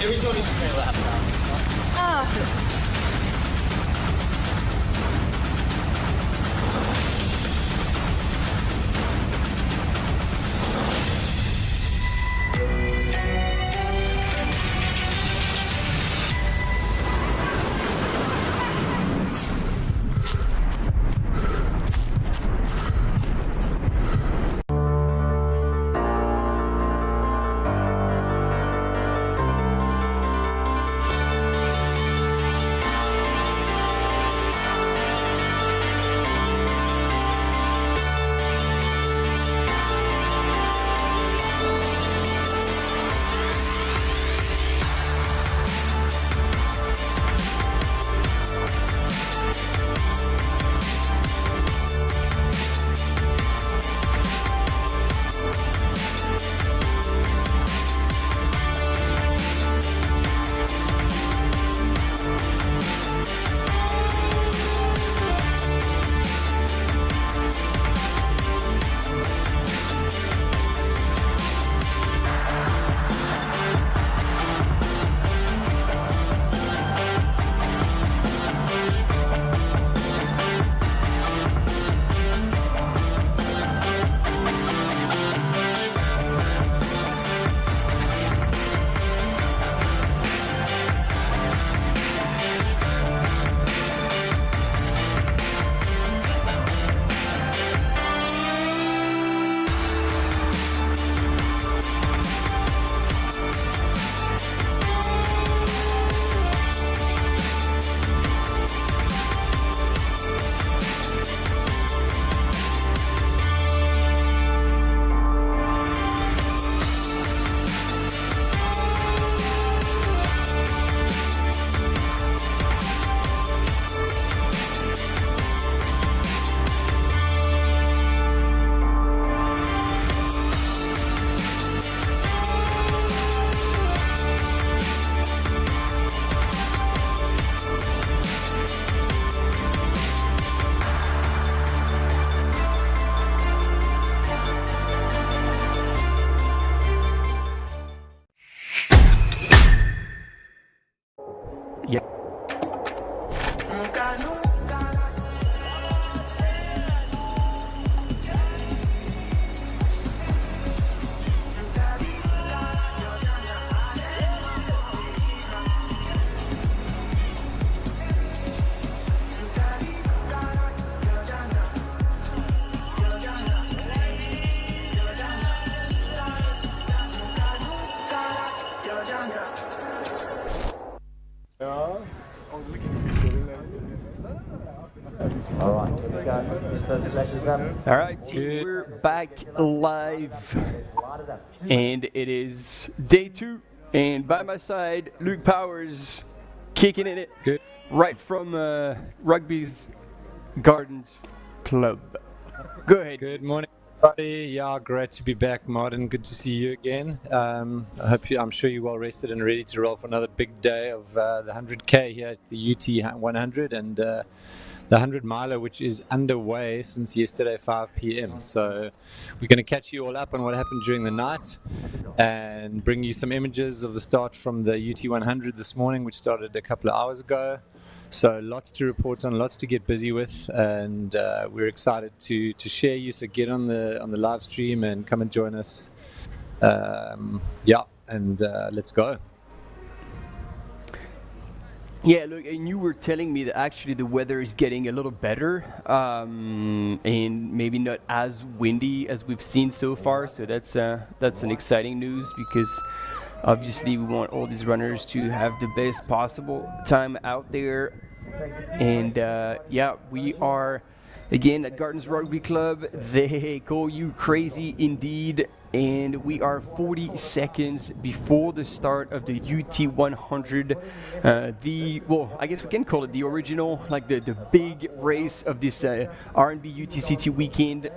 every time he's All right, team, we're back live, and it is day 2, and by my side, Luke Powers, kicking in it, good, right from Rugby's Gardens Club. Go ahead. Good morning, everybody. Yeah, great to be back, Martin. Good to see you again. I'm sure you're well rested and ready to roll for another big day of the 100K here at the UT 100 and the 100-miler, which is underway since yesterday 5 p.m. So we're going to catch you all up on what happened during the night and bring you some images of the start from the UT 100 this morning, which started a couple of hours ago. So lots to report on, lots to get busy with, and we're excited to share you. So get on the live stream and come and join us. Let's go. Yeah, look, and you were telling me that actually the weather is getting a little better, and maybe not as windy as we've seen so far. So that's an exciting news, because obviously we want all these runners to have the best possible time out there. And yeah, we are again at Gardens Rugby Club. They call you crazy indeed. And we are 40 seconds before the start of the UT 100. Well, I guess we can call it the original, like the big race of this RMB UTCT weekend.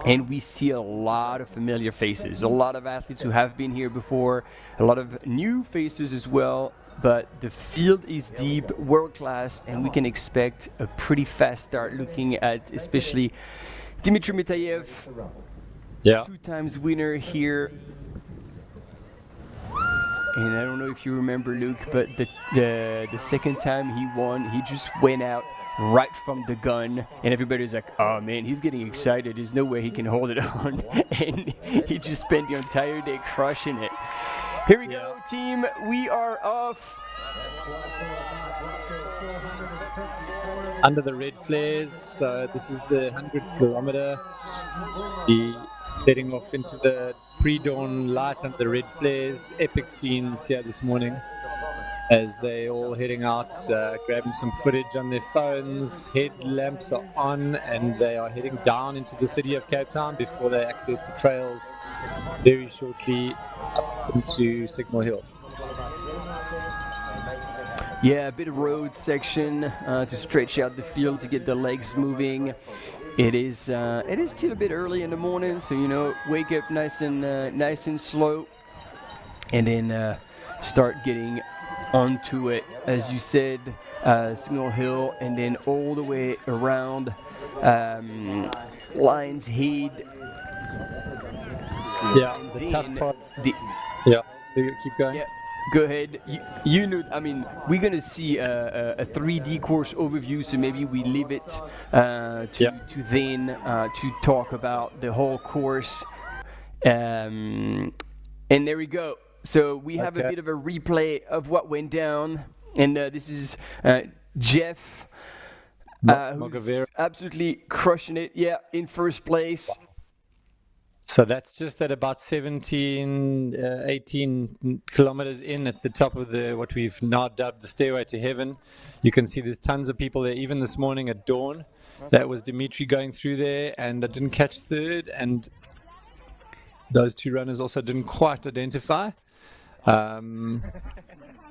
And we see a lot of familiar faces, a lot of athletes who have been here before, a lot of new faces as well. But the field is deep, world class, and we can expect a pretty fast start, looking at especially Dmitry Mitayev. Yeah. 2 times winner here. and I don't know if you remember, Luke, but the second time he won, he just went out right from the gun, and everybody's like, oh man, he's getting excited, there's no way he can hold it on. And he just spent the entire day crushing it. Here we go, team, we are off. Under the red flares, so this is the 100-kilometer. He's heading off into the pre-dawn light under the red flares. Epic scenes here this morning as they all heading out, grabbing some footage on their phones. Headlamps are on, and they are heading down into the city of Cape Town before they access the trails very shortly up into Signal Hill. Yeah, a bit of road section to stretch out the field to get the legs moving. It is still a bit early in the morning, so wake up nice and slow, and then start getting onto it. As you said, Signal Hill, and then all the way around Lions Head. Yeah, the tough part. Yeah, keep going. Yeah. Go ahead. You know, I mean, we're going to see a 3D course overview, so maybe we leave it to then to talk about the whole course. And there we go. So we have a bit of a replay of what went down. And this is Jeff, who's absolutely crushing it. Yeah, in first place. So that's just at about 17, 18 kilometers in at the top of what we've now dubbed the Stairway to Heaven. You can see there's tons of people there, even this morning at dawn. That was Dimitri going through there, and I didn't catch third, and those two runners also didn't quite identify.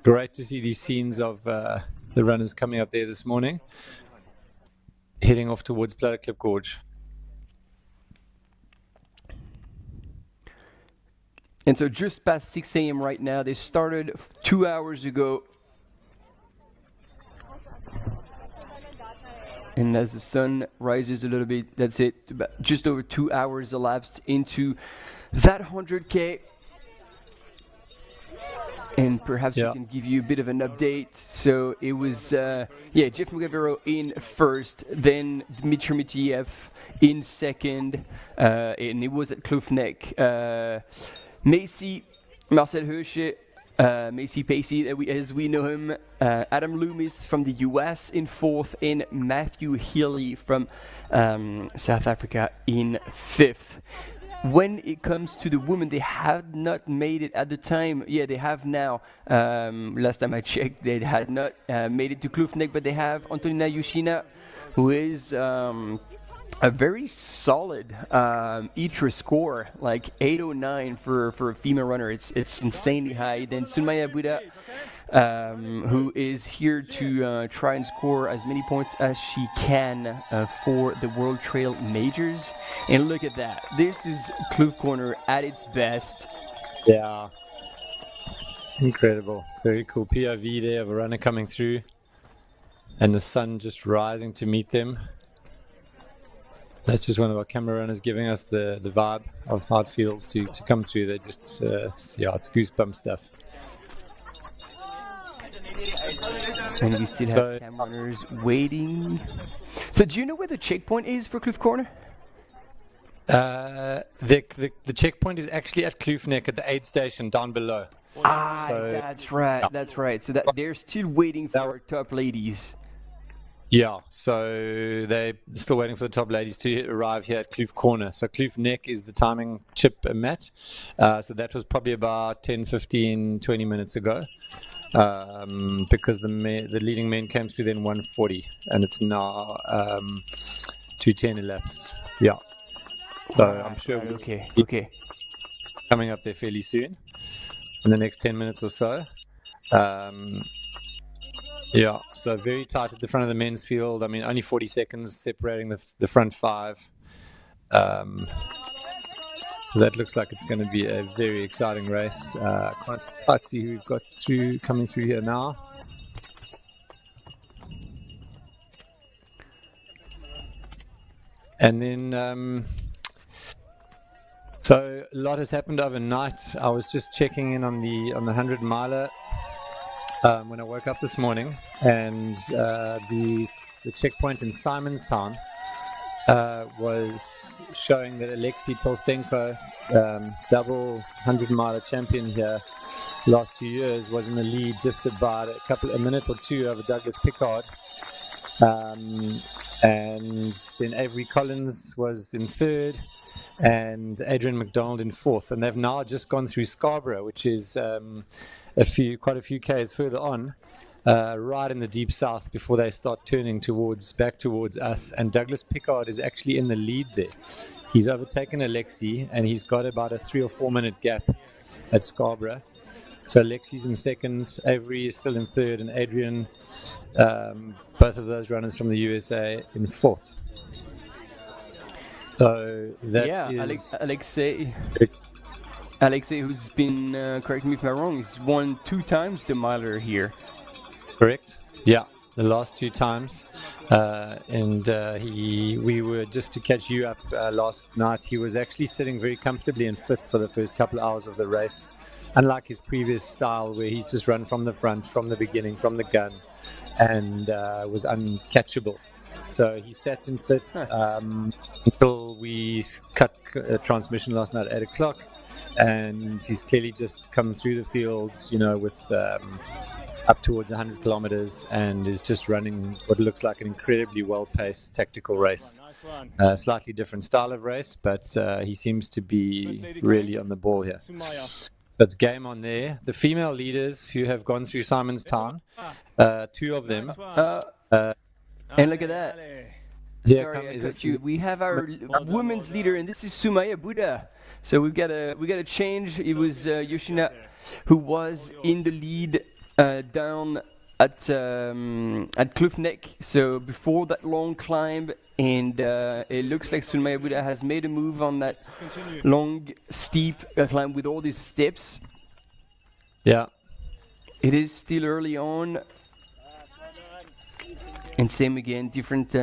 Great to see these scenes of the runners coming up there this morning, heading off towards Bladderklip Gorge. And so just past 6 a.m. right now. They started 2 hours ago. And as the sun rises a little bit, that's it. Just over 2 hours elapsed into that 100K. And perhaps we can give you a bit of an update. So it was, Jeff Mugavero in first, then Dmitry Mitiev in second, and it was at Kloof Neck. Macy, Marcel Hirsche, Macy Pacey, as we know him, Adam Loomis from the US in fourth, and Matthew Healy from South Africa in fifth. When it comes to the women, they have not made it at the time. Yeah, they have now. Last time I checked, they had not made it to Kloof Neck, but they have Antonina Yushina, who is a very solid ITRA score, like 809 for a female runner. It's insanely high. Then Sunaya Buddha, who is here to try and score as many points as she can for the World Trail Majors. And look at that. This is Kloof Corner at its best. Yeah. Incredible. Very cool POV there of a runner coming through, and the sun just rising to meet them. That's just one of our camera runners giving us the vibe of how it feels to come through. They just, it's goosebump stuff. And we still have camera runners waiting. So do you know where the checkpoint is for Kloof Corner? The checkpoint is actually at Kloof Neck at the aid station down below. That's right. That's right. So that they're still waiting for our top ladies. Yeah, so they're still waiting for the top ladies to arrive here at Kloof Corner. So Kloof Neck is the timing chip mat. So that was probably about 10, 15, 20 minutes ago, because the leading men came through then 140, and it's now 210 elapsed. Yeah. So I'm sure we'll be coming up there fairly soon, in the next 10 minutes or so. Yeah, so very tight at the front of the men's field. I mean, only 40 seconds separating the front five. So that looks like it's going to be a very exciting race. Quite see who we've got coming through here now. And then, So a lot has happened overnight. I was just checking in on the 100-miler when I woke up this morning, and the checkpoint in Simonstown was showing that Alexei Tolstenko, double 100-miler champion here last 2 years, was in the lead just about a minute or two over Douglas Pickard. And then Avery Collins was in third, and Adrian McDonald in fourth. And they've now just gone through Scarborough, which is quite a few k's further on, right in the deep south, before they start turning back towards us. And Douglas Pickard is actually in the lead there. He's overtaken Alexei, and he's got about a 3 or 4 minute gap at Scarborough. So Alexei's in second, Avery is still in third, and Adrian, both of those runners from the USA, in fourth. So that is Alexei, who's been, correct me if I'm wrong, he's won 2 times the miler here. Correct. Yeah, the last 2 times. We were, just to catch you up, last night, he was actually sitting very comfortably in fifth for the first couple of hours of the race. Unlike his previous style, where he's just run from the front, from the beginning, from the gun, and was uncatchable. So he sat in fifth until we cut transmission last night at 8 o'clock, and he's clearly just come through the fields, with up towards 100 kilometers, and is just running what looks like an incredibly well-paced tactical race. Slightly different style of race, but he seems to be really on the ball here. So it's game on there. The female leaders who have gone through Simonstown, 2 of them. And look at that. Yeah, Sorry, I cut you. We have our women's leader, and this is Sunaya Buddha. So we got a change. It was Yoshina who was in the lead down at Cliff Neck. So before that long climb, and it looks like Sunaya Buddha has made a move on that long, steep climb with all these steps. Yeah. It is still early on. And same again, different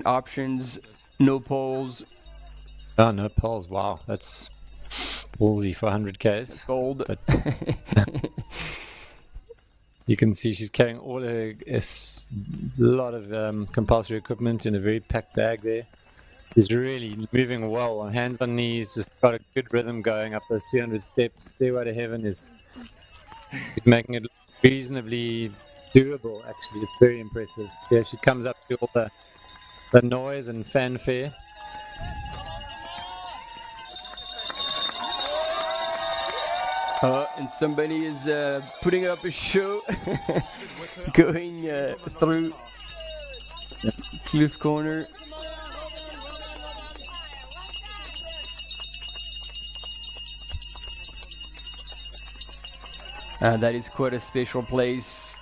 options, no poles. Oh, no poles. Wow, that's ballsy for 100 k's. Gold. But you can see she's carrying all a lot of compulsory equipment in a very packed bag there. She's really moving well, on hands on knees, just got a good rhythm going up those 200 steps. Stairway to Heaven is making it reasonably doable, actually. It's very impressive. Yeah, she comes up to all the noise and fanfare. And somebody is putting up a show, going through Cliff Corner. That is quite a special place.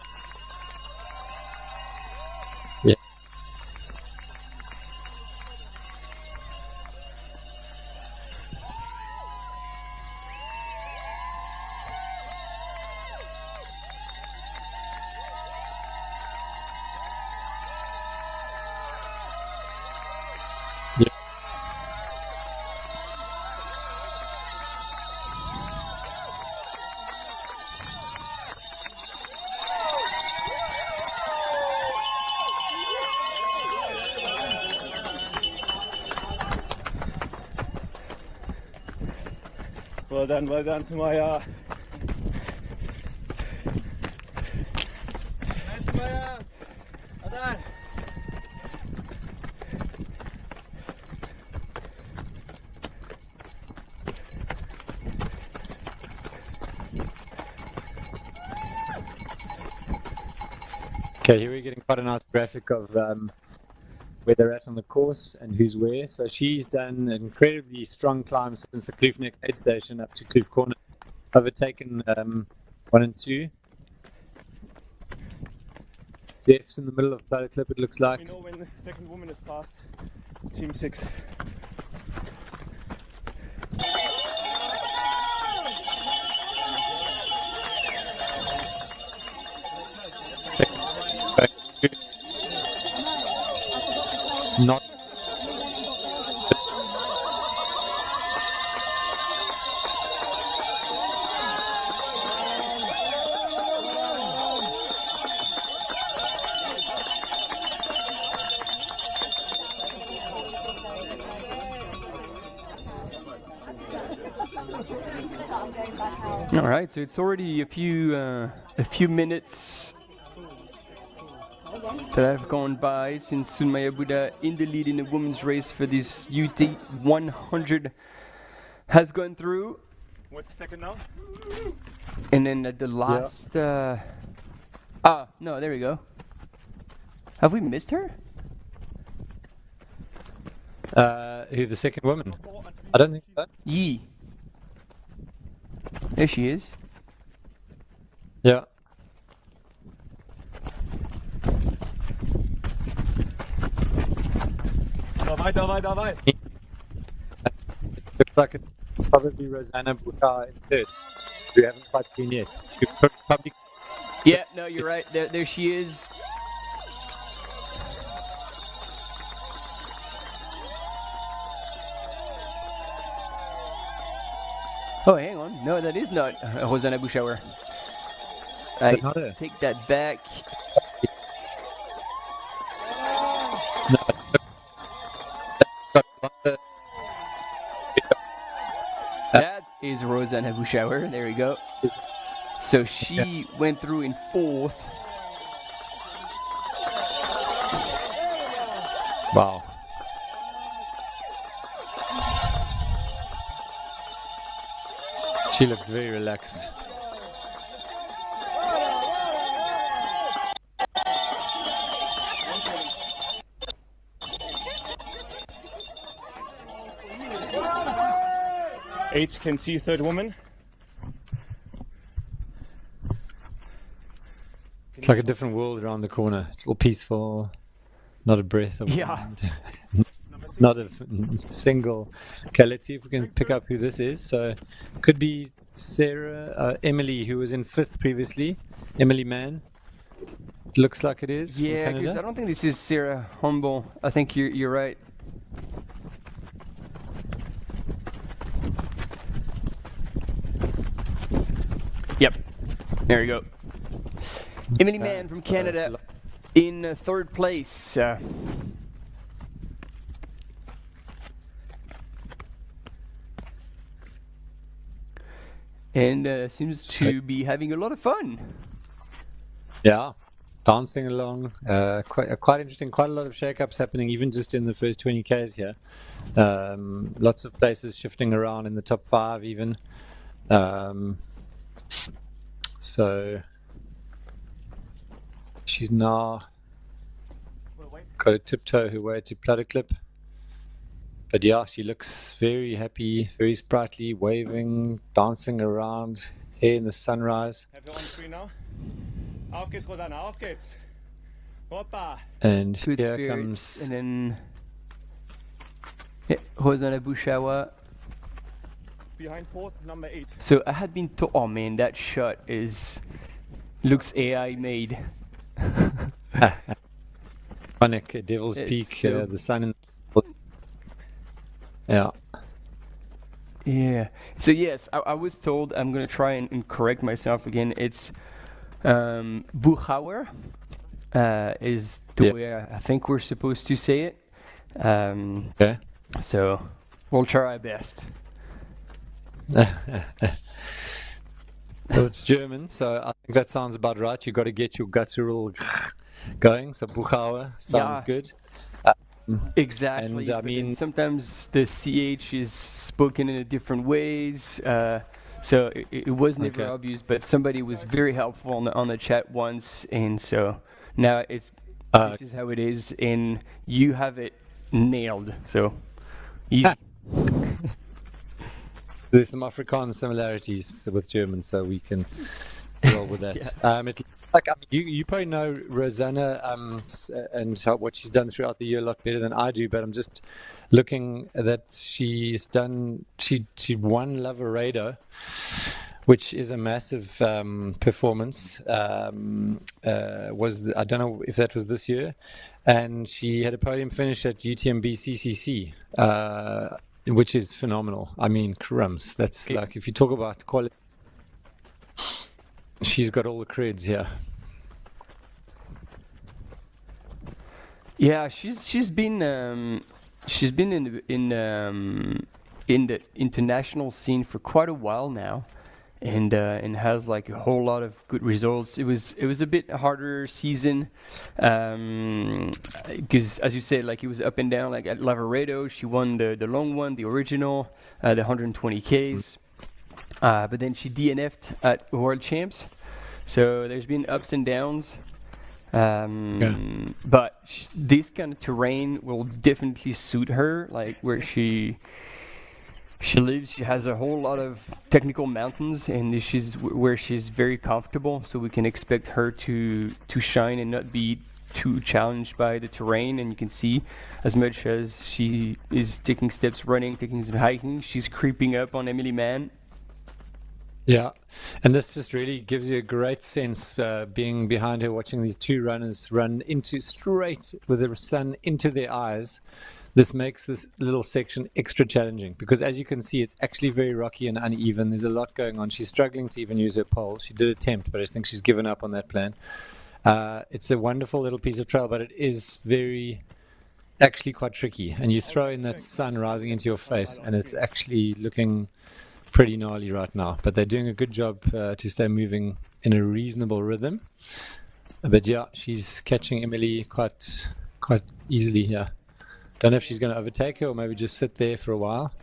Yeah. Well done, Sunaya. Nice, Sunaya. Well done. Okay, here we're getting quite a nice graphic of where they're at on the course and who's where. So she's done an incredibly strong climb since the Kloof Neck aid station up to Kloof Corner, overtaken 1 and 2. Jeff's in the middle of Plough Clip, it looks like. We know when the second woman is past Team 6. Not All right, so it's already a few minutes that have gone by since Sunaya Buddha in the lead in the women's race for this UT 100 has gone through. What's the second now? And then at the last... no, there we go. Have we missed her? Who, the second woman? I don't think so. Yee. There she is. Yeah. Dabei. Looks like it's probably Rosanna Buddha in third. We haven't quite seen yet. She could probably... Yeah, no, you're right. There she is. Oh, hang on. No, that is not Rosanna Buschauer. I take that back. That is Rosanna Buschauer. There we go. So she went through in fourth. Wow. She looked very relaxed. H can see third woman. It's like a different world around the corner. It's all peaceful, not a breath of wind. Not a single. Okay, let's see if we can pick up who this is. So, could be Sarah, Emily, who was in fifth previously. Emily Mann. Looks like it is. Yeah, because I don't think this is Sarah Humble. I think you're right. Yep. There we go. Emily Mann from Canada in third place. And seems to be having a lot of fun. Yeah, dancing along. Quite interesting. Quite a lot of shake-ups happening, even just in the first 20 Ks here. Lots of places shifting around in the top 5 even. So she's now got to tiptoe her way to Platter Clip. But yeah, she looks very happy, very sprightly, waving, dancing around, here in the sunrise. Have you on screen now? Auf geht's, Rosanna, auf geht's. Hoppa. And Good here spirits. comes... And then Rosanna Buschauer. Behind fourth, number 8. So I had been told, oh man, that shot looks AI made. Iconic, Devil's Peak, so the sun in... Yeah. Yeah. So yes, I was told, I'm going to try and correct myself again. It's Buchauer is the way I think we're supposed to say it. Okay. So we'll try our best. Well, it's German, so I think that sounds about right. You got to get your guttural going. So Buchauer sounds good. Exactly. And I mean, sometimes the CH is spoken in a different ways. So it was never obvious, but somebody was very helpful on the chat once, and so now this is how it is, and you have it nailed. So easy. There's some Afrikaans similarities with German, so we can roll with that. You probably know Rosanna and what she's done throughout the year a lot better than I do, but I'm just looking that she's done. She won Lavaredo, which is a massive performance. I don't know if that was this year, and she had a podium finish at UTMB CCC. Which is phenomenal. I mean, crumbs. That's like, if you talk about quality, she's got all the creds here. Yeah, she's been in the international scene for quite a while now, and has like a whole lot of good results. It was a bit harder season, because as you said, like it was up and down. Like at Lavaredo, she won the long one, the original, the 120Ks, but then she DNF'd at World Champs. So there's been ups and downs. But this kind of terrain will definitely suit her, like where she lives. She has a whole lot of technical mountains, and this is where she's very comfortable, so we can expect her to shine and not be too challenged by the terrain. And you can see, as much as she is taking steps running, taking some hiking, she's creeping up on Emily Mann. Yeah, and this just really gives you a great sense, being behind her, watching these two runners run into straight with the sun into their eyes. This makes this little section extra challenging because, as you can see, it's actually very rocky and uneven. There's a lot going on. She's struggling to even use her pole. She did attempt, but I think she's given up on that plan. It's a wonderful little piece of trail, but it is actually quite tricky. And you throw in that sun rising into your face, and it's actually looking pretty gnarly right now, but they're doing a good job to stay moving in a reasonable rhythm. But yeah, she's catching Emily quite easily here. Don't know if she's going to overtake her or maybe just sit there for a while,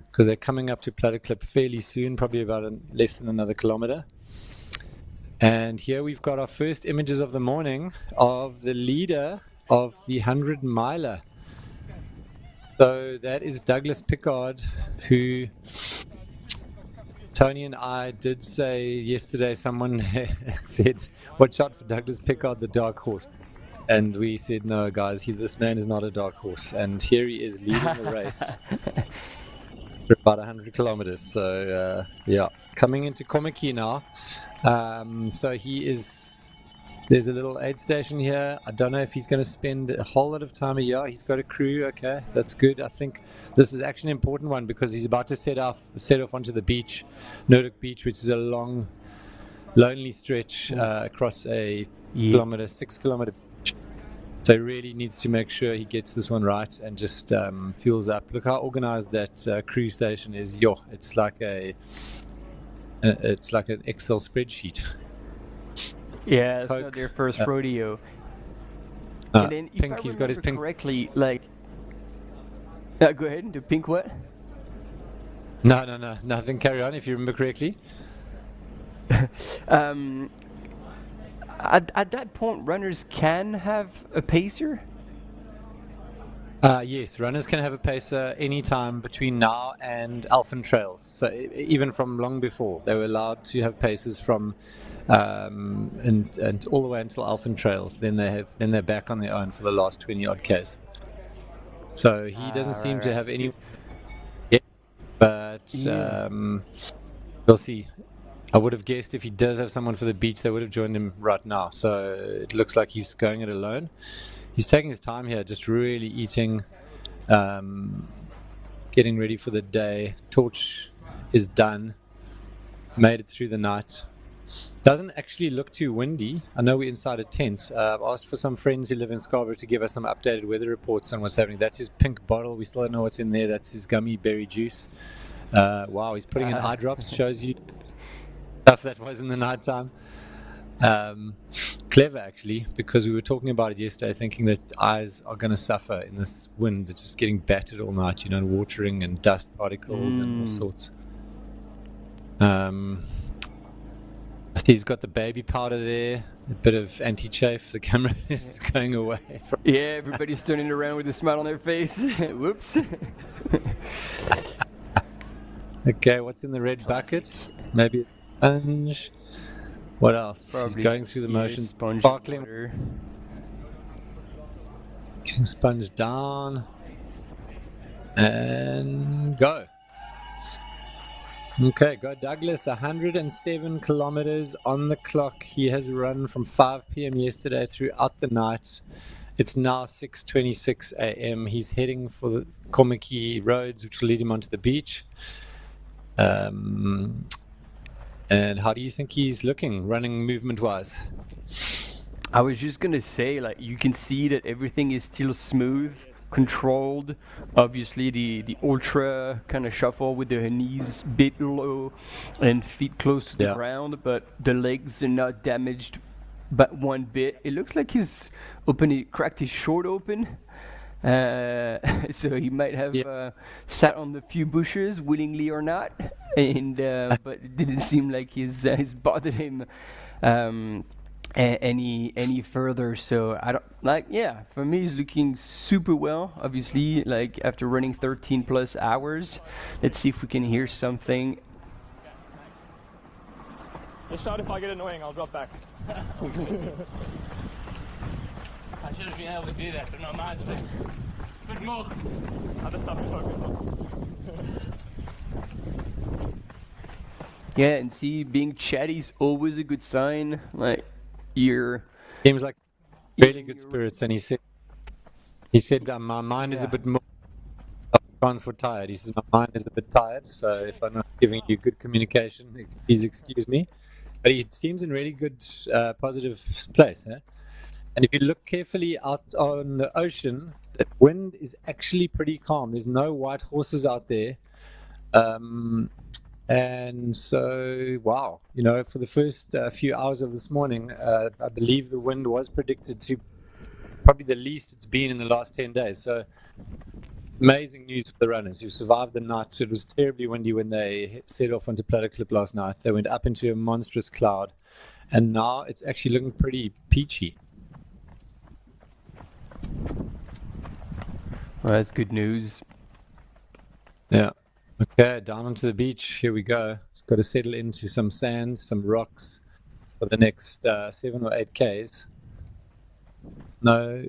because they're coming up to Platter Clip fairly soon, probably about less than another kilometer. And here we've got our first images of the morning of the leader of the 100-miler. So that is Douglas Pickard, who Tony and I did say yesterday, someone said, watch out for Douglas Pickard, the dark horse. And we said, no, guys, this man is not a dark horse. And here he is leading the race for about 100 kilometers. So, yeah, coming into Komaki now. So there's a little aid station here. I don't know if he's going to spend a whole lot of time here. He's got a crew. Okay, that's good. I think this is actually an important one because he's about to set off onto the beach, Noordhoek Beach, which is a long, lonely stretch across a 6 kilometer beach. So he really needs to make sure he gets this one right and just fuels up. Look how organized that crew station is. It's like an Excel spreadsheet. Yeah, it's not their first rodeo. And then, if pink, I he's got his pink correctly, like, go ahead. The pink what? No, nothing. Carry on if you remember correctly. At that point, runners can have a pacer. Yes, runners can have a pacer anytime between now and Alphen Trails. So even from long before, they were allowed to have paces from and all the way until Alphen Trails. Then they're back on their own for the last 20 odd Ks. So he doesn't seem to have any yet, but we'll see. I would have guessed if he does have someone for the beach, they would have joined him right now. So it looks like he's going it alone. He's taking his time here, just really eating, getting ready for the day. Torch is done. Made it through the night. Doesn't actually look too windy. I know we're inside a tent. I've asked for some friends who live in Scarborough to give us some updated weather reports on what's happening. That's his pink bottle. We still don't know what's in there. That's his gummy berry juice. Wow, he's putting in eye drops. Shows you stuff that was in the nighttime. Clever actually, because we were talking about it yesterday, thinking that eyes are going to suffer in this wind. It's just getting battered all night, watering and dust particles and all sorts. He's got the baby powder there, a bit of anti-chafe. The camera is going away. Yeah, everybody's turning around with a smile on their face. Whoops. Okay, what's in the red bucket? Maybe a sponge. What else? Probably he's going through the motions. Sparkling water. Getting sponged down. And go. Okay, go Douglas. 107 kilometers on the clock. He has run from 5 p.m. yesterday throughout the night. It's now 6:26 a.m. He's heading for the Komaki roads, which will lead him onto the beach. And how do you think he's looking, running movement-wise? I was just going to say, like, you can see that everything is still smooth. controlled. Obviously, the ultra kind of shuffle with the knees bit low and feet close to the ground, but the legs are not damaged but one bit. It looks like he's cracked his short open. So he might have sat on the few bushes willingly or not, and but it didn't seem like he's bothered him any further. So I don't for me he's looking super well, obviously, like after running 13 plus hours. Let's see if we can hear something. Just shout if I get annoying, I'll drop back. I should have been able to do that, but no, mine's a bit more other stuff to focus on. Yeah, and see, being chatty is always a good sign. Like, seems like really good spirits, and he said my mind is a bit more. For tired. He says my mind is a bit tired, so if I'm not giving you good communication, please excuse me. But he seems in really good, positive place. And if you look carefully out on the ocean, the wind is actually pretty calm. There's no white horses out there. And so, wow, for the first few hours of this morning, I believe the wind was predicted to probably the least it's been in the last 10 days. So amazing news for the runners who survived the night. It was terribly windy when they set off onto Platter Clip last night. They went up into a monstrous cloud, and now it's actually looking pretty peachy. Well, that's good news. Yeah. Okay, down onto the beach. Here we go. It's got to settle into some sand, some rocks for the next 7 or 8 Ks. No.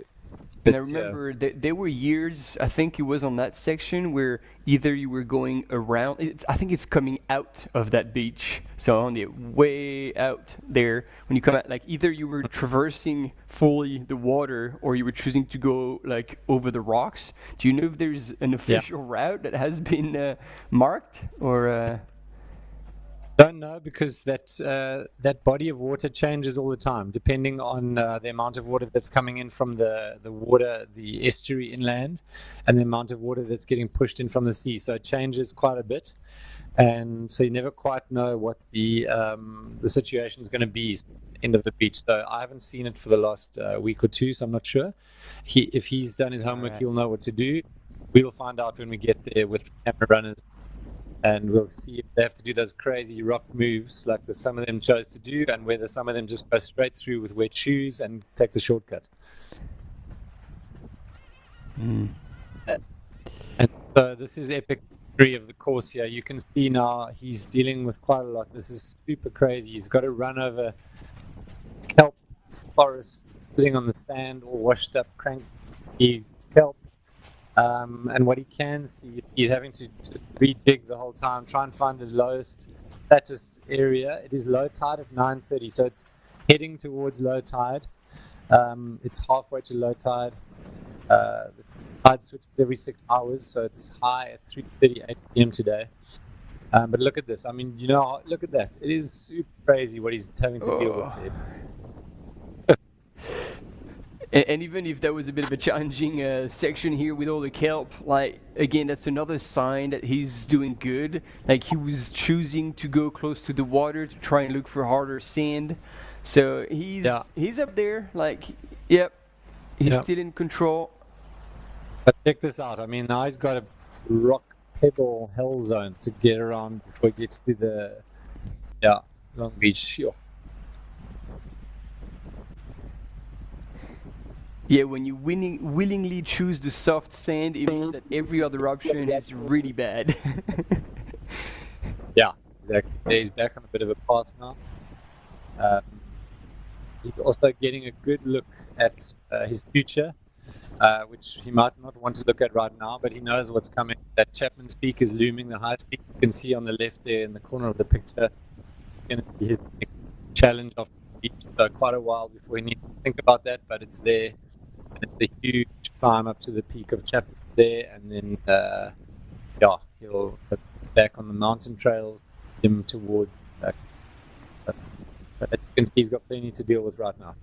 And I remember there were years, I think it was on that section, where either you were going around, I think it's coming out of that beach, so on the way out there, when you come out, like either you were traversing fully the water or you were choosing to go like over the rocks. Do you know if there's an official route that has been marked, or? Don't know, because that body of water changes all the time, depending on the amount of water that's coming in from the estuary inland, and the amount of water that's getting pushed in from the sea. So it changes quite a bit, and so you never quite know what the situation is going to be end of the beach. So I haven't seen it for the last week or two, so I'm not sure. If he's done his homework, he'll know what to do. We'll find out when we get there with camera runners. And we'll see if they have to do those crazy rock moves like some of them chose to do, and whether some of them just go straight through with wet shoes and take the shortcut. And so this is epic 3 of the course here. You can see now he's dealing with quite a lot. This is super crazy. He's got to run over kelp forest, sitting on the sand, all washed up, cranky kelp. And what he can see, he's having to re-dig the whole time, try and find the lowest, flattest area. It is low tide at 9:30, so it's heading towards low tide. It's halfway to low tide. The tide switches every 6 hours, so it's high at 3:38 p.m. today. But look at this. I mean, look at that. It is super crazy what he's having to deal with there. And even if that was a bit of a challenging section here with all the kelp, like, again, that's another sign that he's doing good. Like, he was choosing to go close to the water to try and look for harder sand. So he's up there, like, he's still in control. But check this out. I mean, now he's got a rock pebble hell zone to get around before he gets to the Long Beach. Sure. Yeah, when you willingly choose the soft sand, it means that every other option is really bad. Yeah, exactly. Yeah, he's back on a bit of a path now. He's also getting a good look at his future, which he might not want to look at right now, but he knows what's coming. That Chapman's Peak is looming, the highest peak you can see on the left there in the corner of the picture. It's going to be his next challenge of the beach. So quite a while before he needs to think about that, but it's there. And it's a huge climb up to the peak of Chapman there, and then he'll be back on the mountain trails, him towards. But as you can see, he's got plenty to deal with right now.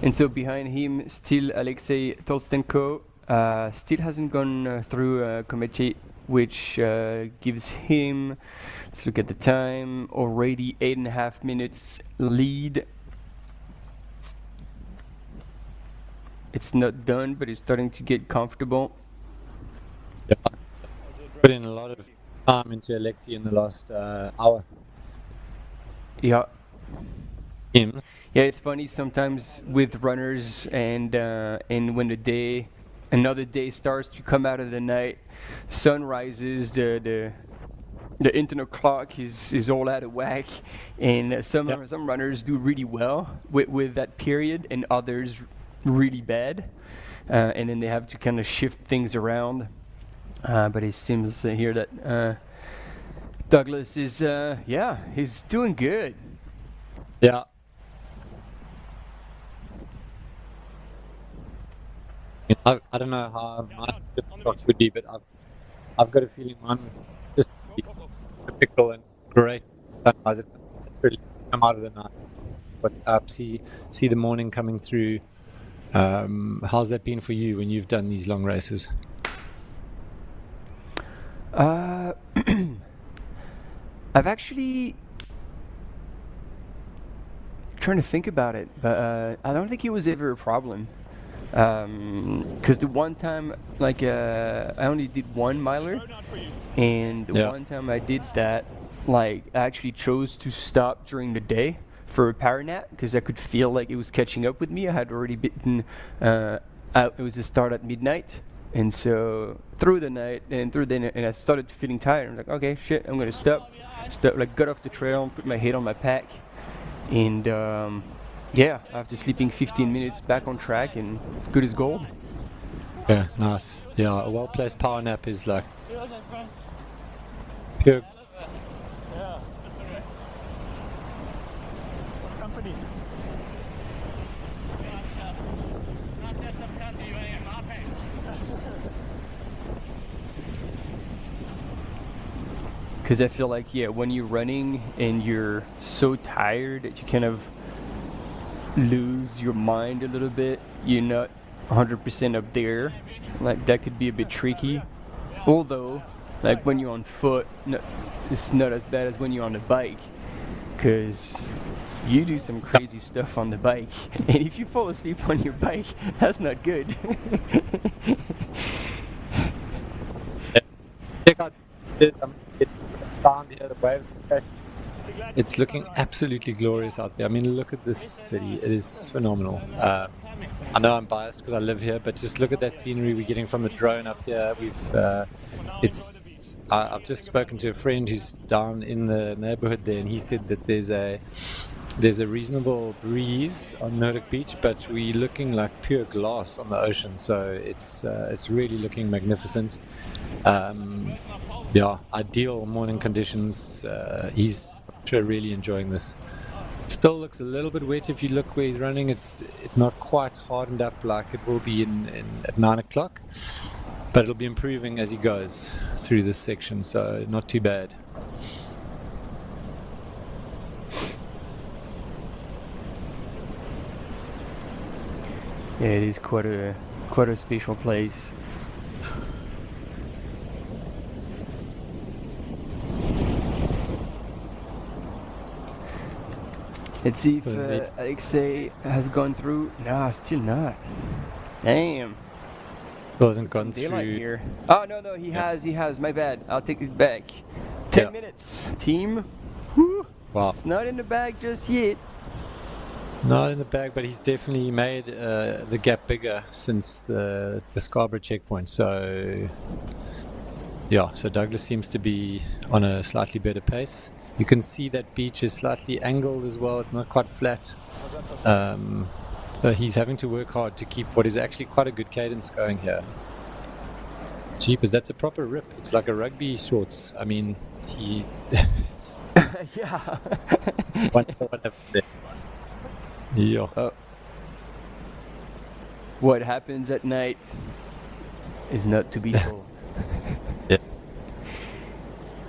And so behind him, still Alexei Tolstenko, still hasn't gone through Komechi, which gives him, let's look at the time, already 8.5 minutes lead. It's not done, but it's starting to get comfortable. Yeah. Put in a lot of time into Alexei in the last hour. Yeah. Him. Yeah, it's funny sometimes with runners, and when another day starts to come out of the night, sun rises, the internal clock is all out of whack, and some runners do really well with that period, and others really bad, and then they have to kind of shift things around. But it seems here that Douglas is he's doing good. Yeah. I don't know how my clock would be, but I've got a feeling mine would just be typical and great sunrise. It really come out of the night. But see the morning coming through. How's that been for you when you've done these long races? I've actually trying to think about it, but I don't think it was ever a problem. Because the one time, like, I only did 1-miler, and the one time I did that, like, I actually chose to stop during the day for a power nap because I could feel like it was catching up with me. I had already bitten out. It was a start at midnight, and so through the night and I started feeling tired. I was like, okay, shit, I'm gonna stop, like, got off the trail, put my head on my pack, and after sleeping 15 minutes, back on track and good as gold. Yeah, nice. Yeah, a well-placed power nap is like pure. Because I feel like, when you're running and you're so tired that you kind of lose your mind a little bit, you're not 100% up there, like that could be a bit tricky. Although, like when you're on foot, it's not as bad as when you're on the bike, because you do some crazy stuff on the bike, and if you fall asleep on your bike, that's not good. Check out this. Down here, the waves. It's looking absolutely glorious out there. I mean, look at this city. It is phenomenal. I know I'm biased because I live here, but just look at that scenery we're getting from the drone up here. I've just spoken to a friend who's down in the neighborhood there, and he said that there's a reasonable breeze on Noordhoek Beach, but we're looking like pure glass on the ocean. So it's really looking magnificent. Ideal morning conditions. He's really enjoying this. It still looks a little bit wet if you look where he's running. It's not quite hardened up like it will be at 9 o'clock, but it'll be improving as he goes through this section, so not too bad. Yeah, it is quite a special place. Let's see if Alexei has gone through. No, still not. Damn. Hasn't gone through here. Oh, no, he has. My bad. I'll take it back. 10 minutes, team. Woo. Wow. It's not in the bag just yet. Not in the bag, but he's definitely made the gap bigger since the Scarborough checkpoint. So, so Douglas seems to be on a slightly better pace. You can see that beach is slightly angled as well. It's not quite flat. So he's having to work hard to keep what is actually quite a good cadence going here. Jeepers, that's a proper rip. It's like a rugby shorts. I mean, he... Yeah. What happens at night is not to be told.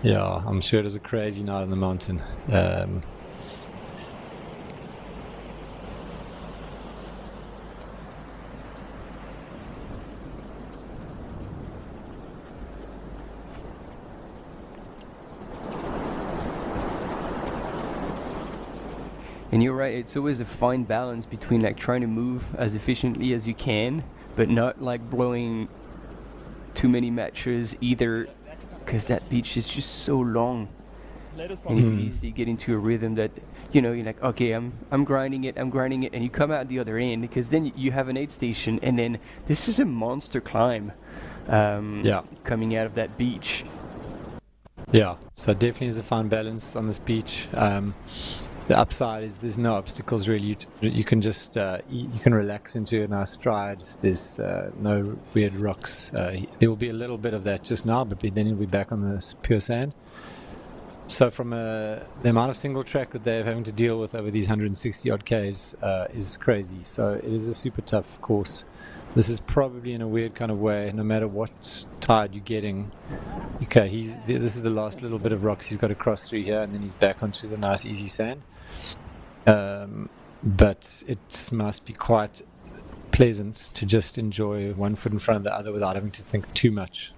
Yeah, I'm sure it was a crazy night on the mountain. And you're right, it's always a fine balance between like trying to move as efficiently as you can, but not like blowing too many matches either, because that beach is just so long. And you can easily get into a rhythm that, you know, you're like, okay, I'm grinding it, and you come out the other end, because then you have an aid station, and then this is a monster climb coming out of that beach. Yeah, so definitely is a fine balance on this beach. The upside is there's no obstacles really. You can just you can relax into a nice stride. There's no weird rocks. There will be a little bit of that just now, but then you'll be back on the pure sand. So from the amount of single track that they're having to deal with over these 160 odd Ks is crazy. So it is a super tough course. This is probably in a weird kind of way, no matter what tide you're getting. Okay, this is the last little bit of rocks he's got to cross through here, and then he's back onto the nice easy sand. But it must be quite pleasant to just enjoy one foot in front of the other without having to think too much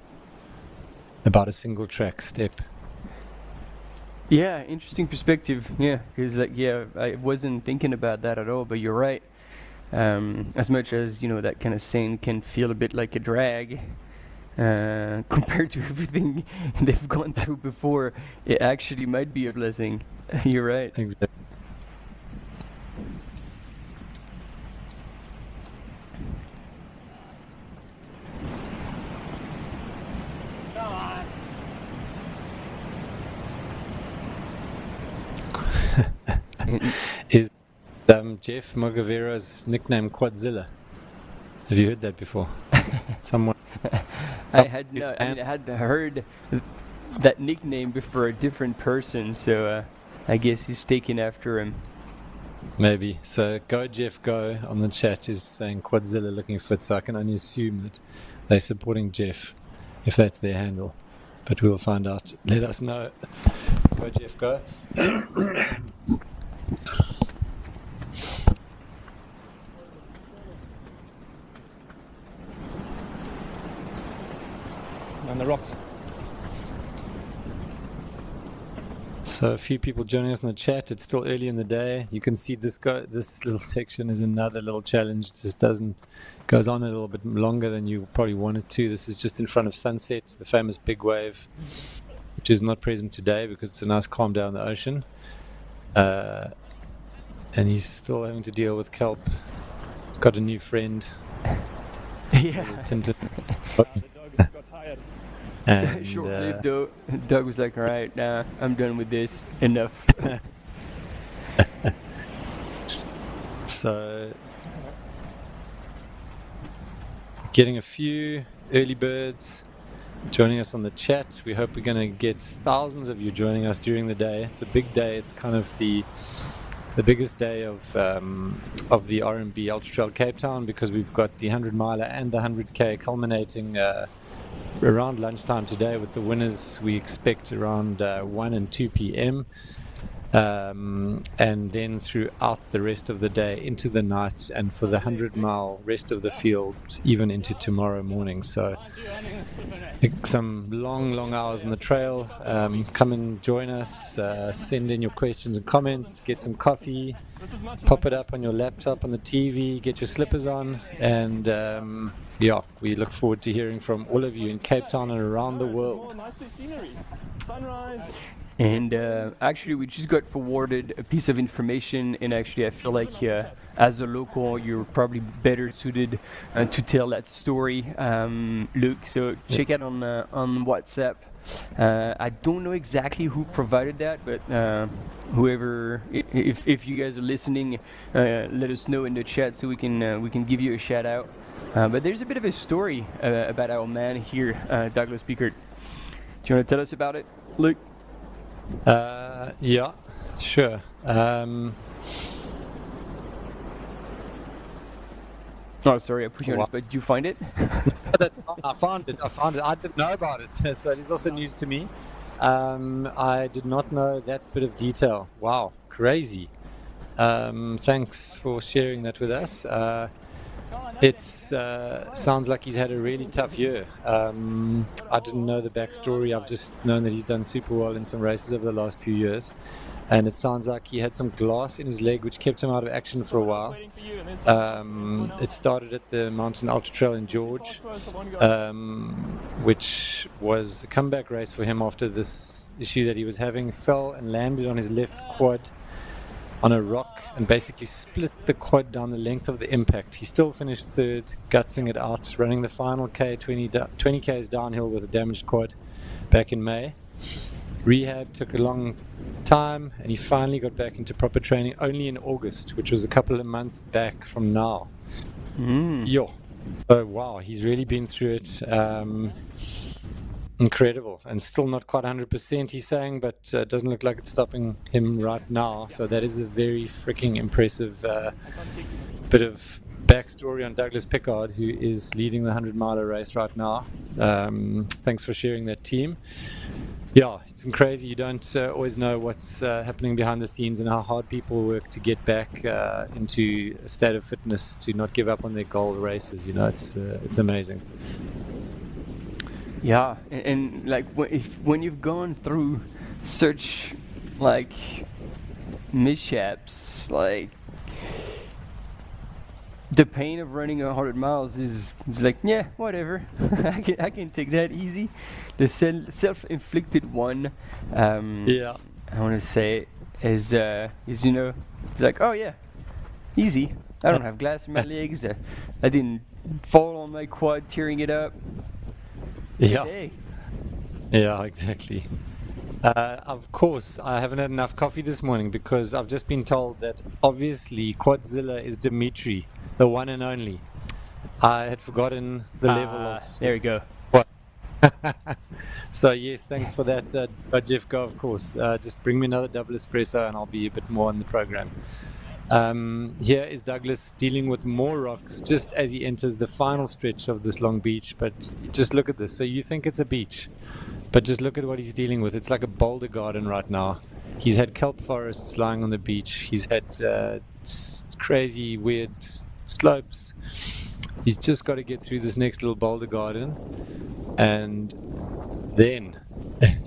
about a single track step. Yeah, interesting perspective. Yeah, because I wasn't thinking about that at all. But you're right. As much as that kind of sand can feel a bit like a drag compared to everything they've gone through before, it actually might be a blessing. You're right. Exactly. Is Jeff Mogavero's nickname Quadzilla? Have you heard that before? Someone. I had heard that nickname before a different person, so I guess he's taken after him. Maybe. So Go Jeff Go on the chat is saying Quadzilla looking fit, so I can only assume that they're supporting Jeff if that's their handle. But we'll find out. Let us know. Go Jeff Go. On the rocks. So a few people joining us in the chat. It's still early in the day. You can see this little section is another little challenge. It just goes on a little bit longer than you probably wanted to. This is just in front of Sunset, the famous big wave, which is not present today because it's a nice calm down the ocean. And he's still having to deal with kelp. He's got a new friend. Yeah. The dog got tired. And short-lived though. Doug was like, alright, I'm done with this. Enough. So getting a few early birds joining us on the chat. We hope we're going to get thousands of you joining us during the day. It's a big day. It's kind of the biggest day of the RMB Ultra-trail Cape Town, because we've got the 100-miler and the 100K culminating around lunchtime today, with the winners we expect around 1 and 2 p.m. And then throughout the rest of the day into the night, and for the 100-mile rest of the field even into tomorrow morning. So some long hours on the trail. Come and join us, send in your questions and comments, get some coffee, pop it up on your laptop, on the TV, get your slippers on, and we look forward to hearing from all of you in Cape Town and around the world. And actually, we just got forwarded a piece of information, and actually I feel like as a local, you're probably better suited to tell that story, Luke. So check out on WhatsApp. I don't know exactly who provided that, but whoever, if you guys are listening, let us know in the chat so we can give you a shout out. But there's a bit of a story about our man here, Douglas Pickard. Do you want to tell us about it, Luke? Yeah, sure. Oh, sorry, I put you on the spot. Did you find it? That's fine. I found it. I didn't know about it, so it is also news to me. I did not know that bit of detail. Wow, crazy. Thanks for sharing that with us. it sounds like he's had a really tough year. I didn't know the backstory. I've just known that he's done super well in some races over the last few years. And it sounds like he had some glass in his leg which kept him out of action for a while. It started at the Mountain Ultra-trail in George, which was a comeback race for him after this issue that he was having. Fell and landed on his left quad on a rock and basically split the quad down the length of the impact. He still finished third, gutsing it out, running the final 20 Ks downhill with a damaged quad back in May. Rehab took a long time, and he finally got back into proper training only in August, which was a couple of months back from now. So wow, he's really been through it. Incredible, and still not quite 100%, he's saying, but it doesn't look like it's stopping him right now. So that is a very freaking impressive bit of backstory on Douglas Pickard, who is leading the 100-miler race right now. Thanks for sharing that, team. Yeah, it's crazy. You don't always know what's happening behind the scenes and how hard people work to get back into a state of fitness, to not give up on their goal races. You know, it's amazing. Yeah, and like when you've gone through such like mishaps, like the pain of running 100 miles is like, yeah, whatever. I can take that easy. The self-inflicted one, I want to say, is you know, it's like, oh yeah, easy. I don't have glass in my legs. I didn't fall on my quad tearing it up. Yeah, exactly. Of course, I haven't had enough coffee this morning because I've just been told that obviously Quadzilla is Dimitri, the one and only. I had forgotten the level of... There we go. What? So yes, thanks for that, Jeff Go, of course. Just bring me another double espresso and I'll be a bit more on the program. Here is Douglas dealing with more rocks just as he enters the final stretch of this long beach. But just look at this. So you think it's a beach, but just look at what he's dealing with. It's like a boulder garden right now. He's had kelp forests lying on the beach. He's had crazy, weird slopes. He's just got to get through this next little boulder garden, and then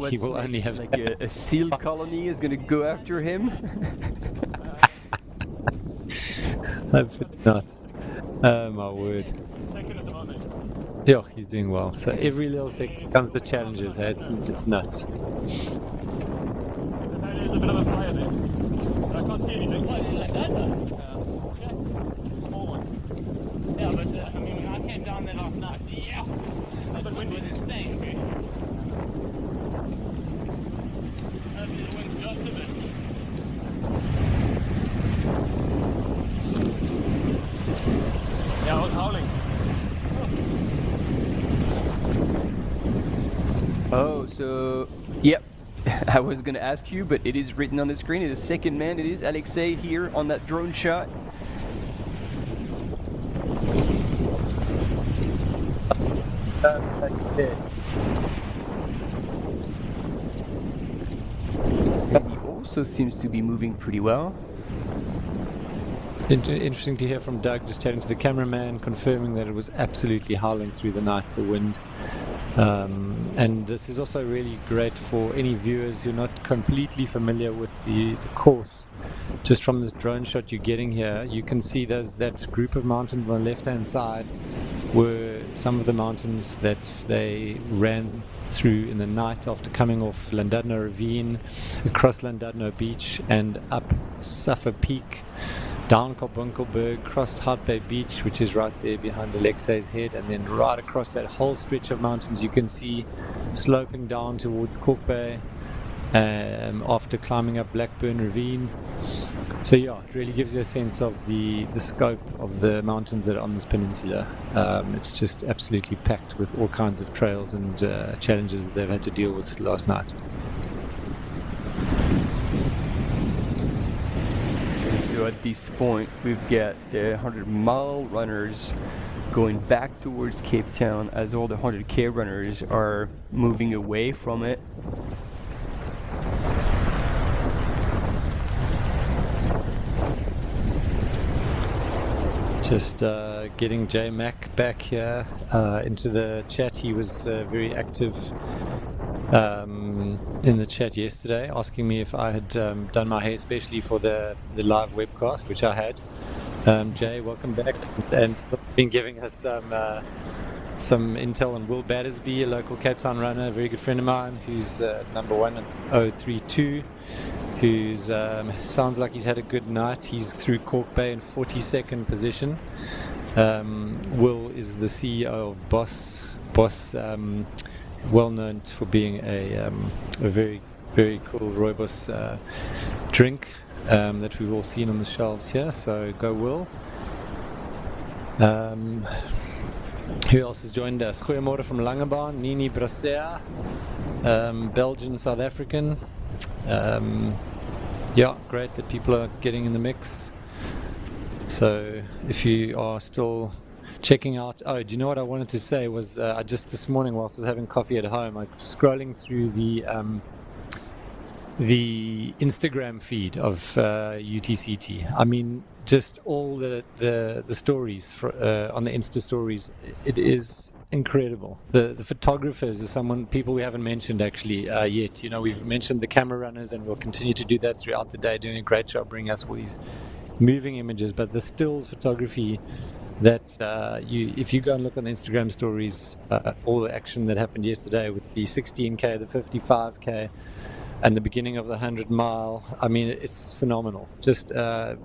he will only have like a seal colony is going to go after him. Hopefully not. Oh my word. Second at the moment. Yeah, he's doing well. So every little second comes the challenges. Hey? It's nuts. There's a bit of a fire there. But I can't see anything. What, like that? Okay. Small one. Yeah, but I mean, when I came down there last night, yeah, that wind was insane, okay? Hopefully the wind's dropped a bit. Yeah, I was howling. Oh, so yep. I was gonna ask you, but it is written on the screen. It is second man. It is Alexei here on that drone shot. And he also seems to be moving pretty well. Interesting to hear from Doug, just chatting to the cameraman, confirming that it was absolutely howling through the night, the wind. And this is also really great for any viewers who are not completely familiar with the course. Just from this drone shot you're getting here, you can see that group of mountains on the left-hand side were some of the mountains that they ran through in the night after coming off Llandudno Ravine, across Llandudno Beach and up Suffer Peak, down Kobunkelberg, crossed Hout Bay Beach, which is right there behind Alexei's head, and then right across that whole stretch of mountains you can see sloping down towards Cork Bay after climbing up Blackburn Ravine. So yeah, it really gives you a sense of the scope of the mountains that are on this peninsula. It's just absolutely packed with all kinds of trails and challenges that they've had to deal with last night. So at this point, we've got the 100-mile runners going back towards Cape Town as all the 100K runners are moving away from it. Just getting J Mac back here into the chat. He was very active in the chat yesterday, asking me if I had done my hair, especially for the live webcast, which I had. Jay, welcome back, and been giving us some intel on Will Battersby, a local Cape Town runner, a very good friend of mine, who's number 1032, who's sounds like he's had a good night. He's through Cork Bay in 42nd position. Will is the CEO of Boss, well known for being a very, very cool rooibos drink that we've all seen on the shelves here. So go Will. Who else has joined us? Goeiemorgen from Langebaan, Nini Brasea, Belgian, South African. Yeah, great that people are getting in the mix. So if you are still checking out, do you know what I wanted to say was I just this morning whilst I was having coffee at home, I was scrolling through the Instagram feed of UTCT. I mean, just all the stories on the Insta stories, it is incredible. The photographers are people we haven't mentioned actually yet. You know, we've mentioned the camera runners, and we'll continue to do that throughout the day, doing a great job bringing us all these moving images. But the stills photography that if you go and look on the Instagram stories, all the action that happened yesterday with the 16K, the 55K, and the beginning of the 100-mile, I mean, it's phenomenal. Just I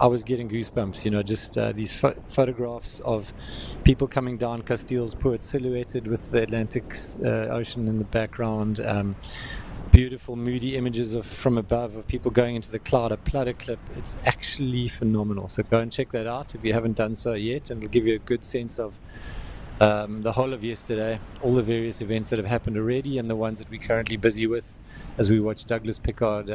was getting goosebumps, you know, just these photographs of people coming down Castile's Poort, silhouetted with the Atlantic Ocean in the background. Beautiful, moody images from above of people going into the cloud, a plutter clip. It's actually phenomenal. So go and check that out if you haven't done so yet, and it'll give you a good sense of the whole of yesterday, all the various events that have happened already, and the ones that we're currently busy with as we watch Douglas Pickard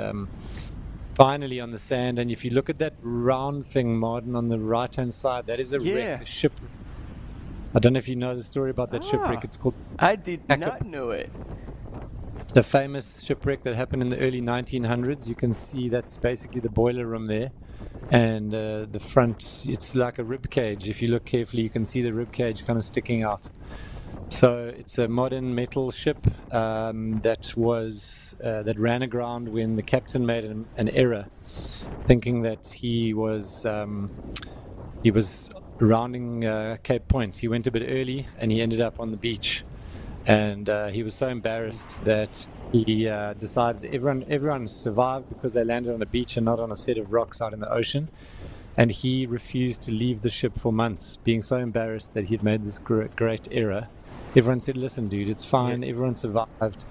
finally on the sand. And if you look at that round thing, Martin, on the right-hand side, that is a wreck, a ship. I don't know if you know the story about that shipwreck. It's called... I did not know it. The famous shipwreck that happened in the early 1900s. You can see that's basically the boiler room there. And the front, it's like a rib cage. If you look carefully, you can see the rib cage kind of sticking out. So it's a modern metal ship that ran aground when the captain made an error, thinking that he was rounding Cape Point. He went a bit early and he ended up on the beach. And he was so embarrassed that he decided everyone survived because they landed on the beach and not on a set of rocks out in the ocean. And he refused to leave the ship for months, being so embarrassed that he'd made this great error. Everyone said, listen, dude, it's fine. Yeah. Everyone survived.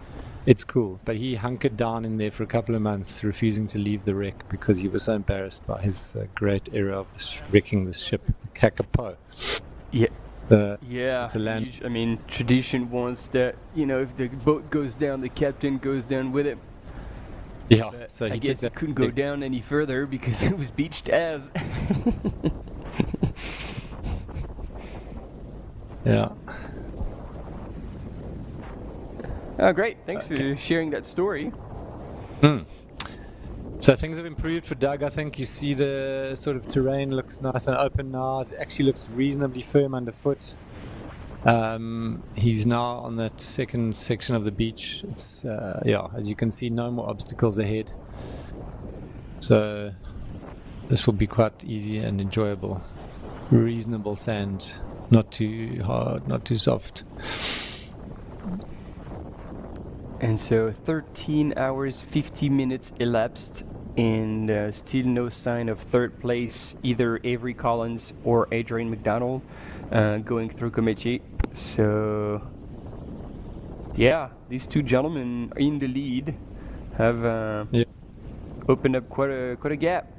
It's cool. But he hunkered down in there for a couple of months, refusing to leave the wreck because he was so embarrassed by his great error of wrecking the ship, Kakapo. Yeah. Yeah, I mean, tradition wants that, you know, if the boat goes down, the captain goes down with it. Yeah, but so I guess it couldn't go down any further because it was beached as. Yeah. Oh, great. Thanks for sharing that story. So things have improved for Doug. I think you see the sort of terrain looks nice and open now. It actually looks reasonably firm underfoot. He's now on that second section of the beach. It's as you can see, no more obstacles ahead. So this will be quite easy and enjoyable. Reasonable sand, not too hard, not too soft. And so 13 hours, 50 minutes elapsed, and still no sign of third place, either Avery Collins or Adrian McDonald going through Komechi. So, yeah, these two gentlemen in the lead have opened up quite a gap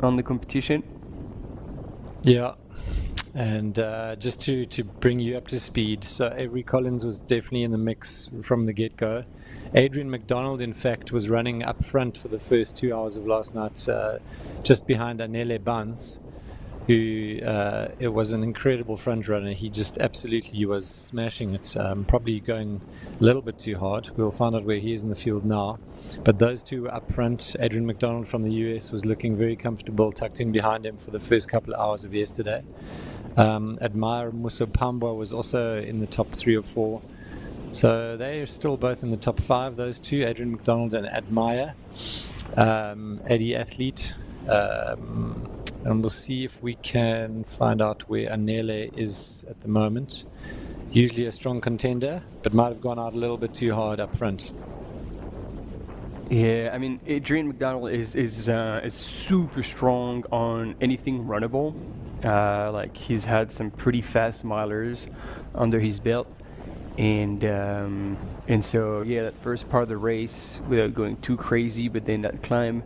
on the competition. Yeah. And just to bring you up to speed, so Avery Collins was definitely in the mix from the get-go. Adrian McDonald, in fact, was running up front for the first 2 hours of last night, just behind Anele Bans, who it was an incredible front runner. He just absolutely was smashing it, probably going a little bit too hard. We'll find out where he is in the field now. But those two were up front. Adrian McDonald from the US was looking very comfortable, tucked in behind him for the first couple of hours of yesterday. Admire Musopamba was also in the top 3 or 4. So they are still both in the top 5, those two, Adrian McDonald and Admire. Eddie Athlete. And we'll see if we can find out where Anele is at the moment. Usually a strong contender, but might have gone out a little bit too hard up front. Yeah, I mean, Adrian McDonald is super strong on anything runnable. Like, he's had some pretty fast milers under his belt, and so yeah, that first part of the race, without going too crazy, but then that climb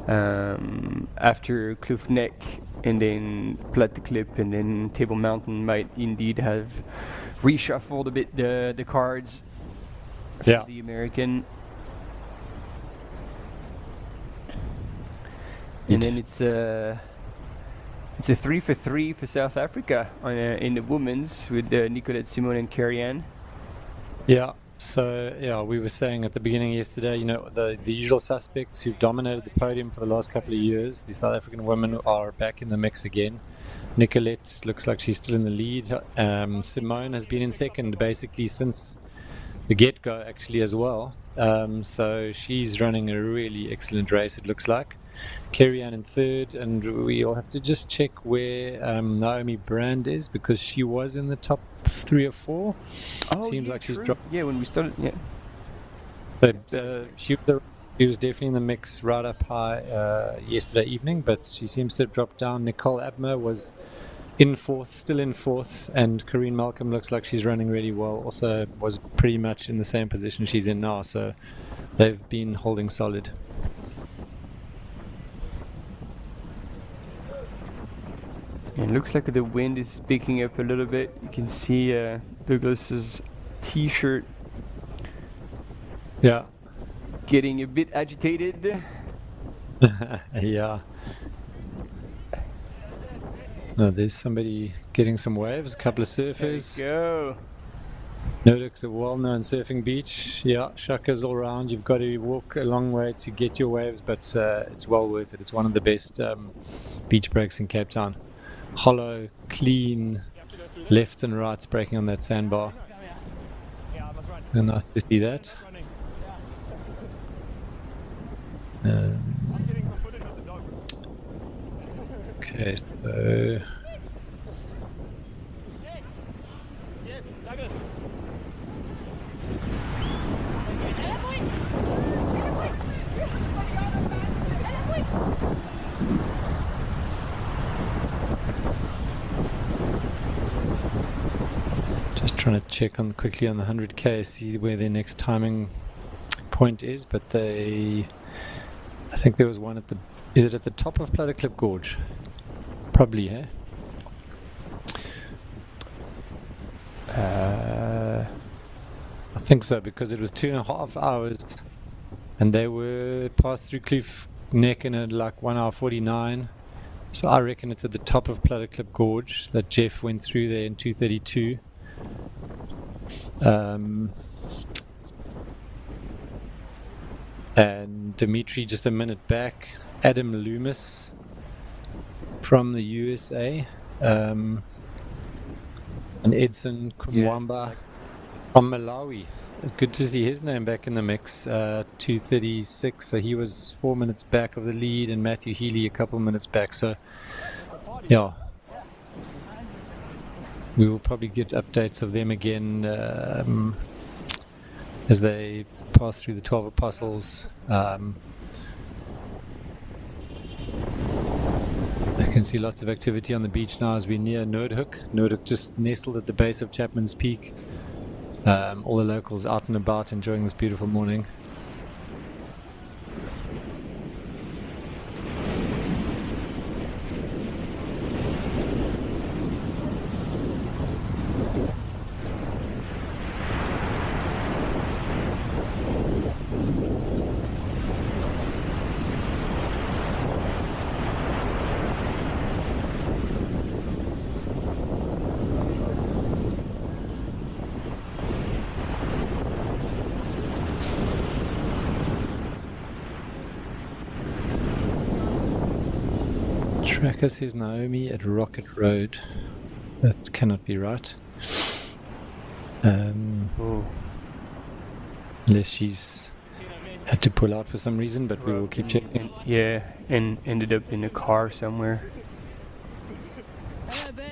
after Kloof Neck and then Platte Clip and then Table Mountain might indeed have reshuffled a bit the cards for the American. And then it's a 3 for 3 for South Africa in the women's with Nicolette Simon and Carrie-Anne. Yeah, so yeah, we were saying at the beginning yesterday, you know, the usual suspects who've dominated the podium for the last couple of years, the South African women are back in the mix again. Nicolette looks like she's still in the lead. Simone has been in second basically since the get-go actually as well. So she's running a really excellent race, it looks like. Carrie-Anne in third, and we'll have to just check where Naomi Brand is, because she was in the top 3 or 4. Seems like she's dropped. Yeah, when we started, yeah. But she was definitely in the mix right up high yesterday evening, but she seems to have dropped down. Nicole Abmer was in fourth, still in fourth, and Corinne Malcolm looks like she's running really well. Also was pretty much in the same position she's in now, so they've been holding solid. It looks like the wind is picking up a little bit. You can see Douglas's t-shirt getting a bit agitated. Yeah. No, there's somebody getting some waves, a couple of surfers. There you go. Noordhoek's a well-known surfing beach. Yeah, shakas all around. You've got to walk a long way to get your waves, but it's well worth it. It's one of the best beach breaks in Cape Town. Hollow, clean, lefts and rights breaking on that sandbar. And nice to see that. Okay, so just trying to check on quickly on the 100K, see where their next timing point is, but I think there was one at the, is it at the top of Platte Clip Gorge? Probably, eh? I think so, because it was 2.5 hours and they were passed through Kloof Neck in at like 1 hour 49. So I reckon it's at the top of Platte Clip Gorge that Jeff went through there in 2:32. And Dimitri just a minute back. Adam Loomis from the USA, and Edson Kumwamba from Malawi. Good to see his name back in the mix. 2:36, so he was 4 minutes back of the lead, and Matthew Healy a couple minutes back. So yeah, we will probably get updates of them again as they pass through the 12 Apostles. I can see lots of activity on the beach now as we near Noordhoek. Noordhoek just nestled at the base of Chapman's Peak. All the locals out and about enjoying this beautiful morning. Tracker says Naomi at Rocket Road. That cannot be right. Unless she's had to pull out for some reason, but we will keep checking. Yeah, and ended up in a car somewhere.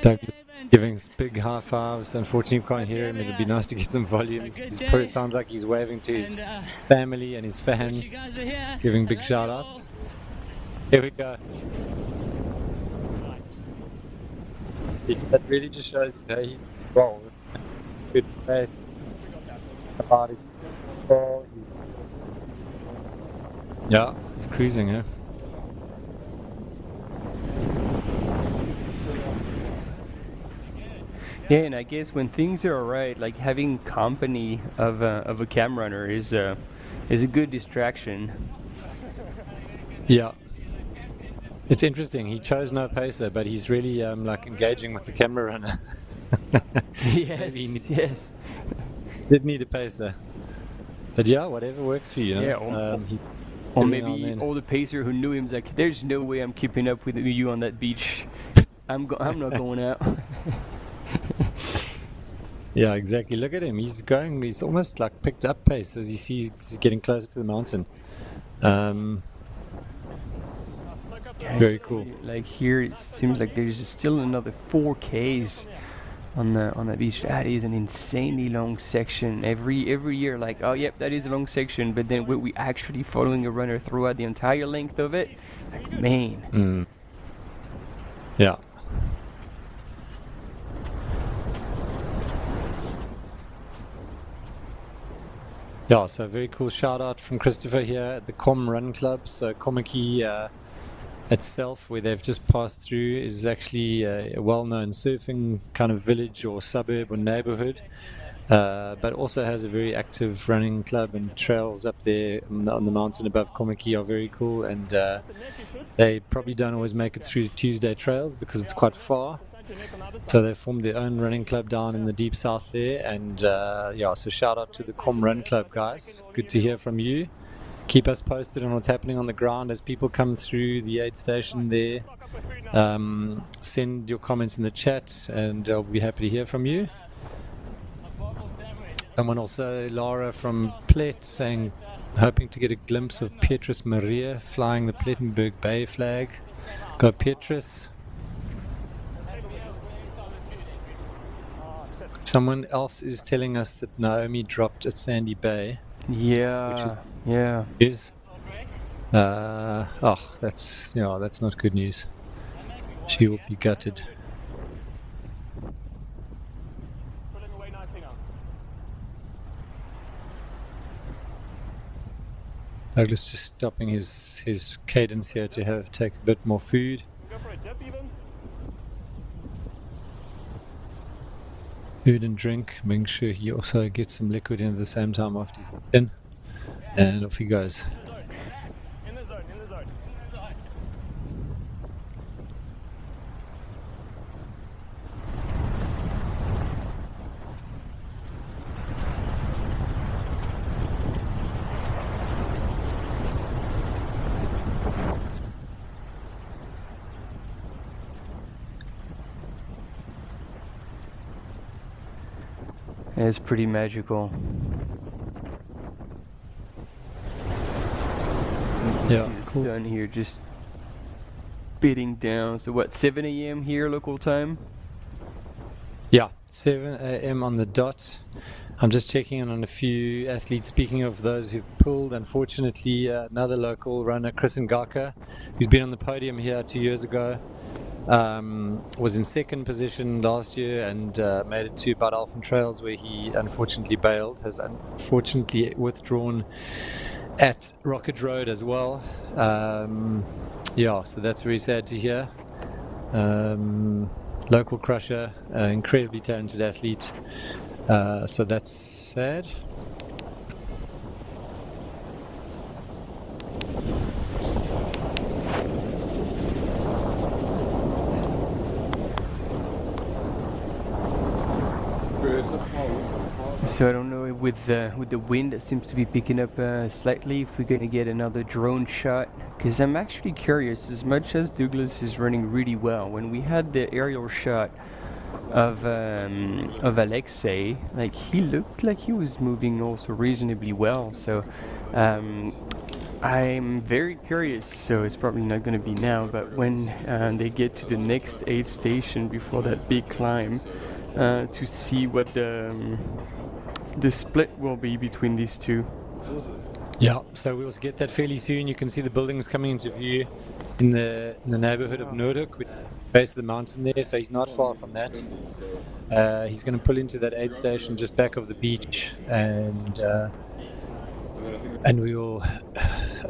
Douglas giving big high fives. Unfortunately, we can't hear him. It'd be nice to get some volume. He sounds like he's waving to his family and his fans, giving big shout outs. Here we go. That really just shows you he's well. Good place about his ball. Yeah, he's cruising, huh? Yeah, and I guess when things are alright, like having company of a cam runner is a good distraction. Yeah. It's interesting. He chose no pacer, but he's really like engaging with the camera runner. Yes, yes. Did need a pacer. But yeah, whatever works for you. Yeah, or maybe all the pacer who knew him's like, there's no way I'm keeping up with you on that beach. I'm not going out. Yeah, exactly. Look at him. He's going. He's almost like picked up pace as you see he's getting closer to the mountain. Very cool. Like here, it seems like there's still another 4Ks on the beach. That is an insanely long section. Every year, like, oh yep, that is a long section. But then we actually following a runner throughout the entire length of it. Like, man. Yeah. Yeah, so very cool shout out from Christopher here at the Com Run Club. So Komaki itself, where they've just passed through, is actually a well-known surfing kind of village or suburb or neighborhood, but also has a very active running club, and trails up there on the mountain above Komaki are very cool, and they probably don't always make it through Tuesday trails because it's quite far. So they formed their own running club down in the deep south there, and yeah, so shout out to the Com Run Club guys. Good to hear from you. Keep us posted on what's happening on the ground as people come through the aid station there. Send your comments in the chat, and I'll be happy to hear from you. Someone also, Laura from Plet, saying hoping to get a glimpse of Petrus Maria flying the Plettenberg Bay flag. Go Petrus. Someone else is telling us that Naomi dropped at Sandy Bay. Yeah, that's not good news. She will be gutted. Douglas just stopping his cadence here to take a bit more food. Food and drink, making sure he also gets some liquid in at the same time after he's in, and off he goes. In the zone. It's pretty magical. Yeah, see the sun here just beating down. So what, 7 a.m. here local time? Yeah, 7 a.m. on the dot. I'm just checking in on a few athletes. Speaking of those who've pulled, unfortunately, another local runner, Chris Ngaka, who's been on the podium here 2 years ago, was in second position last year and made it to Bad Alphen Trails, where he unfortunately bailed, has unfortunately withdrawn at Rocket Road as well. Yeah, so that's very sad to hear. Local crusher, incredibly talented athlete, so that's sad. So I don't know, with the wind that seems to be picking up slightly, if we're gonna get another drone shot, because I'm actually curious. As much as Douglas is running really well, when we had the aerial shot of Alexei. Like, he looked like he was moving also reasonably well. So I'm very curious. So it's probably not going to be now, but when they get to the next aid station before that big climb, to see what the split will be between these two. Yeah, so we'll get that fairly soon. You can see the buildings coming into view in the neighborhood of Noordhoek, with the base of the mountain there, so he's not far from that. He's going to pull into that aid station just back of the beach, and we will,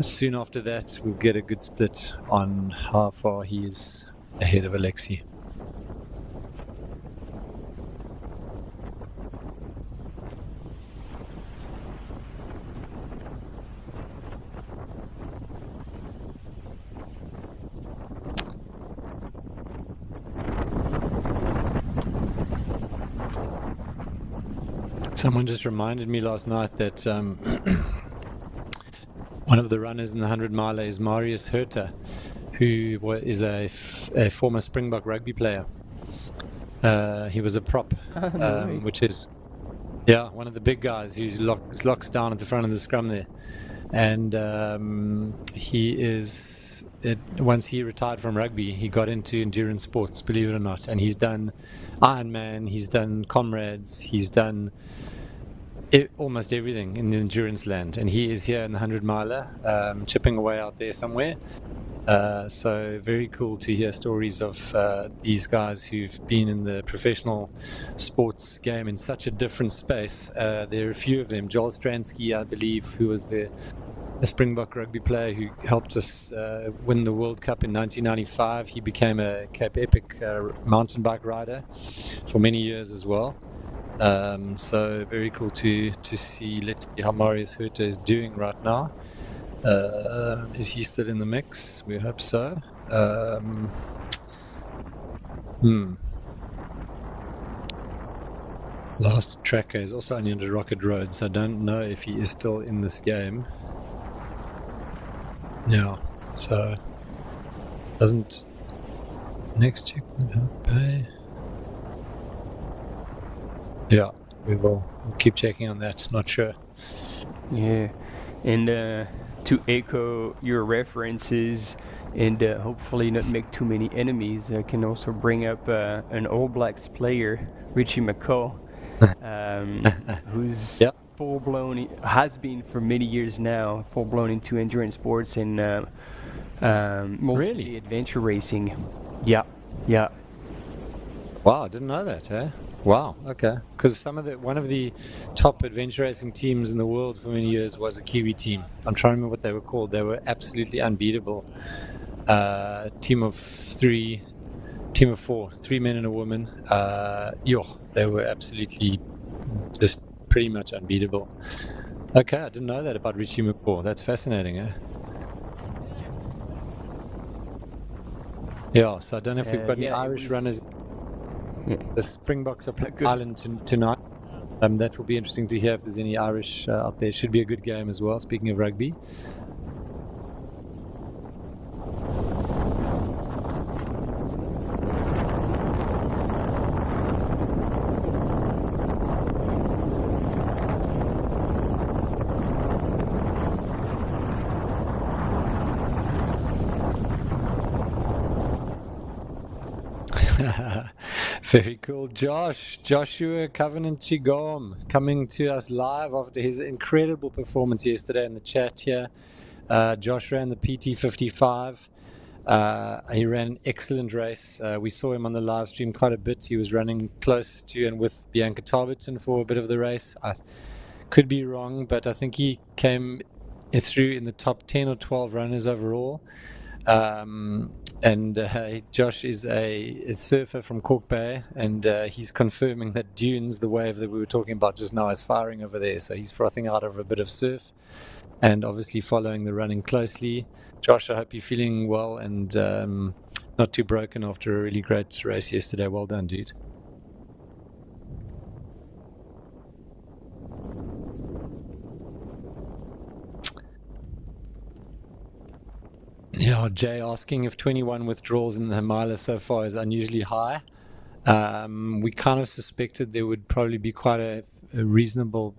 soon after that, we'll get a good split on how far he is ahead of Alexei. Someone just reminded me last night that one of the runners in the 100-miler is Marius Herta, who is a former Springbok rugby player. He was a prop, which is, one of the big guys who locks down at the front of the scrum there. And once he retired from rugby, he got into endurance sports, believe it or not. And he's done Ironman, he's done Comrades, he's done almost everything in the endurance land. And he is here in the 100-miler, chipping away out there somewhere. So very cool to hear stories of these guys who've been in the professional sports game in such a different space. There are a few of them. Joel Stransky, I believe, who was a Springbok rugby player who helped us win the World Cup in 1995. He became a Cape Epic mountain bike rider for many years as well. So very cool to see. Let's see how Marius Herta is doing right now. Is he still in the mix? We hope so. Last tracker is also only under Rocket Road, so I don't know if he is still in this game. Yeah, so doesn't next check pay. Yeah, we'll keep checking on that. Not sure. Yeah, and to echo your references and hopefully not make too many enemies, I can also bring up an All Blacks player, Richie McCaw, who's full-blown, has been for many years now, full-blown into endurance sports and mostly adventure racing. Yeah. Wow, I didn't know that, eh? Wow, okay. Because one of the top adventure racing teams in the world for many years was a Kiwi team. I'm trying to remember what they were called. They were absolutely unbeatable. Team of four, 3 men and a woman. They were absolutely just pretty much unbeatable. Okay, I didn't know that about Richie McCaw. That's fascinating, eh? Yeah, so I don't know if we've got any Irish runners. Yeah. The Springboks are playing Ireland tonight. That will be interesting to hear if there's any Irish out there. Should be a good game as well, speaking of rugby. Very cool. Joshua Covenant Chigom coming to us live after his incredible performance yesterday in the chat here. Josh ran the PT 55. He ran an excellent race. We saw him on the live stream quite a bit. He was running close to and with Bianca Tarberton for a bit of the race. I could be wrong, but I think he came through in the top 10 or 12 runners overall. Josh is a surfer from Cork Bay, and he's confirming that Dunes, the wave that we were talking about just now, is firing over there. So he's frothing out of a bit of surf and obviously following the running closely. Josh, I hope you're feeling well and not too broken after a really great race yesterday. Well done, dude. Yeah, Jay asking if 21 withdrawals in the miler so far is unusually high. We kind of suspected there would probably be quite a reasonable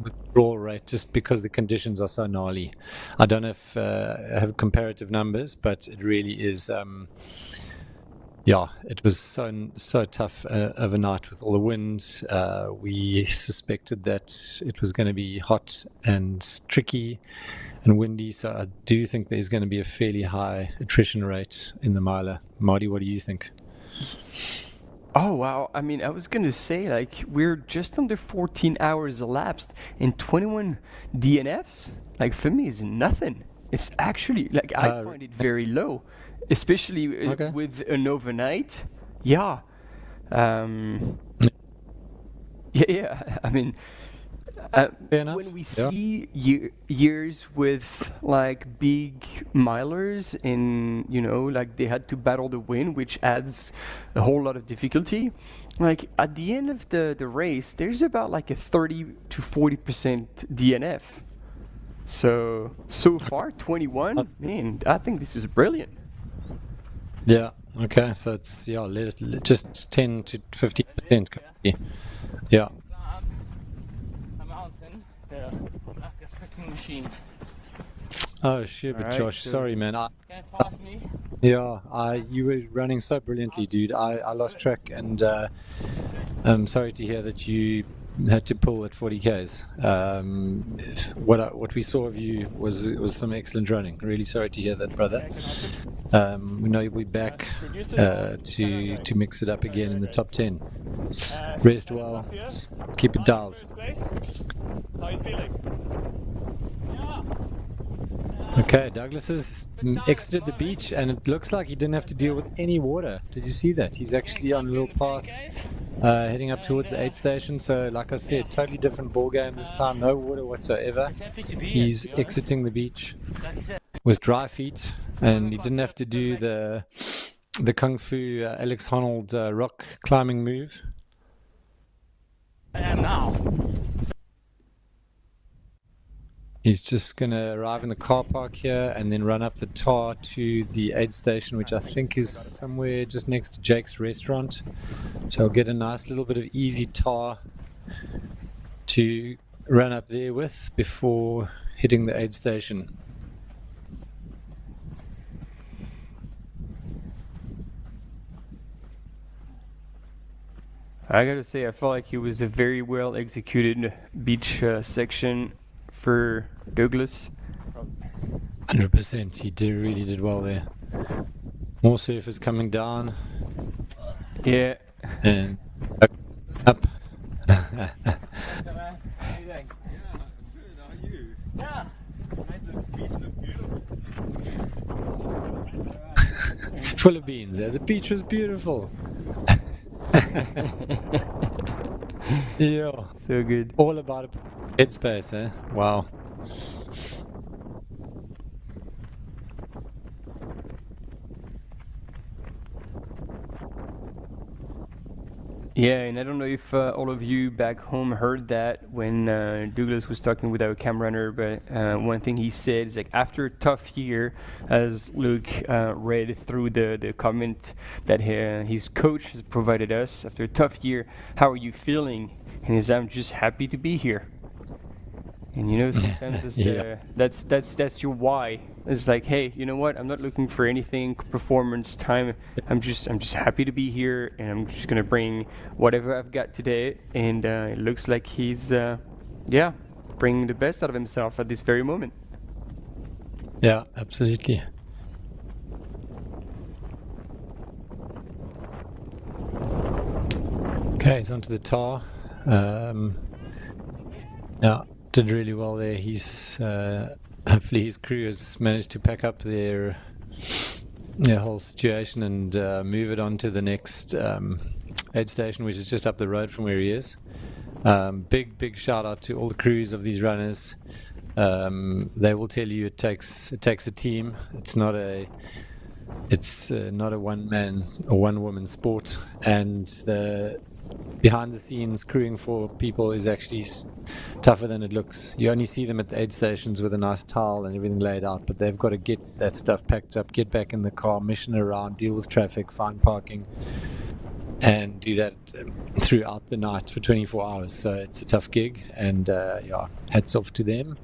withdrawal rate just because the conditions are so gnarly. I don't know if I have comparative numbers, but it really is. Yeah, it was so tough overnight with all the winds. We suspected that it was going to be hot and tricky and windy, so I do think there's going to be a fairly high attrition rate in the miler. Marty, what do you think? Oh wow, I mean, I was gonna say, like, we're just under 14 hours elapsed and 21 DNFs. Like, for me, is nothing. It's actually, like, I find it very low, especially with an overnight. Yeah. Yeah, I mean, when we see years with like big milers and like they had to battle the wind, which adds a whole lot of difficulty, like at the end of the race there's about like a 30 to 40% DNF. So far 21, man, I think this is brilliant. Yeah, okay, so it's just 10 to 15%. Yeah. Like a freaking machine. Oh shit, but Josh, sorry man. Can't pass me. Yeah, you were running so brilliantly, dude. I lost track, and I'm sorry to hear that you had to pull at 40 Ks. What we saw of you was some excellent running. Really sorry to hear that, brother. We know you'll be back to mix it up again in the top 10. Rest well, keep it dialed. How are you feeling? Okay, Douglas has exited the beach, and it looks like he didn't have to deal with any water. Did you see that? He's actually on a little path heading up towards the aid station. So, like I said, totally different ball game this time. No water whatsoever. He's exiting the beach with dry feet, and he didn't have to do the Kung Fu Alex Honnold rock climbing move. I am now. He's just going to arrive in the car park here and then run up the tar to the aid station, which I think is somewhere just next to Jake's restaurant. So I'll get a nice little bit of easy tar to run up there with before hitting the aid station. I gotta say, I felt like it was a very well executed beach section for Douglas. 100%, he really did well there. More surfers coming down. Yeah. And up. Full of beans. The beach was beautiful. Yeah. So good. All about headspace, eh? Wow. Yeah, and I don't know if all of you back home heard that when Douglas was talking with our cam runner, but one thing he said is like, after a tough year, as Luke read through the comment that his coach has provided us, after a tough year, how are you feeling? And he said, I'm just happy to be here. And sometimes it's that's your why. It's like, hey, you know what? I'm not looking for anything performance time. I'm just happy to be here, and I'm just gonna bring whatever I've got today. And it looks like he's bringing the best out of himself at this very moment. Yeah, absolutely. Okay, he's onto the tar. Yeah. Did really well there. He's hopefully his crew has managed to pack up their whole situation and move it on to the next aid station, which is just up the road from where he is. Big shout out to all the crews of these runners. They will tell you it takes a team. It's not a one man or one woman sport, and the behind the scenes crewing for people is actually tougher than it looks. You only see them at the aid stations with a nice towel and everything laid out, but they've got to get that stuff packed up, get back in the car, mission around, deal with traffic, find parking, and do that throughout the night for 24 hours. So it's a tough gig, and yeah, hats off to them.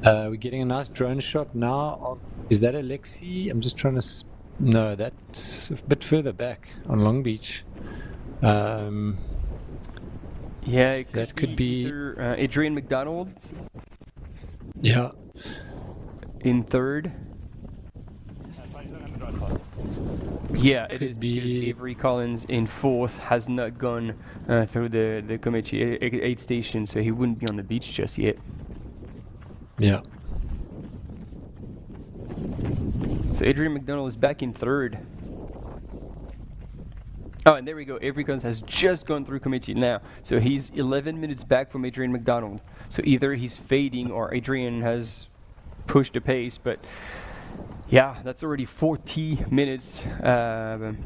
We're getting a nice drone shot now. Is that Alexi? I'm just trying to... No, that's a bit further back on Long Beach. Yeah, that could be either, Adrian McDonald. Yeah. In third. Yeah, it could is be because Avery Collins in fourth has not gone through the Komechi aid station, so he wouldn't be on the beach just yet. Yeah. So Adrian McDonald is back in third. Oh, and there we go. Avery Collins has just gone through Komechi now. So he's 11 minutes back from Adrian McDonald. So either he's fading or Adrian has pushed the pace. But yeah, that's already 40 minutes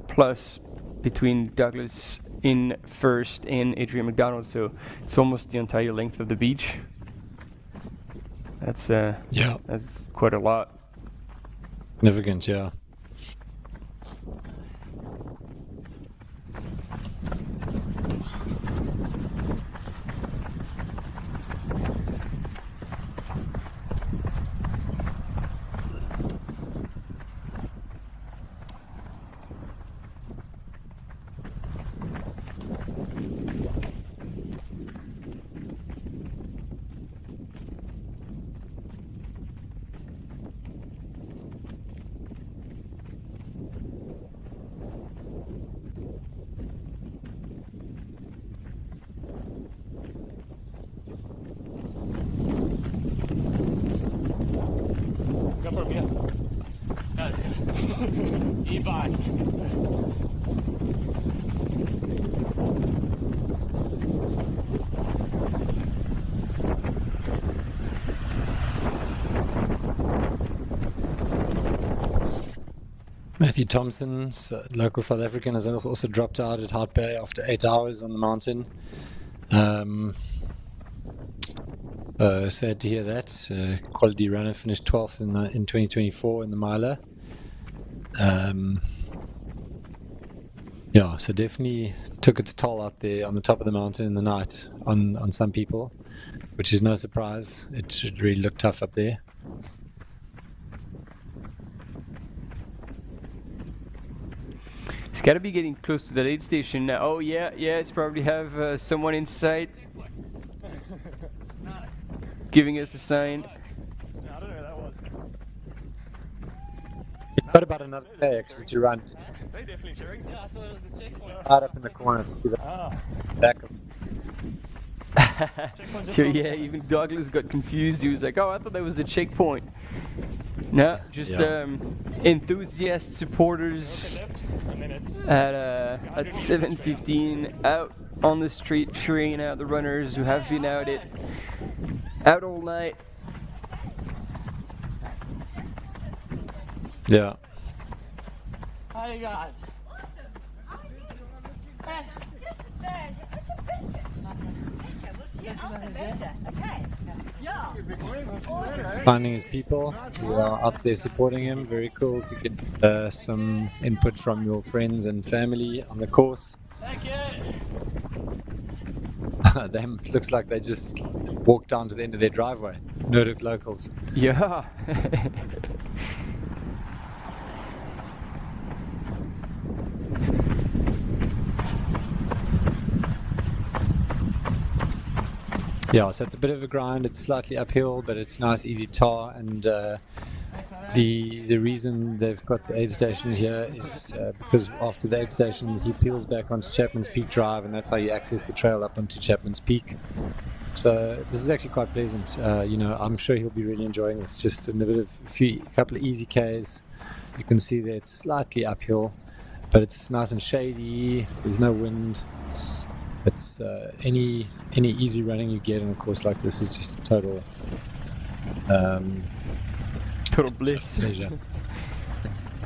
plus between Douglas in first and Adrian McDonald. So it's almost the entire length of the beach. That's that's quite a lot. Significant, yeah. Go for him, yeah. That's good. E-bike. Matthew Thompson, local South African, has also dropped out at Hart Bay after 8 hours on the mountain. So sad to hear that. Quality runner, finished 12th in 2024 in the miler. Yeah, so definitely took its toll out there on the top of the mountain in the night on some people, which is no surprise. It should really look tough up there. It's got to be getting close to the aid station now. Oh yeah, it's probably have someone in sight giving us a sign. No, I don't know who that was. It's got about another day actually to run. They definitely cheering. Yeah, I thought it was the checkpoint. Right up in the corner through the back of... So yeah, even Douglas got confused. He was like, "Oh, I thought that was the checkpoint." No, just enthusiast supporters at 7:15 out on the street cheering out the runners who have been out all night. Yeah. Hi, you guys. Finding his people who are out there supporting him. Very cool to get some input from your friends and family on the course. Thank you. Them looks like they just walked down to the end of their driveway. Noordhoek locals. Yeah. Yeah, so it's a bit of a grind. It's slightly uphill, but it's nice, easy tar. And the reason they've got the aid station here is because after the aid station, he peels back onto Chapman's Peak Drive, and that's how you access the trail up onto Chapman's Peak. So this is actually quite pleasant. You know, I'm sure he'll be really enjoying this. Just a bit of a couple of easy Ks. You can see that it's slightly uphill, but it's nice and shady. There's no wind. It's any easy running you get in a course like this is just a total bliss. Pleasure.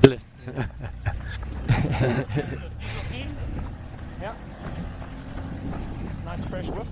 Bliss. Yeah. Nice fresh whiff.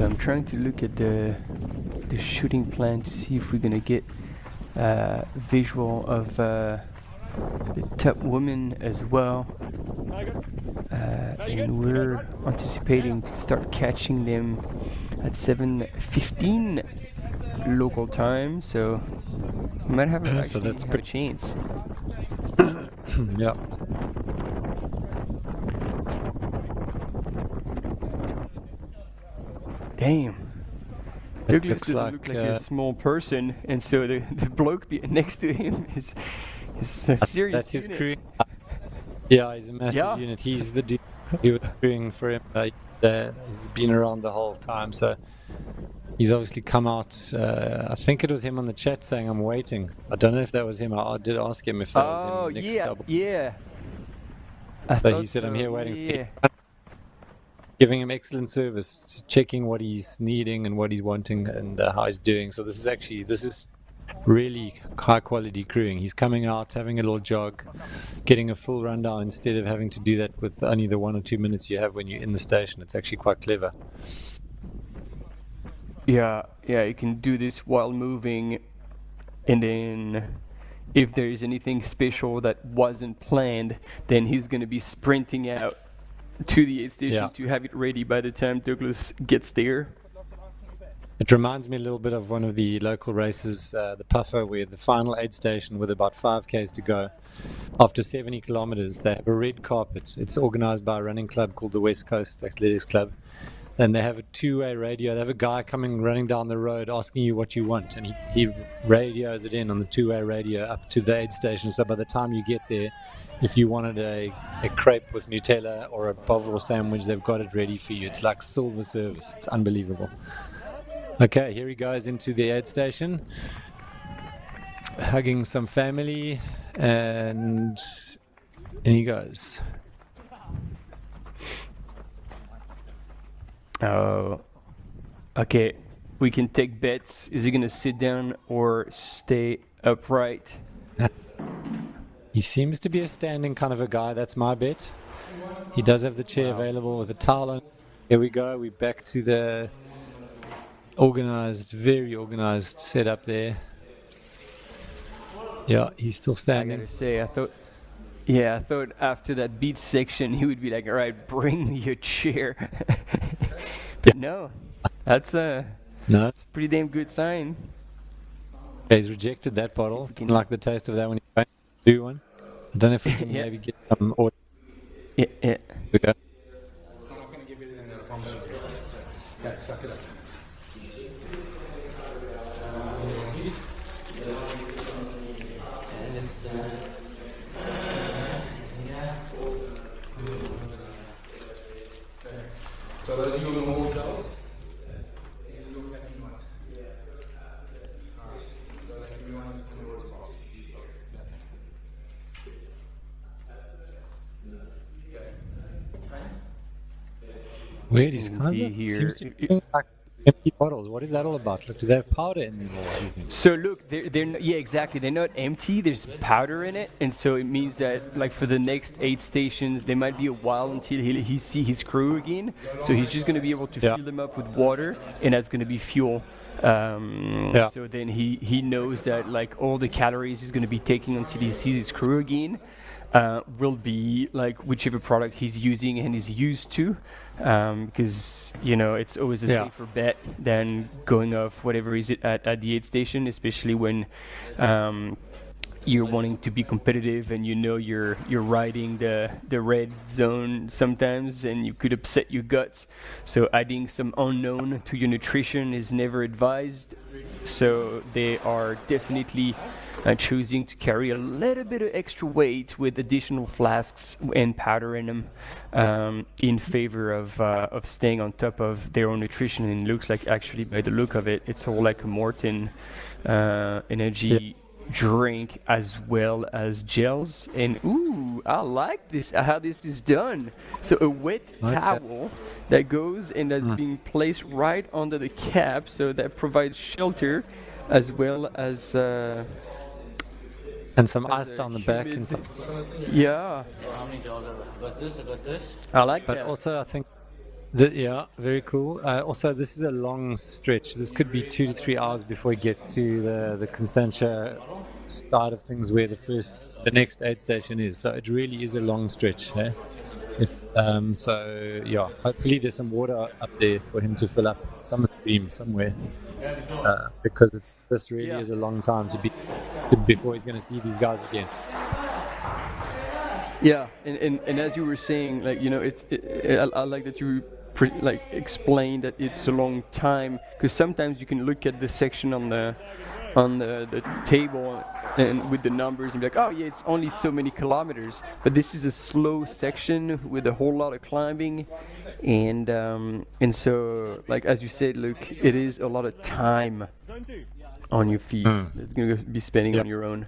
So I'm trying to look at the shooting plan to see if we're gonna get visual of the top woman as well. And we're anticipating to start catching them at 7:15 local time, so we might have a chance. Yeah. Damn. Douglas doesn't look like a small person, and so the bloke next to him is a serious That's his unit. crew. Yeah, he's a massive unit. He's the dude who was crewing for him. He's been around the whole time, so he's obviously come out. I think it was him on the chat saying, "I'm waiting." I don't know if that was him. I did ask him if that was him. Next double. Yeah. But he said, "I'm here waiting." Yeah. Giving him excellent service, checking what he's needing and what he's wanting and how he's doing. So this is really high quality crewing. He's coming out, having a little jog, getting a full rundown instead of having to do that with only the 1 or 2 minutes you have when you're in the station. It's actually quite clever. Yeah, you can do this while moving, and then if there is anything special that wasn't planned, then he's going to be sprinting out to the aid station to have it ready by the time Douglas gets there. It reminds me a little bit of one of the local races, the Puffer, where the final aid station with about 5Ks to go. After 70 kilometers, they have a red carpet. It's organized by a running club called the West Coast Athletics Club. And they have a two-way radio. They have a guy running down the road asking you what you want. And he radios it in on the two-way radio up to the aid station. So by the time you get there, if you wanted a crepe with Nutella or a Bovril sandwich, they've got it ready for you. It's like silver service. It's unbelievable. Okay, here he goes into the aid station, hugging some family, and in he goes. Oh, okay. We can take bets. Is he gonna sit down or stay upright? He seems to be a standing kind of a guy. That's my bet. He does have the chair available with a towel on. Here we go. We're back to the organized, very organized setup there. Yeah, he's still standing. I gotta say, I thought after that beach section he would be like, all right, bring me your chair. But no, that's a pretty damn good sign. Yeah, he's rejected that bottle. Didn't like the taste of that when he do one. I don't know if we can maybe get some order. Yeah. Okay. So those of you in the hotels, please look at me once. So that everyone is going to work fast. Weird, he's You can kind see of here- seems to be like empty bottles. What is that all about? Like, do they have powder in them or anything? So look, yeah, exactly. They're not empty. There's powder in it, and so it means that like for the next 8 stations, there might be a while until he see his crew again. So he's just going to be able to fill them up with water, and that's going to be fuel. So then he knows that like all the calories he's going to be taking until he sees his crew again will be like whichever product he's using and is used to, because it's always a safer bet than going off whatever is it at the aid station, especially when you're wanting to be competitive and you're riding the red zone sometimes and you could upset your guts. So adding some unknown to your nutrition is never advised. So they are definitely choosing to carry a little bit of extra weight with additional flasks and powder in them in favor of staying on top of their own nutrition. And it looks like, actually, by the look of it, it's all like a Morton energy drink as well as gels. And ooh, I like this, how this is done. So a wet towel that goes and that's being placed right under the cap, so that provides shelter as well as and some ice down the back and some. Yeah, How many gels are there? I got this. I like But that. also, I think Yeah, very cool. Also, this is a long stretch. This could be 2 to 3 hours before he gets to the Constantia side of things where the next aid station is. So it really is a long stretch. Eh? So yeah, hopefully there's some water up there for him to fill up some stream somewhere, because this really is a long time before he's going to see these guys again. Yeah, and as you were saying, like, you know, I like that you explain that it's a long time, because sometimes you can look at the section on the table and with the numbers and be like, oh yeah, it's only so many kilometers, but this is a slow section with a whole lot of climbing, and so, like as you said, Luke, it is a lot of time on your feet. It's going to be spending on your own.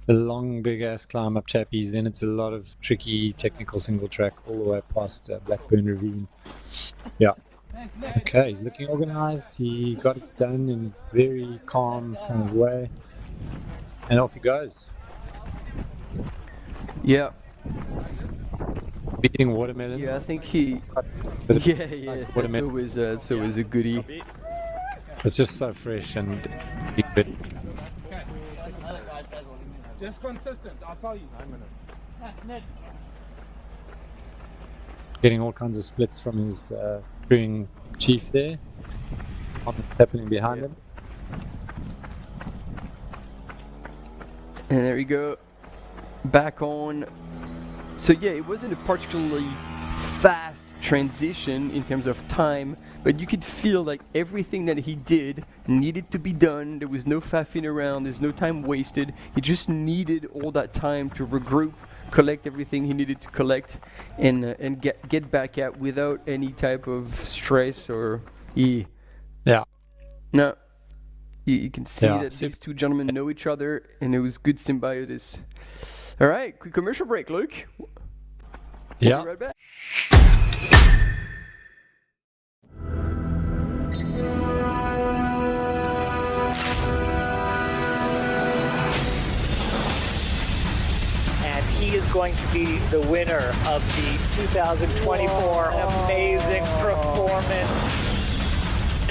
The long, big-ass climb up Chappies, then it's a lot of tricky, technical single track all the way past Blackburn Ravine. Yeah. Okay, he's looking organized. He got it done in a very calm kind of way. And off he goes. Yeah. Beating watermelon. Yeah, I think he... Yeah, it's always a goodie. It's just so fresh and good. Just consistent, I'll tell you. 9 minutes. Getting all kinds of splits from his crewing chief there. What's happening behind him. And there we go. Back on. So yeah, it wasn't a particularly fast transition in terms of time, but you could feel like everything that he did needed to be done. There was no faffing around, there's no time wasted. He just needed all that time to regroup, collect everything he needed to collect, and get back out without any type of stress or Yeah. No. You can see that these two gentlemen know each other, and it was good symbiosis. All right, quick commercial break, Luke. Yeah. We'll be right back. And he is going to be the winner of the 2024 amazing performance.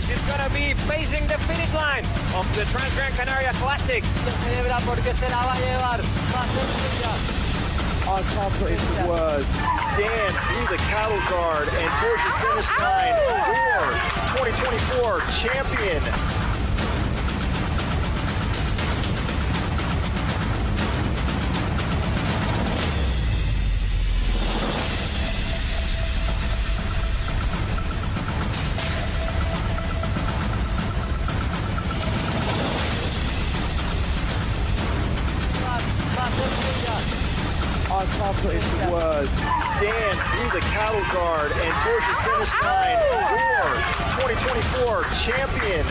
She's going to be facing the finish line of the Trans-Gran Canaria Classic. Our confident words. Stand through the cattle guard and towards the finish line for 2024 champion. Our confident words. Stand through the cattle guard and towards the finish line for 2024 champion.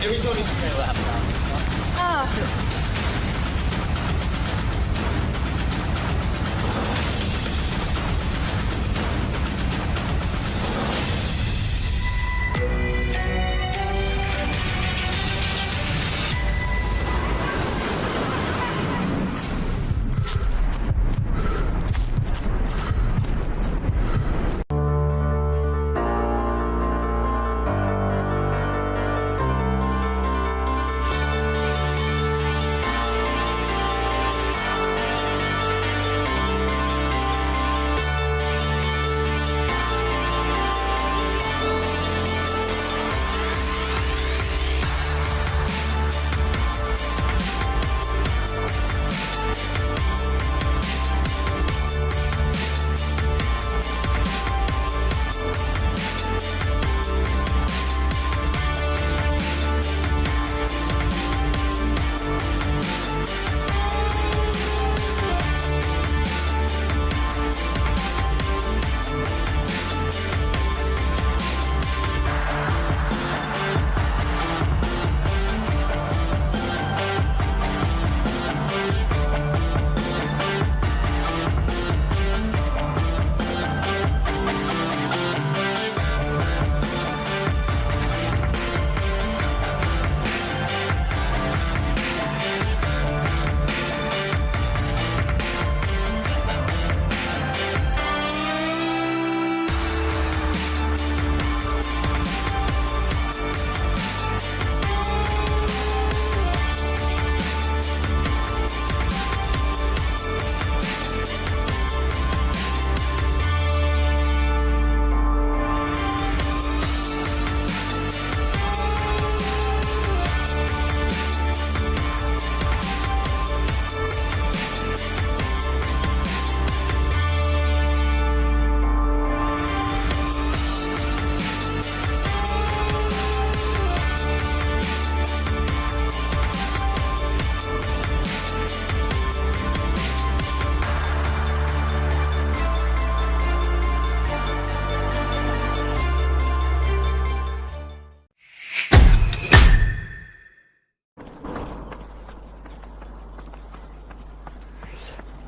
Every time he's going to lap now.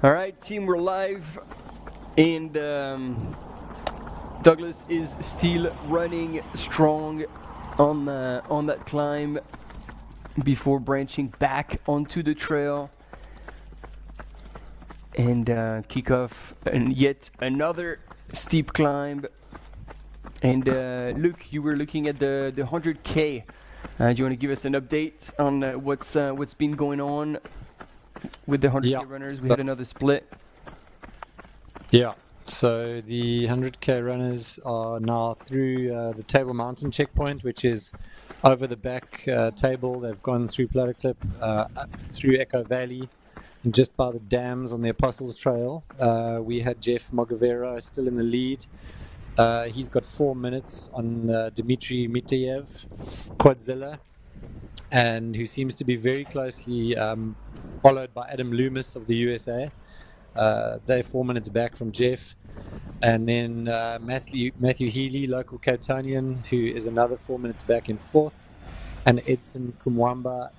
All right, team, we're live, and Douglas is still running strong on that climb before branching back onto the trail and kick off yet another steep climb. And Luke, you were looking at the 100K. Do you want to give us an update on what's been going on with the 100K runners? We had another split. Yeah. So the 100K runners are now through the Table Mountain checkpoint, which is over the back table. They've gone through Platterklip, through Echo Valley, and just by the dams on the Apostles Trail. We had Jeff Mogavero still in the lead. He's got 4 minutes on Dmitry Mitayev, Quadzilla, and who seems to be very closely followed by Adam Loomis of the USA. They're 4 minutes back from Jeff. And then Matthew Healy, local Cape Townian, who is another 4 minutes back in fourth. And Edson Kumwamba,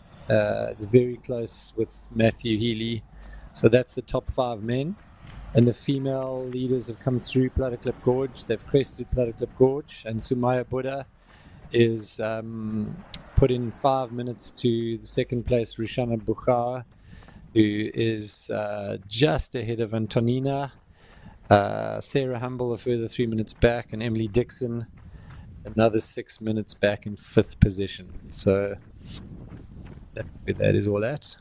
very close with Matthew Healy. So that's the top 5 men. And the female leaders have come through Platterklip Gorge. They've crested Platterklip Gorge. And Sunaya Buddha is put in 5 minutes to the second place, Rushana Bukhar, who is just ahead of Antonina. Sarah Humble a further 3 minutes back, and Emily Dixon another 6 minutes back in 5th position. So that's where that is all at.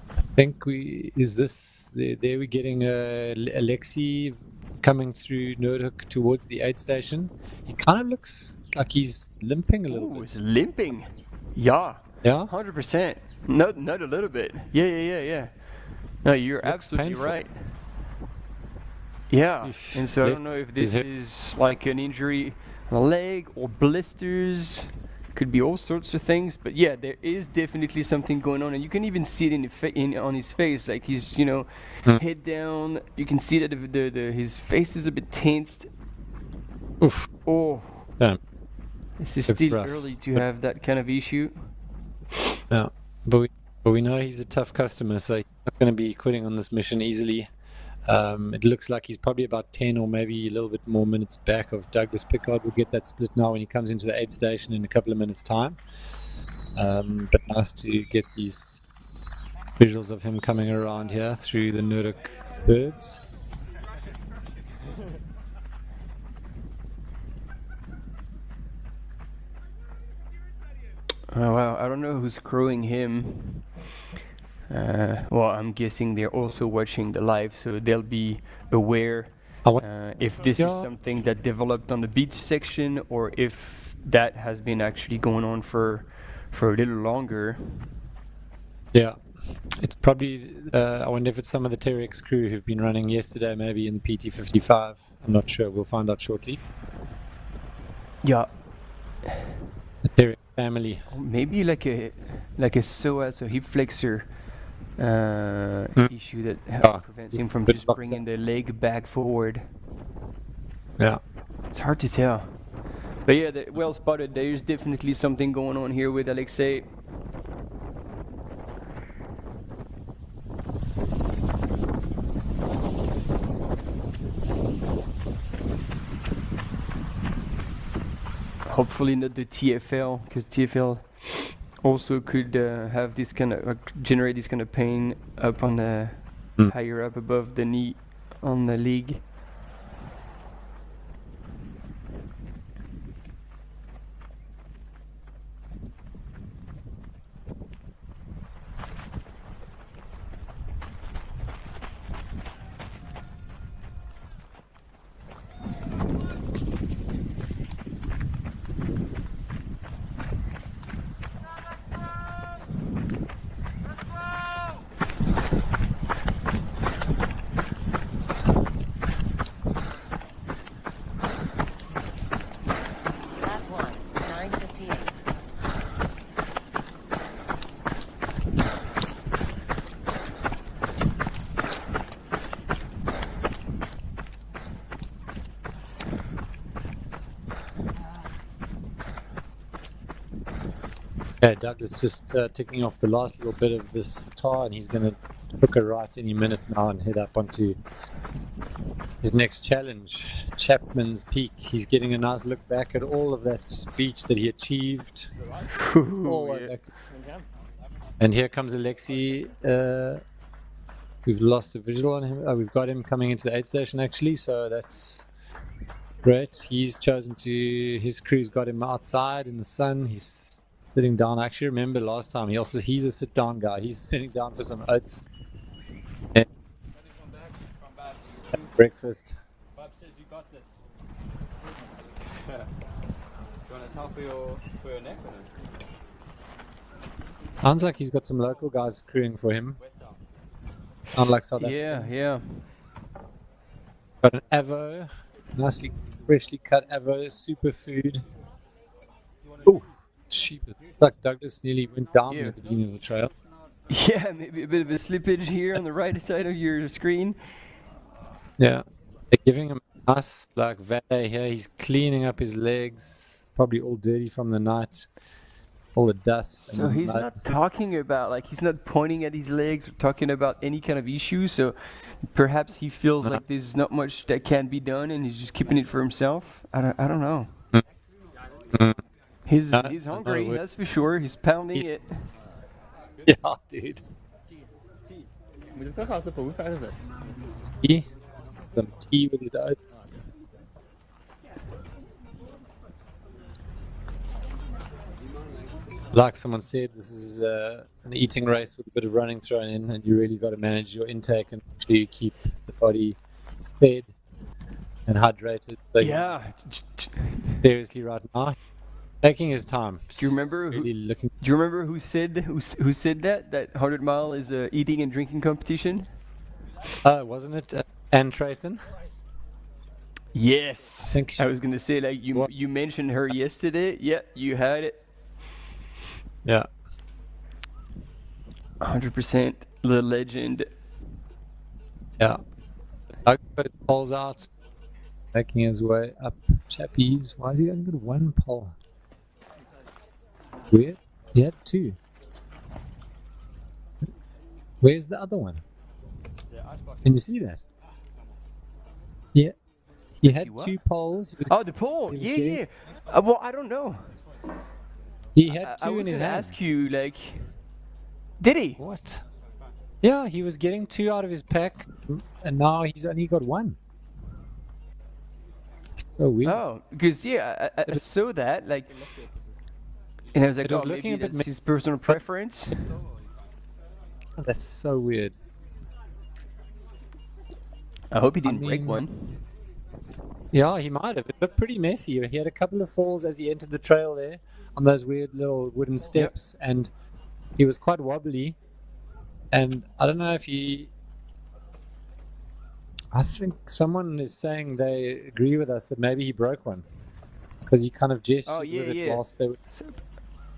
I think there we're getting Alexei coming through Noordhoek towards the aid station. He kind of looks like he's limping a little bit. He's limping. Yeah. Yeah? 100%. Not a little bit. Yeah. No, you're Looks absolutely painful. right. Yeah. Eesh. And so I don't know if this is like an injury on a leg or blisters. Could be all sorts of things, but yeah, there is definitely something going on, and you can even see it on his face. Like he's, head down. You can see that his face is a bit tensed. Oof. Oh, Damn. this is That's still rough. early to have that kind of issue. Yeah, but we know he's a tough customer, so he's not going to be quitting on this mission easily. It looks like he's probably about 10 or maybe a little bit more minutes back of Douglas Pickard. We'll get that split now when he comes into the aid station in a couple of minutes' time. But nice to get these visuals of him coming around here through the Noordhoek burbs. Oh, wow, I don't know who's crowing him. Well, I'm guessing they're also watching the live, so they'll be aware if this is something that developed on the beach section or if that has been actually going on for a little longer. Yeah, it's probably, I wonder if it's some of the Terex crew who've been running yesterday, maybe in the PT55. I'm not sure, we'll find out shortly. Yeah. The Terex family. Or maybe like a psoas, a hip flexor issue that prevents him from just bringing the leg back forward. Yeah. It's hard to tell. But yeah, well spotted. There's definitely something going on here with Alexei. Hopefully not the TFL, because TFL also could have this kind of generate this kind of pain up on the higher up above the knee on the leg. Yeah, Douglas just ticking off the last little bit of this tar, and he's going to hook a right any minute now and head up onto his next challenge, Chapman's Peak. He's getting a nice look back at all of that beach that he achieved. All the way back. And here comes Alexei. We've lost a visual on him. We've got him coming into the aid station actually, so that's great. He's chosen to, his crew's got him outside in the sun. He's sitting down. I actually remember last time he's a sit down guy. He's sitting down for some oats. And breakfast. Bob says you got this. Do you want to towel for your neck or no? Sounds like he's got some local guys crewing for him. Unlike South Africa. Yeah. Got an Avo, nicely freshly cut Avo, superfood. Oof, sheep. Like Douglas nearly went down at the beginning of the trail. Yeah, maybe a bit of a slippage here on the right side of your screen. Yeah, they're giving him a nice like valet here. He's cleaning up his legs, probably all dirty from the night. All the dust. So he's not talking about, like, he's not pointing at his legs or talking about any kind of issue. So perhaps he feels like there's not much that can be done, and he's just keeping it for himself. I don't know. He's hungry, that's for sure. He's pounding it. Yeah, dude. Tea? Some tea with his oats. Like someone said, this is an eating race with a bit of running thrown in, and you really got to manage your intake and actually keep the body fed and hydrated. So Yeah. seriously, right now, taking his time. Do you remember who said that 100 Mile is a eating and drinking competition? Wasn't it Anne Trayson? Yes. I I was gonna say, like, you mentioned her yesterday. Yeah, you had it. Yeah. 100% the legend. Yeah. Doug put his poles out, making his way up Chappies. Why has he only got one pole? It's weird. He had two. Where's the other one? Can you see that? Yeah. He had two poles. Oh, the pole. Yeah. Well, I don't know. He had two in his hands. I was going to ask you, like, did he? What? Yeah, he was getting two out of his pack, and now he's only got one. So weird. Oh, because, I saw that, like, and I was like, was oh, looking maybe a bit that's his personal preference. Oh, that's so weird. I hope he didn't break one. Yeah, he might have. It looked pretty messy. He had a couple of falls as he entered the trail there on those weird little wooden steps, and he was quite wobbly. And I don't know if I think someone is saying they agree with us that maybe he broke one, because he kind of gestured with it whilst they were. So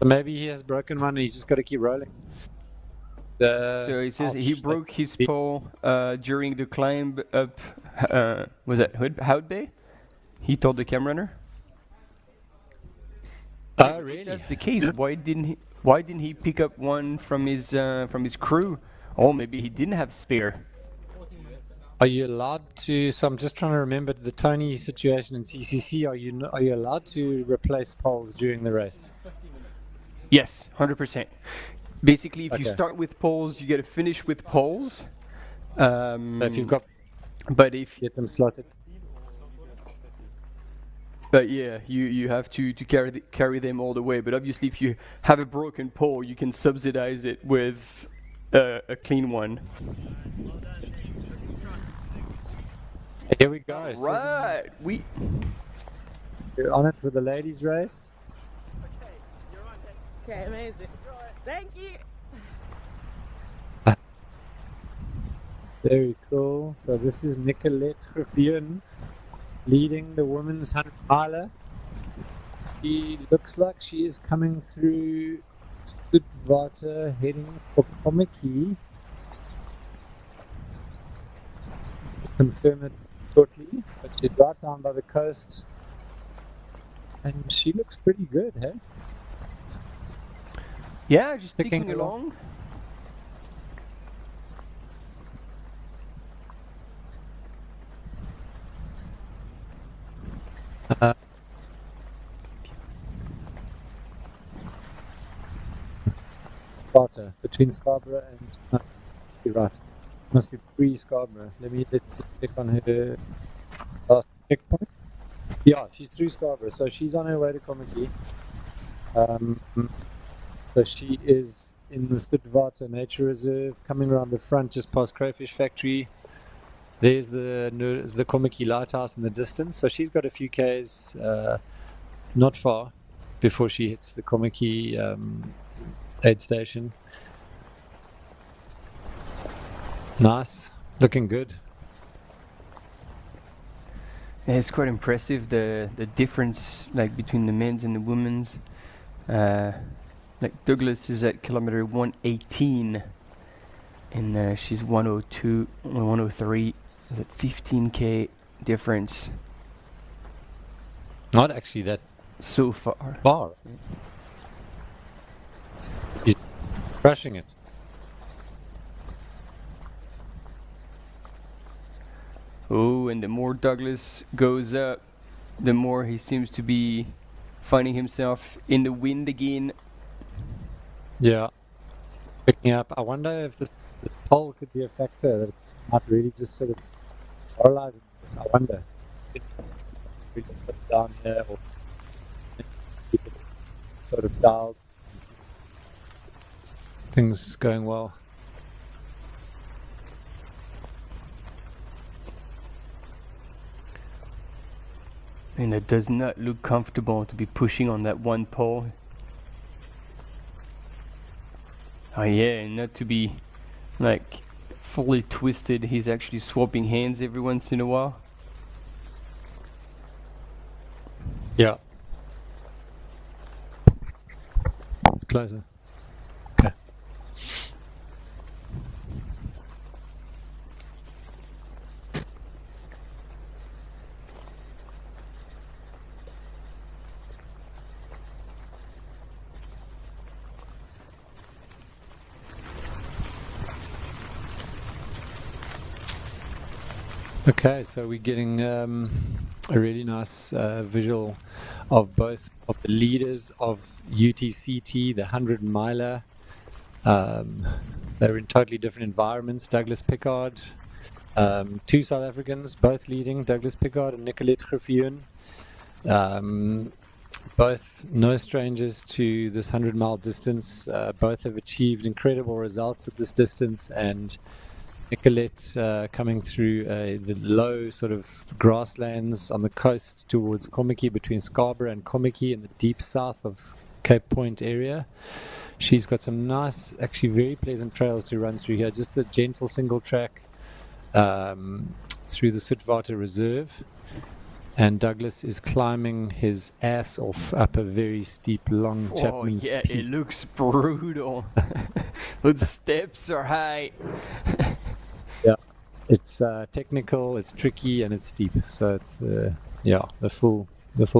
maybe he has broken one and he's just got to keep rolling. So he says he broke his pole during the climb up, was that Hout Bay? He told the cam runner. Oh, really? If that's the case. Why didn't he pick up one from his crew? Oh, maybe he didn't have spare. Are you allowed to? So I'm just trying to remember the Tony situation in CCC. Are you allowed to replace poles during the race? Yes, 100%. Basically, if you start with poles, you got to finish with poles. So if you've got, get them slotted. But yeah, you have to carry them all the way. But obviously, if you have a broken pole, you can subsidize it with a clean one. Here we go. Right, You're on it for the ladies' race. Okay, amazing. Thank you. Very cool. So this is Nicolette Griffioen leading the women's 100-miler. She looks like she is coming through Stuttgart, heading for Pomeki. Confirm it shortly, but she's right down by the coast, and she looks pretty good, hey? Yeah, just Ticking ticking along. Sparta, between Scarborough and you're right. Must be pre-Scarborough. Let's just click on her last checkpoint. Yeah, she's through Scarborough, so she's on her way to Kommetjie. So she is in the Sitwater Nature Reserve, coming around the front just past Crayfish Factory. There's the Kommetjie Lighthouse in the distance. So she's got a few Ks, not far, before she hits the Kommetjie aid station. Nice, looking good. Yeah, it's quite impressive the difference like between the men's and the women's. Like Douglas is at kilometer 118 and she's 102 and 103. Is it 15k difference Not actually that so far. far. He's crushing it. Oh, and the more Douglas goes up, the more he seems to be finding himself in the wind again. Yeah, picking up. I wonder if this pole could be a factor, that it's not really just sort of moralizing. I wonder. It's really put it down here or keep it sort of dialed. Things going well. And it does not look comfortable to be pushing on that one pole. Oh yeah, and not to be like fully twisted. He's actually swapping hands every once in a while. Yeah. Closer. Okay. Okay, so we're getting a really nice visual of both of the leaders of UTCT, the 100-miler. They're in totally different environments. Douglas Pickard, two South Africans, both leading, Douglas Pickard and Nicolette Griffioen. Both no strangers to this 100-mile distance. Both have achieved incredible results at this distance, and Nicolette coming through the low sort of grasslands on the coast towards Kommetjie, between Scarborough and Kommetjie in the deep south of Cape Point area. She's got some nice, actually very pleasant trails to run through here. Just a gentle single track through the Sitwater Reserve. And Douglas is climbing his ass off up a very steep, long Chapman's yeah, Peak. it looks brutal. Those steps are high. Yeah, it's technical, it's tricky, and it's steep. So it's the full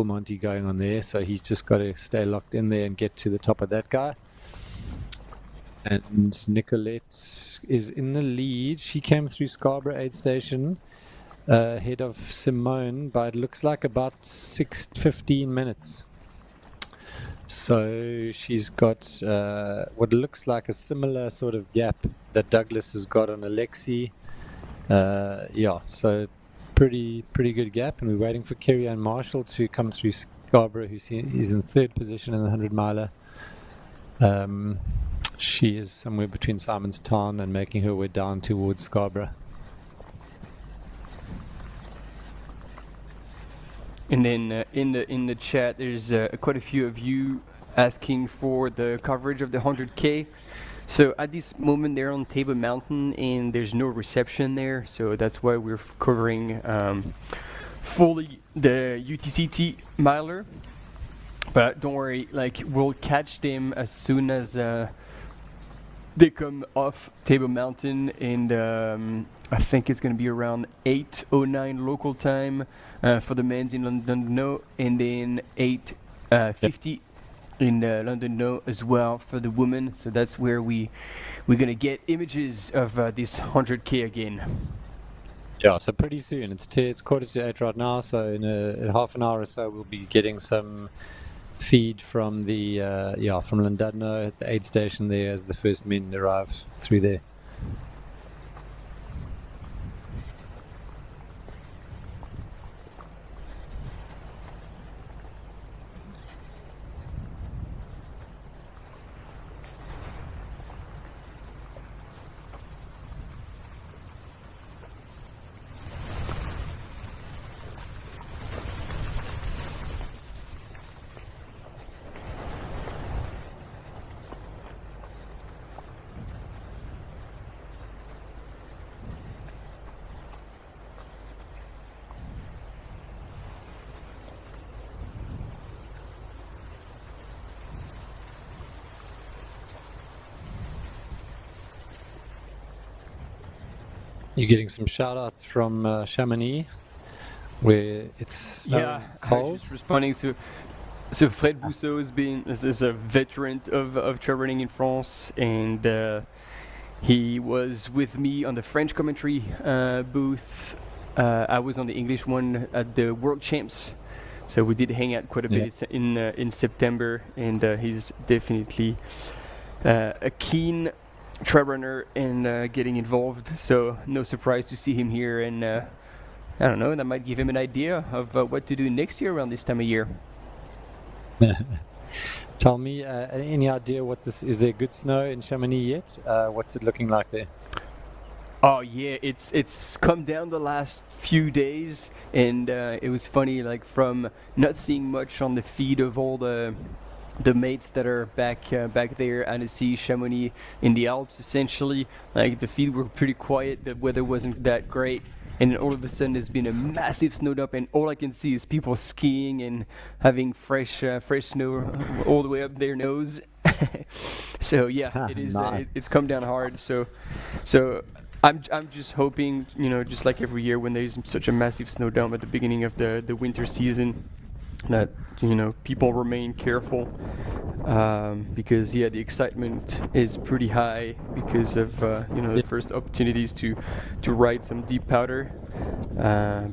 Monty going on there. So he's just got to stay locked in there and get to the top of that guy. And Nicolette is in the lead. She came through Scarborough aid station ahead of Simone, but it looks like about 15 minutes. So she's got what looks like a similar sort of gap that Douglas has got on Alexi. So pretty good gap, and we're waiting for Kerry Ann Marshall to come through Scarborough, who's in third position in the 100-miler. She is somewhere between Simon's Town and making her way down towards Scarborough. And then in the chat, there's quite a few of you asking for the coverage of the 100K. So at this moment, they're on Table Mountain, and there's no reception there. So that's why we're covering fully the UTCT miler. But don't worry, like we'll catch them as soon as they come off Table Mountain, and I think it's going to be around 8:09 local time for the men's in London, and then 8:50 in London now as well for the women. So that's where we're gonna get images of this 100K again. Yeah, so pretty soon. It's 7:45 right now, so in half an hour or so we'll be getting some feed from the from Llandudno at the aid station there as the first men arrive through there. You're getting some shout outs from Chamonix, where it's cold. Just responding to. So Fred Bousseau is a veteran of traveling in France, and he was with me on the French commentary booth. I was on the English one at the World Champs, so we did hang out quite a bit in September, and he's definitely a keen trail runner and getting involved. So no surprise to see him here, and I don't know, that might give him an idea of what to do next year around this time of year. Tell me, any idea what this is? There good snow in Chamonix yet? What's it looking like there? Oh yeah, it's come down the last few days, and it was funny, like from not seeing much on the feed of all the mates that are back there, Annecy, Chamonix, in the Alps, essentially. Like the feed were pretty quiet, the weather wasn't that great, and then all of a sudden there's been a massive snow dump, and all I can see is people skiing and having fresh snow all the way up their nose. So yeah, it is. It's come down hard. So I'm just hoping, just like every year when there's such a massive snow dump at the beginning of the winter season, that people remain careful, because the excitement is pretty high because of the first opportunities to ride some deep powder,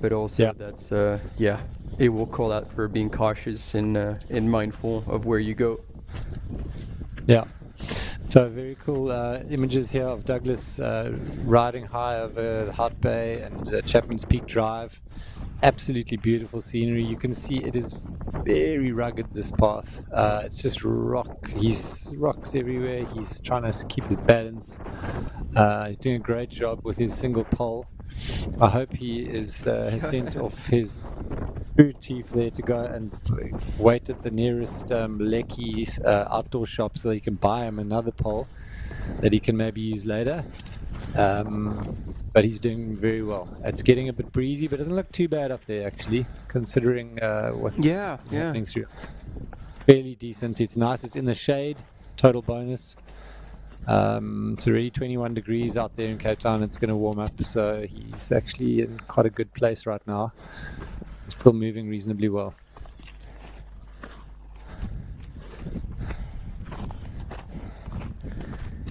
but also that's it will call out for being cautious and mindful of where you go. Yeah. So very cool images here of Douglas riding high over the Hart Bay and Chapman's Peak Drive. Absolutely beautiful scenery. You can see it is very rugged, this path. It's just rocks everywhere. He's trying to keep his balance. He's doing a great job with his single pole. I hope he has sent off his crew chief there to go and wait at the nearest Lekki outdoor shop so that he can buy him another pole that he can maybe use later. But he's doing very well. It's getting a bit breezy, but it doesn't look too bad up there, actually, considering what's happening through. Fairly decent. It's nice. It's in the shade. Total bonus. It's already 21 degrees out there in Cape Town. It's going to warm up, so he's actually in quite a good place right now. Still moving reasonably well.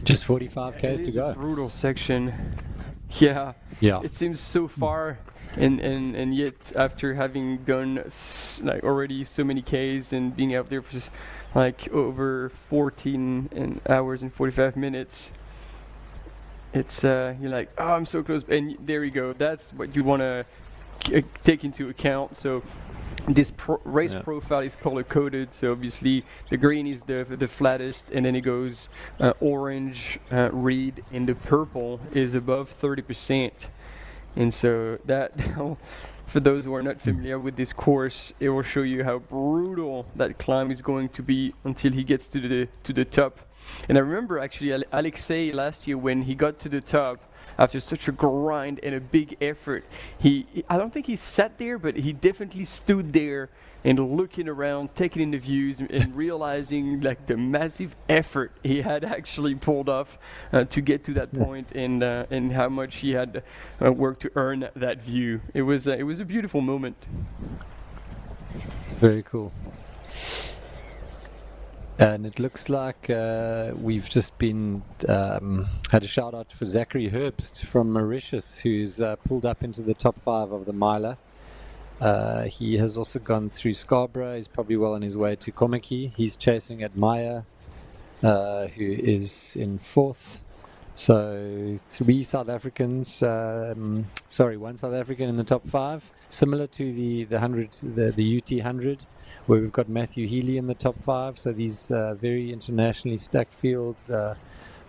Just 45 k's to go. A brutal section. Yeah. It seems so far, and yet after having done already so many k's and being out there for just over 14 hours and 45 minutes, it's you're like, oh, I'm so close, and there you go. That's what you want to take into account. So this race profile is color-coded, so obviously the green is the flattest, and then it goes orange, red, and the purple is above 30%. And so that, for those who are not familiar with this course, it will show you how brutal that climb is going to be until he gets to the top. And I remember actually Alexei last year when he got to the top, after such a grind and a big effort, I don't think he sat there, but he definitely stood there and looking around, taking in the views, and realizing the massive effort he had actually pulled off to get to that point, and how much he had worked to earn that view. It was a beautiful moment. Very cool. And it looks like we've just been had a shout out for Zachary Herbst from Mauritius, who's pulled up into the top 5 of the miler. He has also gone through Scarborough. He's probably well on his way to Komaki. He's chasing at Maya, who is in 4th. So 3 South Africans, one South African in the top 5, similar to the UT 100, where we've got Matthew Healy in the top 5. So these very internationally stacked fields.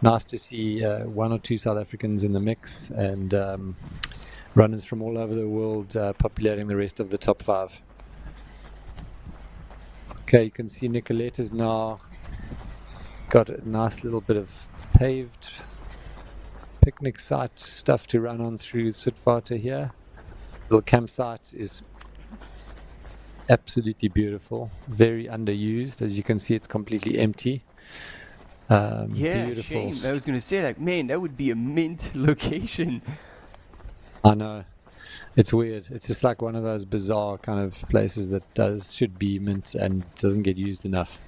Nice to see 1 or 2 South Africans in the mix, and runners from all over the world populating the rest of the top 5. Okay, you can see Nicolette has now got a nice little bit of paved picnic site stuff to run on through Sutphatha here. Little campsite is absolutely beautiful, very underused. As you can see, it's completely empty. Yeah, beautiful. shame. I was gonna say, like, man, that would be a mint location. I know, it's weird. It's just like one of those bizarre kind of places that should be mint and doesn't get used enough.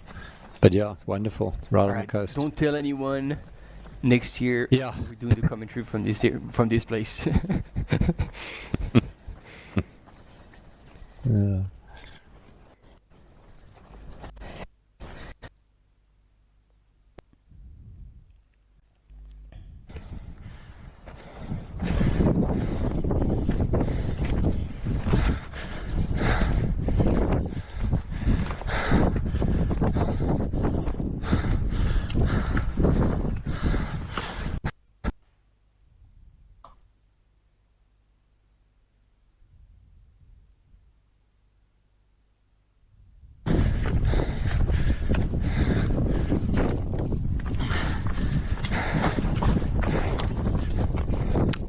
But yeah, wonderful, right on the coast. Don't tell anyone. Next year, yeah, we're doing the commentary from this place. Yeah.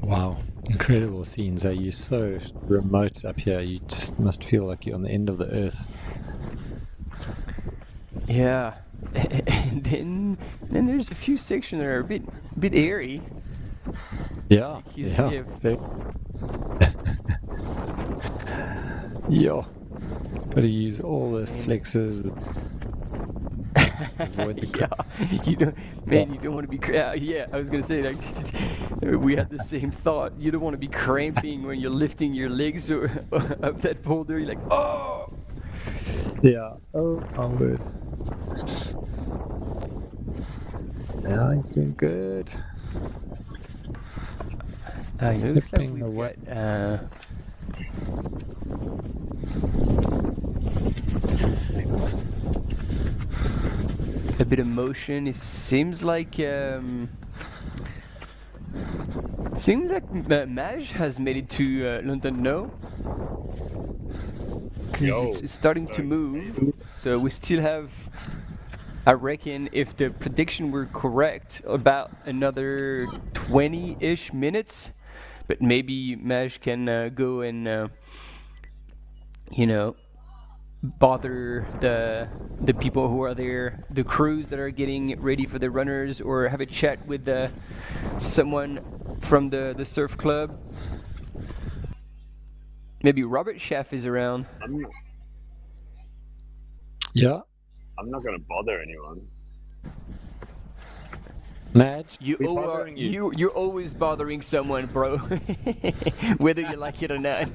Wow, incredible scenes. You're so remote up here. You just must feel like you're on the end of the earth. Yeah, and then there's a few sections that are a bit airy. Yeah, Yeah. Yo, gotta use all the flexes. Avoid the You don't want to be yeah, I was gonna say, like, we had the same thought. You don't want to be cramping when you're lifting your legs or up that boulder. You're like, oh yeah, oh my word. Yeah, I'm doing good. It looks like we've got a bit of motion. It seems like Maj has made it to London now, because it's starting to move. So we still have, I reckon, if the prediction were correct, about another 20-ish minutes. But maybe Maj can go and bother the people who are there, the crews that are getting ready for the runners, or have a chat with someone from the surf club. Maybe Robert Schaff is around. Yeah. I'm not going to bother anyone. Madge, you're always bothering someone, bro. Whether you like it or not.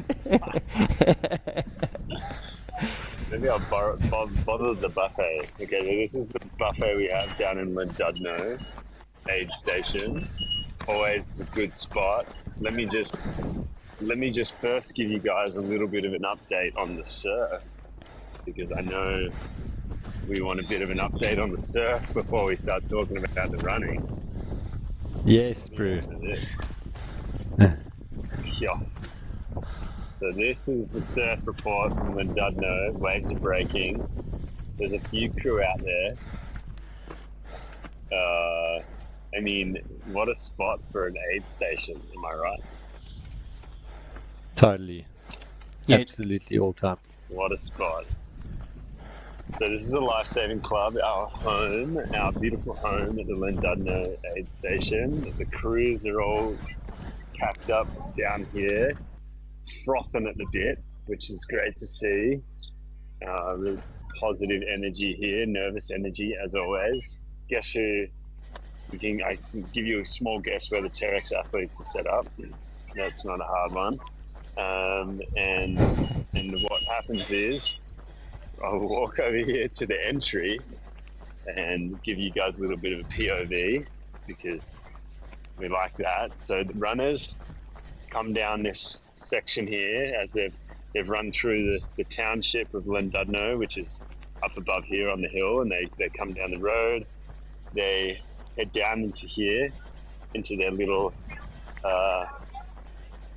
Maybe I'll bother the buffet. Okay, this is the buffet we have down in Llandudno aid station. Always a good spot. Let me just first give you guys a little bit of an update on the surf, because I know we want a bit of an update on the surf before we start talking about the running. Yes, bro. Sure. So this is the surf report from Llandudno. Waves are breaking. There's a few crew out there. I mean, what a spot for an aid station, am I right? Totally. Absolutely all time. What a spot. So this is a life-saving club, our home, our beautiful home at the Llandudno aid station. The crews are all packed up down here, frothing at the bit, which is great to see. Really positive energy here, nervous energy as always. Guess who? I can give you a small guess where the Terex athletes are set up. That's not a hard one. And what happens is I'll walk over here to the entry and give you guys a little bit of a POV because we like that. So the runners come down this section here as they've run through the township of Llandudno, which is up above here on the hill, and they come down the road. They head down into here, into their little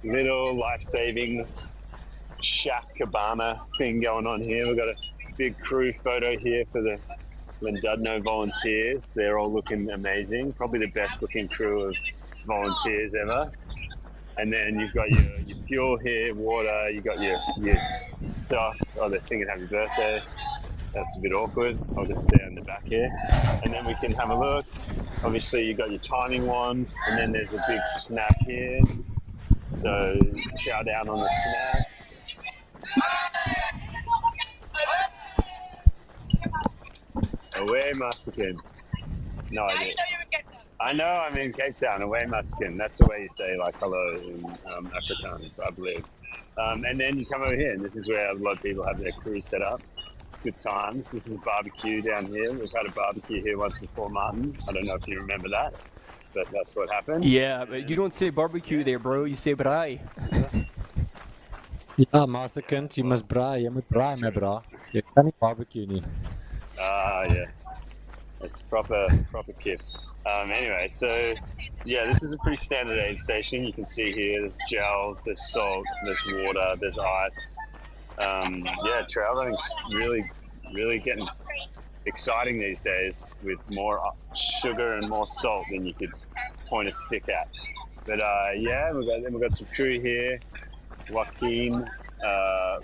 life-saving shack cabana thing going on here. We've got a big crew photo here for the Llandudno volunteers. They're all looking amazing, probably the best looking crew of volunteers ever. And then you've got your fuel here, water, you got your stuff. Oh, they're singing happy birthday. That's a bit awkward. I'll just stay in the back here. And then we can have a look. Obviously you got your timing wand, and then there's a big snap here. So chow down on the snaps. Away Masterkin. No idea. I know I'm in Cape Town. Away Masterkin. That's the way you say like hello in Afrikaans, I believe. And then you come over here, and this is where a lot of people have their crew set up. Good times. This is a barbecue down here. We've had a barbecue here once before, Martin. I don't know if you remember that, but that's what happened. Yeah, but you don't say barbecue there, bro. You say braai. Ja, Masterkind, jy moet braai. Jy moet braai, my bra. Jy kan nie barbecue nie. Yeah. It's proper kit. Anyway, so yeah, this is a pretty standard aid station. You can see here there's gels, there's salt, there's water, there's ice. Yeah, trail running's really getting exciting these days with more sugar and more salt than you could point a stick at. But yeah, we've got some crew here. Joaquin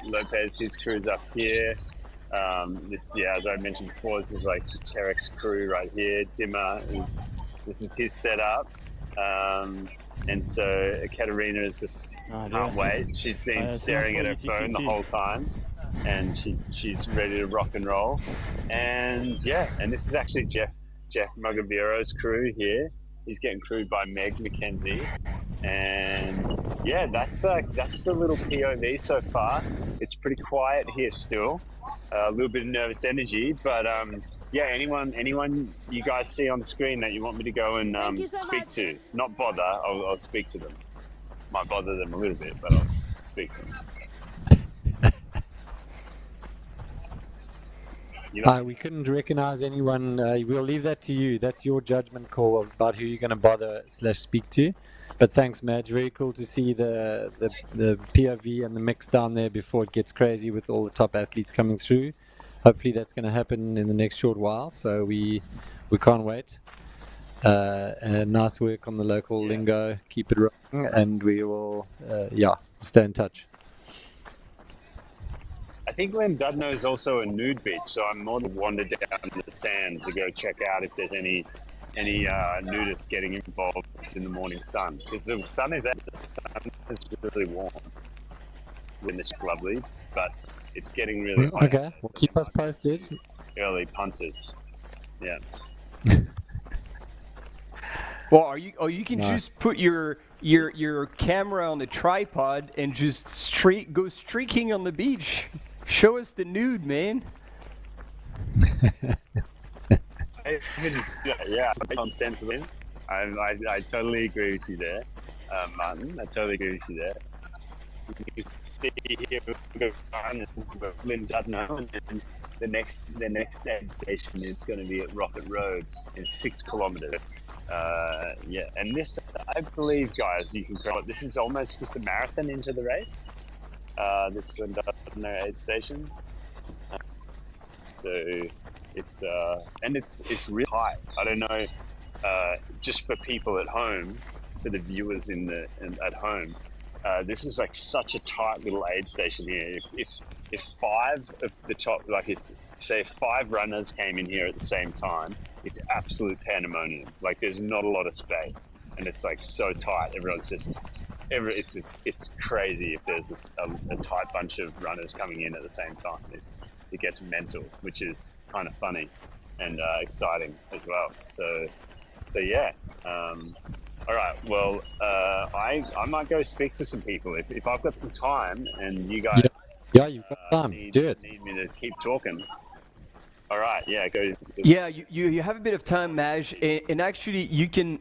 Lopez, his crew's up here. This, yeah, as I mentioned before, this is like the Terex crew right here. Dimmer this is his setup. And so Katerina is just can't wait. She's been staring at her phone the whole time, and she's ready to rock and roll. And yeah, and this is actually Jeff Mugabiro's crew here. He's getting crewed by Meg McKenzie, and yeah, that's the little POV so far. It's pretty quiet here still. A little bit of nervous energy, but yeah, anyone you guys see on the screen that you want me to go and speak to, not bother, I'll speak to them. Might bother them a little bit, but I'll speak to them. We couldn't recognize anyone. We'll leave that to you. That's your judgment call about who you're going to bother / speak to. But thanks, Madge. Very cool to see the POV and the mix down there before it gets crazy with all the top athletes coming through. Hopefully that's going to happen in the next short while. So we can't wait. Nice work on the local lingo. Keep it rolling, and we will stay in touch. I think Llandudno is also a nude beach, so I'm more than wander down the sand to go check out if there's any nudists getting involved in the morning sun, because the sun is really warm when it's lovely, but it's getting really hot. Okay, well, keep us posted. Early punters, yeah. Well, you can just put your camera on the tripod and just go streaking on the beach. Show us the nude, man. Yeah, I totally agree with you there, Martin. I totally agree with you there. You can see here we've got a sign. This is Llandudno, and then the next aid station is going to be at Rocket Road in 6 kilometres. Yeah, and this, I believe, guys, you can call it. This is almost just a marathon into the race. This Llandudno aid station. So it's it's really high. I don't know, just for people at home, for the viewers at home, this is like such a tight little aid station here. If 5 of the top, like if 5 runners came in here at the same time, it's absolute pandemonium. Like there's not a lot of space, and it's like so tight. Everyone's just it's crazy if there's a tight bunch of runners coming in at the same time. it gets mental, which is kind of funny and exciting as well. So yeah. All right. Well, I might go speak to some people if I've got some time, and you guys Yeah, you've got time. Do it. need me to keep talking. All right. Yeah. Go. Yeah, you have a bit of time, Maj, and actually you can.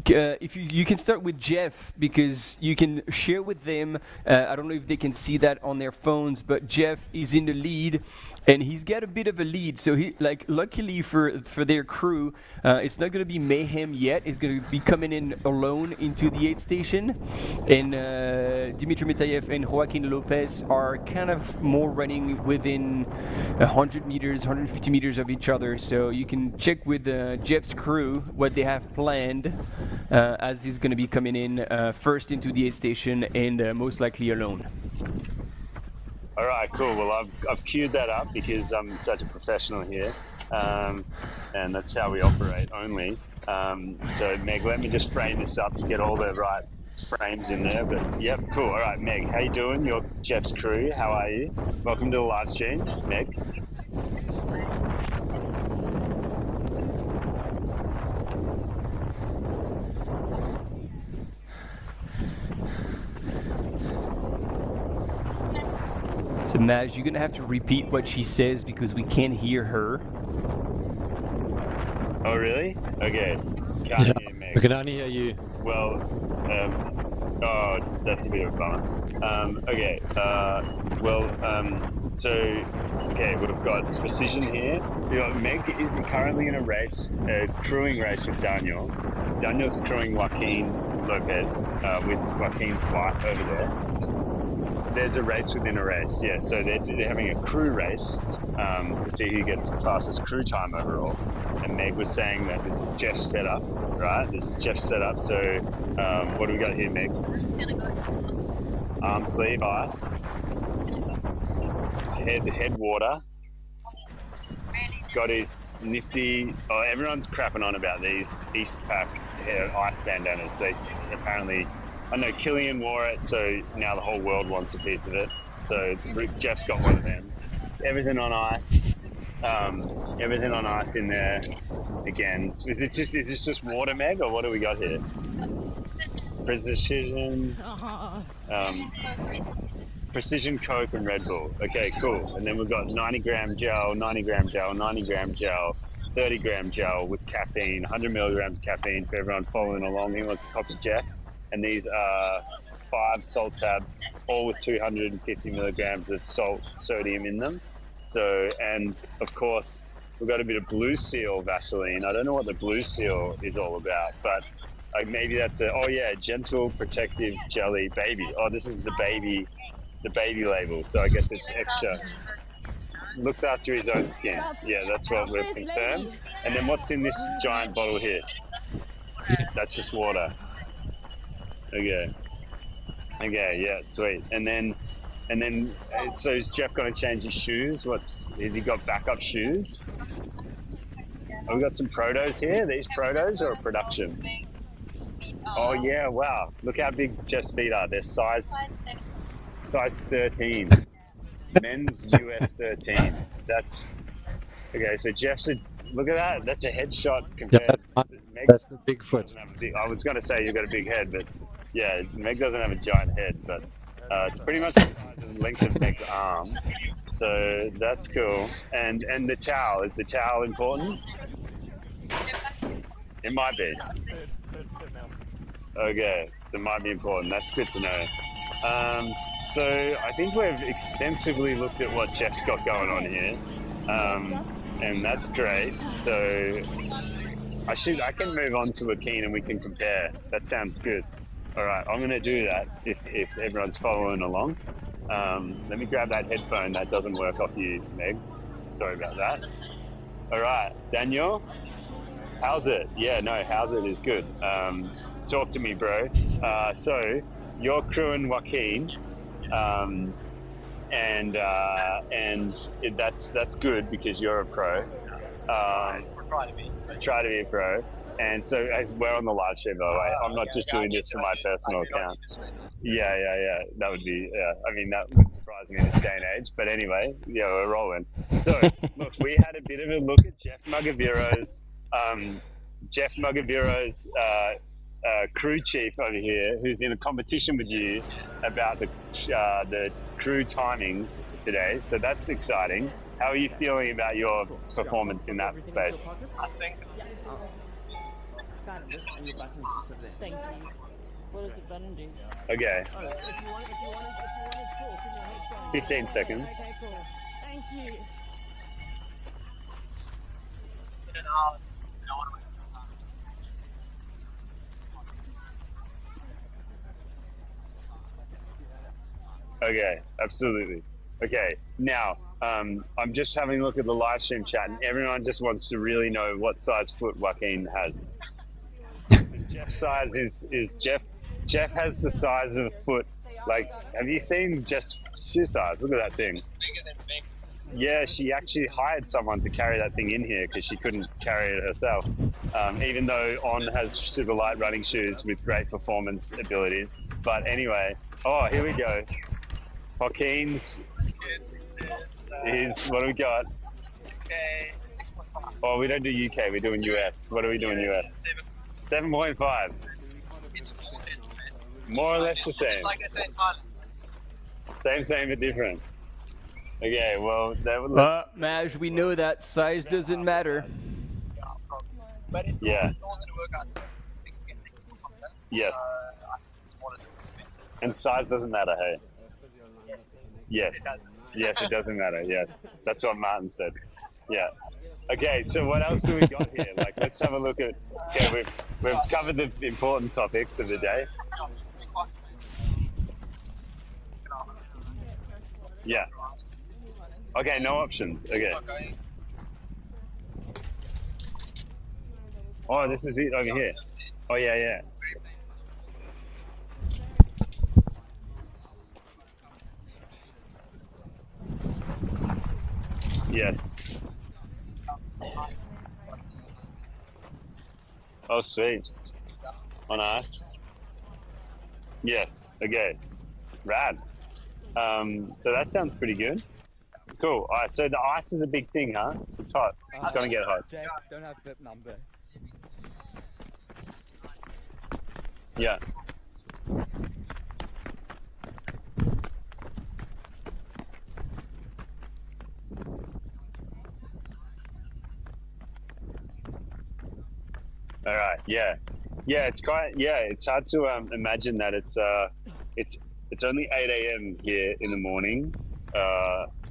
If you can start with Jeff, because you can share with them. I don't know if they can see that on their phones, but Jeff is in the lead, and he's got a bit of a lead. So he, like, luckily for their crew, it's not going to be mayhem yet. It's going to be coming in alone into the aid station, and Dimitri Metayev and Joaquin Lopez are kind of more running within 100 meters, 150 meters of each other. So you can check with Jeff's crew what they have planned. As he's going to be coming in first into the aid station and most likely alone. All right, cool. Well, I've queued that up because I'm such a professional here, and that's how we operate only. So, Meg, let me just frame this up to get all the right frames in there. But yep, cool. All right, Meg, how you doing? You're Jeff's crew. How are you? Welcome to the live stream, Meg. So Maj, you're gonna have to repeat what she says because we can't hear her. Oh, really? Okay. Can't hear Meg. We can only hear you. Well, oh, that's a bit of a bummer. Okay. Okay, we've got Precision here. Meg is currently in a race, a crewing race with Daniel. Daniel's crewing Joaquin Lopez with Joaquin's wife over there. There's a race within a race, yeah. So they're having a crew race to see who gets the fastest crew time overall. And Meg was saying that this is Jeff's setup, right? This is Jeff's setup. So what do we got here, Meg? Arm sleeve ice, head water. Got his nifty. Oh, everyone's crapping on about these Eastpak ice bandanas. They apparently. I know Killian wore it, so now the whole world wants a piece of it. So Jeff's got one of them. Everything on ice. Everything on ice in there. Again, is this just water, Meg, or what do we got here? Precision. Precision Coke and Red Bull. Okay, cool. And then we've got 90-gram gel, 90-gram gel, 90-gram gel, 30-gram gel with caffeine, 100 milligrams caffeine for everyone following along. He wants to copy Jeff. And these are 5 salt tabs, all with 250 milligrams of sodium in them. So, and of course, we've got a bit of Blue Seal Vaseline. I don't know what the Blue Seal is all about, but maybe that's gentle protective jelly baby. Oh, this is the baby label. So I guess it's extra. Looks after his own skin. Yeah, that's what we've confirmed. And then what's in this giant bottle here? That's just water. Okay, yeah, sweet. And then, so is Jeff going to change his shoes? Has he got backup shoes? Have we got some protos here? Are these protos or a production? Oh yeah, wow. Look how big Jeff's feet are. They're size 13. Men's US 13. That's, okay, so Jeff's look at that. That's a headshot compared to Meg's. That's a big foot. I was going to say you've got a big head, but yeah, Meg doesn't have a giant head, but it's pretty much the size and length of Meg's arm. So that's cool. And the towel, is the towel important? It might be. Okay, so it might be important. That's good to know. So I think we've extensively looked at what Jeff's got going on here. And that's great. So I can move on to Joaquin and we can compare. That sounds good. All right, I'm going to do that if everyone's following along. Let me grab that headphone that doesn't work off you, Meg. Sorry about that. All right, Daniel, how's it? Yeah, no, how's it is good. Talk to me, bro. So you're crewing Joaquin, and that's good because you're a pro. Try to be a pro. And so as we're on the live stream, by the way, I'm not just doing this for my personal account. Yeah. That would be, I mean, that would surprise me in this day and age. But anyway, yeah, we're rolling. So, look, we had a bit of a look at Jeff Mugaviro's crew chief over here, who's in a competition with you about the crew timings today. So that's exciting. How are you feeling about your performance in that space? I think this one you Thank you. What does the button do? Okay. If you want to talk in your headphones. 15 seconds. Okay, cool. Thank you. Okay, absolutely. Okay, now I'm just having a look at the live stream chat, and everyone just wants to really know what size foot Joaquin has. Jeff's size is Jeff has the size of a foot. Like, have you seen Jeff's shoe size? Look at that thing. Yeah, she actually hired someone to carry that thing in here because she couldn't carry it herself. Even though On has super light running shoes with great performance abilities. But anyway, oh, here we go. Joaquin's is, what do we got? Oh, we don't do UK, we're doing US. What are we doing US? 7.5. More or less the same. Like I said, Same but different. Okay, well, Maj, we know that size doesn't matter. but it's Yeah. all going to work out. Things get technical from that. Yes. So I just wanted to prevent that. And size doesn't matter, hey? Yes. It doesn't. Yes, it doesn't matter, yes. That's what Martin said. Yeah. Okay, so what else do we got here? Like, let's have a look at, okay, we've covered the important topics of the day. Yeah. Okay, no options. Okay. Oh, this is it over here. Oh, yeah. Yes. Oh, sweet. On ice. Yes. Okay. Rad. So that sounds pretty good. Cool. All right. So the ice is a big thing, huh? It's hot. It's gonna get hot. Jack, don't have bib number. Yeah. All right. Yeah. It's quite. Yeah. It's hard to imagine that it's only 8 a.m. here in the morning,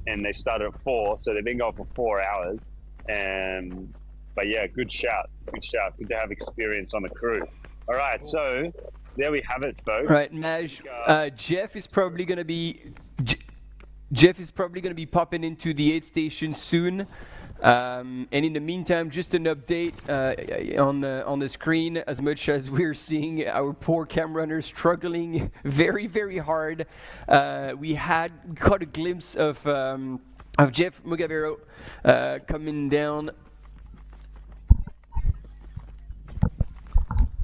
and they started at 4, so they've been going for 4 hours. But yeah, good shout. Good to have experience on the crew. All right. So there we have it, folks. Right, Maj. Jeff is probably gonna be popping into the aid station soon. And in the meantime, just an update on the screen. As much as we're seeing our poor cam runners struggling very, very hard, we caught a glimpse of Jeff Mugavero coming down.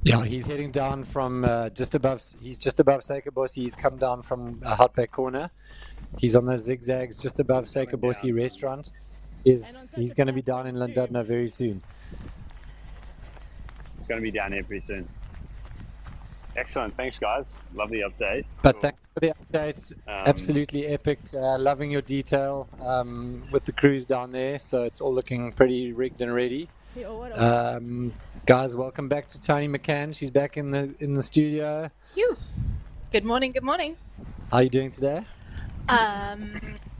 Yeah, he's heading down from just above Suikerbossie. He's come down from Houtback Corner. He's on the zigzags just above Suikerbossie restaurant. He's going to be down in Llandudno very soon. It's going to be down here pretty soon. Excellent. Thanks, guys. Lovely update. But Cool. thanks for the updates. Absolutely epic. Loving your detail with the crews down there. So it's all looking pretty rigged and ready. Guys, welcome back to Tony McCann. She's back in the studio. You. Good morning. Good morning. How are you doing today?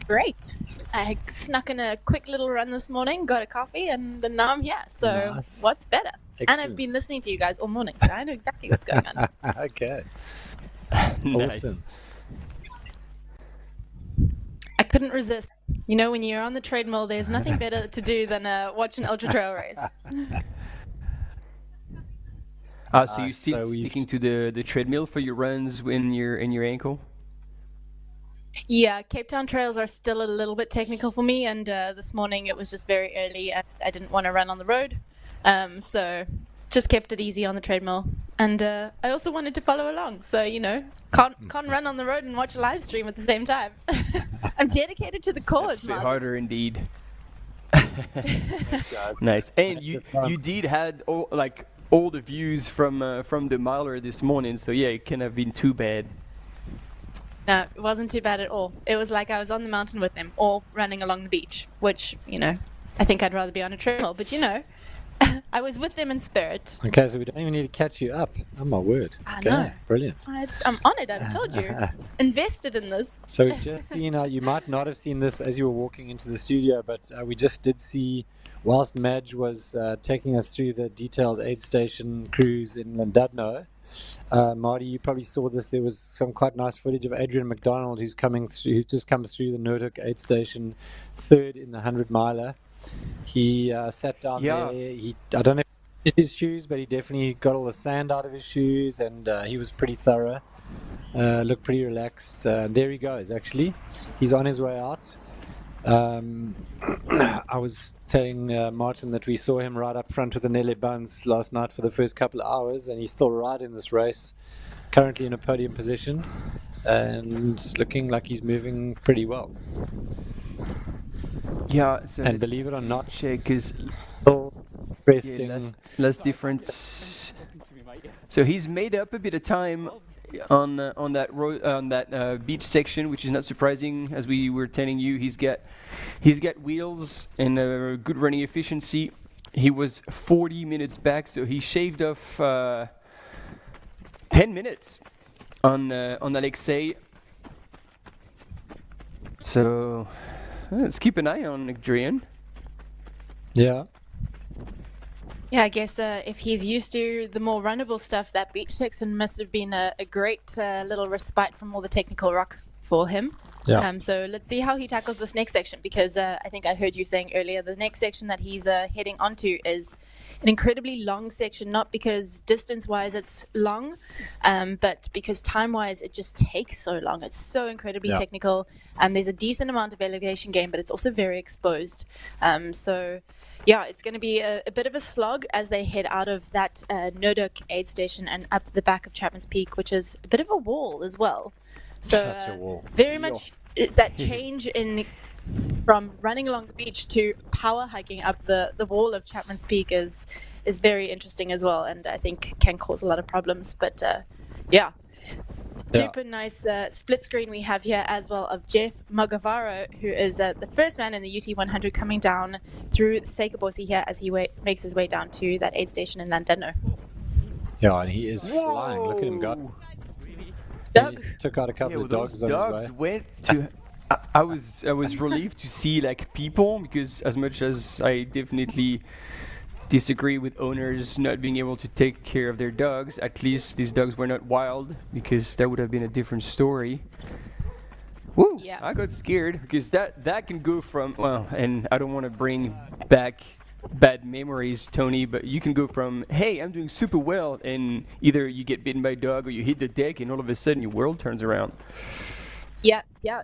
Great. I snuck in a quick little run this morning, got a coffee, and now I'm here. So Nice. what's better? Excellent. And I've been listening to you guys all morning, so I know exactly what's going on. Okay. Nice. Awesome. I couldn't resist. You know, when you're on the treadmill, there's nothing better to do than watch an ultra trail race. So you're still sticking to the treadmill for your runs when you're in your ankle? Yeah, Cape Town trails are still a little bit technical for me, and this morning it was just very early and I didn't want to run on the road. So just kept it easy on the treadmill. And I also wanted to follow along, so can't run on the road and watch a live stream at the same time. I'm dedicated to the cause, A bit Martin. harder indeed. Thanks, guys. Nice. And you did had all the views from the miler this morning, so yeah, it can't have been too bad. No, it wasn't too bad at all. It was like I was on the mountain with them, all running along the beach, which, I think I'd rather be on a treadmill, but I was with them in spirit. Okay, so we don't even need to catch you up. Oh my word. I Okay, know. brilliant. I'm honoured, I've told you. Invested in this. So we've just seen, you might not have seen this as you were walking into the studio, but we just did see, whilst Madge was taking us through the detailed aid station cruise in Llandudno, Marty, you probably saw this. There was some quite nice footage of Adrian McDonald, who just come through the Noordhoek aid station, third in the 100-miler. He sat down there. I don't know if he did his shoes, but he definitely got all the sand out of his shoes, and he was pretty thorough. Looked pretty relaxed. There he goes, actually. He's on his way out. I was telling Martin that we saw him right up front with the Nele Buns last night for the first couple of hours, and he's still right in this race, currently in a podium position, and looking like he's moving pretty well. Yeah, so And believe it or not, because resting. less difference. So he's made up a bit of time on that beach section, which is not surprising. As we were telling you, he's got wheels and good running efficiency. He was 40 minutes back, so he shaved off 10 minutes on Alexei. So let's keep an eye on Adrian. Yeah. Yeah, I guess if he's used to the more runnable stuff, that beach section must have been a great little respite from all the technical rocks for him. Yeah. So let's see how he tackles this next section, because I think I heard you saying earlier the next section that he's heading onto is an incredibly long section, not because distance-wise it's long, but because time-wise it just takes so long. It's so incredibly technical, and there's a decent amount of elevation gain, but it's also very exposed. So yeah, it's going to be a bit of a slog as they head out of that Noordhoek aid station and up the back of Chapman's Peak, which is a bit of a wall as well. So Such a wall. very much that change from running along the beach to power hiking up the wall of Chapman's Peak is very interesting as well, and I think can cause a lot of problems. But super nice split screen we have here as well of Jeff Magavaro, who is the first man in the UT 100 coming down through Seikabosi here as he makes his way down to that aid station in Llandudno. Yeah, and he is flying. Look at him go. Doug. He took out a couple of dogs those on his way. went to. I was relieved to see people, because as much as I definitely disagree with owners not being able to take care of their dogs, at least these dogs were not wild, because that would have been a different story. Woo! Yeah. I got scared, because that can go from, and I don't want to bring back bad memories, Tony, but you can go from, hey, I'm doing super well, and either you get bitten by a dog or you hit the deck, and all of a sudden your world turns around. Yeah,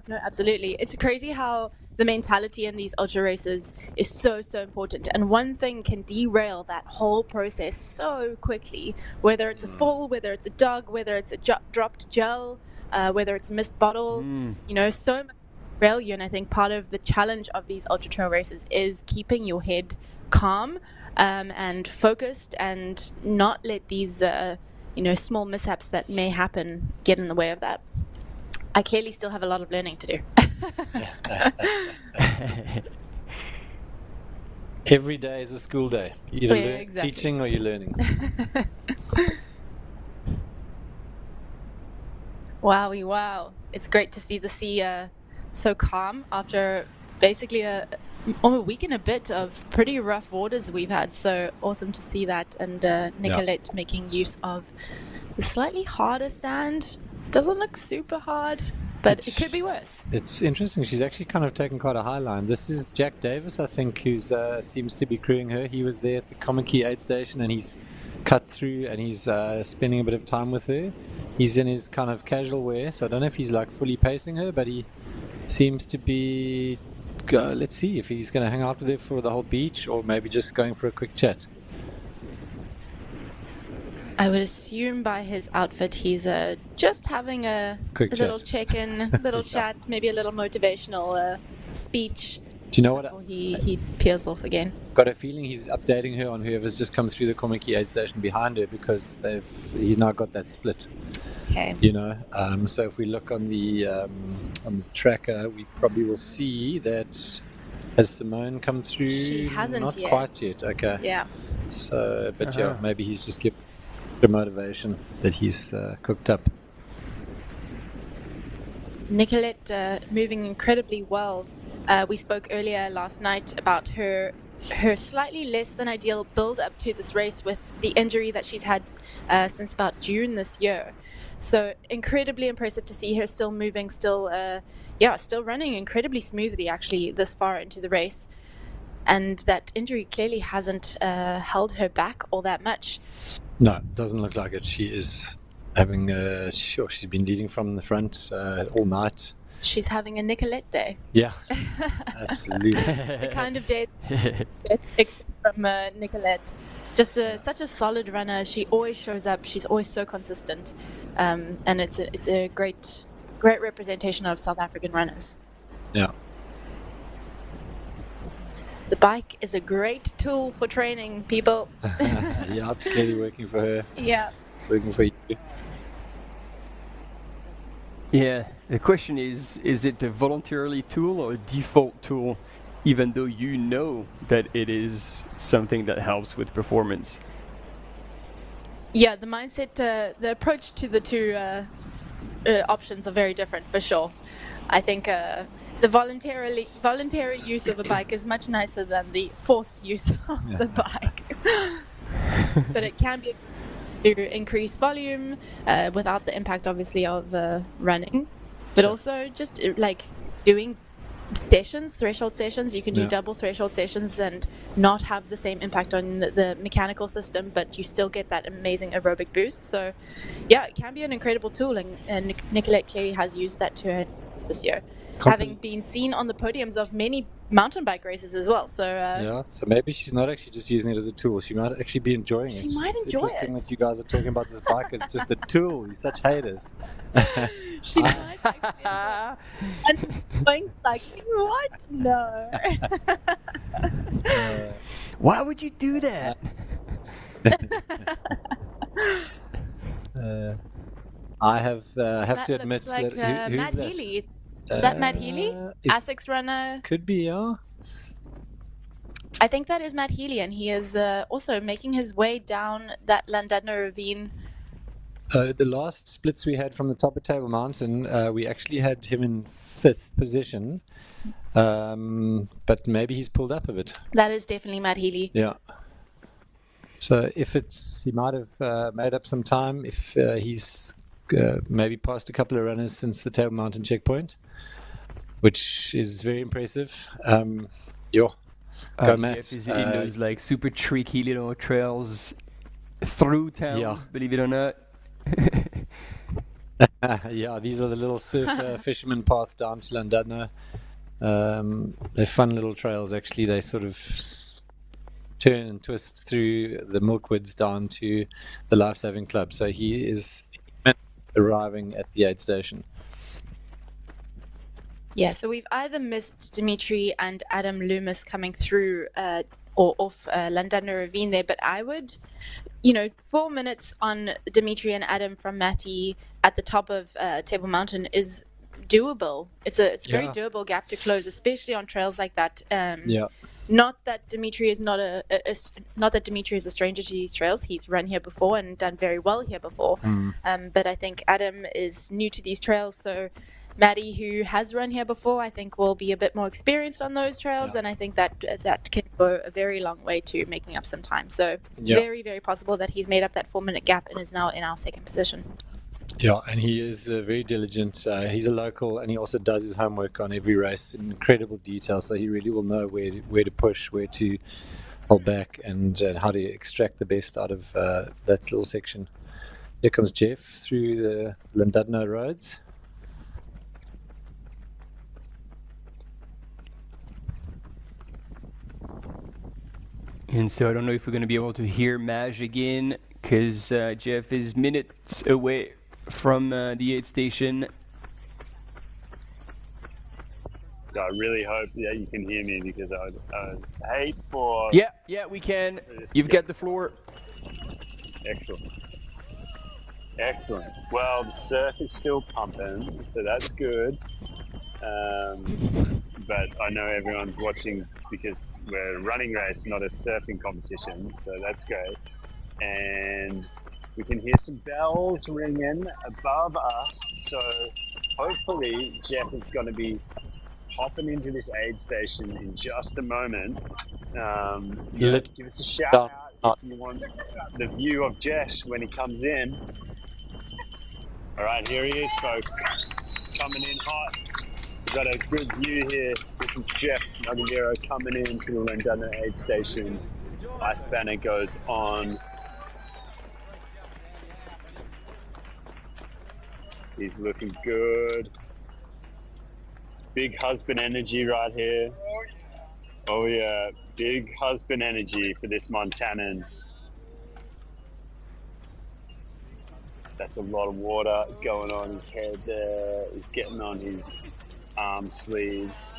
no, absolutely. It's crazy how the mentality in these ultra races is so important, and one thing can derail that whole process so quickly, whether it's a fall, whether it's a dog, whether it's a dropped gel, whether it's a missed bottle, so much derail you. And I think part of the challenge of these ultra trail races is keeping your head calm and focused, and not let these small mishaps that may happen get in the way of that. I clearly still have a lot of learning to do. Every day is a school day. Either exactly. teaching or you're learning. Wow. It's great to see the sea so calm after basically a week and a bit of pretty rough waters we've had. So awesome to see that. And Nicolette making use of the slightly harder sand. Doesn't look super hard, but it could be worse. It's interesting. She's actually kind of taken quite a high line. This is Jack Davis, I think, who's seems to be crewing her. He was there at the Common aid station, and he's cut through, and he's spending a bit of time with her. He's in his kind of casual wear, so I don't know if he's fully pacing her, but he seems to be. Let's see if he's going to hang out with her for the whole beach, or maybe just going for a quick chat. I would assume by his outfit he's just having a Quick little chat. check-in, little chat, maybe a little motivational speech Do you know what? before he peels off again. Got a feeling he's updating her on whoever's just come through the Komaki aid station behind her, because he's now got that split. Okay. You know, so if we look on the tracker, we probably will see that has Simone come through? She hasn't Not yet. quite yet. Okay. Yeah. So, but yeah, maybe he's just given the motivation that he's cooked up. Nicolette moving incredibly well. We spoke earlier last night about her slightly less than ideal build up to this race with the injury that she's had since about June this year. So incredibly impressive to see her still moving, still running incredibly smoothly actually this far into the race. And that injury clearly hasn't held her back all that much. No, doesn't look like it. She is having she's been leading from the front all night. She's having a Nicolette day. Yeah, absolutely. The kind of day that expect from Nicolette. Just such a solid runner. She always shows up. She's always so consistent, and it's a great representation of South African runners. Yeah. The bike is a great tool for training people. Yeah, it's clearly working for her. Yeah. Working for you. Yeah, the question is it a voluntarily tool or a default tool, even though you know that it is something that helps with performance? Yeah, the mindset, the approach to the two options are very different for sure. I think the voluntary use of a bike is much nicer than the forced use of the bike. But it can be to increase volume without the impact, obviously, of running. But also just like doing threshold sessions. You can do double threshold sessions and not have the same impact on the mechanical system, but you still get that amazing aerobic boost. So, yeah, it can be an incredible tool, and Nicolette clearly has used that to her this year. Having been seen on the podiums of many mountain bike races as well. So yeah, so maybe she's not actually just using it as a tool. She might actually be enjoying it. She might enjoy It's interesting it. that you guys are talking about this bike as just a tool. You're such haters. She might actually enjoy cycling. What? No. Why would you do that? I have That to admit looks like that who's Matt that? Healy. Is that Matt Healy? It ASICS runner. could be, yeah. I think that is Matt Healy, and he is also making his way down that Llandudno ravine. The last splits we had from the top of Table Mountain, we actually had him in 5th position, but maybe he's pulled up a bit. That is definitely Matt Healy. Yeah. So if he might have made up some time if he's maybe passed a couple of runners since the Table Mountain checkpoint, which is very impressive. Go Matt. Jeff is in those like super tricky little trails through town, believe it or not. Yeah, these are the little surf fisherman paths down to Llandudno. They're fun little trails, actually. They sort of turn and twist through the Milkwoods down to the Life Saving Club. So he is arriving at the aid station. Yeah, so we've either missed Dimitri and Adam Loomis coming through or off Llandudno ravine there, but I would, 4 minutes on Dimitri and Adam from Matty at the top of Table Mountain is doable. It's a very doable gap to close, especially on trails like that. Not that Dimitri is not that Dimitri is a stranger to these trails. He's run here before and done very well here before. But I think Adam is new to these trails, so Maddie, who has run here before, I think will be a bit more experienced on those trails, and I think that can go a very long way to making up some time. So very, very possible that he's made up that 4-minute gap and is now in our second position. Yeah, and he is very diligent. He's a local, and he also does his homework on every race in incredible detail, so he really will know where to push, where to hold back, and how to extract the best out of that little section. Here comes Jeff through the Llandudno roads. And so I don't know if we're going to be able to hear Maj again because Jeff is minutes away from the aid station. I really hope that you can hear me, because I would hate for... Yeah, we can. You've got the floor. Excellent. Well, the surf is still pumping, so that's good. But I know everyone's watching because we're a running race, not a surfing competition, so that's great. And we can hear some bells ringing above us, so hopefully Jeff is going to be hopping into this aid station in just a moment. Give us a shout out if you want the view of Jeff when he comes in. All right, here he is, folks, coming in hot. We've got a good view here. This is Jeff Nagamiro coming into the Llandudno aid station. Ice banner goes on. He's looking good. Big husband energy right here. Oh yeah, big husband energy for this Montanan. That's a lot of water going on his head there. He's getting on his arm sleeves.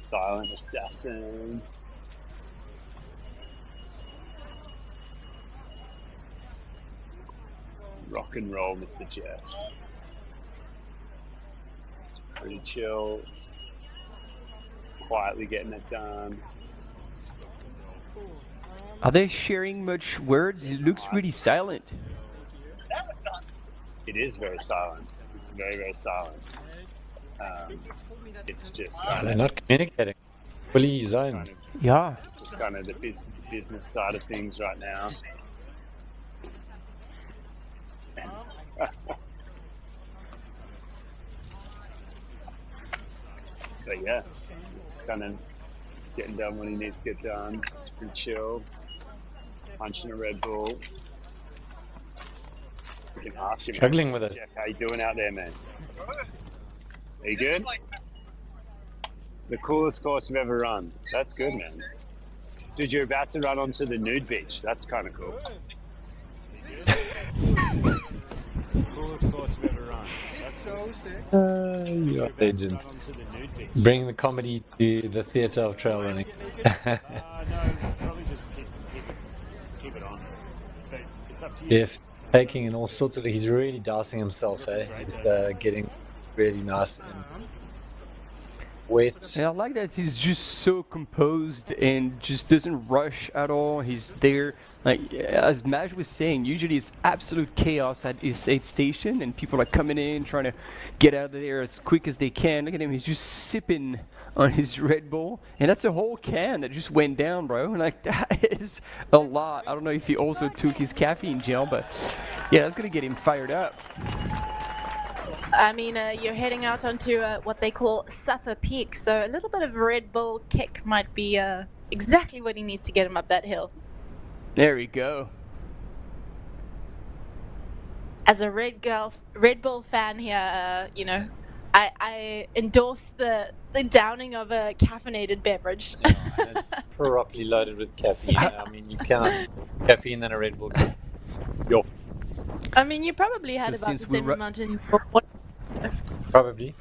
Silent assassin. Rock and roll, Mr. Jeff. It's pretty chill. Quietly getting it done. Are they sharing much words? It looks really silent. It is very silent. It's very, very silent. It's just... They're not communicating. Fully zoned. Yeah. Just kind of the business side of things right now. But yeah, just kind of getting done when he needs to get done. It's pretty chill. Punching a Red Bull. We can ask him. Struggling with us. Jeff, how you doing out there, man? Are you good? The coolest course you've ever run. That's good, man. Dude, you're about to run onto the nude beach. That's kind of cool. Coolest course you've ever run. That's so sick. You're a legend. Bring the comedy to the theatre of trail running. No, probably just keep it on. But it's up to you. Jeff taking in all sorts of... He's really dousing himself, eh? He's getting really nice and wet. And I like that he's just so composed and just doesn't rush at all. He's there, like as Maj was saying, usually it's absolute chaos at his aid station and people are coming in trying to get out of there as quick as they can. Look at him, he's just sipping on his Red Bull, and that's a whole can that just went down, bro. And like, that is a lot. I don't know if he also took his caffeine gel, but yeah, that's gonna get him fired up. I mean, you're heading out onto what they call Suffer Peak, so a little bit of Red Bull kick might be exactly what he needs to get him up that hill. There we go. As a Red Bull fan here, you know, I endorse the downing of a caffeinated beverage. It's properly loaded with caffeine. I mean, you cannot caffeine than a Red Bull. Yo. I mean, you probably had about the same amount in water. Probably.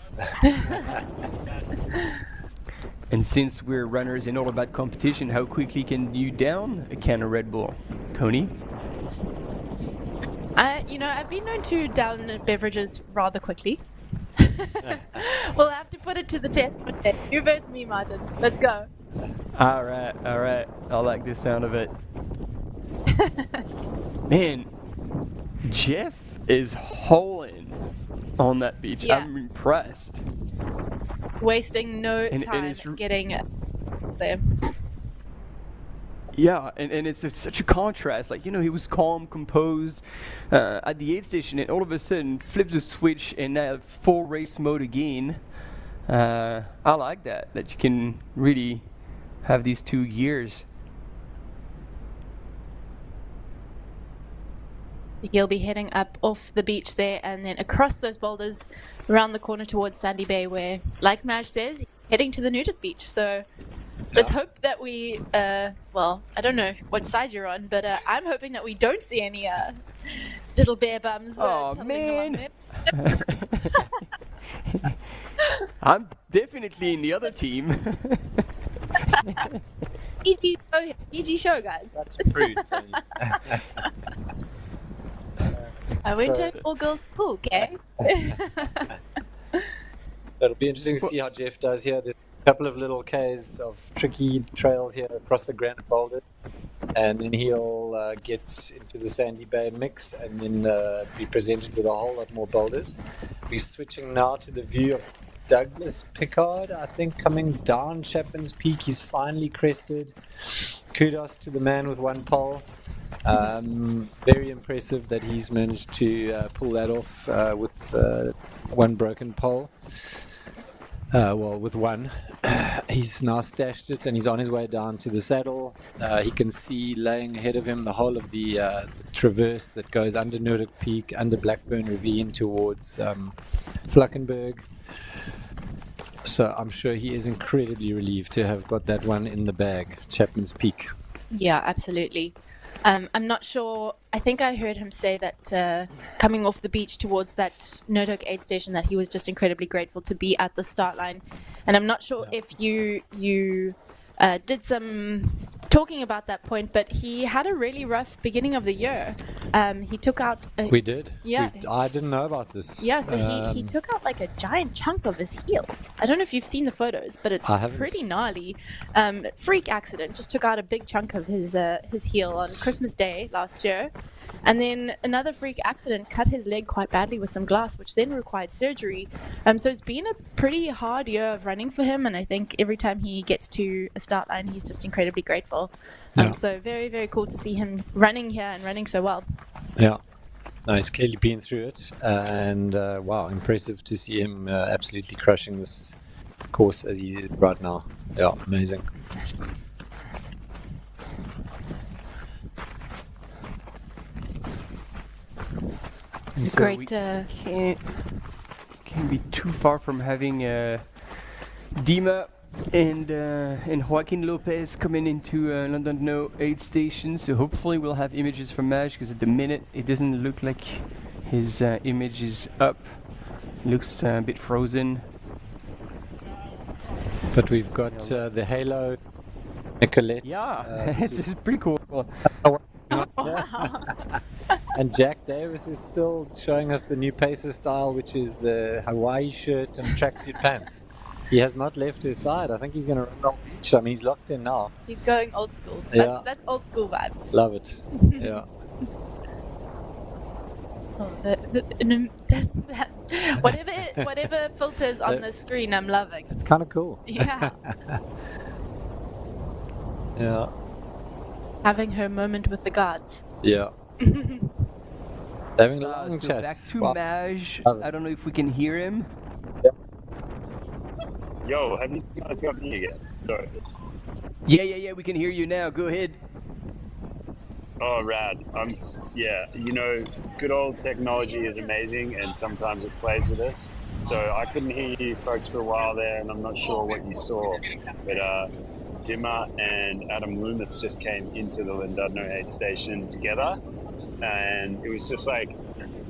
And since we're runners and all about competition, how quickly can you down a can of Red Bull, Tony? You know, I've been known to down beverages rather quickly. We'll have to put it to the test one day. You versus me, Martin. Let's go. All right. I like the sound of it. Man, Jeff is holing on that beach. Yeah. I'm impressed. Wasting no time getting there. Yeah, and it's such a contrast. Like, you know, he was calm, composed at the aid station, and all of a sudden flipped the switch and now full race mode again. I like that you can really have these two gears. He'll be heading up off the beach there and then across those boulders around the corner towards Sandy Bay, where, like Maj says, he's heading to the nudist beach. So Let's hope that we, well, I don't know what side you're on, but I'm hoping that we don't see any little bear bums. Oh, tumbling along man. there. I'm definitely in the other team. PG show, guys. That's rude, Tony. I went So- to an all-girls school, okay? It'll be interesting to see how Jeff does here. There's a couple of little Ks of tricky trails here across the granite boulders, and then he'll get into the Sandy Bay mix and then be presented with a whole lot more boulders. We're switching now to the view of Douglas Pickard, I think, coming down Chapman's Peak. He's finally crested. Kudos to the man with one pole. Very impressive that he's managed to pull that off with one broken pole. Well, with one. He's now stashed it and he's on his way down to the saddle. He can see laying ahead of him the whole of the traverse that goes under Noordhoek Peak, under Blackburn Ravine towards Fluckenberg. So I'm sure he is incredibly relieved to have got that one in the bag, Chapman's Peak. Yeah, absolutely. I'm not sure. I think I heard him say that coming off the beach towards that Noordhoek aid station, that he was just incredibly grateful to be at the start line. And I'm not sure if you did some talking about that point, but he had a really rough beginning of the year. He took out. We did? Yeah. I didn't know about this. Yeah, so he took out like a giant chunk of his heel. I don't know if you've seen the photos, but it's I haven't. pretty gnarly. Freak accident, just took out a big chunk of his heel on Christmas Day last year. And then another freak accident cut his leg quite badly with some glass, which then required surgery. So it's been a pretty hard year of running for him, and I think every time he gets to a start line, he's just incredibly grateful. Yeah. So very, very cool to see him running here and running so well. Yeah. No, he's clearly been through it, and wow, impressive to see him absolutely crushing this course as he is right now. Yeah, amazing. And so Great. we can't be too far from having Dima and Joaquin Lopez coming into London No aid station. So hopefully we'll have images from Maj, because at the minute it doesn't look like his image is up. Looks a bit frozen. But we've got the Halo Nicolette. Yeah, This this is- is pretty cool. and Jack Davis is still showing us the new Pacer style, which is the Hawaii shirt and tracksuit pants. He has not left his side. I think he's going to run on beach. I mean, he's locked in now. He's going old school. Yeah. That's old school vibe. Love it. Yeah. Oh, whatever filters on the screen, I'm loving. It's kind of cool. Yeah, Yeah. having her moment with the gods. Yeah. Having long So chats. back to Wow. Maj. Love it. I don't know if we can hear him. Yo, have you guys got me again? Sorry. Yeah, we can hear you now. Go ahead. Oh, rad. Yeah, you know, good old technology is amazing, and sometimes it plays with us. So I couldn't hear you folks for a while there, and I'm not sure what you saw. But Dimmer and Adam Loomis just came into the Llandudno aid station together, and it was just like,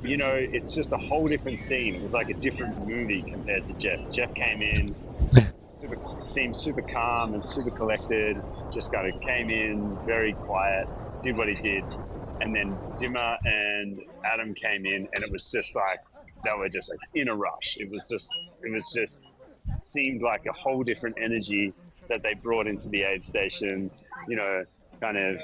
you know, it's just a whole different scene. It was like a different movie compared to Jeff. Jeff came in, seemed super calm and super collected, just kind of came in very quiet, did what he did, and then Zimmer and Adam came in, and it was just like they were just like in a rush. It was just seemed like a whole different energy that they brought into the aid station, you know, kind of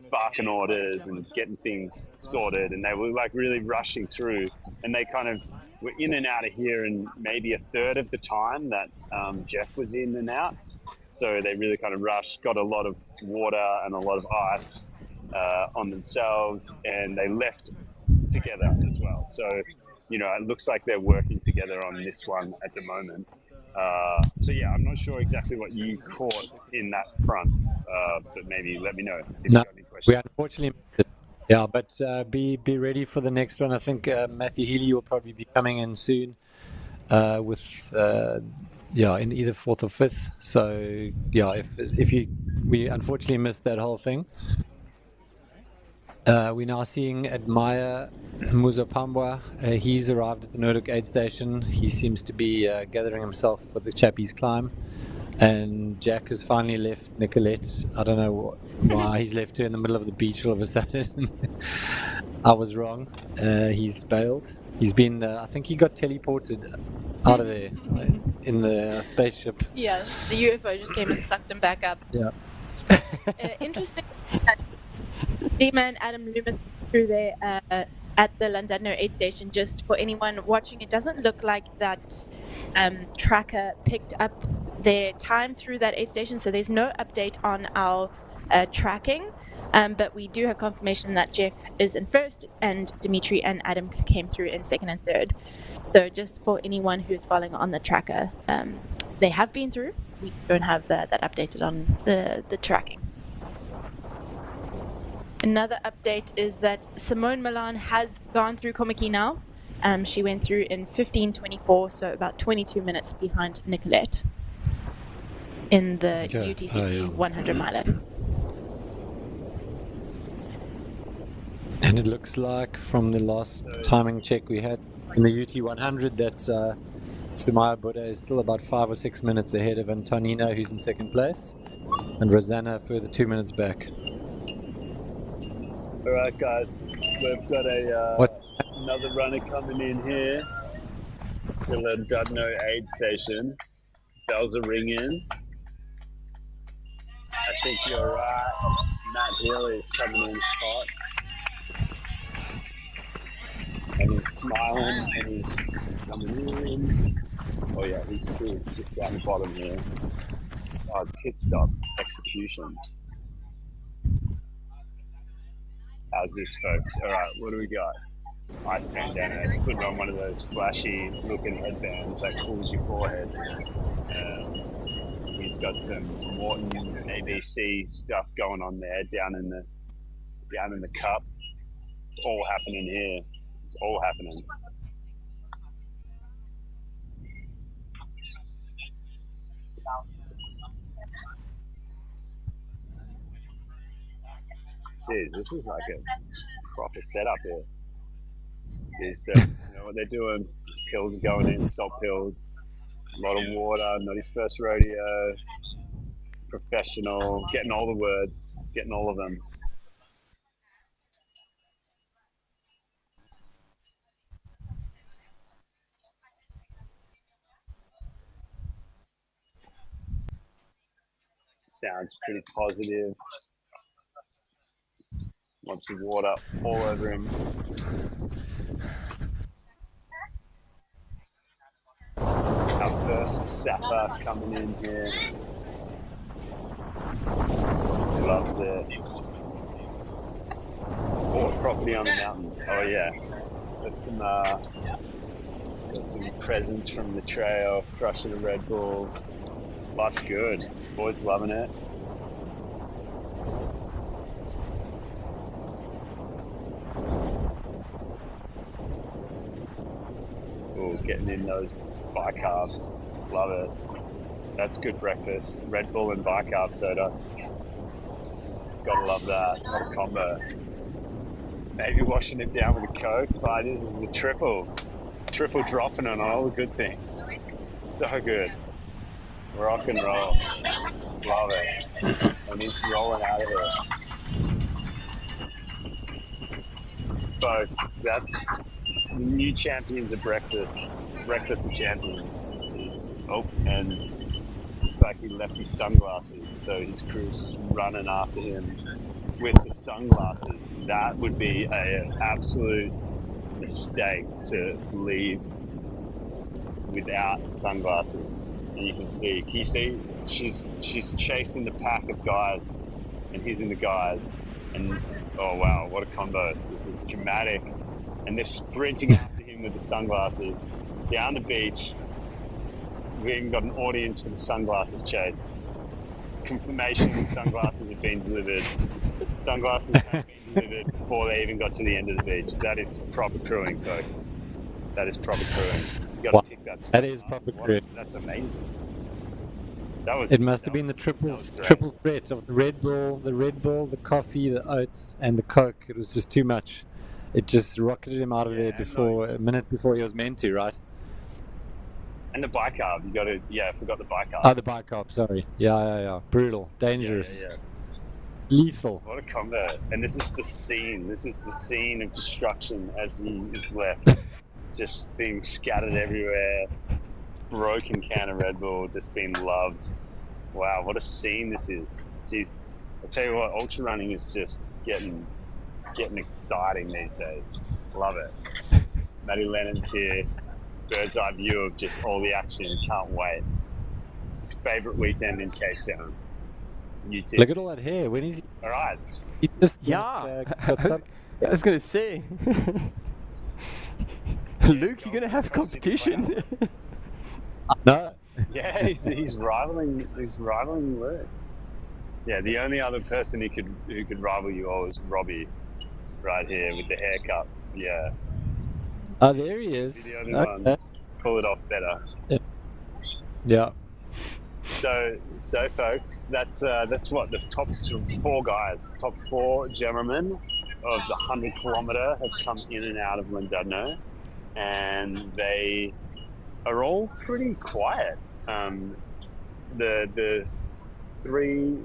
barking orders and getting things sorted, and they were like really rushing through, and they kind of were in and out of here in maybe a third of the time that Jeff was in and out. So they really kind of rushed, got a lot of water and a lot of ice on themselves, and they left together as well. So, you know, it looks like they're working together on this one at the moment. So yeah, I'm not sure exactly what you caught in that front, but maybe let me know if No, you've got any questions. we unfortunately missed it. Yeah, but be ready for the next one. I think Matthew Healy will probably be coming in soon with in either 4th or 5th. So yeah, we unfortunately missed that whole thing. We're now seeing Admire Muzopambwa. He's arrived at the Noordhoek aid station. He seems to be gathering himself for the Chappies climb. And Jack has finally left Nicolette. I don't know why he's left her in the middle of the beach all of a sudden. I was wrong. He's bailed. He's been, I think he got teleported out of there in the spaceship. Yeah, the UFO just came and sucked him back up. Yeah. Interesting that Dima and Adam Loomis through there at the Llandudno aid station. Just for anyone watching, it doesn't look like that tracker picked up their time through that aid station, so there's no update on our tracking. But we do have confirmation that Jeff is in first and Dimitri and Adam came through in second and third. So just for anyone who's following on the tracker, they have been through. We don't have that updated on the tracking. Another update is that Simone Milan has gone through Komaki now. She went through in 15:24, so about 22 minutes behind Nicolette in the UTCT 100-miler. And it looks like from the last timing check we had in the UT 100 that Sunaya Buddha is still about 5 or 6 minutes ahead of Antonino, who's in second place, and Rosanna further 2 minutes back. All right, guys, we've got another runner coming in here. The Llandudno aid station. Bells are ringing. I think you're right. Matt Hill is coming in hot. And he's smiling and he's coming in. Oh yeah, he's cool. He's just down the bottom here. Oh, pit stop execution. How's this, folks? All right, what do we got? Ice bandana. It's putting on one of those flashy looking headbands that cools your forehead. He's got some Morton ABC stuff going on there down in the cup. It's all happening here. It's all happening. Jeez, this is like a proper setup here. These days, you know what they're doing? Pills are going in, salt pills, a lot of water, not his first rodeo, professional, getting all the words, getting all of them. Sounds pretty positive. Wants the water all over him. Our first sapper coming in here. He loves it. Bought property on the mountain. Oh yeah. Got some presents from the trail, crushing a Red Bull. Life's good. Boys loving it. Ooh, getting in those bicarbs. Love it. That's good breakfast. Red Bull and bicarb soda. Gotta love that. What a combo. Maybe washing it down with a Coke, but this is the triple dropping on all the good things. So good. Rock and roll. Love it. And he's rolling out of here. Folks, that's the new champions of breakfast. Breakfast of champions. And it's like he left his sunglasses, so his crew's running after him with the sunglasses. That would be an absolute mistake to leave without sunglasses. And you can see she's chasing the pack of guys, and he's in the guys, and oh wow, what a combo. This is dramatic. And they're sprinting after him with the sunglasses down the beach. We even got an audience for the sunglasses chase. Confirmation the sunglasses have been delivered. Sunglasses have been delivered before they even got to the end of the beach. That is proper crewing, folks. That is proper crewing. You got to pick that's That is proper crew. That's amazing. That was. It must have been the triple threat of the Red Bull, the coffee, the oats, and the Coke. It was just too much. It just rocketed him out of there a minute before he was meant to, right? And the bicarb, I forgot the bicarb. Oh, the bicarb, sorry. Yeah. Brutal, dangerous, lethal. What a combo. And this is the scene. This is the scene of destruction as he is left. Just things scattered everywhere. Broken can of Red Bull, just being loved. Wow, what a scene this is. Jeez. I'll tell you what, ultra running is just getting exciting these days. Love it. Matty Lennon's here. Bird's eye view of just all the action. Can't wait. It's his favourite weekend in Cape Town. UT. Look at all that hair. When is he? All right. He's just Yeah. got some. I was gonna say. Luke, you're gonna have competition. No. Yeah, he's rivaling Luke. Yeah, the only other person who could rival you all is Robbie, right here with the haircut. Yeah. Oh, there he is. He's the only one. Pull it off better. Yeah. So folks, that's what the top 4 guys, top 4 gentlemen of the 100 kilometer have come in and out of Llandudno, and they are all pretty quiet. The 2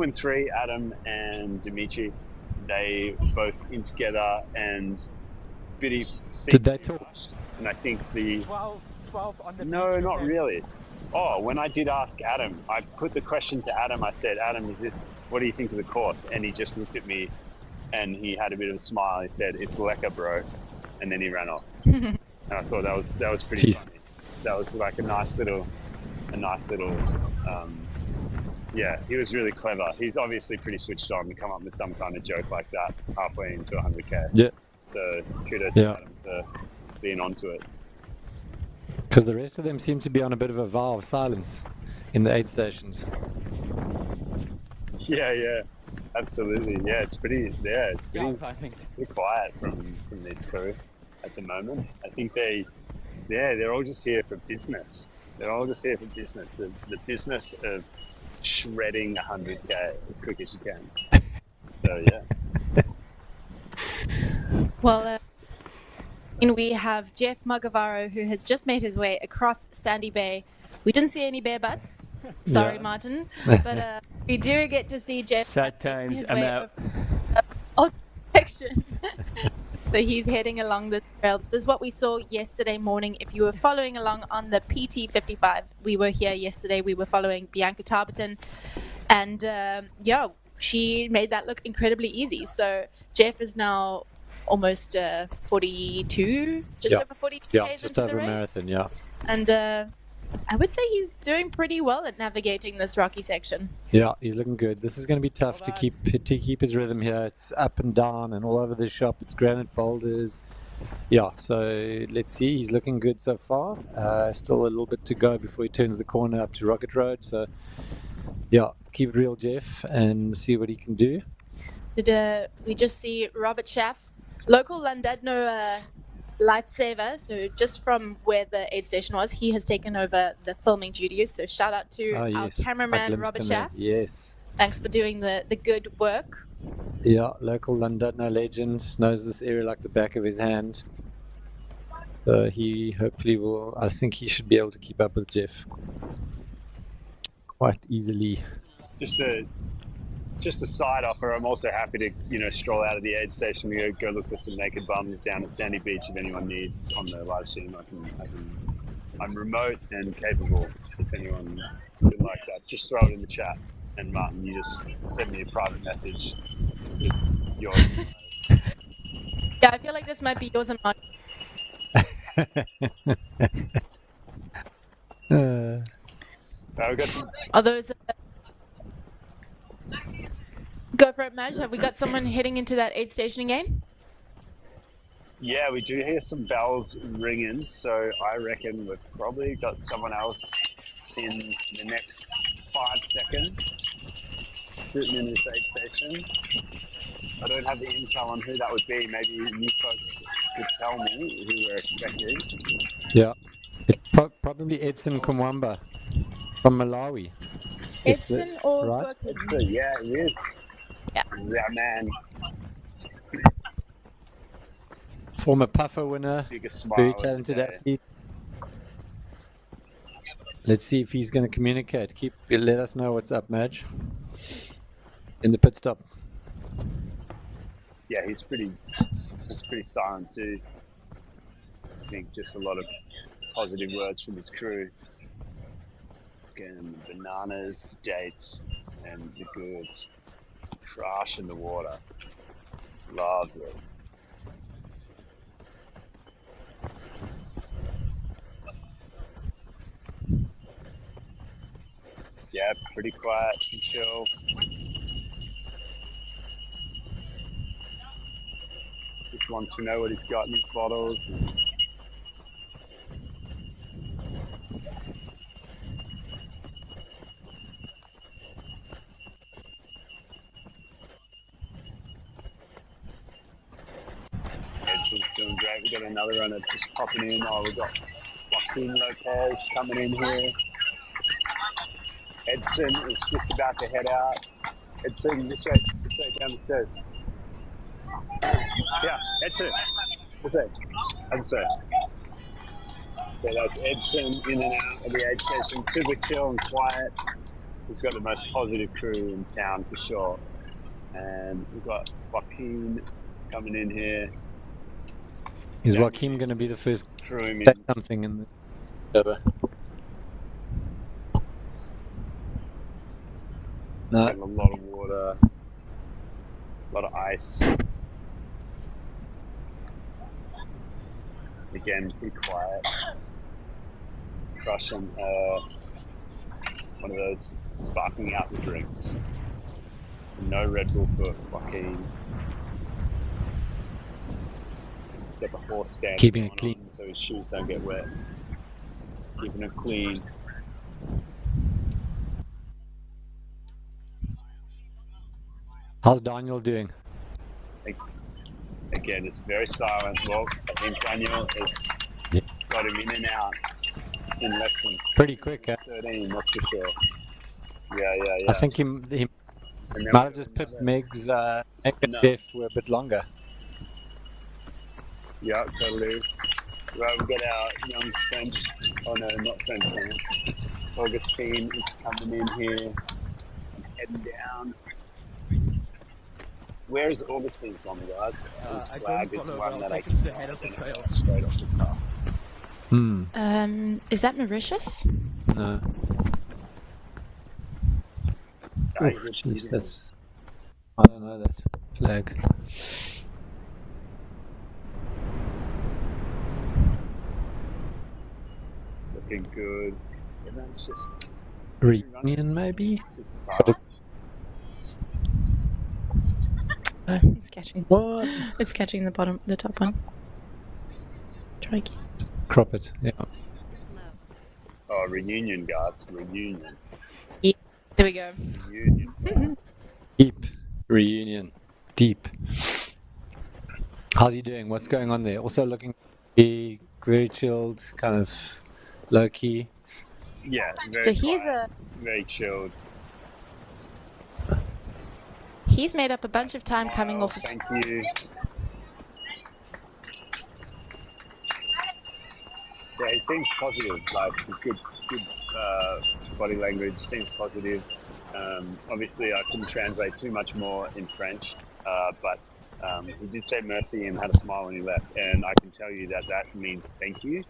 and 3, Adam and Dimitri, they both in together, and Biddy. Did they talk? And I think the 12 on the. No, not really. Oh, when I did ask Adam, I put the question to Adam. I said, Adam, what do you think of the course? And he just looked at me, and he had a bit of a smile. He said, "It's lekker, bro," and then he ran off. And I thought that was pretty funny. That was like a nice little. Yeah, he was really clever. He's obviously pretty switched on to come up with some kind of joke like that halfway into 100K. Yeah. So kudos to Adam for being onto it. Because the rest of them seem to be on a bit of a vow of silence in the aid stations. Yeah, absolutely. Yeah, it's pretty quiet from this crew at the moment. I think they're all just here for business. They're all just here for business. The business of shredding 100K as quick as you can. So yeah. Well, and we have Jeff Magavaro, who has just made his way across Sandy Bay. We didn't see any bear butts. Sorry, Martin. But we do get to see Jeff. Sad times. I'm out. Section. So he's heading along the trail. This is what we saw yesterday morning. If you were following along on the PT55, we were here yesterday. We were following Bianca Tarberton. And she made that look incredibly easy. So Jeff is now almost 42, over 42 Ks just into over the race. a marathon, yeah. And I would say he's doing pretty well at navigating this rocky section. Yeah, he's looking good. This is going to be tough to keep his rhythm here. It's up and down and all over the shop. It's granite boulders. Yeah, so let's see. He's looking good so far. Still a little bit to go before he turns the corner up to Rocket Road. So, yeah, keep it real, Jeff, and see what he can do. Did we just see Robert Schaff, local Llandudno lifesaver, so just from where the aid station was, he has taken over the filming duties. So shout out to our cameraman Robert Schaff. Yes. Thanks for doing the good work. Yeah, local Llandudno legend, knows this area like the back of his hand. So he hopefully will, I think he should be able to keep up with Jeff quite easily. Just a side offer. I'm also happy to, stroll out of the aid station to go look for some naked bums down at Sandy Beach if anyone needs on the live stream. I'm remote and capable if anyone would like that. Just throw it in the chat. And Martin, you just send me a private message. It's yours. Yeah, I feel like this might be yours and mine. Are those... Go for it, Maj. Have we got someone heading into that aid station again? Yeah, we do hear some bells ringing, so I reckon we've probably got someone else in the next 5 seconds sitting in this aid station. I don't have the intel on who that would be. Maybe you folks could tell me who we're expecting. Yeah. It's probably Edson Kumwamba from Malawi. Edson or right? Burkett? Yeah, it is. Yeah. Yeah, man. Former Puffer winner. Biggest smile Very of the talented day. athlete. Let's see if he's going to communicate. Let us know what's up, Madge. In the pit stop. Yeah, he's pretty silent too. I think just a lot of positive words from his crew. Getting the bananas, dates, and the goods. Crush in the water. Loves it. Yeah, pretty quiet and chill. Just wants to know what he's got in his bottles. Edson's doing great. We've got another runner just popping in. Oh, we've got Joaquin Lopez coming in here. Edson is just about to head out. Edson, this way down the stairs. Yeah, Edson. This way. This way. So that's Edson in and out of the aid station. Super chill and quiet. He's got the most positive crew in town for sure. And we've got Joaquin coming in here. Is Joaquin going to be the first Crew him to say in. something in the server? No. Getting a lot of water, a lot of ice. Again, pretty quiet. Crushing one of those sparkling apple drinks. No Red Bull for Joaquin. Get the horse stand Keeping it clean. so his shoes don't get wet. Keeping it clean. How's Daniel doing? Again, it's very silent. Well, I think Daniel has got him in and out in less than Pretty quick, eh? 13, that's for sure. Yeah. I think he might have just picked Meg's Meg and Jeff were a bit longer. Yeah, totally. Right, we've got our young French, oh no, not French, Augustine is coming in here, heading down. Where is Augustine from, guys? His flag is one that I can head off the trail straight off the car. Is that Mauritius? No. Oh, jeez, that's... I don't know that flag. Looking good. And that's just... Reunion, maybe? Oh, it's catching. What? It's catching the top one. Try again. Crop it, yeah. Oh, reunion, guys. Reunion. Yeah. There we go. Reunion. Deep. Reunion. Deep. How's he doing? What's going on there? Also looking very chilled, kind of low-key. Yeah, very So he's quiet, very chilled. He's made up a bunch of time coming off of... Thank you. Yeah, he seems positive. Like, he's good body language. Seems positive. Obviously, I couldn't translate too much more in French, but he did say merci and had a smile when he left. And I can tell you that that means thank you,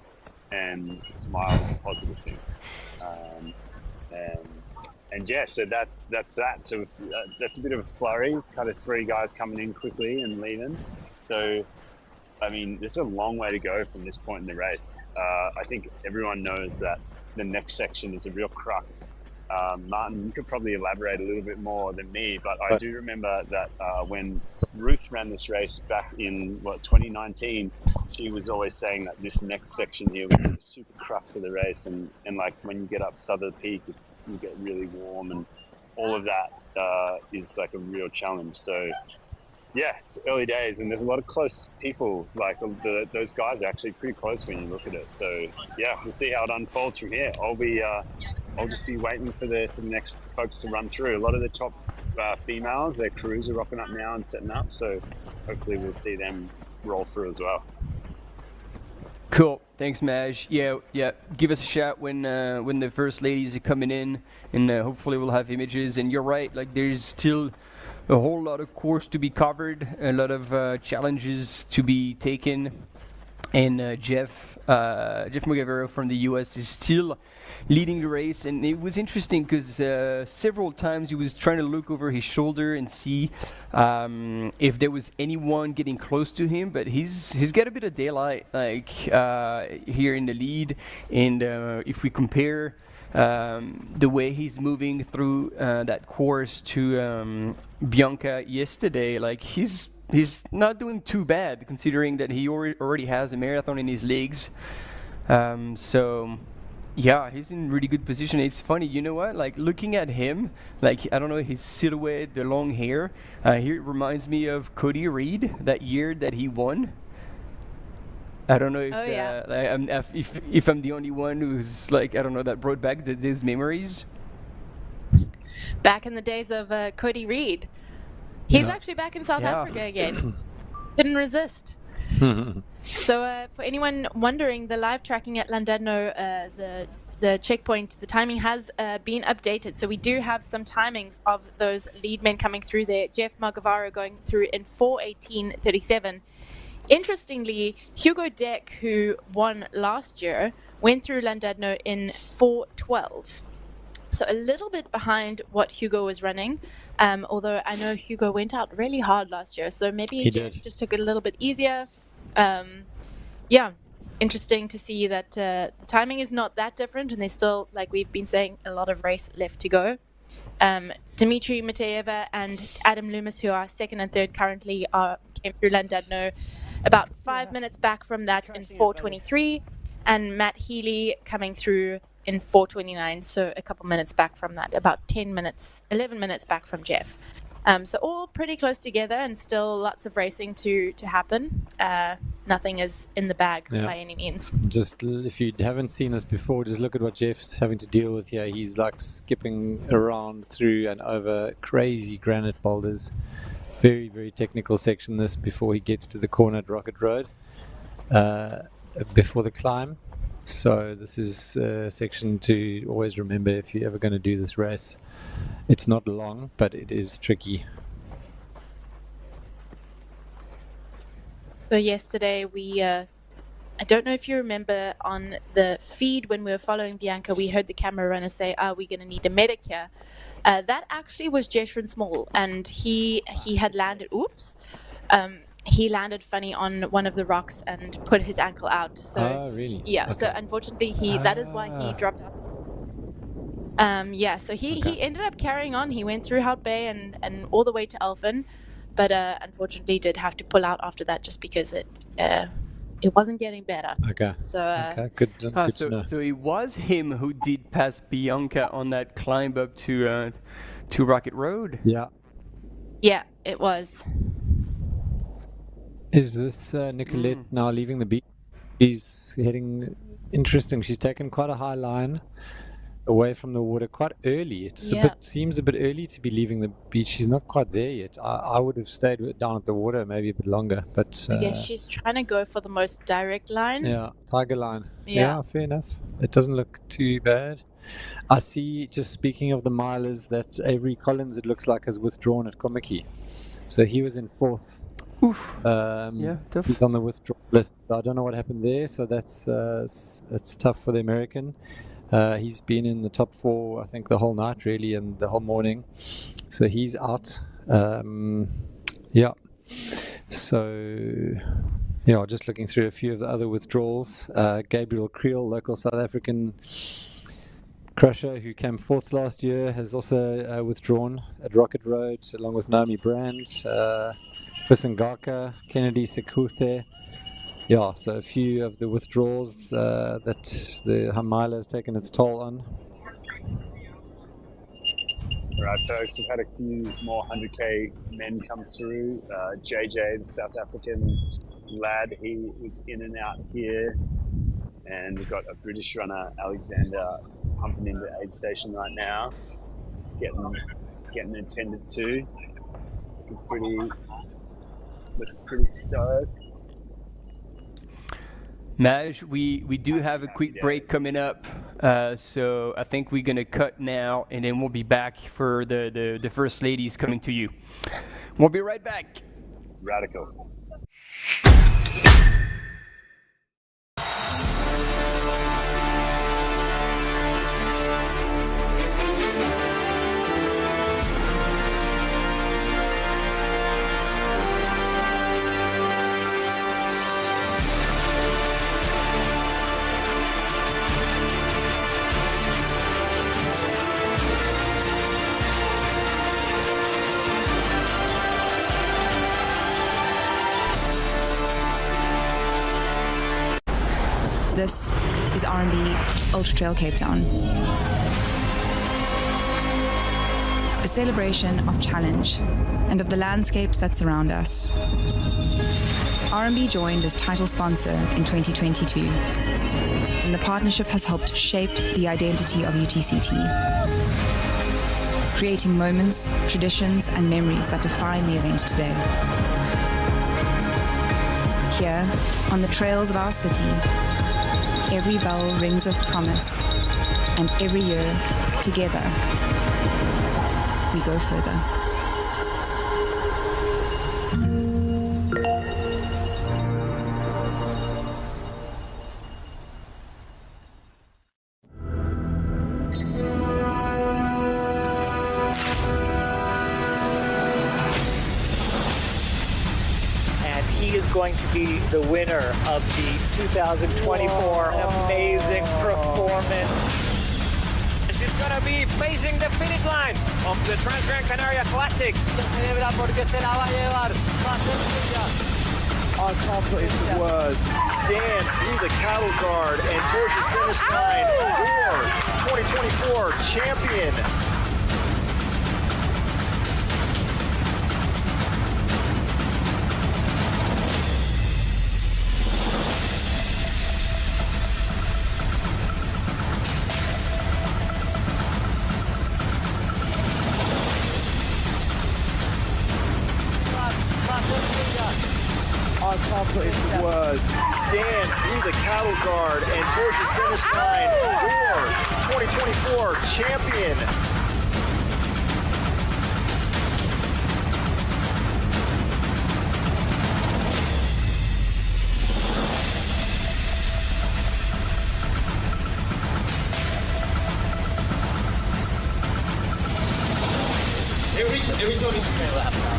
and the smile is a positive thing. And yeah, so that's that. So that's a bit of a flurry, kind of 3 guys coming in quickly and leaving. So, I mean, there's a long way to go from this point in the race. I think everyone knows that the next section is a real crux. Martin, you could probably elaborate a little bit more than me, but I do remember that when Ruth ran this race back in, 2019, she was always saying that this next section here was the super crux of the race. And like when you get up Southern Peak, you get really warm, and all of that is like a real challenge. So yeah, it's early days, and there's a lot of close people. Like those guys are actually pretty close when you look at it. So yeah, we'll see how it unfolds from here. I'll just be waiting for the next folks to run through. A lot of the top females, their crews are rocking up now and setting up. So hopefully we'll see them roll through as well. Cool. Thanks, Maj. Yeah. Give us a shout when the first ladies are coming in, and hopefully we'll have images. And you're right. Like there's still a whole lot of course to be covered, a lot of challenges to be taken. And Jeff Mogavero from the US is still leading the race, and it was interesting because several times he was trying to look over his shoulder and see if there was anyone getting close to him, but he's got a bit of daylight like here in the lead, and if we compare the way he's moving through that course to Bianca yesterday, like he's not doing too bad considering that he already has a marathon in his legs. So yeah, he's in really good position. It's funny, you know what? Like looking at him, like I don't know, his silhouette, the long hair. Here it reminds me of Cody Reed that year that he won. I don't know if if I'm the only one who's like, I don't know, that brought back these memories. Back in the days of Cody Reed. He's actually back in South Africa again. Couldn't resist. So for anyone wondering, the live tracking at Llandudno, the checkpoint, the timing has been updated. So we do have some timings of those lead men coming through there. Jeff Mogavero going through in 4:18:37. Interestingly, Hugo Deck, who won last year, went through Llandudno in 4:12. So a little bit behind what Hugo was running, although I know Hugo went out really hard last year, so maybe he just took it a little bit easier. Yeah, interesting to see that the timing is not that different, and there's still, like we've been saying, a lot of race left to go. Dmitry Mateyeva and Adam Loomis, who are second and third currently, came through Llandudno about 5 minutes back from that in 4:23, and Matt Healy coming through in 4:29, so a couple minutes back from that, about 11 minutes back from Jeff. So all pretty close together, and still lots of racing to happen. Nothing is in the bag by any means. Just if you haven't seen this before, just look at what Jeff's having to deal with here. He's like skipping around through and over crazy granite boulders. Very, very technical section this before he gets to the corner at Rocket Road, before the climb. So this is a section to always remember if you're ever going to do this race. It's not long, but it is tricky. So yesterday we, I don't know if you remember on the feed when we were following Bianca, we heard the camera runner say, "Are we going to need a medic here?" That actually was Jeshrin Small, and he had landed. He landed funny on one of the rocks and put his ankle out. So, really? Yeah. Okay. So unfortunately, that is why he dropped out. So he ended up carrying on. He went through Hout Bay and all the way to Elfin, but unfortunately did have to pull out after that just because it wasn't getting better. Okay. So good to know. So it was him who did pass Bianca on that climb up to Rocket Road. Yeah. Yeah, it was. Is this Nicolette now leaving the beach? She's heading, interesting, she's taken quite a high line away from the water quite early. It's seems a bit early to be leaving the beach. She's not quite there yet. I would have stayed down at the water maybe a bit longer, but I guess she's trying to go for the most direct line. Yeah, tiger line. Yeah, fair enough. It doesn't look too bad. I see, just speaking of the milers, that Avery Collins, it looks like, has withdrawn at Komaki. So he was in fourth. Tough. He's on the withdrawal list. I don't know what happened there, so that's it's tough for the American. He's been in the top four, I think, the whole night really, and the whole morning. So he's out. So just looking through a few of the other withdrawals. Gabriel Creel, local South African crusher who came fourth last year, has also withdrawn at Rocket Road, along with Naomi Brand. Kusengaka, Kennedy Sekuthe. Yeah, so a few of the withdrawals that the 100Miler has taken its toll on. Right, folks, we've had a few more 100k men come through. JJ, the South African lad, he was in and out here. And we've got a British runner, Alexander, pumping into the aid station right now. Getting attended to. Looking pretty stoked. Maj, we do have a quick break coming up, so I think we're gonna cut now, and then we'll be back for the first ladies coming to you. We'll be right back. Radical. This is RMB Ultra-trail Cape Town. A celebration of challenge and of the landscapes that surround us. RMB joined as title sponsor in 2022, and the partnership has helped shape the identity of UTCT, creating moments, traditions, and memories that define the event today. Here, on the trails of our city, every bell rings of promise, and every year, together, we go further. And he is going to be the winner of the 2024 amazing performance. She's going to be facing the finish line of the Trans-Gran Canaria Classic. I can't put into words. Stand through the cattle guard and towards the finish line, your 2024 champion. I can't put into words. Stand through the cattle guard and towards the finish line, your 2024 champion. Every time he's going to lap now.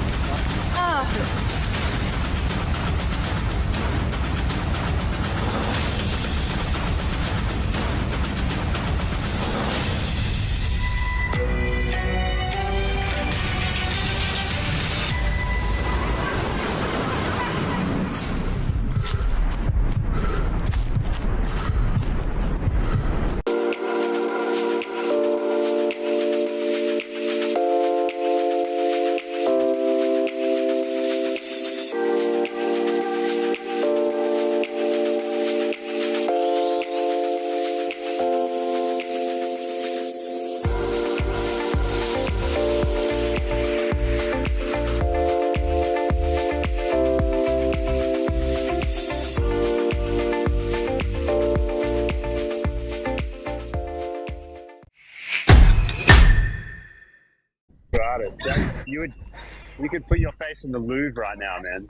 You could put your face in the Louvre right now, man.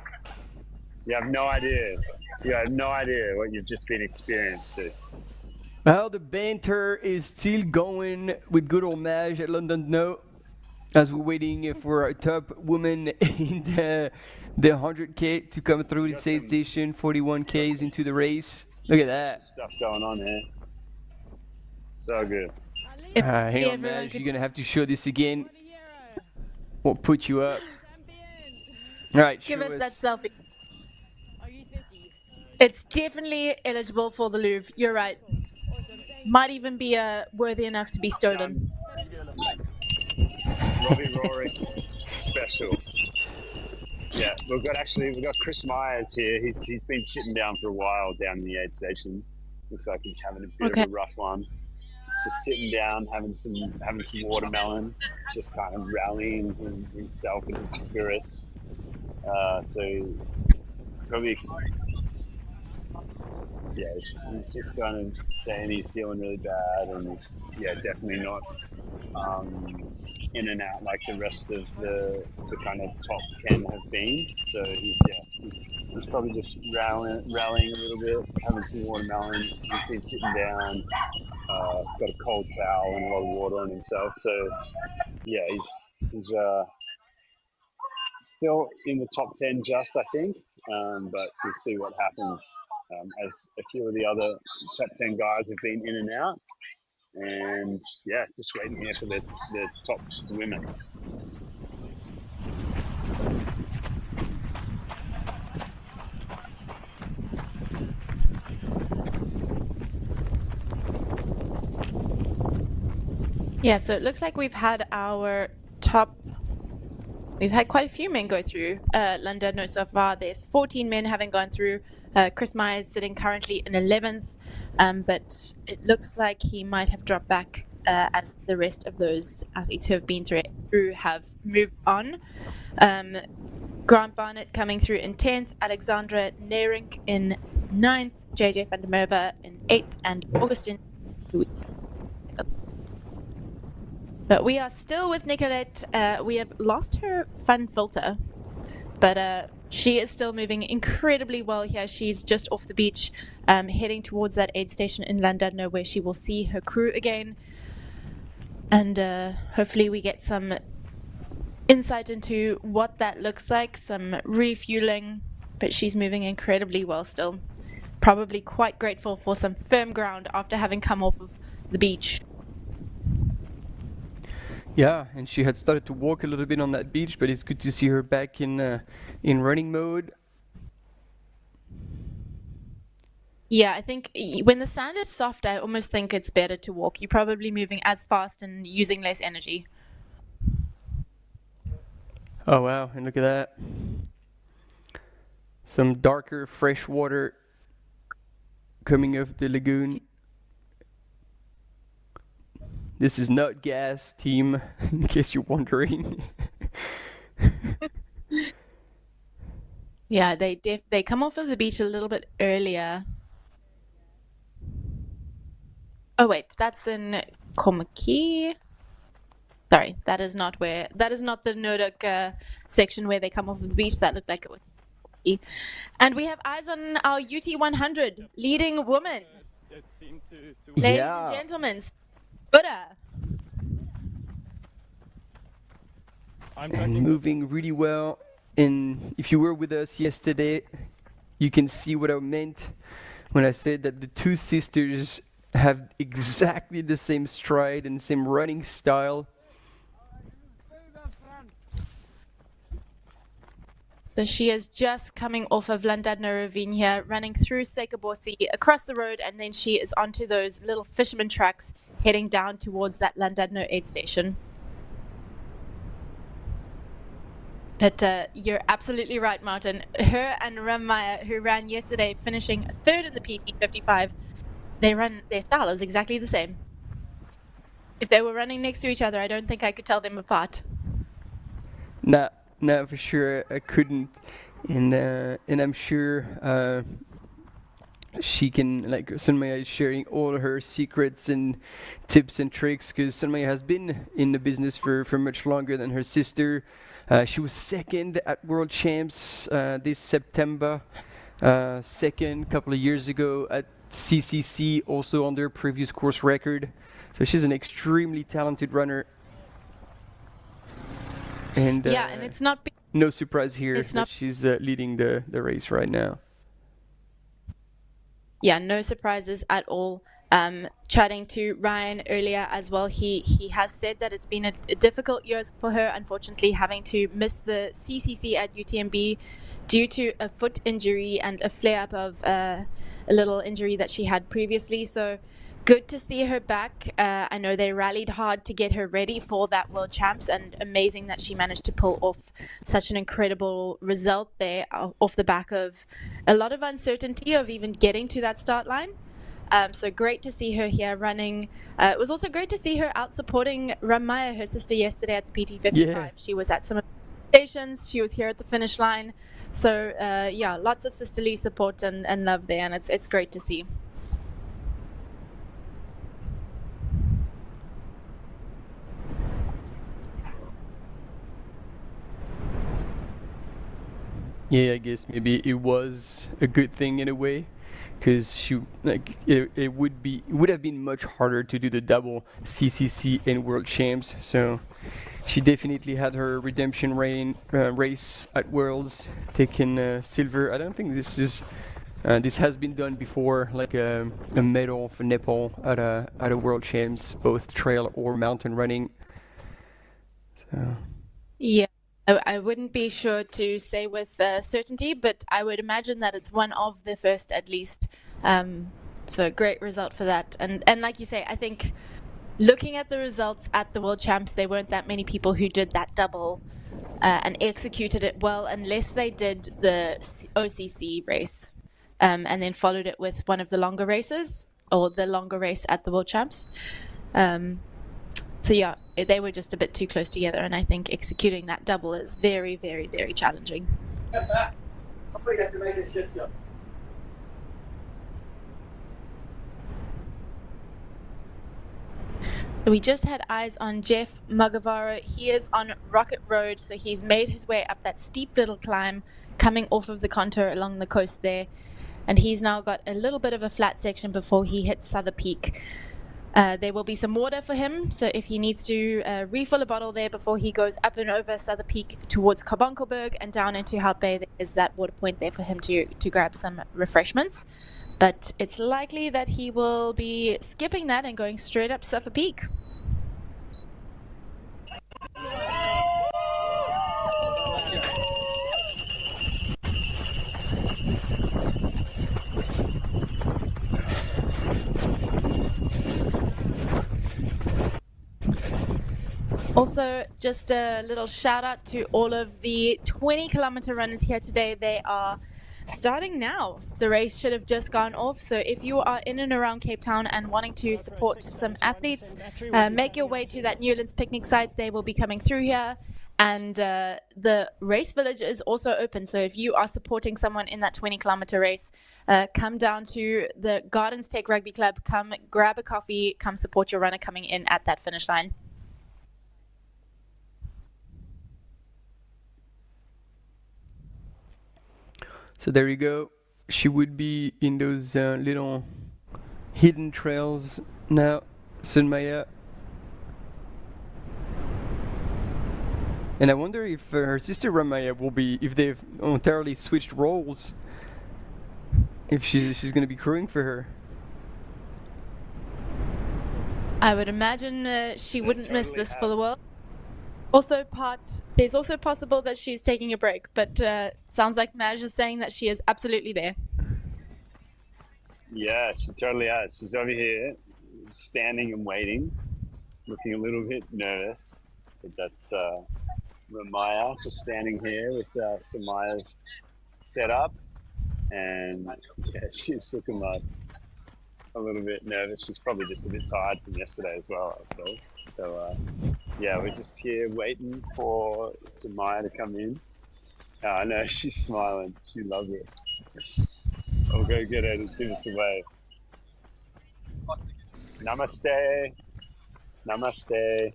You have no idea. You have no idea what you've just been experienced to. Well, the banter is still going with good old Maj at London now, as we're waiting for a top woman in the 100K to come through the aid station, 41Ks into the race. Look at that. Stuff going on here. So good. Hang on, Maj, you're going to have to show this again. We'll put you up. All right, give us that selfie. It's definitely eligible for the Louvre. You're right. Might even be worthy enough to be stolen. Robbie Rory special. Yeah, we've got Chris Myers here. He's been sitting down for a while down in the aid station. Looks like he's having a bit of a rough one. Just sitting down, having some watermelon, just kind of rallying himself and his spirits. So probably, he's just kind of saying he's feeling really bad, and he's definitely not in and out like the rest of the kind of top 10 have been. So he's probably just rallying a little bit, having some watermelon. He's been sitting down, got a cold towel and a lot of water on himself. So he's still in the top 10 just, I think, but we'll see what happens as a few of the other top 10 guys have been in and out. And just waiting here for the top women. Yeah, so it looks like we've had quite a few men go through Llandudno so far. There's 14 men having gone through. Chris Myers sitting currently in 11th, but it looks like he might have dropped back as the rest of those athletes who have been through have moved on. Grant Barnett coming through in 10th, Alexandra Neerink in 9th, JJ van der Merwe in 8th, and Augustin. But we are still with Nicolette. We have lost her fun filter, but she is still moving incredibly well here. She's just off the beach, heading towards that aid station in Llandudno where she will see her crew again. And hopefully we get some insight into what that looks like, some refueling, but she's moving incredibly well still. Probably quite grateful for some firm ground after having come off of the beach. Yeah, and she had started to walk a little bit on that beach, but it's good to see her back in running mode. Yeah, I think when the sand is soft, I almost think it's better to walk. You're probably moving as fast and using less energy. Oh wow, and look at that. Some darker fresh water coming off the lagoon. This is not gas, team, in case you're wondering. Yeah, they come off of the beach a little bit earlier. Oh wait, that's in Komaki. Sorry, that is not the Noordhoek section where they come off of the beach. That looked like it was. And we have eyes on our UT 100 leading woman. Ladies and gentlemen, Buddha. And moving really well. And if you were with us yesterday, you can see what I meant when I said that the two sisters have exactly the same stride and same running style. So she is just coming off of Llandudno Ravine here, running through Sekeborsi across the road, and then she is onto those little fisherman tracks heading down towards that Llandudno aid station. But you're absolutely right, Martin. Her and Ramaya, who ran yesterday, finishing third in the PT 55, their style is exactly the same. If they were running next to each other, I don't think I could tell them apart. No, for sure I couldn't. And I'm sure she can, like, Sunaya is sharing all her secrets and tips and tricks, because Sunaya has been in the business for much longer than her sister. She was second at World Champs this September, second a couple of years ago at CCC, also on their previous course record. So she's an extremely talented runner. And and it's not no surprise here that she's leading the race right now. Yeah, no surprises at all. Chatting to Ryan earlier as well, he has said that it's been a difficult year for her, unfortunately, having to miss the CCC at UTMB due to a foot injury and a flare-up of a little injury that she had previously. So good to see her back. I know they rallied hard to get her ready for that World Champs, and amazing that she managed to pull off such an incredible result there off the back of a lot of uncertainty of even getting to that start line. So great to see her here running. It was also great to see her out supporting Ramaya, her sister, yesterday at the PT55. Yeah. She was at some of the stations. She was here at the finish line. So yeah, lots of sisterly support and love there, and it's great to see. Yeah, I guess maybe it was a good thing in a way, because she it would have been much harder to do the double CCC and World Champs. So she definitely had her redemption race at Worlds, taking silver. I don't think this has been done before, like a medal for Nepal at a World Champs, both trail or mountain running. So. Yeah. I wouldn't be sure to say with certainty, but I would imagine that it's one of the first at least. So great result for that. And like you say, I think looking at the results at the World Champs, there weren't that many people who did that double and executed it well, unless they did the OCC race and then followed it with one of the longer races, or the longer race at the World Champs. So yeah, they were just a bit too close together, and I think executing that double is very, very, very challenging. So we just had eyes on Jeff Mugavara. He is on Rocket Road, so he's made his way up that steep little climb coming off of the contour along the coast there, and he's now got a little bit of a flat section before he hits Souther Peak. There will be some water for him, so if he needs to refill a bottle there before he goes up and over Souther Peak towards Carbonkelberg and down into Hout Bay, there is that water point there for him to grab some refreshments. But it's likely that he will be skipping that and going straight up Souther Peak. Also, just a little shout out to all of the 20-kilometer runners here today. They are starting now. The race should have just gone off. So if you are in and around Cape Town and wanting to support some athletes, make your way to that Newlands picnic site. They will be coming through here. And the race village is also open. So if you are supporting someone in that 20-kilometer race, come down to the Gardens Tech Rugby Club. Come grab a coffee. Come support your runner coming in at that finish line. So there you go. She would be in those little hidden trails now, Sunaya. And I wonder if her sister Ramaya will be, if they've entirely switched roles, if she's going to be crewing for her. I would imagine she wouldn't miss this for the world. There's also possible that she's taking a break, but sounds like Maj is saying that she is absolutely there. Yeah, she totally is. She's over here, standing and waiting, looking a little bit nervous. But that's Ramaya just standing here with Samaya's setup, and yeah, she's looking like a little bit nervous. She's probably just a bit tired from yesterday as well, I suppose. So yeah, we're just here waiting for Sunaya to come in. I know she's smiling. She loves it. I'll go get her to give us a wave. Namaste. Namaste.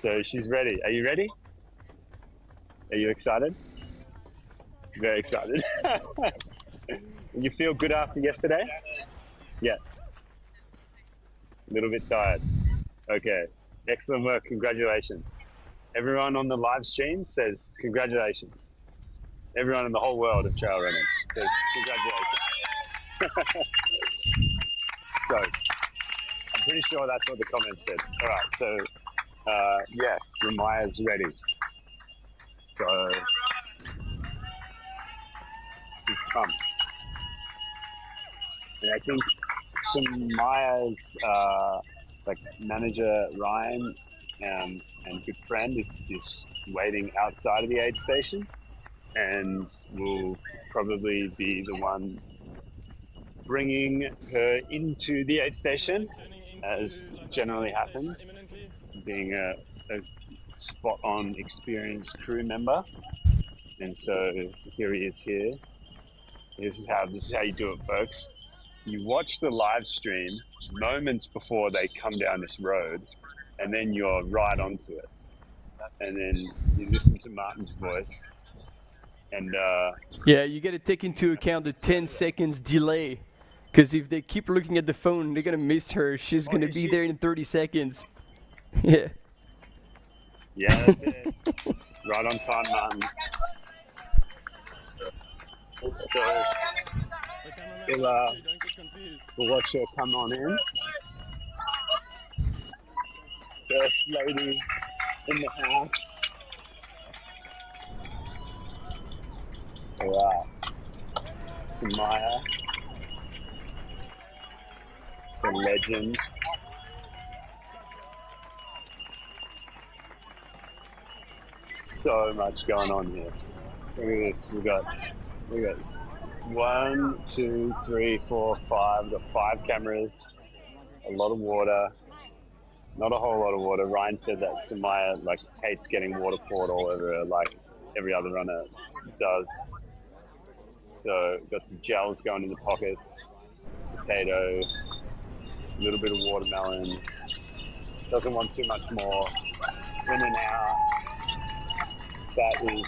So she's ready. Are you ready? Are you excited? Very excited. You feel good after yesterday? Yeah. A little bit tired. Okay. Excellent work. Congratulations. Everyone on the live stream says congratulations. Everyone in the whole world of trail running says congratulations. So, I'm pretty sure that's what the comment says. All right. So, yeah, Ramaya's ready. So, she's come. And I think Sunaya's like manager Ryan and good friend is waiting outside of the aid station, and will probably be the one bringing her into the aid station, as generally happens, being a spot-on experienced crew member. And so here he is here. This is how you do it, folks. You watch the live stream moments before they come down this road, and then you're right onto it. And then you listen to Martin's voice. And yeah, you got to take into account the 10 seconds delay, because if they keep looking at the phone, they're gonna miss her. She's gonna be there in 30 seconds. Yeah. Yeah, that's it. Right on time, Martin. So we'll watch her come on in. First lady in the house. All right. Sunaya, the legend. So much going on here. Look at this. We got 1, 2, 3, 4, 5. We've got 5 cameras. A lot of water. Not a whole lot of water. Ryan said that Sunaya hates getting water poured all over her, like every other runner does. So got some gels going in the pockets, potato, a little bit of watermelon. Doesn't want too much more. In and out. That is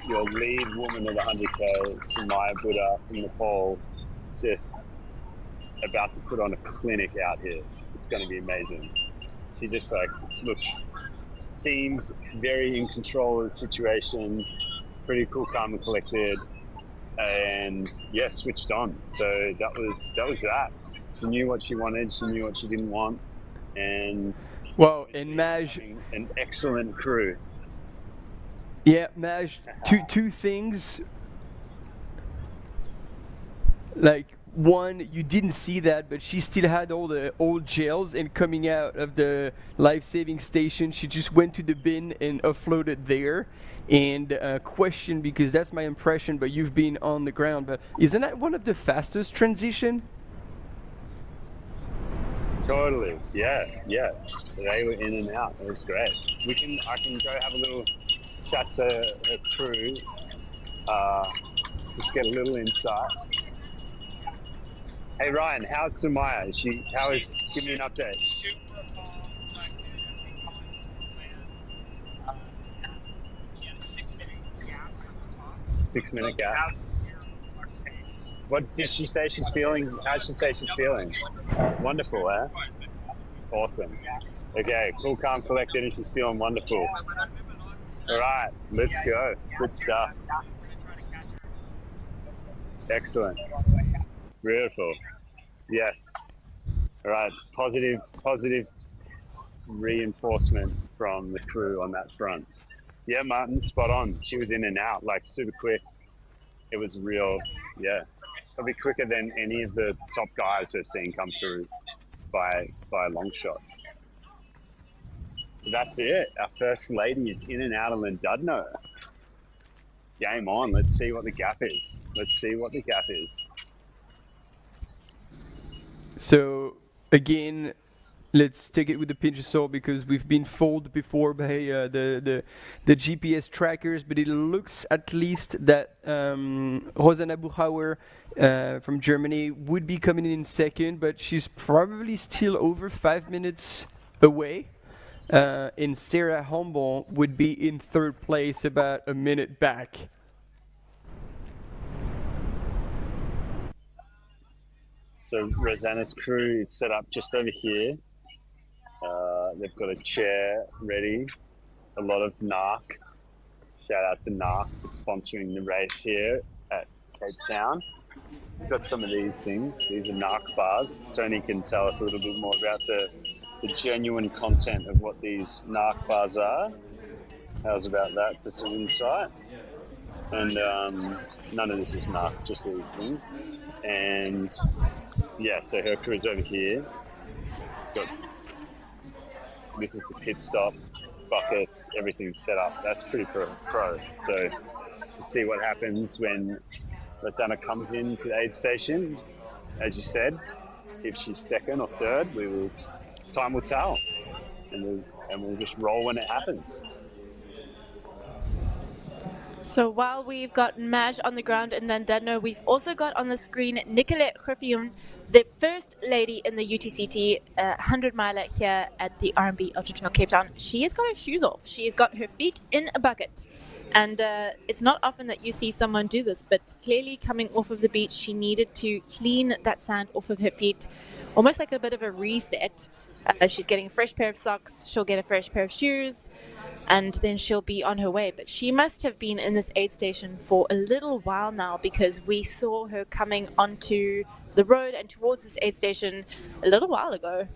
your lead woman of the 100K, Sunaya Buddha from Nepal, just about to put on a clinic out here. It's going to be amazing. She just seems very in control of the situation, pretty cool, calm and collected, and yeah, switched on. So that was that. She knew what she wanted, she knew what she didn't want, and wow, and Maj, an excellent crew. Yeah, Maj, two things. Like, one, you didn't see that, but she still had all the old gels, and coming out of the life-saving station, she just went to the bin and offloaded there. And question, because that's my impression, but you've been on the ground, but isn't that one of the fastest transition? Totally, yeah. They were in and out. It was great. I can go have a little chat to her crew, just get a little insight. Hey Ryan, how's Sunaya? Give me an update. 6-minute gap. What did she say she's feeling? How did she say she's feeling? Wonderful, eh? Awesome. Okay, cool, calm, collected, and she's feeling wonderful. All right, let's go. Good stuff. Excellent. Beautiful. Yes. All right, positive reinforcement from the crew on that front. Yeah, Martin, spot on. She was in and out, super quick. It was real, yeah. Probably quicker than any of the top guys we've seen come through by a long shot. So that's it. Our first lady is in and out of Llandudno. Game on. Let's see what the gap is. So, again, let's take it with a pinch of salt, because we've been fooled before by the GPS trackers, but it looks at least that Rosanna Buchauer from Germany would be coming in second, but she's probably still over 5 minutes away. And Sarah Humble would be in third place, about a minute back. So Rosanna's crew is set up just over here. They've got a chair ready, a lot of NARC. Shout out to NARC for sponsoring the race here at Cape Town. We've got some of these things. These are NARC bars. Tony can tell us a little bit more about the genuine content of what these NARC bars are. How's about that for some insight? And none of this is NARC, just these things. And Yeah, so her crew's over here. This is the pit stop, buckets, everything's set up. That's pretty pro. So to see what happens when Latana comes into the aid station, as you said, if she's second or third, time will tell, and we'll just roll when it happens. So while we've got Maj on the ground in Llandudno, we've also got on the screen Nicolette Griffioen, the first lady in the UTCT 100-miler here at the RMB Ultra-trail Cape Town. She has got her shoes off. She has got her feet in a bucket. And it's not often that you see someone do this, but clearly coming off of the beach, she needed to clean that sand off of her feet, almost like a bit of a reset. She's getting a fresh pair of socks. She'll get a fresh pair of shoes. And then she'll be on her way. But she must have been in this aid station for a little while now, because we saw her coming onto the road and towards this aid station a little while ago.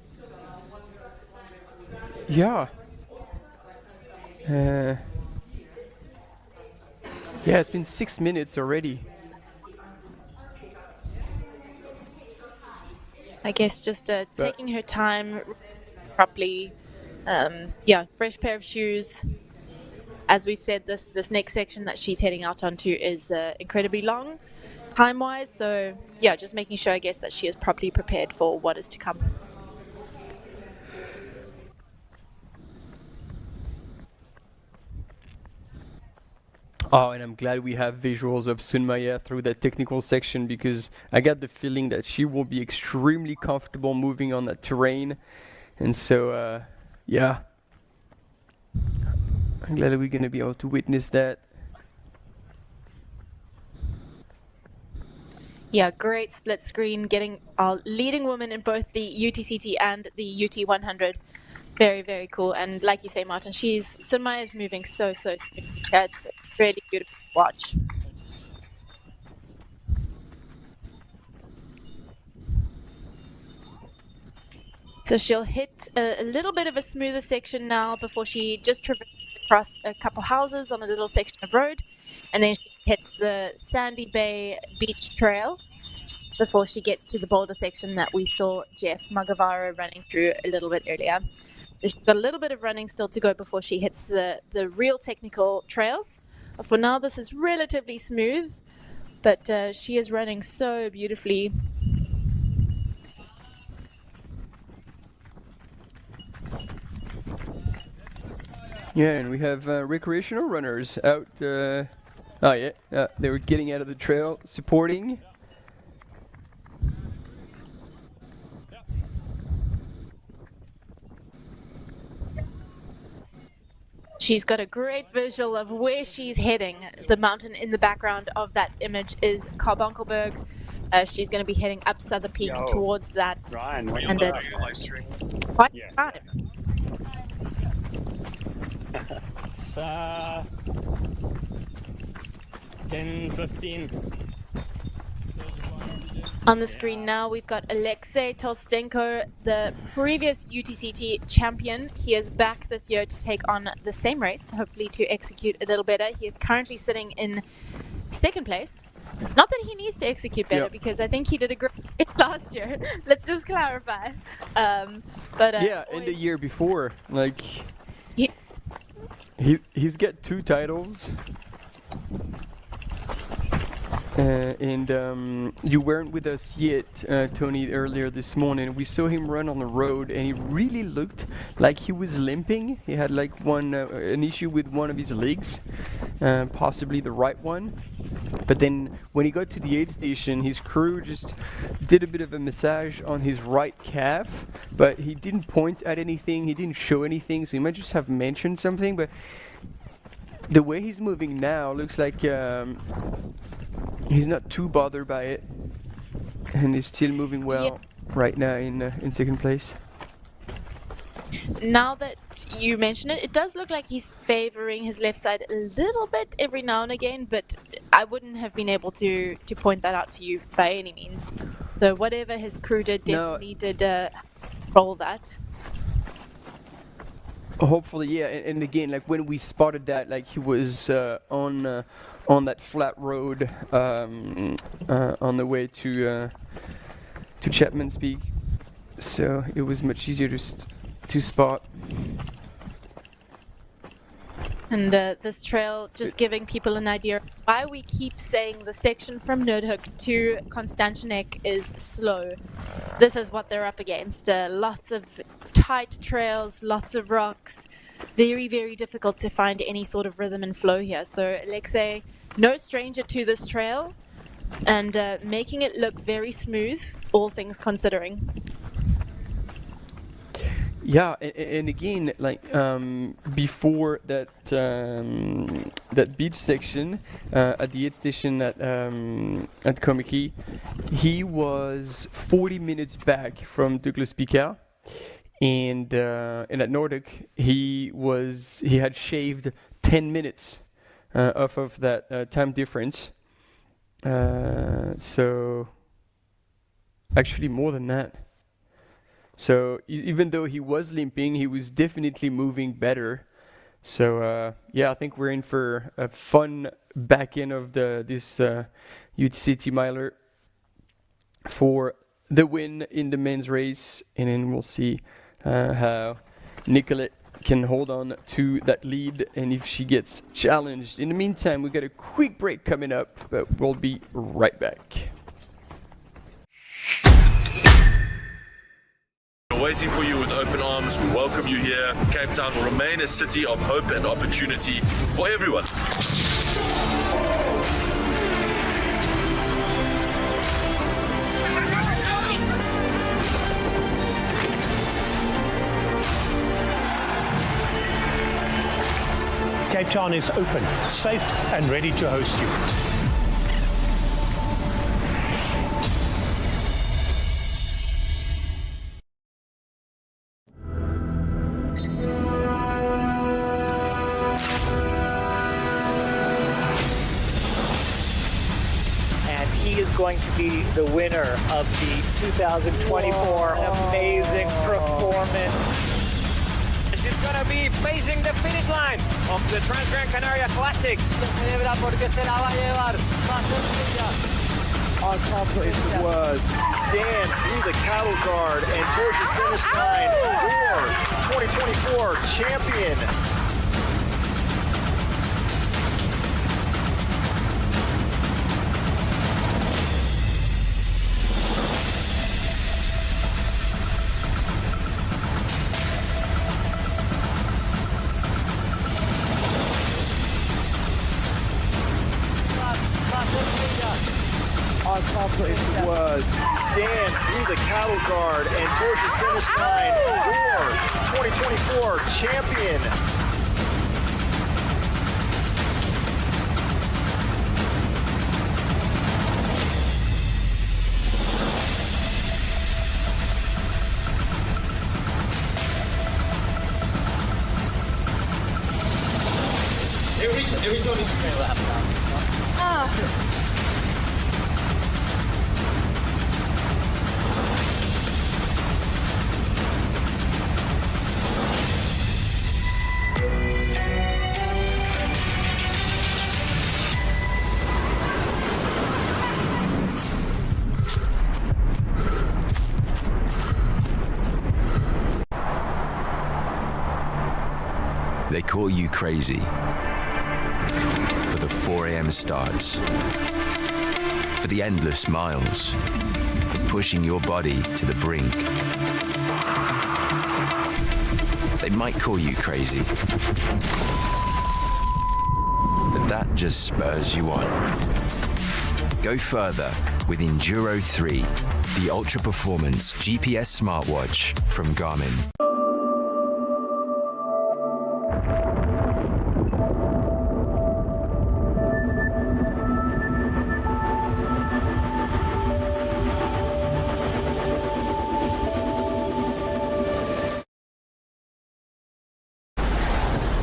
Yeah. Yeah, it's been 6 minutes already. I guess just taking her time properly. Yeah, fresh pair of shoes. As we've said, this next section that she's heading out onto is incredibly long time-wise. So yeah, just making sure, I guess, that she is properly prepared for what is to come. Oh, and I'm glad we have visuals of Sunaya through that technical section, because I got the feeling that she will be extremely comfortable moving on that terrain. And so, yeah, I'm glad that we're going to be able to witness that. Yeah, great split screen, getting our leading woman in both the UTCT and the UT 100. Very, very cool. And like you say, Martin, Sunaya is moving so smooth. Yeah, it's really beautiful to watch. So she'll hit a little bit of a smoother section now before she just traverses across a couple houses on a little section of road. And then she hits the Sandy Bay Beach Trail before she gets to the boulder section that we saw Jeff Magavara running through a little bit earlier. She's got a little bit of running still to go before she hits the real technical trails. For now, this is relatively smooth, but she is running so beautifully. Yeah, and we have recreational runners out. Oh yeah, they were getting out of the trail, supporting. She's got a great visual of where she's heading. The mountain in the background of that image is Carbonkelberg. She's going to be heading up Souther Peak towards that. Ryan, and it's quite time. It's 10:15. On the screen now, we've got Alexei Tolstenko, the previous UTCT champion. He is back this year to take on the same race, hopefully to execute a little better. He is currently sitting in second place. Not that he needs to execute better, because I think he did a great last year. Let's just clarify. Yeah, and the year before, like he's got 2 titles. And you weren't with us yet, Tony, earlier this morning. We saw him run on the road, and he really looked like he was limping. He had like an issue with one of his legs, possibly the right one. But then when he got to the aid station, his crew just did a bit of a massage on his right calf, but he didn't point at anything, he didn't show anything, so he might just have mentioned something. But the way he's moving now looks like he's not too bothered by it, and he's still moving well right now in second place. Now that you mention it, it does look like he's favoring his left side a little bit every now and again, but I wouldn't have been able to point that out to you by any means. So whatever his crew did definitely did roll that. Hopefully, yeah. And again, like when we spotted that, like he was on that flat road on the way to to Chapman's Peak, so it was much easier to spot. And this trail, just giving people an idea why we keep saying the section from Noordhoek to Constantinek is slow. This is what they're up against. Lots of tight trails, lots of rocks. Very, very difficult to find any sort of rhythm and flow here. So Alexei, no stranger to this trail, and making it look very smooth, all things considering. Yeah, and again, like before that that beach section at the aid station at Komiki, he was 40 minutes back from Douglas Pickard, and at Noordhoek he had shaved 10 minutes off of that time difference. So actually more than that. So even though he was limping, he was definitely moving better. So yeah, I think we're in for a fun back end of this UTCT Miler for the win in the men's race, and then we'll see how Nicolette can hold on to that lead and if she gets challenged. In the meantime, we've got a quick break coming up, but we'll be right back. Waiting for you with open arms. We welcome you here. Cape Town will remain a city of hope and opportunity for everyone. Cape Town is open, safe and ready to host you. Going to be the winner of the 2024 amazing performance. She's going to be facing the finish line of the Trans-Gran Canaria Classic. I can't put into words. Stand through the cattle guard and towards the finish line for 2024 champion. I can't put into words. Stand through the cattle guard and towards the finish line for 2024 champion. Every time it's been lap. They call you crazy for the 4 a.m. starts, for the endless miles, for pushing your body to the brink. They might call you crazy, but that just spurs you on. Go further with Enduro 3, the ultra-performance GPS smartwatch from Garmin.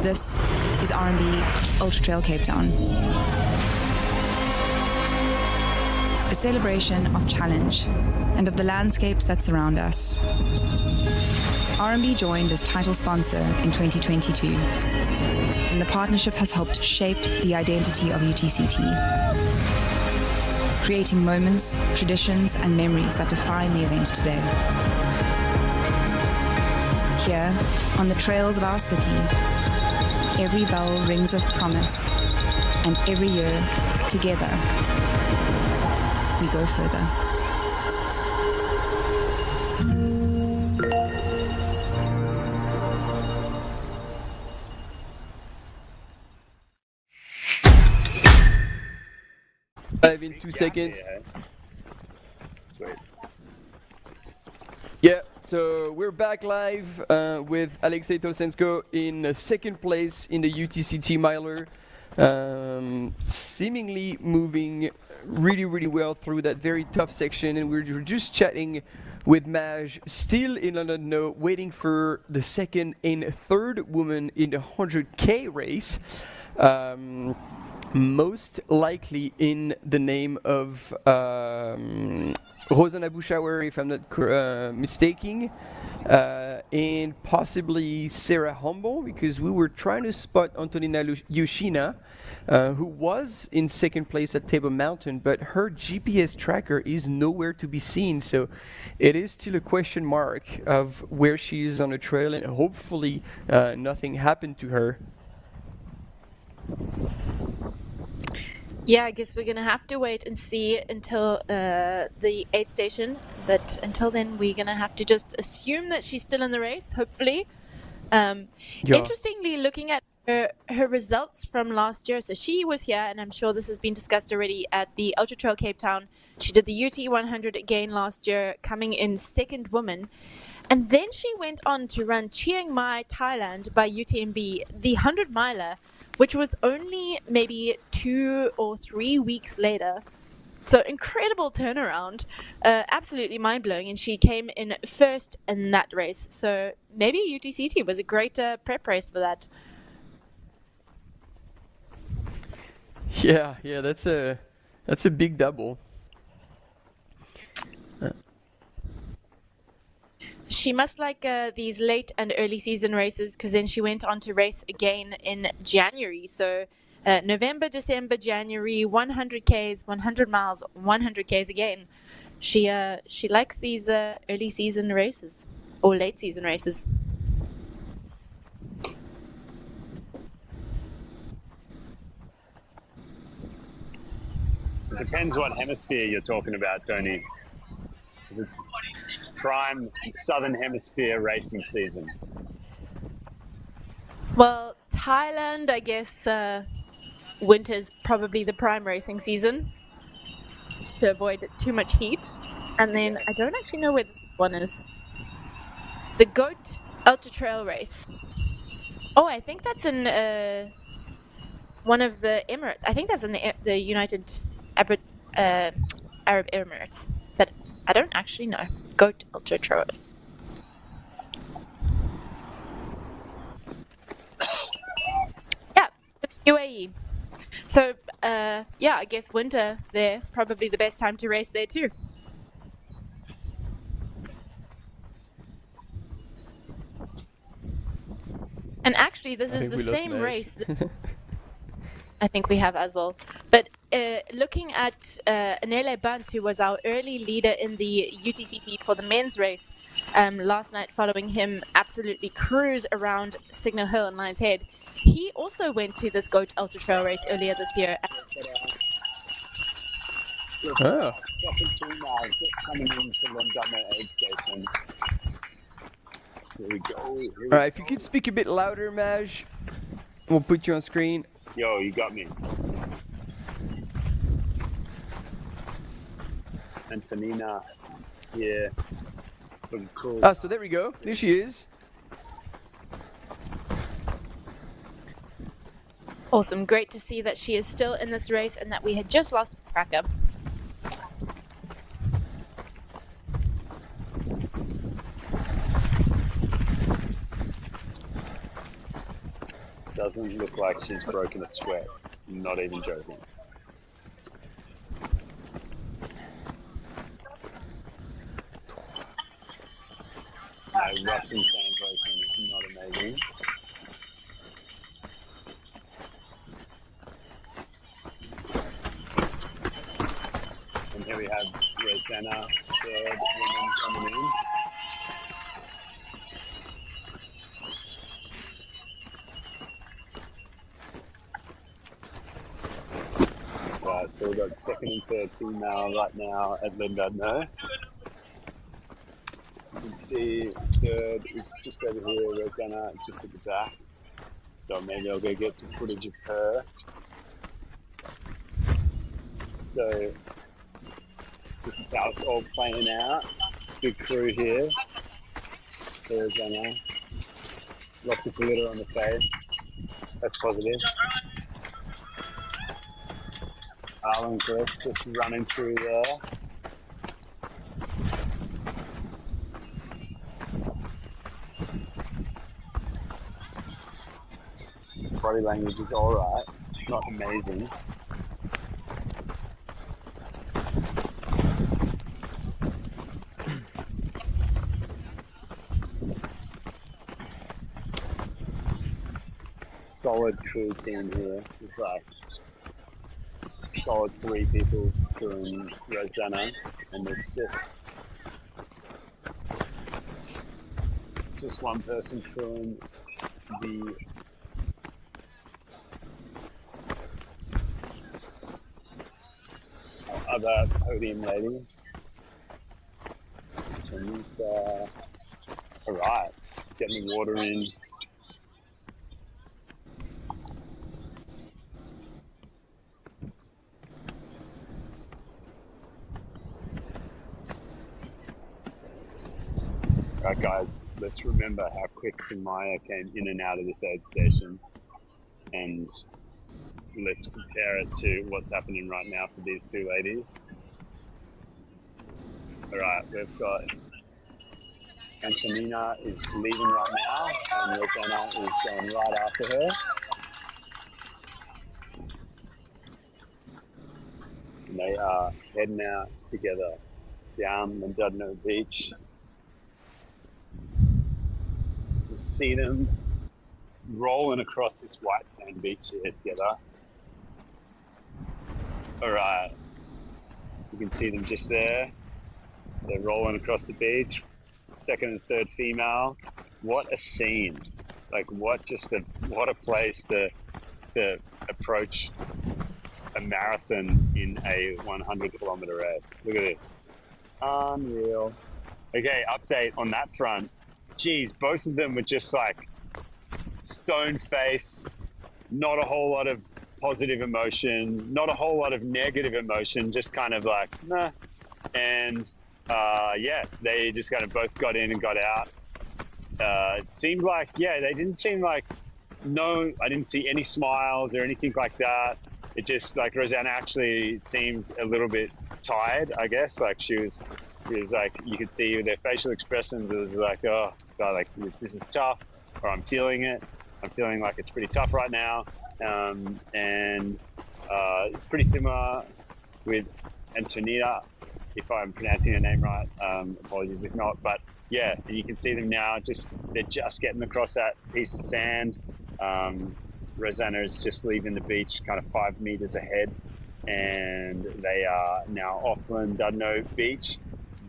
This is RMB Ultra-trail Cape Town. A celebration of challenge and of the landscapes that surround us. RMB joined as title sponsor in 2022, and the partnership has helped shape the identity of UTCT. creating moments, traditions, and memories that define the event today. Here, on the trails of our city, every bell rings of promise, and every year, together, we go further. Live in 2 seconds. Sweet. Yeah, so we're back live with Alexei Tolsensko in second place in the UTCT Miler, seemingly moving really well through that very tough section, and we're just chatting with Maj, still in London, waiting for the second and third woman in the 100K race. Most likely in the name of Rosanna Buschauer, if I'm not mistaken, and possibly Sarah Humble, because we were trying to spot Antonina Yoshina, who was in second place at Table Mountain, but her GPS tracker is nowhere to be seen, so it is still a question mark of where she is on the trail, and hopefully nothing happened to her. Yeah, I guess we're going to have to wait and see until the aid station. But until then, we're going to have to just assume that she's still in the race, hopefully. Interestingly, looking at her results from last year. So she was here, and I'm sure this has been discussed already, at the Ultra-trail Cape Town. She did the UT 100 again last year, coming in second woman. And then she went on to run Chiang Mai, Thailand by UTMB, the 100-miler, which was only maybe 2 or 3 weeks later. So incredible turnaround, absolutely mind-blowing, and she came in first in that race. So maybe UTCT was a great prep race for that. Yeah, that's a big double. She must like these late and early season races, because then she went on to race again in January. So November, December, January, 100Ks, 100 miles, 100Ks again. She likes these early season races or late season races. It depends what hemisphere you're talking about, Tony. It's prime southern hemisphere racing season. Well, Thailand, I guess winter's probably the prime racing season, just to avoid too much heat. And then I don't actually know where this one is. The Goat Ultra-trail race. Oh, I think that's in one of the Emirates. I think that's in the United Arab Emirates, but I don't actually know. Goat Ultra-trail race. Yeah, UAE. So, yeah, I guess winter there, probably the best time to race there too. And actually, this is the same race. I think we have as well. But looking at Nele Bunce, who was our early leader in the UTCT for the men's race last night, following him absolutely cruise around Signal Hill and Lions Head, he also went to this Goat Ultra Trail race earlier this year. Oh. Here we go. All right, if you could speak a bit louder, Maj, we'll put you on screen. Yo, you got me. Antonina here. Looking cool. Ah, so there we go. There she is. Awesome. Great to see that she is still in this race and that we had just lost a tracker. Doesn't look like she's broken a sweat. Not even joking. My Russian translation is not amazing. Here we have Rosanna, third woman coming in. Right, so we've got second and third female right now at Llandudno. You can see third is just over here, Rosanna just at the back. So maybe I'll go get some footage of her. So this is how it's all playing out. Big crew here. There's Rosanna. Lots of glitter on the face. That's positive. Alan Griff just running through there. Body language is alright, not amazing. Solid crew team here. It's like solid 3 people doing Rosanna, and it's just one person crewing the other podium lady. And it's alright, getting the water in. Alright guys, let's remember how quick Sunaya came in and out of this aid station, and let's compare it to what's happening right now for these 2 ladies. Alright, we've got Antonina is leaving right now, and Rosanna is going right after her. And they are heading out together down Llandudno Beach. Just see them rolling across this white sand beach here together. Alright, you can see them just there. They're rolling across the beach. Second and third female. What a scene. Like what a place to approach a marathon in a 100-kilometer race. Look at this. Unreal. Okay, update on that front. Geez, both of them were just like stone face, not a whole lot of positive emotion, not a whole lot of negative emotion, just kind of like, nah. And yeah, they just kind of both got in and got out. It seemed like, yeah, they didn't seem like, no, I didn't see any smiles or anything like that. It just like Rosanna actually seemed a little bit tired, I guess. Like she was like, you could see their facial expressions. It was like, oh God, like this is tough, or I'm feeling it. I'm feeling like it's pretty tough right now. And pretty similar with Antonina, if I'm pronouncing her name right. Apologies if not, but yeah, and you can see them now, they're just getting across that piece of sand. Rosanna is just leaving the beach kind of 5 meters ahead, and they are now off Llandudno Beach.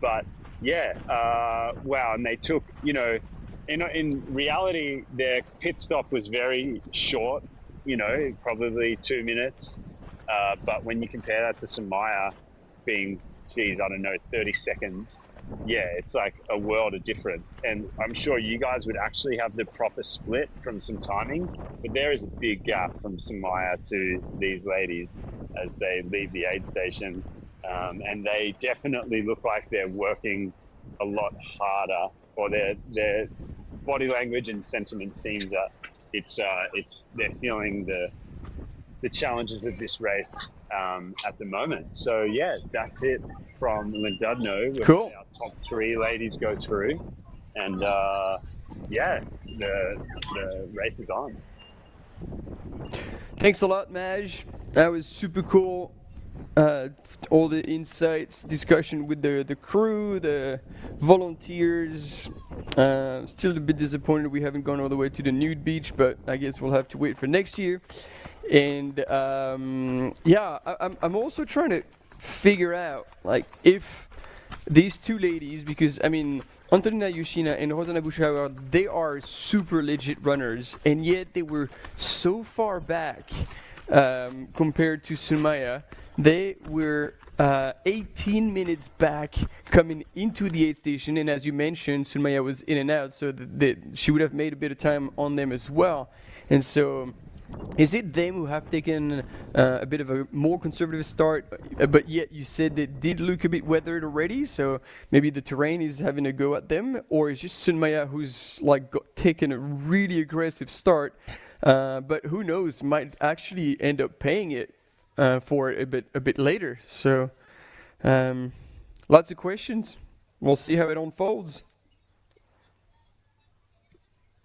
But yeah, wow, and they took, in reality, their pit stop was very short, probably 2 minutes. But when you compare that to Sunaya being, 30 seconds, yeah, it's like a world of difference. And I'm sure you guys would actually have the proper split from some timing, but there is a big gap from Sunaya to these ladies as they leave the aid station. And they definitely look like they're working a lot harder, or their body language and sentiment seems that they're feeling the challenges of this race at the moment. So yeah, that's it from Llandudno. Cool. Our top 3 ladies go through, and yeah, the race is on. Thanks a lot, Maj. That was super cool. All the insights, discussion with the crew, the volunteers. Still a bit disappointed we haven't gone all the way to the nude beach, but I guess we'll have to wait for next year. And yeah, I'm also trying to figure out like if these two ladies, because I mean Antonina Yoshina and Rosanna Buschauer, they are super legit runners, and yet they were so far back compared to Sunaya. They were 18 minutes back coming into the aid station, and as you mentioned, Sunaya was in and out, so she would have made a bit of time on them as well. And so is it them who have taken a bit of a more conservative start, but yet you said they did look a bit weathered already, so maybe the terrain is having a go at them, or is just Sunaya who's like taken a really aggressive start, but who knows, might actually end up paying it for it a bit later. So lots of questions. We'll see how it unfolds.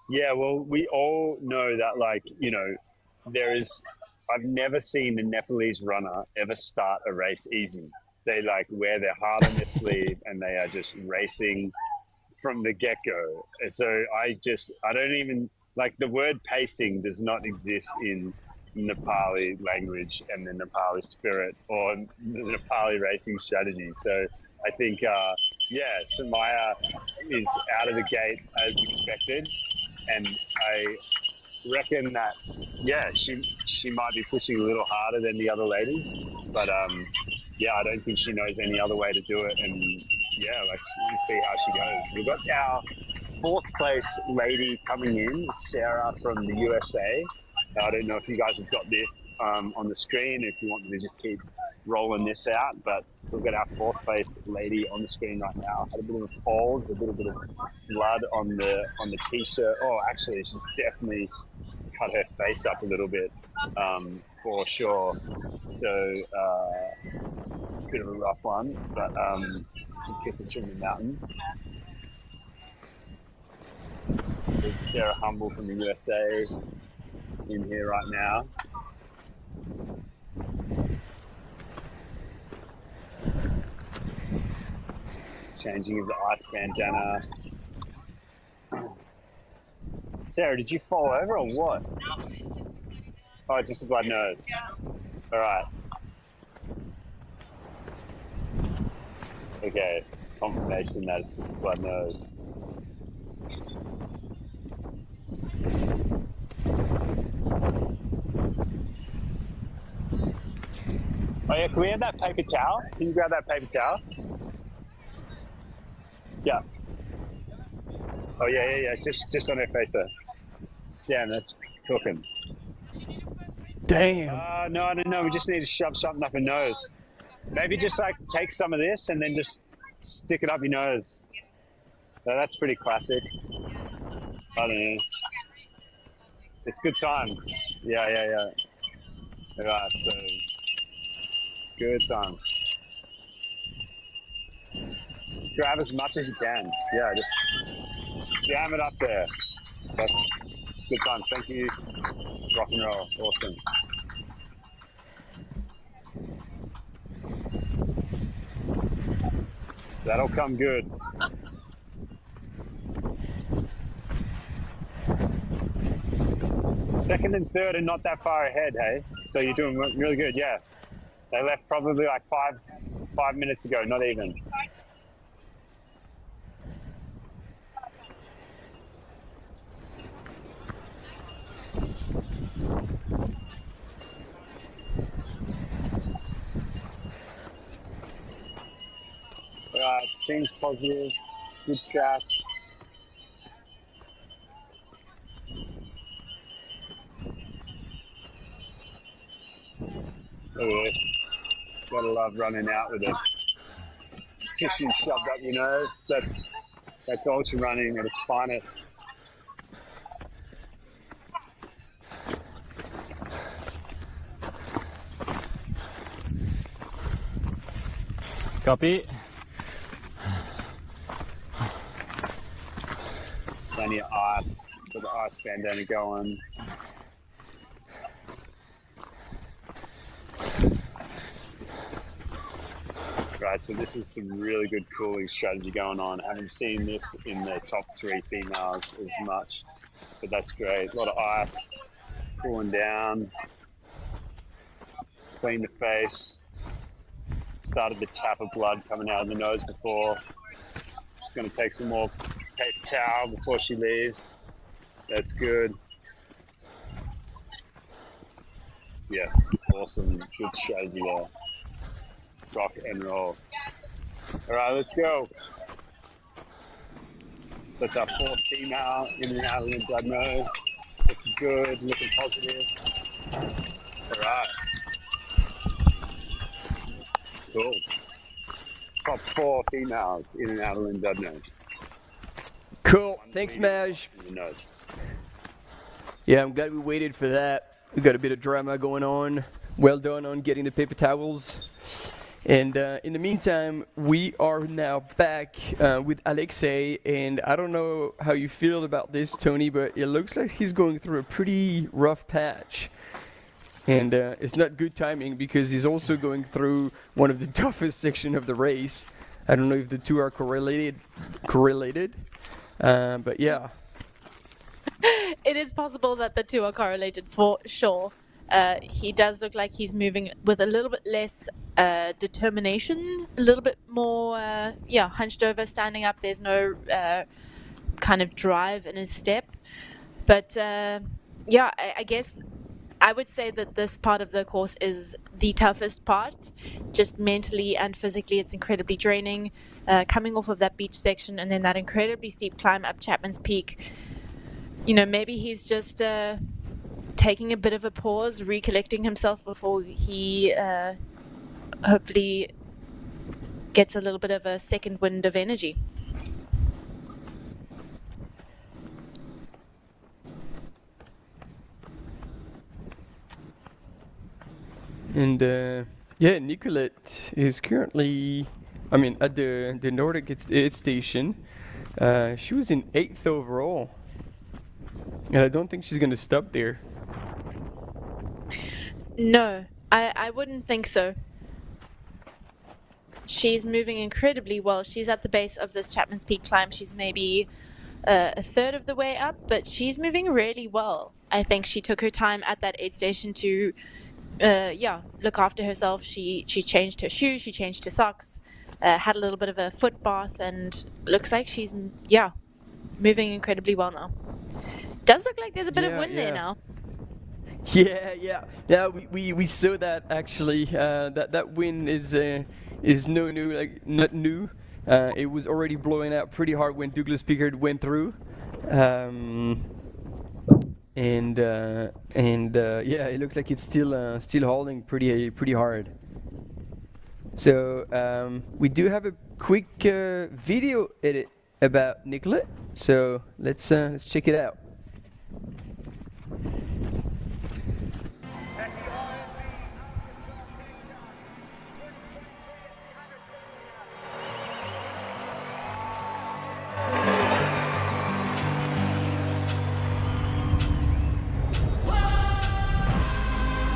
Yeah, well, we all know that, like, you know, I've never seen a Nepalese runner ever start a race easy. They like wear their heart on their sleeve and they are just racing from the get-go. And so I don't even, like, the word pacing does not exist in Nepali language and the Nepali spirit or the Nepali racing strategy. So I think, Sunaya is out of the gate as expected. And I reckon that, she might be pushing a little harder than the other lady, but I don't think she knows any other way to do it. And let's see how she goes. We've got our 4th place lady coming in, Sarah from the USA. I don't know if you guys have got this on the screen, if you want me to just keep rolling this out, but we've got our 4th place lady on the screen right now. Had a bit of a fall, there's a little bit of blood on the t-shirt. Oh, actually, she's definitely cut her face up a little bit, for sure. So, bit of a rough one, but some kisses from the mountain. There's Sarah Humble from the USA in here right now. Changing of the ice bandana. Sarah, did you fall over or what? Oh, just a blood nose. All right. Okay, confirmation that it's just a blood nose. Oh yeah, can we have that paper towel? Can you grab that paper towel? Yeah. Oh yeah. Just on her face there. Damn, that's cooking. Damn. No. We just need to shove something up her nose. Maybe just like take some of this and then just stick it up your nose. No, that's pretty classic. I don't know. It's good times. Yeah. Right, so good times. Grab as much as you can. Yeah, just jam it up there. That's good times. Thank you. Rock and roll. Awesome. That'll come good. Second and third are not that far ahead, hey? So you're doing really good, yeah. They left probably like five minutes ago, not even. Alright, seems positive, good track. Look at this. Gotta love running out with a tissue shoved up your nose. That's ultra running at its finest. Copy. Plenty of ice. Got the ice bandana going. Right, so this is some really good cooling strategy going on. I haven't seen this in the top 3 females as much, but that's great. A lot of ice, cooling down, between the face, started the tap of blood coming out of the nose before. She's going to take some more paper towel before she leaves. That's good. Yes, awesome. Good strategy there. Rock and roll. All right, let's go. That's our fourth female in and out of the Dudno. Looking good, looking positive. All right. Cool. Top 4 females in and out of Dudno. Cool. Thanks, Maj. Yeah, I'm glad we waited for that. We got a bit of drama going on. Well done on getting the paper towels. And in the meantime, we are now back with Alexei. And I don't know how you feel about this, Tony, but it looks like he's going through a pretty rough patch. And it's not good timing because he's also going through one of the toughest sections of the race. I don't know if the two are correlated, but yeah. It is possible that the two are correlated for sure. He does look like he's moving with a little bit less determination, a little bit more, hunched over, standing up. There's no kind of drive in his step. But I guess I would say that this part of the course is the toughest part. Just mentally and physically, it's incredibly draining. Coming off of that beach section and then that incredibly steep climb up Chapman's Peak. You know, maybe he's just taking a bit of a pause, recollecting himself before he hopefully gets a little bit of a second wind of energy. And Nicolette is currently, at the Noordhoek aid station. She was in 8th overall. And I don't think she's going to stop there. No, I wouldn't think so. She's moving incredibly well. She's at the base of this Chapman's Peak climb. She's maybe a third of the way up, but she's moving really well. I think she took her time at that aid station to look after herself. She changed her shoes, she changed her socks, had a little bit of a foot bath, and looks like she's moving incredibly well now. Does look like there's a bit of wind there now. Yeah. We saw that actually. That wind is not new. It was already blowing out pretty hard when Douglas Pickard went through. It looks like it's still holding pretty hard. So we do have a quick video edit about Nicolette. So let's check it out.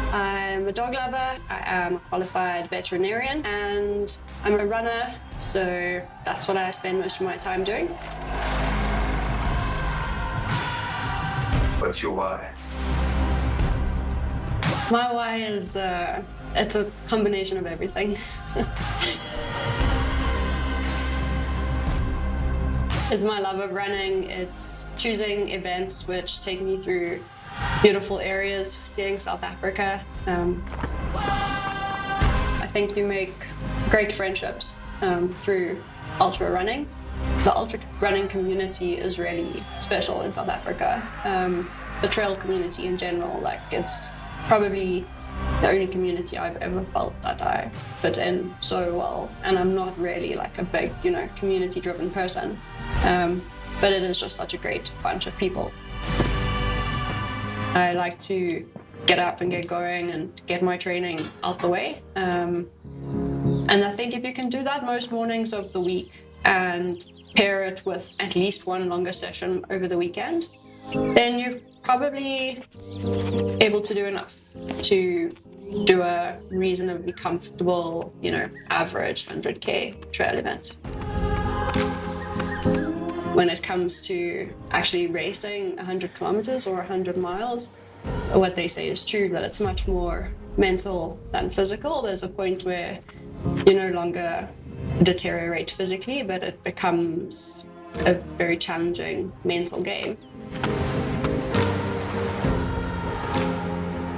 I'm a dog lover, I am a qualified veterinarian, and I'm a runner, so that's what I spend most of my time doing. What's your why? My why is, it's a combination of everything. It's my love of running, it's choosing events which take me through beautiful areas, seeing South Africa. I think you make great friendships through ultra running. The ultra running community is really special in South Africa. The trail community in general, it's probably the only community I've ever felt that I fit in so well. And I'm not really a big, community-driven person. But it is just such a great bunch of people. I like to get up and get going and get my training out the way. And I think if you can do that most mornings of the week and pair it with at least one longer session over the weekend, then you're probably able to do enough to do a reasonably comfortable, average 100K trail event. When it comes to actually racing 100 kilometers or 100 miles, what they say is true, that it's much more mental than physical. There's a point where you no longer deteriorate physically, but it becomes a very challenging mental game.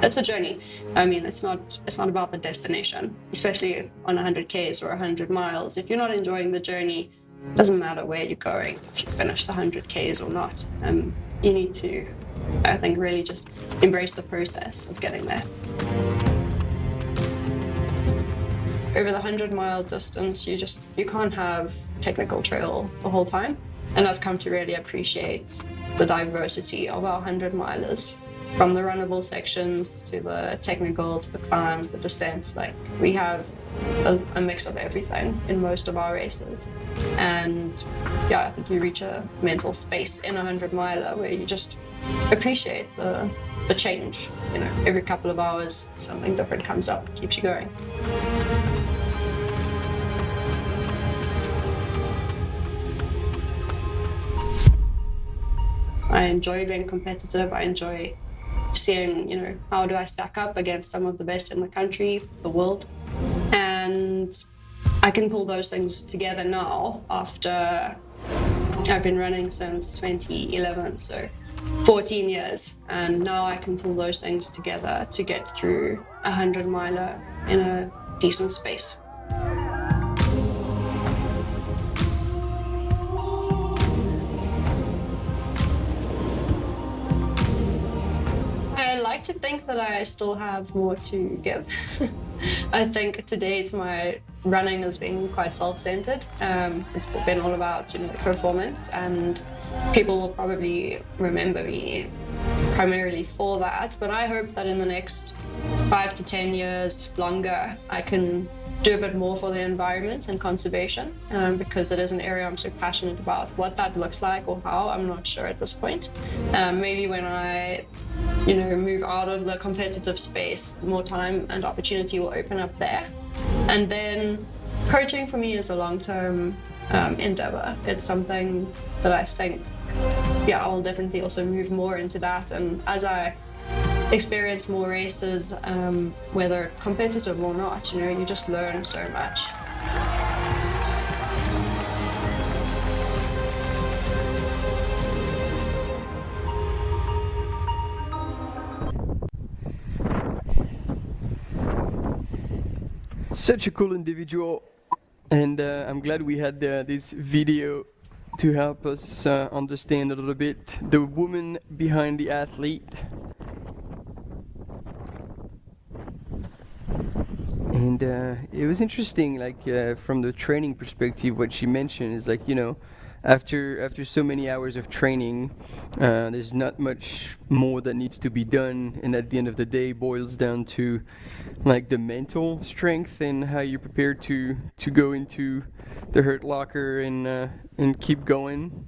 It's a journey. I mean, it's not about the destination, especially on 100Ks or 100 miles. If you're not enjoying the journey, it doesn't matter where you're going, if you finish the 100Ks or not. You need to, I think, really just embrace the process of getting there. Over the 100-mile distance, you can't have technical trail the whole time. And I've come to really appreciate the diversity of our 100-milers. From the runnable sections to the technical, to the climbs, the descents, like we have a mix of everything in most of our races. And yeah, I think you reach a mental space in a 100-miler where you just appreciate the change. You know, every couple of hours, something different comes up, keeps you going. I enjoy being competitive. I enjoy seeing, how do I stack up against some of the best in the country, the world. And I can pull those things together now after I've been running since 2011, so 14 years. And now I can pull those things together to get through a 100-miler in a decent space. I like to think that I still have more to give. I think to date my running has been quite self-centered. It's been all about performance, and people will probably remember me primarily for that. But I hope that in the next 5 to 10 years longer, I can do a bit more for the environment and conservation, because it is an area I'm so passionate about. What that looks like or how, I'm not sure at this point. Maybe when I move out of the competitive space, more time and opportunity will open up there. And then coaching for me is a long-term endeavor. It's something that I think, I will definitely also move more into that. And as I experience more races, whether competitive or not, you just learn so much. Such a cool individual, and I'm glad we had this video to help us understand a little bit the woman behind the athlete. And it was interesting, from the training perspective, what she mentioned is after so many hours of training, there's not much more that needs to be done, and at the end of the day boils down to the mental strength and how you're prepared to go into the hurt locker and keep going.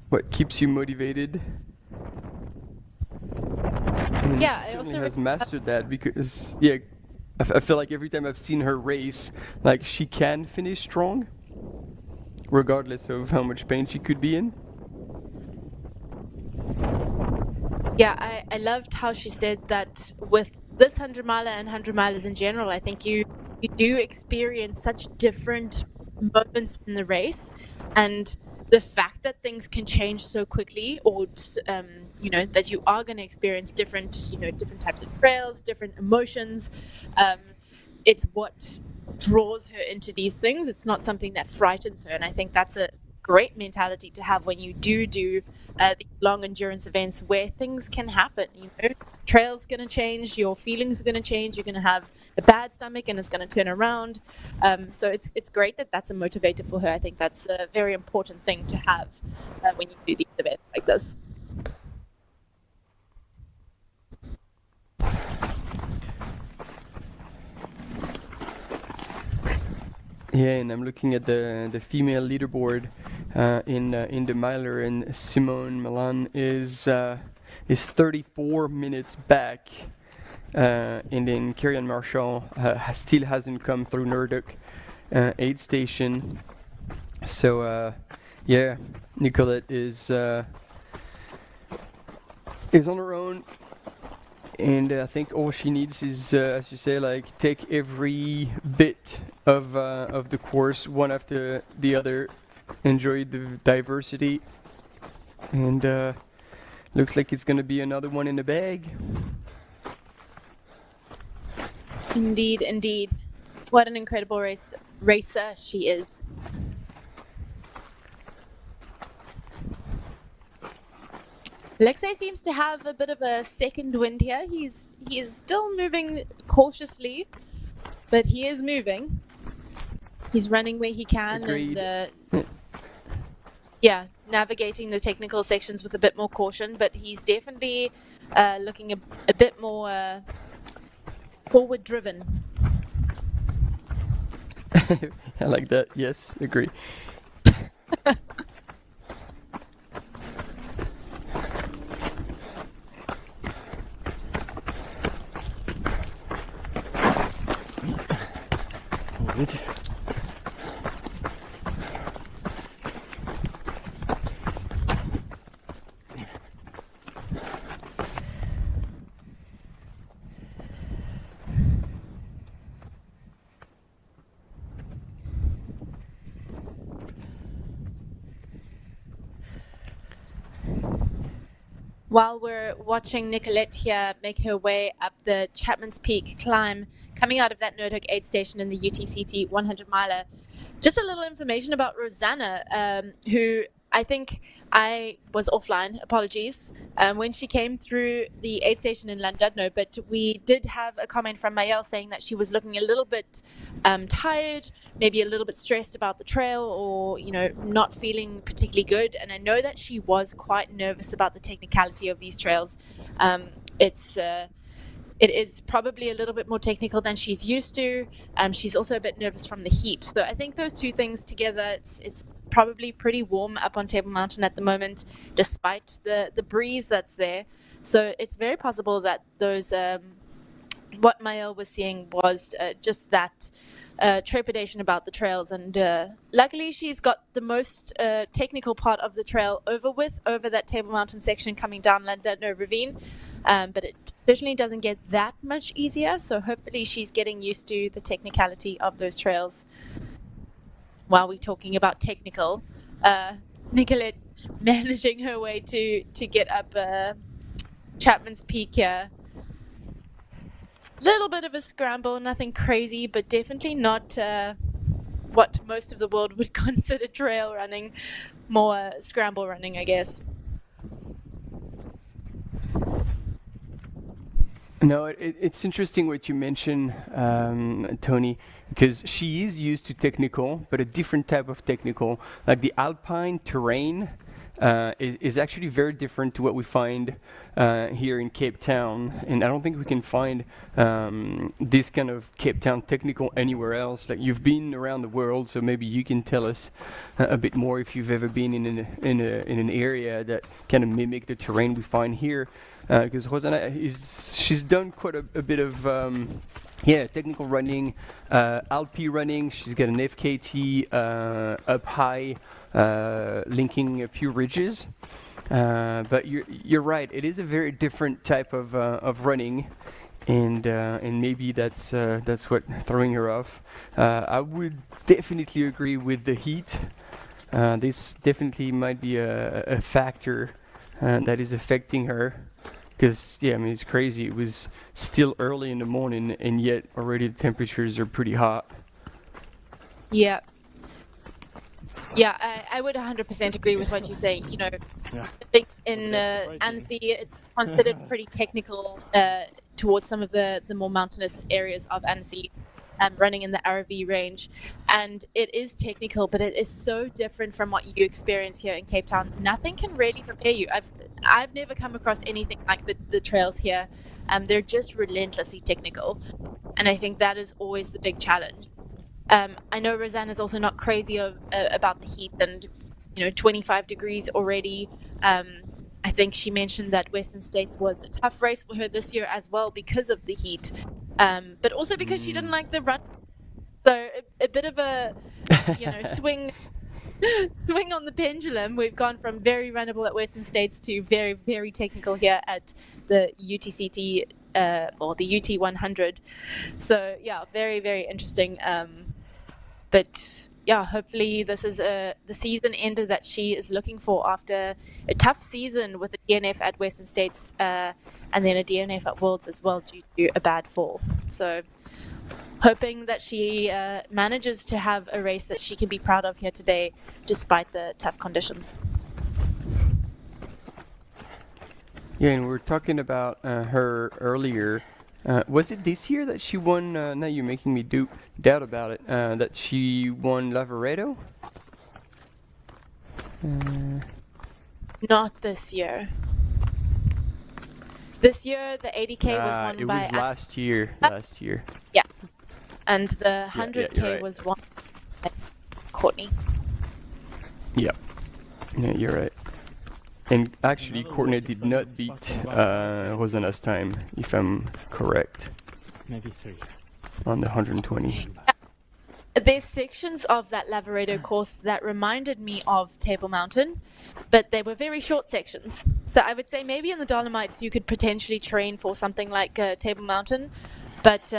What keeps you motivated? And Yeah, she I also certainly has mastered that, because I feel like every time I've seen her race, she can finish strong, regardless of how much pain she could be in. Yeah, I loved how she said that with this 100-miler and 100-milers in general, I think you do experience such different moments in the race, and the fact that things can change so quickly, or that you are going to experience different types of trails, different emotions, it's what draws her into these things. It's not something that frightens her, and I think that's a great mentality to have when you do the long endurance events where things can happen. Trail's going to change, your feelings are going to change, you're going to have a bad stomach and it's going to turn around. So it's great that that's a motivator for her. I think that's a very important thing to have when you do these events like this. Yeah, and I'm looking at the female leaderboard in the miler, and Simone Milan is 34 minutes back, and then Kieran Marshall still hasn't come through Noordhoek aid station. So Nicolette is on her own, and I think all she needs is, as you say, like take every bit of the course one after the other, enjoy the diversity, and looks like it's gonna be another one in the bag. Indeed, indeed. What an incredible racer she is. Alexei seems to have a bit of a second wind here. He's still moving cautiously, but he is moving. He's running where he can. Agreed. And navigating the technical sections with a bit more caution, but he's definitely looking a bit more forward driven. I like that. Yes, agree. While we're watching Nicolette here make her way up the Chapman's Peak climb, coming out of that Noordhoek aid station in the UTCT 100-miler, just a little information about Rosanna, who I think I was offline, apologies, when she came through the aid station in Llandudno, but we did have a comment from Mayel saying that she was looking a little bit tired, maybe a little bit stressed about the trail, or, you know, not feeling particularly good. And I know that she was quite nervous about the technicality of these trails. It is probably a little bit more technical than she's used to. She's also a bit nervous from the heat. So I think those two things together, it's probably pretty warm up on Table Mountain at the moment, despite the breeze that's there. So it's very possible that those, what Mayel was seeing was just that trepidation about the trails. And luckily she's got the most technical part of the trail over that Table Mountain section coming down Llandudno Ravine. But it certainly doesn't get that much easier, so hopefully she's getting used to the technicality of those trails. While we're talking about technical, Nicolette managing her way to get up Chapman's Peak here. Little bit of a scramble, nothing crazy, but definitely not what most of the world would consider trail running, more scramble running, I guess. No, it's interesting what you mentioned, Tony, because she is used to technical, but a different type of technical. Like the alpine terrain is actually very different to what we find here in Cape Town, and I don't think we can find this kind of Cape Town technical anywhere else. Like, you've been around the world, so maybe you can tell us a bit more if you've ever been in an area that kind of mimic the terrain we find here. Because Rosanna she's done quite a bit of technical running, Alpi running. She's got an FKT up high, linking a few ridges. But you're right. It is a very different type of running, and maybe that's what throwing her off. I would definitely agree with the heat. This definitely might be a factor that is affecting her. Because, yeah, I mean, it's crazy. It was still early in the morning, and yet already the temperatures are pretty hot. Yeah. Yeah, I would 100% agree with what you say. You know, I think in Annecy, it's considered pretty technical towards some of the more mountainous areas of Annecy, running in the RV range. And it is technical, but it is so different from what you experience here in Cape Town. Nothing can really prepare you. I've never come across anything like the trails here. They're just relentlessly technical. And I think that is always the big challenge. I know Rosanna's also not crazy about the heat, and, 25 degrees already. I think she mentioned that Western States was a tough race for her this year as well because of the heat, but also because she didn't like the run. So a bit of a, swing on the pendulum. We've gone from very runnable at Western States to very, very technical here at the UTCT or the UT 100. So yeah, very, very interesting. But yeah, hopefully this is the season ender that she is looking for after a tough season with a DNF at Western States and then a DNF at Worlds as well due to a bad fall. So hoping that she manages to have a race that she can be proud of here today despite the tough conditions. Yeah, and we were talking about her earlier. Was it this year that she won? Now you're making me doubt about it. That she won Lavaredo? Not this year. This year, the 80K was won by... It was last year. Last year. Yeah. And the 100K right. was won by Courtney. Yeah. Yeah, you're right. And actually, Courtney did not beat Rosanna's time, if I'm correct. Maybe 3. On the 120. There's sections of that Lavaredo course that reminded me of Table Mountain, but they were very short sections. So I would say maybe in the Dolomites you could potentially train for something like Table Mountain, but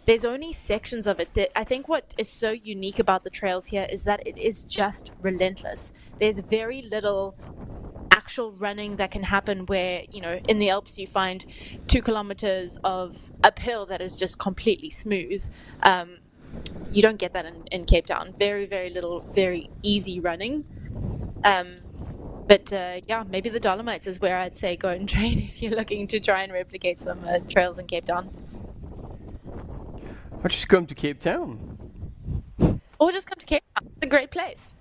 there's only sections of it. I think what is so unique about the trails here is that it is just relentless. There's very little actual running that can happen where, you know, in the Alps you find 2 kilometers of uphill that is just completely smooth. You don't get that in Cape Town. Very, very little, very easy running. But yeah, maybe the Dolomites is where I'd say go and train if you're looking to try and replicate some trails in Cape Town. Or just come to Cape Town. Or just come to Cape Town. It's a great place.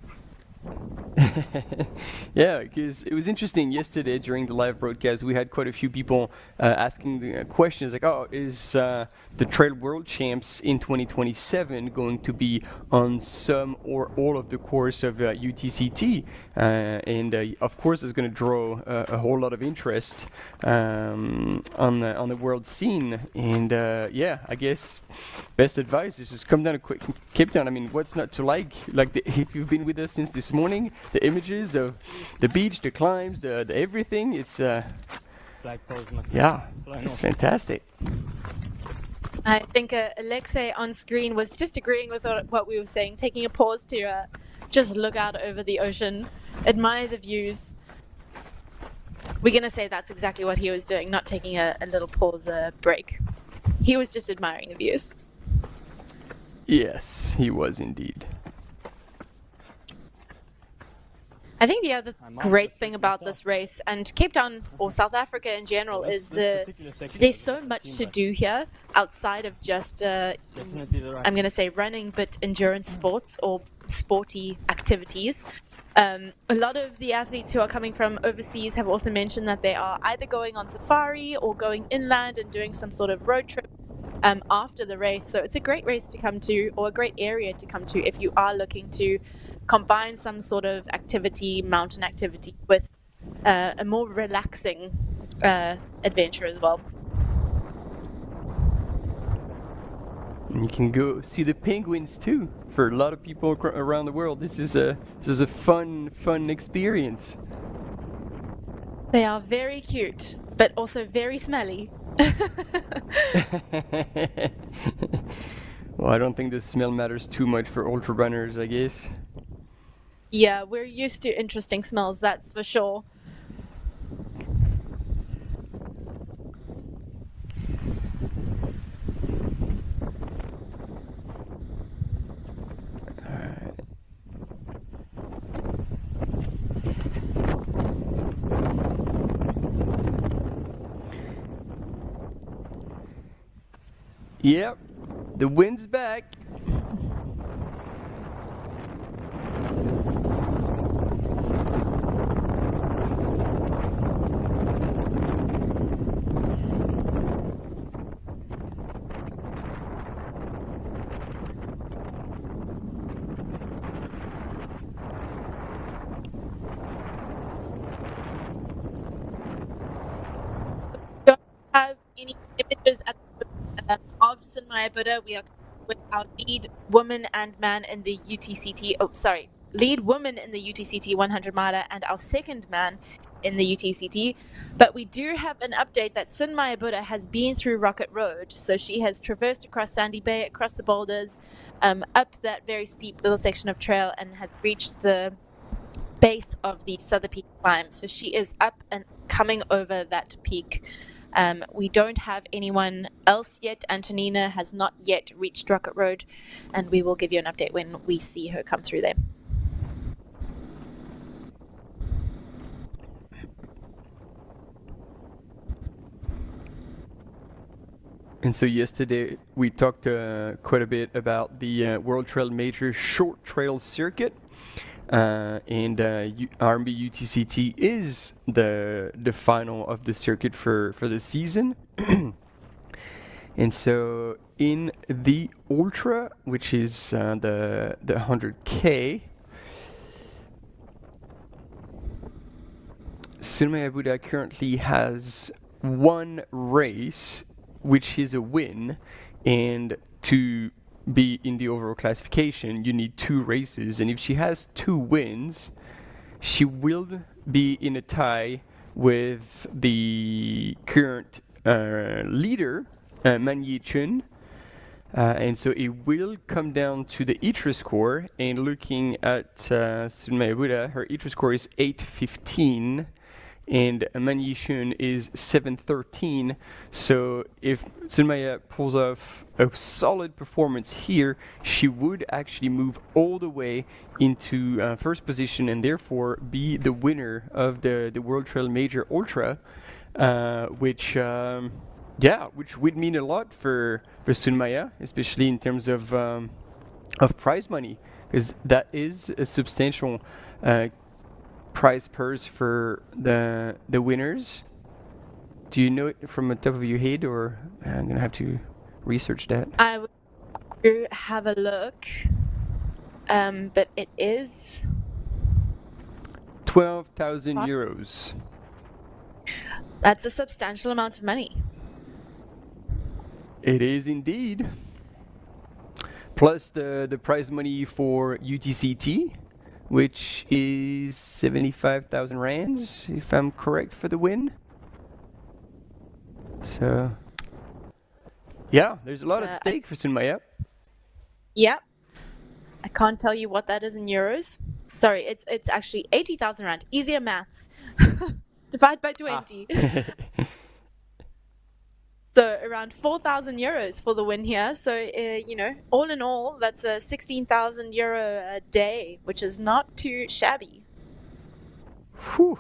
Yeah, because it was interesting yesterday during the live broadcast. We had quite a few people asking the questions like, "Oh, is the Trail World Champs in 2027 going to be on some or all of the course of UTCT?" And of course, it's going to draw a whole lot of interest on the world scene. And yeah, I guess best advice is just come down to Cape Town. I mean, what's not to like? Like if you've been with us since this morning, the images of the beach, the climbs, the everything, it's yeah, it's fantastic. I think Alexei on screen was just agreeing with what we were saying, taking a pause to just look out over the ocean, admire the views. We're going to say that's exactly what he was doing, not taking a little pause break. He was just admiring the views. Yes, he was indeed. I think the other great thing about this race and Cape Town or South Africa in general is there's so much to do here outside of just I'm going to say running, but endurance sports or sporty activities. A lot of the athletes who are coming from overseas have also mentioned that they are either going on safari or going inland and doing some sort of road trip after the race. So it's a great race to come to, or a great area to come to if you are looking to combine some sort of activity, mountain activity, with a more relaxing adventure as well. And you can go see the penguins too. For a lot of people around the world, this is a fun experience. They are very cute, but also very smelly. Well, I don't think the smell matters too much for ultra runners, I guess. Yeah, we're used to interesting smells, that's for sure. Yep, the wind's back. Don't have any images at of Sunaya Buddha. We are with our lead woman and man in the UTCT. Lead woman in the UTCT 100 miler, and our second man in the UTCT. But we do have an update that Sunaya Buddha has been through Rocket Road. So she has traversed across Sandy Bay, across the boulders, up that very steep little section of trail, and has reached the base of the Souther Peak climb. So she is up and coming over that peak. We don't have anyone else yet. Antonina has not yet reached Rocket Road, and we will give you an update when we see her come through there. And so yesterday we talked quite a bit about the World Trail Major Short Trail Circuit, and RMB UTCT is the final of the circuit for the season. And so in the Ultra, which is the 100K, Sunaya Buddha currently has one race, which is a win, and to be in the overall classification you need 2 races, and if she has 2 wins she will be in a tie with the current leader, Man Yi-chun, and so it will come down to the ITRA score. And looking at Sunaya Buddha, her ITRA score is 815 and Man Yi-chun is 713. So if Sunaya pulls off a solid performance here, she would actually move all the way into first position and therefore be the winner of the World Trail Major Ultra, which would mean a lot for Sunaya, especially in terms of prize money, because that is a substantial prize purse for the winners. Do you know it from the top of your head, or I'm gonna have to research that? I will have a look, but it is 12,000 euros. That's a substantial amount of money. It is indeed. Plus the prize money for UTCT, which is 75,000 rands, if I'm correct, for the win. So, yeah, there's a lot at stake for Sunaya. Yep. I can't tell you what that is in euros. Sorry, it's actually 80,000 rand. Easier maths. Divide by 20. So around 4,000 euros for the win here. So, all in all, that's a 16,000 euro a day, which is not too shabby. Whew.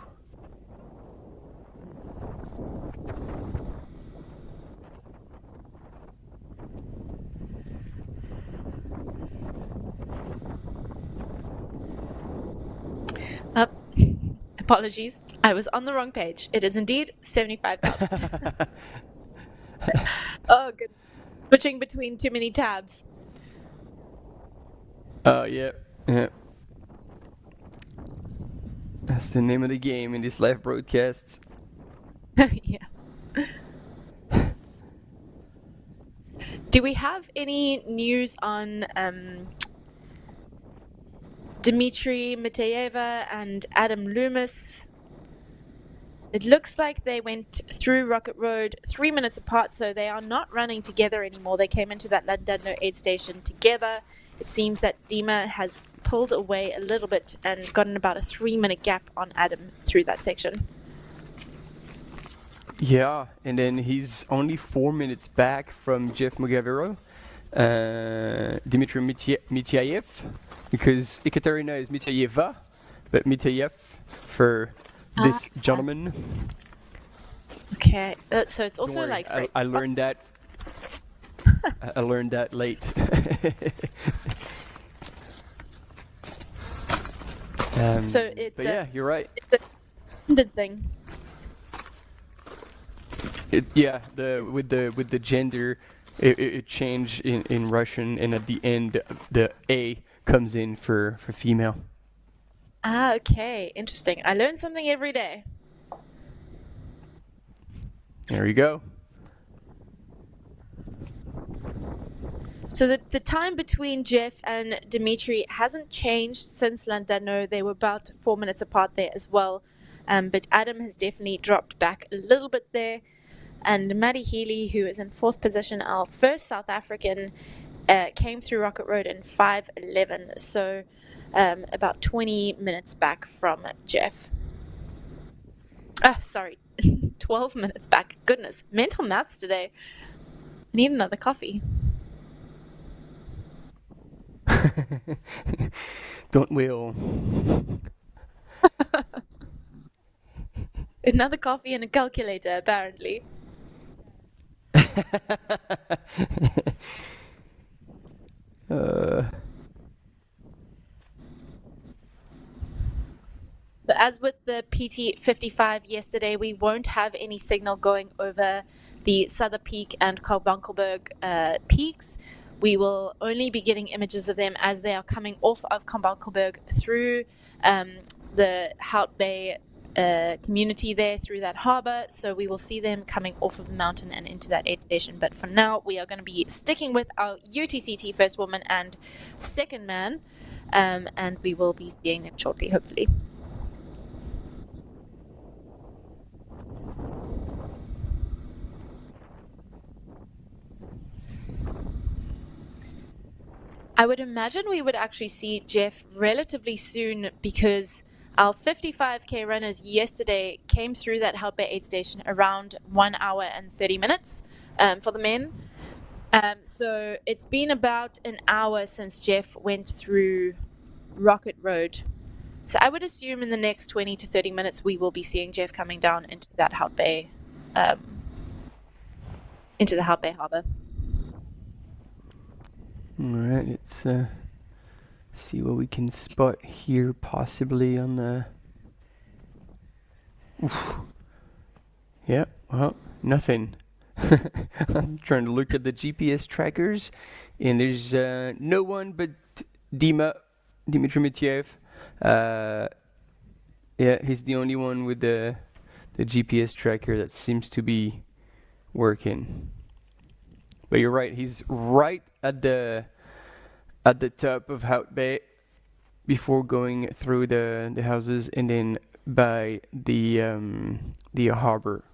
Apologies, I was on the wrong page. It is indeed 75,000. Oh, good. Switching between too many tabs. Oh, yeah. That's the name of the game in these live broadcasts. Yeah. Do we have any news on Dmitry Miteyeva and Adam Loomis? It looks like they went through Rocket Road 3 minutes apart, so they are not running together anymore. They came into that Llandudno aid station together. It seems that Dima has pulled away a little bit and gotten about a 3-minute gap on Adam through that section. Yeah, and then he's only 4 minutes back from Jeff Mogavero, Dmitry Mityayev, because Ekaterina is Mityayeva, but Mityayev for this gentleman. Okay, so it's also like... I learned that. I learned that late. So it's but yeah, you're right. It's a gender thing. With the gender, it changed in Russian, and at the end the A comes in for female. Ah, okay, interesting. I learn something every day. There you go. So the time between Jeff and Dimitri hasn't changed since Llandudno. They were about 4 minutes apart there as well. but Adam has definitely dropped back a little bit there. And Maddie Healy, who is in 4th position, our first South African, came through Rocket Road in 5:11, so about 20 minutes back from Jeff. 12 minutes back. Goodness, mental maths today. I need another coffee. Don't we all? Another coffee and a calculator, apparently. So as with the PT55 yesterday, we won't have any signal going over the Souther Peak and Karbunkelberg peaks. We will only be getting images of them as they are coming off of Karbunkelberg through the Hout Bay community there, through that harbour. So we will see them coming off of the mountain and into that aid station. But for now, we are going to be sticking with our UTCT first woman and second man, and we will be seeing them shortly, hopefully. I would imagine we would actually see Jeff relatively soon, because our 55k runners yesterday came through that Hout Bay aid station around 1 hour and 30 minutes for the men. So it's been about an hour since Jeff went through Rocket Road. So I would assume in the next 20 to 30 minutes we will be seeing Jeff coming down into that Hout Bay, into the Hout Bay harbour. Alright, let's see what we can spot here, possibly on the... Oof. Yeah, well, nothing. I'm trying to look at the GPS trackers, and there's no one but Dimitri Mitiev. Yeah, he's the only one with the GPS tracker that seems to be working. But you're right, he's right at the top of Hout Bay before going through the houses and then by the harbor.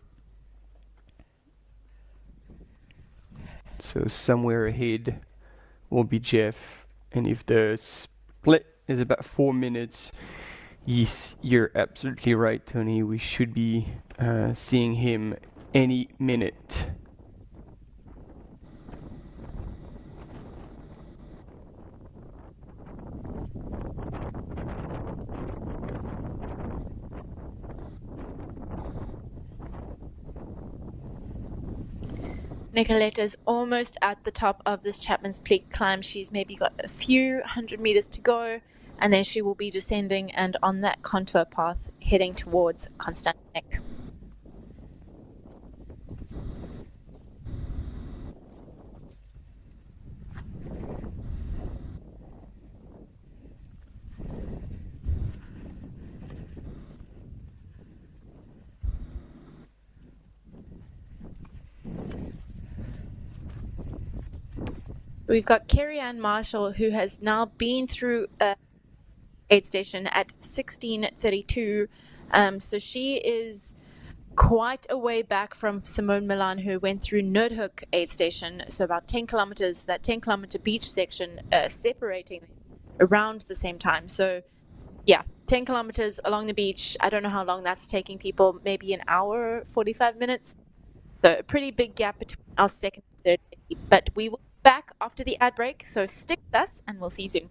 So somewhere ahead will be Jeff, and if the split is about 4 minutes, yes, you're absolutely right, Tony. We should be seeing him any minute. Nicoletta's almost at the top of this Chapman's Peak climb. She's maybe got a few 100 meters to go, and then she will be descending and on that contour path heading towards Constantinek. We've got Kerry Ann Marshall, who has now been through aid station at 16:32. So she is quite a way back from Simone Milan, who went through Noordhoek aid station. So about 10 kilometers, that 10-kilometer beach section separating around the same time. So yeah, 10 kilometers along the beach. I don't know how long that's taking people, maybe an hour, 45 minutes. So a pretty big gap between our second and third. But we will back after the ad break, so stick with us and we'll see you soon.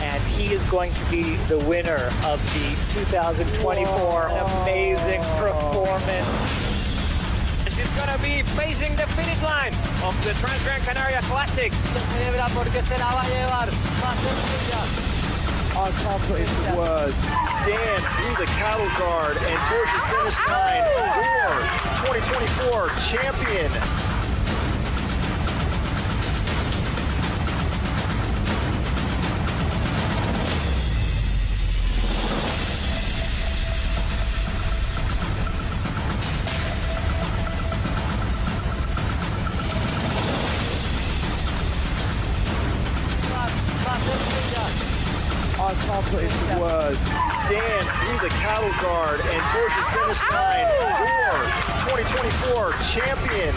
And he is going to be the winner of the 2024 amazing performance. She's going to be facing the finish line of the Trans-Gran Canaria Classic. I can't put into words. Stand through the cattle guard and towards the finish line for 2024 champion. accomplish words. Stand through the cattle guard and towards the finish line for 2024 champion.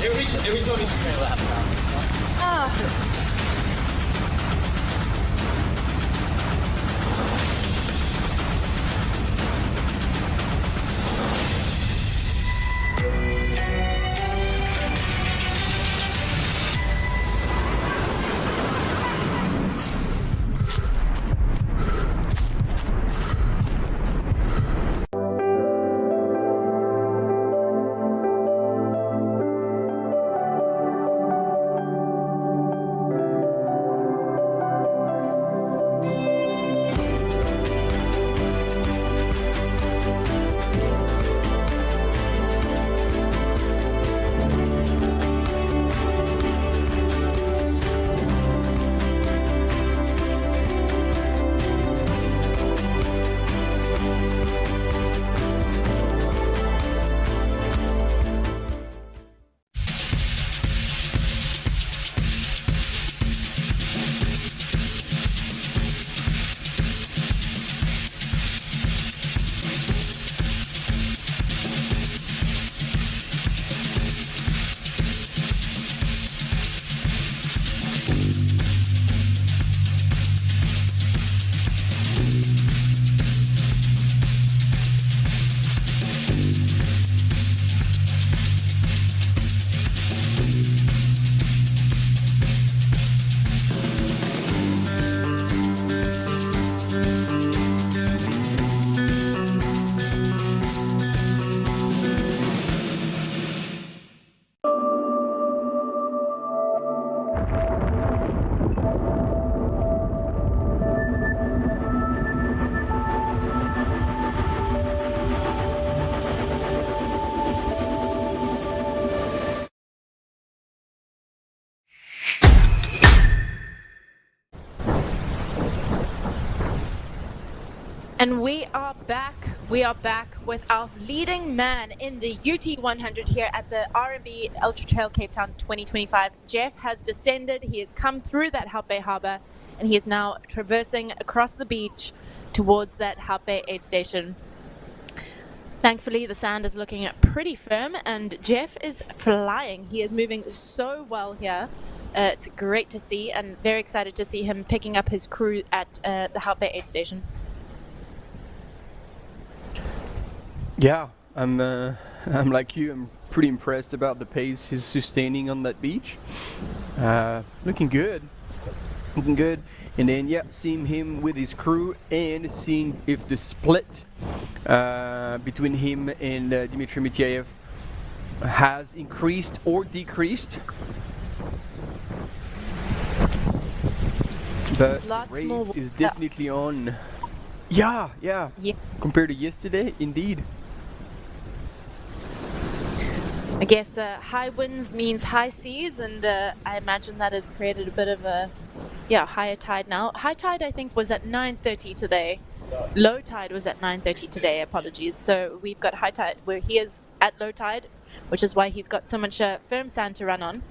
Every time he's going to lap now. And we are back. We are back with our leading man in the UT 100 here at the RMB Ultra-trail Cape Town 2025. Jeff has descended. He has come through that Hout Bay Harbour, and he is now traversing across the beach towards that Hout Bay aid station. Thankfully, the sand is looking pretty firm, and Jeff is flying. He is moving so well here. It's great to see, and very excited to see him picking up his crew at the Hout Bay aid station. Yeah, I'm like you. I'm pretty impressed about the pace he's sustaining on that beach. Looking good. And then, yeah, seeing him with his crew and seeing if the split between him and Dmitry Mityayev has increased or decreased. But the race is definitely on. Yeah. Compared to yesterday, indeed. I guess high winds means high seas, and I imagine that has created a bit of a higher tide now. High tide, I think, was at 9:30 today. Low tide was at 9:30 today. Apologies. So we've got high tide where he is at low tide, which is why he's got so much firm sand to run on.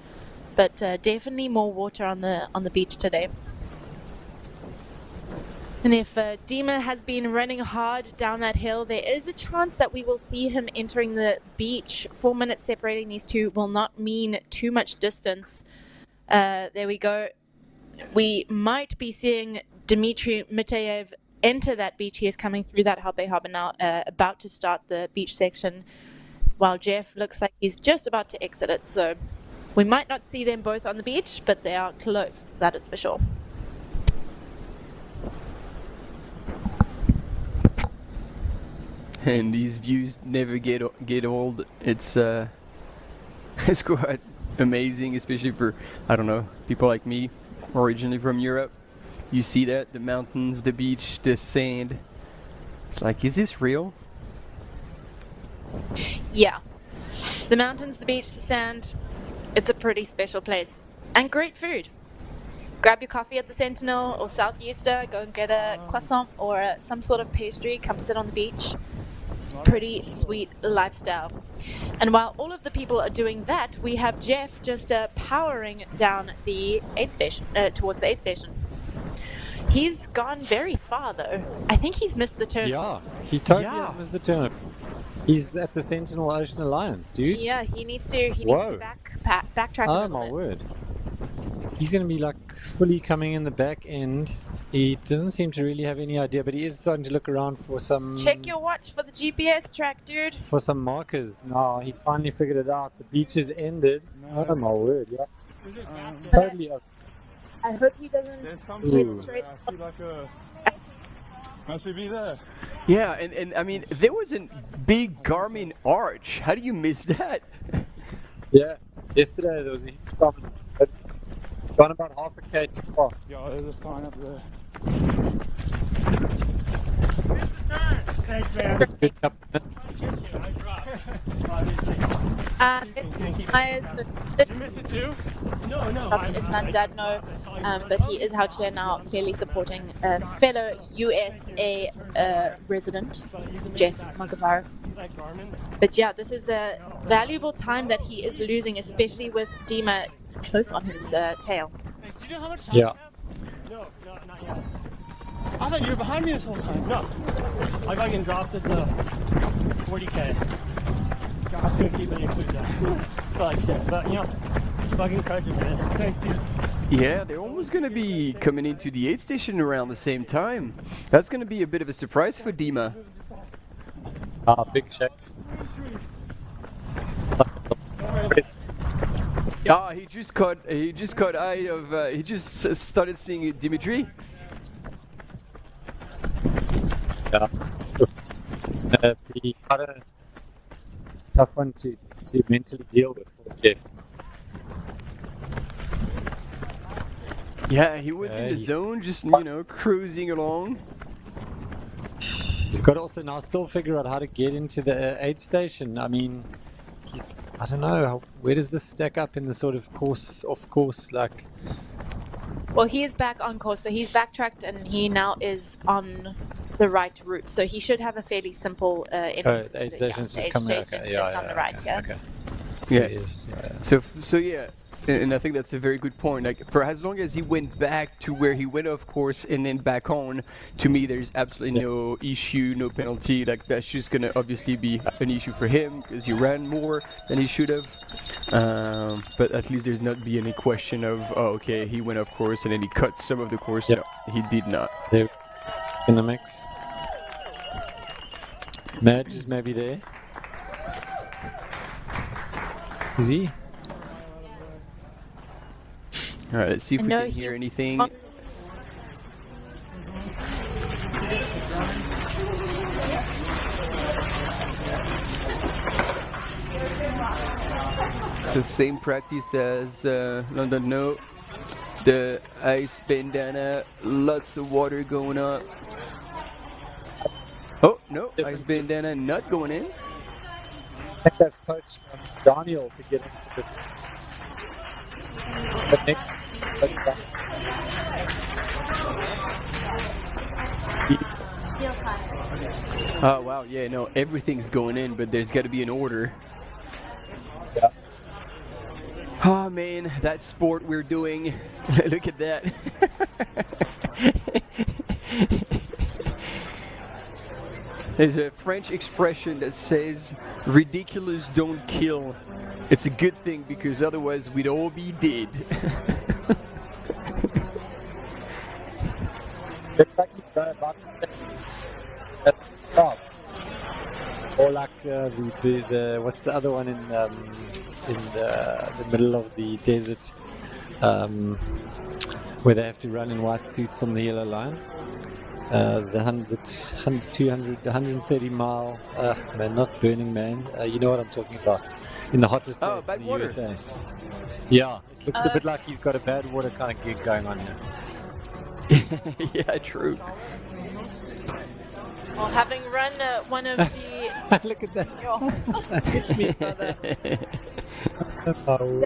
But definitely more water on the beach today. And if Dima has been running hard down that hill, there is a chance that we will see him entering the beach. 4 minutes separating these two will not mean too much distance. There we go. We might be seeing Dmitry Mityayev enter that beach. He is coming through that Hout Bay Harbour now, about to start the beach section, while Jeff looks like he's just about to exit it. So we might not see them both on the beach, but they are close, that is for sure. And these views never get old. It's it's quite amazing, especially for, I don't know, people like me, originally from Europe. You see that, the mountains, the beach, the sand. It's like, is this real? Yeah. The mountains, the beach, the sand. It's a pretty special place. And great food. grab your coffee at the Sentinel or Southeaster, go and get a croissant or some sort of pastry, come sit on the beach. It's a pretty sweet lifestyle. And while all of the people are doing that, we have Jeff just powering down the aid station, towards the aid station. He's gone very far though. I think he's missed the turn. Yeah, he totally has missed the turn. He's at the Sentinel Ocean Alliance, dude. Yeah, he needs to backtrack a Oh little my bit. word. He's going to be like fully coming in the back end. He doesn't seem to really have any idea, but he is starting to look around for some... Check your watch for the GPS track, dude. For some markers. No, he's finally figured it out. The beach is ended. Oh my word, yeah. Totally up. I hope he doesn't hit straight Must be there. Yeah, and I mean, there was a big Garmin arch. How do you miss that? Yeah, yesterday there was a huge problem. But gone about half a K too far. Yeah, there's a sign up there. Thanks, man. Good Did you miss it too? No. In Llandudno, but he is out here now, clearly supporting a fellow USA resident, Jeff Magavaro. But yeah, this is a valuable time that he is losing, especially with Dima close on his tail. Hey, do you know how much time yeah. No, not yet. I thought you were behind me this whole time. No. I fucking dropped it to 40K. I couldn't keep it included that. But shit, but you know, fucking crushing, man. Thanks, dude. Yeah, they're almost going to be coming into the aid station around the same time. That's going to be a bit of a surprise for Dima. Big shake. Yeah, he just caught eye of. He just started seeing Dimitri. Yeah. Quite a tough one to mentally deal with for Jeff. Yeah, he was in the zone, just cruising along. He's got to also now still figure out how to get into the aid station. I mean, I don't know, where does this stack up in the sort of off course, like? Well, he is back on course, so he's backtracked and he now is on the right route. So he should have a fairly simple entrance. The aid station's just coming out. Okay. Just on the right, yeah. Okay. Yeah. So yeah. And I think that's a very good point. Like, for as long as he went back to where he went off course and then back on, to me there's absolutely no issue, no penalty. Like, that's just gonna obviously be an issue for him because he ran more than he should have. But at least there's not be any question of, oh, okay, he went off course and then he cut some of the course. Yep. No, he did not. They're in the mix. Madge is maybe there. Is he? All right, let's see if we can hear anything. So same practice as London. No, the ice bandana, lots of water going up. Oh no, ice bandana not going in. I think I've coached Daniel to get into this. Oh wow, yeah, no, everything's going in, but there's got to be an order. Yeah. Oh man, that sport we're doing. Look at that. There's a French expression that says, "Ridiculous don't kill." It's a good thing because otherwise we'd all be dead. Or like the what's the other one in the middle of the desert, where they have to run in white suits on the yellow line. The 130 mile, man, not Burning Man. You know what I'm talking about. In the hottest place in the USA. Yeah, it looks a bit like he's got a bad water kind of gig going on here. Yeah, true. Well, having run one of the... Look at that.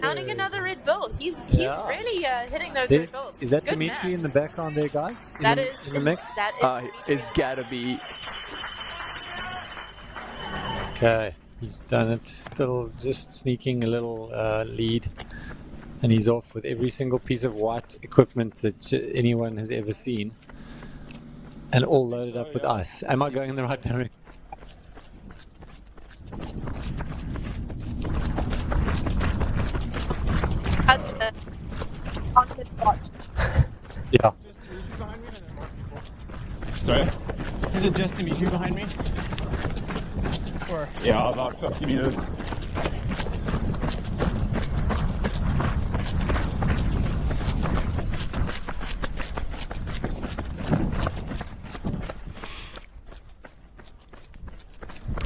Downing another Red Bull. goal. He's really hitting those red goals. Is that Good Dimitri man. in the background there, guys? That is in the mix? That is Dimitri. It's gotta be. Okay, he's done it. Still just sneaking a little lead. And he's off with every single piece of white equipment that anyone has ever seen. And all loaded up with ice. Am I going in the right direction? Yeah. Sorry? Is it just Dimitri behind me? Or yeah, about 50 meters.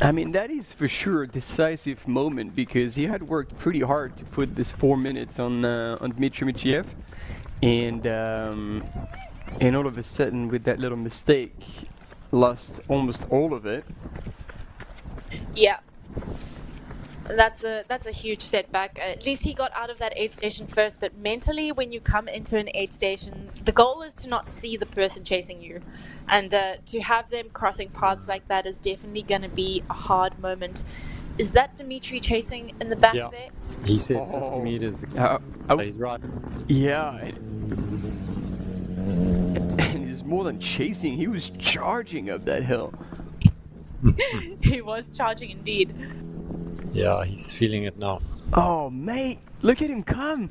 I mean, that is for sure a decisive moment because he had worked pretty hard to put this 4 minutes on Dmitry Michiev, and all of a sudden, with that little mistake, lost almost all of it. Yeah. That's a huge setback. At least he got out of that aid station first, but mentally when you come into an aid station, the goal is to not see the person chasing you. And to have them crossing paths like that is definitely going to be a hard moment. Is that Dimitri chasing in the back there? He said 50 meters. He's right. Yeah. And he's more than chasing, he was charging up that hill. He was charging indeed. Yeah, he's feeling it now. Oh, mate, look at him come.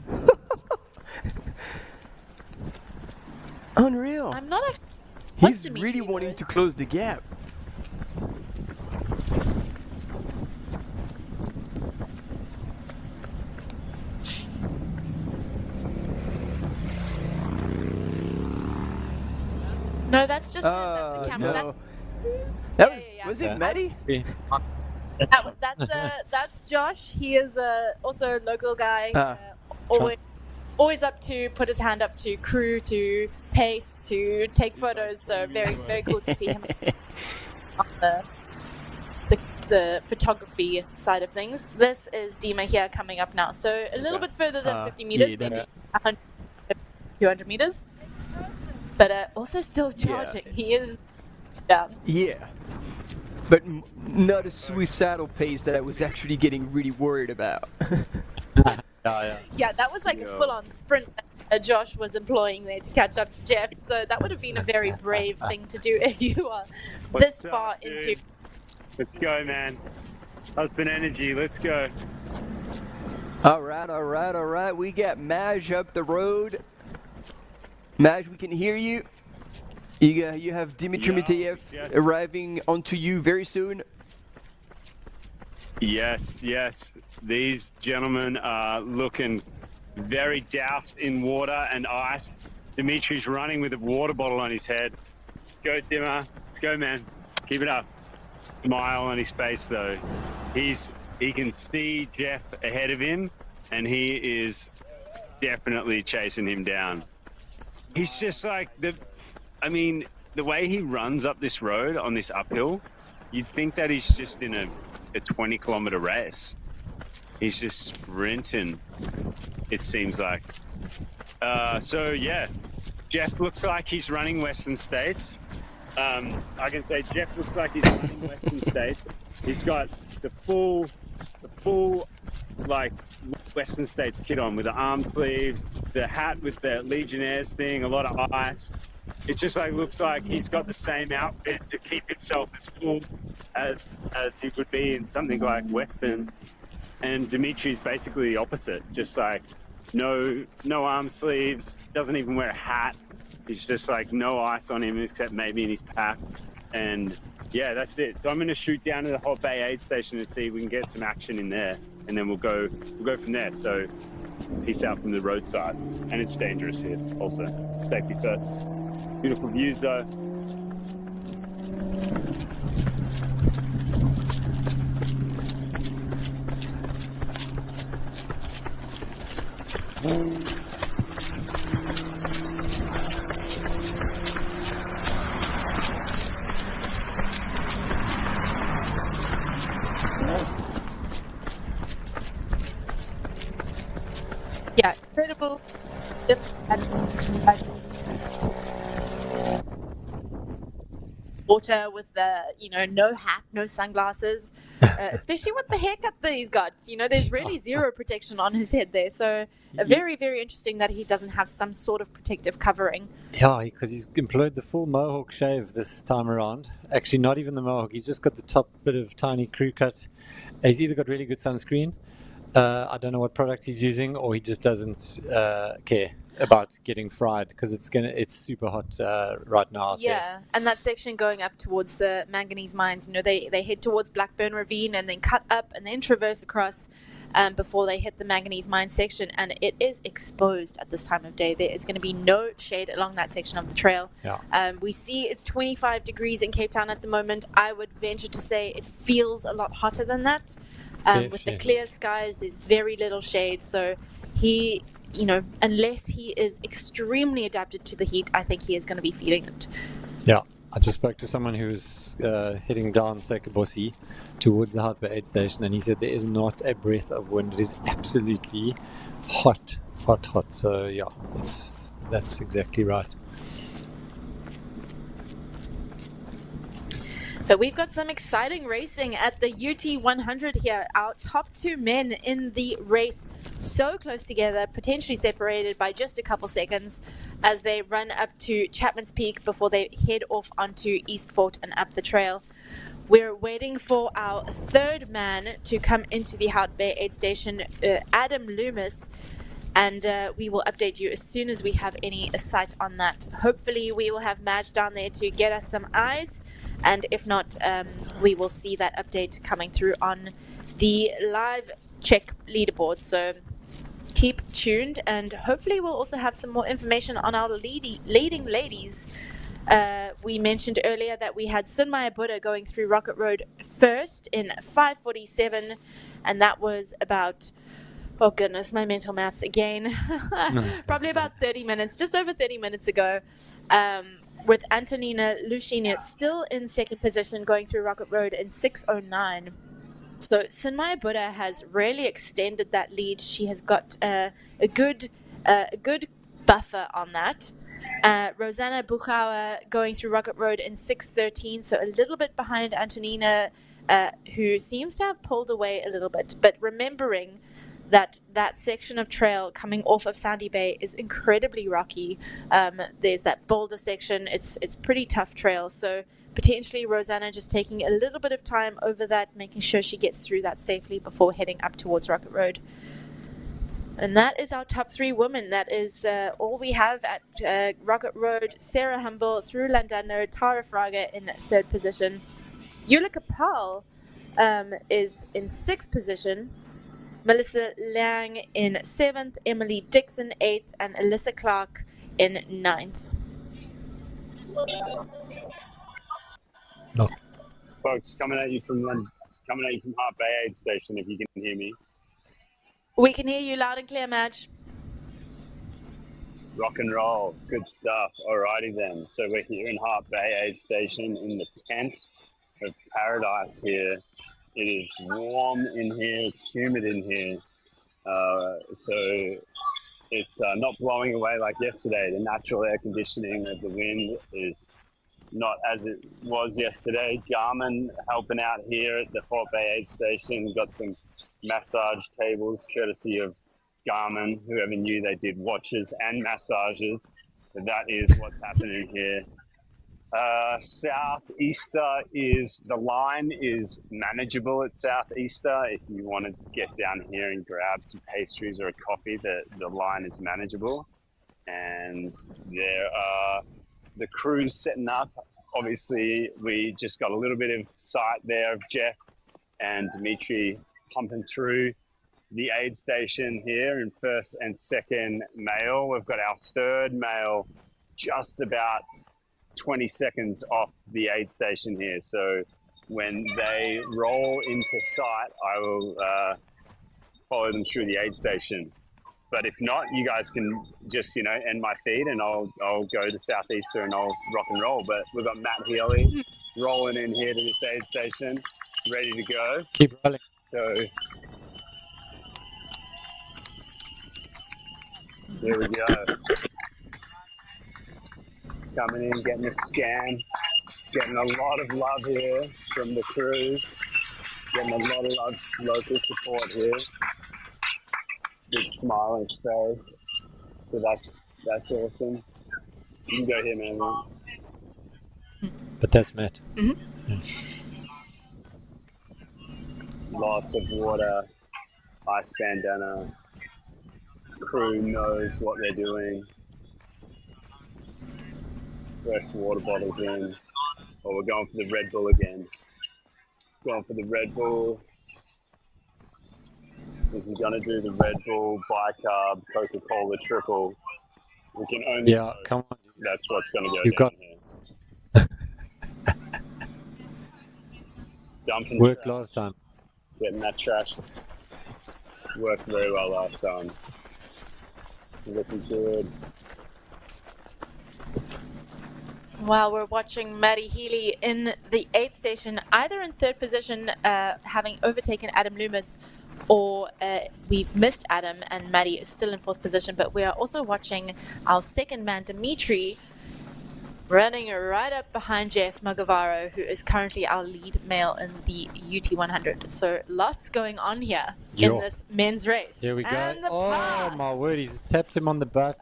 Unreal. I'm not actually... He's really wanting to close the gap. No, that's just that's the camera. No. That was it Maddie? That's Josh. He is also a local guy. Always up to put his hand up to crew, to pace, to take photos. So very, very cool to see him on the photography side of things. This is Dima here coming up now. So a little bit further than 50 meters, maybe 100, 200 meters. But also still charging. Yeah. He is down. Yeah. But not a suicidal pace that I was actually getting really worried about. Yeah, that was like a full-on sprint that Josh was employing there to catch up to Jeff. So that would have been a very brave thing to do if you are this far into. Let's go, man. Husband energy. Let's go. All right. We got Maj up the road. Maj, we can hear you. You have Dimitri Mitiev arriving onto you very soon. Yes. These gentlemen are looking very doused in water and ice. Dimitri's running with a water bottle on his head. Go, Dimmer. Let's go, man. Keep it up. Smile on his face, though. He can see Jeff ahead of him, and he is definitely chasing him down. He's just like the way he runs up this road on this uphill, you'd think that he's just in a 20-kilometer race. He's just sprinting, it seems like. So yeah, Jeff looks like he's running Western States. I can say Jeff looks like he's running Western States. He's got the full like Western States kit on with the arm sleeves, the hat with the Legionnaires thing, a lot of ice. It just looks like he's got the same outfit to keep himself as cool as he would be in something like Western. And Dimitri's basically the opposite, just like no arm sleeves, doesn't even wear a hat. He's just like no ice on him except maybe in his pack. And yeah, that's it. So I'm going to shoot down to the Hot Bay aid station and see if we can get some action in there, and then we'll go from there. So peace out from the roadside, and it's dangerous here also. Safety first. Beautiful views though. Yeah, incredible. Water with the, no hat, no sunglasses, especially with the haircut that he's got. There's really zero protection on his head there. So very, very interesting that he doesn't have some sort of protective covering. Yeah, because he's employed the full mohawk shave this time around. Actually, not even the mohawk. He's just got the top bit of tiny crew cut. He's either got really good sunscreen. I don't know what product he's using, or he just doesn't care about getting fried because it's super hot right now out there. And that section going up towards the manganese mines, they head towards Blackburn Ravine and then cut up and then traverse across before they hit the manganese mine section, and it is exposed at this time of day. There is going to be no shade along that section of the trail. We see it's 25 degrees in Cape Town at the moment. I would venture to say it feels a lot hotter than that. With the clear skies, there's very little shade, so he, unless he is extremely adapted to the heat, I think he is going to be feeling it. Yeah, I just spoke to someone who was heading down Sekabossi towards the Hout Bay aid station, and he said there is not a breath of wind. It is absolutely hot. So yeah, that's exactly right. But we've got some exciting racing at the UT 100 here. Our top two men in the race so close together, potentially separated by just a couple seconds as they run up to Chapman's Peak before they head off onto East Fort and up the trail. We're waiting for our third man to come into the Hout Bay aid station, Adam Loomis, and we will update you as soon as we have any sight on that. Hopefully we will have Madge down there to get us some eyes. And if not, we will see that update coming through on the live check leaderboard. So keep tuned, and hopefully we'll also have some more information on our leading ladies. We mentioned earlier that we had Sunaya Buddha going through Rocket Road first in 5:47, and that was about, oh goodness, my mental maths again, probably about 30 minutes, just over 30 minutes ago. With Antonina Lushina still in second position going through Rocket Road in 6:09. So Sunaya Buddha has really extended that lead. She has got a good buffer on that. Rosanna Buchawa going through Rocket Road in 6:13, so a little bit behind Antonina, who seems to have pulled away a little bit. But remembering that section of trail coming off of Sandy Bay is incredibly rocky. There's that boulder section. It's pretty tough trail. So potentially Rosanna just taking a little bit of time over that, making sure she gets through that safely before heading up towards Rocket Road. And that is our top three women. That is all we have at Rocket Road. Sarah Humble through Landano, Tara Fraga in third position. Yula Kapal is in sixth position. Melissa Lang in 7th, Emily Dixon 8th, and Alyssa Clark in 9th. No. Folks, coming at you from Hout Bay aid station, if you can hear me. We can hear you loud and clear, Madge. Rock and roll, good stuff. Alrighty then. So we're here in Hout Bay aid station in the tent of paradise here. It is warm in here, it's humid in here, so it's not blowing away like yesterday. The natural air conditioning of the wind is not as it was yesterday. Garmin helping out here at the Fort Bay aid station. We've got some massage tables courtesy of Garmin. Whoever knew they did watches and massages, but that is what's happening here. Southeaster the line is manageable at Southeaster. If you wanted to get down here and grab some pastries or a coffee, the line is manageable. And there are the crews setting up. Obviously, we just got a little bit of sight there of Jeff and Dimitri pumping through the aid station here in first and second male. We've got our third male just about 20 seconds off the aid station here. So when they roll into sight, I will follow them through the aid station. But if not, you guys can just, end my feed and I'll go to Southeaster and I'll rock and roll. But we've got Matt Healy rolling in here to this aid station, ready to go. Keep rolling. So Here we go. Coming in, getting a scan. Getting a lot of love here from the crew. Getting a lot of love, local support here. Big smile on his face. So that's awesome. You can go here, man. But that's Matt. Lots of water, ice bandana. Crew knows what they're doing. Fresh water bottles in. Oh, we're going for the Red Bull again. Going for the Red Bull. Is he gonna do the Red Bull, bicarb, Coca-Cola triple? We can only hope come on. That's what's gonna go You down got here. Dumping worked trash. last time. Getting that trash worked very well last time. Looking good. While we're watching Maddie Healy in the 8th station, either in 3rd position, having overtaken Adam Loomis, or we've missed Adam and Maddie is still in 4th position. But we are also watching our second man, Dimitri, running right up behind Jeff Magavaro, who is currently our lead male in the UT100. So lots going on here in this men's race. Here we go. And the Oh pass. my word, he's tapped him on the butt.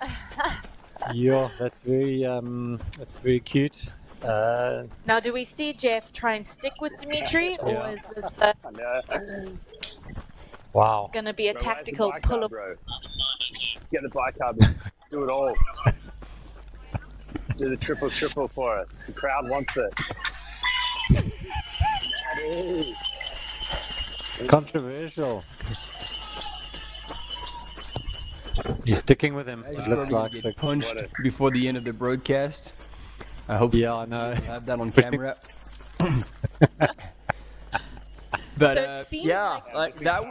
That's very cute. Now, do we see Jeff try and stick with Dimitri, or Yeah. is this Wow. going to be a tactical pull-up? Get the bicarb. Do it all. Do the triple for us. The crowd wants it. Maddie. Controversial. He's sticking with him. It looks like Get punched before the end of the broadcast. I hope. Yeah, I know. We'll have that on camera. But So it seems like that.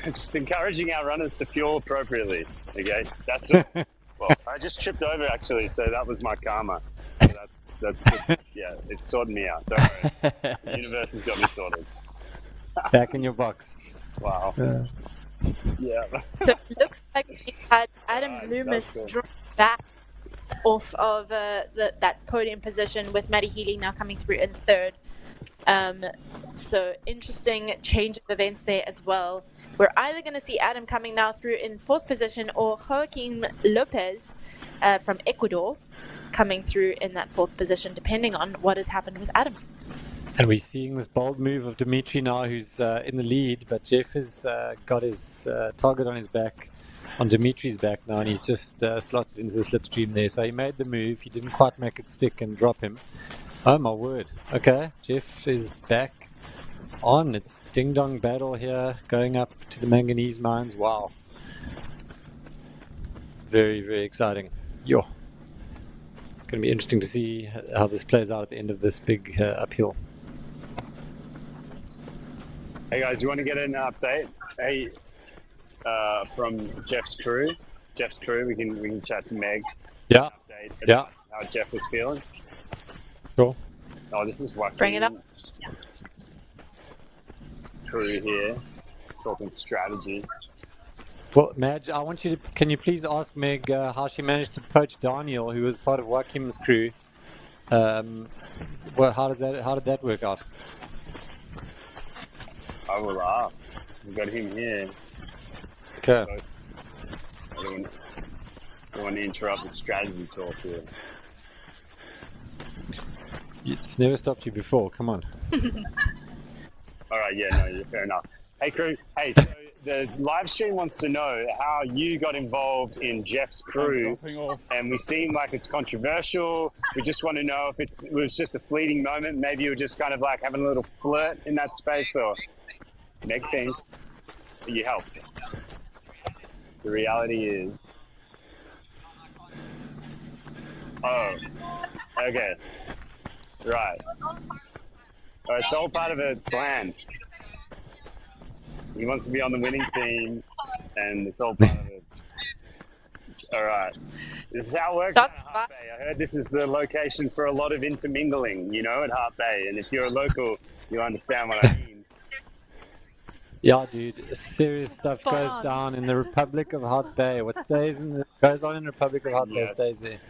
Just encouraging our runners to fuel appropriately. Okay, that's it. Well, I just tripped over actually, so that was my karma. So that's good. Yeah, it's sorting me out. Don't worry. The universe has got me sorted. Back in your box. Wow. Yeah. So it looks like we had Adam Loomis drop back off of that podium position, with Maddie Healy now coming through in 3rd. So interesting change of events there as well. We're either going to see Adam coming now through in 4th position, or Joaquin Lopez from Ecuador coming through in that 4th position, depending on what has happened with Adam. And we're seeing this bold move of Dimitri now, who's in the lead, but Jeff has got his target on his back, on Dimitri's back now, and he's just slotted into the slipstream there. So he made the move. He didn't quite make it stick and drop him. Oh my word. Okay, Jeff is back on. It's ding-dong battle here, going up to the manganese mines. Wow. Very, very exciting. It's going to be interesting to see how this plays out at the end of this big uphill. Hey guys, you want to get an update? Hey, from Jeff's crew. We can chat to Meg. Yeah. Update Yeah. about how Jeff was feeling. Sure. Oh, this is what. Bring it up. Crew here, talking strategy. Well, Madge, I want you to. Can you please ask Meg how she managed to poach Daniel, who was part of Joachim's crew? Well, how did that work out? I will ask. We've got him here. Okay. I don't want to interrupt the strategy talk here. It's never stopped you before. Come on. All right, yeah, no, fair enough. Hey, crew. Hey, so the live stream wants to know how you got involved in Jeff's crew, and we seem like it's controversial. We just want to know if it was just a fleeting moment. Maybe you were just kind of like having a little flirt in that space, or Meg thinks you helped. The reality is, okay, right. All right, it's all part of a plan. He wants to be on the winning team, and it's all part of it. All right. This is how it works at Hart Bay. I heard this is the location for a lot of intermingling, at Hart Bay. And if you're a local, you'll understand what I mean. Yeah, dude, serious stuff Spot goes on. down in the Republic of Hot Bay. What goes on in the Republic of Hot Bay Yes. stays there.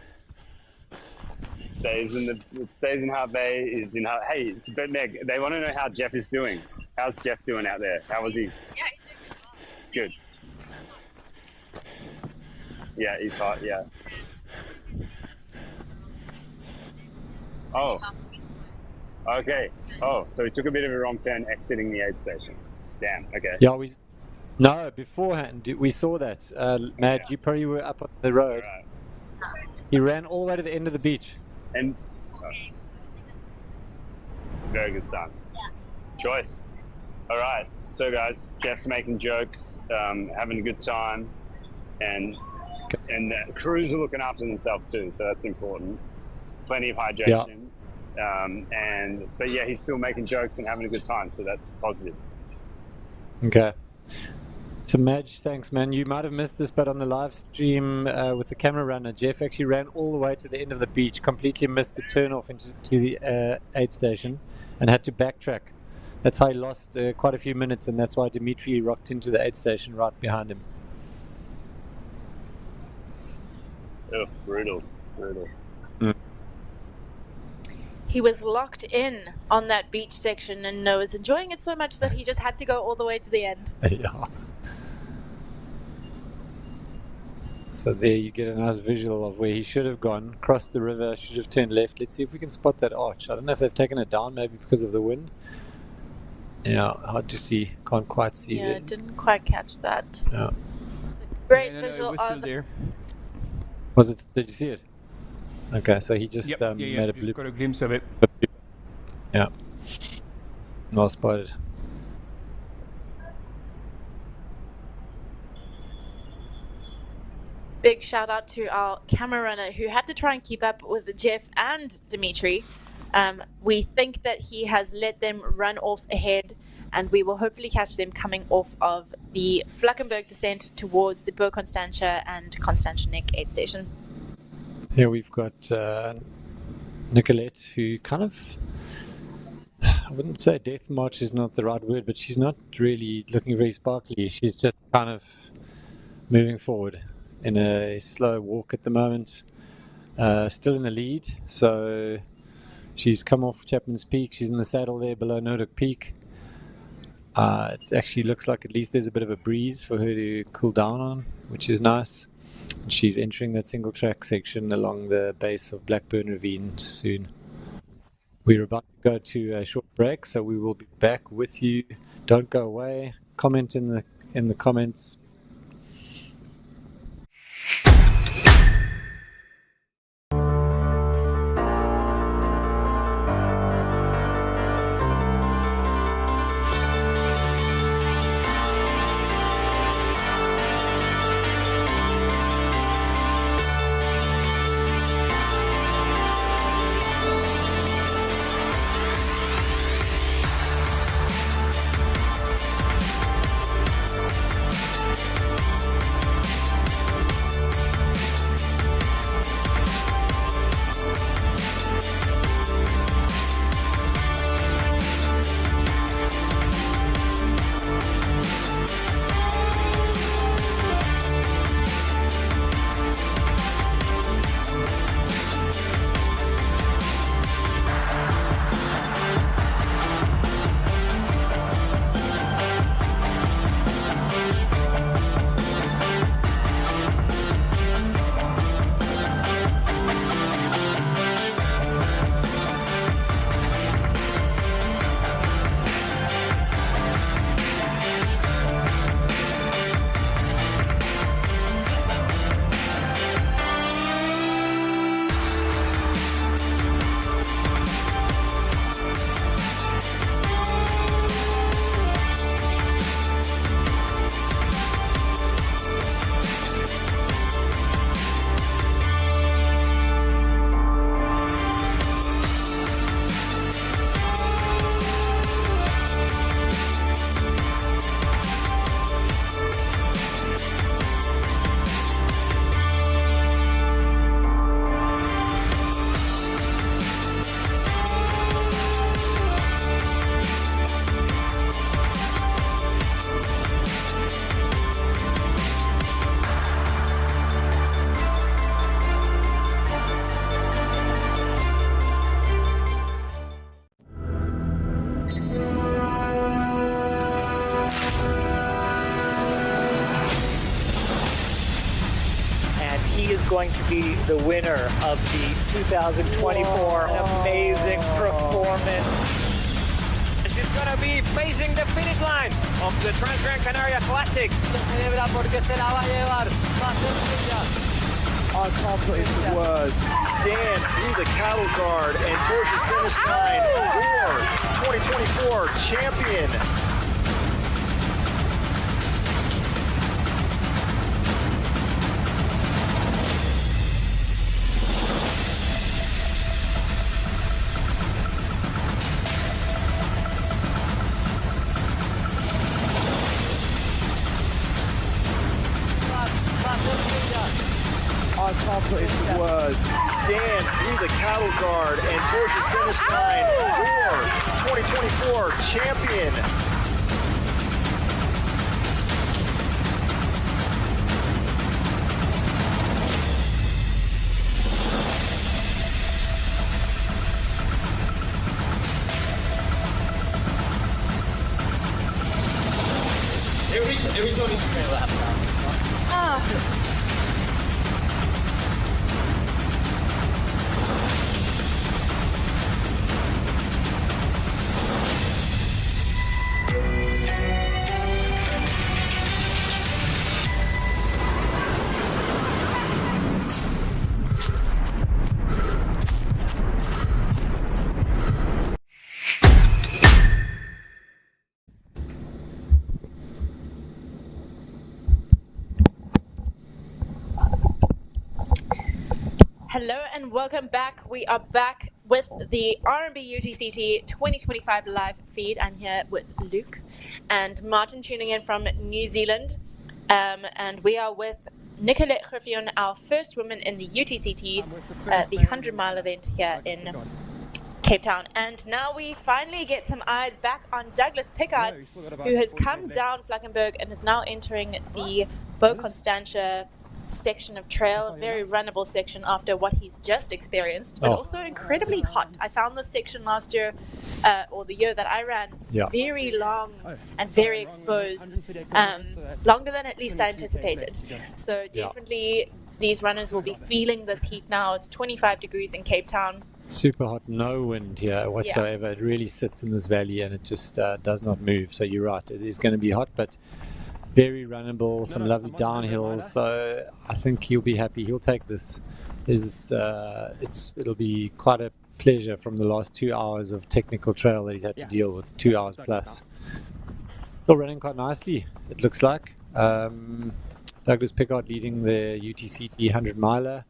It stays in Hot Bay. Is in Hot. Hey, it's but Meg, they want to know how Jeff is doing. How's Jeff doing out there? How was he? Yeah, he's doing Good. Yeah, he's hot. Yeah. Oh. Okay. Oh, so he took a bit of a wrong turn exiting the aid station. Damn. Okay. Yeah, no, beforehand we saw that. Mad, you probably were up on the road. Right. He ran all the way to the end of the beach. And very good son. Choice. All right. So guys, Jeff's making jokes, having a good time, and the crews are looking after themselves too. So that's important. Plenty of hydration. Yeah. But yeah, he's still making jokes and having a good time. So that's positive. Okay. So Madge, thanks, man. You might have missed this, but on the live stream with the camera runner, Jeff actually ran all the way to the end of the beach, completely missed the turnoff into the aid station, and had to backtrack. That's how he lost quite a few minutes, and that's why Dimitri rocked into the aid station right behind him. Oh, brutal. Mm. He was locked in on that beach section and was enjoying it so much that he just had to go all the way to the end. Yeah. So there you get a nice visual of where he should have gone, crossed the river, should have turned left. Let's see if we can spot that arch. I don't know if they've taken it down, maybe because of the wind. Yeah, hard to see. Can't quite see. Yeah, didn't quite catch that. Yeah. Great No, visual it was still of there. Was it? Did you see it? Okay, so he just Yep, made a just blue. got a glimpse of it. Yeah. Well spotted. big shout out to our camera runner who had to try and keep up with Jeff and Dimitri. We think that he has let them run off ahead, and we will hopefully catch them coming off of the Fluckenberg descent towards the Bo Constantia and Constantianek aid station. Here we've got Nicolette, who kind of, I wouldn't say death march is not the right word, but she's not really looking very sparkly. She's just kind of moving forward in a slow walk at the moment. Still in the lead, so she's come off Chapman's Peak. She's in the saddle there below Noordhoek Peak. It actually looks like at least there's a bit of a breeze for her to cool down on, which is nice. And she's entering that single track section along the base of Blackburn Ravine soon. We're about to go to a short break, so we will be back with you. Don't go away. Comment in the comments. going to be the winner of the 2024 amazing performance. She's going to be facing the finish line of the Trans-Gran Canaria Classic. I can't put into words. Stand through the cattle guard and towards the finish line for 2024 champion. I can't put into words. Stand through the cattle guard and towards the finish line for 2024 champion. Every time he's going to lap. Hello and welcome back. We are back with the RMB UTCT 2025 live feed. I'm here with Luke and Martin tuning in from New Zealand. And we are with Nicolette Griffioen, our first woman in the UTCT, the 100-mile event here in Cape Town. And now we finally get some eyes back on Douglas Pickard, who has come down Flakenberg and is now entering the Bo Constantia section of trail, a very runnable section after what he's just experienced, but also incredibly hot. I found this section last year, or the year that I ran, very long and very exposed, longer than at least I anticipated. So definitely these runners will be feeling this heat now. It's 25 degrees in Cape Town. Super hot, no wind here whatsoever. It really sits in this valley and it just does not move. So you're right, it is going to be hot, but very runnable, some lovely downhills, so I think he'll be happy. He'll take this. It'll be quite a pleasure from the last 2 hours of technical trail that he's had to deal with, 2 hours plus. Still running quite nicely, it looks like. Douglas Pickard leading the UTCT 100-miler.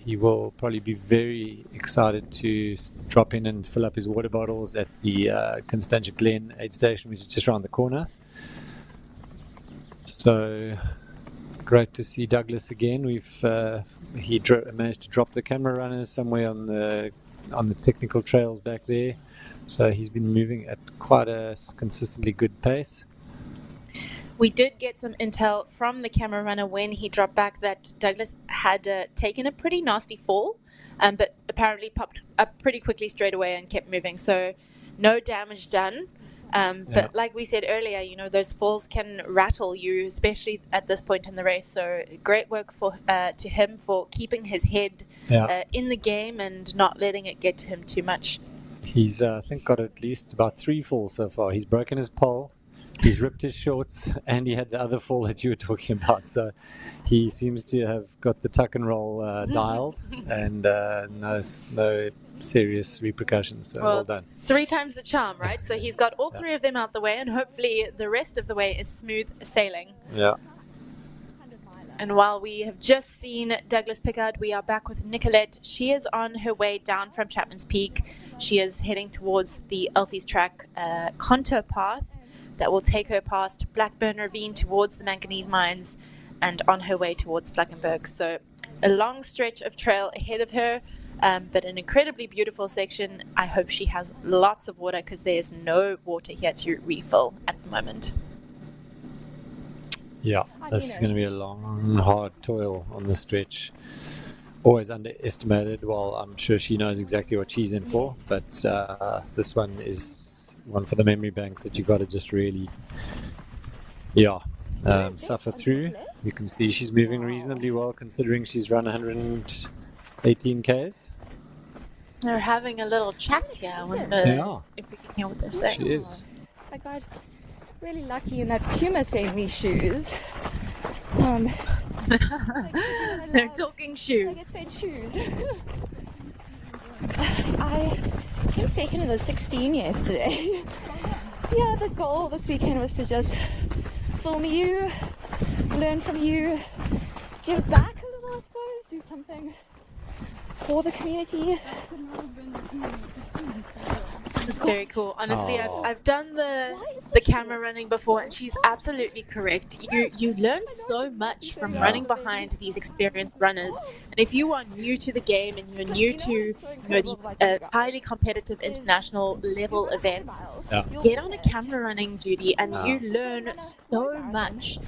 He will probably be very excited to drop in and fill up his water bottles at the Constantia Glen aid station, which is just around the corner. So great to see Douglas again. He managed to drop the camera runners somewhere on the technical trails back there. So he's been moving at quite a consistently good pace. We did get some intel from the camera runner when he dropped back that Douglas had taken a pretty nasty fall, but apparently popped up pretty quickly straight away and kept moving. So no damage done. But like we said earlier, you know, those falls can rattle you, especially at this point in the race. So great work to him for keeping his head in the game and not letting it get to him too much. He's, I think, got at least about 3 falls so far. He's broken his pole. He's ripped his shorts, and he had the other fall that you were talking about. So he seems to have got the tuck and roll dialed, and no serious repercussions. So well done. 3 times the charm, right? So he's got all 3 of them out the way, and hopefully the rest of the way is smooth sailing. Yeah. And while we have just seen Douglas Pickard, we are back with Nicolette. She is on her way down from Chapman's Peak. She is heading towards the Elfies Track contour path that will take her past Blackburn Ravine towards the manganese mines and on her way towards Flakenberg. So a long stretch of trail ahead of her, but an incredibly beautiful section. I hope she has lots of water because there's no water here to refill at the moment. Yeah, this is going to be a long, hard toil on the stretch. Always underestimated. Well, I'm sure she knows exactly what she's in for, but this one is one for the memory banks that you got to just really, suffer through. You can see she's moving reasonably well considering she's run 118 Ks. They're having a little chat here. I wonder if we can hear what they're saying. She is. I got really lucky in that Puma sent me shoes. They're talking shoes. I get paid shoes. I came second in the 16 yesterday. Yeah, the goal this weekend was to just film you, learn from you, give back a little, I suppose, do something for the community. It's very cool. Honestly, I've done the camera running before, and she's absolutely correct. You learn so much from running behind these experienced runners. And if you are new to the game and you're new to these highly competitive international level events, get on a camera running duty and you learn so much.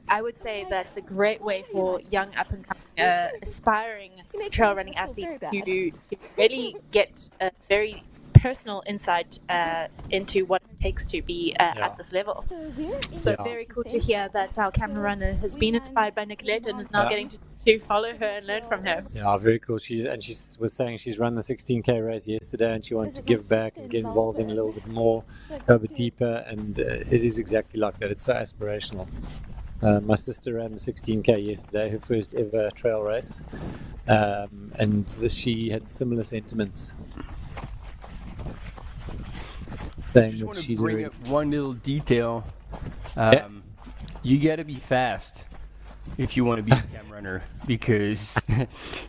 I would say that's a great way for young up and coming aspiring trail running athletes to really get a very personal insight into what it takes to be at this level. So very cool to hear that our camera runner has been inspired by Nicolette and is now getting to follow her and learn from her. Yeah, very cool. She was saying she's run the 16K race yesterday and she wanted to give back and get involved in a little bit more, go a bit deeper, and it is exactly like that. It's so aspirational. My sister ran the 16K yesterday, her first ever trail race, and she had similar sentiments. I just want to bring up one little detail. You got to be fast if you want to be a cam runner, because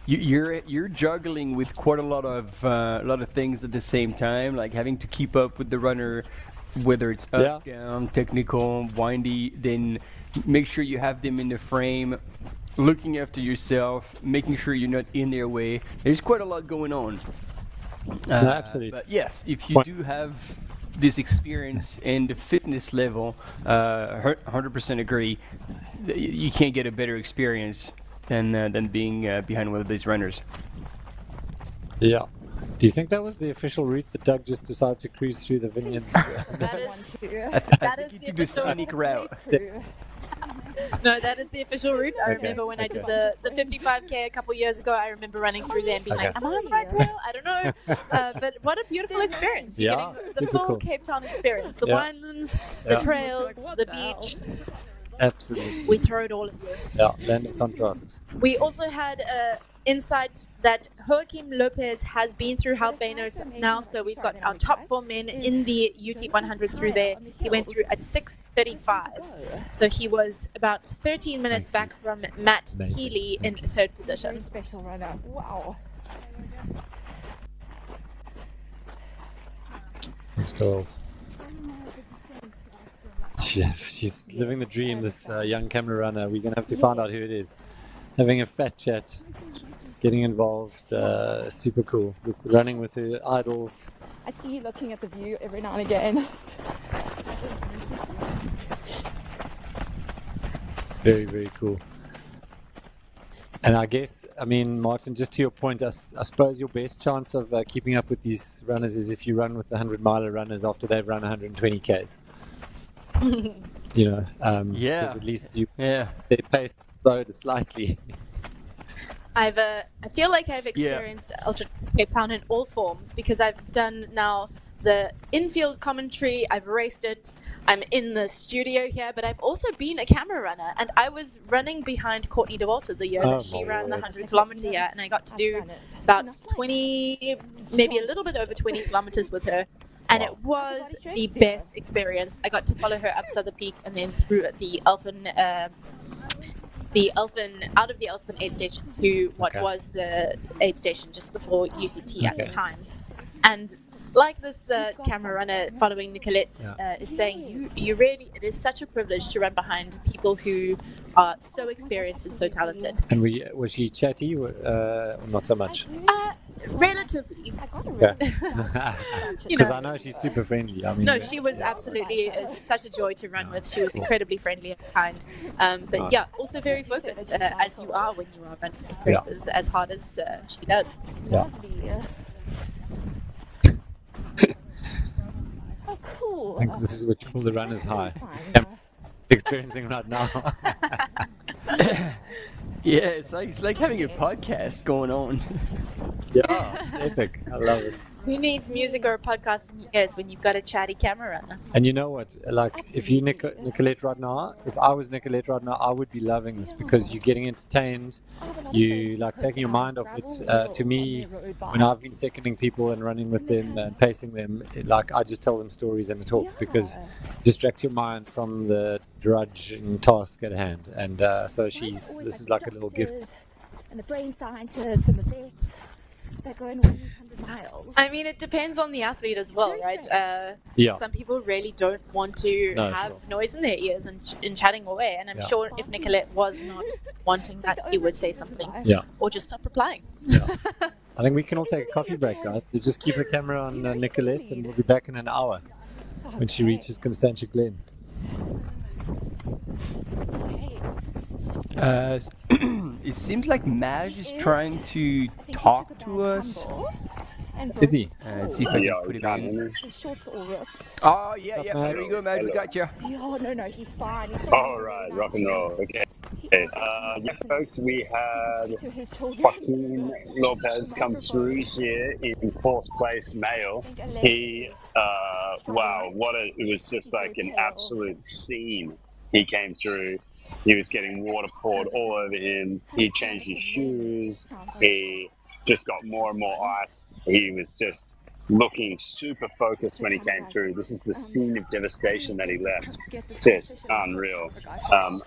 you're juggling with quite a lot of things at the same time, like having to keep up with the runner, whether it's up, down, technical, windy. Then make sure you have them in the frame, looking after yourself, making sure you're not in their way. There's quite a lot going on. No, absolutely. But yes, if you do have this experience and the fitness level, 100% agree, you can't get a better experience than being behind one of these runners. Yeah. Do you think that was the official route that Doug just decided to cruise through the vineyards? That is the official scenic route. No, that is the official route. I remember when I did the 55K a couple years ago, I remember running through there and being like, am I on the right trail? I don't know. But what a beautiful experience. You're getting the full cool. Cape Town experience. The winelands, the trails, the beach. Absolutely. We throw it all in there. Yeah, land of contrasts. We also had insight that Joaquim Lopez has been through Halpenos now, so we've got our top 4 men in the UT 100 through there. He went through at 6:35, so he was about 13 minutes back from Matt Healy in 3rd position. Special runner. Wow. Installs. She's living the dream, this young camera runner. We're going to have to find out who it is. Having a fat chat, getting involved, super cool. With running with her idols. I see you looking at the view every now and again. Very, very cool. And I guess, I mean, Martin, just to your point, I suppose your best chance of keeping up with these runners is if you run with the 100-miler runners after they've run 120 Ks. You know, because at least their pace slowed slightly. I feel like I've experienced Ultra Cape Town in all forms, because I've done now the infield commentary, I've raced it, I'm in the studio here, but I've also been a camera runner, and I was running behind Courtney DeWalter the year that she ran the 100-kilometer here, and I got to do about 20, maybe a little bit over 20 kilometers with her. And it was the best experience. I got to follow her up Souther Peak and then through the Elfin out of the Elfin aid station to what was the aid station just before UCT at the time. And like this camera runner following Nicolette is saying, you really, it is such a privilege to run behind people who are so experienced and so talented. And was she chatty or not so much? Relatively. Because I know she's super friendly. I mean, no, she was absolutely such a joy to run with. She was incredibly friendly and kind. But yeah, also very focused, as you are when you are running races as hard as she does. Yeah. Oh, cool. I think this is what you call the runner's high. experiencing right now. Yeah, it's like having a podcast going on. Yeah, it's epic. I love it. Who needs music or a podcast in your ears when you've got a chatty camera runner? And you know what? Like, if you Nicolette right now, if I was Nicolette right now, I would be loving this because you're getting entertained. You like taking your mind off it. To me, when I've been seconding people and running with them and pacing them, like I just tell them stories and talk because it distracts your mind from the drudge and task at hand. And so this is like a little gift. And the brain scientists and the vets. They're going 100 miles. I mean, it depends on the athlete as well, right? Yeah. Some people really don't want to have noise in their ears and chatting away. And I'm sure if Nicolette was not wanting that, he would say something. Yeah. Or just stop replying. Yeah. I think we can all take a coffee break, guys. You just keep the camera on Nicolette and we'll be back in an hour when she reaches Constantia Glen. It seems like Maj is trying to talk to us. Is he? Let's see if I can put it on. Oh, yeah. There you go, Maj. We got you. Oh, no, he's fine. All right, rock and roll. Okay. Yeah, folks, we had Joaquin Lopez come through here in fourth place male. He, wow, it was just like an absolute scene. He came through. He was getting water poured all over him. He changed his shoes. He just got more and more ice. He was just looking super focused when he came through. This is the scene of devastation that he left. Just unreal.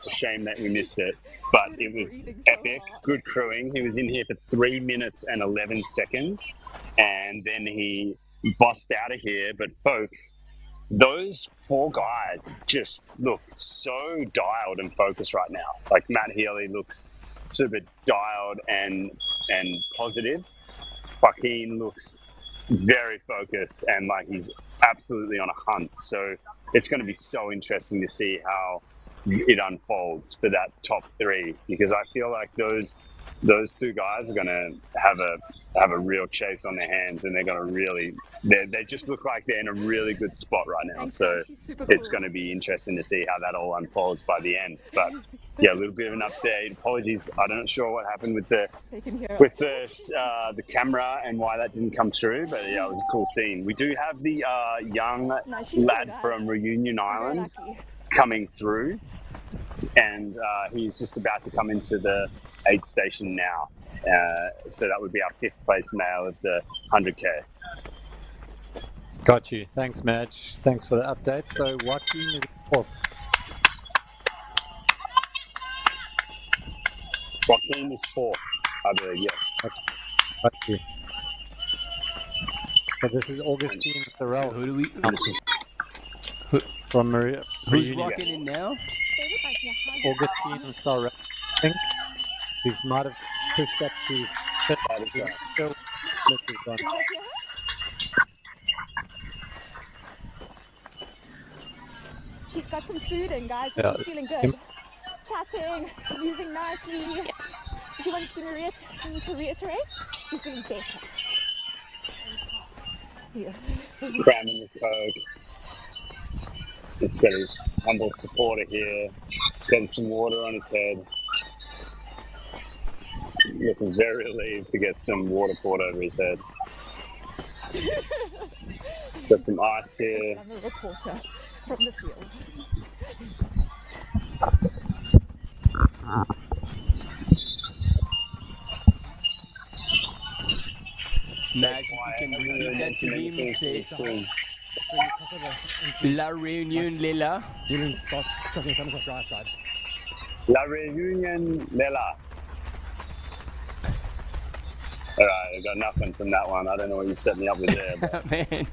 Shame that we missed it, but it was epic. Good crewing. He was in here for 3 minutes and 11 seconds, and then he bossed out of here. But folks, those four guys just look so dialed and focused right now. Like Matt Healy looks super dialed and positive. Joaquin looks very focused and like he's absolutely on a hunt. So it's going to be so interesting to see how it unfolds for that top three, because I feel like those two guys are going to have a real chase on their hands, and they're going to really they just look like they're in a really good spot right now. So it's going to be interesting to see how that all unfolds by the end. But yeah, a little bit of an update. Apologies, I'm not sure what happened with the camera and why that didn't come through, but yeah, it was a cool scene. We do have the young lad from Reunion Island coming through, and he's just about to come into the aid station now. So that would be our 5th place male of the 100K. Got you. Thanks, Madge. Thanks for the update. So Joaquin is 4th. Joaquin is 4th, I believe, yeah. Got you. So this is Augustine Sorrell. Who do we... From Maria. Who's walking in now? Augustine Sorrell, I think. He might have pushed up to 5th. She's got some food in, guys. Yeah. She's feeling good. Chatting, moving nicely. Do you want to reiterate? She's feeling better. Yeah. He's cramming the coke. He's got his humble supporter here, getting some water on his head. Looking very relieved to get some water poured over his head. He's got some ice here. I'm a reporter from the field. Max, you can repeat that to me, say La Réunion Lela. La Réunion Lela. All right, I got nothing from that one. I don't know what you set me up with there. But. Man.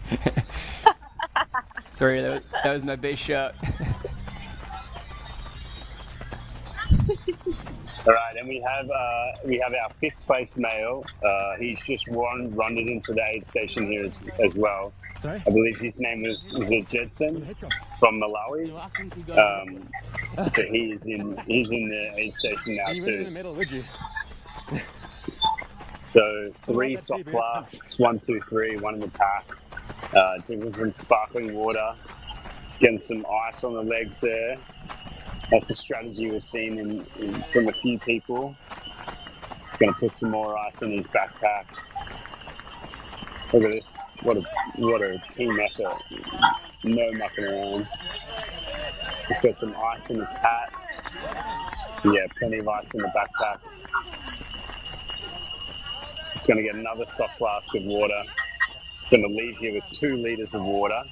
Sorry, that was my best shot. All right, and we have our 5th place male. He's just run it into the aid station here as well. Sorry? I believe his name was it Jedson from Malawi. So he's in the aid station now too. In the middle, would you? So 3 soft flasks, 1, 2, 3, one in the pack. Drinking some sparkling water, getting some ice on the legs there. That's a strategy we've seen from a few people. He's going to put some more ice in his backpack. Look at this. What a team effort. No mucking around. He's got some ice in his hat. Yeah, plenty of ice in the backpack. He's going to get another soft flask of water. He's going to leave here with 2 litres of water.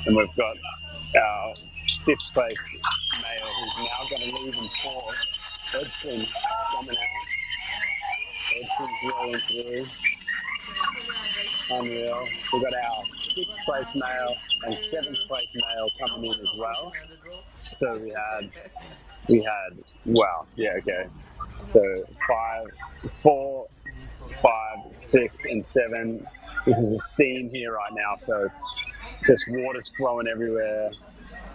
And we've got our 5th place male who's now going to leave in 4th. Edson coming out. Edson's rolling through. Unreal. We've got our 6th place male and 7th place male coming in as well. So we had, wow, yeah, okay. So 4, 5, 6, and 7. This is a scene here right now, so just water's flowing everywhere.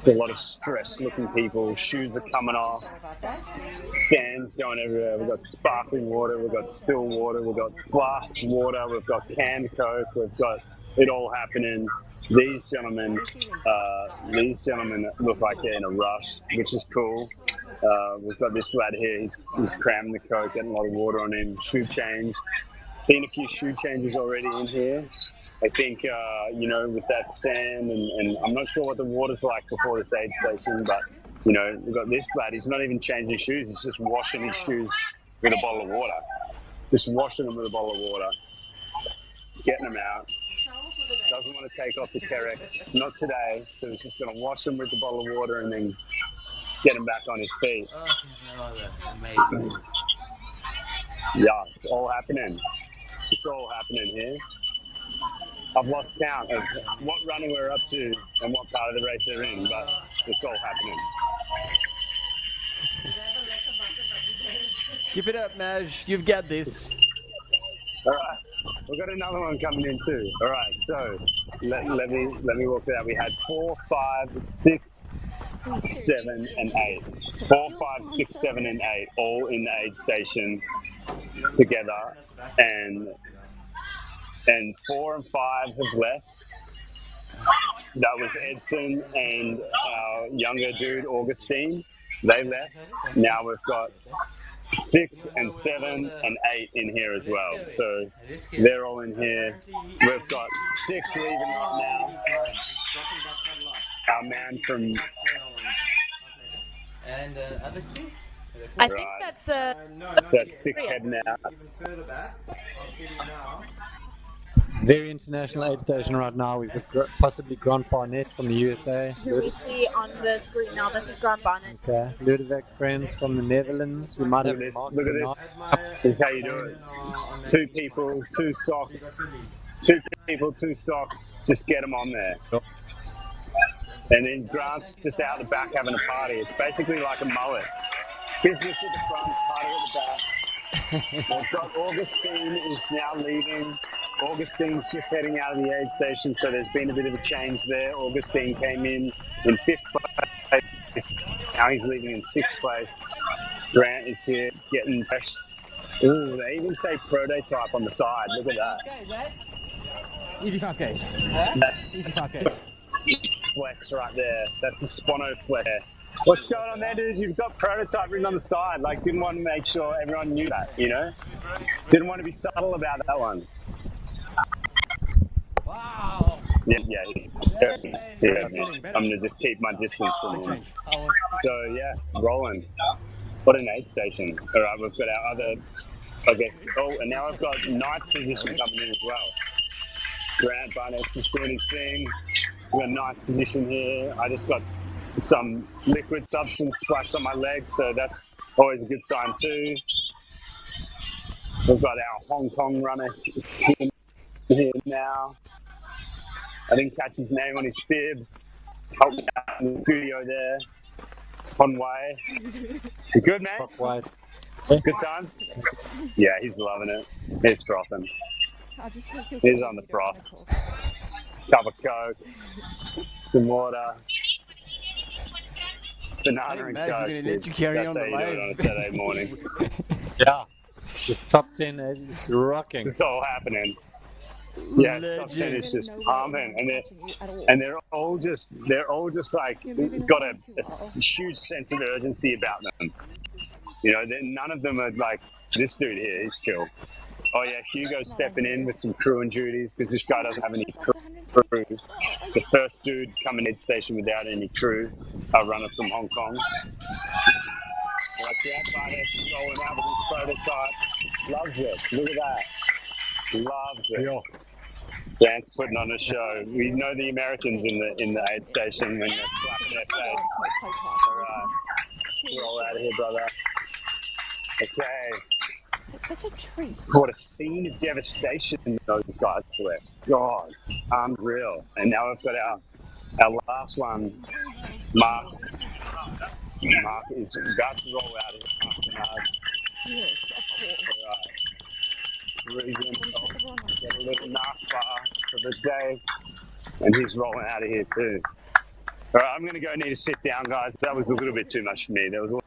There's a lot of stressed looking people. Shoes are coming off. Sand's going everywhere. We've got sparkling water. We've got still water. We've got flask water. We've got canned Coke. We've got it all happening. These gentlemen look like they're in a rush, which is cool. We've got this lad here. He's cramming the Coke, getting a lot of water on him. Shoe change. Seen a few shoe changes already in here. I think, with that sand, and I'm not sure what the water's like before this aid station, but, we've got this lad. He's not even changing shoes. He's just washing his shoes with a bottle of water. Just washing them with a bottle of water. Getting them out. Doesn't want to take off the Terex. Not today. So he's just going to wash them with the bottle of water and then get him back on his feet. Amazing. Yeah, it's all happening. It's all happening here. I've lost count of what running we're up to and what part of the race they're in, but it's all happening. Keep it up, Maj. You've got this. All right, we've got another one coming in too. All right, so let me walk it out. We had 4, 5, 6, 7, and 8. 4, 5, 6, 7, and 8, all in the aid station together, and 4 and 5 have left. That was Edson and our younger dude, Augustine. They left. Now we've got 6 and 7 and 8 in here as well. So they're all in here. We've got 6 leaving right now. Our man from... And other 2? I think that's That's 6 heading out. Very international aid station right now. We've got possibly Grant Barnett from the USA. Who we see on the screen now. This is Grant Barnett. Okay. Ludovic friends from the Netherlands. We might have Look at this. This is how you do it. 2 people, 2 socks. 2 people, 2 socks. Just get them on there. And then Grant's just out the back having a party. It's basically like a mullet. Business at the front, party at the back. We've got Augustine is now leaving. Augustine's just heading out of the aid station, so there's been a bit of a change there. Augustine came in 5th place. Now he's leaving in 6th place. Grant is here, getting fresh. Ooh, they even say prototype on the side. Look at that. 85k. Flex right there. That's a Spono flex. What's going on there, dudes? You've got prototype written on the side. Like, didn't want to make sure everyone knew that, Didn't want to be subtle about that one. Wow. Yeah. I'm going to just keep my distance from him. So, yeah, rolling. What an aid station. All right, we've got our other, I guess. Oh, and now I've got 9th position coming in as well. Grant Barnett's just doing his thing. We've got 9th position here. I just got some liquid substance splashed on my legs, so that's always a good sign too. We've got our Hong Kong runner here now. I didn't catch his name on his bib. Help me out in the studio there. Conway. You good, man? Good times? Yeah, he's loving it. He's frothing. He's on the froth. Cup of Coke. Some water. Banana and Coke. That's how you do it on a Saturday morning. Yeah. This top 10, it's rocking. It's all happening. Yeah, top 10 is just humming, and they're all just like got a huge sense of urgency about them. You know, none of them are like this dude here. He's chill. Oh yeah, Hugo's stepping in with some crewing duties because this guy doesn't have any crew. The first dude coming in station without any crew, a runner from Hong Kong. Like that, Barnett's rolling out with his prototype. Loves it. Look at that. Loves it. Dan's putting on a show. We know the Americans in the aid station when they're slapping their face. All right, roll out of here, brother. Okay. It's such a treat. What a scene of devastation those guys left. God, unreal. And now we've got our last one, Mark. Mark is about to roll out of here. Yes, of course. Right. Regan, get a little bar for the day. And he's rolling out of here too. All right, I'm going to go need to sit down, guys. That was a little bit too much for me. There was a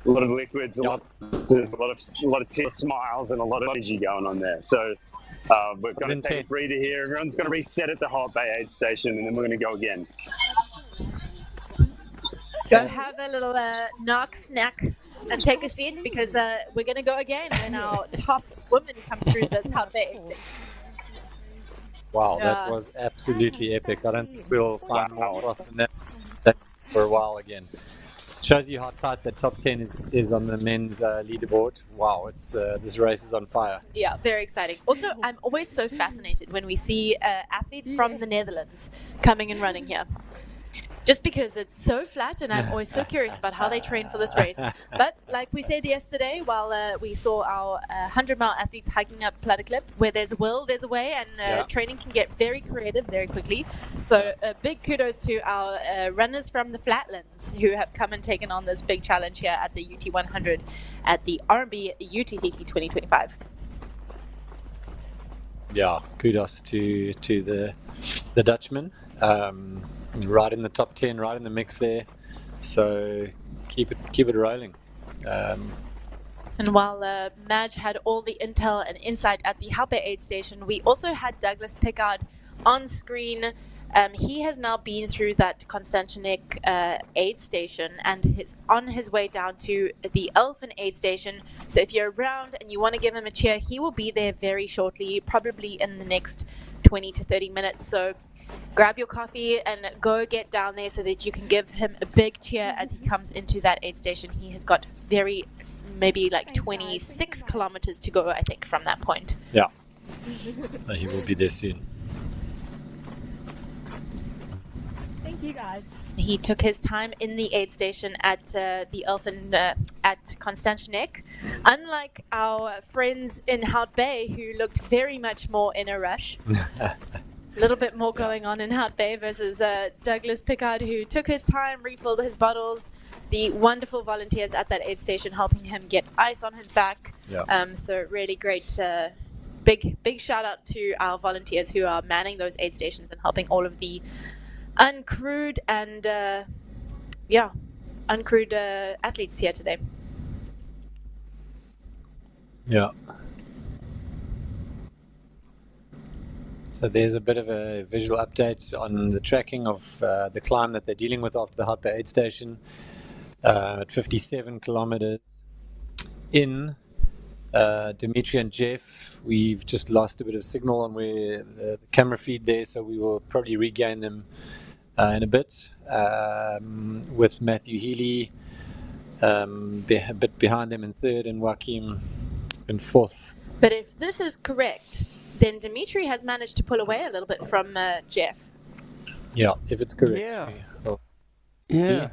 lot of liquids, a lot of tear smiles, and a lot of energy going on there. So we're going to take a breather here. Everyone's going to reset at the Hot Bay aid station, and then we're going to go again. Go have a little knock snack and take a seat because we're going to go again when our top women come through this Hot Bay. Wow, that was absolutely epic. I don't think we'll find more froth than that for a while again. Shows you how tight that top 10 is on the men's leaderboard. Wow, it's this race is on fire. Yeah, very exciting. Also, I'm always so fascinated when we see athletes from the Netherlands coming and running here. Just because it's so flat, and I'm always so curious about how they train for this race. But like we said yesterday, while we saw our 100-mile athletes hiking up Platteklip, where there's a will, there's a way, and training can get very creative very quickly. So big kudos to our runners from the Flatlands who have come and taken on this big challenge here at the UT 100 at the RMB UTCT 2025. Yeah, kudos to the Dutchman. Right in the top 10, right in the mix there. So keep it rolling. And while Madge had all the intel and insight at the Halpe aid station, we also had Douglas Pickard on screen. He has now been through that Constantinek aid station and is on his way down to the Elfin aid station. So if you're around and you want to give him a cheer, he will be there very shortly, probably in the next 20 to 30 minutes. So grab your coffee and go get down there so that you can give him a big cheer as he comes into that aid station. He has got maybe like 26 kilometers to go, I think, from that point. Yeah, so he will be there soon. Thank you, guys. He took his time in the aid station at the Elfin at Constantinek. Unlike our friends in Hout Bay, who looked very much more in a rush. A little bit more going on in Hout Bay versus Douglas Pickard, who took his time, refilled his bottles. The wonderful volunteers at that aid station helping him get ice on his back. Yeah. So really great, big shout out to our volunteers who are manning those aid stations and helping all of the uncrewed and uncrewed athletes here today. Yeah. So there's a bit of a visual update on the tracking of the climb that they're dealing with after the Hot Bay aid station at 57 kilometers in. Dimitri and Jeff, we've just lost a bit of signal on where the camera feed there, so we will probably regain them in a bit, with Matthew Healy a bit behind them in third and Joachim in fourth. But if this is correct, then Dimitri has managed to pull away a little bit from Jeff. Yeah, if it's correct. Yeah. Well, yeah.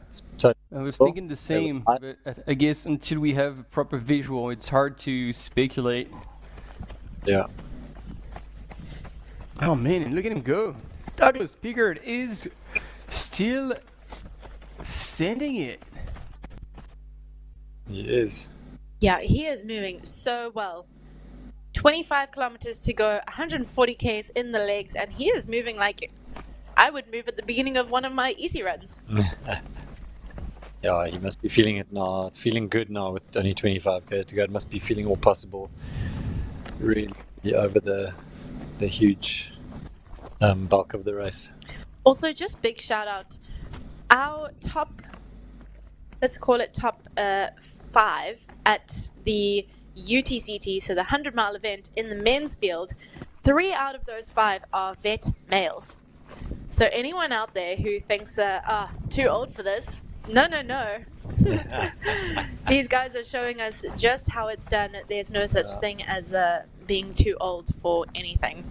I was thinking the same, but I guess until we have a proper visual, it's hard to speculate. Yeah. Oh man, and look at him go. Douglas Pickard is still sending it. He is. Yeah, he is moving so well. 25 kilometers to go, 140 Ks in the legs, and he is moving like I would move at the beginning of one of my easy runs. Yeah, he must be feeling it now, feeling good now with only 25 Ks to go. It must be feeling all possible. Really. over the huge bulk of the race. Also, just big shout out, our top, let's call it top 5 at the UTCT, so the 100-mile event in the men's field. 3 out of those 5 are vet males. So anyone out there who thinks too old for this, no. These guys are showing us just how it's done. There's no such thing as being too old for anything.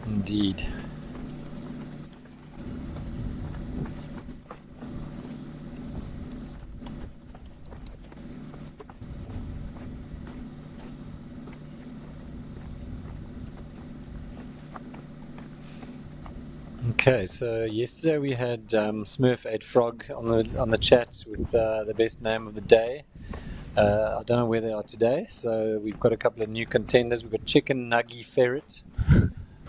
Indeed. Okay, so yesterday we had Smurf 8 Frog on the chat with the best name of the day. I don't know where they are today, so we've got a couple of new contenders. We've got Chicken Nuggy Ferret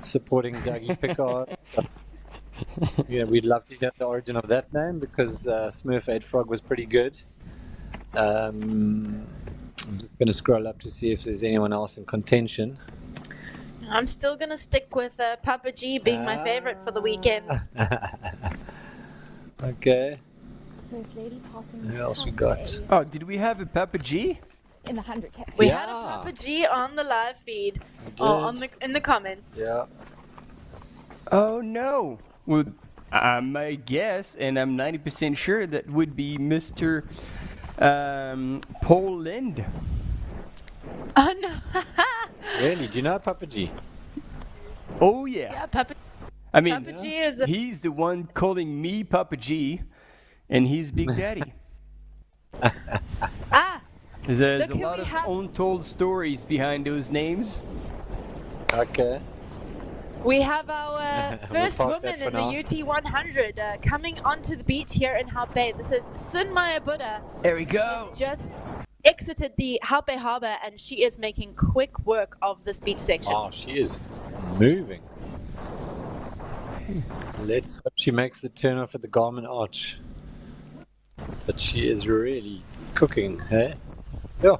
supporting Dougie Pickard. Yeah, we'd love to hear the origin of that name because Smurf 8 Frog was pretty good. I'm just going to scroll up to see if there's anyone else in contention. I'm still going to stick with Papa G being my favorite for the weekend. Okay. First lady passing. Who else we got? Oh, did we have a Papa G? In the 100K. We had a Papa G on the live feed, or in the comments. Yeah. Oh no. Well, my guess, and I'm 90% sure, that would be Mr. Paul Lind. Oh no. Really? Do you know Papa G? Oh yeah. Yeah, Papa. I mean, Papa G is he's the one calling me Papa G, and he's Big Daddy. There's a lot of untold stories behind those names. Okay. We have our first woman in the UT 100 coming onto the beach here in Hout Bay. This is Sunaya Buddha. There we go. She's just exited the Hout Bay Harbour and she is making quick work of this beach section. Oh, she is moving. Let's hope she makes the turn off at the Garmin Arch. But she is really cooking, hey? Yeah.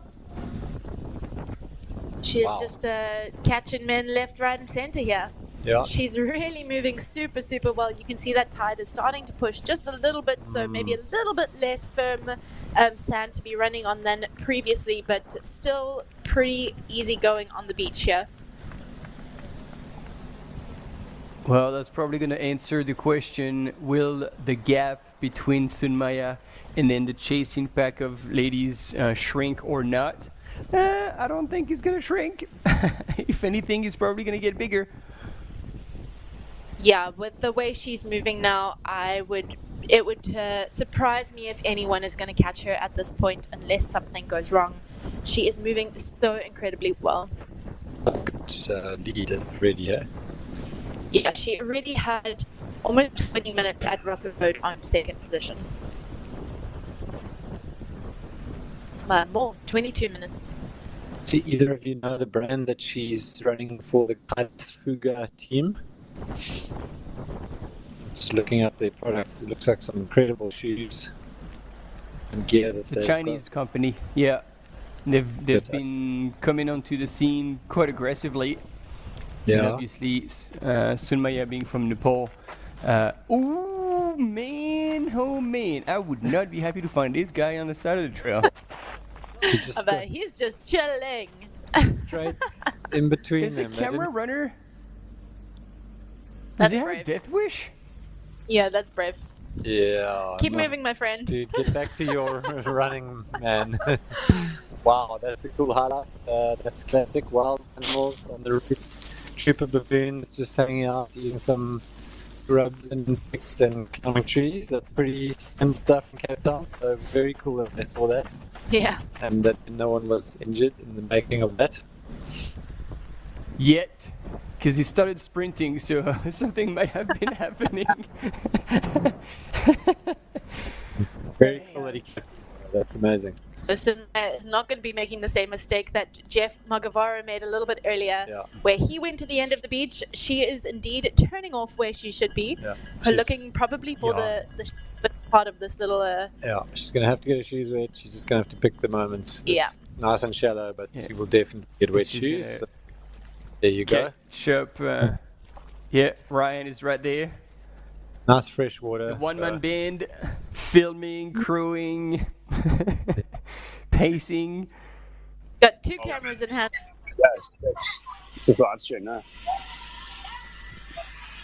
She is just catching men left, right, and centre here. Yeah. She's really moving super, super well. You can see that tide is starting to push just a little bit, so maybe a little bit less firm sand to be running on than previously, but still pretty easy going on the beach here. Well, that's probably going to answer the question, will the gap between Sunaya and then the chasing pack of ladies shrink or not? I don't think it's going to shrink. If anything, it's probably going to get bigger. Yeah, with the way she's moving now, it would surprise me if anyone is going to catch her at this point unless something goes wrong. She is moving so incredibly well. Good lead already, yeah? Yeah, she already had almost 20 minutes at Rocket Road on second position. More, 22 minutes. Do either of you know the brand that she's running for the Fuga team? Just looking at their products, it looks like some incredible shoes and gear that it's a Chinese company, yeah. They've been coming onto the scene quite aggressively. Yeah. And obviously, Sunaya being from Nepal. Oh man, I would not be happy to find this guy on the side of the trail. He's just chilling. Straight in between them. Is the camera runner? That's Does he brave. have a death wish? Yeah, that's brave. Yeah. Keep moving, my friend. Dude, get back to your running, man. Wow, that's a cool highlight. That's classic. Wild animals on the route. Trooper baboons just hanging out, eating some grubs and insects and climbing trees. That's pretty standard stuff in Cape Town, so very cool that they saw that. Yeah. And that no one was injured in the making of that. Yet. Because he started sprinting, so something might have been happening. Very cool that he kept. That's amazing. So Sunaya is not going to be making the same mistake that Jeff Magavara made a little bit earlier, where he went to the end of the beach. She is indeed turning off where she should be. Yeah. Her looking probably for the part of this little. Yeah, she's going to have to get her shoes wet. She's just going to have to pick the moment. Yeah. It's nice and shallow, but she will definitely get wet She's shoes. gonna- So there you go. Show up. Yeah, Ryan is right there. Nice fresh water. The one-man band, filming, crewing, pacing. Got 2 cameras in hand. It's a live stream now.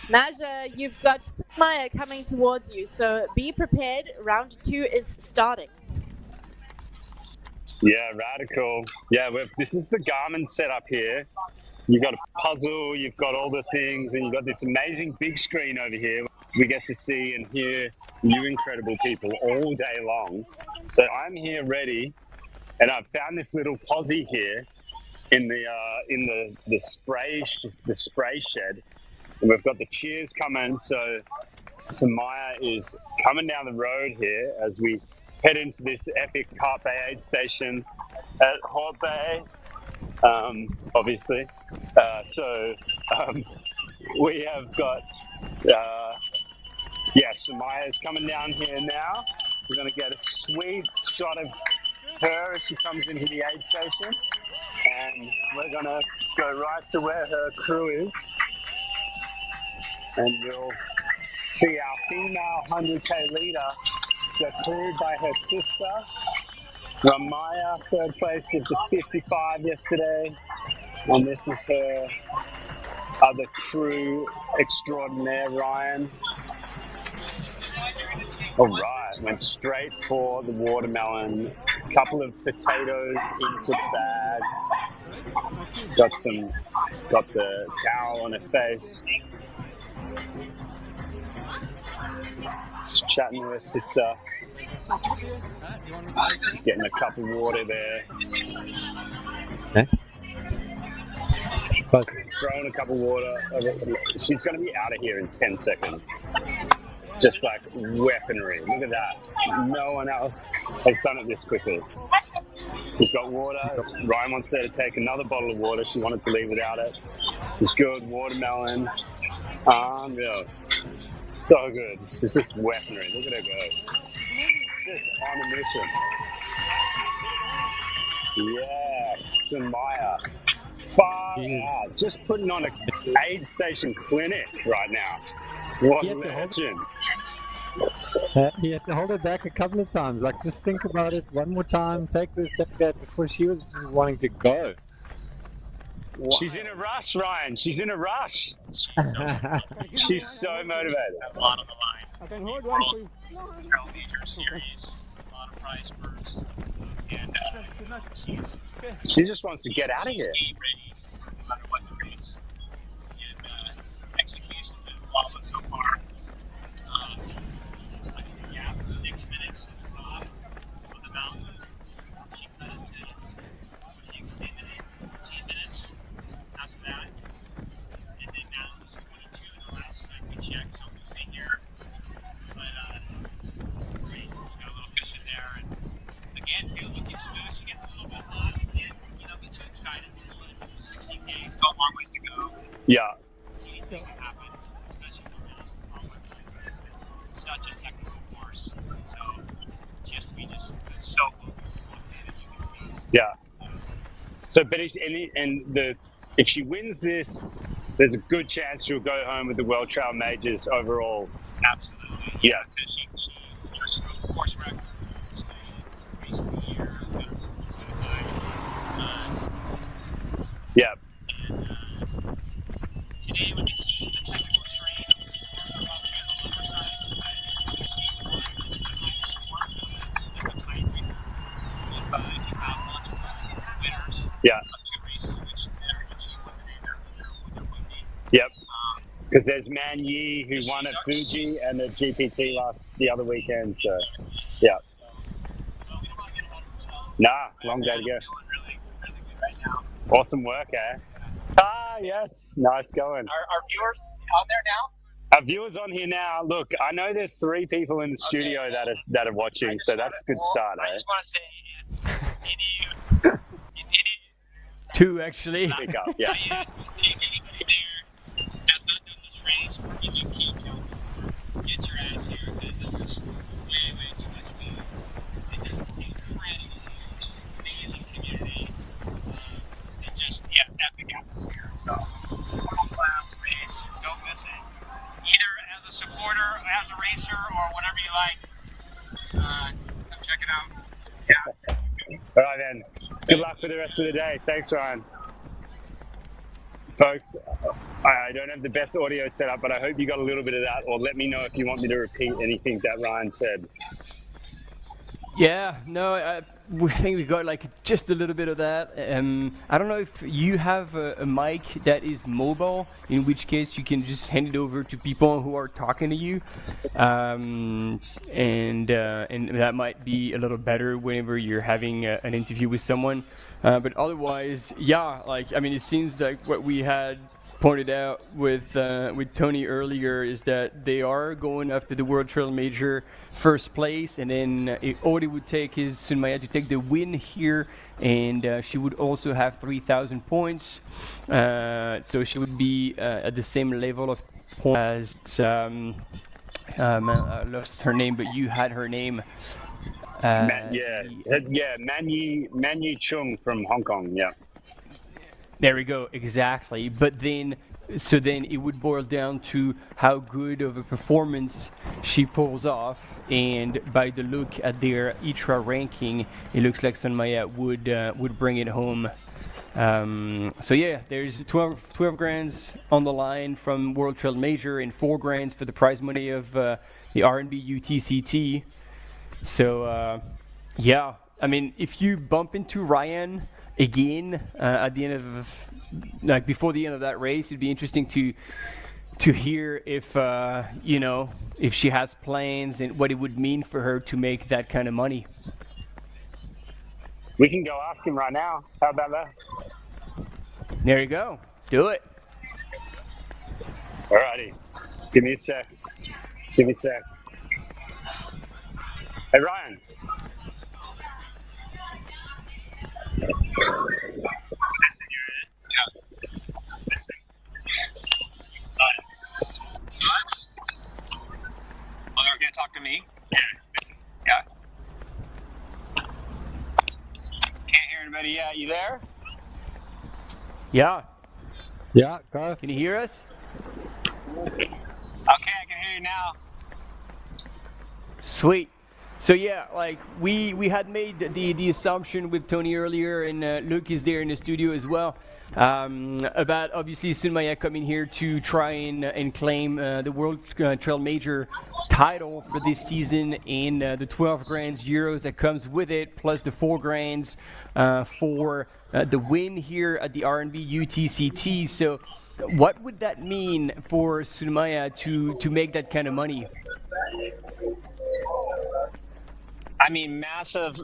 Naja, you've got Sunaya coming towards you, so be prepared. Round 2 is starting. Yeah, radical. Yeah, this is the Garmin setup here. You've got a puzzle, you've got all the things, and you've got this amazing big screen over here. We get to see and hear you incredible people all day long. So I'm here ready, and I've found this little posse here in the spray shed, and we've got the cheers coming. So Sunaya is coming down the road here as we head into this epic Carpe aid station at Hort Bay, obviously. We have got, Sunaya is coming down here now. We're going to get a sweet shot of her as she comes into the aid station. And we're going to go right to where her crew is. And you'll see our female 100K leader get crewed by her sister, Ramaya, 3rd place of the 55 yesterday. And this is her other crew extraordinaire, Ryan. All right, went straight for the watermelon. Couple of potatoes into the bag. Got the towel on her face. Just chatting to her sister. Getting a cup of water there. Okay. Throwing a cup of water. She's going to be out of here in 10 seconds. Just like weaponry. Look at that. No one else has done it this quickly. She's got water. Ryan wants her to take another bottle of water. She wanted to leave without it. It's good. Watermelon. Unreal. So good. It's just weaponry. Look at her go. Just on a mission. Yeah. Sunaya. Far out. Just putting on an aid station clinic right now. What a legend. He had to hold her back a couple of times. Like, just think about it one more time. Take this, take that. Before she was just wanting to go. Wow. She's in a rush, Ryan. She's in a rush. She's so motivated. A lot on the line. I can hold one for you. Trail Major Series. A lot of prize purse. And she just wants to get out of here. Ready, no matter what the race. And execution's been flawless so far. I think the gap is 6 minutes to the top of the mountain. She cut it to, she extended it 14 minutes after that. And then now it was 22 the last time we checked, so we'll see here. But it's great. She's got a little cushion there. And again, feel like it's smooth. She gets a little bit hot and get too excited. 60K, it's got a long ways to go. Yeah. Anything can happen, especially on such a technical course. So she has to be just so focused on one thing, as you can see. Yeah. So, but if she wins this, there's a good chance she'll go home with the World Trail Majors overall. Absolutely. Yeah. Because she broke the course record, stayed race of the year, yeah. And today with the technical terrain, probably on the lower side, like a tiebreaker. If you have multiple winners of 2 races, which she wasn't in there would be. Yep. Because there's Man Yi who won at Fuji and at GPT the other weekend. So, yeah. Nah, long day to go. Awesome work, eh? Ah, yes. Nice going. Our viewers on there now? Our viewers on here now. Look, I know there's 3 people in the studio that are watching, so that's a good start, eh? I just want to say, if any 2 actually. Pick up, yeah. If anybody there has not done this race or in Cape Town, get your ass here, because this is way like. Come check it out. Yeah. All right, then. Good luck for the rest of the day. Thanks, Ryan. Folks, I don't have the best audio set up, but I hope you got a little bit of that, or let me know if you want me to repeat anything that Ryan said. Yeah, no, we think we got like just a little bit of that. I don't know if you have a mic that is mobile, in which case you can just hand it over to people who are talking to you, and that might be a little better whenever you're having an interview with someone. But otherwise, yeah, like I mean, it seems like what we had pointed out with Tony earlier is that they are going after the World Trail Major first place, and then all it would take is Sunaya to take the win here, and she would also have 3,000 points, so she would be at the same level of points as I lost her name, but you had her name. Manyi Chung from Hong Kong, yeah. There we go, exactly. But then, so then it would boil down to how good of a performance she pulls off, and by the look at their ITRA ranking, it looks like Sunaya would bring it home. So yeah, there's 12 grands on the line from World Trail Major, and 4 grands for the prize money of the RMB UTCT. So yeah, I mean, if you bump into Ryan again at the end of, like before the end of that race, it'd be interesting to hear if you know, if she has plans and what it would mean for her to make that kind of money. We can go ask him right now. How about that? There you go. Do it. Alrighty. Give me a sec. Hey, Ryan. Listen, you're in. Yeah. Listen. Us? Oh, they're gonna talk to me? Yeah. Listen. Yeah. Can't hear anybody yet. You there? Yeah. Yeah, go. Can you hear us? Okay, I can hear you now. Sweet. So yeah, like we had made the assumption with Tony earlier, and Luke is there in the studio as well, about obviously Sunaya coming here to try and claim the World Trail Major title for this season, and the 12 grands euros that comes with it, plus the 4 grands for the win here at the RMB UTCT. So what would that mean for Sunaya to make that kind of money? I mean, massive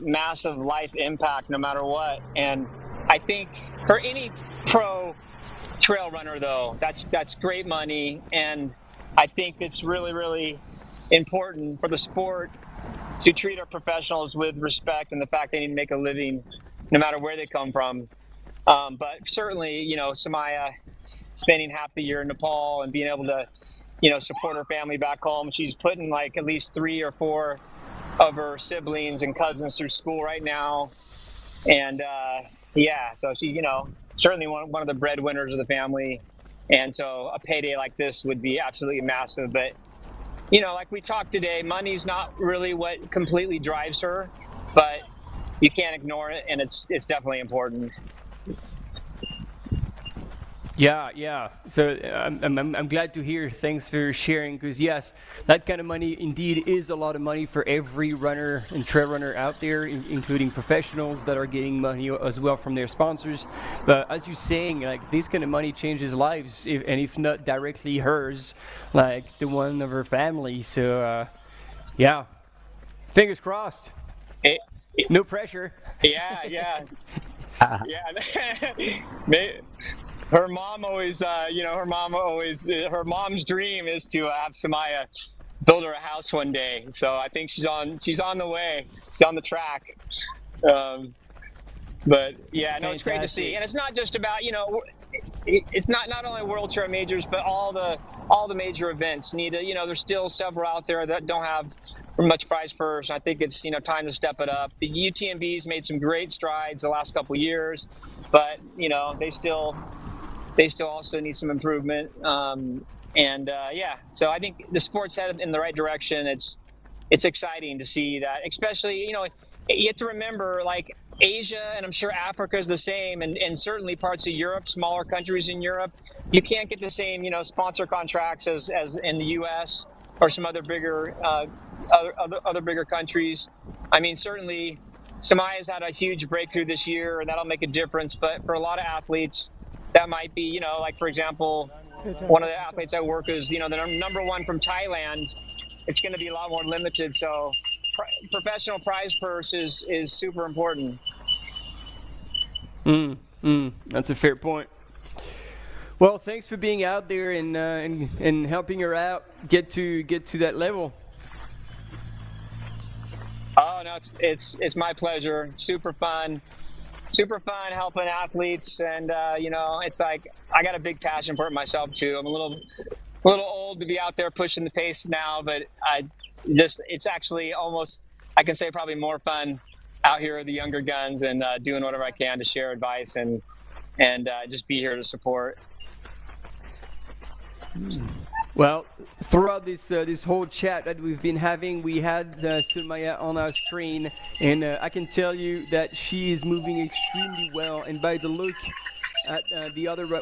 life impact no matter what. And I think for any pro trail runner, though, that's great money. And I think it's really, really important for the sport to treat our professionals with respect and the fact they need to make a living no matter where they come from. But certainly, you know, Sunaya spending half the year in Nepal and being able to, you know, support her family back home. She's putting like at least 3 or 4 of her siblings and cousins through school right now. And yeah, so she, you know, certainly one of the breadwinners of the family. And so a payday like this would be absolutely massive. But, you know, like we talked today, money's not really what completely drives her, but you can't ignore it, and it's definitely important. Yeah. So I'm glad to hear. Thanks for sharing, because yes, that kind of money indeed is a lot of money for every runner and trail runner out there, including professionals that are getting money as well from their sponsors. But as you're saying, like, this kind of money changes lives, if not directly hers, like the one of her family. So yeah, fingers crossed. No pressure. Yeah. Yeah. Her mom always, you know, her mom's dream is to have Sunaya build her a house one day. So I think she's on the way. She's on the track. But yeah, no, it's great to see. And it's not just about, you know, it's not only World Trail Majors, but all the major events need to, you know, there's still several out there that don't have much prize purse. I think it's, you know, time to step it up. The UTMB's made some great strides the last couple of years, but, you know, they still also need some improvement. Yeah, so I think the sport's headed in the right direction. It's it's exciting to see that, especially, you have to remember, like, Asia, and I'm sure Africa is the same, and certainly parts of Europe, smaller countries in Europe, you can't get the same, sponsor contracts as in the U.S. or some other bigger other bigger countries. I mean, certainly Sumaya's had a huge breakthrough this year, and that'll make a difference. But for a lot of athletes, that might be, like, for example, one of the athletes I work with is, the number one from Thailand. It's going to be a lot more limited. So professional prize purse is super important. That's a fair point. Well, thanks for being out there and helping her out get to that level. Oh no, it's my pleasure. Super fun helping athletes, and it's like I got a big passion for it myself too. I'm a little old to be out there pushing the pace now, but it's actually almost, I can say, probably more fun out here with the younger guns and doing whatever I can to share advice and just be here to support. Well, throughout this whole chat that we've been having, we had Sunaya on our screen, and I can tell you that she is moving extremely well. And by the look at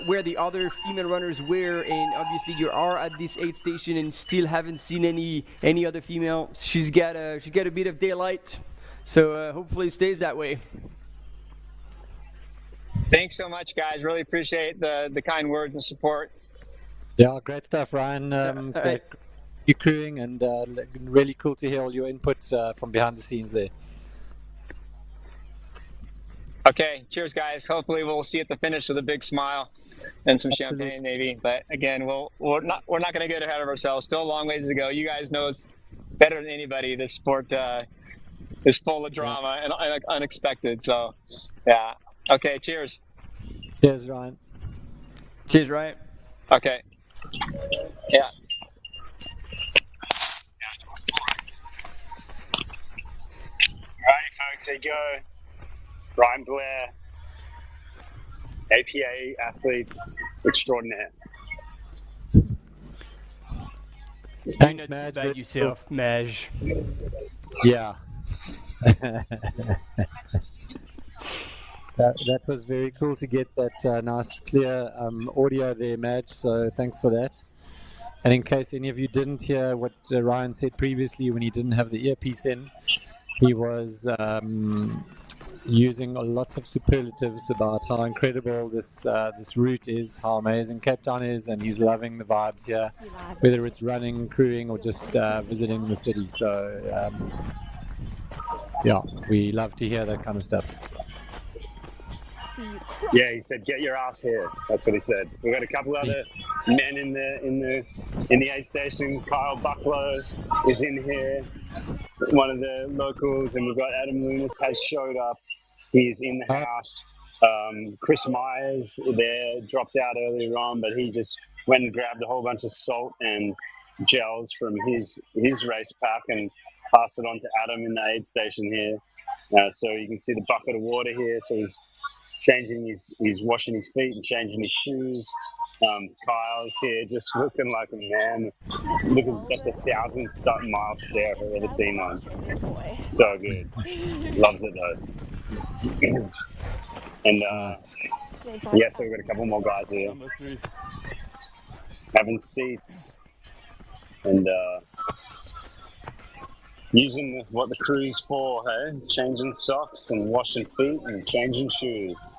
where the other female runners were, and obviously you are at this aid station and still haven't seen any other female. She's got a bit of daylight, so hopefully it stays that way. Thanks so much, guys. Really appreciate the kind words and support. Yeah, great stuff, Ryan. Great you crewing, and really cool to hear all your input from behind the scenes there. Okay, cheers, guys. Hopefully we'll see at the finish with a big smile and some champagne, maybe. But again, we're not going to get ahead of ourselves. Still a long ways to go. You guys know us better than anybody. This sport is full of drama and unexpected. So, yeah. Okay, cheers. Cheers, Ryan. Cheers, Ryan. Okay. Yeah. All right, folks, here you go. Ryan Blair, APA Athletes Extraordinaire. Thanks, Madge. About yourself, Madge. Yeah. That was very cool to get that nice, clear audio there, Madge. So thanks for that. And in case any of you didn't hear what Ryan said previously when he didn't have the earpiece in, he was using lots of superlatives about how incredible this route is, how amazing Cape Town is, and he's loving the vibes here, whether it's running, crewing, or just visiting the city. So yeah, we love to hear that kind of stuff. Yeah, he said, "Get your ass here." That's what he said. We've got a couple other men in the aid station. Kyle Bucklow is in here, one of the locals, and we've got Adam Loomis has showed up. He's in the house. Chris Myers there dropped out earlier on, but he just went and grabbed a whole bunch of salt and gels from his race pack and passed it on to Adam in the aid station here. So you can see the bucket of water here. So he's washing his feet and changing his shoes. Kyle's here just looking like a man, looking at the 1,000-mile stare if I've ever seen one. So good. Loves it though. And yeah, so we've got a couple more guys here having seats and using what the crew's for, hey? Changing socks and washing feet and changing shoes.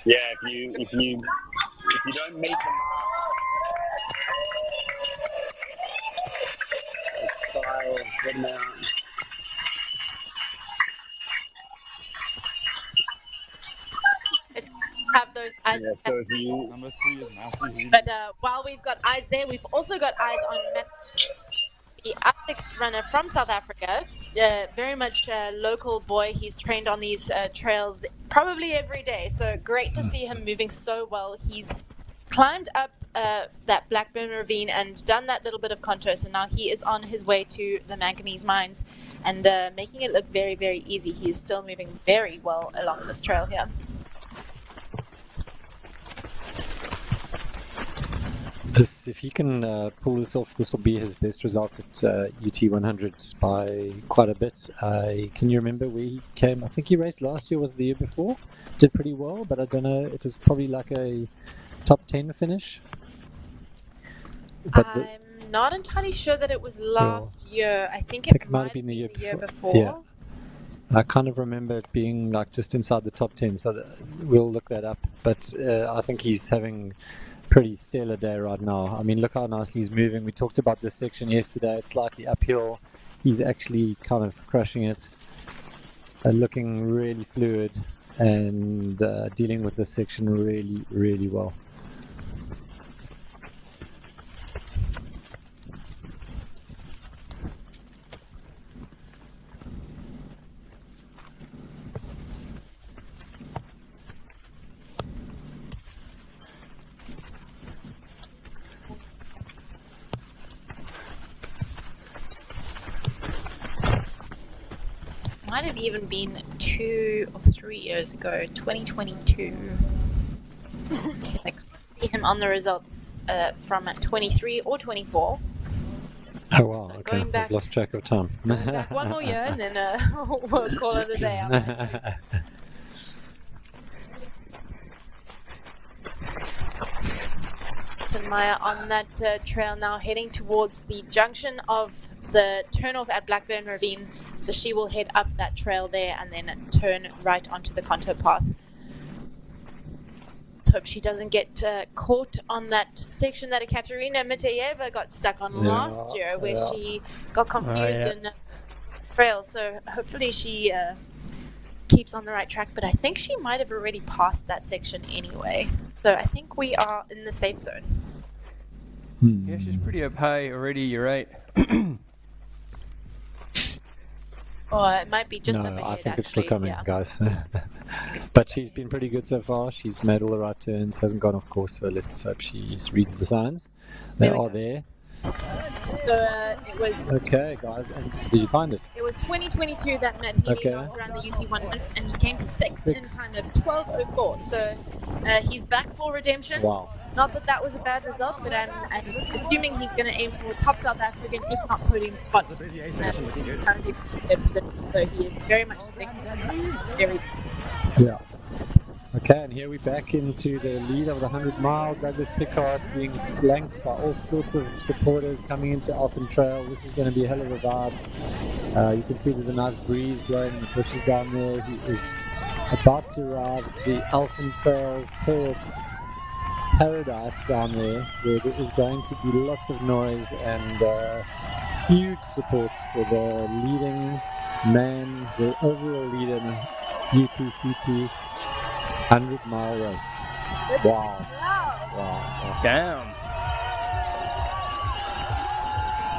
Yeah, if you don't meet the mark, let them out. Have those eyes. Yeah, so if you... But while we've got eyes there, we've also got eyes on the athletics runner from South Africa. Very much a local boy. He's trained on these trails probably every day. So great to see him moving so well. He's climbed up that Blackburn Ravine and done that little bit of contour. So now he is on his way to the manganese mines and making it look very, very easy. He is still moving very well along this trail here. If he can pull this off, this will be his best result at UT 100 by quite a bit. Can you remember where he came? I think he raced last year, was the year before. Did pretty well, but I don't know. It was probably like a top 10 finish. But I'm not entirely sure that it was last year. I think it might have been the year before. Yeah. I kind of remember it being like just inside the top 10, so we'll look that up. But I think he's having pretty stellar day right now. I mean, look how nicely he's moving. We talked about this section yesterday. It's slightly uphill. He's actually kind of crushing it, looking really fluid and dealing with this section really, really well. Might have even been 2 or 3 years ago, 2022. Because I can't see him on the results from 23 or 24. Oh wow, so okay, I've lost track of time. Back one more year and then we'll call it a day after. Sunaya on that trail now, heading towards the junction of the turnoff at Blackburn Ravine. So she will head up that trail there and then turn right onto the contour path. Let's hope she doesn't get caught on that section that Ekaterina Miteyeva got stuck on last year, where she got confused in the trail. So hopefully she keeps on the right track, but I think she might have already passed that section anyway. So I think we are in the safe zone. Yeah, she's pretty up high already, you're right. Oh, it might be just up ahead, I think actually. it's still coming, yeah. guys. But she's been pretty good so far. She's made all the right turns, hasn't gone off course, so let's hope she reads the signs. They are there. So it was... Okay, guys, and did you find it? It was 2022 that Matt Healy last ran the UT 100, and he came sixth in time of 12:04. So he's back for redemption. Wow. Not that that was a bad result, but I'm assuming he's going to aim for top South African, if not podium spot. Currently, so he is very much sitting very. Yeah. Okay, and here we're back into the lead of the 100-mile. Douglas Pickard being flanked by all sorts of supporters coming into Elfin Trail. This is going to be a hell of a vibe. You can see there's a nice breeze blowing in the bushes down there. He is about to arrive at the Elfin Trails Terex paradise down there, where there is going to be lots of noise and huge support for the leading man, the overall leader in the UTCT 100-mile race. Wow. Wow. Damn.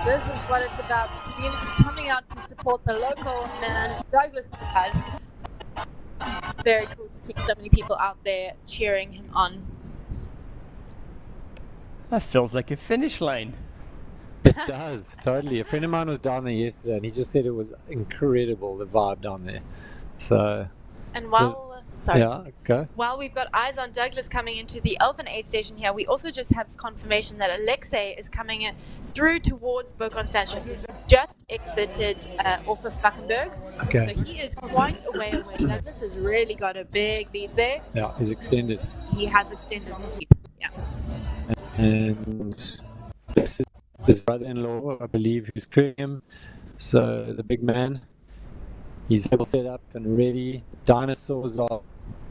This is what it's about. The community coming out to support the local man, Douglas Pickard. Very cool to see so many people out there cheering him on. That feels like a finish line. It does, totally. A friend of mine was down there yesterday and he just said it was incredible, the vibe down there. So... And while... Yeah, okay. While we've got eyes on Douglas coming into the Elfin aid station here, we also just have confirmation that Alexei is coming through towards Bo Constantia. So he's just exited off of Flackenberg. Okay. So he is quite away where Douglas has really got a big lead there. Yeah, he's extended. He has extended the lead. Yeah. And this is his brother-in-law, I believe, who's crewing him. So the big man, he's able to set up and ready. Dinosaurs are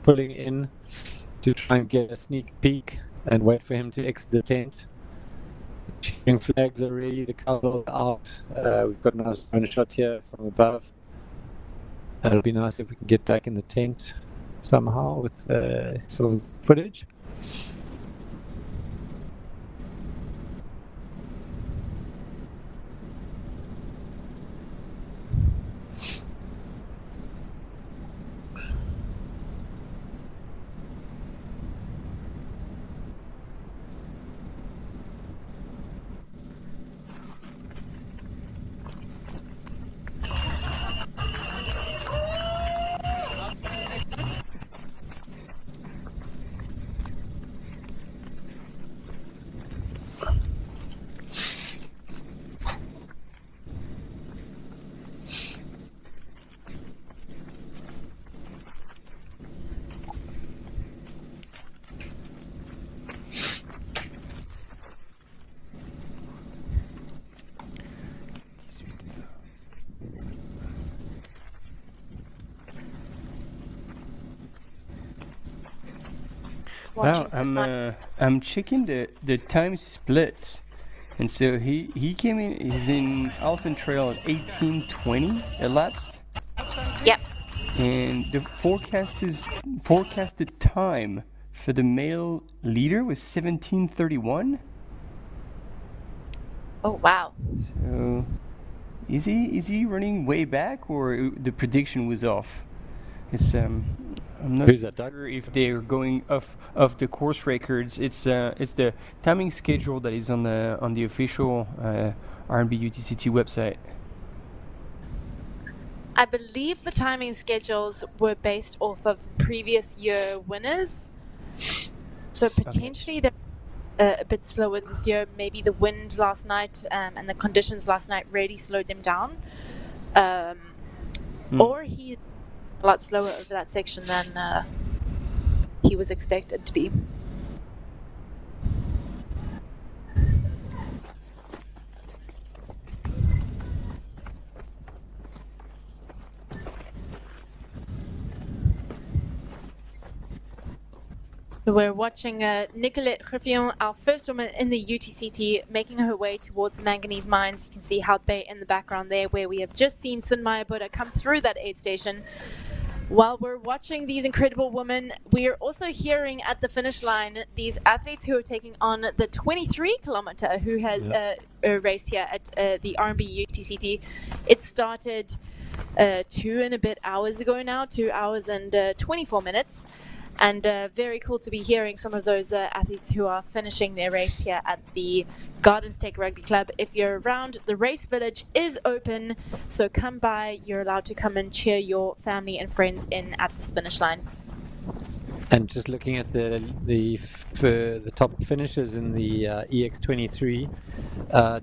pulling in to try and get a sneak peek and wait for him to exit the tent. Cheering flags are ready to cover out. We've got a nice drone shot here from above. It'll be nice if we can get back in the tent somehow with some footage. watching. I'm checking the time splits, and so he came in. He's in Alpha Trail at 18:20 elapsed. Yep. And the forecasted time for the male leader was 17:31. Oh wow! So, is he running way back, or the prediction was off? It's I'm not Who's that, Doug? sure if they're going off the course records. It's the timing schedule that is on the official RMB UTCT website. I believe the timing schedules were based off of previous year winners, so potentially they're a bit slower this year. Maybe the wind last night and the conditions last night really slowed them down, or he's a lot slower over that section than he was expected to be. So we're watching Nicolette Griffillon, our first woman in the UTCT, making her way towards the manganese mines. You can see Hout Bay in the background there, where we have just seen Sunaya Buddha come through that aid station. While we're watching these incredible women, we are also hearing at the finish line these athletes who are taking on the 23-kilometer who had a race here at the RMB UTCT. It started 2 and a bit hours ago now, 2 hours and 24 minutes. And very cool to be hearing some of those athletes who are finishing their race here at the Garden Stake Rugby Club. If you're around, the race village is open, so come by. You're allowed to come and cheer your family and friends in at this finish line. And just looking at the top finishers in the EX23,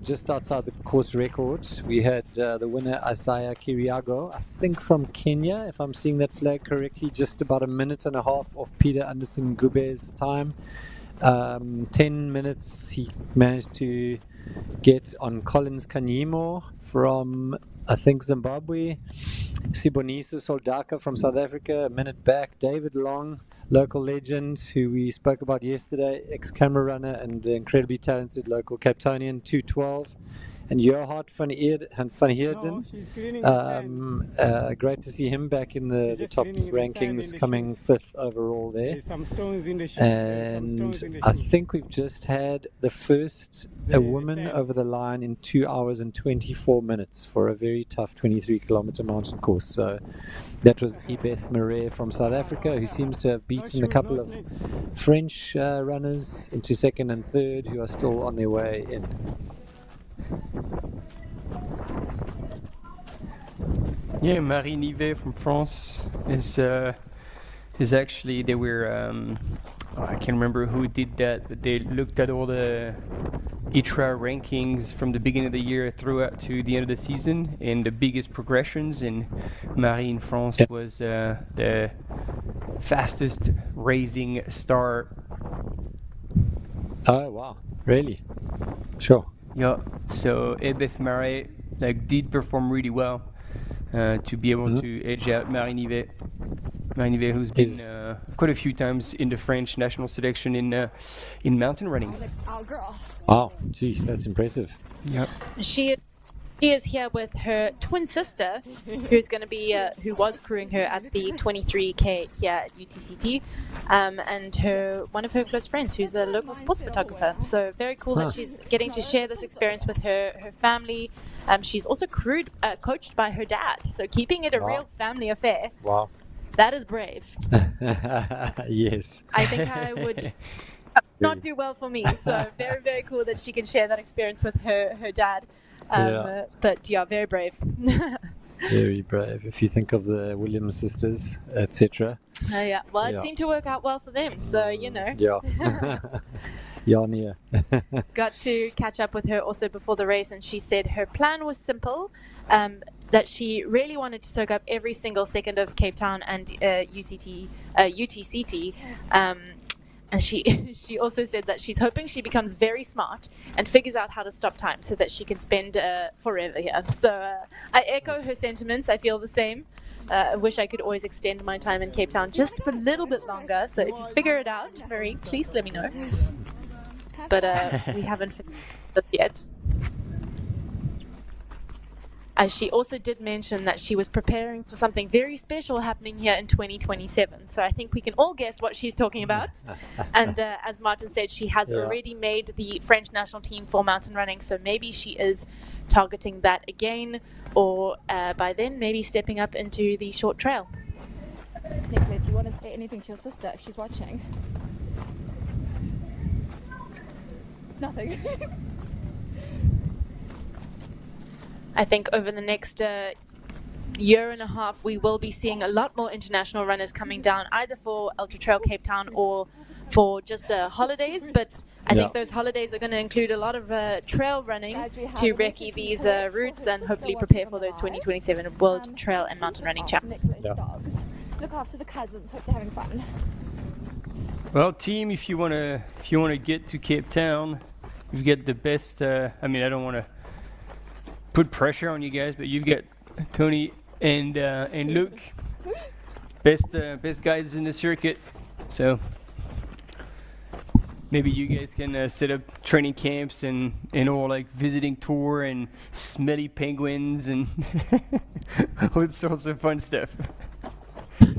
just outside the course records, we had the winner Isaiah Kiriago, I think from Kenya, if I'm seeing that flag correctly, just about a minute and a half off Peter Anderson Gube's time. 10 minutes he managed to get on Collins Kanyimo from, I think, Zimbabwe. Sibonisa Soldaka from South Africa, a minute back. David Long, local legend, who we spoke about yesterday, ex-camera runner and incredibly talented local Cape Townian, 2:12. And Johan van Heerden, great to see him back in the top rankings, coming 5th overall there. And I think we've just had the first woman over the line in 2 hours and 24 minutes for a very tough 23-kilometer mountain course. So that was Ibeth Marais from South Africa, who seems to have beaten a couple of French runners into 2nd and 3rd, who are still on their way in. Yeah, Marie Nivet from France is actually, they were I can't remember who did that, but they looked at all the ITRA rankings from the beginning of the year throughout to the end of the season, and the biggest progressions, and Marie in France was the fastest rising star. Oh wow, really? Sure. Yeah, so Ibeth Marais did perform really well to be able to edge out Marie Nivet. Marie Nivet, who's been quite a few times in the French national selection in mountain running. Wow, geez, that's impressive. Yep. She is here with her twin sister, who's going to be, who was crewing her at the 23K here at UTCT, and one of her close friends, who's a local sports photographer. So very cool that she's getting to share this experience with her family. She's also coached by her dad, so keeping it a real family affair. Wow. That is brave. Yes. I think I would not do well for me. So very, very cool that she can share that experience with her dad. But yeah, very brave. Very brave. If you think of the Williams sisters, etc. Yeah. Well, it seemed to work out well for them. So you know. Yeah. Yania. Got to catch up with her also before the race, and she said her plan was simple. That she really wanted to soak up every single second of Cape Town and UTCT. And she also said that she's hoping she becomes very smart and figures out how to stop time so that she can spend forever here. So I echo her sentiments. I feel the same. I wish I could always extend my time in Cape Town just a little bit longer. So if you figure it out, Marie, please let me know. But we haven't figured this yet. She also did mention that she was preparing for something very special happening here in 2027. So I think we can all guess what she's talking about. And as Martin said, she has already made the French national team for mountain running. So maybe she is targeting that again, or by then maybe stepping up into the short trail. Nicola, do you want to say anything to your sister if she's watching? Nothing. I think over the next year and a half, we will be seeing a lot more international runners coming down, either for Ultra-trail Cape Town or for just holidays. But I think those holidays are going to include a lot of trail running to recce these routes and hopefully prepare for those 2027 World Trail and Mountain Running Champs. Look after the cousins. Hope they're having fun. Well, team, if you wanna get to Cape Town, you've got the best. I mean, I don't want to put pressure on you guys, but you've got Tony and Luke, best guys in the circuit. So maybe you guys can set up training camps and all like visiting tour and smelly penguins and all sorts of fun stuff.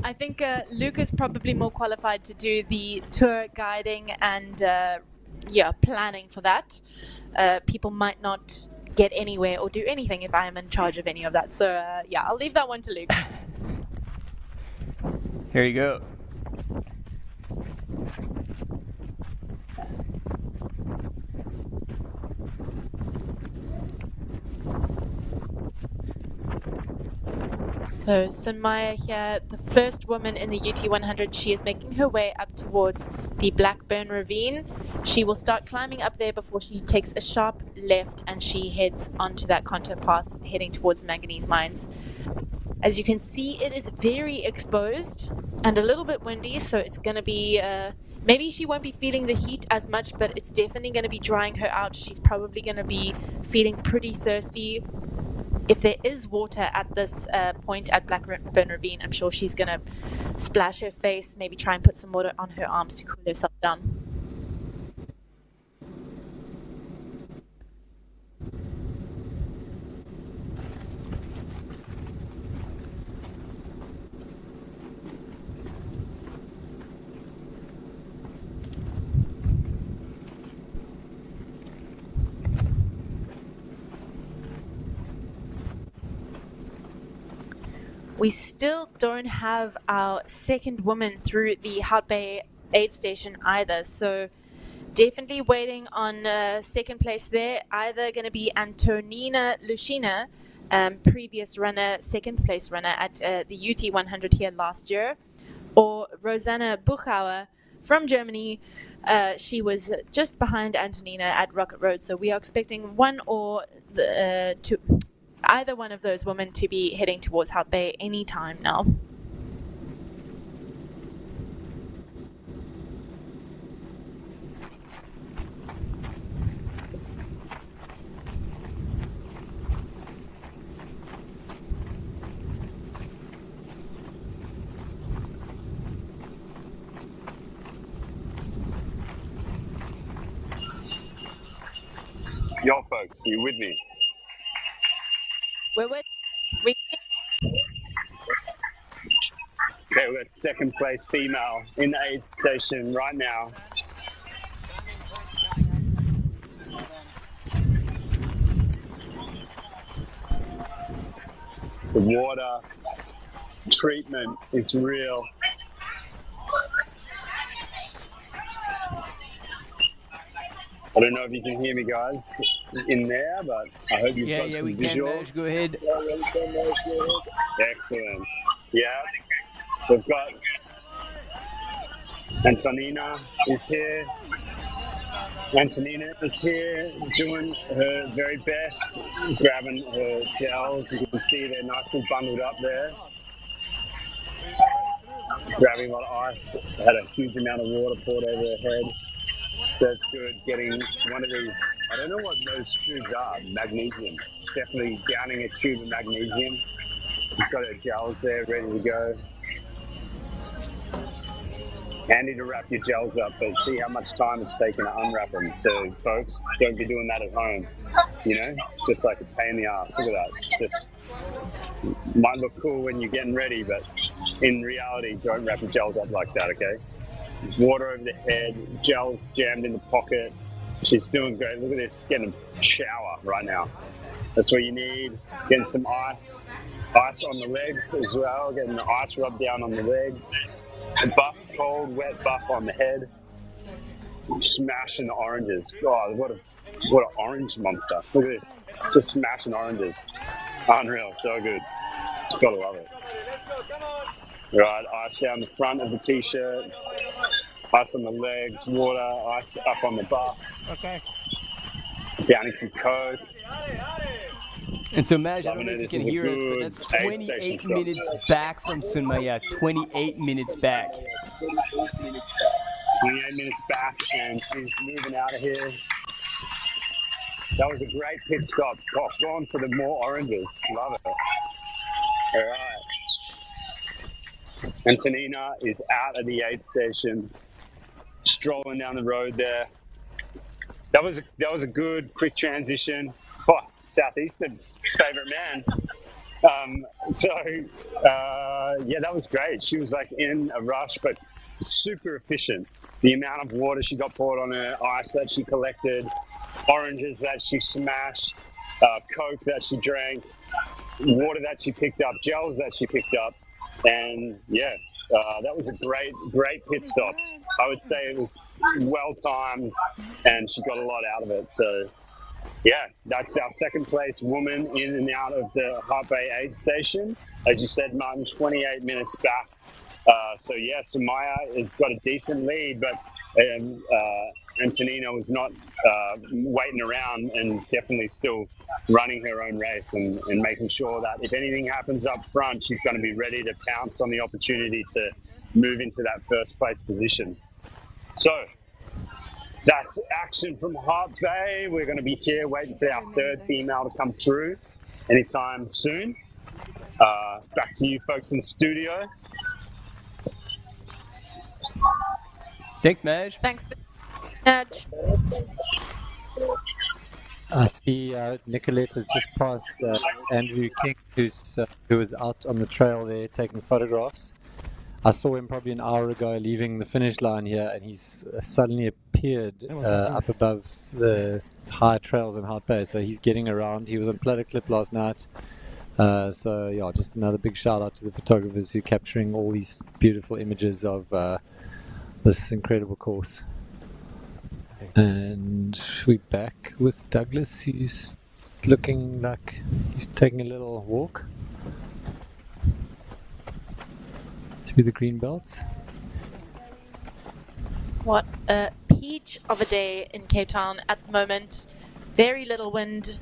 I think Luke is probably more qualified to do the tour guiding and planning for that. People might not get anywhere or do anything if I am in charge of any of that. So I'll leave that one to Luke. Here you go. So Sunaya here, the first woman in the UT 100. She is making her way up towards the Blackburn Ravine. She will start climbing up there before she takes a sharp left and she heads onto that contour path heading towards manganese mines. As you can see, it is very exposed and a little bit windy, so it's going to be maybe she won't be feeling the heat as much, but it's definitely going to be drying her out. She's probably going to be feeling pretty thirsty. If there is water at this point at Blackburn Ravine, I'm sure she's going to splash her face, maybe try and put some water on her arms to cool herself down. We still don't have our second woman through the Hout Bay aid station either, so definitely waiting on second place there. Either going to be Antonina Lucina, previous runner, second place runner at the UT 100 here last year, or Rosanna Buchauer from Germany. She was just behind Antonina at Rocket Road, so we are expecting one or either one of those women to be heading towards Hout Bay any time now. Yo, folks, are you with me? We're with. Okay, we've got second place female in the aid station right now. The water treatment is real. I don't know if you can hear me, guys, in there, but I hope you've got some visual. Go ahead. Excellent. Yeah, we've got Antonina is here. Antonina is here doing her very best, grabbing her gels. You can see they're nicely bundled up there. Grabbing a lot of ice. Had a huge amount of water poured over her head. That's good. Getting one of these, I don't know what those tubes are, magnesium. Definitely downing a tube of magnesium. She's got her gels there ready to go. Handy to wrap your gels up, but see how much time it's taken to unwrap them. So, folks, don't be doing that at home. You know, just like a pain in the ass. Look at that. Just might look cool when you're getting ready, but in reality, don't wrap your gels up like that, okay? Water over the head, gels jammed in the pocket. She's doing great. Look at this, getting a shower right now. That's what you need. Getting some ice on the legs as well. Getting the ice rubbed down on the legs. A buff, cold, wet buff on the head. Smashing the oranges. God, what an orange monster. Look at this. Just smashing oranges. Unreal, so good. Just gotta love it. Right, ice down the front of the t-shirt. Ice on the legs, water, ice up on the buff. Okay. Downing some Coke. And so, Maj, I don't know if you can hear us, but that's 28 minutes back from Sunaya. 28 minutes back. 28 minutes back, and she's moving out of here. That was a great pit stop. Oh, going for the more oranges. Love it. All right. Antonina is out of the aid station, strolling down the road there. That was a good quick transition. Oh, Southeastern's favorite man. Yeah, that was great. She was like in a rush, but super efficient. The amount of water she got poured on her, ice that she collected, oranges that she smashed, Coke that she drank, water that she picked up, gels that she picked up, and yeah, that was a great pit stop. I would say it was well timed, and she got a lot out of it. So yeah, that's our second place woman in and out of the Heart Bay aid station. As you said, Martin, 28 minutes back. So yeah, Sunaya has got a decent lead, but Antonina was not waiting around and definitely still running her own race and making sure that if anything happens up front, she's going to be ready to pounce on the opportunity to move into that first place position. So that's action from Heart Bay. We're going to be here waiting for our third female to come through anytime soon. Back to you folks in the studio. Thanks, Maj. Thanks, Maj. I see Nicolette has just passed Andrew King, who was out on the trail there taking photographs. I saw him probably an hour ago leaving the finish line here, and he's suddenly appeared up above the high trails in Heart Bay. So he's getting around. He was on Platter Clip last night. So yeah, just another big shout out to the photographers who are capturing all these beautiful images of this incredible course. And we're back with Douglas, who's looking like he's taking a little walk through the green belts. What a peach of a day in Cape Town at the moment. Very little wind.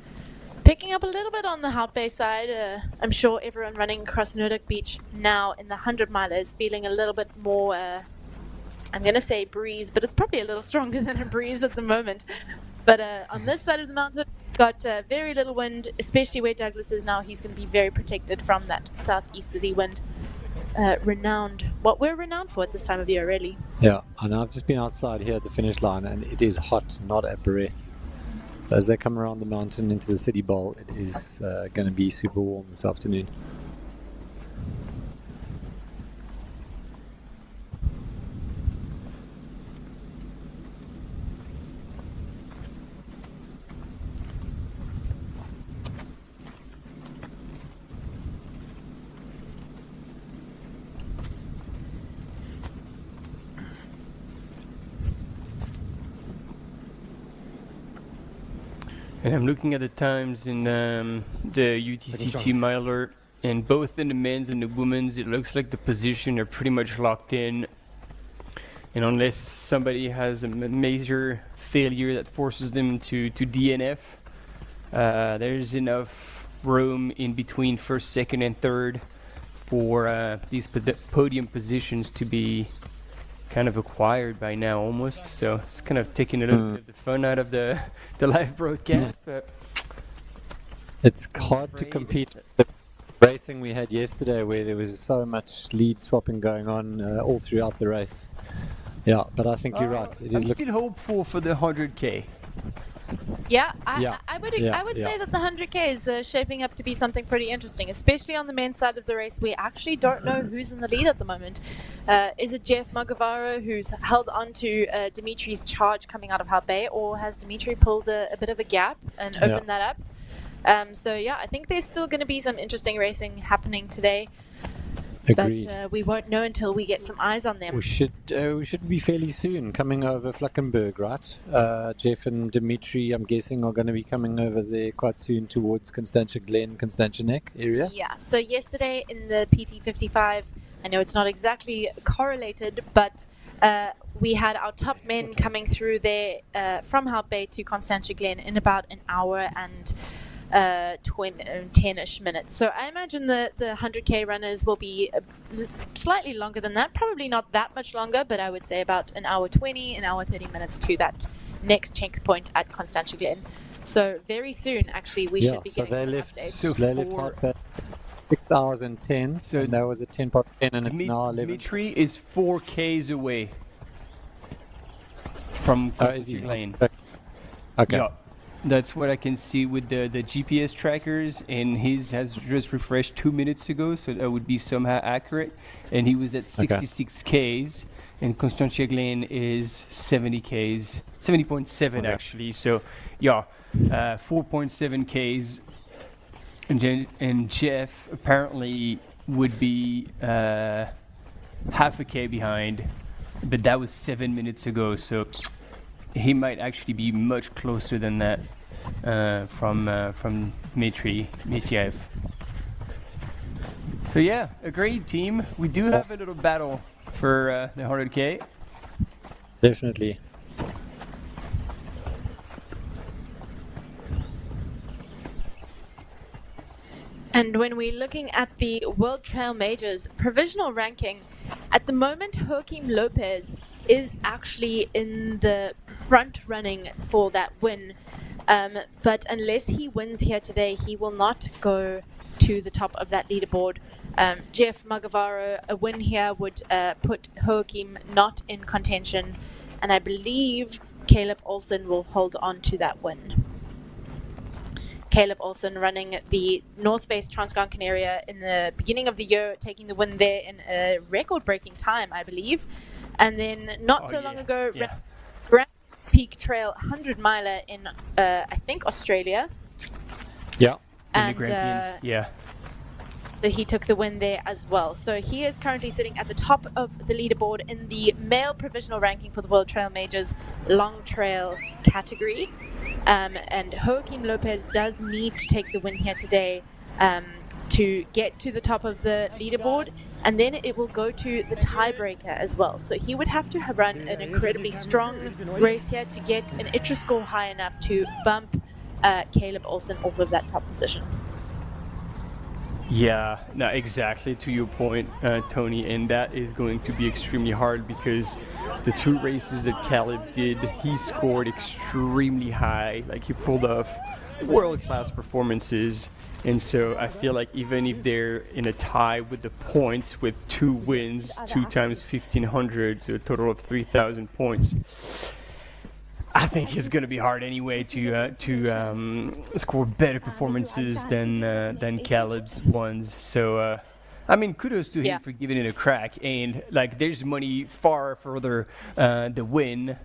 Picking up a little bit on the Heart Bay side. I'm sure everyone running across Noordhoek Beach now in the 100-miler is feeling a little bit more, I'm going to say breeze, but it's probably a little stronger than a breeze at the moment. But on this side of the mountain, got very little wind, especially where Douglas is now. He's going to be very protected from that southeasterly wind. What we're renowned for at this time of year, really. Yeah, and I've just been outside here at the finish line, and it is hot, not a breath. So as they come around the mountain into the City Bowl, it is going to be super warm this afternoon. And I'm looking at the times in the UTCT Miler, and both in the men's and the women's, it looks like the position are pretty much locked in. And unless somebody has a major failure that forces them to DNF, there's enough room in between first, second, and third for these podium positions to be kind of acquired by now almost. So it's kind of taking a little bit of the fun out of the live broadcast. But it's hard to compete with racing we had yesterday where there was so much lead swapping going on all throughout the race. Yeah, but I think you're right. It is I'm still hopeful for the 100K. Yeah, Yeah, I would yeah, I would yeah. say that the 100K is shaping up to be something pretty interesting, especially on the men's side of the race. We actually don't know who's in the lead at the moment. Is it Jeff Magavaro who's held on to Dimitri's charge coming out of Hout Bay, or has Dimitri pulled a bit of a gap and opened that up? So yeah, I think there's still going to be some interesting racing happening today. Agreed. But we won't know until we get some eyes on them. We should be fairly soon coming over Fluckenberg, right? Jeff and Dimitri, I'm guessing, are going to be coming over there quite soon towards Constantia Glen, Constantia Neck area. Yeah, so yesterday in the PT55, I know it's not exactly correlated, but we had our top men coming through there from Hout Bay to Constantia Glen in about an hour and 10-ish minutes. So I imagine the 100K runners will be slightly longer than that, probably not that much longer, but I would say about an hour 20, an hour 30 minutes to that next checkpoint at Constantia Glen. So very soon, actually, we should be getting some updates. So they left Hout Bay 6 hours and 10, so and that was at 10 past 10, and it's now 11. Dimitri is 4 Ks away from Constantia Glen. Okay. Yeah. That's what I can see with the GPS trackers, and his has just refreshed 2 minutes ago, so that would be somehow accurate. And he was at 66 Ks, and Constantia Glen is 70 Ks, 70.7 actually. So, yeah, 4.7 Ks. And Jeff apparently would be half a K behind, but that was 7 minutes ago, so he might actually be much closer than that from Dmitriev. So yeah, agreed, team. We do have a little battle for the 100K. Definitely. And when we're looking at the World Trail Majors provisional ranking, at the moment, Joaquim Lopez is actually in the front running for that win. But unless he wins here today, he will not go to the top of that leaderboard. Jeff Magavaro, a win here would put Joaquim not in contention. And I believe Caleb Olsen will hold on to that win. Caleb Olsen running the North Face Transgran Canaria in the beginning of the year, taking the win there in a record-breaking time, I believe. And then not so long ago, Grand Peak Trail 100-miler in, I think, Australia. Yeah. And in the Grampians, yeah. So he took the win there as well. So he is currently sitting at the top of the leaderboard in the male provisional ranking for the World Trail Majors long trail category. And Joaquim Lopez does need to take the win here today to get to the top of the leaderboard, and then it will go to the tiebreaker as well. So he would have to run an incredibly strong race here to get an ITRA score high enough to bump Caleb Olsen off of that top position. Yeah, no, exactly to your point, Tony, and that is going to be extremely hard because the 2 races that Caleb did, he scored extremely high. Like, he pulled off world-class performances, and so I feel like even if they're in a tie with the points with 2 wins, 2 times 1,500, so a total of 3,000 points, I think it's going to be hard anyway to score better performances than Caleb's ones. So, I mean, kudos to him for giving it a crack. And like, there's money far further the win,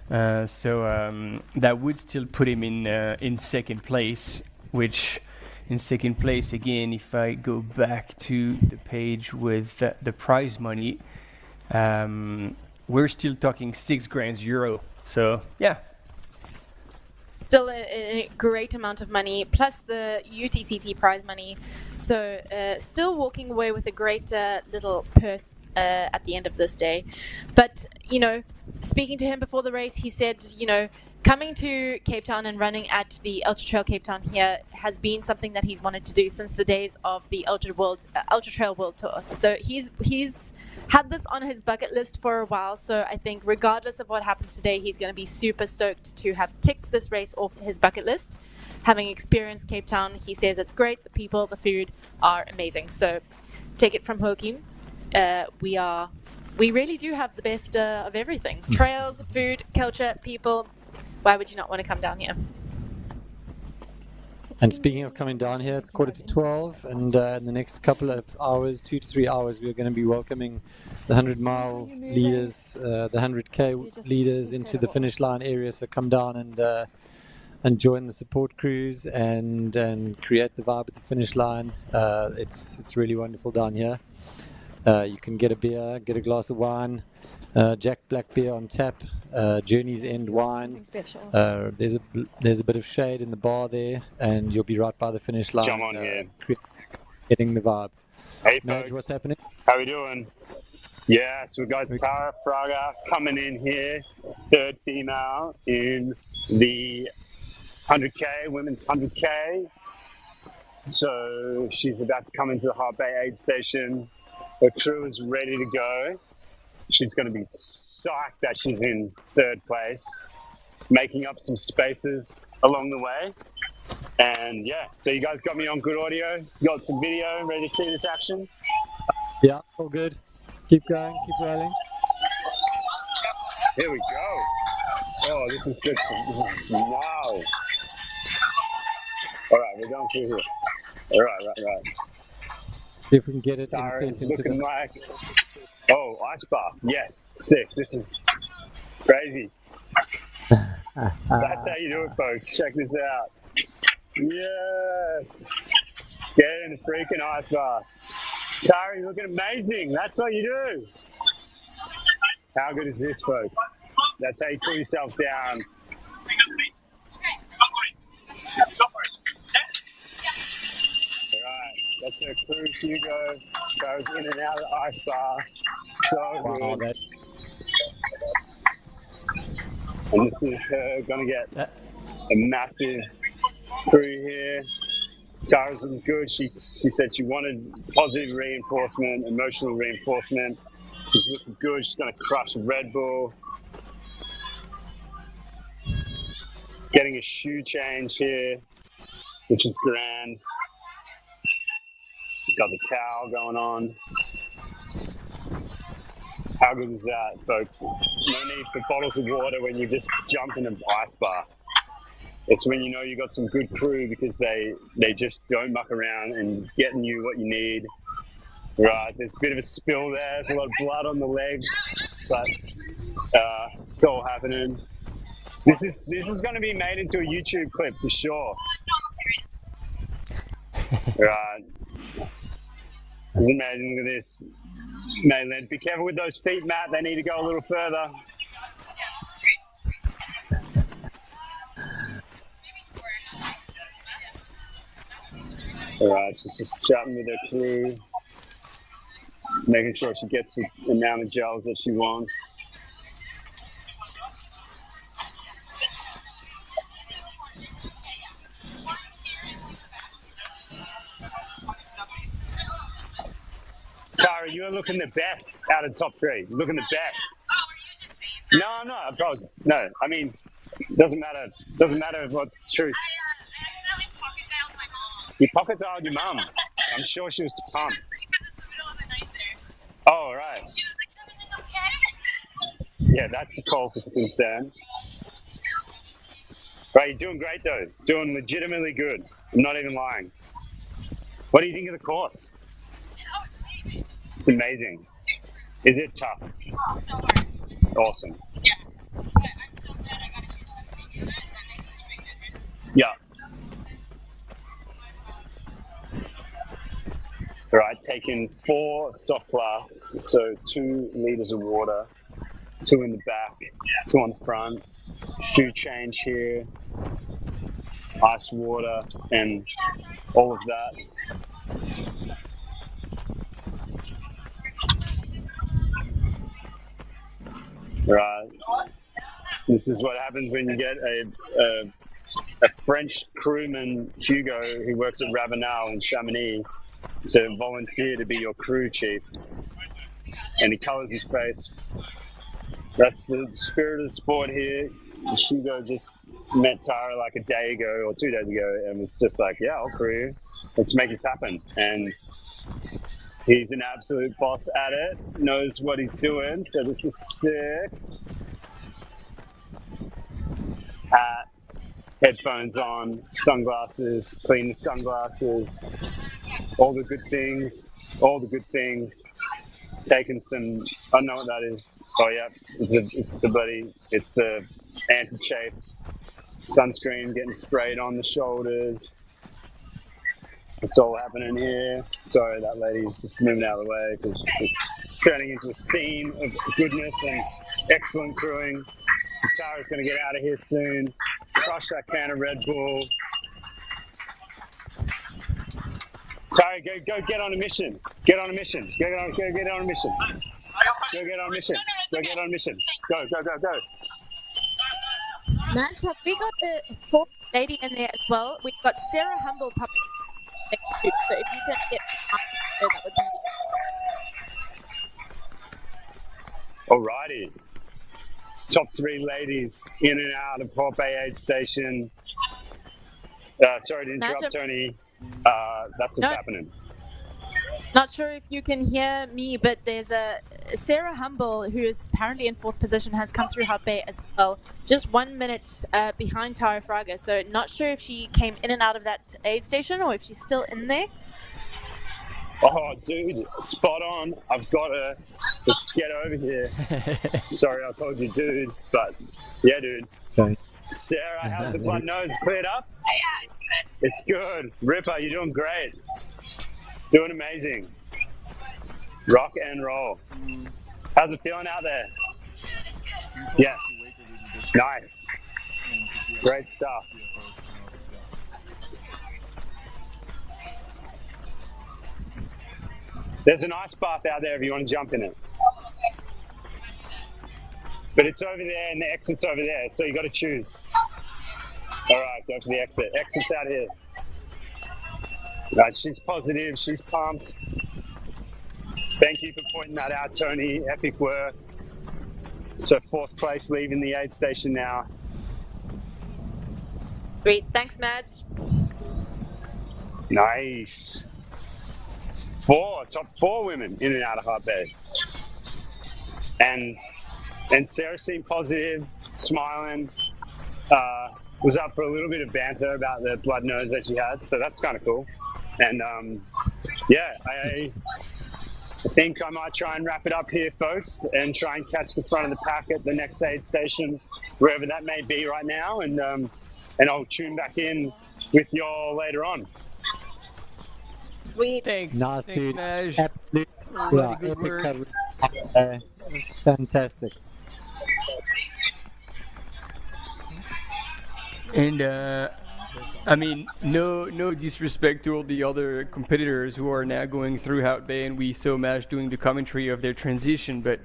so that would still put him in second place. Which, in second place again, if I go back to the page with the prize money, we're still talking €6,000. So, yeah. Still a great amount of money, plus the UTCT prize money. So still walking away with a great little purse at the end of this day. But, you know, speaking to him before the race, he said, you know, coming to Cape Town and running at the Ultra-trail Cape Town here has been something that he's wanted to do since the days of the Ultra-trail World Tour. So he's had this on his bucket list for a while. So I think regardless of what happens today, he's going to be super stoked to have ticked this race off his bucket list. having experienced Cape Town, he says it's great. The people, the food are amazing. So take it from Hokim. We really do have the best of everything. Trails, food, culture, people. Why would you not want to come down here? And speaking of coming down here, it's 11:45, and in the next couple of hours, 2 to 3 hours, we're going to be welcoming the 100-mile leaders, the 100K leaders into the finish line area. So come down and join the support crews and create the vibe at the finish line. It's really wonderful down here. You can get a beer, get a glass of wine, Jack Black beer on tap, Journey's End wine. There's a bit of shade in the bar there, and you'll be right by the finish line. Jump on here. Getting the vibe. Hey, Madge, folks. what's happening? How we doing? Yes, we've got Tara Fraga coming in here, third female in the 100K, women's 100K. So she's about to come into the Heart Bay aid station. Her crew is ready to go. She's going to be psyched that she's in third place, making up some spaces along the way. And yeah, so you guys got me on good audio, got some video, ready to see this action? Yeah, all good. Keep going, keep rolling. Here we go. Oh, this is good. Wow. All right, we're going through here. All right. See if we can get it Tara in is into looking the... like, oh, ice bar. Yes, sick. This is crazy. That's how you do it, folks. Check this out. Yes. Get in the freaking ice bar. Tara, you're looking amazing. That's what you do. How good is this, folks? That's how you pull yourself down. Alright, that's her crew, Hugo. Goes in and out of the ice bar. So good. And this is her gonna get a massive crew here. Tara's looking good. She said she wanted positive reinforcement, emotional reinforcement. She's looking good. She's gonna crush Red Bull. Getting a shoe change here, which is grand. Got the cow going on. How good is that, folks? No need for bottles of water when you just jump in an ice bar. It's when you know you got some good crew because they just don't muck around and getting you what you need. Right, there's a bit of a spill there. There's a lot of blood on the leg, but it's all happening. This is going to be made into a YouTube clip for sure. Right. It's amazing. Look at this. Mayland, be careful with those feet, Matt. They need to go a little further. All right, she's just chatting with her crew, making sure she gets the amount of gels that she wants. Tara, you are looking the best out of the top three. You're looking the best. No, I'm not. No, I mean, doesn't matter. Doesn't matter what's true. You pocket dialed your mum. I'm sure she was pumped. Oh, right. Yeah, that's a call for concern. Right, you're doing great though. Doing legitimately good. I'm not even lying. What do you think of the course? It's amazing. Is it tough? Oh, so hard. Awesome. Yeah. But I'm so glad I got a chance to review it. That makes such a big difference. Yeah. All right, taking 4 soft flasks, so 2 liters of water, 2 in the back, 2 on the front, shoe change here, ice water, and all of that. Right. This is what happens when you get a French crewman, Hugo, who works at Ravenel in Chamonix, to volunteer to be your crew chief. And he colours his face. That's the spirit of the sport here. Hugo just met Tara like a day ago or 2 days ago, and was just like, yeah, I'll crew you. Let's make this happen. And he's an absolute boss at it, knows what he's doing, so this is sick. Hat, headphones on, sunglasses, clean sunglasses, all the good things, taking some, I don't know what that is. Oh yeah, it's the anti-chafe sunscreen getting sprayed on the shoulders. It's all happening here. Sorry, that lady's just moving out of the way because it's turning into a scene of goodness and excellent crewing. Tara's going to get out of here soon. Crush that can of Red Bull. Tara, go get on a mission. Get on a mission. Go get on a mission. Go get on a mission. Go get on a mission. Go. Nash, have we got the fourth lady in there as well? We've got Sarah Humble puppet. So if you can get that would be Alrighty. Top 3 ladies in and out of Hop A8 station. Sorry to interrupt, Tony. That's what's happening. Not sure if you can hear me, but there's a Sarah Humble, who is apparently in 4th position, has come through Hop A as well. Just 1 minute behind Tara Fraga. So not sure if she came in and out of that aid station or if she's still in there. Oh, dude, spot on. I've got her. Let's get over here. Sorry, I told you, dude. But, yeah, dude. Okay. Sarah, how's the blood nose? Cleared up? It's good. Ripper, you're doing great. Doing amazing. Rock and roll. How's it feeling out there? Yeah. Nice. Great stuff. There's an ice bath out there if you want to jump in it. But it's over there and the exit's over there, so you got to choose. All right, go for the exit. Exit's out here. Right, she's positive, she's pumped. Thank you for pointing that out, Tony. Epic work. So 4th place, leaving the aid station now. Great, thanks, Madge. Nice. Top 4 women in and out of Hop A. And Sarah seemed positive, smiling. Was up for a little bit of banter about the blood nose that she had, so that's kind of cool. And yeah, I think I might try and wrap it up here, folks, and try and catch the front of the pack at the next aid station, wherever that may be right now, and I'll tune back in with y'all later on. Sweet. Thanks. Nice, Thanks, dude. Nash. Absolutely. Yeah, good work. Coverage. Fantastic. And I mean, no disrespect to all the other competitors who are now going through Hop A, and we saw Mash doing the commentary of their transition, but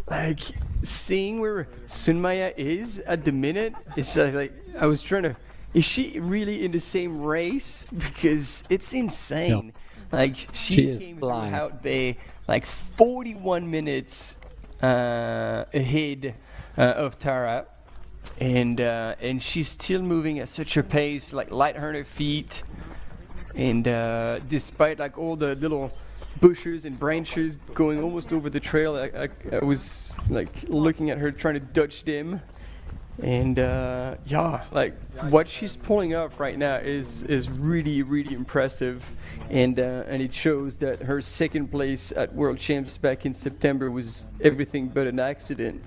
like seeing where Sunaya is at the minute, it's like I was trying to. Is she really in the same race? Because it's insane. No. Like she came through Hop A like 41 minutes ahead of Tara. And she's still moving at such a pace, like light on her feet, and despite like all the little bushes and branches going almost over the trail, I was like looking at her trying to dodge them, and yeah, like what she's pulling off right now is really impressive, and it shows that her 2nd place at World Champs back in September was everything but an accident.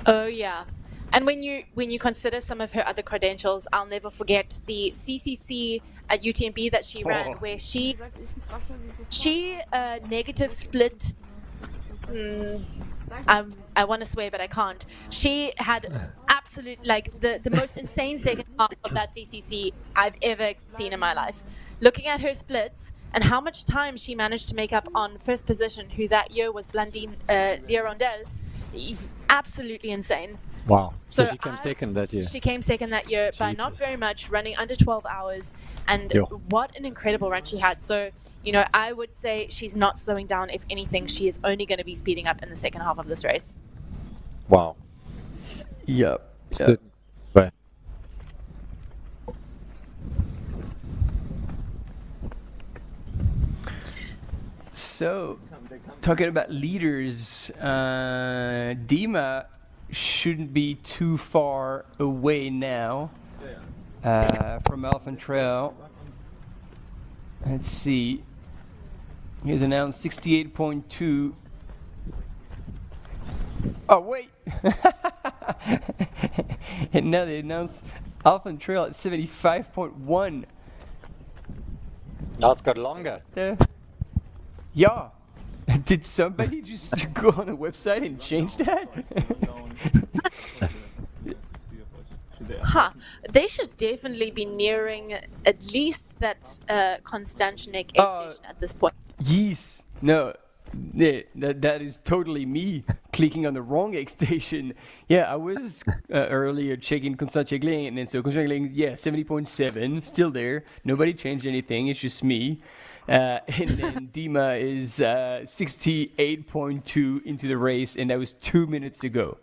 Oh yeah, and when you consider some of her other credentials, I'll never forget the CCC at UTMB that she ran, where she negative split. I want to swear, but I can't. She had absolute the most insane second half of that CCC I've ever seen in my life. Looking at her splits and how much time she managed to make up on 1st position, who that year was Blandine Lierondel. Absolutely insane. Wow. So she came 2nd that year. She came 2nd that year by not very much, running under 12 hours. And what an incredible run she had. So, I would say she's not slowing down. If anything, she is only going to be speeding up in the 2nd half of this race. Wow. Yep. Good. Right. So, talking about leaders, Dima shouldn't be too far away now from Alpha Trail. Let's see. He's announced 68.2. Oh, wait! And now they announced Alpha Trail at 75.1. Now it's got longer. Yeah. Did somebody just go on a website and change that? Huh. They should definitely be nearing at least that Constantinik aid station at this point. Yes. No. Yeah, that is totally me clicking on the wrong egg station. Yeah, I was earlier checking Constantinik, and then so Constantinik, yeah, 70.7, still there. Nobody changed anything. It's just me. And then Dima is 68.2 into the race, and that was 2 minutes ago.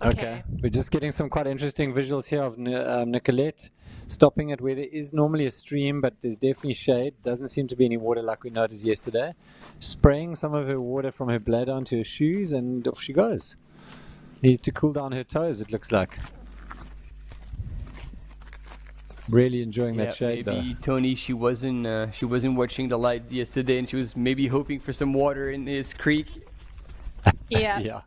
Okay. We're just getting some quite interesting visuals here of Nicolette stopping at where there is normally a stream, but there's definitely shade. Doesn't seem to be any water like we noticed yesterday. Spraying some of her water from her bladder onto her shoes, and off she goes. Needs to cool down her toes, it looks like. Really enjoying that shade, maybe though. Tony, she wasn't watching the light yesterday, and she was maybe hoping for some water in this creek. Yeah. Yeah.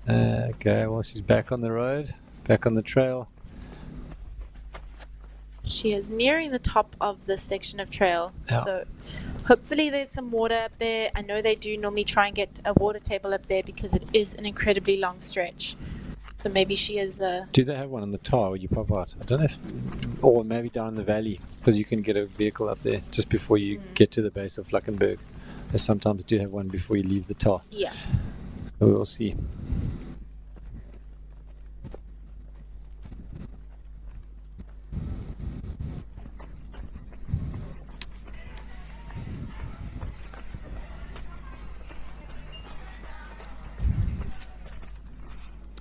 Okay, well, she's back on the road, back on the trail. She is nearing the top of this section of trail, Yeah. so hopefully there's some water up there. I know they do normally try and get a water table up there because it is an incredibly long stretch. So maybe she is... Do they have one on the tar where you pop out? I don't know if... Or maybe down in the valley, because you can get a vehicle up there just before you get to the base of Fluckenberg. They sometimes do have one before you leave the tar. Yeah. So we'll see.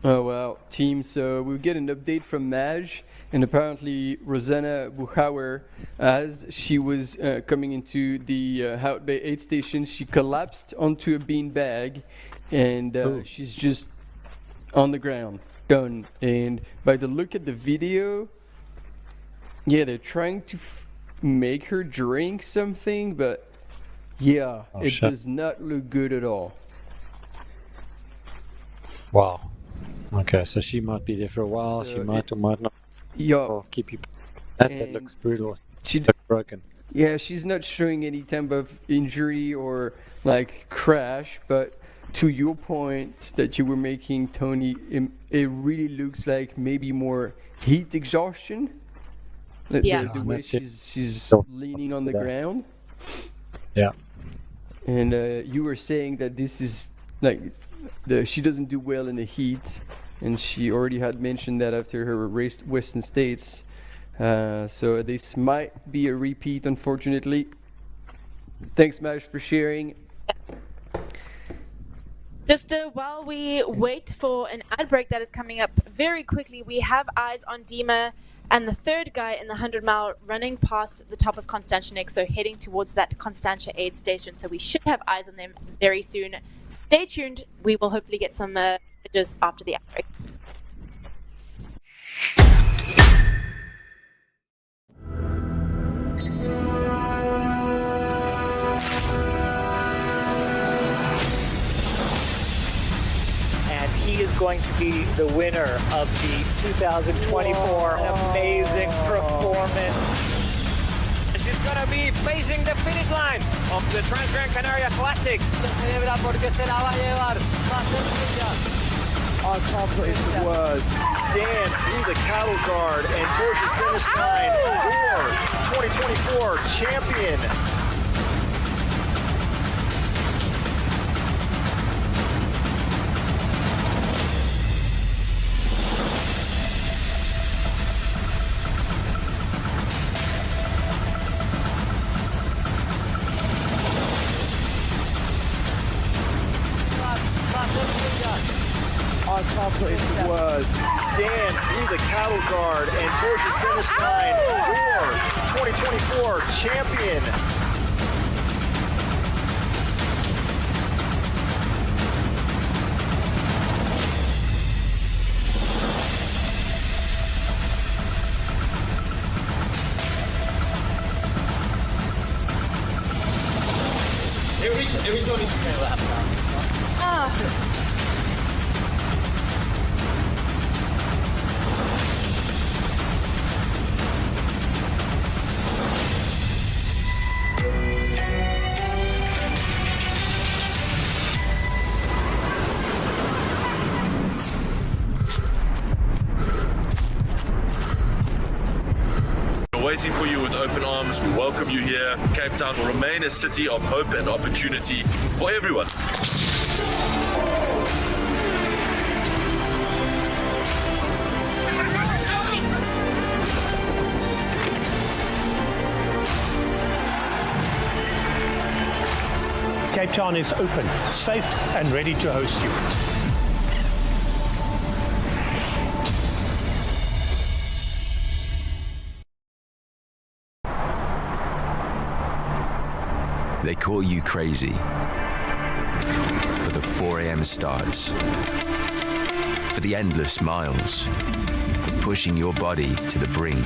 Oh well, team, so we'll get an update from Maj, and apparently Rosanna Buchauer, as she was coming into the Hout Bay aid station, she collapsed onto a bean bag, and she's just on the ground, done. And by the look at the video, yeah, they're trying to make her drink something, but yeah, it does not look good at all. Wow. Okay, so she might be there for a while. So she might or might not. Yeah. I'll keep you. That looks brutal. She looks broken. Yeah, she's not showing any type of injury or like crash, but to your point that you were making, Tony, it really looks like maybe more heat exhaustion. Yeah. The way she's leaning on the ground. Yeah. And you were saying that this is like she doesn't do well in the heat, and she already had mentioned that after her race Western States. So this might be a repeat, unfortunately. Thanks, Maj, for sharing. Just while we wait for an ad break that is coming up very quickly, we have eyes on Dima and the third guy in the 100-mile running past the top of Constantinik, so heading towards that Constantia aid station. So we should have eyes on them very soon. Stay tuned. We will hopefully get some messages after the ad break. And he is going to be the winner of the 2024 amazing performance. She's going to be facing the finish line of the Trans-Gran Canaria Classic. I can't put into words. Stand through the cattle guard and towards the finish line for 2024 champion. was stand through the cattle guard and towards the finish line for 2024 champion. Every time he's going to lap. Waiting for you with open arms. We welcome you here. Cape Town will remain a city of hope and opportunity for everyone. Cape Town is open, safe and ready to host you. They call you crazy for the 4 a.m. starts, for the endless miles, for pushing your body to the brink.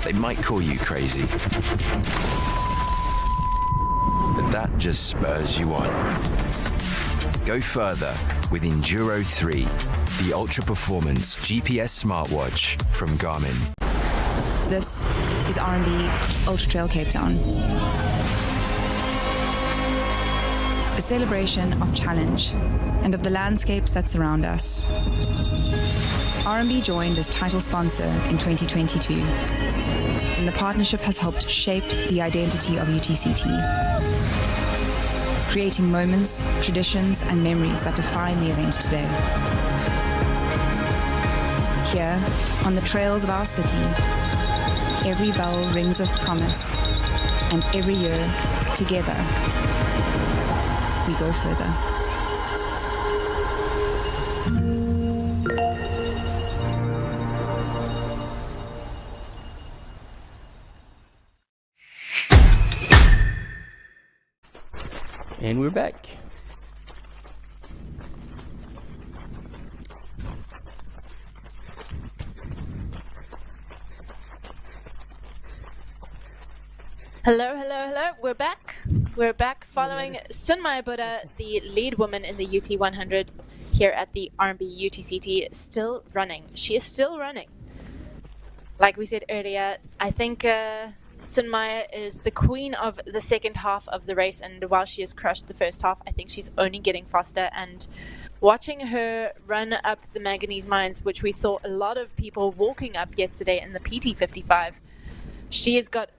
They might call you crazy, but that just spurs you on. Go further with Enduro 3, the ultra-performance GPS smartwatch from Garmin. This is RMB Ultra-trail Cape Town. A celebration of challenge and of the landscapes that surround us. RMB joined as title sponsor in 2022, and the partnership has helped shape the identity of UTCT, creating moments, traditions, and memories that define the event today. Here, on the trails of our city, every bell rings of promise, and every year, together, we go further. And we're back. Hello, hello, hello. We're back. We're back following Sunaya Buddha, the lead woman in the UT 100 here at the RMB UTCT, still running. She is still running. Like we said earlier, I think Sunaya is the queen of the second half of the race, and while she has crushed the first half, I think she's only getting faster. And watching her run up the manganese mines, which we saw a lot of people walking up yesterday in the PT 55, she has got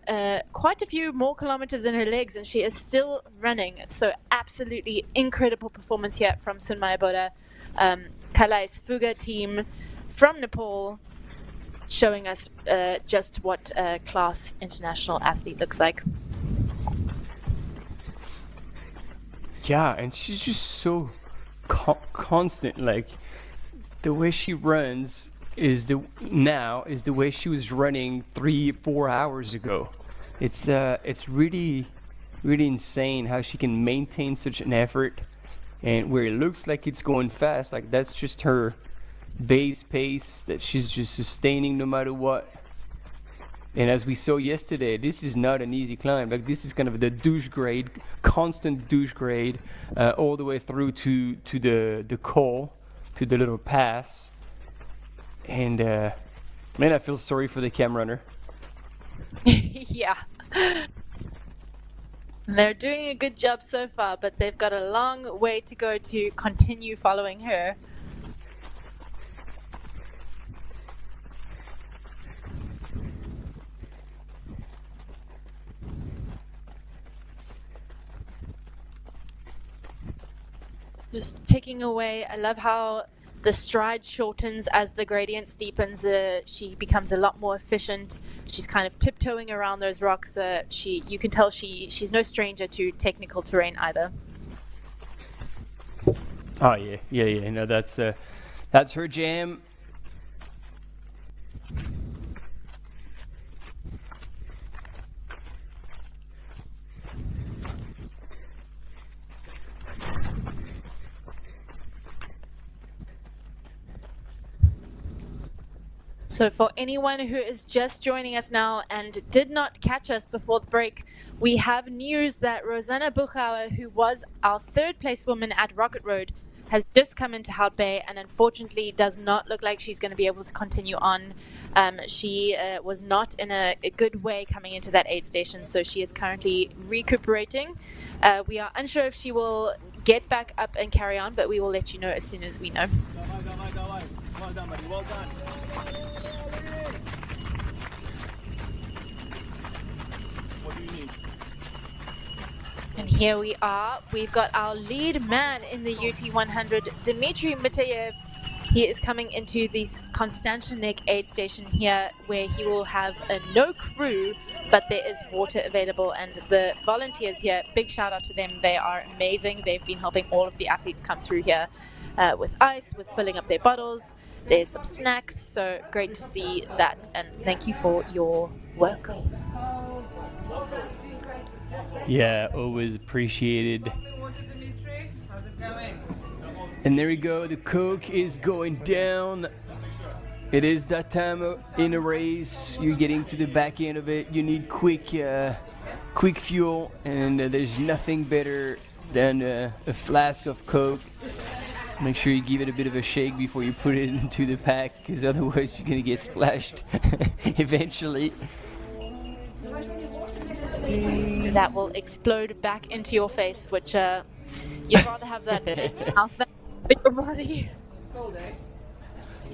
quite a few more kilometers in her legs, and she is still running. So absolutely incredible performance here from Sunaya Buddha. Kalai's Fuga team from Nepal, showing us just what a class international athlete looks like. Yeah, and she's just so constant. Like, the way she runs is the way she was running 3-4 hours ago. It's really insane how she can maintain such an effort, and where it looks like it's going fast, like that's just her base pace that she's just sustaining no matter what. And as we saw yesterday, this is not an easy climb. Like, this is kind of the douche grade, constant douche grade, all the way through to the col, to the little pass. And man, I feel sorry for the cam runner. Yeah. They're doing a good job so far, but they've got a long way to go to continue following her. Just ticking away. I love how the stride shortens as the gradient steepens. She becomes a lot more efficient. She's kind of tiptoeing around those rocks. You can tell she's no stranger to technical terrain either. Oh yeah. No, that's her jam. So for anyone who is just joining us now and did not catch us before the break, we have news that Sunaya Buddha, who was our third place woman at Rocket Road, has just come into Hout Bay and unfortunately does not look like she's going to be able to continue on. She was not in a good way coming into that aid station, so she is currently recuperating. We are unsure if she will get back up and carry on, but we will let you know as soon as we know. Well done, buddy. Well done. What do you need? And here we are. We've got our lead man in the UT100, Dmitry Mitayev. He is coming into this Konstantinik aid station here where he will have no crew, but there is water available. And the volunteers here, big shout out to them. They are amazing. They've been helping all of the athletes come through here with ice, with filling up their bottles. There's some snacks, so great to see that. And thank you for your work. Yeah, always appreciated. And there we go, the Coke is going down. It is that time in a race. You're getting to the back end of it. You need quick fuel, and there's nothing better than a flask of Coke. Make sure you give it a bit of a shake before you put it into the pack, because otherwise you're gonna get splashed eventually. That will explode back into your face, which you'd rather have that mouth than your body.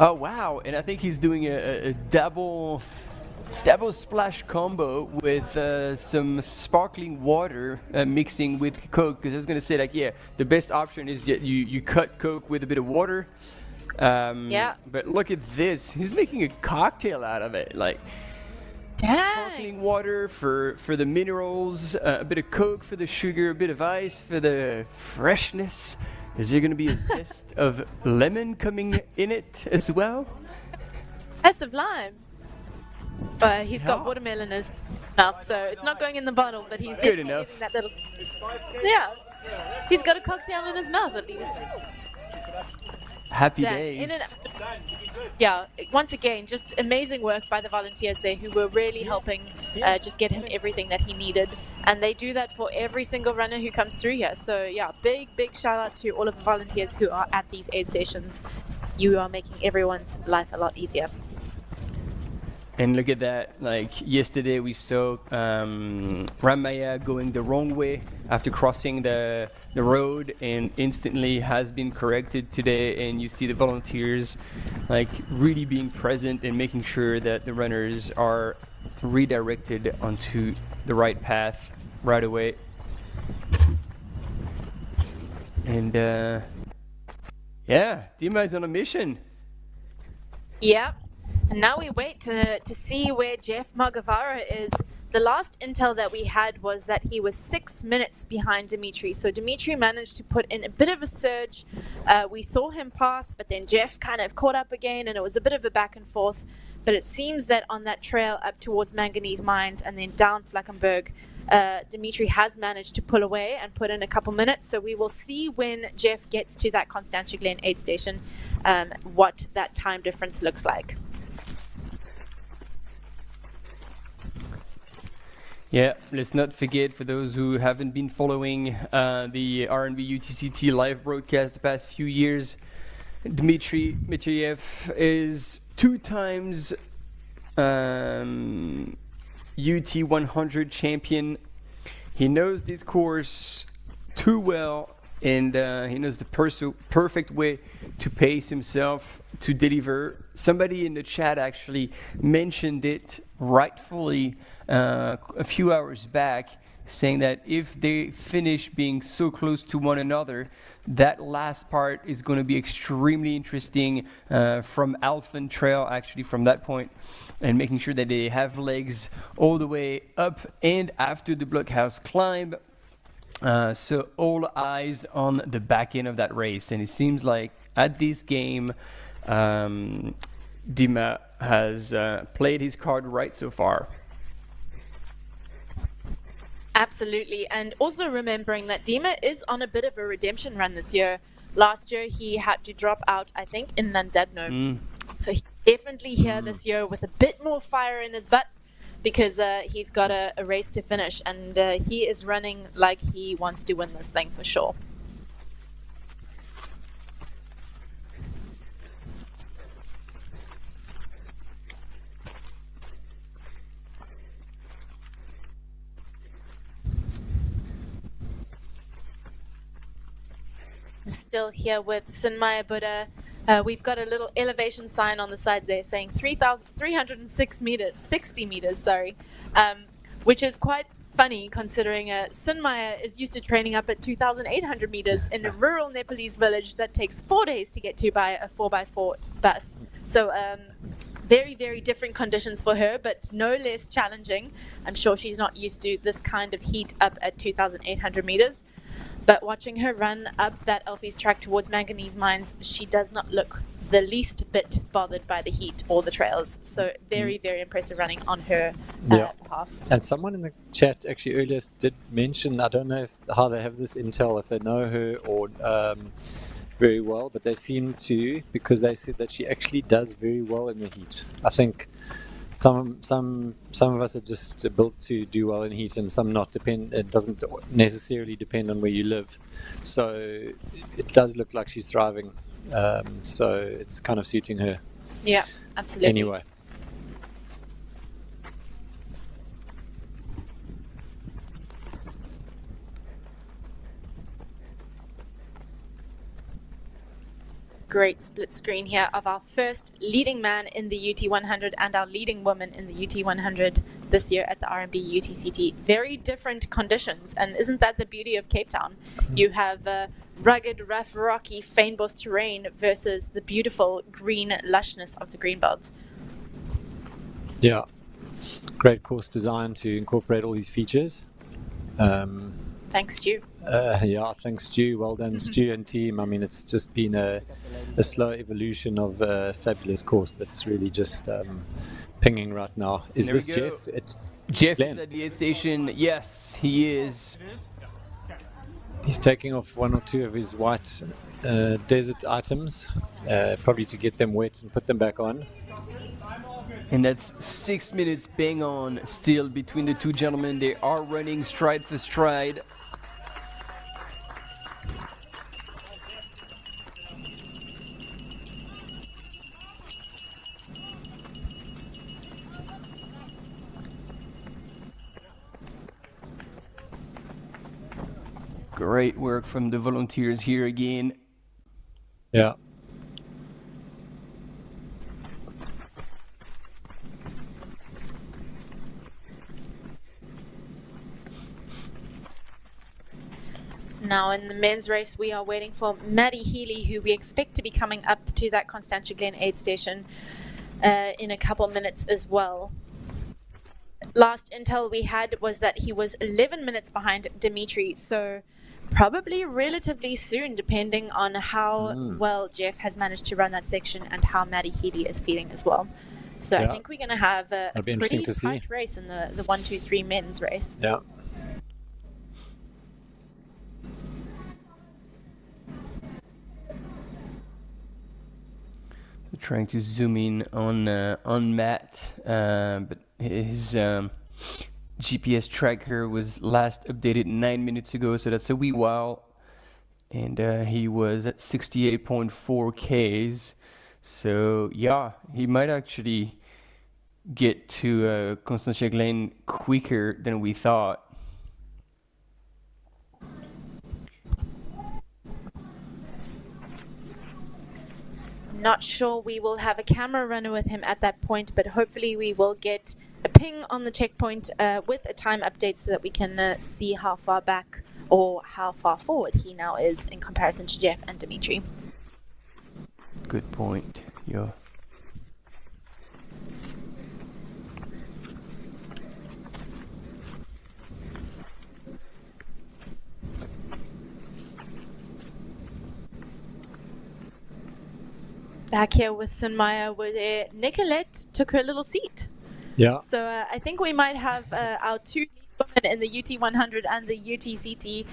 Oh wow! And I think he's doing a double splash combo with some sparkling water mixing with Coke. Because I was gonna say, like, yeah, the best option is you cut Coke with a bit of water. Yeah. But look at this. He's making a cocktail out of it. Like, sparkling water for the minerals, a bit of Coke for the sugar, a bit of ice for the freshness. Is there going to be a zest of lemon coming in it as well? Zest of lime. But he's got watermelon in his mouth, so it's not going in the bottle, but he's good definitely enough. getting that little... Yeah. He's got a cocktail in his mouth at least. Happy Dan, days. Yeah, once again, just amazing work by the volunteers there who were really helping just get him everything that he needed. And they do that for every single runner who comes through here. So yeah, big shout out to all of the volunteers who are at these aid stations. You are making everyone's life a lot easier. And look at that, like yesterday we saw Ramaya going the wrong way after crossing the road, and instantly has been corrected today. And you see the volunteers like really being present and making sure that the runners are redirected onto the right path right away. And yeah, Dima is on a mission. Yep. And now we wait to see where Jeff Magavara is. The last intel that we had was that he was 6 minutes behind Dimitri. So Dimitri managed to put in a bit of a surge. We saw him pass, but then Jeff kind of caught up again, and it was a bit of a back and forth. But it seems that on that trail up towards Manganese Mines and then down Flackenberg, Dimitri has managed to pull away and put in a couple minutes. So we will see when Jeff gets to that Constantia Glen aid station what that time difference looks like. Yeah, let's not forget, for those who haven't been following the RMB UTCT live broadcast the past few years, Dmitry Mitayev is 2 times UT100 champion. He knows this course too well, and he knows the perfect way to pace himself, to deliver. Somebody in the chat actually mentioned it rightfully a few hours back, saying that if they finish being so close to one another, that last part is going to be extremely interesting from Alphen Trail, actually, from that point, and making sure that they have legs all the way up and after the blockhouse climb. So all eyes on the back end of that race, and it seems like at this game, Dima has played his card right so far. Absolutely, and also remembering that Dima is on a bit of a redemption run this year. Last year he had to drop out, I think, in Noordhoek. So he's definitely here this year with a bit more fire in his butt, because he's got a race to finish, and he is running like he wants to win this thing for sure. Still here with Sunaya Buddha. We've got a little elevation sign on the side there saying 3,360 meters, which is quite funny considering Sunaya is used to training up at 2,800 meters in a rural Nepalese village that takes 4 days to get to by a 4x4 bus. So very, very different conditions for her, but no less challenging. I'm sure she's not used to this kind of heat up at 2,800 meters. But watching her run up that Elfies track towards manganese mines, she does not look the least bit bothered by the heat or the trails. So very, very impressive running on her behalf. And someone in the chat actually earlier did mention, I don't know how they have this intel, if they know her or very well, but they seem to, because they said that she actually does very well in the heat. I think some of us are just built to do well in heat, and some not. It doesn't necessarily depend on where you live. So it does look like she's thriving. So it's kind of suiting her. Yeah, absolutely. Anyway. Great split screen here of our first leading man in the UT 100 and our leading woman in the UT 100 this year at the RMB UTCT. Very different conditions, and isn't that the beauty of Cape Town? You have rugged, rough, rocky, fynbos terrain versus the beautiful green lushness of the greenbelts. Yeah, great course design to incorporate all these features. Thanks, Stu. Yeah, thanks, Stu. Well done, Stu and team. I mean, it's just been a slow evolution of a fabulous course that's really just pinging right now. Is There this we go. Jeff? It's Jeff Glenn. is at the aid station. Yes, he is. He's taking off one or two of his white desert items, probably to get them wet and put them back on. And that's 6 minutes bang on still between the two gentlemen. They are running stride for stride. Great work from the volunteers here again. Yeah. Now in the men's race, we are waiting for Maddie Healy, who we expect to be coming up to that Constantia Glen aid station in a couple minutes as well. Last intel we had was that he was 11 minutes behind Dimitri, so probably relatively soon, depending on how well Jeff has managed to run that section and how Maddie Healy is feeling as well. So I think we're going to have a pretty tight race in the 1-2-3 men's race. Yeah. Trying to zoom in on Matt, but his GPS tracker was last updated 9 minutes ago, so that's a wee while, and he was at 68.4 Ks. So yeah, he might actually get to Constantia Glen quicker than we thought. Not sure we will have a camera runner with him at that point, but hopefully we will get a ping on the checkpoint with a time update so that we can see how far back or how far forward he now is in comparison to Jeff and Dimitri. Good point. Yeah. back here with Sunaya, where Nicolette took her little seat. Yeah. So I think we might have our two lead women in the UT100 and the UTCT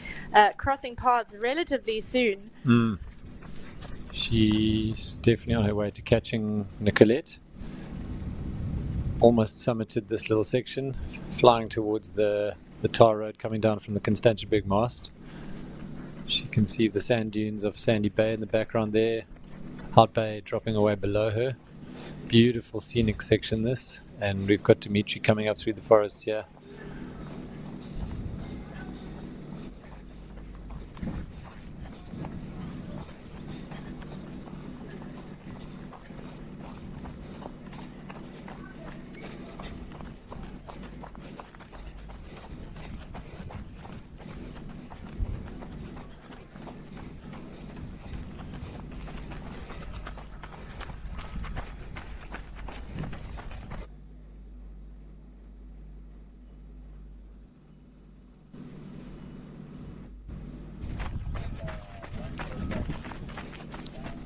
crossing paths relatively soon. She's definitely on her way to catching Nicolette. Almost summited this little section, flying towards the tar road coming down from the Constantiaberg mast. She can see the sand dunes of Sandy Bay in the background there. Hout Bay dropping away below her. Beautiful scenic section this, and we've got Dimitri coming up through the forest here.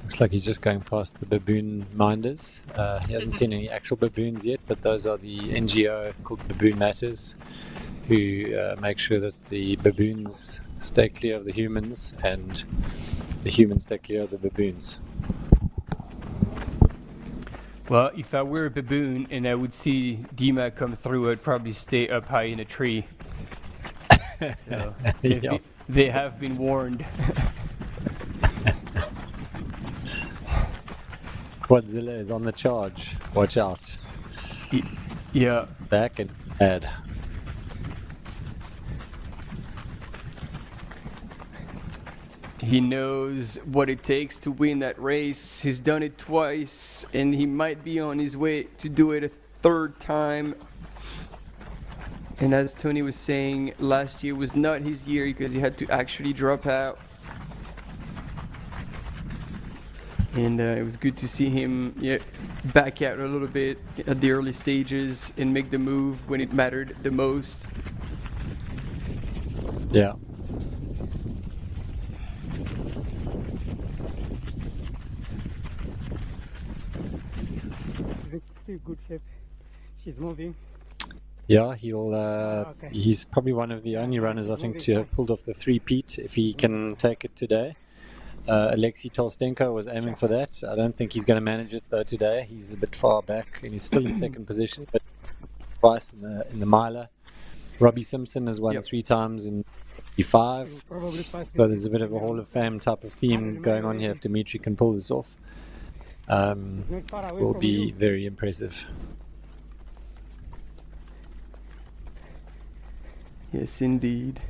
Looks like he's just going past the baboon minders. He hasn't seen any actual baboons yet, but those are the NGO called Baboon Matters, who make sure that the baboons stay clear of the humans and the humans stay clear of the baboons. Well, if I were a baboon and I would see Dima come through, I'd probably stay up high in a tree. So, Yeah. they have been warned. Quadzilla is on the charge. Watch out. Yeah. Back and add. He knows what it takes to win that race. He's done it twice, and he might be on his way to do it a third time. And as Tony was saying, last year was not his year because he had to actually drop out. And it was good to see him back out a little bit at the early stages and make the move when it mattered the most. Yeah. Still good shape. She's moving. Yeah, he's probably one of the only runners, I think, to have pulled off the three-peat if he can take it today. Alexei Tolstenko was aiming for that. I don't think he's going to manage it though today. He's a bit far back and he's still in second position, but twice in the miler. Robbie Simpson has won 3 times in 55. So there's a bit of a Hall of Fame type of theme going on here. If Dimitri can pull this off, will be very impressive. Yes, indeed.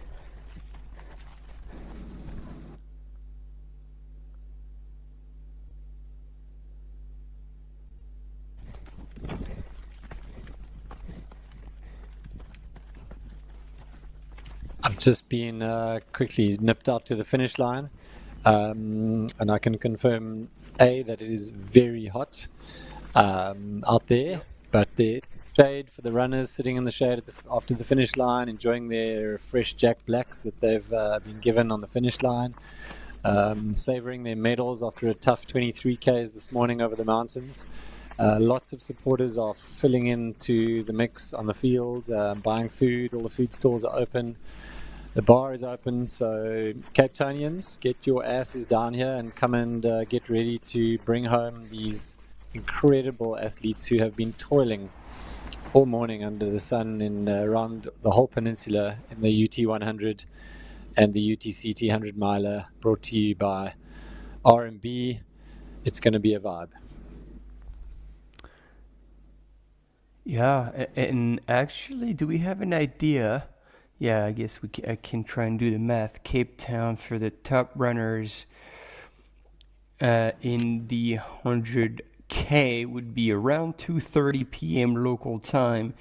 I've just been quickly nipped out to the finish line, and I can confirm that it is very hot out there, but the shade for the runners sitting in the shade after the finish line, enjoying their fresh Jack Blacks that they've been given on the finish line, savouring their medals after a tough 23Ks this morning over the mountains. Lots of supporters are filling into the mix on the field, buying food. All the food stores are open. The bar is open, so Cape Townians, get your asses down here and come and get ready to bring home these incredible athletes who have been toiling all morning under the sun in around the whole peninsula in the UT100 and the UTCT 100-miler, brought to you by RMB. It's going to be a vibe. Yeah, and actually, do we have an idea? Yeah, I guess I can try and do the math. Cape Town for the top runners in the 100K would be around 2:30 p.m. local time,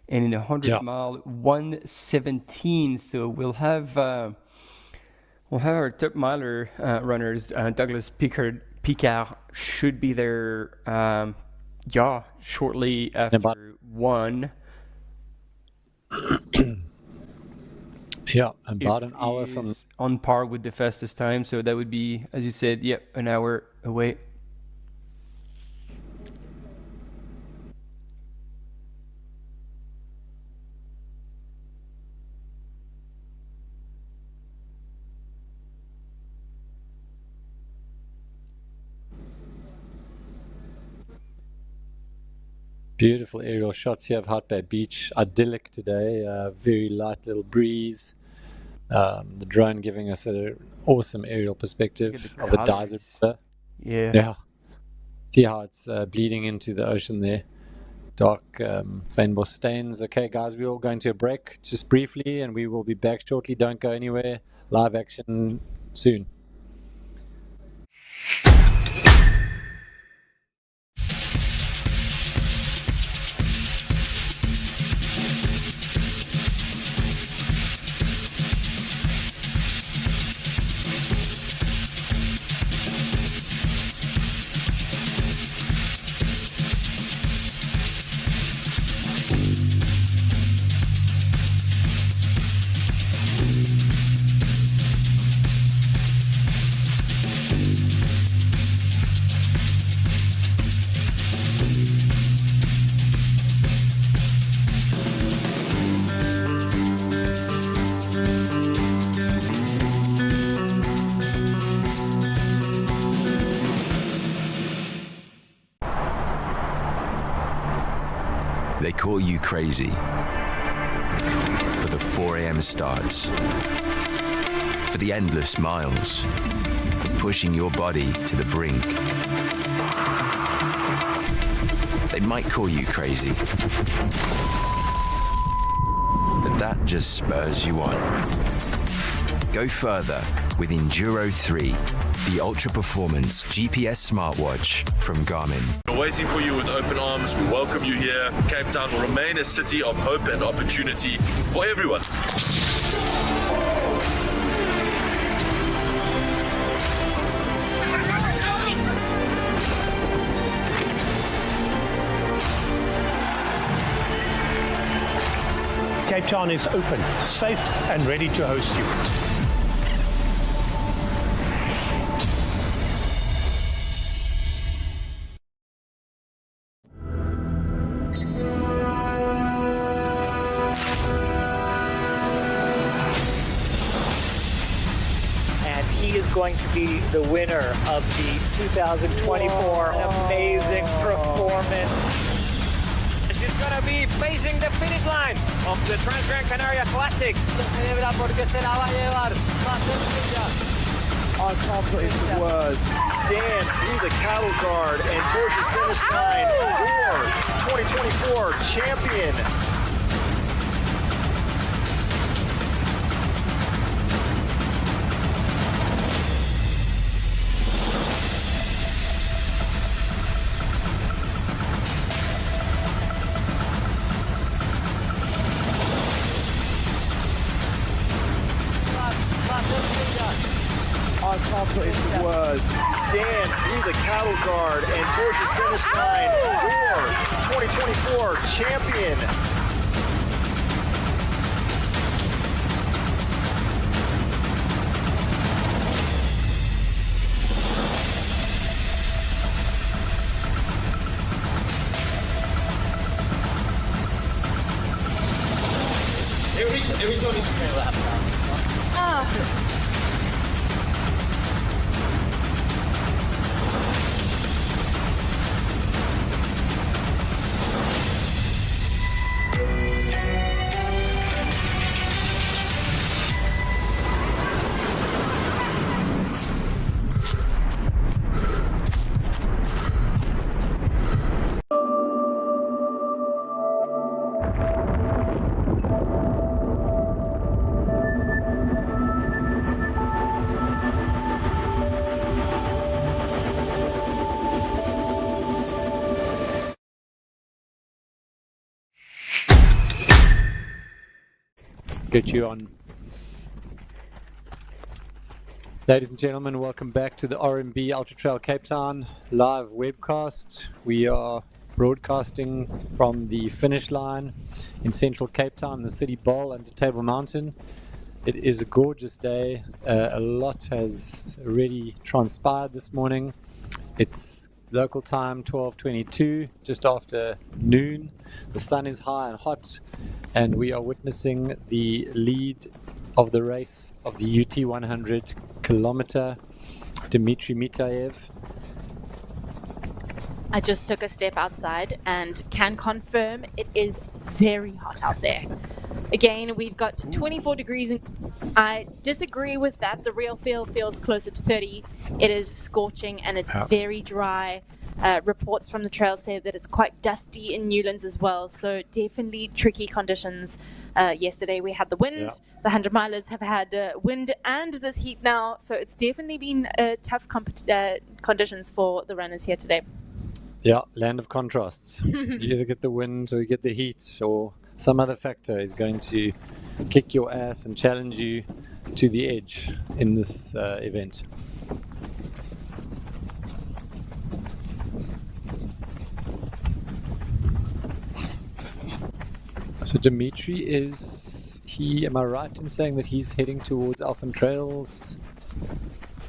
and in the 100-mile 1:17. So we'll have our top miler runners. Douglas Pickard should be there. Shortly after 1. Yeah, about an hour from on par with the fastest time, so that would be, as you said, an hour away. Beautiful aerial shots here of Hot Bay Beach. Idyllic today, very light little breeze. The drone giving us an awesome aerial perspective of the Dizer River. Yeah. See how it's bleeding into the ocean there. Dark Fynbos stains. Okay, guys, we're all going to a break just briefly, and we will be back shortly. Don't go anywhere. Live action soon. They call you crazy for the 4 a.m. starts, for the endless miles, for pushing your body to the brink. They might call you crazy, but that just spurs you on. Go further with Enduro 3, the ultra-performance GPS smartwatch from Garmin. We're waiting for you with open arms. We welcome you here. Cape Town will remain a city of hope and opportunity for everyone. Cape Town is open, safe and ready to host you. Going to be the winner of the 2024 amazing performance. She's going to be facing the finish line of the Trans-Gran Canaria Classic. I can't put into words. Stand through the cattle guard and towards the finish line for 2024 champion. I can't put into words. Stand through the cattle guard and towards the finish line for 2024 champion. Every time he's going to lap. Get you on. Ladies and gentlemen, welcome back to the RMB Ultra-trail Cape Town live webcast. We are broadcasting from the finish line in central Cape Town, the City Bowl under Table Mountain. It is a gorgeous day. A lot has already transpired this morning. It's local time 12:22, just after noon. The sun is high and hot, and we are witnessing the lead of the race of the UT 100 kilometer. Dmitry Mitaev I just took a step outside and can confirm it is very hot out there. Again, we've got 24 degrees. I disagree with that. The real feel feels closer to 30. It is scorching and it's very dry. Reports from the trail say that it's quite dusty in Newlands as well. So definitely tricky conditions. Yesterday we had the wind. The 100-milers have had wind and this heat now. So it's definitely been tough conditions for the runners here today. Yeah, land of contrasts. You either get the wind or you get the heat, or some other factor is going to kick your ass and challenge you to the edge in this event. So Dimitri, am I right in saying that he's heading towards Alphen Trails?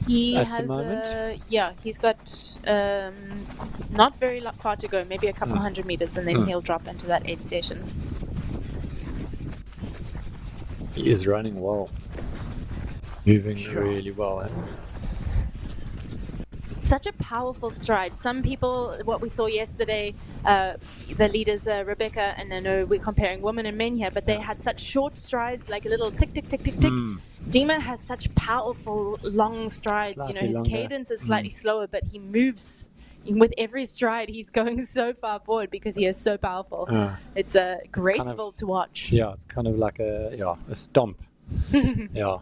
He at has, the moment? he's got not very far to go, maybe a couple hundred meters, and then he'll drop into that aid station. He is running well, moving really well. Such a powerful stride. Some people, what we saw yesterday, the leaders, Rebecca, and I know we're comparing women and men here, but they had such short strides, like a little tick, tick, tick, tick, tick. Dima has such powerful, long strides. Slightly you know, his longer. cadence is slightly slower, but he moves. With every stride, he's going so far forward because he is so powerful. It's graceful to watch. Yeah, it's kind of like a stomp. Yeah.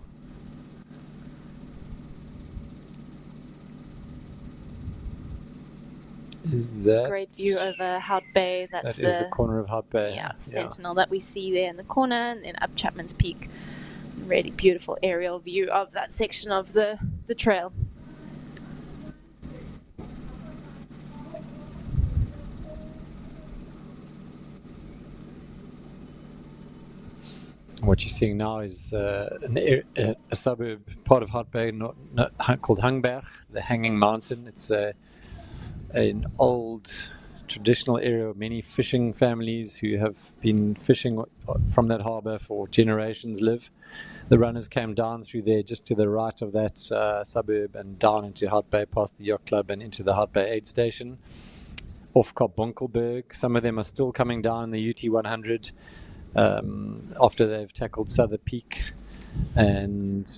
Is that great view over Hout Bay? That is the corner of Hout Bay. Yeah, Sentinel that we see there in the corner, and then up Chapman's Peak. Really beautiful aerial view of that section of the trail. What you're seeing now is a suburb, part of Hout Bay, called Hangberg, the Hanging Mountain. It's an old traditional area of many fishing families who have been fishing from that harbour for generations live. The runners came down through there just to the right of that suburb and down into Hout Bay, past the yacht club and into the Hout Bay aid station. Off Kop Bonkelberg, some of them are still coming down the UT 100 after they've tackled Souther Peak. And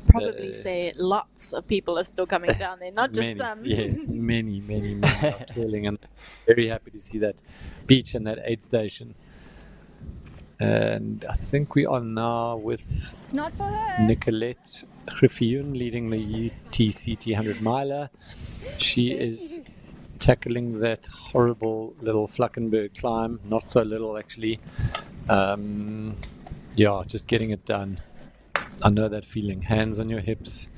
probably say lots of people are still coming down there, not just many, some. Yes, many are toiling, and very happy to see that beach and that aid station. And I think we are now with Nicolette Griffioen leading the UTCT 100-miler. She is tackling that horrible little Flackenberg climb, not so little actually. Just getting it done. I know that feeling. Hands on your hips.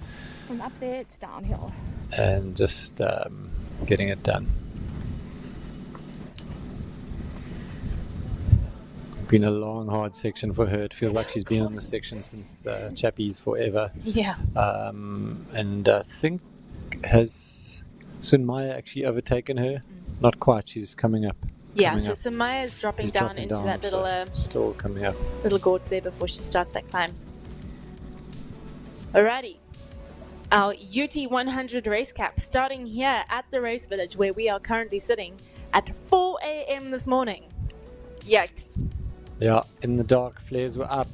From up there, it's downhill. And just getting it done. Been a long, hard section for her. It feels like she's been on this section since Chappies forever. Yeah. And I think, has Sunaya actually overtaken her? Not quite. She's coming up. Yeah, so Sunaya is dropping down into that little still coming up. Little gorge there before she starts that climb. Alrighty, our UT 100 race cap starting here at the race village where we are currently sitting at 4 a.m. this morning. Yikes. Yeah, in the dark, flares were up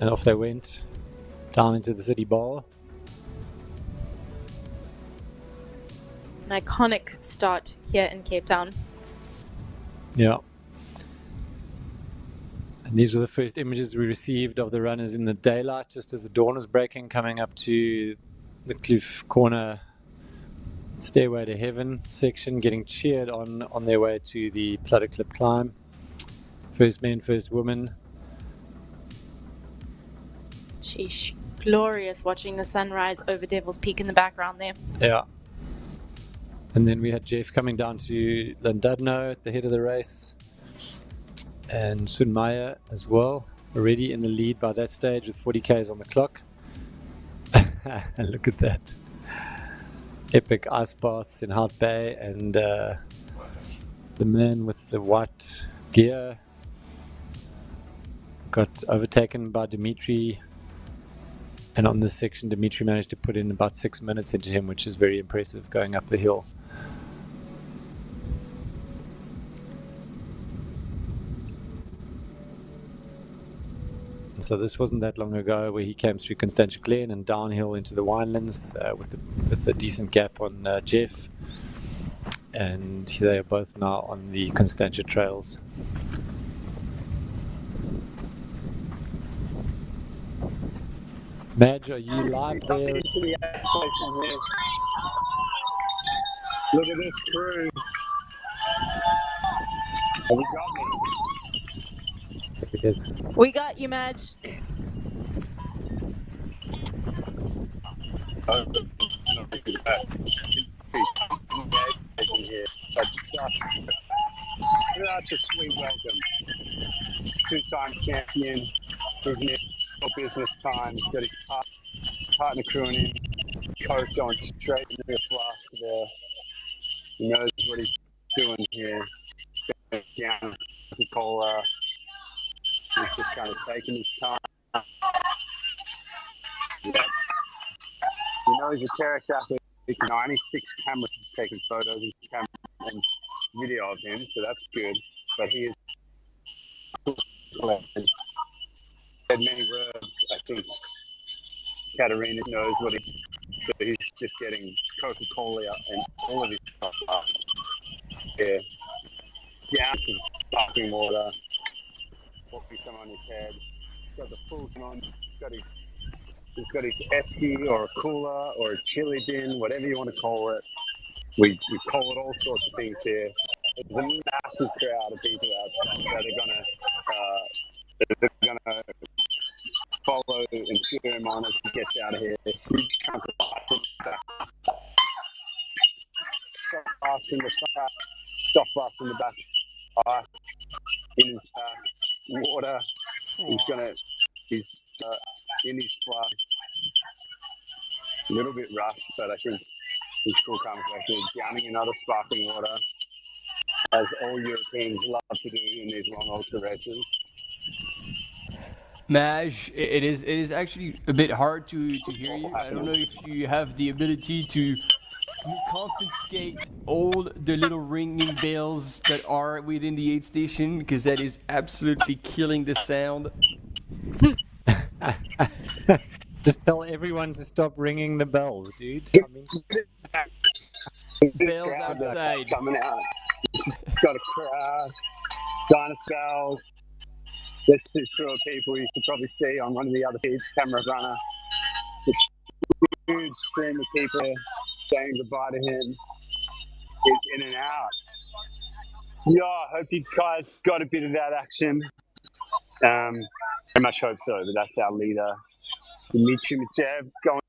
and off they went down into the city bar. An iconic start here in Cape Town. Yeah. And these were the first images we received of the runners in the daylight, just as the dawn was breaking, coming up to the Kloof Corner Stairway to Heaven section, getting cheered on their way to the Plutterklip climb. First men, first women. Sheesh. Glorious watching the sunrise over Devil's Peak in the background there. Yeah. And then we had Jeff coming down to Llandudno at the head of the race. And Sunaya as well, already in the lead by that stage with 40 Ks on the clock. Look at that. Epic ice baths in Hout Bay, and the man with the white gear got overtaken by Dimitri. And on this section, Dimitri managed to put in about 6 minutes into him, which is very impressive going up the hill. So this wasn't that long ago where he came through Constantia Glen and downhill into the Winelands with a decent gap on Jeff. And they are both now on the Constantia trails. Madge, are you live there? Look at this crew. Have you got me? We got you, Madge. That's a sweet welcome. Two-time champion. He's here for business time. He's got his partner crewing in. Coach going straight into the flask there. He knows what he's doing here. Down the cola. He's just kind of taking his time. Yep. You know he's a character athlete. 96 cameras taking photos and video of him, so that's good. But he is said many words. I think Katarina knows what he's just getting Coca-Cola and all of his stuff up. Yeah. Down to sparkling water. Walking some on his head. He's got the full on. He's got his esky or a cooler or a chili bin, whatever you want to call it. We call it all sorts of things here. There's a massive crowd of people outside that are gonna follow and cheer him on as he gets out of here. Huge chunk of stop bus in the back, ice in his pack, water. He's in his flask. A little bit rough, but I think he's cool, calm, collected. Drowning in other sparkling water, as all Europeans love to do in these long ultra races. Maj, it is actually a bit hard to hear you. I don't know if you have the ability to confiscate all the little ringing bells that are within the aid station, because that is absolutely killing the sound. Just tell everyone to stop ringing the bells, dude. I mean, bells outside. Coming out. Got a crowd, dinosaurs. There's two crew of people you can probably see on one of the other feeds, camera runner. Huge stream of people saying goodbye to him. He's in and out. Yeah, I hope you guys got a bit of that action. Very much hope so, but that's our leader, Dmitry Michev, going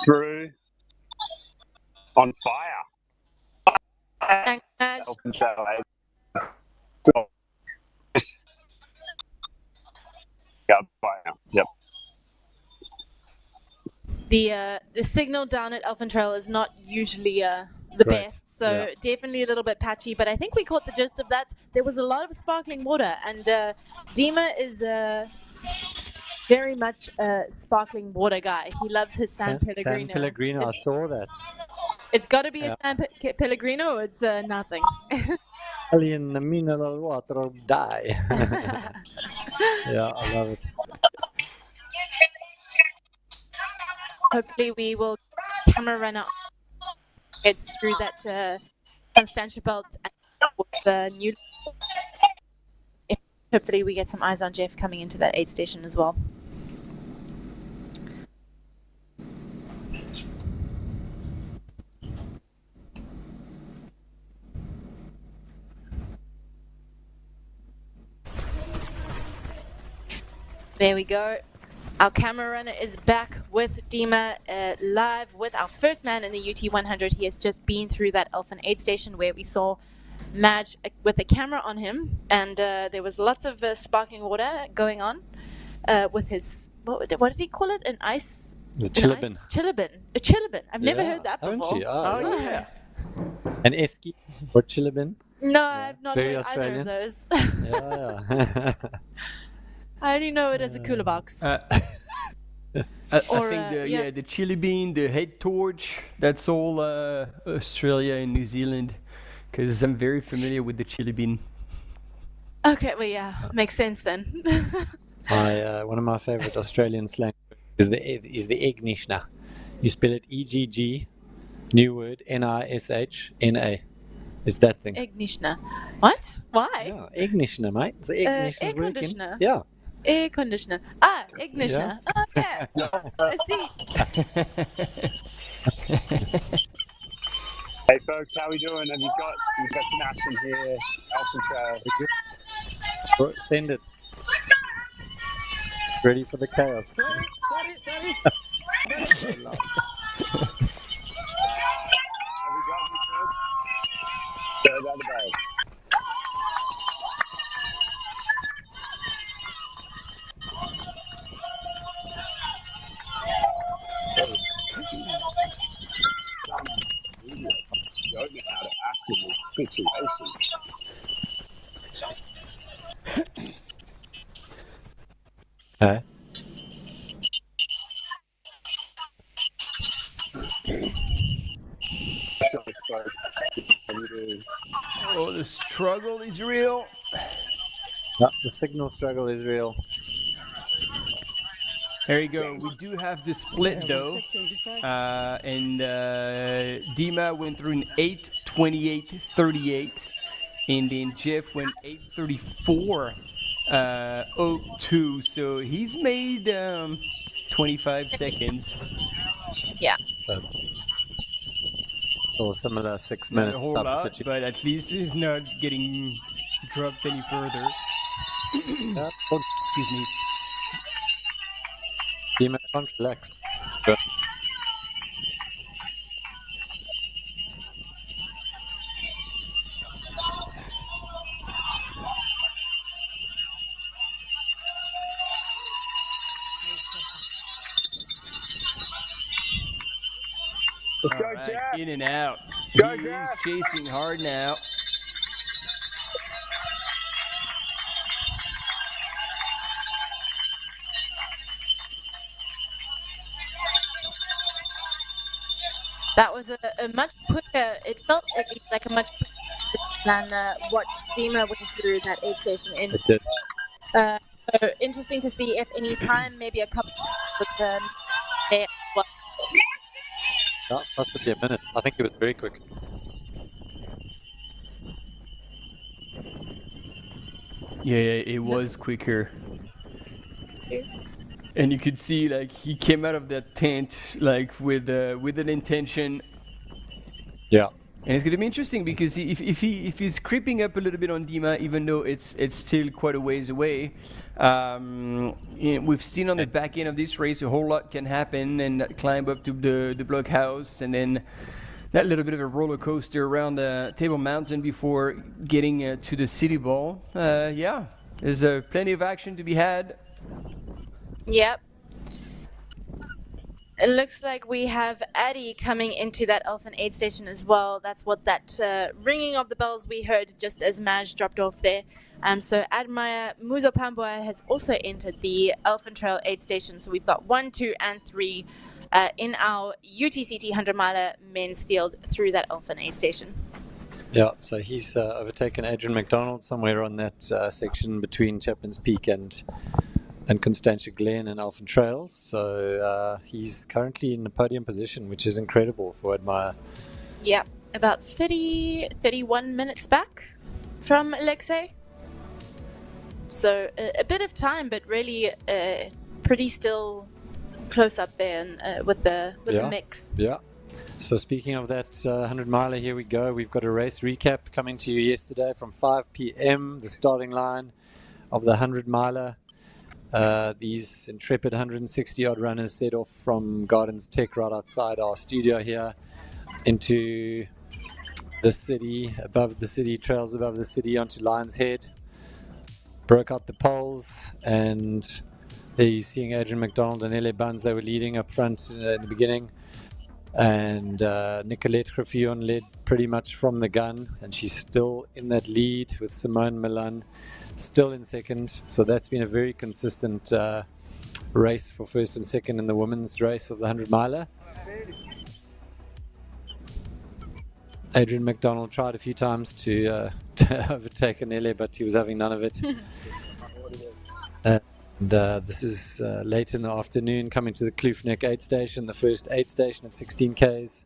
through on fire. Thanks, Madge. Yep. The signal down at Elfin Trail is not usually the best, so definitely a little bit patchy, but I think we caught the gist of that. There was a lot of sparkling water, and Dima is very much a sparkling water guy. He loves his San Pellegrino. San Pellegrino, I saw that. It's got to be a San Pellegrino, or it's nothing. Alien mineral water die. Yeah, I love it. Hopefully we will camera run out. It's through that Constantia belt and with the new. Hopefully we get some eyes on Jeff coming into that aid station as well. There we go. Our camera runner is back with Dima live with our first man in the UT100. He has just been through that Elfin aid station where we saw Madge with the camera on him, and there was lots of sparkling water going on with his, what did he call it? An ice? The chillibin. A chillibin. I've never heard that before. Haven't you? Oh yeah. An esky or chillibin? No, I've not Very heard either of those. Yeah. I only know it as a cooler box. I think the chili bean, the head torch, that's all Australia and New Zealand, because I'm very familiar with the chili bean. Okay, well, yeah, makes sense then. One of my favorite Australian slang is the Egnishna. You spell it E-G-G, new word, N-I-S-H-N-A. It's that thing. Ignishna. What? Why? Yeah, Egnishna, mate. It's the ignition's air working. conditioner. Yeah. Air conditioner. Ah, Ignishna. Yeah. Oh, yeah. I see. Hey folks, how we doing? We've got some action here, Ultra-trail. Send it. Ready for the chaos. Sorry. Have we got you folks? Go down the bag. You don't know how to act in this situation. Huh? Oh, the struggle is real. The signal struggle is real. There you go. We do have the split though, and Dima went through an 8:28.38, and then Jeff went 8:34.02. So he's made 25 seconds. Yeah. Or similar 6 Not minute a whole type of lot, situation. but at least he's not getting dropped any further. Excuse me. Dima, can't relax. Good. Let's go, Alright, Jack. in and out. Go, He Jack. is chasing hard now. That was a much quicker, it felt at least like a much quicker than what Dima went through that aid station in. It did. So interesting to see if any time, maybe a couple of there. Well, Yeah, possibly a minute. I think it was very quick. Yeah, it was quicker. And you could see, like, he came out of that tent, like, with an intention. Yeah. And it's going to be interesting because if he's creeping up a little bit on Dima, even though it's still quite a ways away, we've seen on the back end of this race a whole lot can happen, and that climb up to the blockhouse, and then that little bit of a roller coaster around Table Mountain before getting to the City Ball. Yeah, there's plenty of action to be had. yep. It looks like we have Addy coming into that Elephant aid station as well. That's what that ringing of the bells we heard just as Maj dropped off there. So Admire Muzopambwa has also entered the Elephant Trail aid station. So we've got 1, 2, and 3 in our UTCT 100-miler men's field through that Elephant aid station. Yeah, so he's overtaken Adrian McDonald somewhere on that section between Chapman's Peak and Constantia Glen and Elephant Trails. So he's currently in the podium position, which is incredible for Admire. Yep, about 31 minutes back from Alexei. So a bit of time, but really pretty still close up there and, with the mix. Yeah. So speaking of that 100-miler, here we go. We've got a race recap coming to you yesterday from 5 p.m. The starting line of the 100-miler. These intrepid 160-odd runners set off from Gardens Tech right outside our studio here into the city, above the city, trails above the city onto Lion's Head. Broke out the poles, and there you're seeing Adrian McDonald and Ele Buns. They were leading up front in the beginning. And Nicolette Graffion led pretty much from the gun, and she's still in that lead with Simone Milan still in second. So that's been a very consistent race for first and second in the women's race of the 100-miler. Adrian McDonald tried a few times to overtake Anele, but he was having none of it. This is late in the afternoon, coming to the Kloofnek aid station, the first aid station at 16 k's,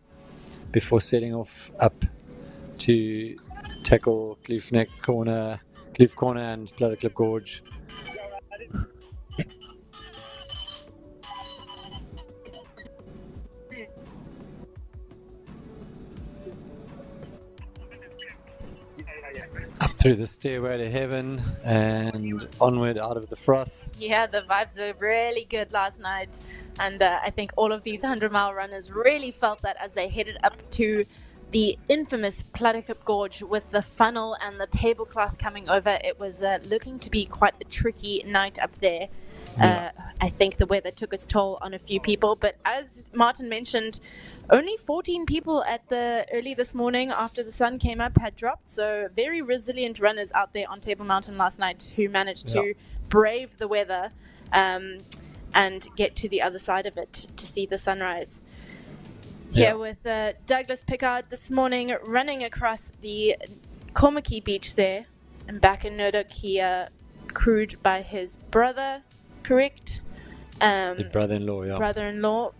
before setting off up to tackle Kloofnek corner, Kloof corner, and Bladderklip Gorge. Up through the stairway to heaven and onward out of the froth. Yeah, the vibes were really good last night, and I think all of these 100-mile runners really felt that as they headed up to the infamous Bladderklip Gorge with the funnel and the tablecloth coming over. It was looking to be quite a tricky night up there. I think the weather took its toll on a few people, but as Martin mentioned, only 14 people at the early this morning after the sun came up had dropped, so very resilient runners out there on Table Mountain last night who managed to brave the weather and get to the other side of it to see the sunrise. Here with Douglas Pickard this morning running across the Kormaki beach there, and back in Noordhoek he crewed by his brother, correct? The brother-in-law, yeah. Brother-in-law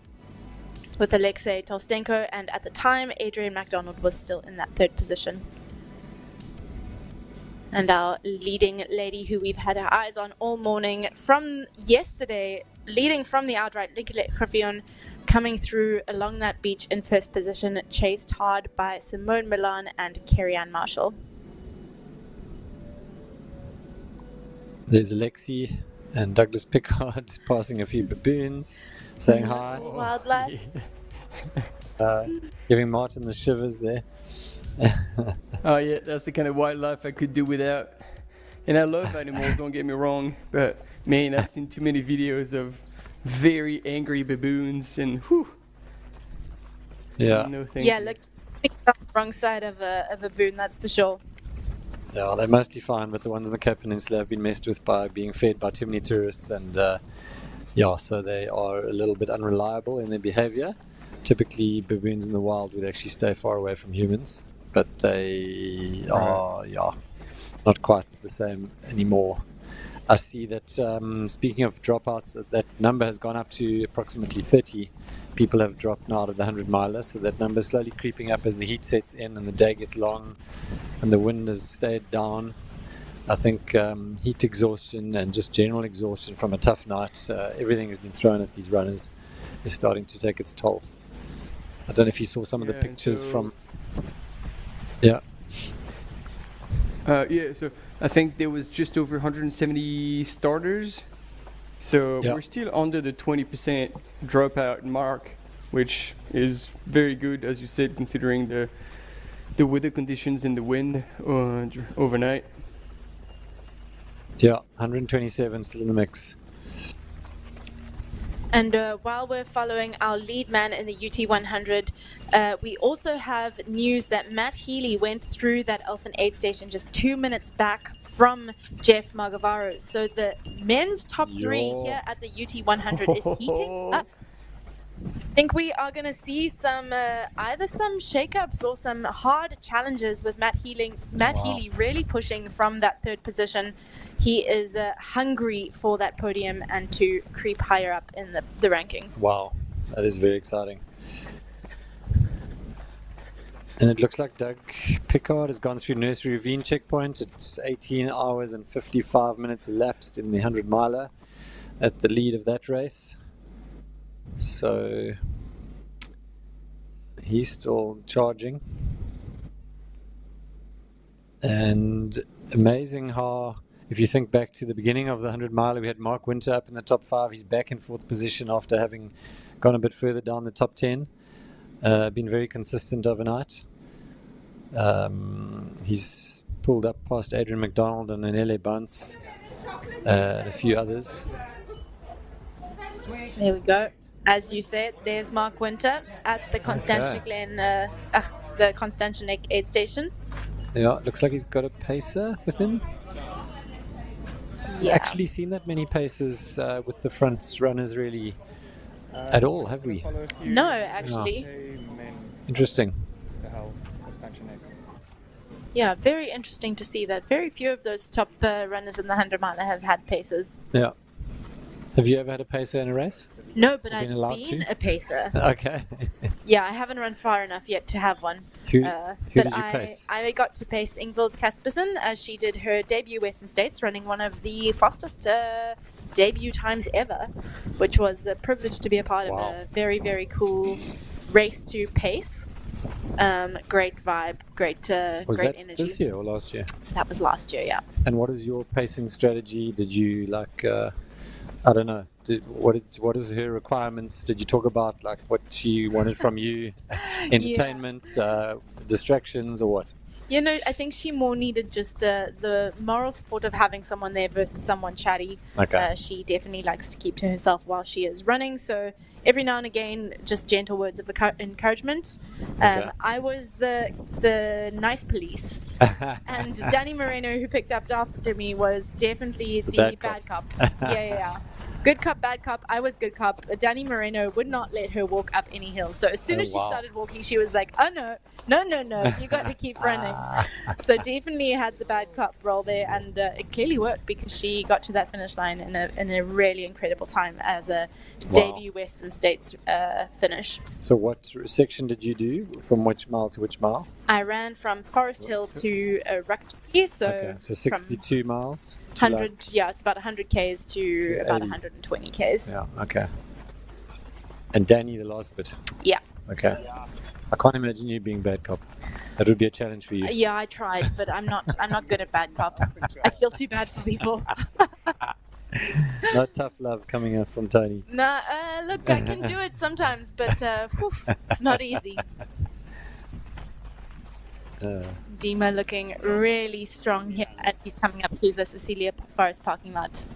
with Alexei Tolstenko, and at the time Adrian MacDonald was still in that third position. And our leading lady who we've had our eyes on all morning from yesterday, leading from the outright, Linkele Gravion, coming through along that beach in first position, chased hard by Simone Milan and Kerry-Ann Marshall. There's Alexi and Douglas Pickard passing a few baboons, saying hi. Wildlife. Giving Martin the shivers there. Oh yeah, that's the kind of wildlife I could do without. And I love animals, don't get me wrong, but man, I've seen too many videos of very angry baboons and whew. Yeah. No thank Yeah, you. look, on the wrong side of a baboon, that's for sure. Yeah, they're mostly fine, but the ones in the Cape Peninsula have been messed with by being fed by too many tourists, and so they are a little bit unreliable in their behavior. Typically, baboons in the wild would actually stay far away from humans, but they are, not quite the same anymore. I see that, speaking of dropouts, that number has gone up to approximately 30 people have dropped now out of the 100-miler, so that number is slowly creeping up as the heat sets in and the day gets long and the wind has stayed down. I think heat exhaustion and just general exhaustion from a tough night, everything has been thrown at these runners, is starting to take its toll. I don't know if you saw some of the pictures from... so I think there was just over 170 starters. So we're still under the 20% dropout mark, which is very good, as you said, considering the weather conditions and the wind overnight. Yeah, 127 still in the mix. And while we're following our lead man in the UT100, we also have news that Matt Healy went through that Elfin aid station just 2 minutes back from Jeff Margavaro. So the men's top three here at the UT100 is heating up. I think we are going to see some either some shakeups or some hard challenges with Matt Healy really pushing from that third position. He is hungry for that podium and to creep higher up in the rankings. Wow, that is very exciting. And it looks like Doug Pickard has gone through Nursery Ravine checkpoint. It's 18 hours and 55 minutes elapsed in the 100-miler at the lead of that race. So he's still charging. And amazing how, if you think back to the beginning of the 100-miler, we had Mark Winter up in the top 5. He's back in 4th position after having gone a bit further down the top 10. Been very consistent overnight. He's pulled up past Adrian MacDonald and Nele Bunce and a few others. There we go. As you said, there's Mark Winter at the the Constantinek aid station. Yeah, looks like he's got a pacer with him. Yeah. Actually seen that many pacers with the front runners really at all, have we? No, actually. Interesting. Yeah, very interesting to see that very few of those top runners in the 100-miler have had paces. Yeah. Have you ever had a pacer in a race? No, but Have you I've allowed been to? a pacer. Okay. Yeah, I haven't run far enough yet to have one. Who but did you pace? I got to pace Ingvild Kaspersen as she did her debut Western States, running one of the fastest debut times ever, which was a privilege to be a part of. A very, very cool race to pace. Great vibe, great Was great that energy. this year or last year? That was last year, yeah. And what is your pacing strategy? Did you I don't know. What was her requirements? Did you talk about like what she wanted from you? Entertainment, distractions, or what? You know, I think she more needed just the moral support of having someone there versus someone chatty. Okay. She definitely likes to keep to herself while she is running, so every now and again, just gentle words of encouragement. Okay. I was the nice police, and Danny Moreno, who picked up after me, was definitely the bad cop. Yeah. Good cop, bad cop. I was good cop. Danny Moreno would not let her walk up any hills. So as soon as she started walking, she was like, "Oh no, you got to keep running." So definitely had the bad cop role there, and it clearly worked because she got to that finish line in a really incredible time as a debut Western States finish. So what section did you do? From which mile to which mile? I ran from Forest Hill to Rugby, so 62 miles. 100, yeah, it's about 100 k's to about 120 k's. Yeah, okay. And Danny, the last bit. Yeah. Okay. I can't imagine you being bad cop. That would be a challenge for you. Yeah, I tried, but I'm not good at bad cop. I feel too bad for people. No tough love coming up from Tony. Nah, look, I can do it sometimes, but it's not easy. Dima looking really strong here as he's coming up to the Cecilia Forest parking lot.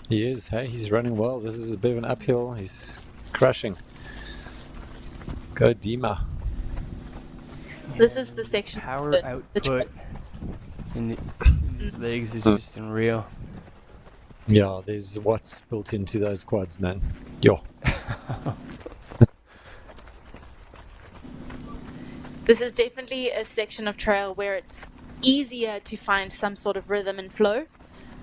He is, hey, he's running well. This is a bit of an uphill. He's crushing. Go Dima. This is the section. Power output in his legs is just unreal. Yeah, there's watts built into those quads, man. Yo. This is definitely a section of trail where it's easier to find some sort of rhythm and flow.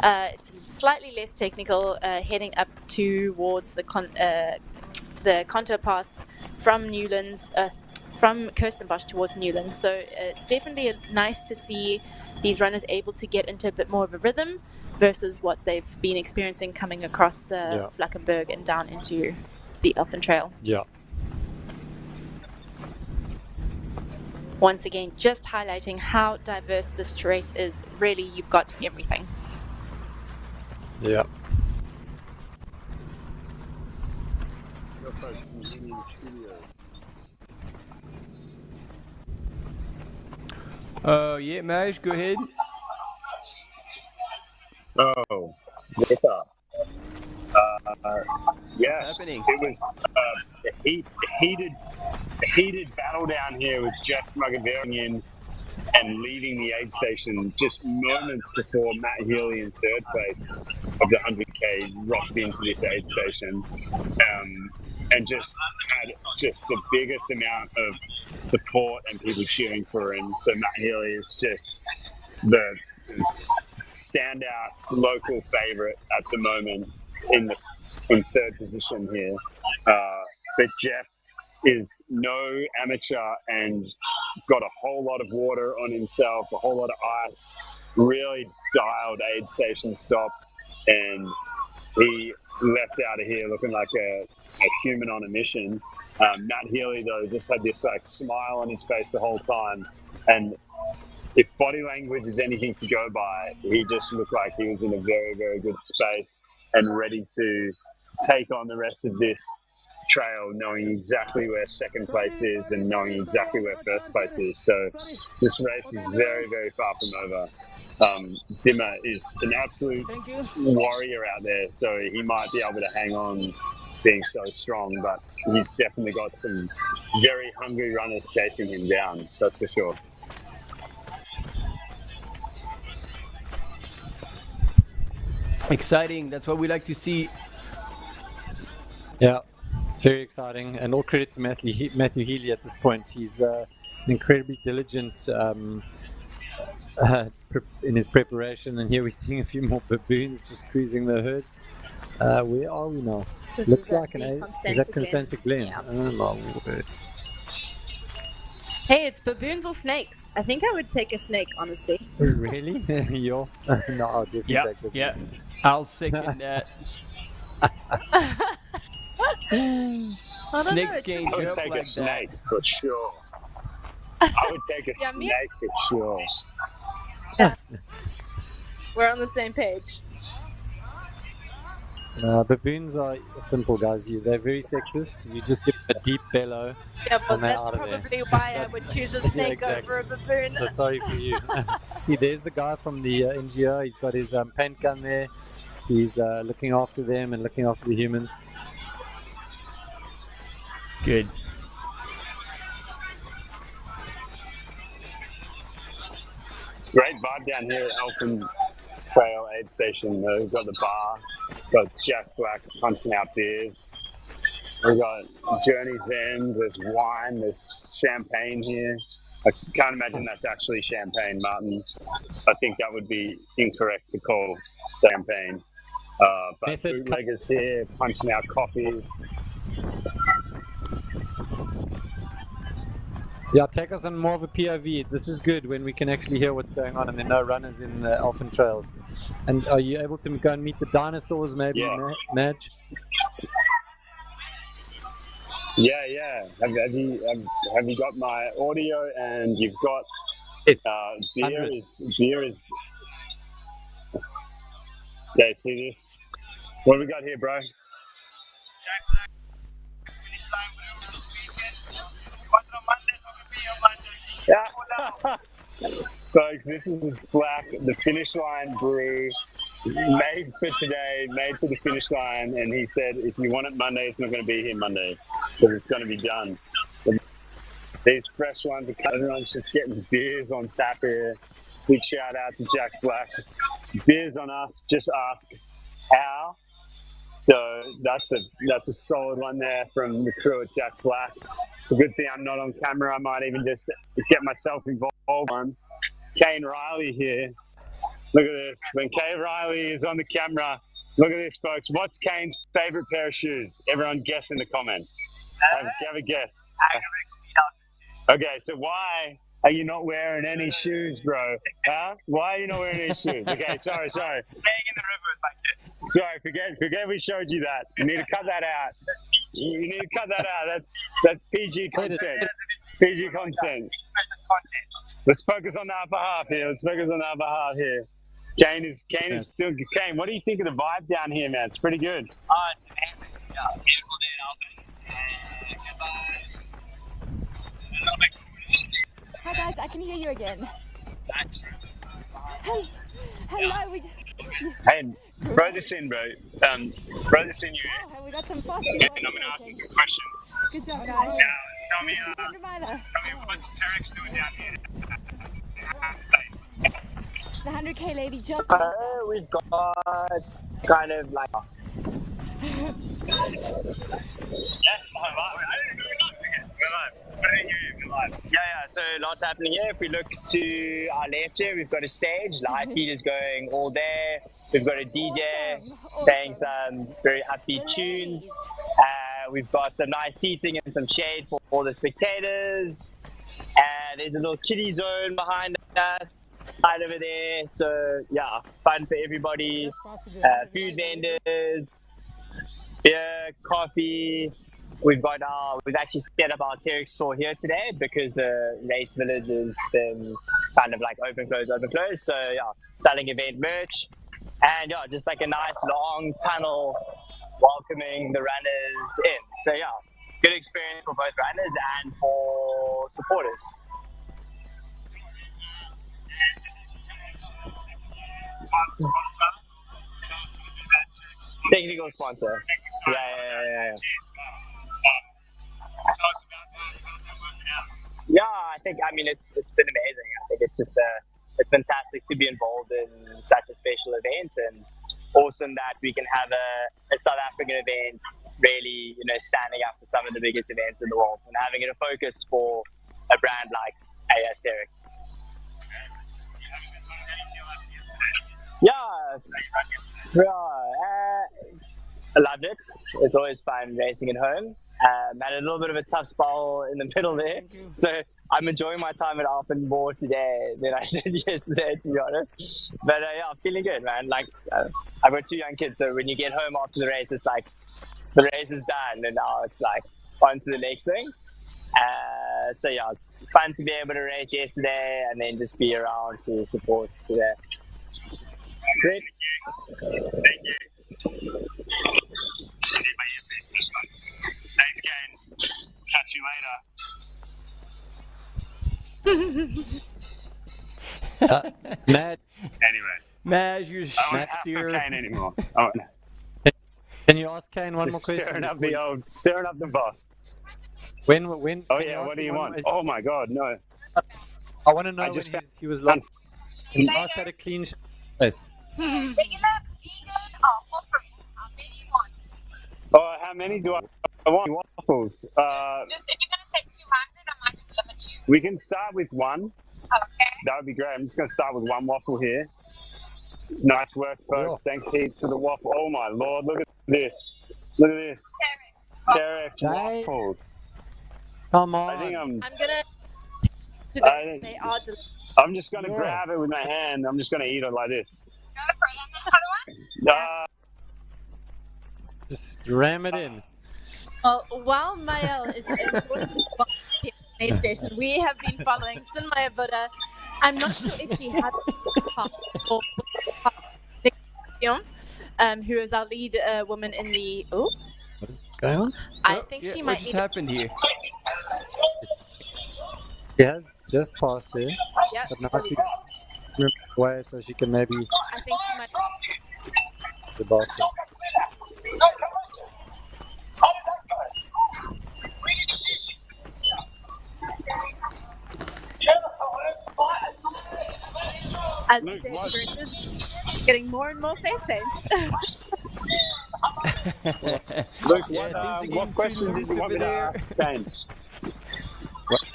It's slightly less technical, heading up towards the contour path from Newlands, from Kirstenbosch towards Newlands. So it's definitely nice to see these runners able to get into a bit more of a rhythm versus what they've been experiencing coming across Flackenberg and down into the Elfin Trail. Yeah. Once again, just highlighting how diverse this race is. Really, you've got everything. Yeah. Yeah, Maj, go ahead. Oh, what's up? Yeah, What's happening? it was a heated battle down here with Jeff Mugavering in and leaving the aid station just moments before Matt Healy in third place of the 100K rocked into this aid station, and just had just the biggest amount of support and people cheering for him. So Matt Healy is just the standout local favourite at the moment in third position here. But Jeff is no amateur and got a whole lot of water on himself, a whole lot of ice, really dialed aid station stop, and he left out of here looking like a human on a mission. Matt Healy, though, just had this like smile on his face the whole time, and if body language is anything to go by, he just looked like he was in a very, very good space and ready to take on the rest of this trail, knowing exactly where second place is and knowing exactly where first place is. So this race is very, very far from over. Dimmer is an absolute warrior out there, so he might be able to hang on being so strong, but he's definitely got some very hungry runners chasing him down, that's for sure. Exciting, that's what we like to see. Yeah, very exciting, and all credit to Matthew Healy at this point. He's an incredibly diligent in his preparation, and here we're seeing a few more baboons just cruising the herd. Where are we now? This Looks is like the is that Constantia Constantia Glen? Yeah. Oh my word. Hey, it's baboons or snakes? I think I would take a snake, honestly. Really? Yo? No, I'll definitely take it. Yeah, I'll second that. Snakes gain I would up take like a snake for sure. I would take a snake for sure. We're on the same page. Baboons are simple, guys. They're very sexist. You just give them a deep bellow. Yeah, but and they're that's out of there. probably why I would choose a snake exactly. over a baboon. So sorry for you. See, there's the guy from the NGO. He's got his paint gun there. He's looking after them and looking after the humans. Good. Great vibe down here at Elfin Trail Aid Station. We've got the bar, got Jack Black punching out beers. We've got Journey's End, there's wine, there's champagne here. I can't imagine that's actually champagne, Martin. I think that would be incorrect to call champagne. But bootleggers here, punching out coffees. Yeah, take us on more of a POV. This is good when we can actually hear what's going on and there are no runners in the Elfin Trails. And are you able to go and meet the dinosaurs maybe, Madge? Yeah. Have you got my audio and you've got beer is. Okay, see this? What do we got here, bro? Yeah. Folks, this is Black, the finish line brew, made for today, made for the finish line, and he said if you want it Monday, it's not going to be here Monday, because it's going to be done. These fresh ones, everyone's just getting beers on tap here. Big shout out to Jack Black. Beers on us, just ask how. So that's a solid one there from the crew at Jack Black. It's a good thing I'm not on camera. I might even just get myself involved on. Kane Riley here. Look at this. When Kane Riley is on the camera, look at this, folks. What's Kane's favorite pair of shoes? Everyone guess in the comments. Have a guess. Okay, so why are you not wearing any shoes, bro? Huh? Why are you not wearing any shoes? Okay, sorry. Staying in the river with my kid. Sorry, forget we showed you that. You need to cut that out. You need to cut that out. That's PG content. PG content. Let's focus on the upper half here. Kane is still. Kane, what do you think of the vibe down here, man? It's pretty good. Oh, it's amazing. Yeah, beautiful day in Albany. Good vibes. Hi guys, I can hear you again. Hello. Hey, throw this in, bro. Throw this in you. Oh, we got some fast. And I'm gonna ask you some questions. Good job, guys. Now, tell me 100-miler. what's Terex doing down here? The 100K lady just. We've got kind of like. Yeah, so lots happening here. If we look to our left here, we've got a stage. Live feed is going all there. We've got a DJ playing some very upbeat tunes. We've got some nice seating and some shade for all the spectators. And there's a little kiddie zone behind us, right over there. So yeah, fun for everybody. Food vendors, beer, coffee. We've actually set up our Terex store here today because the race village has been kind of like open close. So yeah, selling event merch, and yeah, just like a nice long tunnel welcoming the runners in. So yeah, good experience for both runners and for supporters. Technical sponsor. Yeah. Yeah, I think, it's been amazing. I think it's just it's fantastic to be involved in such a special event, and awesome that we can have a South African event really, standing up for some of the biggest events in the world and having it a focus for a brand like AS Terex. Yeah, I loved it. It's always fun racing at home. Had a little bit of a tough spell in the middle there, so I'm enjoying my time at Alpen more today than I did yesterday, to be honest. But yeah, feeling good, man. Like I've got 2 young kids, so when you get home after the race, it's like the race is done, and now it's like on to the next thing. So yeah, fun to be able to race yesterday and then just be around to support today. Great. Thank you. Thanks, Kane. Catch you later. Matt. Anyway. Matt, you're I don't want to have for Kane anymore. Oh, no. Can you ask Kane one more question? Stirring up the boss. When? Oh yeah, what do you want? Oh my God, no. I want to know when he was last. He last had a clean race. Regular, vegan, or corporate? How many you want? Oh, how many do I want? Waffles. Just if you're gonna say 200, I might just limit you. We can start with one. Okay. That would be great. I'm just gonna start with one waffle here. Nice work, folks. Thanks heaps for the waffle. Oh my Lord, look at this. Look at this. Terex waffles. Come on. I think I'm just gonna grab it with my hand. I'm just gonna eat it like this. Just ram it in. Well, while Mael is enjoying the station, we have been following Sunaya Buddha. I'm not sure if she had who is our lead woman in the. Oh, what is going on? I think she might. What just happened here? She has just passed her. Yep. But now she's away, so she can maybe. I think she might. The basket. As the day progresses, getting more and more face paint. Luke, what question did you want me to ask James?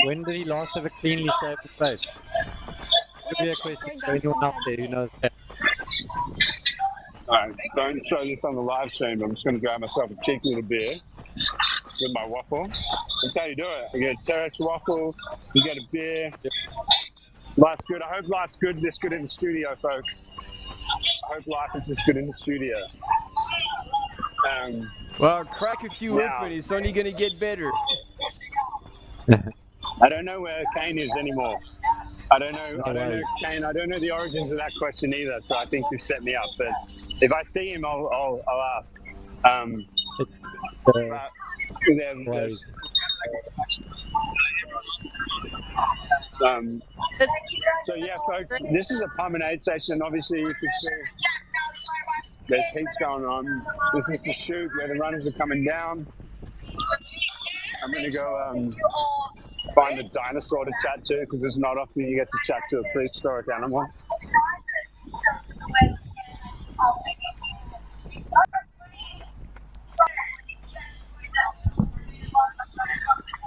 When did he last have a cleanly shaven face? Could be a question for anyone out there who knows that. Alright, don't show this on the live stream. I'm just going to grab myself a cheeky little beer with my waffle. That's how you do it. You get a Terex waffle, you get a beer. Life's good. I hope life's good this good in the studio, folks. I hope life is just good in the studio. Well, crack a few open. It's only going to get better. I don't know where Kane is anymore. I don't know Kane. I don't know the origins of that question either. So I think you've set me up. But if I see him, I'll ask. It's so yeah, folks, this is a promenade station. Obviously, you can see there's heaps going on. This is the chute where the runners are coming down. I'm going to go find a dinosaur to chat to, because it's not often you get to chat to a prehistoric animal.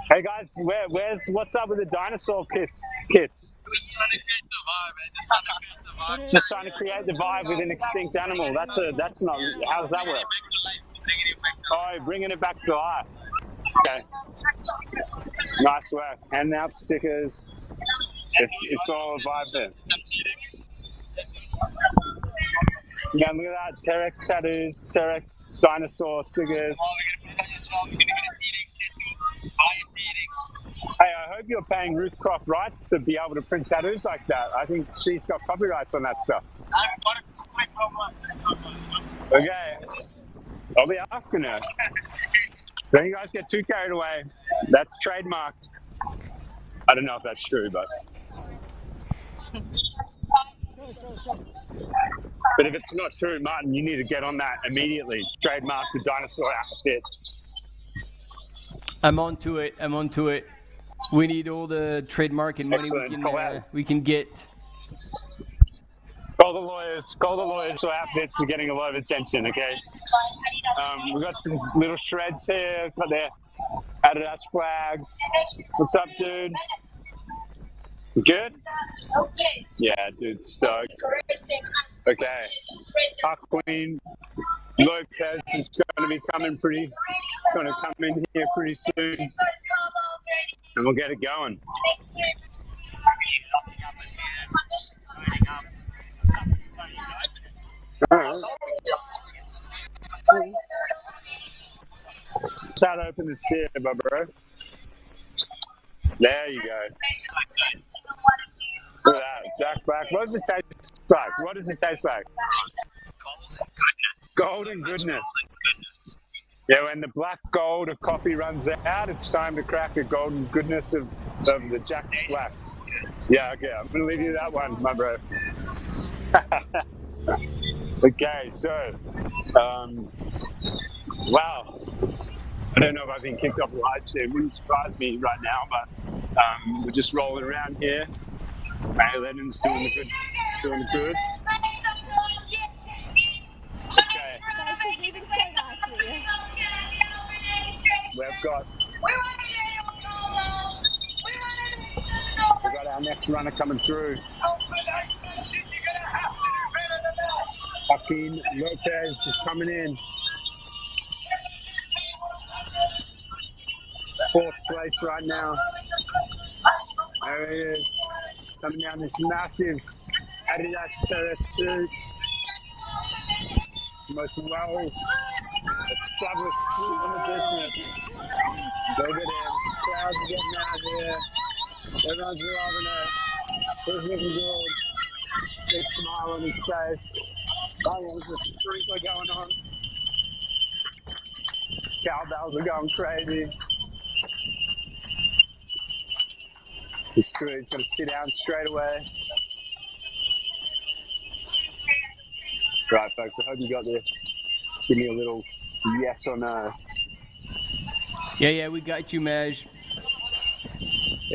Hey guys, what's up with the dinosaur kits? Just trying to create the vibe with an extinct animal. That's not. How does that work? Oh, bringing it back to life. Okay. Nice work. Handing out stickers. It's all a vibe there. Yeah, look at that. Terex tattoos, Terex dinosaur stickers. Hey, I hope you're paying Ruth Croft rights to be able to print tattoos like that. I think she's got copyrights on that stuff. Okay. I'll be asking her. Don't you guys get too carried away. That's trademarked. I don't know if that's true, but if it's not true, Martin, you need to get on that immediately. Trademark the dinosaur outfit. I'm onto it. We need all the trademark and money we can get. Call the lawyers. Call the lawyers. So outfits are getting a lot of attention. Okay. We've got some little shreds here. Got their Adidas flags. What's up, dude? You good? Yeah, dude, stoked. Okay. Our queen Lopez is going to be coming pretty. Going to come in here pretty soon, and we'll get it going. All right. Just how to open this beer, bro. There you go. Look at that, Jack Black. What does it taste like? What does it taste like? Golden goodness. Yeah, when the black gold of coffee runs out, it's time to crack the golden goodness of the Jack Black. Yeah, okay, I'm going to leave you that one, my bro. Okay, so, wow. I don't know if I've been kicked off the live stream. It wouldn't surprise me right now, but we're just rolling around here. Hey, Lennon's doing the good. Okay. We've got our next runner coming through. Joaquin Lopez is coming in. Fourth place right now. There he is. Coming down this massive Adidas terrace suit. Most well-established suit in the business. Look at him. Crowds are getting out here. Everyone's loving it. He's looking good. Big smile on his face. Oh, there's a sprinkler going on. Cowbells are going crazy. This crew is going to sit down straight away. Right, folks, I hope you got this. Give me a little yes or no. Yeah, we got you, Maj.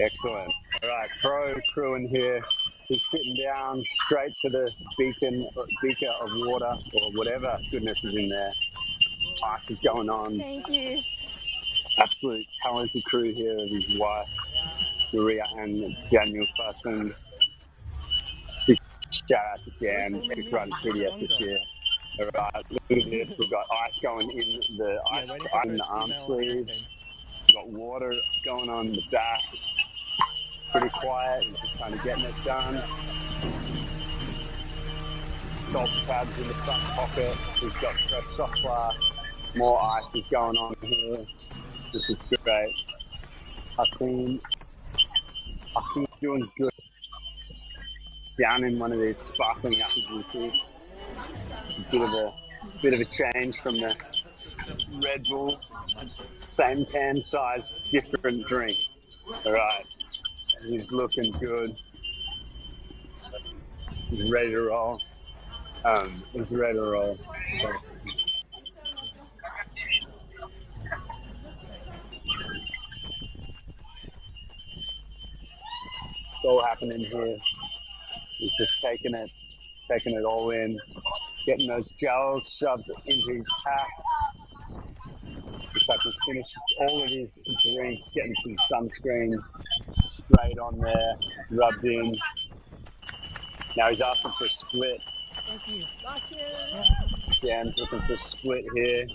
Excellent. All right, pro crew in here. He's sitting down straight to the beaker of water or whatever goodness is in there. Ice is going on. Thank you. Absolute talented crew here of his wife, Maria and Daniel Fussen. Shout out to Dan. He's running PDF this year. All right, look at this. We've got ice going in the arm sleeve. We've got water going on in the back. Pretty quiet. He's just kind of getting it done. Salt tabs in the front pocket. We've got fresh soft glass. More ice is going on here. This is great. Hakeem's doing good. Down in one of these sparkling apple juices. Bit of a change from the Red Bull. Same can size, different drink. All right. He's looking good. He's ready to roll. He's ready to roll. It's all happening here. He's just taking it all in, getting those gels shoved into his pack. Looks like he's finished all of his drinks, getting some sunscreens sprayed on there, rubbed in. Now he's asking for a split. Thank you. Dan's looking for a split here.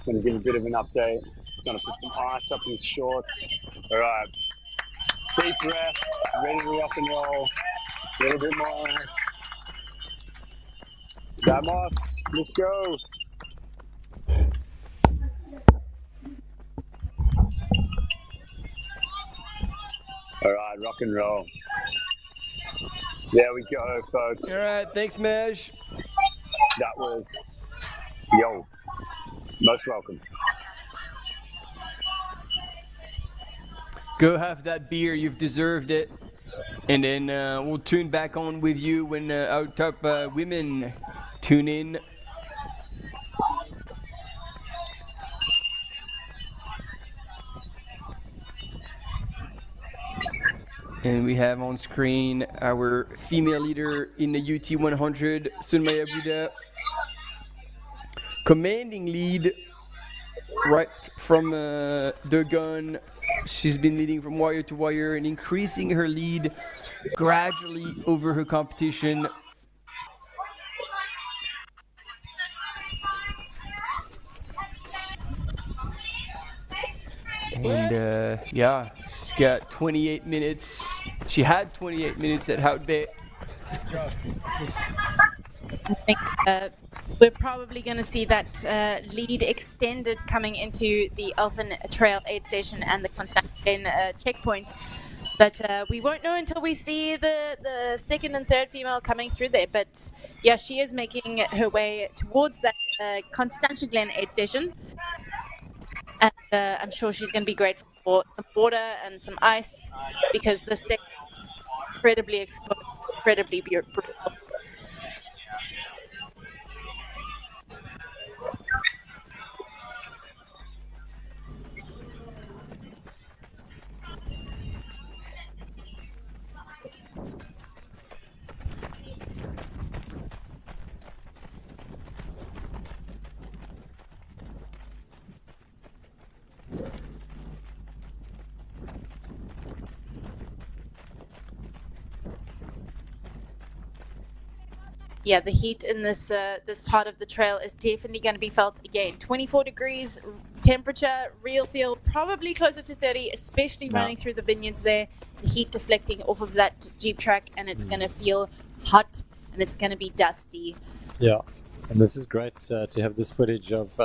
Going to give a bit of an update. He's going to put some ice up his shorts. All right. Deep breath. Ready to rock and roll. A little bit more ice. Vamos. Let's go. All right. Rock and roll. There we go, folks. All right. Thanks, Maj. That was yo. Most welcome. Go have that beer. You've deserved it. And then we'll tune back on with you when our top women tune in. And we have on screen our female leader in the UT 100, Sunaya Buddha, commanding lead right from the gun. She's been leading from wire to wire and increasing her lead gradually over her competition. And yeah, she's got 28 minutes. She had 28 minutes at Houtbay. I think we're probably going to see that lead extended coming into the 100Miler aid station and the Contenders checkpoint. But we won't know until we see the second and third female coming through there. But yeah, she is making her way towards that Constantine Glen aid station. And I'm sure she's going to be grateful for some water and some ice, because the second is incredibly exposed, incredibly brutal. Yeah, the heat in this this part of the trail is definitely going to be felt again. 24 degrees temperature, real feel probably closer to 30, especially running through the vineyards there. The heat deflecting off of that Jeep track, and it's going to feel hot and it's going to be dusty. Yeah, and this is great to have this footage of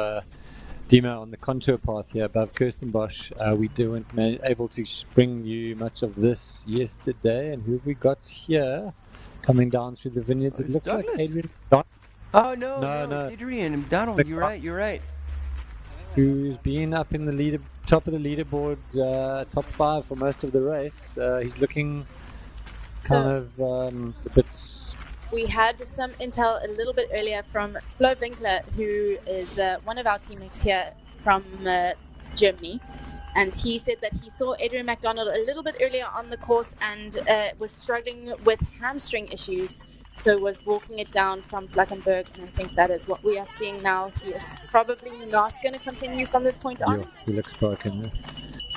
Dima on the contour path here above Kirstenbosch. We weren't able to bring you much of this yesterday, and who have we got here? Coming down through the vineyards, it looks Douglas. like Adrian McDonald. Oh no, it's Adrian McDonald. You're right. Who's been up in the top of the leaderboard, top 5 for most of the race. He's looking kind of a bit. We had some intel a little bit earlier from Flo Winkler, who is one of our teammates here from Germany. And he said that he saw Adrian McDonald a little bit earlier on the course and was struggling with hamstring issues. So was walking it down from Fleckenberg. And I think that is what we are seeing now. He is probably not going to continue from this point on. Yeah, he looks broken.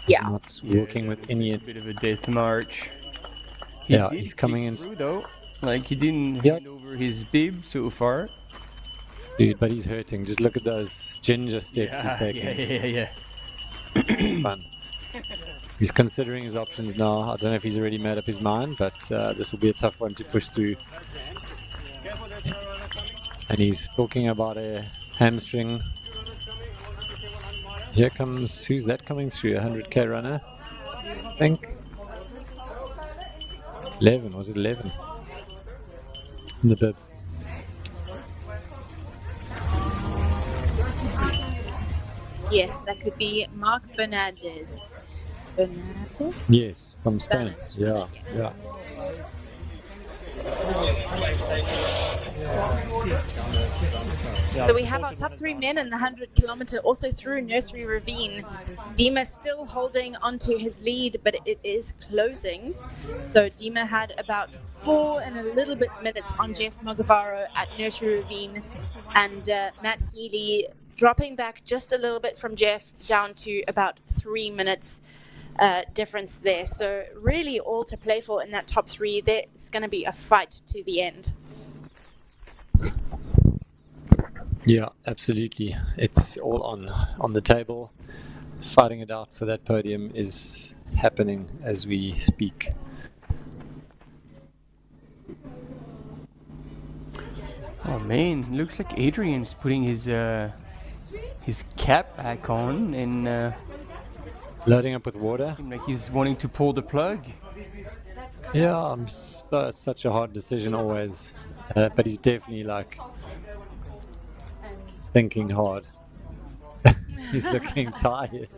Yeah. Not walking with any. A bit of a death march. He's coming in. Through, though. Like, he didn't hand over his bib so far. Dude, but he's hurting. Just look at those ginger steps he's taking. Yeah. Fun. He's considering his options now. I don't know if he's already made up his mind, but this will be a tough one to push through. And he's talking about a hamstring. Here comes, who's that coming through? 100K runner, I think. 11, was it 11? In the bib. Yes, that could be Mark Bernardes. Yes, from Spain. Spanish. Yeah, Yes. yeah. So we have our top 3 men in the 100-kilometer also through Nursery Ravine. Dima still holding onto his lead, but it is closing. So Dima had about 4 and a little bit minutes on Jeff Mogavaro at Nursery Ravine, and Matt Healy dropping back just a little bit from Jeff down to about 3 minutes difference there. So really all to play for in that top 3. There's going to be a fight to the end. Yeah, absolutely. It's all on the table. Fighting it out for that podium is happening as we speak. Oh man, looks like Adrian's putting his cap back on and loading up with water. Seems like he's wanting to pull the plug. Yeah, it's such a hard decision always, but he's definitely like thinking hard. He's looking tired.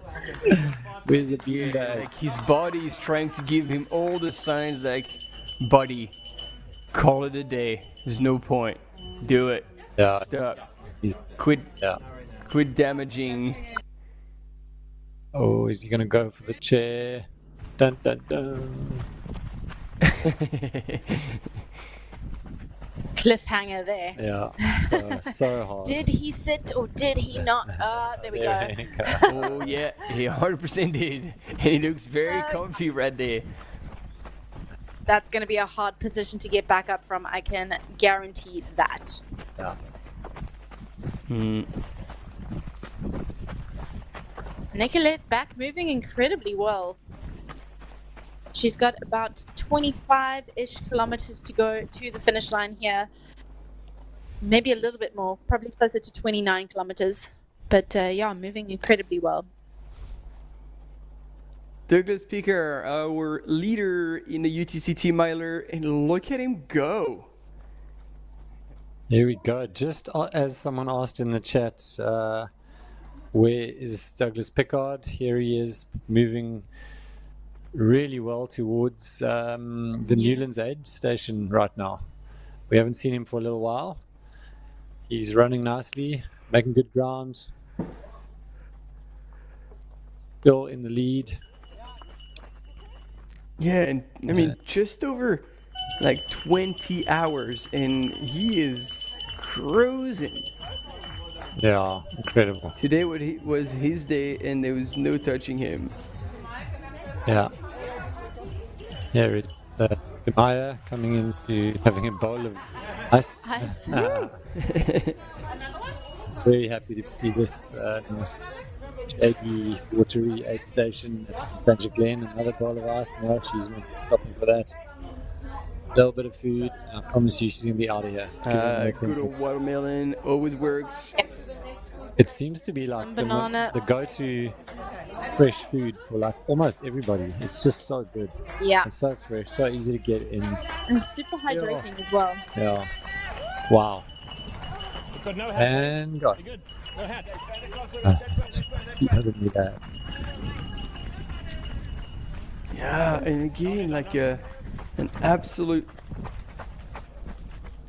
Where's the beanbag? Like his body is trying to give him all the signs like, buddy, call it a day. There's no point. Do it. Yeah. Stop. He's Quit damaging. Oh, is he gonna go for the chair? Dun dun dun. Cliffhanger there. Yeah, so hard. Did he sit or did he not? There we go. Oh yeah, he 100% did. And he looks very comfy right there. That's going to be a hard position to get back up from. I can guarantee that. Yeah. Nicolette back moving incredibly well. She's got about 25-ish kilometers to go to the finish line here. Maybe a little bit more, probably closer to 29 kilometers. But yeah, moving incredibly well. Douglas Pickard, our leader in the UTCT Miler, and look at him go. Here we go. Just as someone asked in the chat, where is Douglas Pickard? Here he is, moving really well towards the Newlands aid station right now. We haven't seen him for a little while. He's running nicely, making good ground. Still in the lead. Yeah, and I mean, just over like 20 hours, and he is cruising. Yeah, incredible. Today was his day, and there was no touching him. Yeah. Yeah, Maya coming into having a bowl of ice. Very happy to see this nice shady, watery aid station at Constantine Glen. Another bowl of ice. No, she's not stopping for that. A little bit of food. I promise you she's going to be out of here. Good old watermelon always works. It seems to be like the go-to fresh food for like almost everybody. It's just so good. Yeah. It's so fresh, so easy to get in. And super hydrating as well. Yeah. Wow. And go. He doesn't need that. Yeah, and again, like an absolute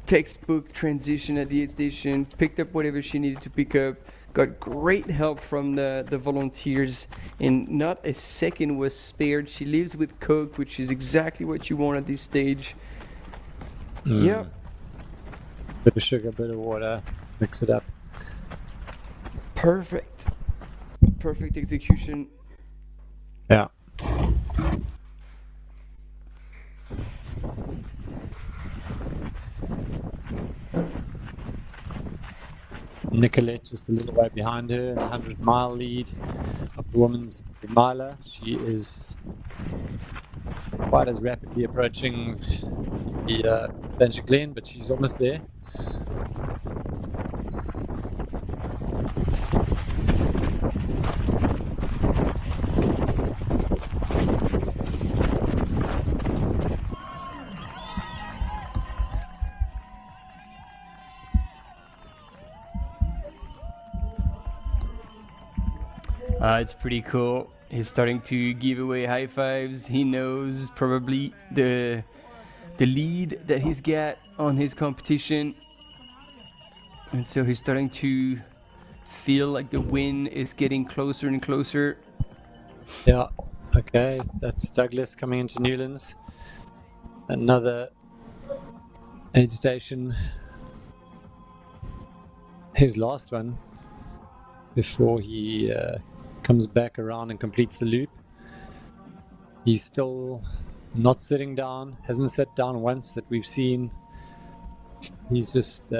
textbook transition at the aid station. Picked up whatever she needed to pick up. Got great help from the volunteers, and not a second was spared. She lives with Coke, which is exactly what you want at this stage. Yep. Bit of sugar, bit of water, mix it up. Perfect. Perfect execution. Yeah. Nicolette just a little way behind her, 100-mile lead of the women's miler. She is quite as rapidly approaching the Constantine Glen, but she's almost there. It's pretty cool. He's starting to give away high fives. He knows probably the lead that he's got on his competition. And so he's starting to feel like the win is getting closer and closer. Yeah, okay, that's Douglas coming into Newlands. Another aid station. His last one before he comes back around and completes the loop. He's still not sitting down, hasn't sat down once that we've seen. He's just,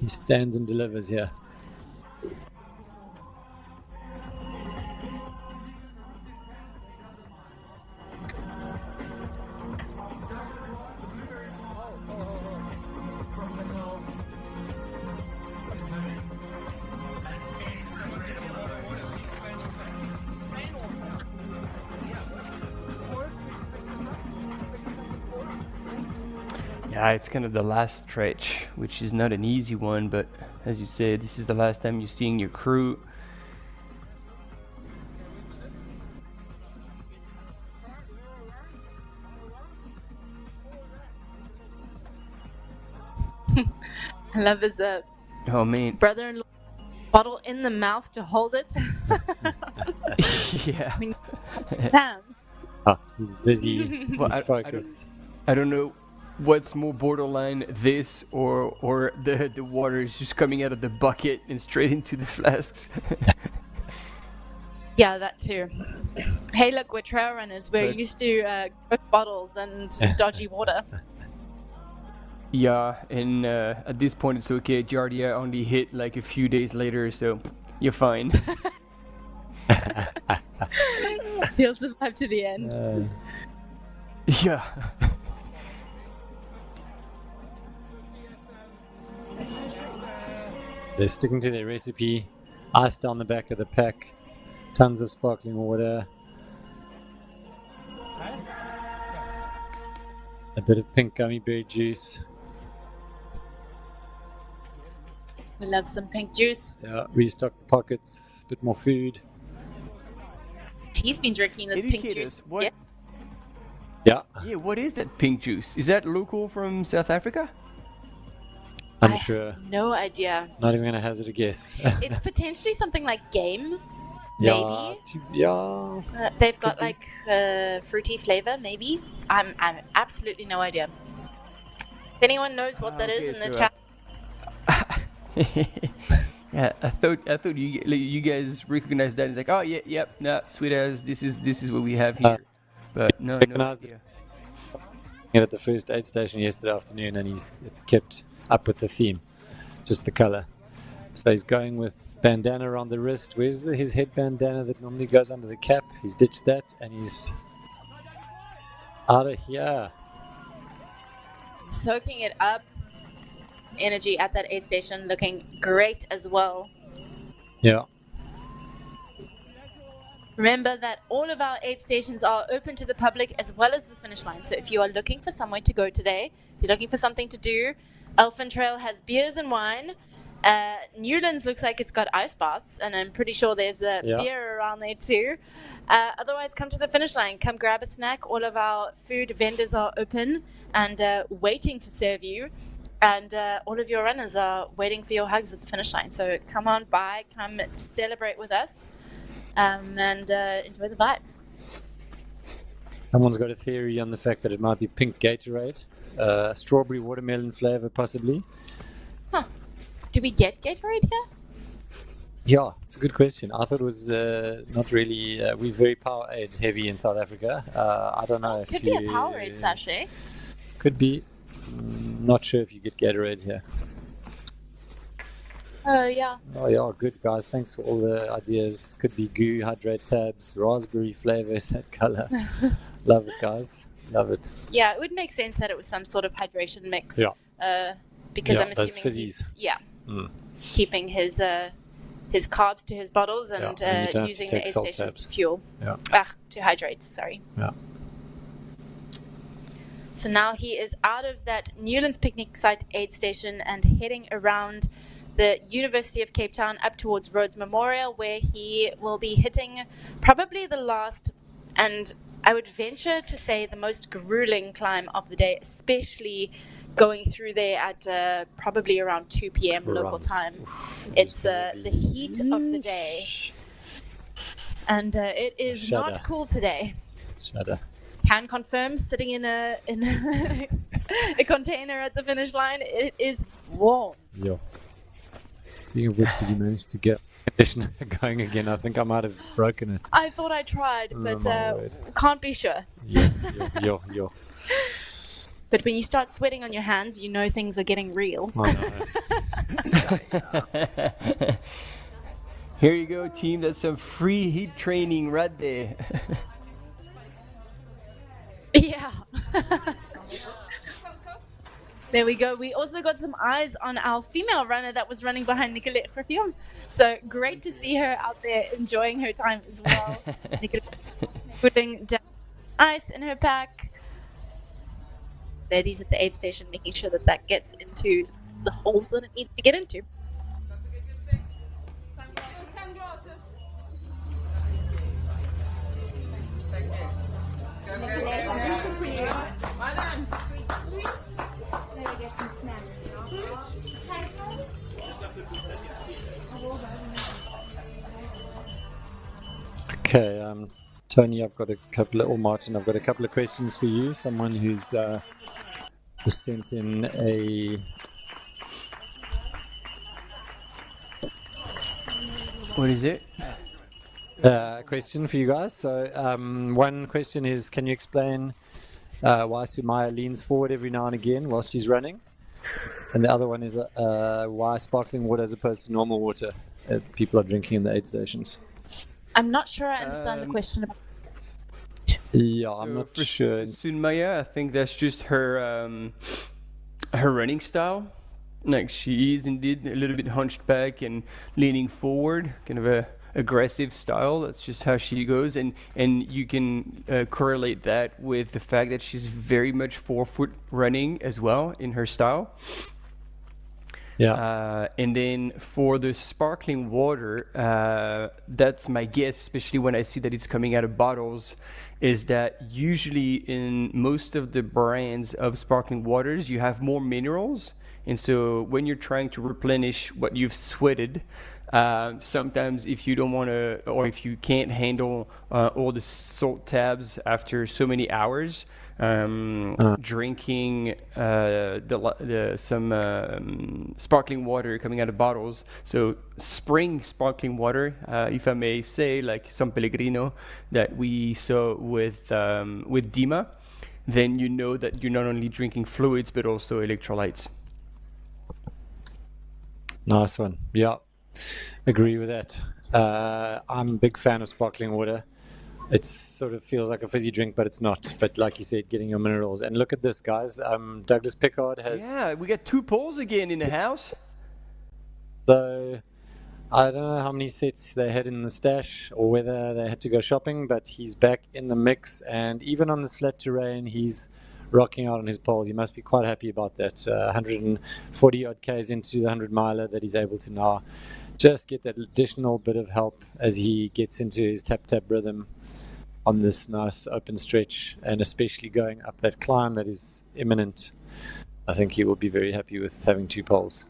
he stands and delivers here. Yeah, it's kind of the last stretch, which is not an easy one, but as you said, this is the last time you're seeing your crew. I love his Oh man, brother-in-law bottle in the mouth to hold it. yeah. I mean, hands. Oh, he's busy. Well, He's focused. I don't know what's more borderline, this or the water is just coming out of the bucket and straight into the flasks. Yeah, that too. Hey, look, we're trail runners. We're But- used to bottles and dodgy water. Yeah, and at this point it's okay. Giardia only hit like a few days later, so you're fine. He'll survive to the end. Yeah. They're sticking to their recipe. Ice down the back of the pack. Tons of sparkling water. A bit of pink gummy berry juice. We love some pink juice. Yeah, restock the pockets. Bit more food. He's been drinking this pink Educate juice. us, what- Yeah. Yeah, Yeah, what is that pink juice? Is that local from South Africa? I'm sure. No idea. Not even gonna hazard a guess. It's potentially something like game, Yeah, maybe. yeah. They've got like fruity flavor, maybe. I'm absolutely no idea. If anyone knows what that is in the chat, Yeah, I thought you guys recognized that. It's like, oh yeah, yep, nah, sweet as this is what we have here. But no recognized idea. At the first aid station yesterday afternoon, and it's kept up with the theme, just the color. So he's going with bandana around the wrist. Where's his head bandana that normally goes under the cap? He's ditched that, and he's out of here. soaking it up. Energy at that aid station looking great as well. Yeah. Remember that all of our aid stations are open to the public as well as the finish line. So if you are looking for somewhere to go today, if you're looking for something to do, Elfin Trail has beers and wine. Newlands looks like it's got ice baths, and I'm pretty sure there's a beer around there too. Otherwise, come to the finish line. Come grab a snack. All of our food vendors are open and waiting to serve you. And all of your runners are waiting for your hugs at the finish line. So come on by, come celebrate with us. And enjoy the vibes. Someone's got a theory on the fact that it might be pink Gatorade, strawberry watermelon flavor possibly. Huh. Do we get Gatorade here? Yeah, it's a good question. I thought it was not really. We're very Powerade heavy in South Africa. I don't know if Could be a Powerade sachet. Could be. Not sure if you get Gatorade here. Yeah. Oh yeah, good guys. Thanks for all the ideas. Could be goo, hydrate tabs, raspberry flavors, that color. Love it, guys. Love it. Yeah, it would make sense that it was some sort of hydration mix. Yeah. Because Yeah, I'm those assuming fizzies. he's keeping his carbs to his bottles and, and you don't have to using take the aid salt stations tabs. to fuel. Yeah. To hydrate, sorry. Yeah. So now he is out of that Newlands picnic site aid station and heading around the University of Cape Town up towards Rhodes Memorial, where he will be hitting probably the last, and I would venture to say the most grueling climb of the day, especially going through there at probably around 2 p.m. local time. It's the heat of the day, and it is Shudder. not cool today. Shudder. Can confirm, sitting in a a container at the finish line, it is warm. Yeah. Speaking of which, did you manage to get conditioner going again? I think I might have broken it. I thought I tried, but my word. can't be sure. Yeah. But when you start sweating on your hands, you know things are getting real. Oh, no. Here you go, team. That's some free heat training right there. Yeah. There we go. We also got some eyes on our female runner that was running behind Nicolette Griffin. So great to see her out there enjoying her time as well. Nicolette putting down ice in her pack. Ladies at the aid station making sure that that gets into the holes that it needs to get into. Okay, Tony, I've got a couple of, or Martin, I've got a couple of questions for you. Someone who's just sent in a... What is it? Question for you guys. So one question is, can you explain why Sunaya leans forward every now and again while she's running? And the other one is why sparkling water as opposed to normal water people are drinking in the aid stations? I'm not sure I understand the question. Yeah, I'm not sure. Sunaya, I think that's just her her running style. Like, she is indeed a little bit hunched back and leaning forward, kind of a aggressive style. That's just how she goes, and you can correlate that with the fact that she's very much forefoot running as well in her style. Yeah. And then for the sparkling water, that's my guess, especially when I see that it's coming out of bottles, is that usually in most of the brands of sparkling waters, you have more minerals. And so when you're trying to replenish what you've sweated, sometimes if you don't want to, or if you can't handle all the salt tabs after so many hours, drinking some sparkling water coming out of bottles, so spring sparkling water, if I may say, like San Pellegrino that we saw with Dima, then you know that you're not only drinking fluids but also electrolytes. Nice one. Yeah, agree with that. I'm a big fan of sparkling water. It sort of feels like a fizzy drink, but it's not. But like you said, getting your minerals. And look at this, guys. Douglas Pickard has... Yeah, we got 2 poles again in the house. So I don't know how many sets they had in the stash or whether they had to go shopping, but he's back in the mix. And even on this flat terrain, he's rocking out on his poles. He must be quite happy about that. 140 odd Ks into the 100-miler that he's able to now just get that additional bit of help as he gets into his tap-tap rhythm on this nice open stretch, and especially going up that climb that is imminent. I think he will be very happy with having 2 poles.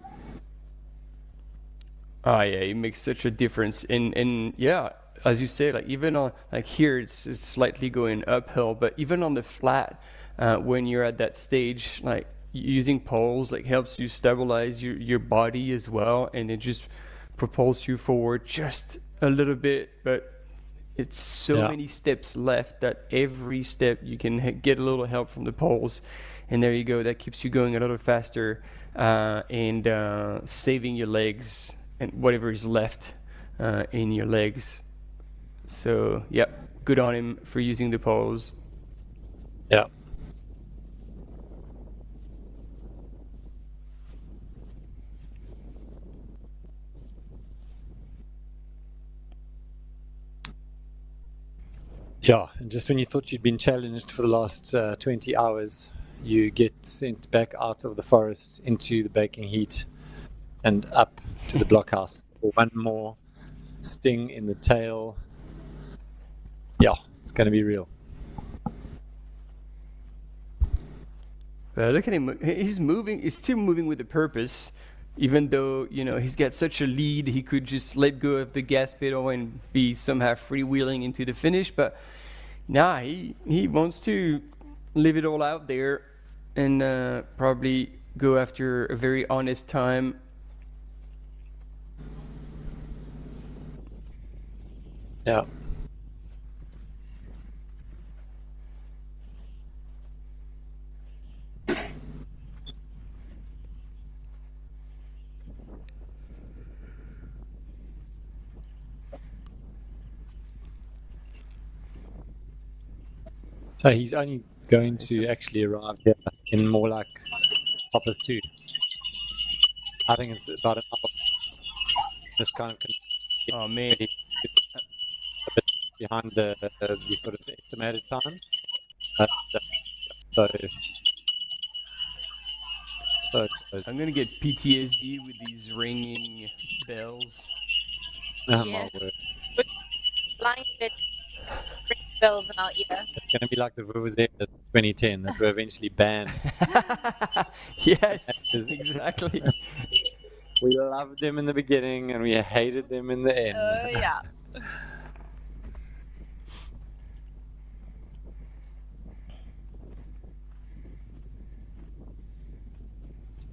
Oh yeah, it makes such a difference. And yeah, as you say, like even on like here, it's slightly going uphill, but even on the flat, when you're at that stage, like using poles like helps you stabilize your body as well, and it just propels you forward just a little bit. But it's so many steps left that every step you can get a little help from the poles, and there you go. That keeps you going a little faster and saving your legs and whatever is left in your legs. So yep, good on him for using the poles. Yeah. Yeah, and just when you thought you'd been challenged for the last 20 hours, you get sent back out of the forest into the baking heat and up to the blockhouse for one more sting in the tail. Yeah, it's going to be real. Look at him. He's moving. He's still moving with a purpose. Even though, you know, he's got such a lead, he could just let go of the gas pedal and be somehow freewheeling into the finish. But nah, he wants to leave it all out there and probably go after a very honest time. Yeah. So he's only going to actually arrive here in more like Hoppers 2. I think it's about an hour. This kind of oh man, a bit behind the sort of estimated time. So I'm gonna get PTSD with these ringing bells. Oh my word. Blinded bells in our ear. It's going to be like the Vuvuzela 2010 that were eventually banned. Yes, exactly. We loved them in the beginning and we hated them in the end. Yeah.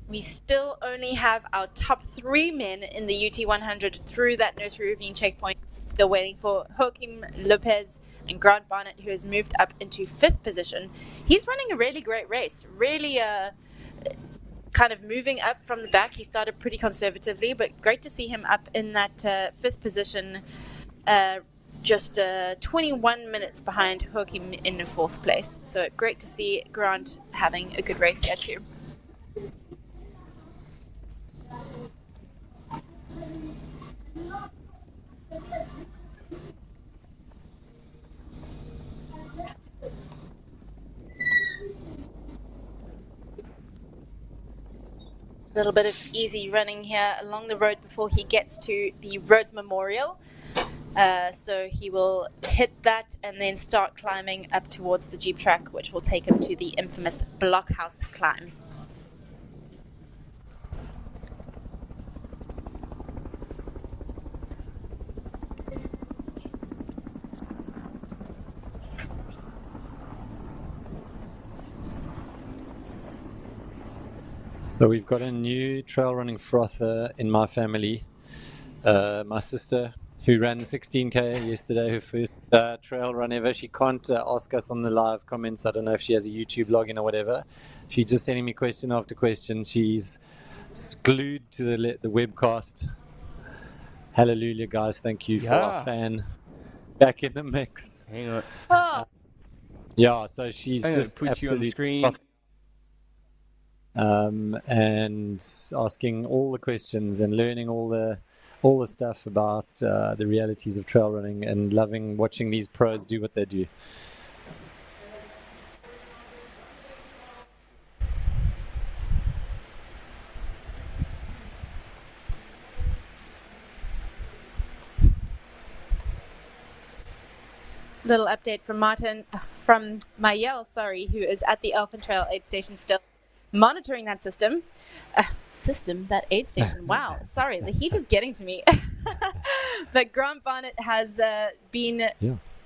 We still only have our top 3 men in the UT 100 through that nursery ravine checkpoint. Still waiting for Joaquim Lopez and Grant Barnett, who has moved up into 5th position. He's running a really great race, really kind of moving up from the back. He started pretty conservatively, but great to see him up in that 5th position, just 21 minutes behind Joaquim in the 4th place. So great to see Grant having a good race here too. A little bit of easy running here along the road before he gets to the Rhodes Memorial. So he will hit that and then start climbing up towards the Jeep track, which will take him to the infamous blockhouse climb. So we've got a new trail running frother in my family. My sister, who ran the 16K yesterday, her first trail run ever. She can't ask us on the live comments. I don't know if she has a YouTube login or whatever. She's just sending me question after question. She's glued to the webcast. Hallelujah, guys. Thank you for our fan back in the mix. Hang on. Yeah, so she's I'm gonna just put you on the absolutely screen. and asking all the questions and learning all the stuff about the realities of trail running and loving watching these pros do what they do. Little update from Mayel, who is at the Elfin Trail aid station still, monitoring that system. That aid station. Wow, sorry, the heat is getting to me. But Grant Barnett has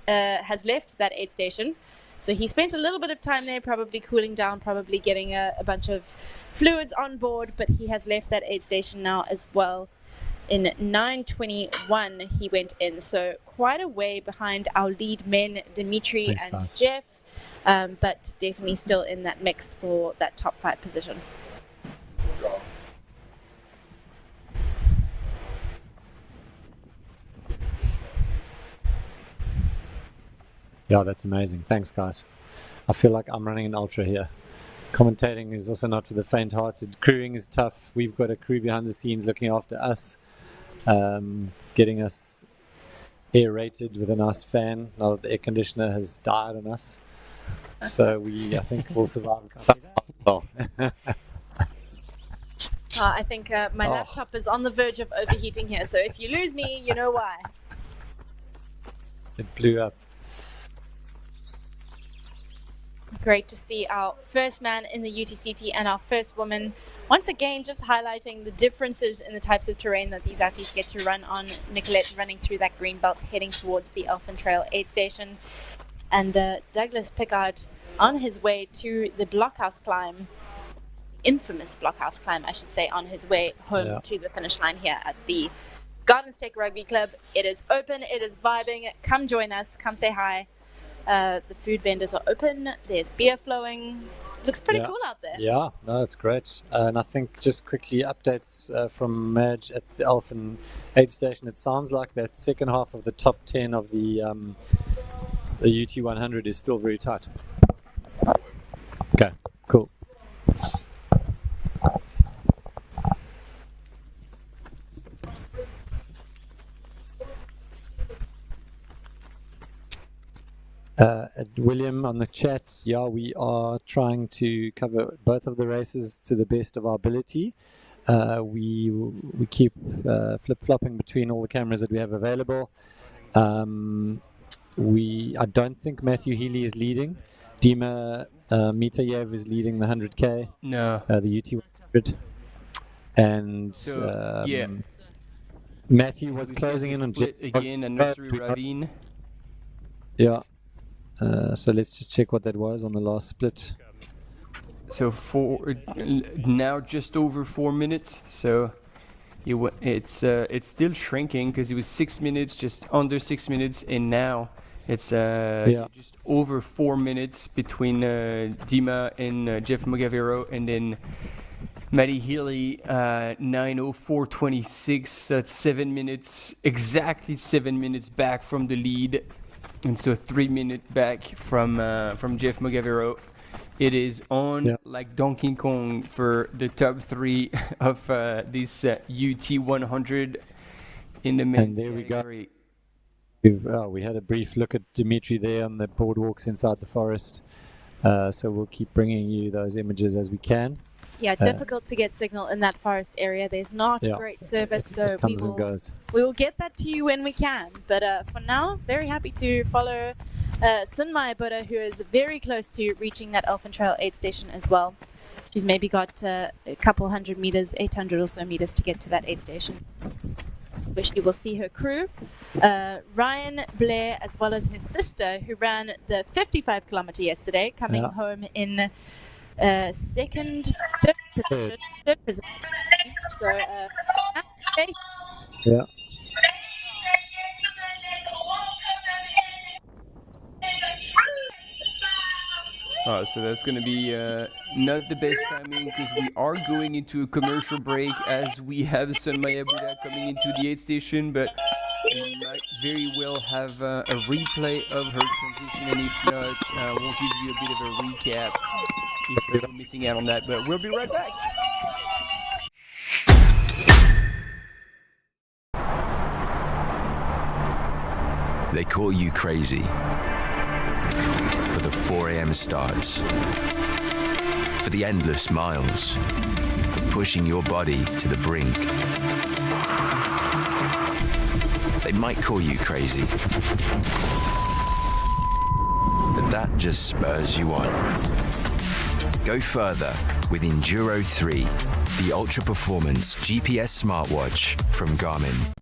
has left that aid station, so he spent a little bit of time there, probably cooling down, probably getting a bunch of fluids on board. But he has left that aid station now as well. In 9:21 he went in, so quite a way behind our lead men, Dimitri and guys. Jeff, but definitely still in that mix for that top 5 position. Yeah, that's amazing. Thanks, guys. I feel like I'm running an ultra here. Commentating is also not for the faint-hearted. Crewing is tough. We've got a crew behind the scenes looking after us, getting us aerated with a nice fan now that the air conditioner has died on us. So I think we'll survive. Well. I think my laptop is on the verge of overheating here, so if you lose me, you know why. It blew up. Great to see our first man in the UTCT and our first woman. Once again, just highlighting the differences in the types of terrain that these athletes get to run on. Nicolette running through that green belt, heading towards the Elfin Trail aid station. And Douglas Pickard on his way to the blockhouse climb, infamous blockhouse climb, I should say, on his way home to the finish line here at the Garden State Rugby Club. It is open, it is vibing. Come join us, come say hi. The food vendors are open. There's beer flowing. Looks pretty cool out there. Yeah, no, it's great. And I think just quickly updates from Madge at the Elfin aid station. It sounds like that second half of the top 10 of the UT 100 is still very tight. Okay, cool. William on the chat, we are trying to cover both of the races to the best of our ability. We keep flip-flopping between all the cameras that we have available. I don't think Matthew Healy is leading. Dima Mitayev is leading the 100K. No. The UT 100. And Matthew was closing in on again, a nursery ravine. Yeah. So let's just check what that was on the last split. So now just over 4 minutes. So it's still shrinking because it was 6 minutes, just under 6 minutes, and now it's just over 4 minutes between Dima and Jeff Mogavero, and then Matty Healy 9:04:26. That's 7 minutes, exactly 7 minutes back from the lead, and so 3 minutes back from Jeff Mogavero. It is on like Donkey Kong for the top 3 of this UT 100 in the men's category. We had a brief look at Dimitri there on the boardwalks inside the forest. So we'll keep bringing you those images as we can. Yeah, difficult to get signal in that forest area. There's not great service, so it comes and goes. We will get that to you when we can. But for now, very happy to follow Sunaya Buddha, who is very close to reaching that Elfin Trail aid station as well. She's maybe got a couple 100 meters, 800 or so meters to get to that aid station, where she will see her crew, Ryan, Blair, as well as her sister, who ran the 55 kilometer yesterday, coming home in third position. So, yeah. Oh, so that's going to be not the best timing because we are going into a commercial break as we have Sunaya Buddha coming into the aid station, but we might very well have a replay of her transition, and if not, we'll give you a bit of a recap if you're missing out on that, but we'll be right back. They call you crazy for the 4 a.m. starts, for the endless miles, for pushing your body to the brink. They might call you crazy, but that just spurs you on. Go further with Enduro 3, the ultra-performance GPS smartwatch from Garmin.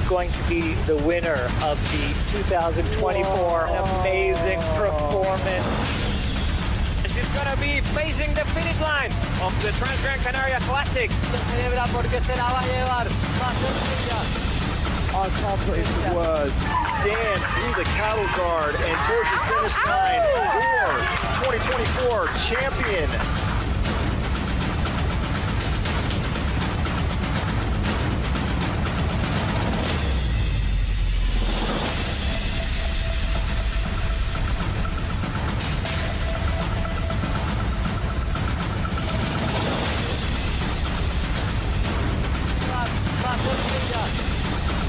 Going to be the winner of the 2024 amazing performance. She's going to be facing the finish line of the Trans-Gran Canaria Classic. I can't put into words. Stand through the cattle guard and towards the finish line for 2024 champion.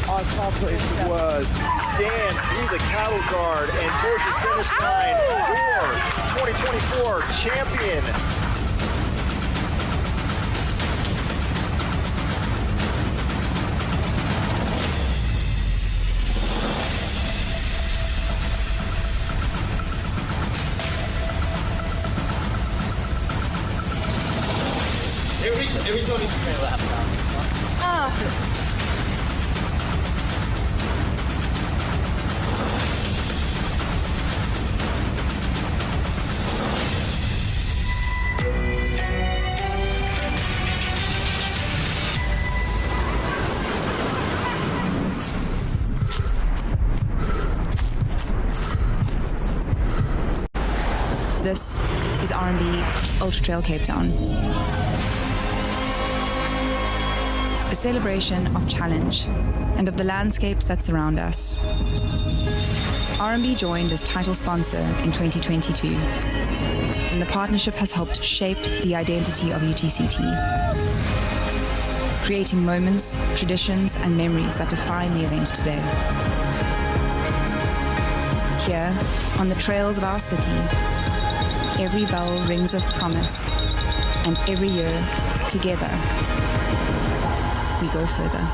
I can't put into words. Stand through the cattle guard and towards the finish line for 2024 champion. Every time he's going to lap. This is RMB Ultra-trail Cape Town. A celebration of challenge and of the landscapes that surround us. RMB joined as title sponsor in 2022, and the partnership has helped shape the identity of UTCT. creating moments, traditions, and memories that define the event today. Here, on the trails of our city, every bell rings of promise, and every year, together, we go further.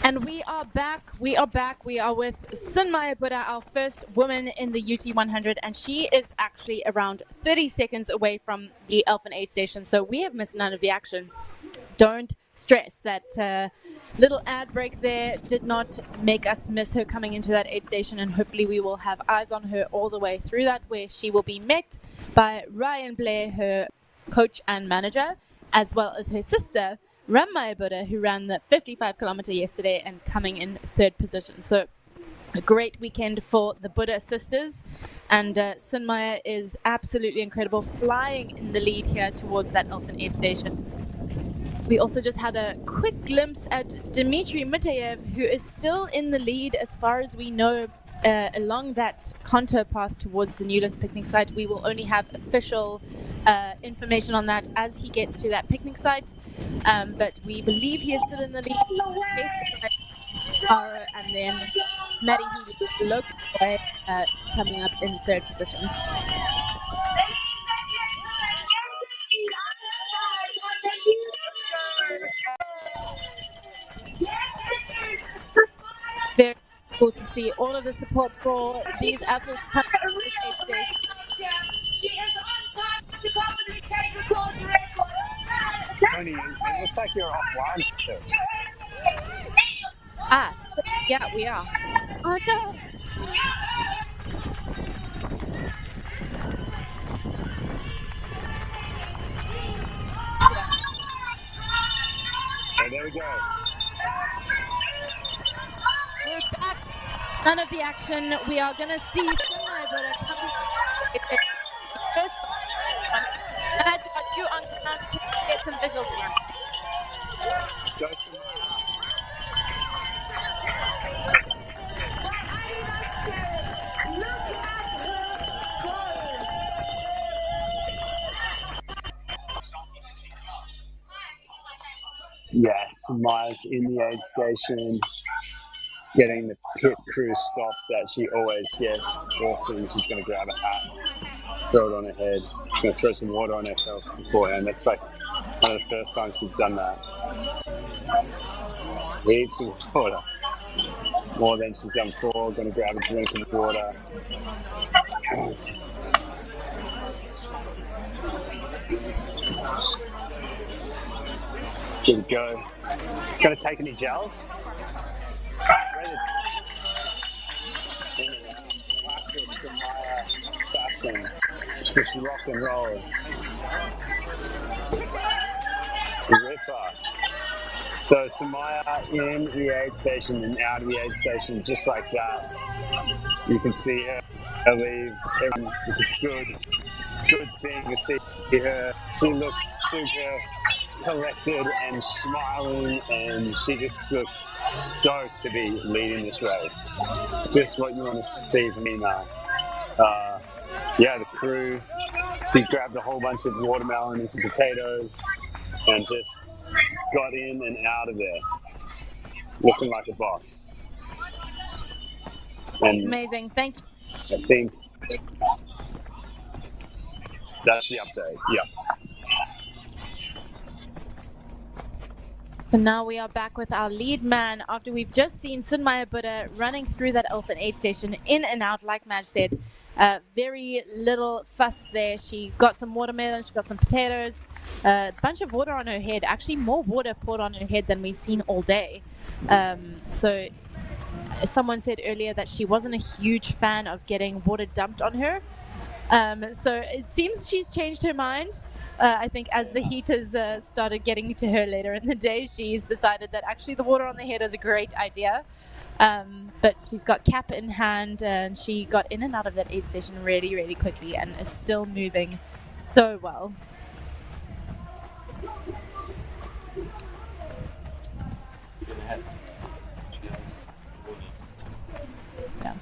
And we are back. We are with Sunaya Buddha, our first woman in the UT100, and she is actually around 30 seconds away from the Elephant Aid Station, so we have missed none of the action. Don't stress. That little ad break there did not make us miss her coming into that aid station, and hopefully we will have eyes on her all the way through that, where she will be met by Ryan Blair, her coach and manager, as well as her sister, Sunaya Buddha, who ran the 55-kilometer yesterday and coming in third position. So a great weekend for the Buddha sisters, and Sunaya is absolutely incredible, flying in the lead here towards that Elephant Aid Station. We also just had a quick glimpse at Dmitry Mitayev, who is still in the lead as far as we know along that contour path towards the Newlands picnic site. We will only have official information on that as he gets to that picnic site, but we believe he is still in the lead. And then Maddie Healy, local boy, coming up in third position. Very cool to see all of the support for these athletes coming to this aid station. Tony, it looks like you're offline still. Yeah, we are. Oh no! Oh, there we go. We're back. None of the action. We are going to see Sunaya Buddha coming. First, Madge, are you on command? Get some visuals here. Yes, Maya's in the aid station, getting the pit crew stop that she always gets. Awesome. She's going to grab a hat, throw it on her head. She's going to throw some water on herself beforehand. That's like one of the first times she's done that. Heaps of water. More than she's done before. Going to grab a drink of water. Good to go. Going to take any gels? Classic Sunaya fashion. Just rock and roll. Ripper. So Sunaya in the aid station and out of the aid station, just like that. You can see her leave. It's a good thing to see her. She looks super collected and smiling, and she just looks stoked to be leading this race. Just what you want to see from me now. Yeah, the crew, she grabbed a whole bunch of watermelon and some potatoes and just got in and out of there looking like a boss. And amazing, thank you. I think that's the update. Yeah. So now we are back with our lead man after we've just seen Sunaya Buddha running through that Elephant Aid Station in and out, like Madge said. Very little fuss there. She got some watermelon, she got some potatoes, a bunch of water on her head. Actually, more water poured on her head than we've seen all day. So someone said earlier that she wasn't a huge fan of getting water dumped on her. So it seems she's changed her mind. I think as the heat has started getting to her later in the day, she's decided that actually the water on the head is a great idea. But she's got cap in hand, and she got in and out of that aid station really, really quickly and is still moving so well. hat. She has Yeah.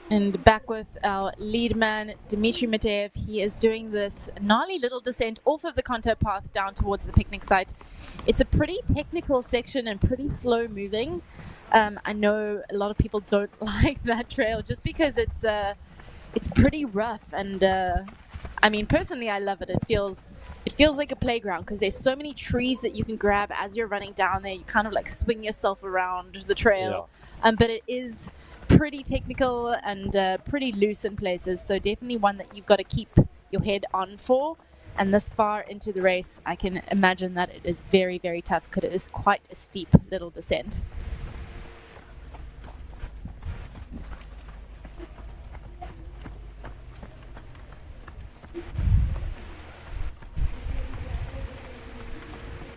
And back with our lead man, Dmitry Mateev. He is doing this gnarly little descent off of the contour path down towards the picnic site. It's a pretty technical section and pretty slow moving. I know a lot of people don't like that trail just because it's pretty rough. And I mean, personally, I love it. It feels like a playground because there's so many trees that you can grab as you're running down there. You kind of like swing yourself around the trail. Yeah. But it is pretty technical and pretty loose in places, so definitely one that you've got to keep your head on for. And this far into the race, I can imagine that it is very, very tough because it is quite a steep little descent.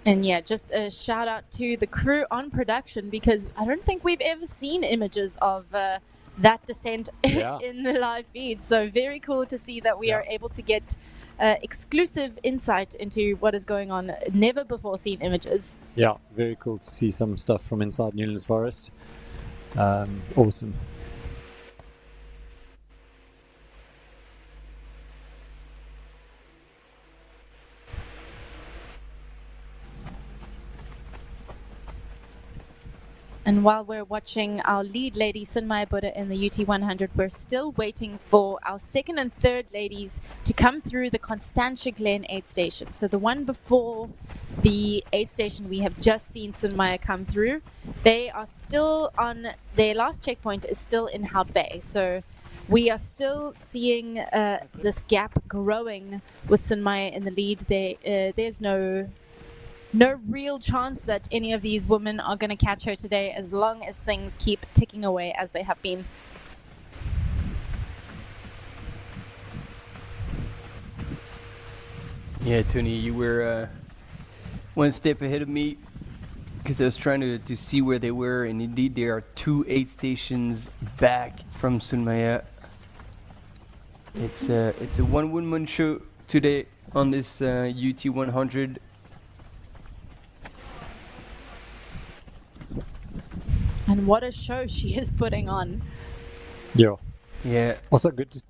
And yeah, just a shout out to the crew on production, because I don't think we've ever seen images of that descent in the live feed. So very cool to see that we are able to get exclusive insight into what is going on. Never before seen images. Yeah, very cool to see some stuff from inside Newlands Forest. Awesome. And while we're watching our lead lady, Sunaya Buddha, in the UT 100, we're still waiting for our second and third ladies to come through the Constantia Glen aid station. So the one before the aid station, we have just seen Sunaya come through. They are still on, their last checkpoint is still in Hout Bay. So we are still seeing this gap growing with Sunaya in the lead. There's no real chance that any of these women are going to catch her today, as long as things keep ticking away as they have been. Yeah, Tony, you were one step ahead of me because I was trying to see where they were, and indeed there are 2 aid stations back from Sunaya. It's a one-woman show today on this UT 100. And what a show she is putting on. Yeah. Also good to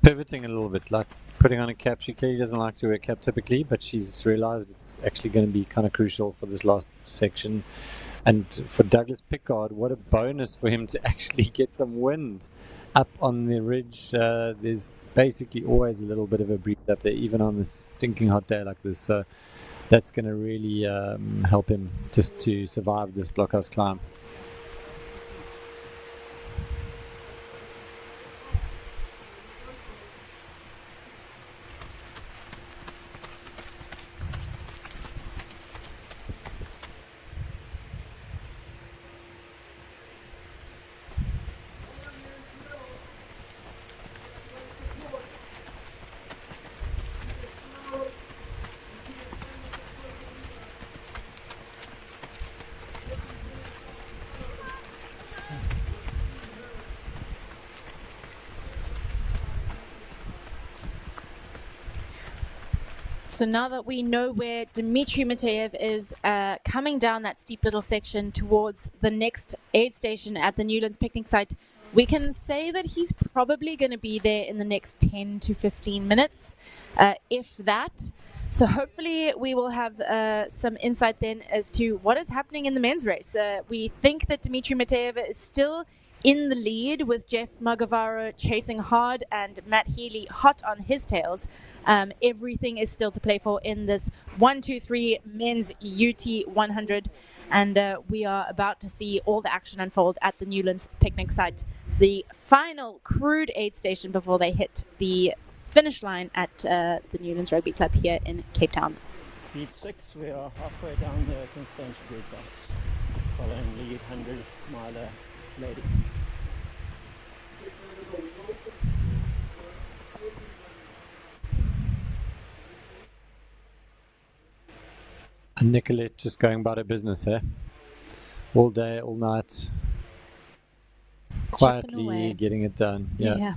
pivoting a little bit, like putting on a cap. She clearly doesn't like to wear a cap typically, but she's realized it's actually going to be kind of crucial for this last section. And for Douglas Pickard, what a bonus for him to actually get some wind up on the ridge. There's basically always a little bit of a breeze up there, even on this stinking hot day like this. So that's going to really help him just to survive this blockhouse climb. So now that we know where Dmitry Mateev is coming down that steep little section towards the next aid station at the Newlands picnic site, we can say that he's probably going to be there in the next 10 to 15 minutes, if that. So hopefully we will have some insight then as to what is happening in the men's race. We think that Dmitry Mateev is still in the lead, with Jeff Magavaro chasing hard and Matt Healy hot on his tails. Everything is still to play for in this 1-2-3 men's UT 100, and we are about to see all the action unfold at the Newlands picnic site, the final crude aid station before they hit the finish line at the Newlands Rugby Club here in Cape Town. Beat 6, we are halfway down the Constantia Group bus, following lead 100-miler lady. And Nicolette just going about her business here. All day, all night. Quietly getting it done. Yeah.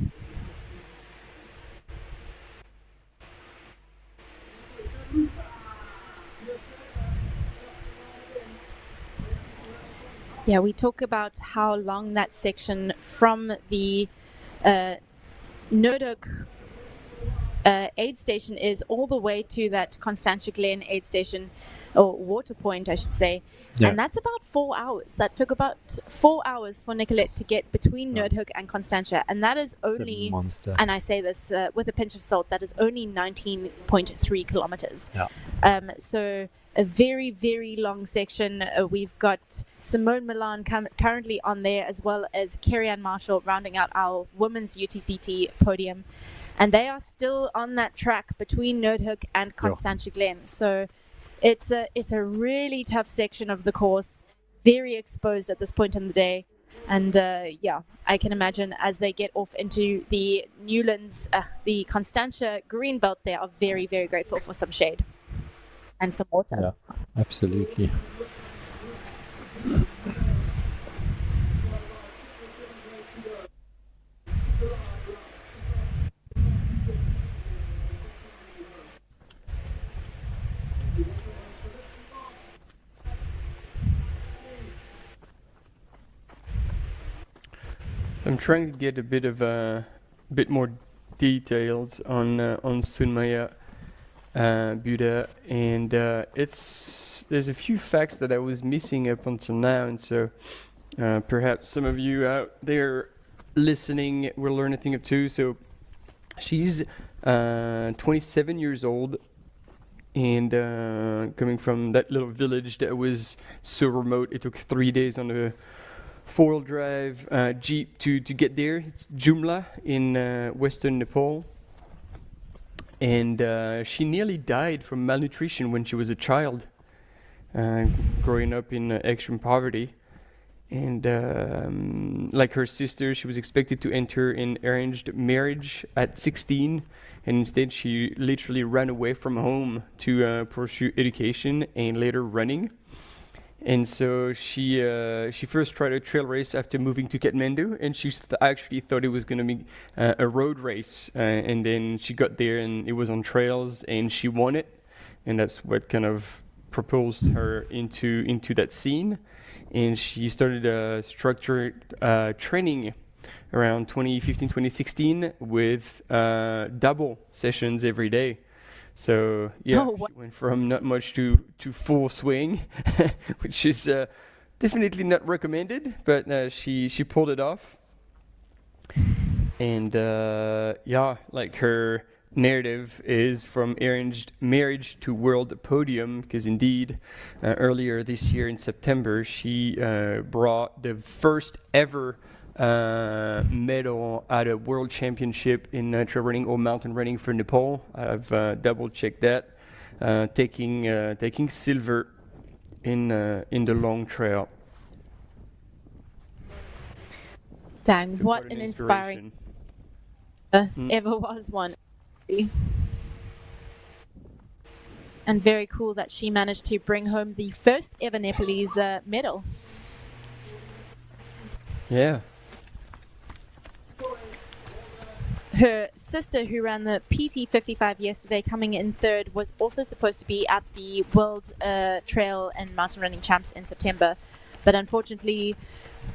Yeah, we talk about how long that section from the Noordhoek aid station is all the way to that Constantia Glen aid station, or water point, I should say. Yeah. And that's about 4 hours. That took about 4 hours for Nicolette to get between Noordhoek and Constantia. And that is only, a monster. and I say this with a pinch of salt, that is only 19.3 kilometers. Yeah. So a very, very long section. We've got Simone Milan currently on there, as well as Kerry-Ann Marshall rounding out our women's UTCT podium. And they are still on that track between Noordhoek and Constantia Glen. So it's a really tough section of the course, very exposed at this point in the day. And yeah, I can imagine as they get off into the Newlands, the Constantia green belt, they are very, very grateful for some shade and some water. Yeah, absolutely. So I'm trying to get a bit more details on Sunaya Buddha, and there's a few facts that I was missing up until now, and so perhaps some of you out there listening will learn a thing or two. So she's 27 years old, and coming from that little village that was so remote, it took 3 days on a four-wheel drive jeep to get there. It's Jumla in western Nepal, and she nearly died from malnutrition when she was a child, growing up in extreme poverty. And like her sister, she was expected to enter an arranged marriage at 16, and instead she literally ran away from home to pursue education and later running. And so she first tried a trail race after moving to Kathmandu, and she actually thought it was going to be a road race. And then she got there, and it was on trails, and she won it. And that's what kind of propelled her into that scene. And she started structured training around 2015, 2016 with double sessions every day. So yeah, she went from not much to full swing, which is definitely not recommended, but she pulled it off. And yeah, like her narrative is from arranged marriage to world podium, because indeed earlier this year in September she brought the first ever medal at a world championship in trail running or mountain running for Nepal. I've double checked that, taking silver in the long trail. Dang, so what an inspiring ever was one. And very cool that she managed to bring home the first ever Nepalese medal. Yeah. Her sister, who ran the PT 55 yesterday, coming in third, was also supposed to be at the World Trail and Mountain Running Champs in September. But unfortunately,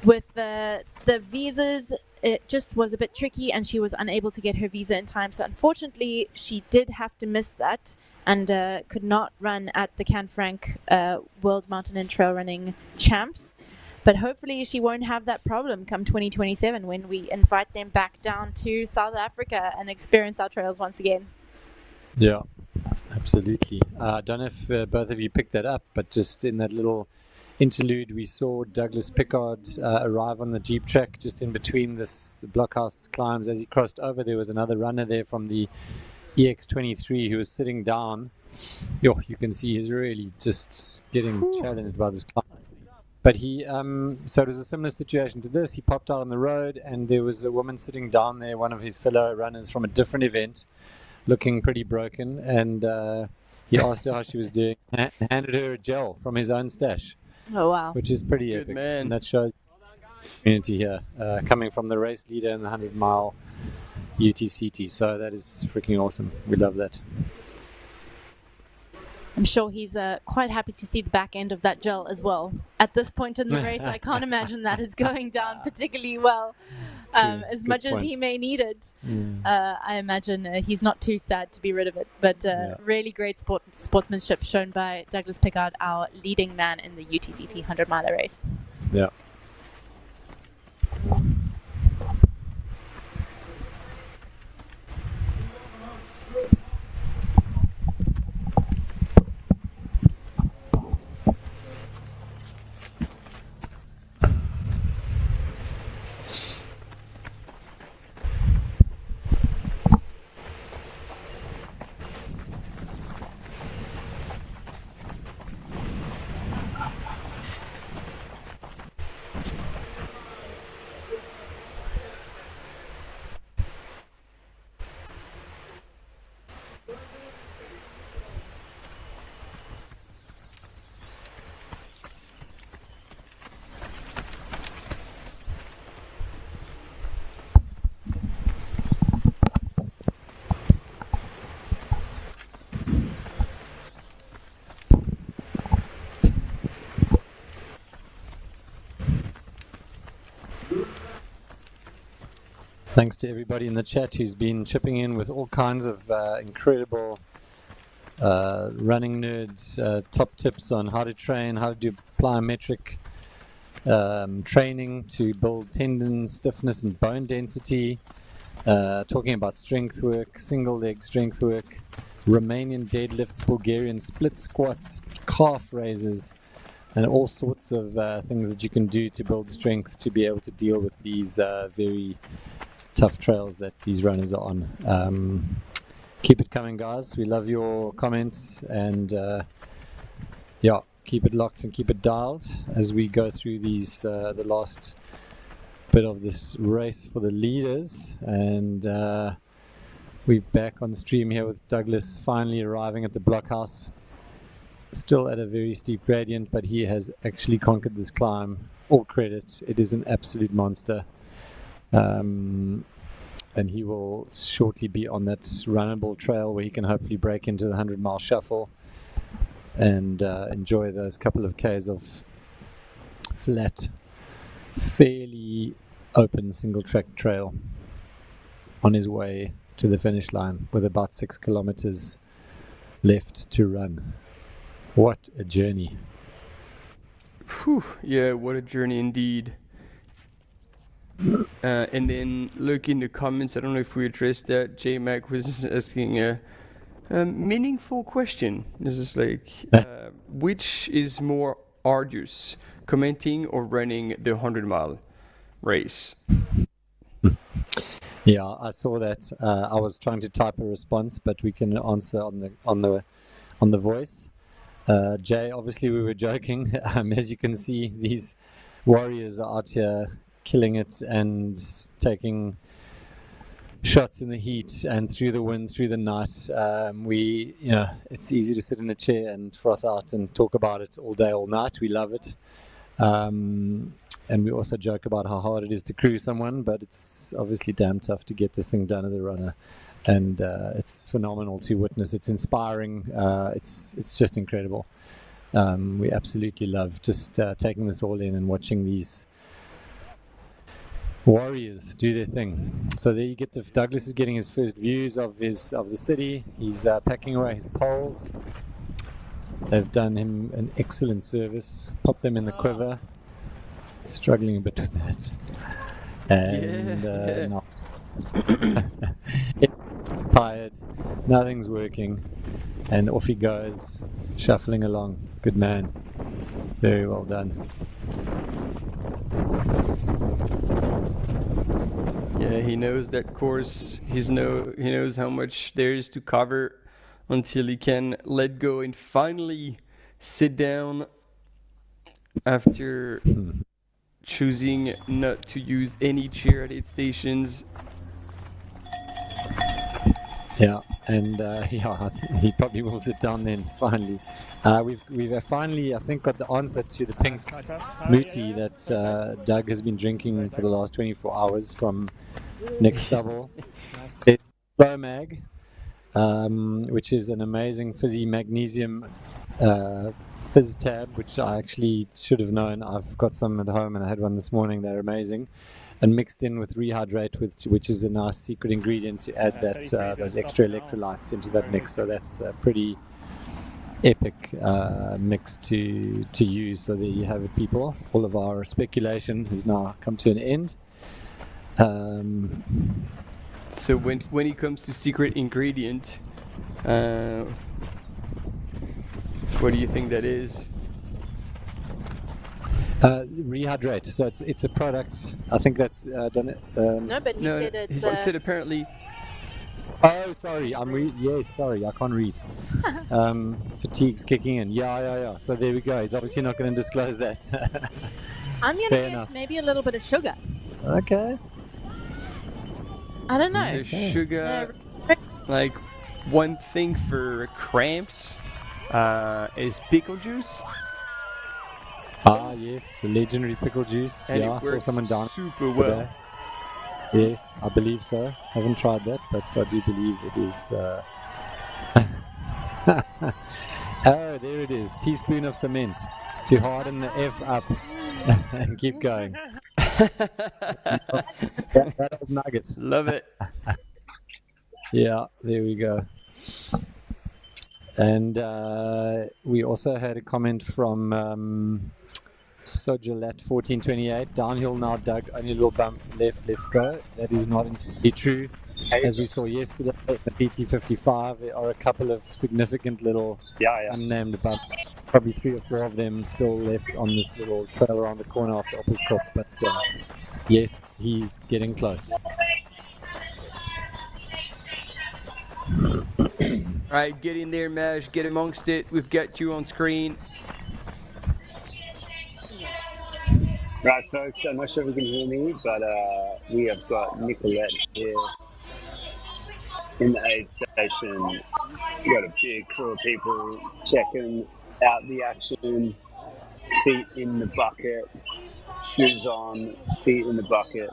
with the visas, it just was a bit tricky, and she was unable to get her visa in time. So unfortunately, she did have to miss that and could not run at the Canfranc World Mountain and Trail Running Champs. But hopefully she won't have that problem come 2027 when we invite them back down to South Africa and experience our trails once again. Yeah, absolutely. I don't know if both of you picked that up, but just in that little interlude, we saw Douglas Pickard arrive on the Jeep track just in between the blockhouse climbs. As he crossed over, there was another runner there from the EX23 who was sitting down. Yo, you can see he's really just getting challenged by this climb. But he, so it was a similar situation to this. He popped out on the road, and there was a woman sitting down there, one of his fellow runners from a different event, looking pretty broken. And he asked her how she was doing, and handed her a gel from his own stash. Oh, wow. Which is pretty Good epic. man. And that shows the community here, coming from the race leader in the 100-mile UTCT. So that is freaking awesome. We love that. I'm sure he's quite happy to see the back end of that gel as well. At this point in the race, I can't imagine that is going down particularly well. As Good much as point. he may need it, I imagine he's not too sad to be rid of it. But really great sportsmanship shown by Douglas Pickard, our leading man in the UTCT 100-miler race. Yeah. Thanks to everybody in the chat who's been chipping in with all kinds of incredible running nerds, top tips on how to train, how to do plyometric training to build tendon stiffness and bone density, talking about strength work, single leg strength work, Romanian deadlifts, Bulgarian split squats, calf raises, and all sorts of things that you can do to build strength to be able to deal with these very tough trails that these runners are on. Keep it coming, guys. We love your comments, and yeah, keep it locked and keep it dialed as we go through these the last bit of this race for the leaders. And we're back on the stream here with Douglas finally arriving at the blockhouse. Still at a very steep gradient, but he has actually conquered this climb. All credit. It is an absolute monster. And he will shortly be on that runnable trail where he can hopefully break into the 100-mile shuffle and enjoy those couple of Ks of flat, fairly open single-track trail on his way to the finish line with about 6 kilometers left to run. What a journey. Whew, yeah, what a journey indeed. And then look in the comments, I don't know if we addressed that. J-Mac was asking a meaningful question. This is like, which is more arduous, commenting or running the 100-mile race? Yeah, I saw that. I was trying to type a response, but we can answer on the voice. Jay, obviously we were joking. As you can see, these warriors are out here killing it and taking shots in the heat and through the wind, through the night. It's easy to sit in a chair and froth out and talk about it all day, all night. We love it. And we also joke about how hard it is to crew someone, but it's obviously damn tough to get this thing done as a runner. And it's phenomenal to witness. It's inspiring. It's just incredible. We absolutely love just taking this all in and watching these warriors do their thing. So there you get Douglas is getting his first views of the city. He's packing away his poles. They've done him an excellent service. Popped them in the quiver. Struggling a bit with that. And no. Tired. Nothing's working. And off he goes, shuffling along. Good man. Very well done. Yeah, he knows that course. He knows how much there is to cover until he can let go and finally sit down after choosing not to use any chair at aid stations. Yeah, and he probably will sit down then finally. We've finally, I think, got the answer to the pink mootie that Doug has been drinking for the last 24 hours from Nick Stubble. It's slow mag. which is an amazing fizzy magnesium fizz tab, which I actually should have known. I've got some at home and I had one this morning. They're amazing. And mixed in with Rehydrate, which is a nice secret ingredient to add those extra electrolytes into that mix. So that's a pretty epic mix to use. So there you have it, people. All of our speculation has now come to an end. So when it comes to secret ingredient, what do you think that is? Rehydrate. So it's a product. I think that's done it. No, but he said it's. He said apparently. Oh, sorry. Yes, sorry. I can't read. Fatigue's kicking in. Yeah. So there we go. He's obviously not going to disclose that. I'm going to guess maybe a little bit of sugar. Okay. I don't know. The sugar. Like one thing for cramps is pickle juice. Ah, yes, the legendary pickle juice. And I saw someone down super well. Yes, I believe so. Haven't tried that, but I do believe it is. Oh, there it is. Teaspoon of cement to harden the F up and keep going. that old nugget. Love it. Yeah, there we go. And we also had a comment from Sojalat1428. Downhill now, Doug. Only a little bump left. Let's go. That is not entirely true. As we saw yesterday at the PT55, there are a couple of significant little unnamed bumps. Probably 3 or 4 of them still left on this little trail around the corner after Opperskop. But yes, he's getting close. Alright, get in there, Maj. Get amongst it. We've got you on screen. Right, folks, I'm not sure if you can hear me, but we have got Nicolette here in the aid station. We've got a big crew of people checking out the action. Feet in the bucket, shoes on, feet in the bucket.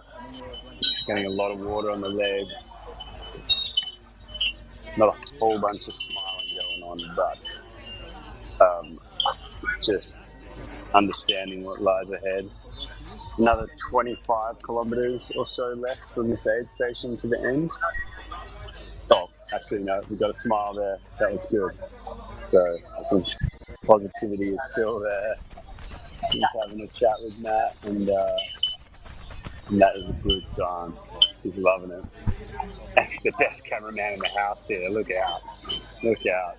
Getting a lot of water on the legs. Not a whole bunch of smiling going on, but just understanding what lies ahead. Another 25 kilometers or so left from this aid station to the end. Oh, actually no, we got a smile there. That was good. So I think positivity is still there. He's having a chat with Matt, and that is a good sign. He's loving it. That's the best cameraman in the house here. Look out. Look out.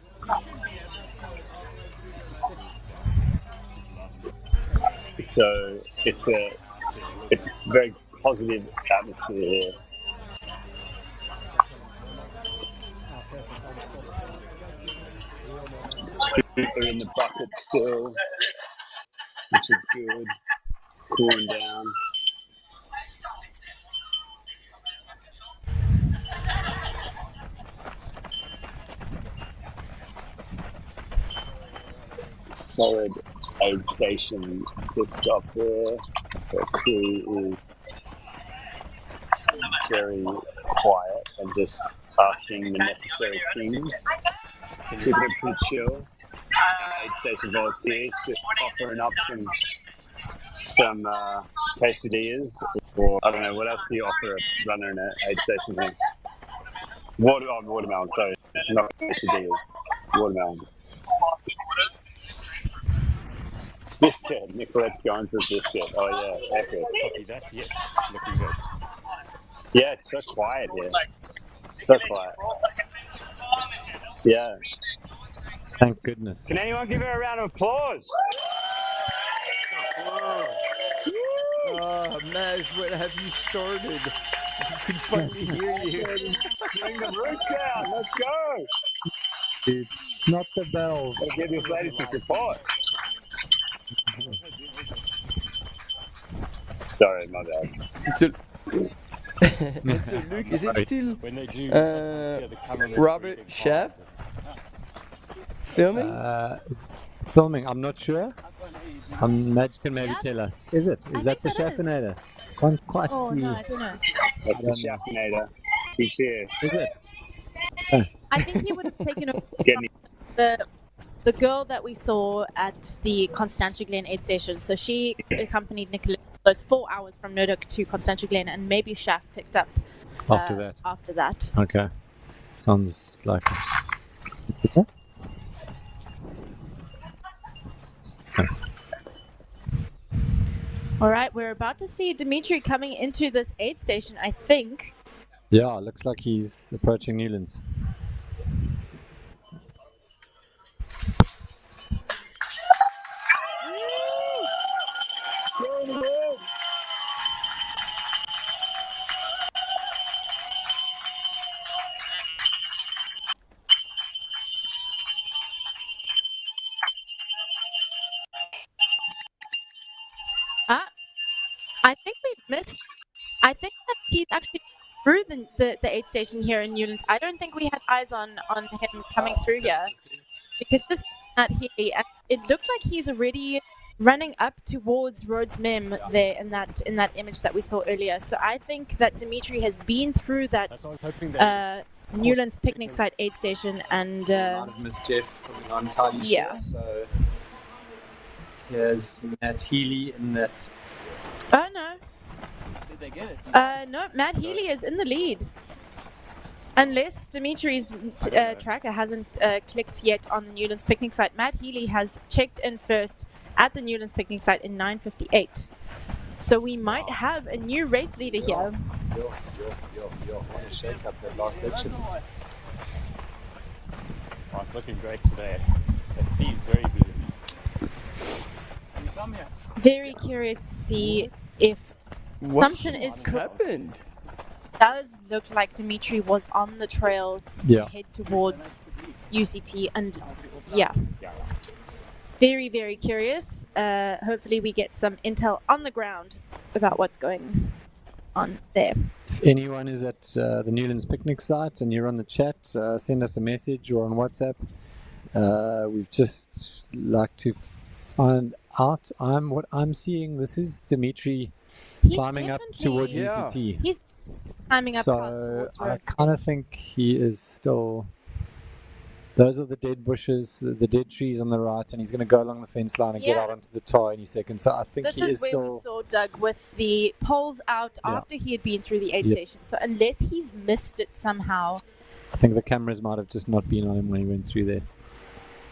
So it's a very positive atmosphere here. People are in the bucket still, which is good. Cooling down. Solid aid station pit stop there. The crew is very quiet and just asking the necessary things. Keeping it pretty chill. Aid station volunteers just offering up some quesadillas, or I don't know, what else do you offer a runner in an aid station here? Watermelon, sorry, not quesadillas. Watermelon. Biscuit. Nicolette's going for a biscuit. Oh yeah, epic. Looking good. Yeah, it's so quiet here. So quiet. Yeah. Thank goodness. Can anyone give her a round of applause? Oh, Maj, what have you started? I can finally hear you. Bring the roof down. Let's go. Dude, not the bells. I'll give this lady some support. Sorry, my bad. So, Luke, is it still Robert Chef filming? Filming, I'm not sure. Madge can maybe tell us. Is it? Is that the Chefinator? Can't quite see. No, I don't know. That's the Chefinator. He's here. Is it? I think he would have taken over Getting the girl that we saw at the Constantia Glen aid station. So she accompanied Nicola those 4 hours from Noordhoek to Constantia Glen, and maybe Shaf picked up After that. After that. Okay. Sounds like it's... Thanks. All right, we're about to see Dimitri coming into this aid station, I think. Yeah, looks like he's approaching Newlands. I think we've missed. I think that he's actually through the aid station here in Newlands. I don't think we had eyes on him coming through here, because this is Matt Healy, and it looked like he's already running up towards Rhodes Mem there in that image that we saw earlier. So I think that Dimitri has been through that Newlands picnic site aid station, and might have missed Jeff, probably not entirely yeah. sure. So here's Matt Healy in that. Oh no. Did they get it? No, Matt Healy is in the lead. Unless Dimitri's tracker hasn't clicked yet on the Newlands picnic site. Matt Healy has checked in first at the Newlands picnic site in 9:58. So we might have a new race leader here. What a shake up that last section. Oh, it's looking great today. That sea is very blue. Can you come here? Very curious to see if assumption is correct. Happened? Does look like Dimitri was on the trail to head towards UCT, and yeah, very, very curious. Hopefully we get some intel on the ground about what's going on there. If anyone is at the Newlands picnic site and you're on the chat, send us a message or on WhatsApp. We've just like to find out. What I'm seeing, this is Dimitri climbing up towards UCT. He's climbing up towards I Rhodes. kind of think he is still. Those are the dead bushes, the dead trees on the right, and he's going to go along the fence line and get out onto the tar any second. So I think this he is where still. we saw Doug with the poles out after he had been through the aid station. So unless he's missed it somehow. I think the cameras might have just not been on him when he went through there.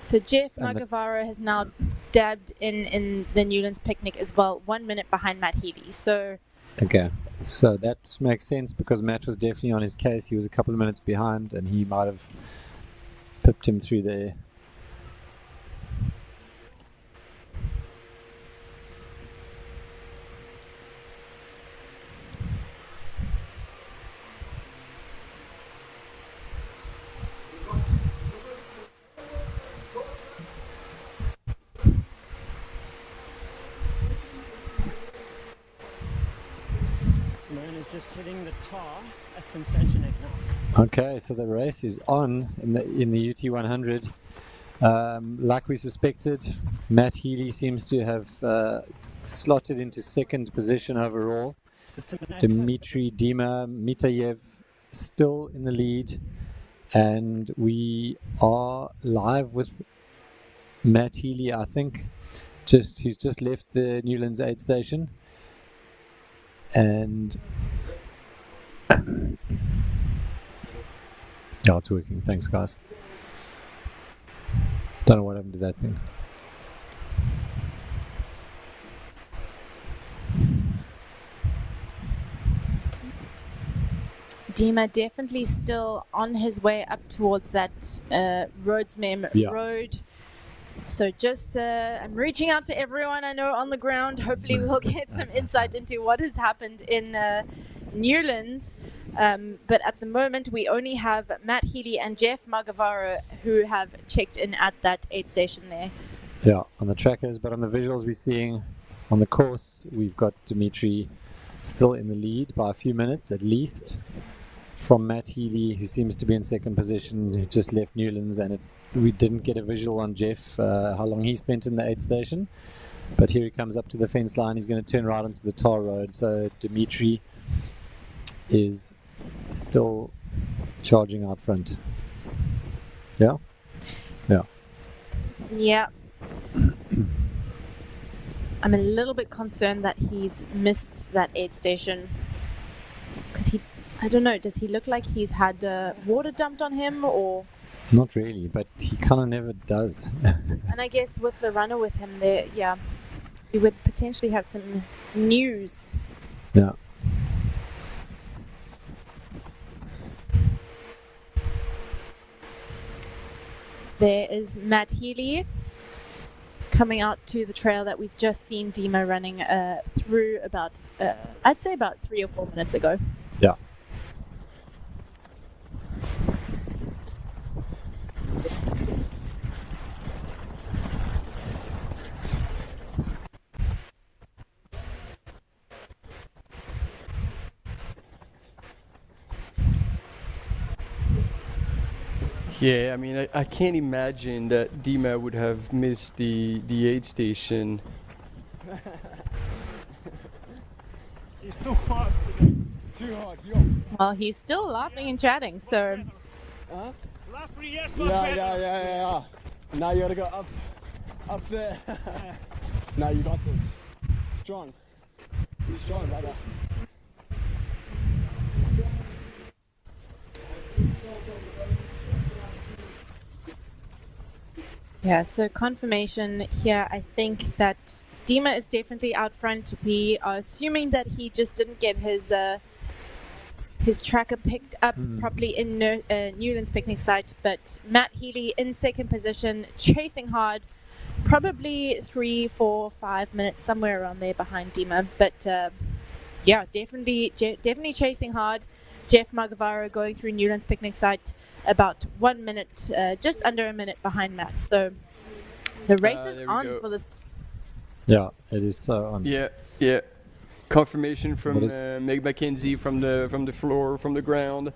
So Jeff Magavaro has now dabbed in the Newlands picnic as well, 1 minute behind Matt Healy. So okay, so that makes sense because Matt was definitely on his case. He was a couple of minutes behind, and he might have pipped him through there. Man is just hitting the tar at Constantia now. Okay, so the race is on in the UT100. Like we suspected, Matt Healy seems to have slotted into second position overall. Dmitry Dima Mitayev still in the lead, and we are live with Matt Healy. I think he's just left the Newlands aid station, and yeah, it's working. Thanks, guys. Don't know what happened to that thing. Dima definitely still on his way up towards that Rhodes Mem road. So just, I'm reaching out to everyone I know on the ground. Hopefully we'll get some insight into what has happened in Newlands. But at the moment, we only have Matt Healy and Jeff Magavaro who have checked in at that aid station there. Yeah, on the trackers, but on the visuals we're seeing on the course, we've got Dimitri still in the lead by a few minutes at least from Matt Healy, who seems to be in second position, who just left Newlands, and we didn't get a visual on Jeff, how long he spent in the aid station. But here he comes up to the fence line. He's going to turn right onto the tar road. So Dimitri is still charging out front. Yeah. Yeah. Yeah. I'm a little bit concerned that he's missed that aid station. Because I don't know, does he look like he's had water dumped on him or... Not really, but he kind of never does. And I guess with the runner with him there, yeah, you would potentially have some news. Yeah. There is Matt Healy coming out to the trail that we've just seen Dima running through about, I'd say about 3 or 4 minutes ago. Yeah. Yeah, I mean, I can't imagine that Dima would have missed the aid station. He's too hard today. Too hard, yo. Well, he's still laughing and chatting, so... Huh? Yeah. Now you gotta go up there. Now you got this. Strong. Strong, brother. Yeah, so confirmation here, I think that Dima is definitely out front. We are assuming that he just didn't get his tracker picked up properly in Newlands picnic site, but Matt Healy in second position, chasing hard, probably 3, 4, 5 minutes, somewhere around there behind Dima, but yeah, definitely chasing hard. Jeff Magavaro going through Newlands picnic site about 1 minute, just under a minute behind Matt. So the race is on for this. Yeah, it is so on. Yeah. Confirmation from Meg McKenzie from the floor, from the ground.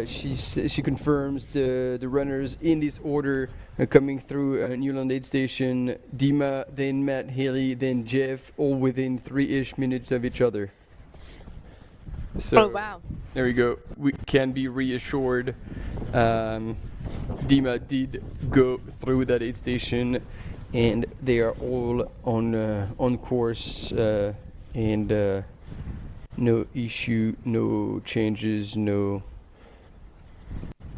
She confirms the runners in this order coming through Newland aid station. Dima, then Matt Healy, then Jeff, all within 3-ish minutes of each other. So, oh wow! There we go. We can be reassured. Dima did go through that aid station, and they are all on course, and no issue, no changes, no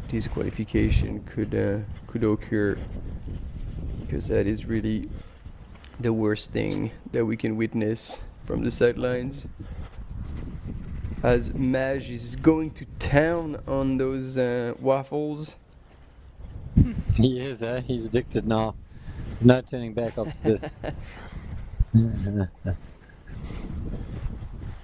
disqualification could occur, because that is really the worst thing that we can witness from the sidelines. As Maj is going to town on those waffles. He is, he's addicted now. No turning back after this.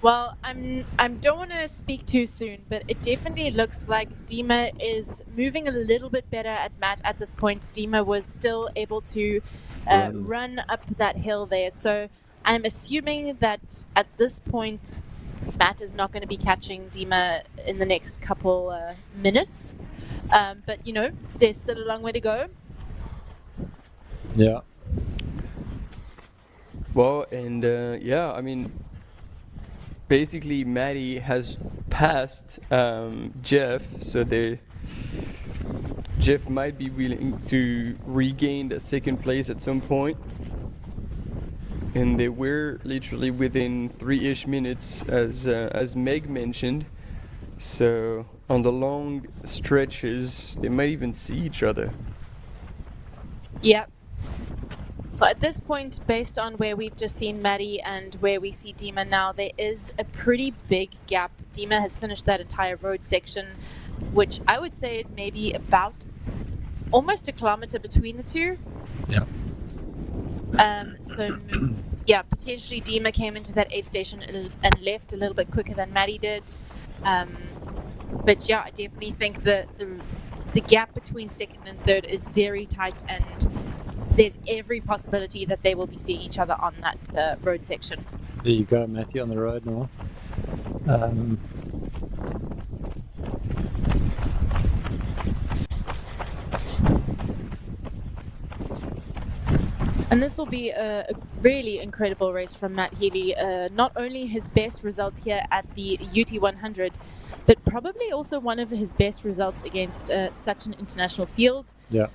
Well, I don't want to speak too soon, but it definitely looks like Dima is moving a little bit better at Matt at this point. Dima was still able to run up that hill there, so I'm assuming that at this point Matt is not going to be catching Dima in the next couple minutes. But, you know, there's still a long way to go. Yeah. Well, and yeah, I mean, basically Maddie has passed Jeff, so Jeff might be willing to regain the second place at some point. And they were literally within 3-ish minutes, as Meg mentioned. So on the long stretches, they might even see each other. Yep. But at this point, based on where we've just seen Maddie and where we see Dima now, there is a pretty big gap. Dima has finished that entire road section, which I would say is maybe about almost a kilometer between the two. Yeah. So, yeah, potentially Dima came into that aid station and left a little bit quicker than Maddie did. But yeah, I definitely think that the gap between second and third is very tight, and there's every possibility that they will be seeing each other on that road section. There you go, Matthew, on the road now. And this will be a really incredible race from Matt Healy. Not only his best result here at the UT100, but probably also one of his best results against such an international field. Yeah.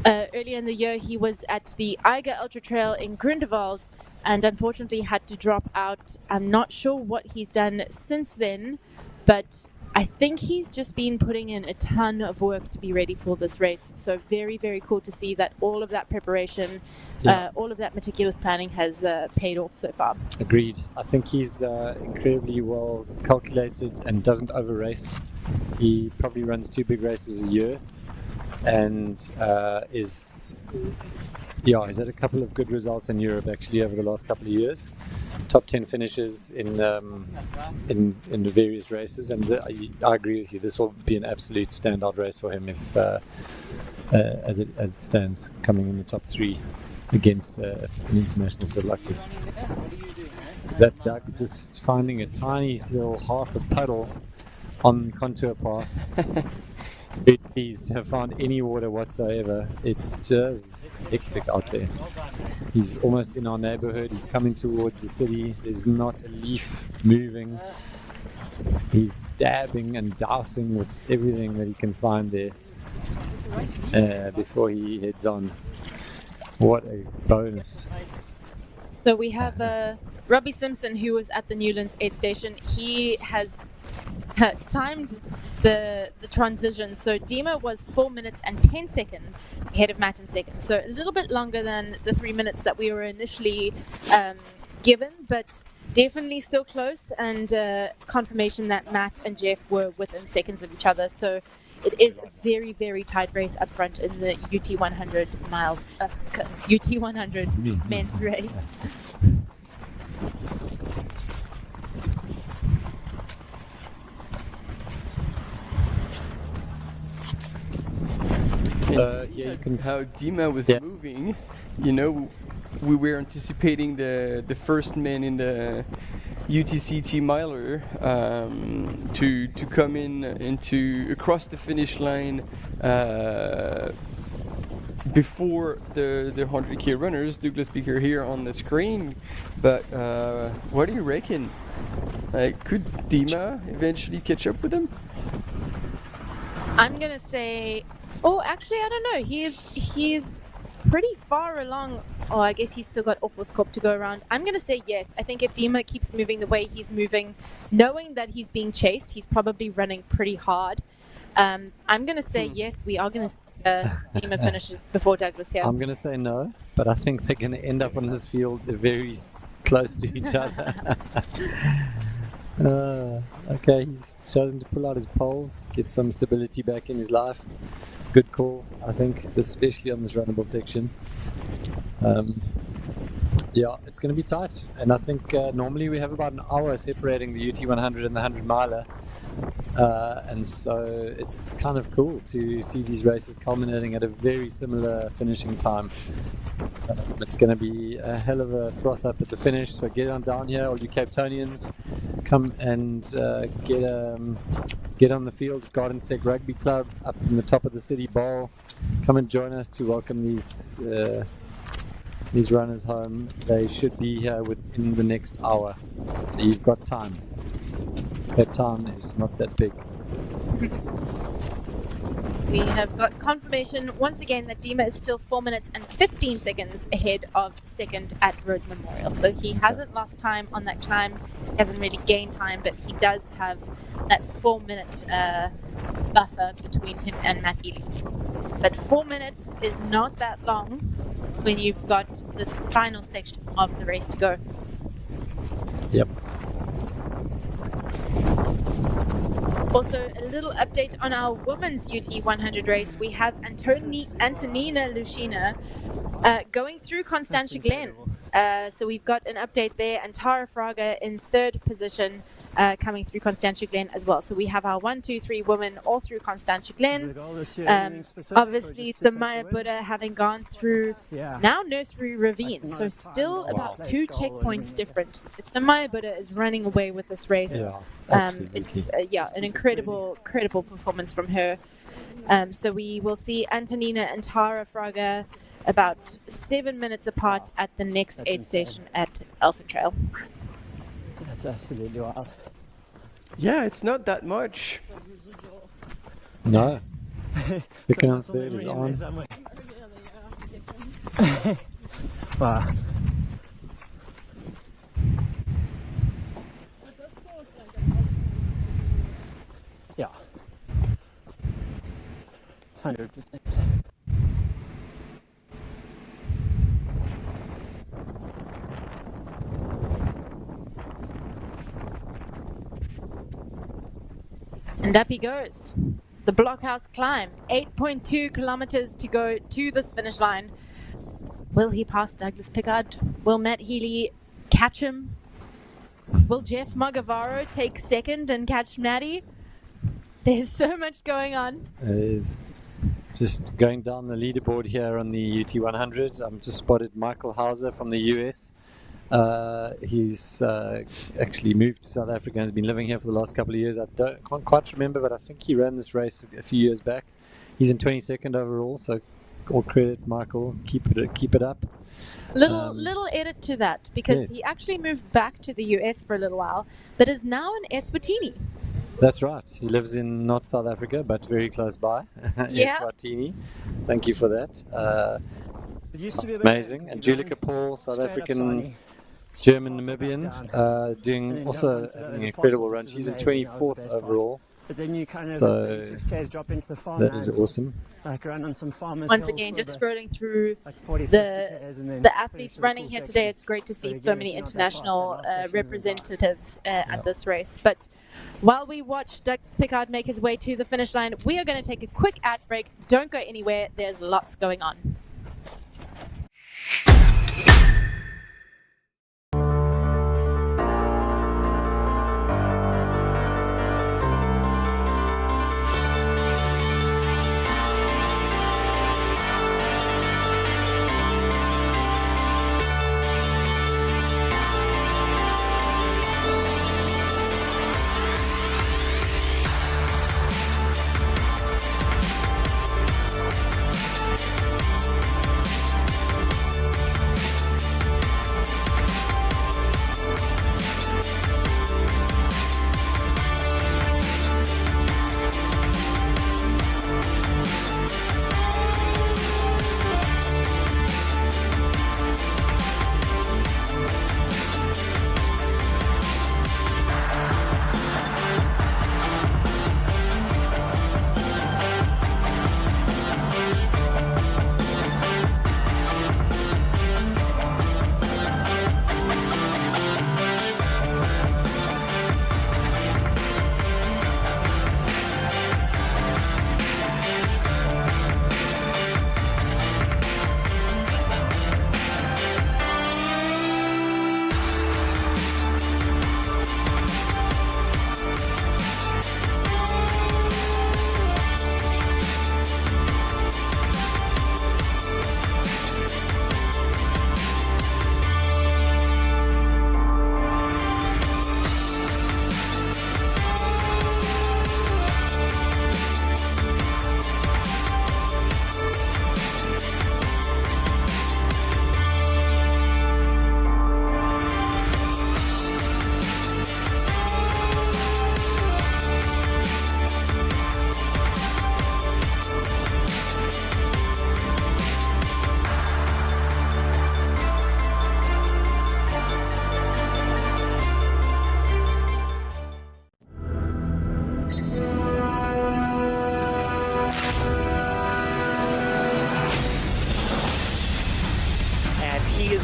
Earlier in the year, he was at the Eiger Ultra-trail in Grindelwald and unfortunately had to drop out. I'm not sure what he's done since then, but I think he's just been putting in a ton of work to be ready for this race. So very, very cool to see that all of that preparation, all of that meticulous planning has paid off so far. Agreed. I think he's incredibly well calculated and doesn't over-race. He probably runs 2 big races a year and he's had a couple of good results in Europe actually over the last couple of years. Top 10 finishes in the various races, and I agree with you. This will be an absolute standout race for him if, as it stands, coming in the top 3 against an international field like this. That Doug just finding a tiny little half a puddle on the contour path. Very pleased to have found any water whatsoever. It's just hectic out there. He's almost in our neighborhood. He's coming towards the city. There's not a leaf moving. He's dabbing and dousing with everything that he can find there before he heads on. What a bonus. So we have Robbie Simpson, who was at the Newlands aid station. He has timed the transition. So Dima was 4 minutes and 10 seconds ahead of Matt in second. So a little bit longer than the 3 minutes that we were initially given, but definitely still close, and confirmation that Matt and Jeff were within seconds of each other. So it is a very, very tight race up front in the UT100 miles, UT100 men's race. You can how Dima was moving, you know, we were anticipating the first man in the UTCT Miler to come into across the finish line before the 100K runners. Douglas Pickard here on the screen, but what do you reckon? Could Dima eventually catch up with him? I'm gonna say, oh, actually, I don't know. He's pretty far along. Oh, I guess he's still got Opelskop to go around. I'm gonna say yes. I think if Dima keeps moving the way he's moving, knowing that he's being chased, he's probably running pretty hard. I'm gonna say yes. We are gonna see Dima finish before Douglas here. I'm gonna say no, but I think they're gonna end up on this field. They're very close to each other. Okay, he's chosen to pull out his poles, get some stability back in his life. Good call, I think, especially on this runnable section. Yeah, it's going to be tight, and I think normally we have about an hour separating the UT100 and the 100-miler, and so it's kind of cool to see these races culminating at a very similar finishing time. It's going to be a hell of a froth up at the finish, so get on down here, all you Cape Townians, come and get on the field at Gardens Tech Rugby Club up in the top of the City Bowl. Come and join us to welcome these runners home. They should be here within the next hour, so you've got time. Cape Town is not that big. We have got confirmation once again that Dima is still 4 minutes and 15 seconds ahead of second at Rose Memorial. So he hasn't lost time on that climb, he hasn't really gained time, but he does have that 4 minute buffer between him and Matt Healy. But 4 minutes is not that long when you've got this final section of the race to go. Yep. Also, a little update on our women's UT100 race. We have Antonina Lushina going through Constantia Glen. So we've got an update there, and Tara Fraga in third position coming through Constantia Glen as well. So we have our 1, 2, 3 women all through Constantia Glen. Obviously, Sunaya Buddha having gone through now Nursery Ravine, so still about 2 checkpoints different. Sunaya Buddha is running away with this race. It's an incredible performance from her. So we will see Antonina and Tara Fraga about 7 minutes apart at the next aid station at Elephant Trail. That's absolutely wild. Yeah, it's not that much. No. Second and third is on. Wow. Yeah. 100%. And up he goes. The blockhouse climb, 8.2 kilometers to go to this finish line. Will he pass Douglas Pickard? Will Matt Healy catch him? Will Jeff Mogavaro take second and catch Matty? There's so much going on. It is. Just going down the leaderboard here on the UT100. I've just spotted Michael Hauser from the US. He's actually moved to South Africa and has been living here for the last couple of years. I can't quite remember, but I think he ran this race a few years back. He's in 22nd overall, so all credit, Michael. Keep it up. Little edit to that, because yes. he actually moved back to the US for a little while, but is now in Eswatini. That's right. He lives in not South Africa, but very close by. Yeah. Eswatini. Thank you for that. Amazing. And Julika Paul, South African, German, Namibian, doing also an incredible run. She's in 24th overall. But then you kind of So 6Ks drop into the farmlands. that is awesome. Like run on some farmers. Once hills again, with just a- scrolling through like 40, 50 Ks and then the athletes finish with a running full here section. today. It's great to see So so again, many it's not that fast, international that last section is representatives at this race. But while we watch Doug Pickard make his way to the finish line, we are going to take a quick ad break. Don't go anywhere. There's lots going on.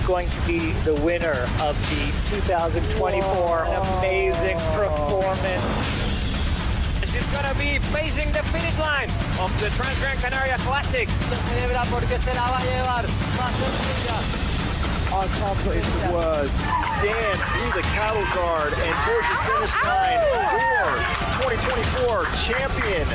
Going to be the winner of the 2024 amazing performance. She's going to be facing the finish line of the Gran Canaria Classic. I can't put into words. Stand through the cattle guard and towards the finish line for 2024 champion.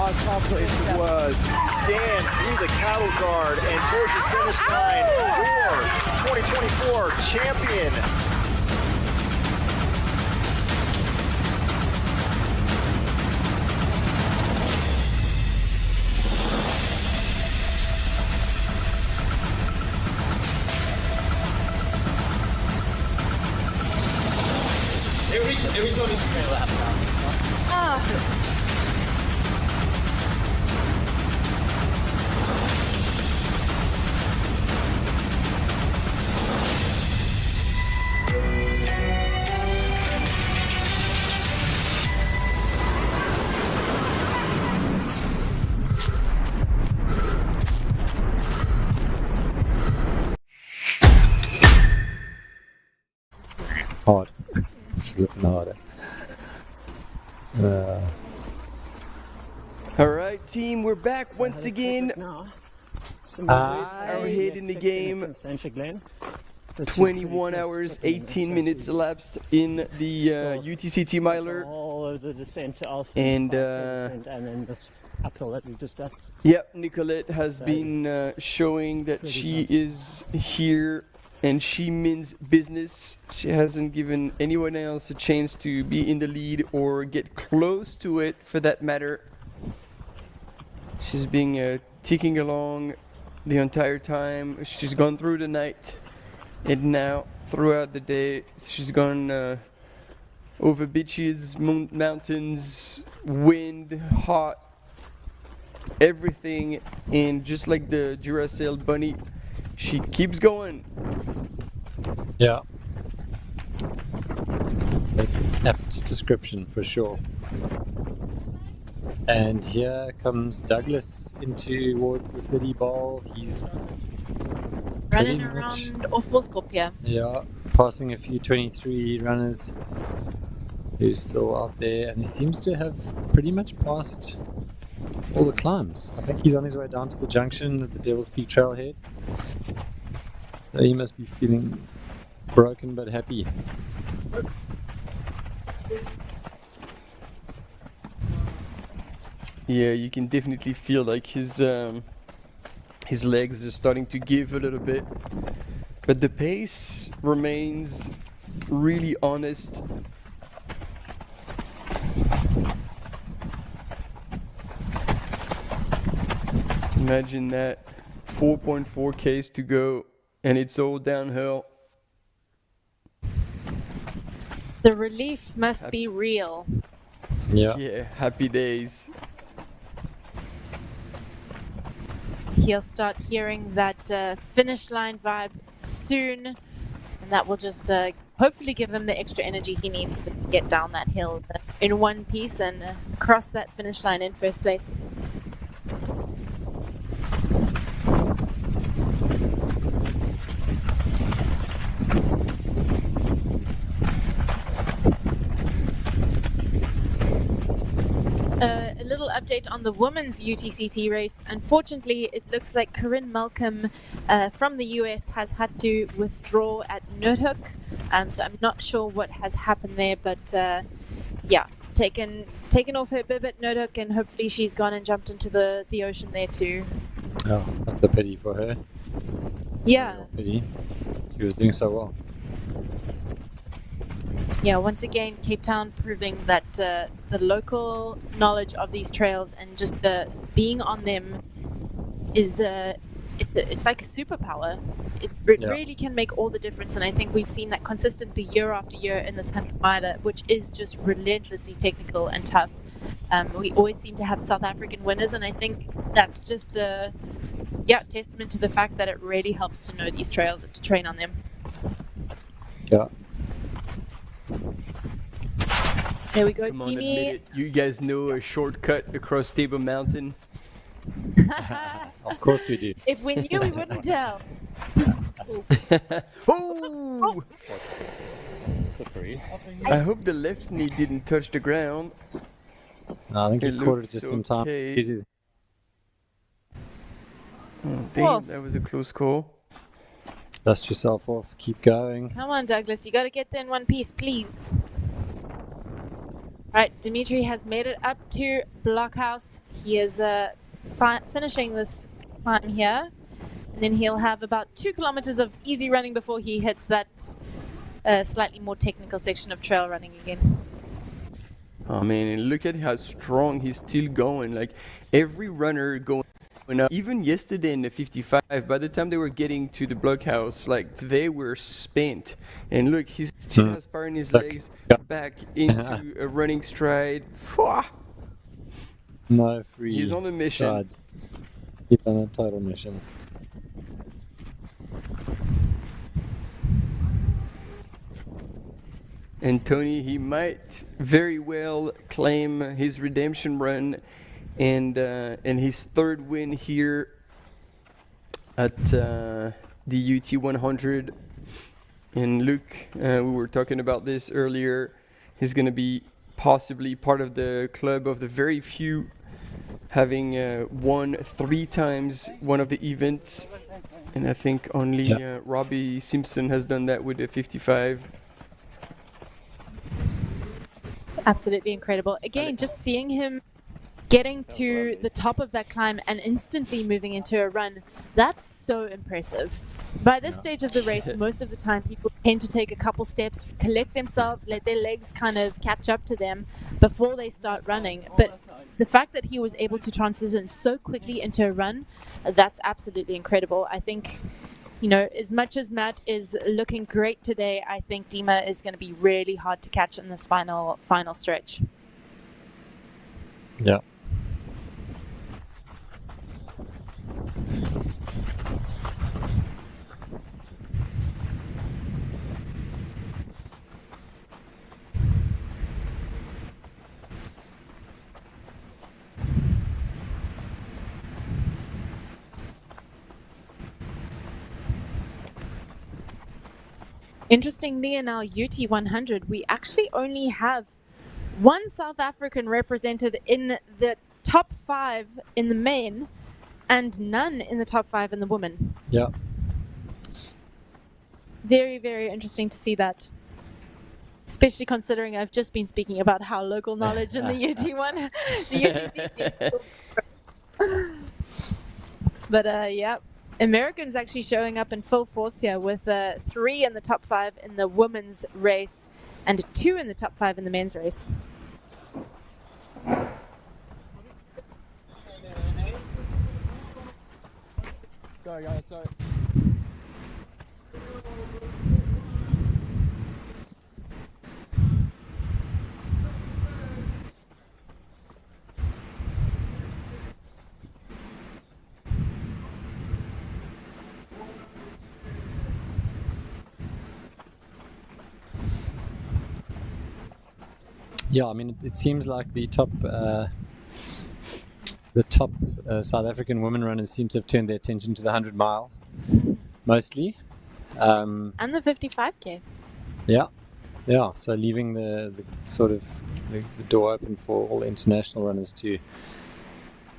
Our place was Stan through the cattle guard and towards the finish line for 2024 champion. Every time he's going to lap Hard. It's flipping harder. All right, team, we're back once again. Our head in the game. 21 hours, 18 minutes elapsed in the UTCT Miler. All over the descent of and then this uphill that we just done. Yep, Nicolette has been showing that she is here and she means business. She hasn't given anyone else a chance to be in the lead or get close to it for that matter. She's been ticking along the entire time. She's gone through the night and now throughout the day she's gone over beaches, mountains, wind, hot, everything, and just like the Duracell bunny, she keeps going. Yeah. Apt description for sure. And here comes Douglas into towards the city bowl. He's running around off Boskop. Yeah, passing a few 23 runners who's still out there, and he seems to have pretty much passed all the climbs. I think he's on his way down to the junction at the Devil's Peak Trailhead. So he must be feeling broken but happy. Yeah, you can definitely feel like his legs are starting to give a little bit, but the pace remains really honest. Imagine that, 4.4 Ks to go, and it's all downhill. The relief must be real. Yeah, happy days. He'll start hearing that finish line vibe soon, and that will just hopefully give him the extra energy he needs to get down that hill in one piece and cross that finish line in first place. A little update on the women's UTCT race. Unfortunately, it looks like Corinne Malcolm from the US has had to withdraw at Noordhoek. So I'm not sure what has happened there, but yeah, taken off her bib at Noordhoek, and hopefully she's gone and jumped into the ocean there too. Oh, that's a pity for her. Yeah. Pity. She was doing so well. Yeah, once again, Cape Town proving that the local knowledge of these trails and just being on them is it's like a superpower. It really can make all the difference, and I think we've seen that consistently year after year in this 100-miler, which is just relentlessly technical and tough. We always seem to have South African winners, and I think that's just a testament to the fact that it really helps to know these trails and to train on them. Yeah. There we go, Come on, Dimi. admit it. You guys know a shortcut across Table Mountain? Of course we do. If we knew, we wouldn't tell. Oh! I hope the left knee didn't touch the ground. No, I think he caught it just in time. Okay. Oh, damn, that was a close call. Dust yourself off, keep going. Come on, Douglas, you got to get there in one piece, please. Right, Dimitri has made it up to Blockhouse. He is finishing this climb here, and then he'll have about 2 kilometers of easy running before he hits that slightly more technical section of trail running again. Oh man, and look at how strong he's still going. Like every runner going up, even yesterday in the 55, by the time they were getting to the blockhouse, like they were spent. And look, he still has power in his legs, back into a running stride. No free. He's on a mission. Stride. He's on a total mission. And Tony, he might very well claim his redemption run and his third win here at the UT 100. And Luke, we were talking about this earlier. He's going to be possibly part of the club of the very few having won 3 times one of the events. And I think only Robbie Simpson has done that with the 55. It's absolutely incredible. Again, just seeing him getting to the top of that climb and instantly moving into a run, that's so impressive. By this stage of the race, most of the time people tend to take a couple steps, collect themselves, let their legs kind of catch up to them before they start running. But the fact that he was able to transition so quickly into a run, that's absolutely incredible. I think, you know, as much as Matt is looking great today, I think Dima is going to be really hard to catch in this final stretch. Yeah. Interestingly, in our UT 100, we actually only have one South African represented in the top 5 in the men and none in the top 5 in the women. Yeah. Very, very interesting to see that. Especially considering I've just been speaking about how local knowledge in the UT1, the UTCT. But yeah. Americans actually showing up in full force here with 3 in the top 5 in the women's race and 2 in the top 5 in the men's race. Sorry guys, sorry. Yeah, I mean, it seems like the top South African women runners seem to have turned their attention to the 100-mile, mostly. And the 55K. Yeah, yeah. So leaving the sort of the door open for all international runners to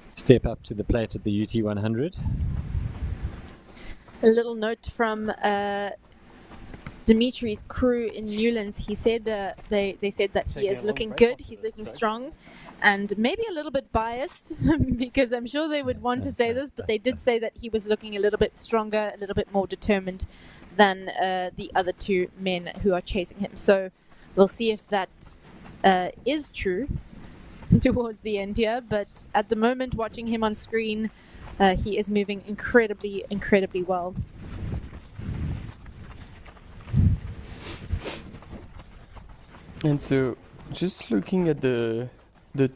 step up to the plate at the UT 100. A little note from Dimitri's crew in Newlands. He said they said that he is looking good, he's looking strong, and maybe a little bit biased because I'm sure they would want to say this, but they did say that he was looking a little bit stronger, a little bit more determined than the other 2 men who are chasing him. So we'll see if that is true towards the end here, but at the moment, watching him on screen, he is moving incredibly, incredibly well. And so, just looking at the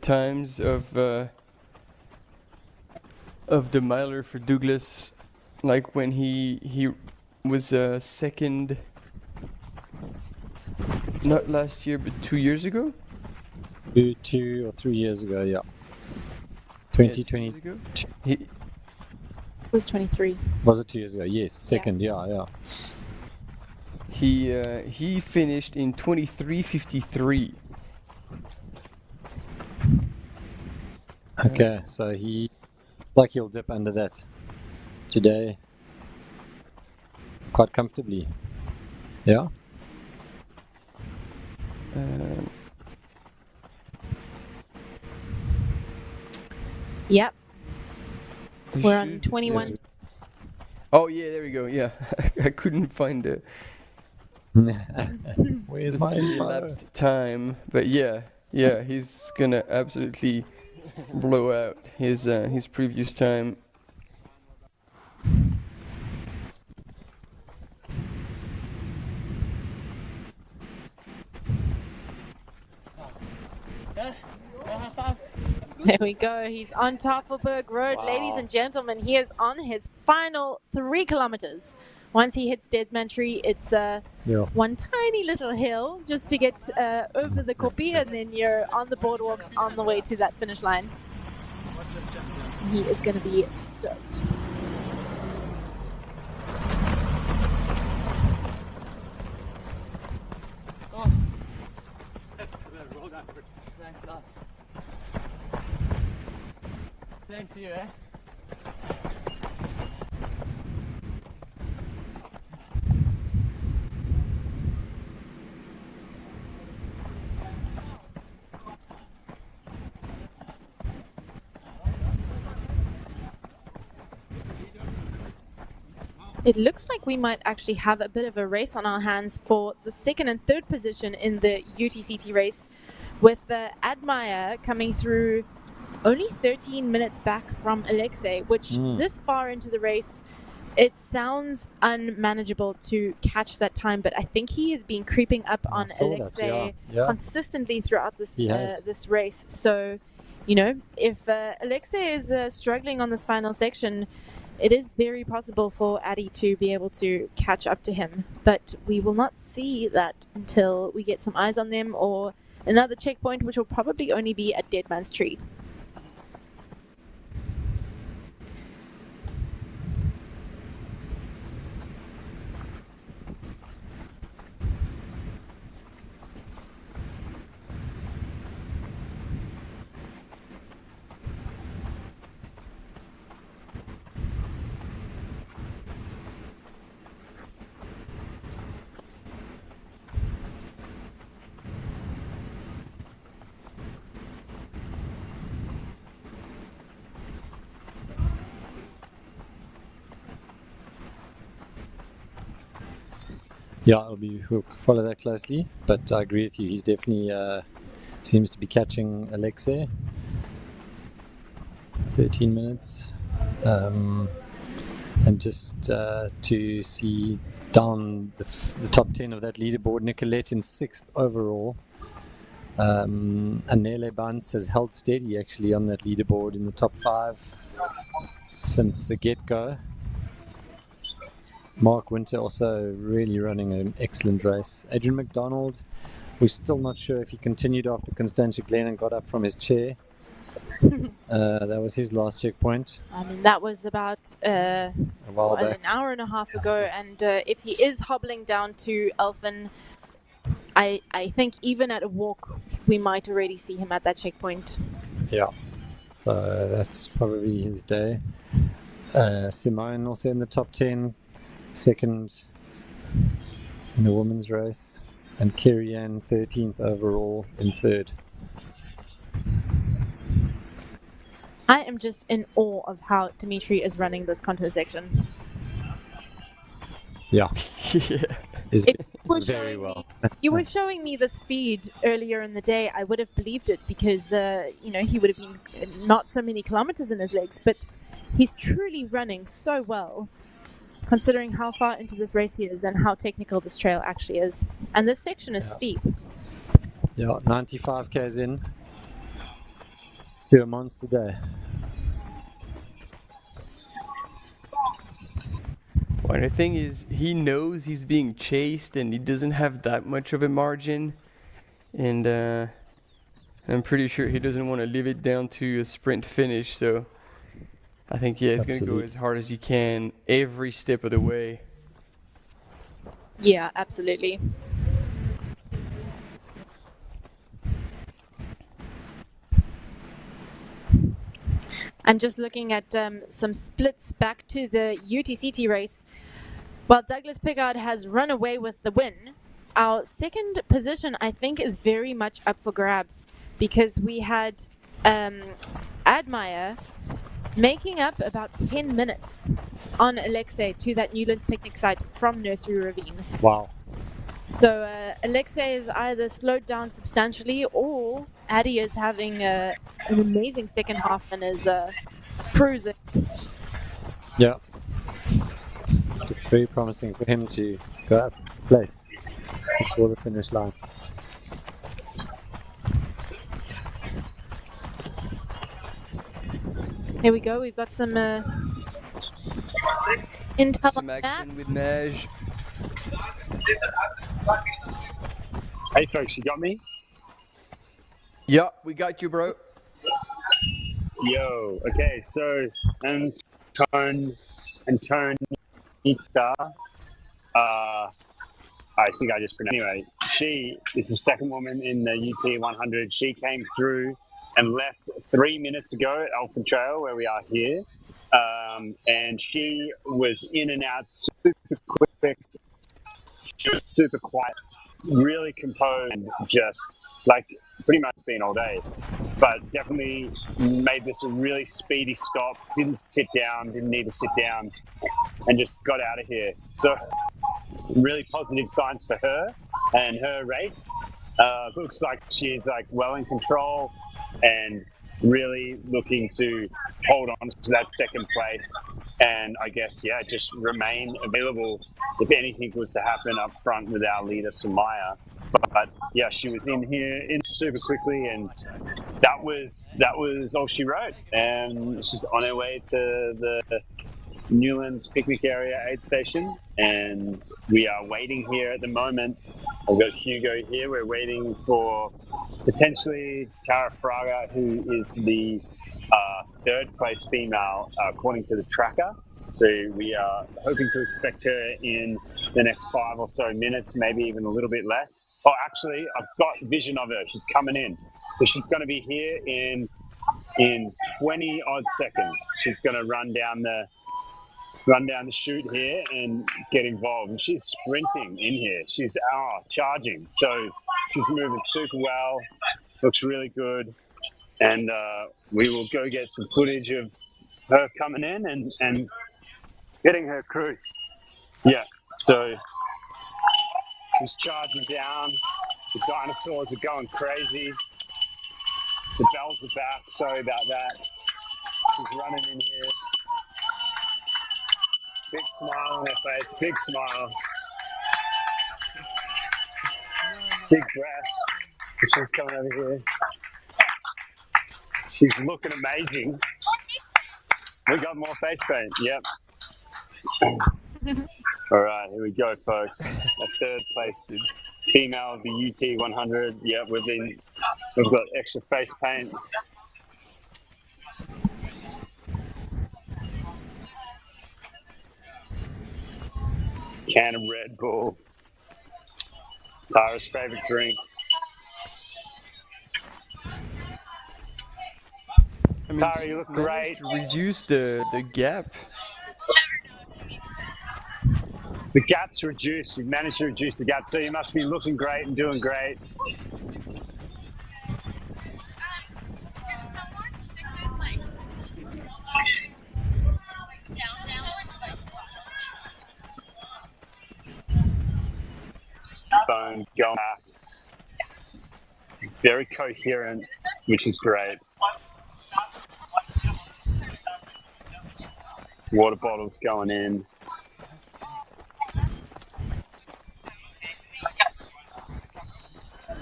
times of the miler for Douglas, like when he was second, not last year but 2 years ago. 2 or 3 years ago, yeah. 2020. Yeah, 2 years ago. He was 23. Was it 2 years ago? Yes, second. Yeah. He finished in 23:53. Okay, so he'll dip under that today quite comfortably. Yeah. Yep. We're on 21. Yes. Oh yeah, there we go. Yeah, I couldn't find it. Where's my elapsed time? But yeah, he's gonna absolutely blow out his previous time. There we go. He's on Tafelberg Road. Wow. Ladies and gentlemen, he is on his final 3 kilometers. Once he hits Deadman Tree, it's one tiny little hill just to get over the kopie, and then you're on the boardwalks on the way to that finish line. He is going to be stoked. Thanks to you, eh? It looks like we might actually have a bit of a race on our hands for the 2nd and 3rd position in the UTCT race, with Admire coming through only 13 minutes back from Alexei, which this far into the race, it sounds unmanageable to catch that time, but I think he has been creeping up on Alexei consistently throughout this this race. So, you know, if Alexei is struggling on this final section, it is very possible for Addy to be able to catch up to him, but we will not see that until we get some eyes on them or another checkpoint, which will probably only be at Deadman's Tree. Yeah, we'll follow that closely, but I agree with you. He's definitely seems to be catching Alexei. 13 minutes. And just to see down the top 10 of that leaderboard, Nicolette in 6th overall. Anele Bans has held steady actually on that leaderboard in the top 5 since the get-go. Mark Winter also really running an excellent race. Adrian McDonald, we're still not sure if he continued after Constantia Glen and got up from his chair. That was his last checkpoint. I mean, that was about an hour and a half ago, and if he is hobbling down to Elfin, I think even at a walk, we might already see him at that checkpoint. Yeah, so that's probably his day. Simone also in the top 10. 2nd in the women's race, and Kerry Ann 13th overall in 3rd. I am just in awe of how Dimitri is running this contour section. Yeah. Is very well. You were showing me this feed earlier in the day. I would have believed it because you know, he would have been not so many kilometers in his legs, but he's truly running so well, considering how far into this race he is and how technical this trail actually is. And this section is steep. Yeah, 95 k's in to a monster day. Well, the thing is, he knows he's being chased and he doesn't have that much of a margin. And I'm pretty sure he doesn't want to leave it down to a sprint finish, so I think he's going to go as hard as he can every step of the way. Yeah, absolutely. I'm just looking at some splits back to the UTCT race. While Douglas Pickard has run away with the win, our 2nd position, I think, is very much up for grabs, because we had Admire making up about 10 minutes on Alexei to that Newlands picnic site from Nursery Ravine. Wow. So Alexei is either slowed down substantially, or Addy is having an amazing second half and is cruising. Yeah. It's very promising for him to go up a place before the finish line. Here we go. We've got some intel Some on action that. with Maj. Hey folks, you got me? Yeah, we got you, bro. Yo, okay, so Antonita, I think I just pronounced. Anyway, she is the second woman in the UT 100. She came through and left 3 minutes ago at Alpha Trail, where we are here. And she was in and out super quick. She was super quiet, really composed, and just like pretty much been all day. But definitely made this a really speedy stop. Didn't sit down, didn't need to sit down, and just got out of here. So really positive signs for her and her race. Looks like she's like well in control and really looking to hold on to that second place. And I guess, yeah, just remain available if anything was to happen up front with our leader, Sunaya. But yeah, she was in here in super quickly, and that was all she wrote. And she's on her way to the Newlands picnic area aid station, and we are waiting here at the moment. I've got Hugo here. We're waiting for potentially Tara Fraga, who is the third place female according to the tracker. So we are hoping to expect her in the next 5 or so minutes, maybe even a little bit less. Oh, actually, I've got vision of her. She's coming in. So she's going to be here in 20 odd seconds. She's going to run down the chute here and get involved. And she's sprinting in here. She's charging. So she's moving super well. Looks really good. And we will go get some footage of her coming in and getting her crew. Yeah. So she's charging down. The dinosaurs are going crazy. The bells are back. Sorry about that. She's running in here. Big smile on her face, big smile. Big breath. She's coming over here. She's looking amazing. We got more face paint, yep. All right, here we go, folks. A third place female of the UT 100. Yep, we've got extra face paint. Can of Red Bull. Tara's favorite drink. I mean, Tara, you look great. To reduce the gap. The gap's reduced. You've managed to reduce the gap, so you must be looking great and doing great. Phone going back. Very coherent, which is great. Water bottles going in.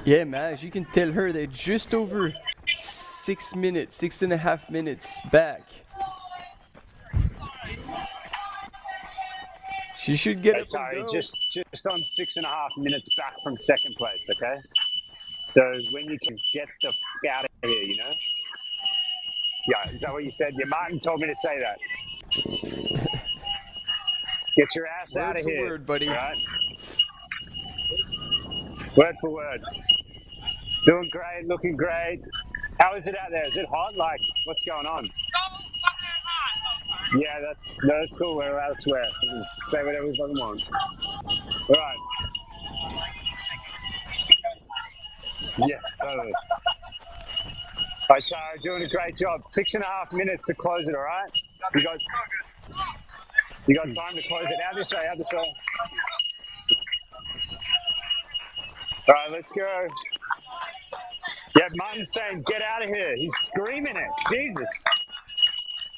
Yeah, Maj, you can tell her they're just over 6 minutes, 6.5 minutes back. She should get up and go. Just on 6.5 minutes back from second place, okay? So when you can get the f*** out of here, you know? Yeah, is that what you said? Yeah, Martin told me to say that. Get your ass out of here. Word, buddy. Right? Word for word. Doing great, looking great. How is it out there? Is it hot? Like, what's going on? Yeah, that's cool. We're elsewhere. Say whatever we fucking want. All right. Yeah, totally. All right, Tara, Doing a great job. 6.5 minutes to close it, all right? You got time to close it. Out this way, out this way. All right, let's go. Yeah, Martin's saying, get out of here. He's screaming it. Jesus.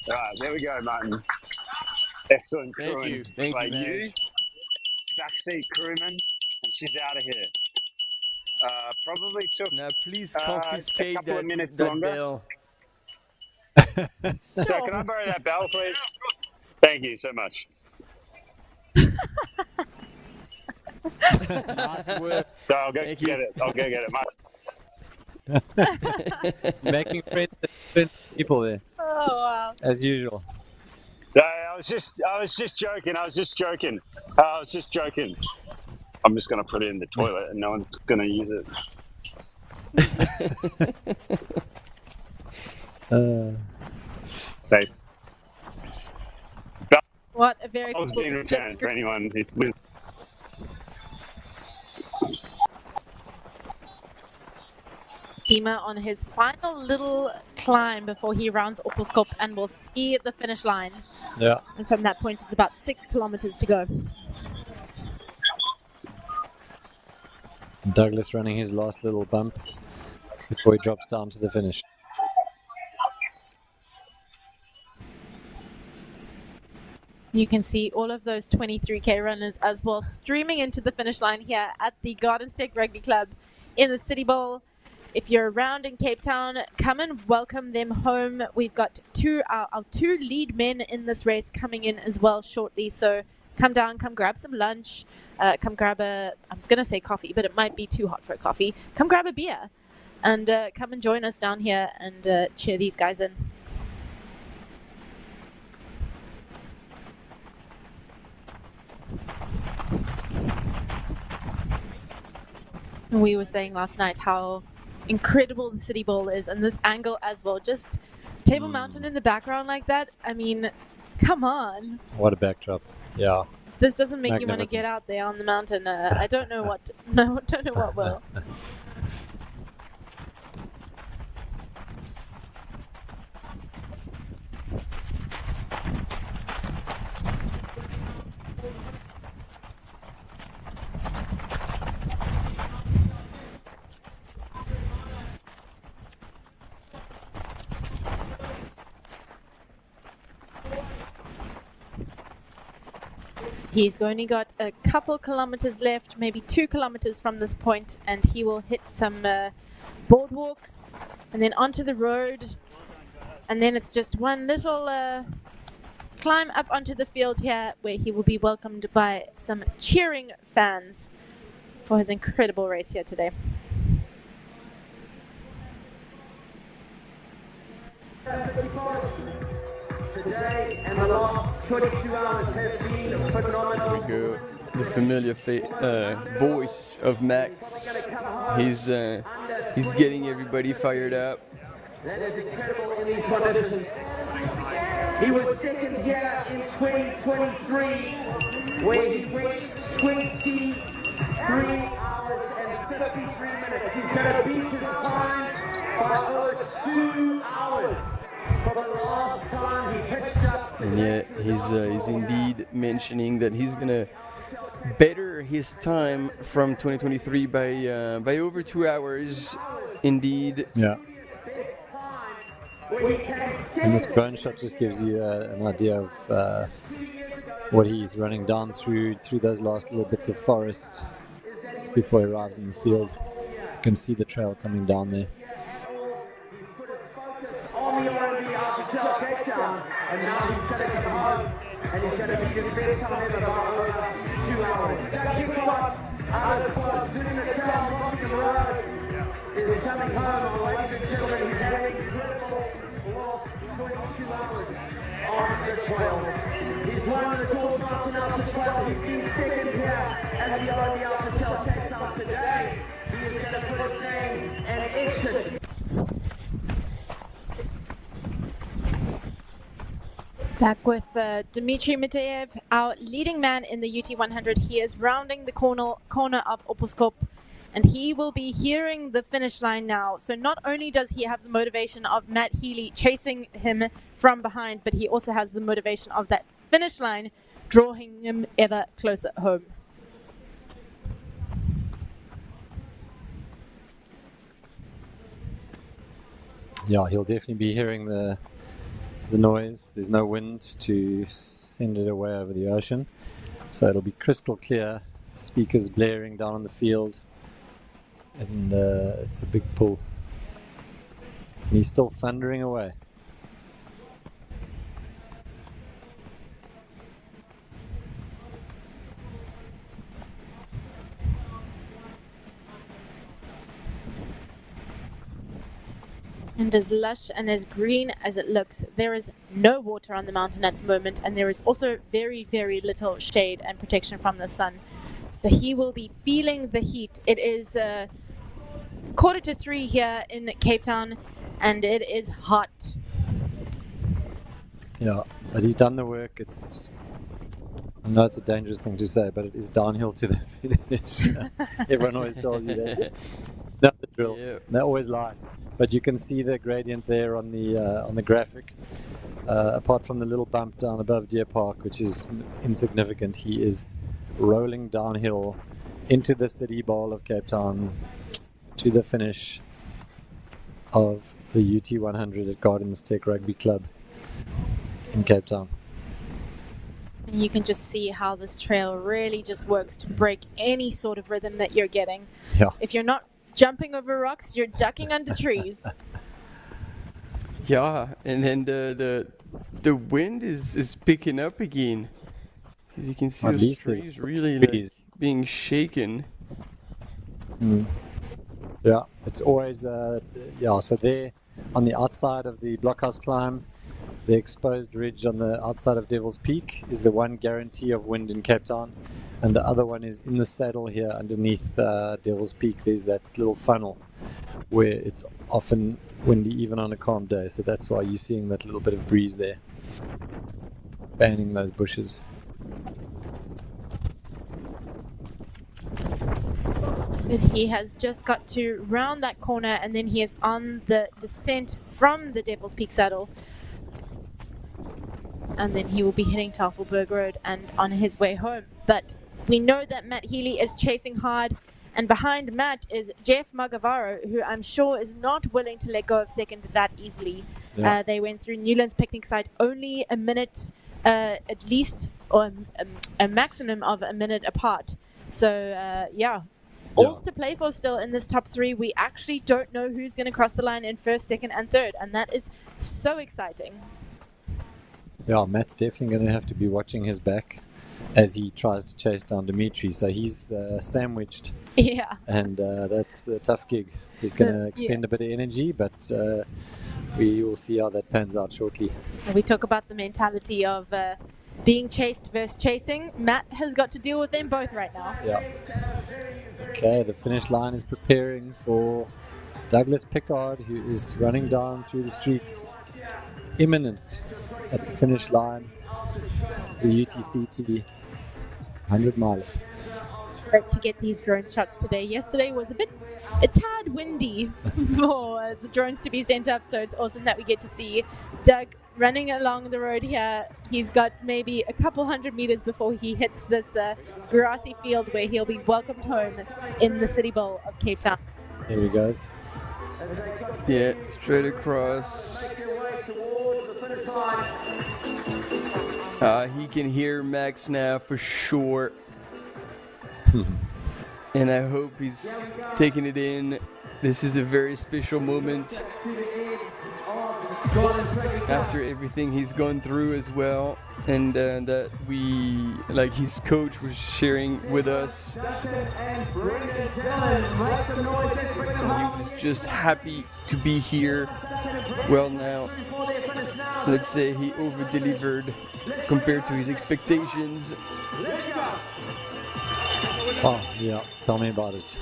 All right, there we go, Martin. Excellent crewing. Thank you, man. You, backseat crewman, and she's out of here. Probably took now please a confiscate couple of minutes that longer. bell. So can I borrow that bell, please? Thank you so much. Nice work. So I'll go get it. I'll go get it. Making friends with people there, Oh wow. as usual. No, I was just joking. I was just joking. I'm just gonna put it in the toilet, and no one's gonna use it. Thanks. What a very I was cool being split returned for screen. anyone who's. Dima on his final little climb before he rounds Opelskop and will see the finish line. Yeah. And from that point, it's about 6 kilometers to go. Douglas running his last little bump before he drops down to the finish. You can see all of those 23k runners as well streaming into the finish line here at the Garden State Rugby Club in the City Bowl. If you're around in Cape Town, come and welcome them home. We've got our two lead men in this race coming in as well shortly. So come down, come grab some lunch, come grab I was going to say coffee, but it might be too hot for a coffee. Come grab a beer and come and join us down here and cheer these guys in. We were saying last night how incredible the City Bowl is, and this angle as well. Just Table Mountain in the background like that. I mean, come on. What a backdrop. Yeah. If this doesn't make you want to Magnificent. get out there on the mountain, I don't know what. Don't know what will. He's only got a couple kilometers left, maybe 2 kilometers from this point, and he will hit some boardwalks and then onto the road. And then it's just one little climb up onto the field here where he will be welcomed by some cheering fans for his incredible race here today. Today and the last 22 hours have been phenomenal. Here we go. The familiar voice of Max. He's getting everybody fired up. That is incredible in these conditions. He was second here in 2023, where he went 23 hours and 53 minutes. He's going to beat his time by over 2 hours. For the last time he pitched up to And yet he's indeed mentioning that he's gonna better his time from 2023 by over 2 hours. Indeed. Yeah. And this drone shot just gives you an idea of what he's running down through those last little bits of forest before he arrives in the field. You can see the trail coming down there. on the RMB Ultra-trail Cape Town, and now he's going to come home and he's going to beat his best time ever by over 2 hours. Doug Pickard out of KwaZulu-Natal, Nottingham Roads, is coming home. Ladies and gentlemen, he's had an incredible last 22 hours on the trails. He's won the George Mountain Ultra-trail. He's been second here at the RMB Ultra-trail Cape Town today. He is going to put his name and etch it. Back with Dmitry Mateev, our leading man in the UT 100. He is rounding the corner of Opelskop and he will be hearing the finish line now. So not only does he have the motivation of Matt Healy chasing him from behind, but he also has the motivation of that finish line drawing him ever closer home. Yeah, he'll definitely be hearing the noise. There's no wind to send it away over the ocean, so it'll be crystal clear. Speakers blaring down on the field, and it's a big pull. And he's still thundering away. And as lush and as green as it looks, there is no water on the mountain at the moment, and there is also very, very little shade and protection from the sun. So he will be feeling the heat. It is 2:45 here in Cape Town, and it is hot. Yeah, but he's done the work. I know it's a dangerous thing to say, but it is downhill to the finish. Everyone always tells you that. Not the drill. Yeah. They always lie. But you can see the gradient there on the graphic. Apart from the little bump down above Deer Park, which is insignificant, he is rolling downhill into the City Bowl of Cape Town to the finish of the UT 100 at Gardens Tech Rugby Club in Cape Town. You can just see how this trail really just works to break any sort of rhythm that you're getting. Yeah. If you're not jumping over rocks, you're ducking under trees. Yeah, and then the wind is picking up again. As you can see, At the least trees really like being shaken. Mm. Yeah, it's always so there on the outside of the blockhouse climb, the exposed ridge on the outside of Devil's Peak is the one guarantee of wind in Cape Town, and the other one is in the saddle here underneath Devil's Peak. There's that little funnel where it's often windy even on a calm day, so that's why you're seeing that little bit of breeze there fanning those bushes. But he has just got to round that corner, and then he is on the descent from the Devil's Peak saddle. And then he will be hitting Tafelberg Road and on his way home. But we know that Matt Healy is chasing hard, and behind Matt is Jeff Magavaro, who I'm sure is not willing to let go of second that easily. Yeah. They went through Newlands picnic site only a minute at least, or a maximum of a minute apart. So all's to play for still in this top three. We actually don't know who's going to cross the line in first, second and third, and that is so exciting. Yeah, Matt's definitely going to have to be watching his back as he tries to chase down Dimitri. So he's sandwiched. Yeah. And that's a tough gig. He's going to expend a bit of energy, but we will see how that pans out shortly. We talk about the mentality of being chased versus chasing. Matt has got to deal with them both right now. Yeah. Okay, the finish line is preparing for Douglas Pickard, who is running down through the streets, imminent at the finish line, the UTCT 100-miler. Great to get these drone shots today. Yesterday was a tad windy for the drones to be sent up, so it's awesome that we get to see Doug running along the road here. He's got maybe a couple 100 meters before he hits this grassy field where he'll be welcomed home in the City Bowl of Cape Town. Here he goes. Yeah, straight across. He can hear Max now for sure. And I hope he's taking it in. This is a very special moment after everything he's gone through as well, and that his coach was sharing with us. And he was just happy to be here. Well, now, let's say he over-delivered compared to his expectations. Oh, yeah, tell me about it.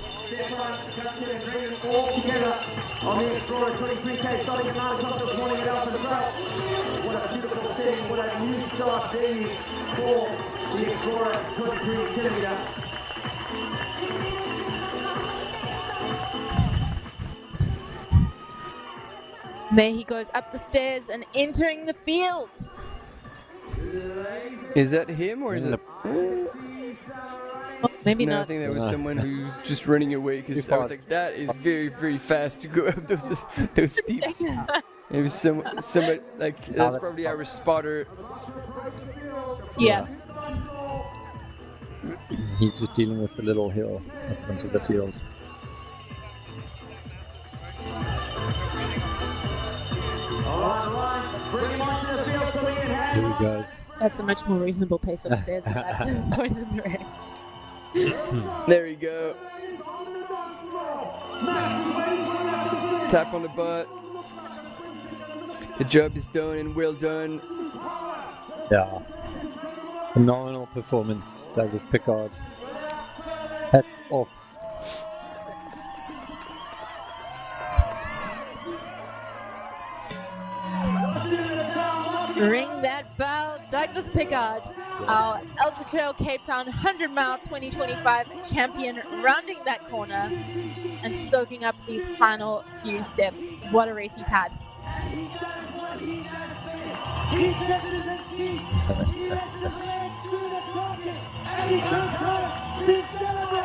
All together on the Explorer 23K, starting at 9 o'clock this morning at Alpha Trail. What a beautiful setting, what a new start venue for the Explorer 23 kilometer. There he goes up the stairs and entering the field. Is that him or is it? Oh, maybe no, not. I think that was someone who's just running away because I was like, that is very, very fast to go up those steeps. Maybe somebody like that's probably our spotter. Yeah. He's just dealing with the little hill up onto the field. Here he goes. That's a much more reasonable pace upstairs at that point in the race. There we go. Tap on the butt. The job is done and well done. Yeah. Phenomenal performance, Douglas Pickard. Hats off. Ring that bell, Douglas Pickard, our Ultra-trail Cape Town 100-mile 2025 champion, rounding that corner and soaking up these final few steps. What a race he's had.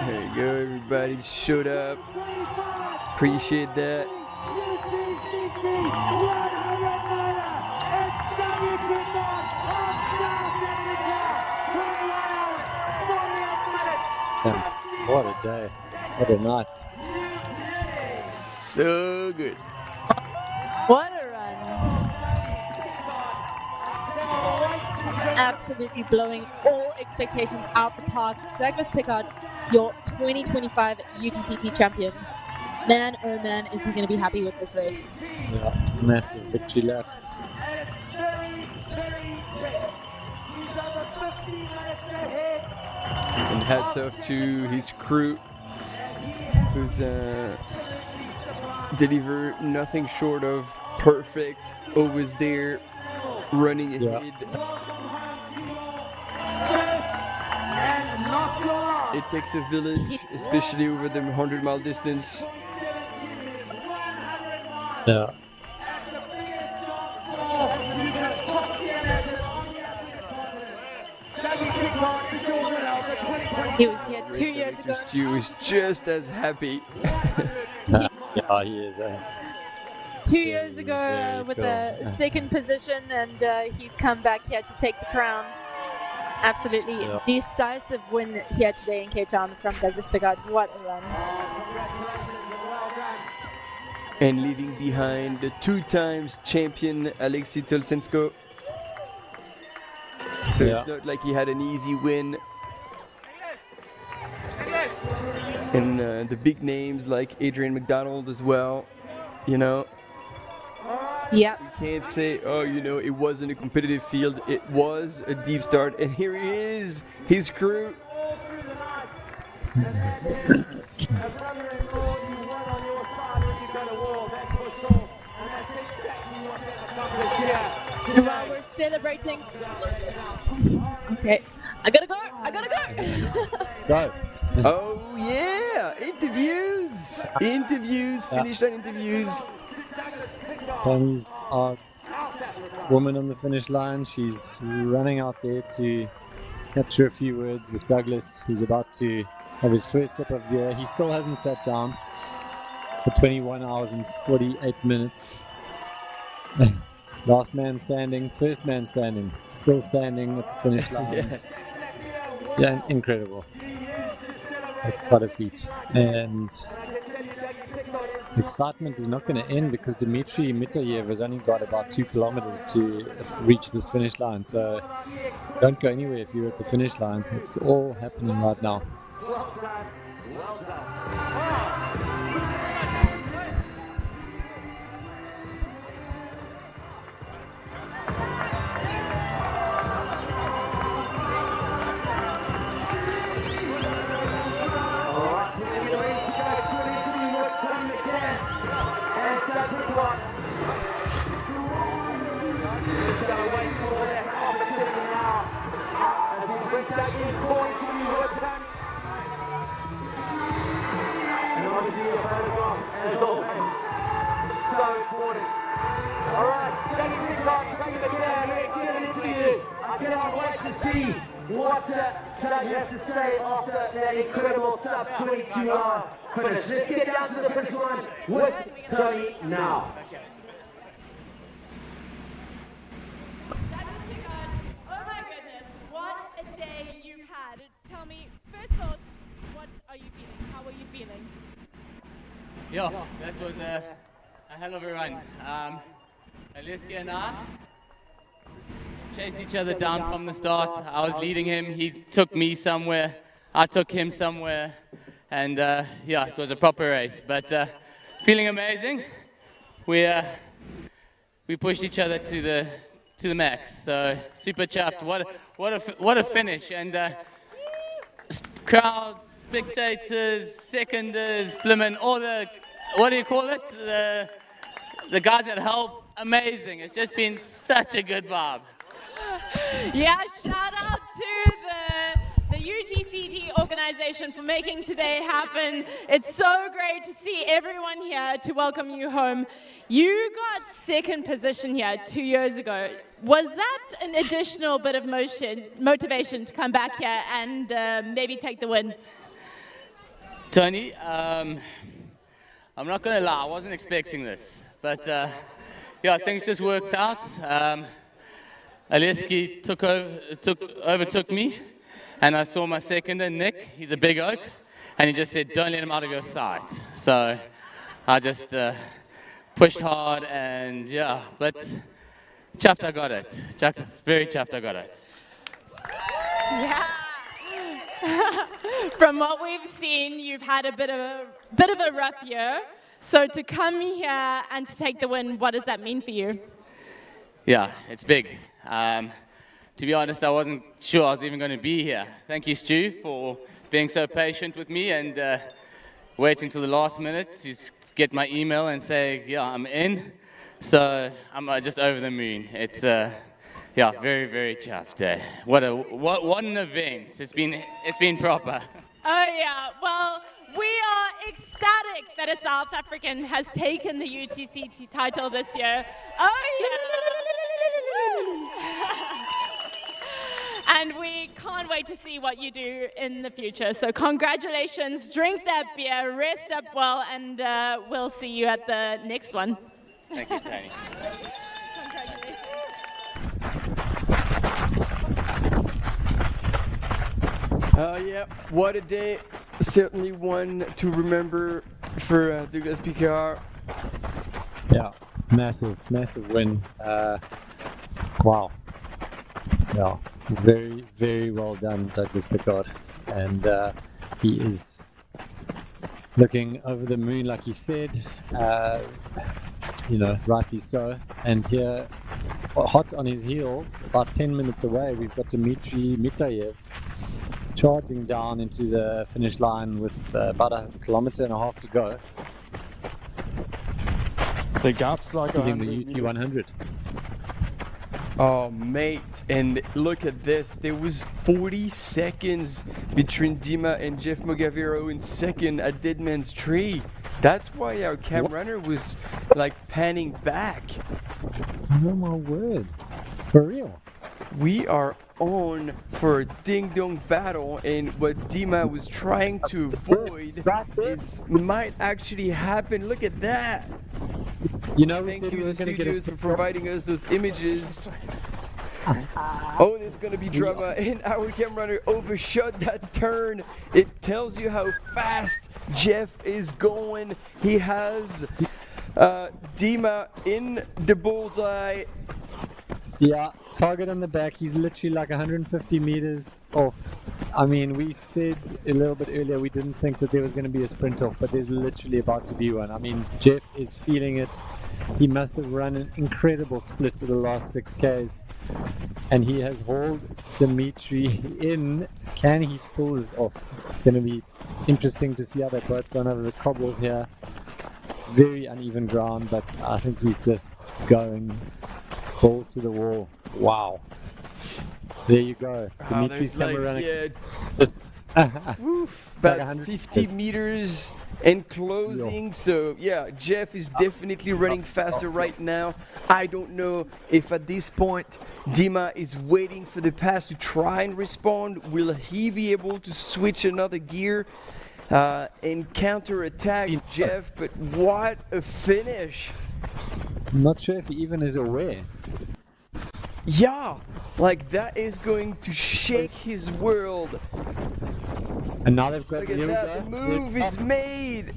There you go, everybody showed up. Appreciate that. What a day. What a night. So good. What a run. Absolutely blowing all expectations out the park. Douglas Pickard, your 2025 UTCT champion. Man, oh man, is he going to be happy with this race. Yeah, massive victory lap. And hats off to his crew, who's delivered nothing short of perfect, always there, running ahead. It takes a village, especially over the 100-mile distance. Yeah. He was here 2 years ago. He was just as happy. Yeah, he is. 2 years ago with a second position, and he's come back here to take the crown. Absolutely decisive win here today in Cape Town from Douglas Pickard. What a run. And leaving behind the 2 times champion Alexei Tolsensko. So it's not like he had an easy win. And the big names like Adrian McDonald as well, you know. Yeah. You can't say, oh, you know, it wasn't a competitive field. It was a deep start. And here he is, his crew. While we're celebrating. Okay. I gotta go. Go. Oh, yeah. Interviews. Finish line interviews. Penny's our woman on the finish line. She's running out there to capture a few words with Douglas, who's about to have his first sip of beer. He still hasn't sat down for 21 hours and 48 minutes. Last man standing, first man standing, still standing at the finish line. Yeah, incredible. It's quite a feat. And excitement is not going to end because Dmitry Mitayev has only got about 2 kilometers to reach this finish line. So don't go anywhere if you're at the finish line. It's all happening right now. Well done. Well done. see what Doug has to say after that incredible sub 22-hour finish. Let's get down to the finish line with Tony now. Oh my goodness, what a day you've had. Tell me, first thoughts, what are you feeling? How are you feeling? Yeah, that was a hell of a run. Aleski and I chased each other down from the start. I was leading him, he took me somewhere, I took him somewhere, and yeah, it was a proper race. But feeling amazing. We pushed each other to the max. So super chuffed. What a finish! And crowds, spectators, seconders, Flimin, all the, what do you call it? The guys that help. Amazing. It's just been such a good vibe. Yeah, shout out to the UTCT organization for making today happen. It's so great to see everyone here to welcome you home. You got second position here 2 years ago. Was that an additional bit of motivation to come back here and maybe take the win? Tony, I'm not going to lie, I wasn't expecting this, but yeah, things just worked out. Aleski overtook me, and I saw my seconder, Nick. He's a big oak, and he just said, "Don't let him out of your sight." So I just pushed hard, and yeah, but chuffed I got it. Very chuffed I got it. Yeah. From what we've seen, you've had a bit of a rough year. So to come here and to take the win, what does that mean for you? Yeah, it's big. To be honest, I wasn't sure I was even going to be here. Thank you, Stu, for being so patient with me and waiting till the last minute to get my email and say, yeah, I'm in. So I'm just over the moon. It's yeah, very, very chuffed. What an event! It's been proper. Oh yeah, well, we are ecstatic that a South African has taken the UTCT title this year. Oh yeah! And we can't wait to see what you do in the future. So congratulations, drink that beer, rest up well, and we'll see you at the next one. Thank you, Tony. Yeah, what a day. Certainly one to remember for Douglas Pickard. Yeah, massive win. Wow. Yeah, very, very well done, Douglas Pickard. And he is looking over the moon, like he said. You know, rightly so. And here, hot on his heels, about 10 minutes away, we've got Dmitry Mitayev charging down into the finish line with about 1.5 kilometers to go. The gap's like leading the UT100. Oh, mate, and look at this. There was 40 seconds between Dima and Jeff Mogavero in second at Deadman's Tree. That's why our cam runner was like panning back. Oh my word. For real. We are on for a ding-dong battle, and what Dima was trying to avoid might actually happen. Look at that. You know, we Thank said you, we were the going to get studios, for providing us those images. Oh, there's going to be drama, and our cam runner overshot that turn. It tells you how fast Jeff is going. He has Dima in the bullseye. Yeah, target on the back. He's literally like 150 meters off. I mean, we said a little bit earlier we didn't think that there was going to be a sprint off, but there's literally about to be one. I mean, Jeff is feeling it. He must have run an incredible split to the last 6Ks, and he has hauled Dimitri in. Can he pull this off? It's going to be interesting to see how they both run over the cobbles here. Very uneven ground, but I think he's just going balls to the wall. Wow. There you go. Dimitri's camera running. Yeah, Just about 50 meters and closing. So yeah, Jeff is definitely running faster right now. I don't know if at this point Dima is waiting for the pass to try and respond. Will he be able to switch another gear and counter-attack Jeff? But what a finish! I'm not sure if he even is aware. Yeah, like that is going to shake his world. And now they've got Look at that, the move is made.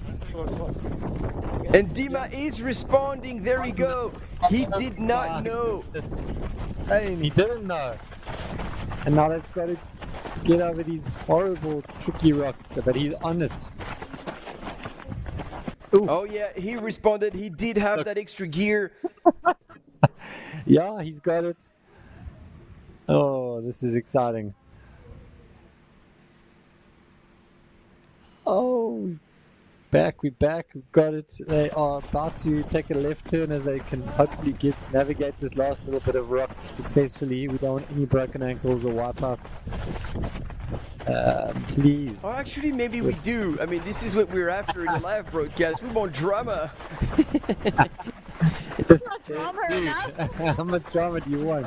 And Dima is responding, there we go. He did not know. Hey, he didn't know. And now they've got to get over these horrible, tricky rocks, but he's on it. Ooh. Oh yeah, he responded, he did have that extra gear. Yeah, he's got it. Oh, this is exciting. Oh, we're back, we've got it. They are about to take a left turn as they can hopefully navigate this last little bit of rocks successfully. We don't want any broken ankles or wipeouts. Please. Oh, actually, maybe we do. I mean, this is what we're after in the live broadcast. We want drama. It's not drama enough. How much drama do you want?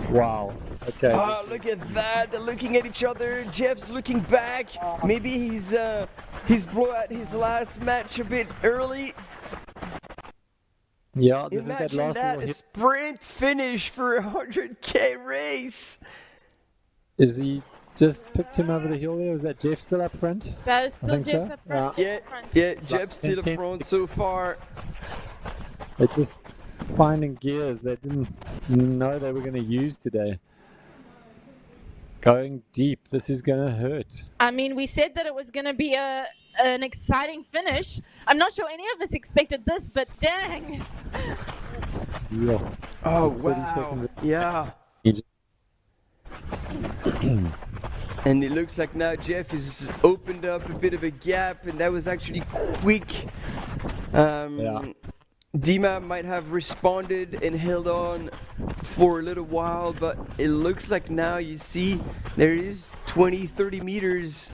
Wow. Okay. Oh, look at that. They're looking at each other. Jeff's looking back. Maybe he's blew out his last match a bit early. Yeah, this Imagine is that last that, little a sprint finish for a 100K race. Is he just picked him over the hill there? Was that Jeff still up front? That is still Jeff Jeff's up front. Yeah, Jeff's still up front so far. They're just finding gears they didn't know they were going to use today. Going deep, this is going to hurt. I mean, we said that it was going to be an exciting finish. I'm not sure any of us expected this, but dang. Yeah. Oh, Just 30 wow. seconds. Yeah. And it looks like now Jeff has opened up a bit of a gap, and that was actually quick. Dima might have responded and held on for a little while, but it looks like now you see there is 20-30 meters.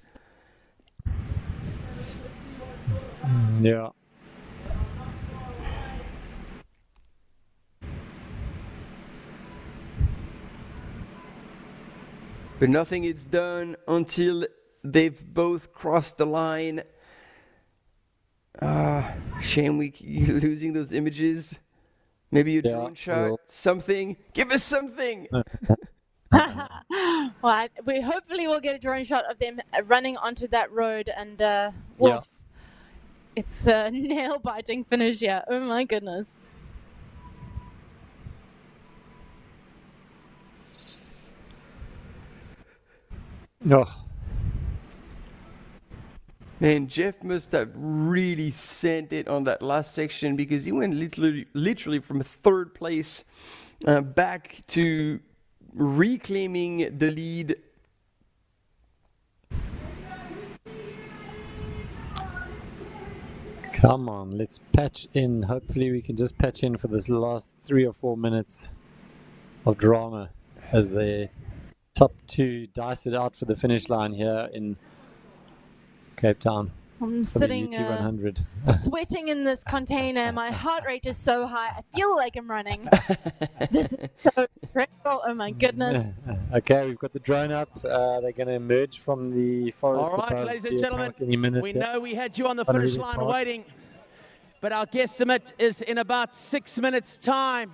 Yeah. But nothing is done until they've both crossed the line. Shame you're losing those images. Maybe a drone shot, something. Give us something. Well, we hopefully will get a drone shot of them running onto that road, and it's a nail-biting finish here. Oh my goodness. No. And Jeff must have really sent it on that last section, because he went literally from third place back to reclaiming the lead. Come on, let's patch in. Hopefully we can just patch in for this last 3 or 4 minutes of drama as the top two dice it out for the finish line here in Cape Town. I'm sitting UT100. sweating in this container. My heart rate is so high. I feel like I'm running. This is so stressful. Oh my goodness. Okay, we've got the drone up. They're going to emerge from the forest. All right, above ladies and Deer gentlemen, Park any minute we here. know we had you on the finish line waiting, but our guesstimate is in about 6 minutes' time.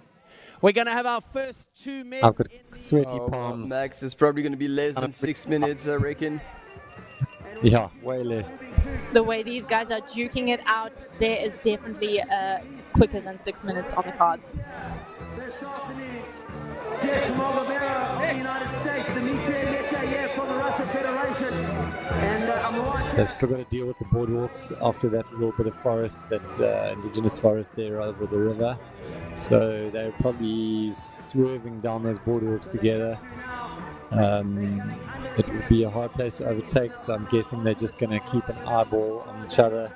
We're going to have our first 2 men. I've got sweaty palms. Max, it's probably going to be less than 6 minutes, I reckon. Yeah, way less. The way these guys are duking it out, there is definitely quicker than 6 minutes on the cards. This afternoon, Jeff Mogamera of the United States, Dmitry Metayev from the Russian Federation, and I'm right. They've still got to deal with the boardwalks after that little bit of forest, that indigenous forest there over the river. So they're probably swerving down those boardwalks together. It would be a hard place to overtake, so I'm guessing they're just going to keep an eyeball on each other,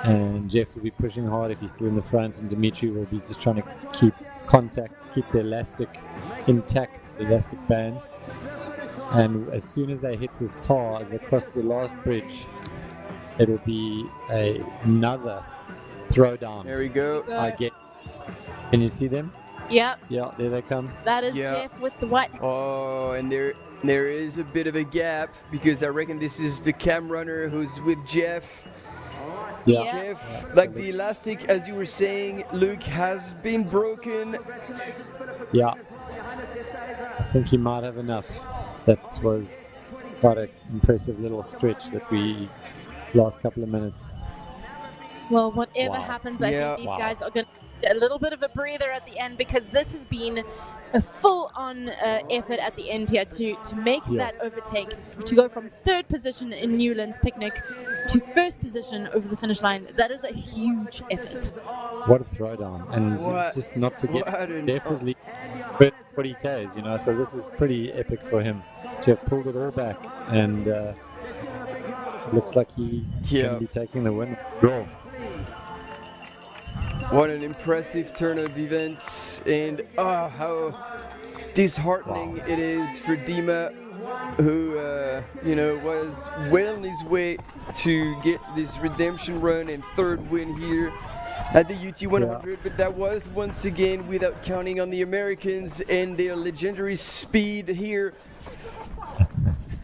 and Jeff will be pushing hard if he's still in the front, and Dimitri will be just trying to keep contact, keep the elastic intact, the elastic band. And as soon as they hit this tar, as they cross the last bridge, it'll be another throwdown. There we go. I get. Can you see them? Yep. Yeah, there they come. That is Jeff with the white. Oh, and there is a bit of a gap because I reckon this is the cam runner who's with Jeff. Yeah. Jeff, like the elastic, as you were saying, Luke, has been broken. Yeah. I think he might have enough. That was quite an impressive little stretch that we last couple of minutes. Well, whatever happens, I think these guys are going to get a little bit of a breather at the end, because this has been a full-on effort at the end here to make that overtake, to go from third position in Newlands Picnic to first position over the finish line. That is a huge effort. What a throwdown. And just not forget, Jeff was leading 40 Ks, you know, so this is pretty epic for him to have pulled it all back. And looks like he's going to be taking the win. Draw. What an impressive turn of events, and how disheartening it is for Dima, who was well on his way to get this redemption run and third win here at the UT 100, but that was once again without counting on the Americans and their legendary speed here.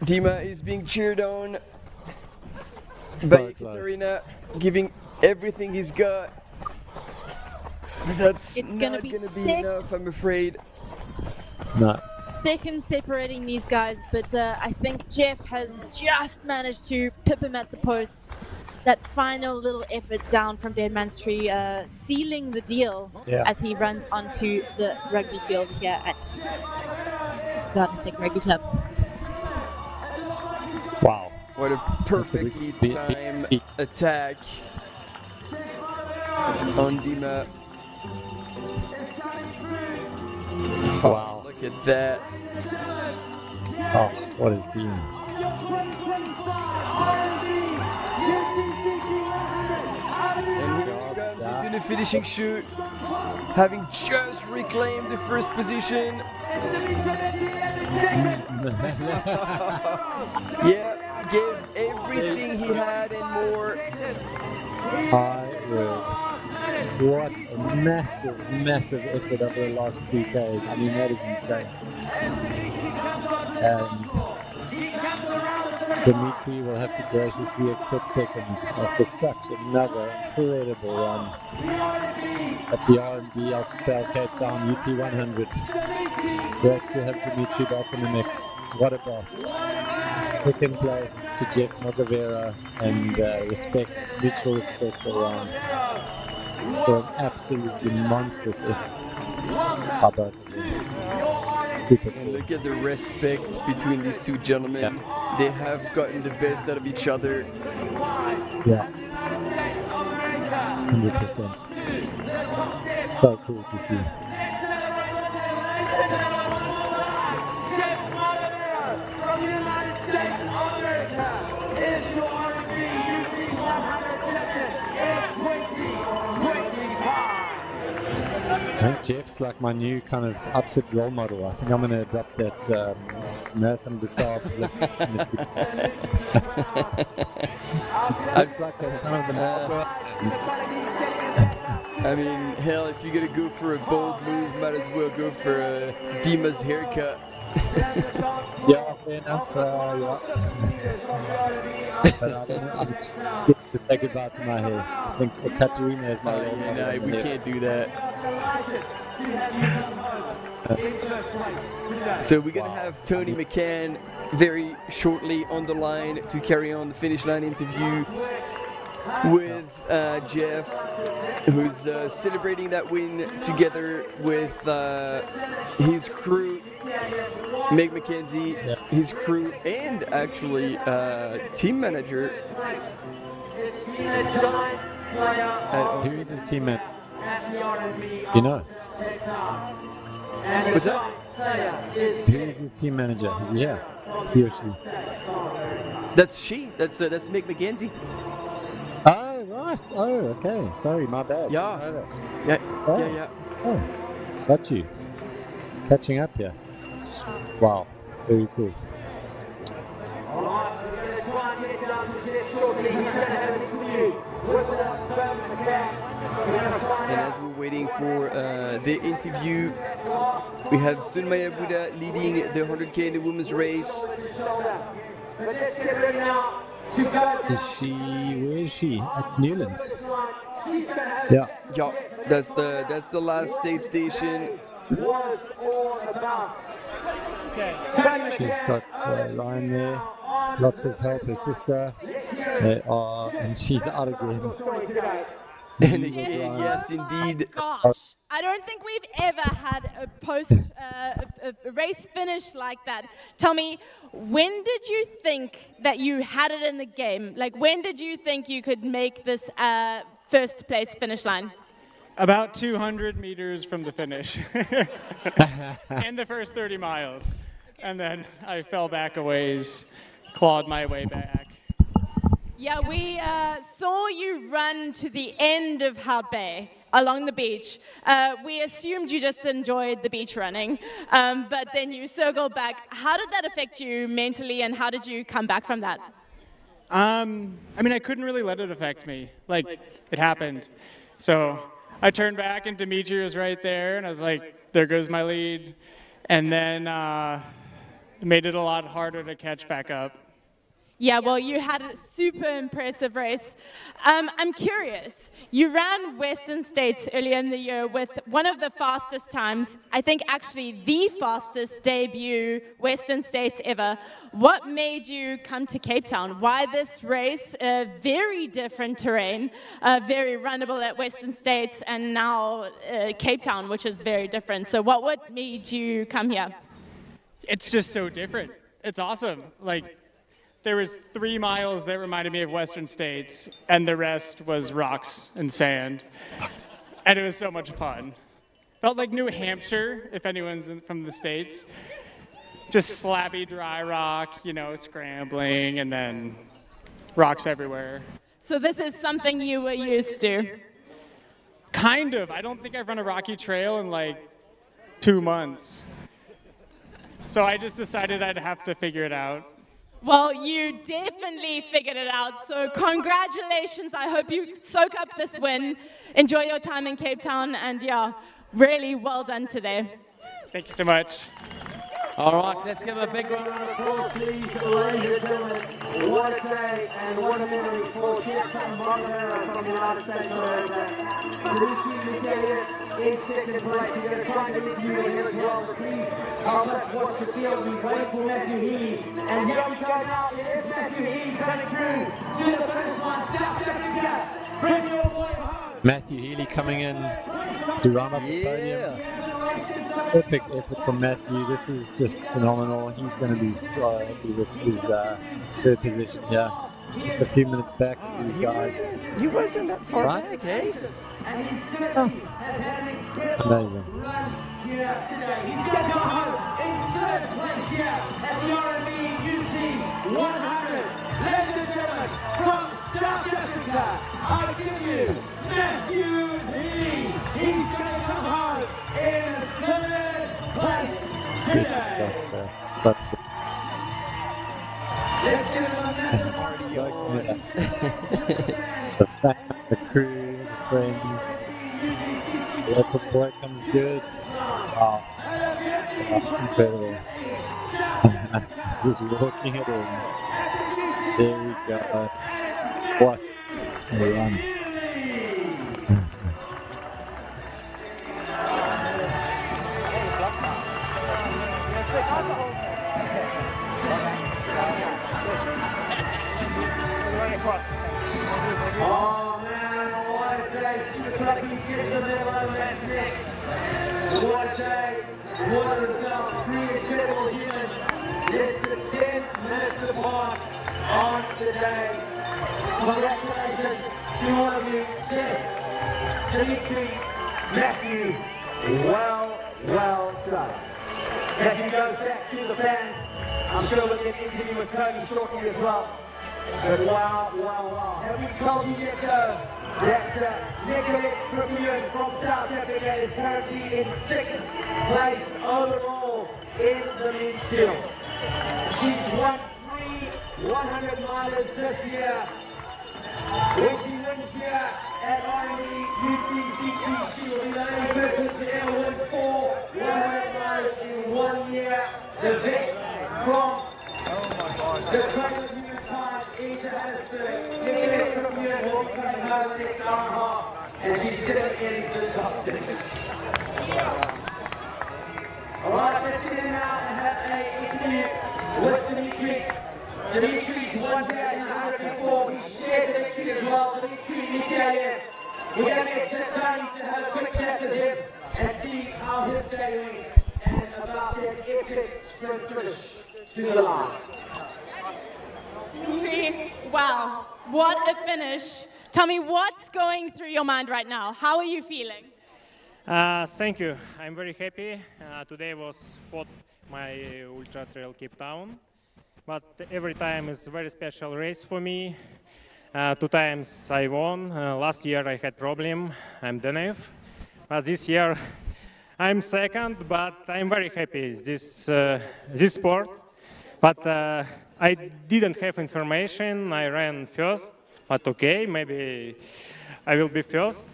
Dima is being cheered on by Katarina, giving everything he's got. But that's not going to be enough, I'm afraid. No. Second separating these guys, but I think Jeff has just managed to pip him at the post. That final little effort down from Dead Man's Tree, sealing the deal as he runs onto the rugby field here at Garden State Rugby Club. Wow. What a perfectly timed attack on Dima. Wow. Look at that. Oh, what a scene. And here he comes into the finishing chute, having just reclaimed the first position. Gave everything he had and more. What a massive, massive effort over the last 3 Ks. I mean, that is insane. And Dimitri will have to graciously accept seconds after such another incredible run at the RMB Ultra-trail Cape Town UT 100. Great to have Dimitri back in the mix. What a boss. Second place to Jeff Mogavera, and mutual respect all around for an absolutely monstrous effort by both of them. Super cool. And look at the respect between these two gentlemen. They have gotten the best out of each other. Yeah. 100%. So cool to see. From the United States of America is your RMB UTCT 100 champion in 2025. I think Jeff's like my new kind of outfit role model. I think I'm going to adopt that marathon Desab look. It's like a kind of the I mean, hell, if you're going to go for a bold move, might as well go for Dima's haircut. Yeah, fair enough. Yeah. But I don't know. I'm just say goodbye to my hair. I think Katarina is my role model. No, we can't do that. So we're going to have Tony McCann very shortly on the line to carry on the finish line interview with Jeff, who's celebrating that win together with his crew, Meg McKenzie, his crew, and actually team manager. Who is his team manager? You know? What's that? Who is his team manager? Is he here? He or she? That's she. That's Meg McKenzie. Oh, right. Oh, okay. Sorry, my bad. Yeah. Yeah. Oh, got you. Catching up here. Wow. Very cool. next shortly. He's going to have an interview with Spurman McCann. And as we're waiting for the interview, we have Sunaya Buddha leading the 100K in the women's race. But let's get ready now to go. Where is she? At Newlands. Yeah. Yeah, that's the last state station. Was all about. She's got Ryan there. Lots of help, her sister. And she's out again. And again, yes, indeed. Gosh, I don't think we've ever had a a race finish like that. Tell me, when did you think that you had it in the game? Like, when did you think you could make this first place finish line? About 200 meters from the finish in the first 30 miles. And then I fell back a ways, clawed my way back. Yeah, we saw you run to the end of Hout Bay along the beach. We assumed you just enjoyed the beach running, but then you circled back. How did that affect you mentally, and how did you come back from that? I mean, I couldn't really let it affect me. Like, it happened. So I turned back and Dimitri was right there, and I was like, there goes my lead. And then it made it a lot harder to catch back up. Yeah, well, you had a super impressive race. I'm curious, you ran Western States earlier in the year with one of the fastest times, I think actually the fastest debut Western States ever. What made you come to Cape Town? Why this race? Very different terrain, very runnable at Western States, and now Cape Town, which is very different. So what made you come here? It's just so different. It's awesome. Like, there was 3 miles that reminded me of Western States, and the rest was rocks and sand. And it was so much fun. Felt like New Hampshire, if anyone's from the States. Just slabby, dry rock, you know, scrambling, and then rocks everywhere. So this is something you were used to? Kind of. I don't think I've run a rocky trail in like 2 months. So I just decided I'd have to figure it out. Well, you definitely figured it out, so congratulations. I hope you soak up this win. Enjoy your time in Cape Town, and yeah, really well done today. Thank you so much. All right, let's give a big round of applause, please, ladies and gentlemen. What a day and what a memory for Champion Monero from the United States of America. Dimitri Mikhailov in second place. We're going to try and interview him as well, but please help us watch the field. We wait for Matthew Healy. And here we go now. It is Matthew Healy coming through to the finish line. South Africa, bring your boy home. Matthew Healy coming in to round up the podium. Epic effort from Matthew. This is just phenomenal. He's going to be so happy with his third position here. Just a few minutes back with these guys. He wasn't that far back, eh? And he certainly has had an incredible Amazing. run here today. He's going to go home in third place here at the RMB UT 100. Ladies and gentlemen, from South Africa, I give you Matthew Healy. He's going to come home in third place today. Let's give him a massive round of applause. The fact, the crew, the friends, the local boy comes good. Wow. Incredible. Just walking it in. There we go. What a run. Oh man, what a day. Super Club, he gets the medal over Matt's neck. What a day, what a result. 3 incredible humans. Less than 10 minutes apart on the day. Congratulations to all of you. Jeff, Dimitri, Matthew, well done. Matthew goes back to the fans. I'm sure we'll get an interview with Tony shortly as well. But wow. Have we told you yet though that Nicolette Vermeulen from South Africa is currently in 6th place overall in the men's fields. She's won 3 100 milers this year. When she wins here at RMB UTCT, she will be the only person to ever win 4 100 milers in 1 year. The vet from the cradle of humankind in Johannesburg, Nicolette from here will be coming home the next hour and a half, and she's sitting in the top 6. Alright, let's get in now and have an interview with Dimitri. Dimitri's won here in 100 before. We shared Dimitri as well. Dimitri Nikolaev. We're going to get to Tony to have a quick chat with him and see how his day went and about that epic sprint finish to the line. Dimitri, wow, what a finish. Tell me what's going through your mind right now. How are you feeling? Thank you. I'm very happy. Today was my Ultra-trail Cape Town. But every time is a very special race for me. 2 times I won. Last year I had problem. I'm DNF. But this year I'm second. But I'm very happy this sport. But I didn't have information. I ran first. But okay, maybe I will be first.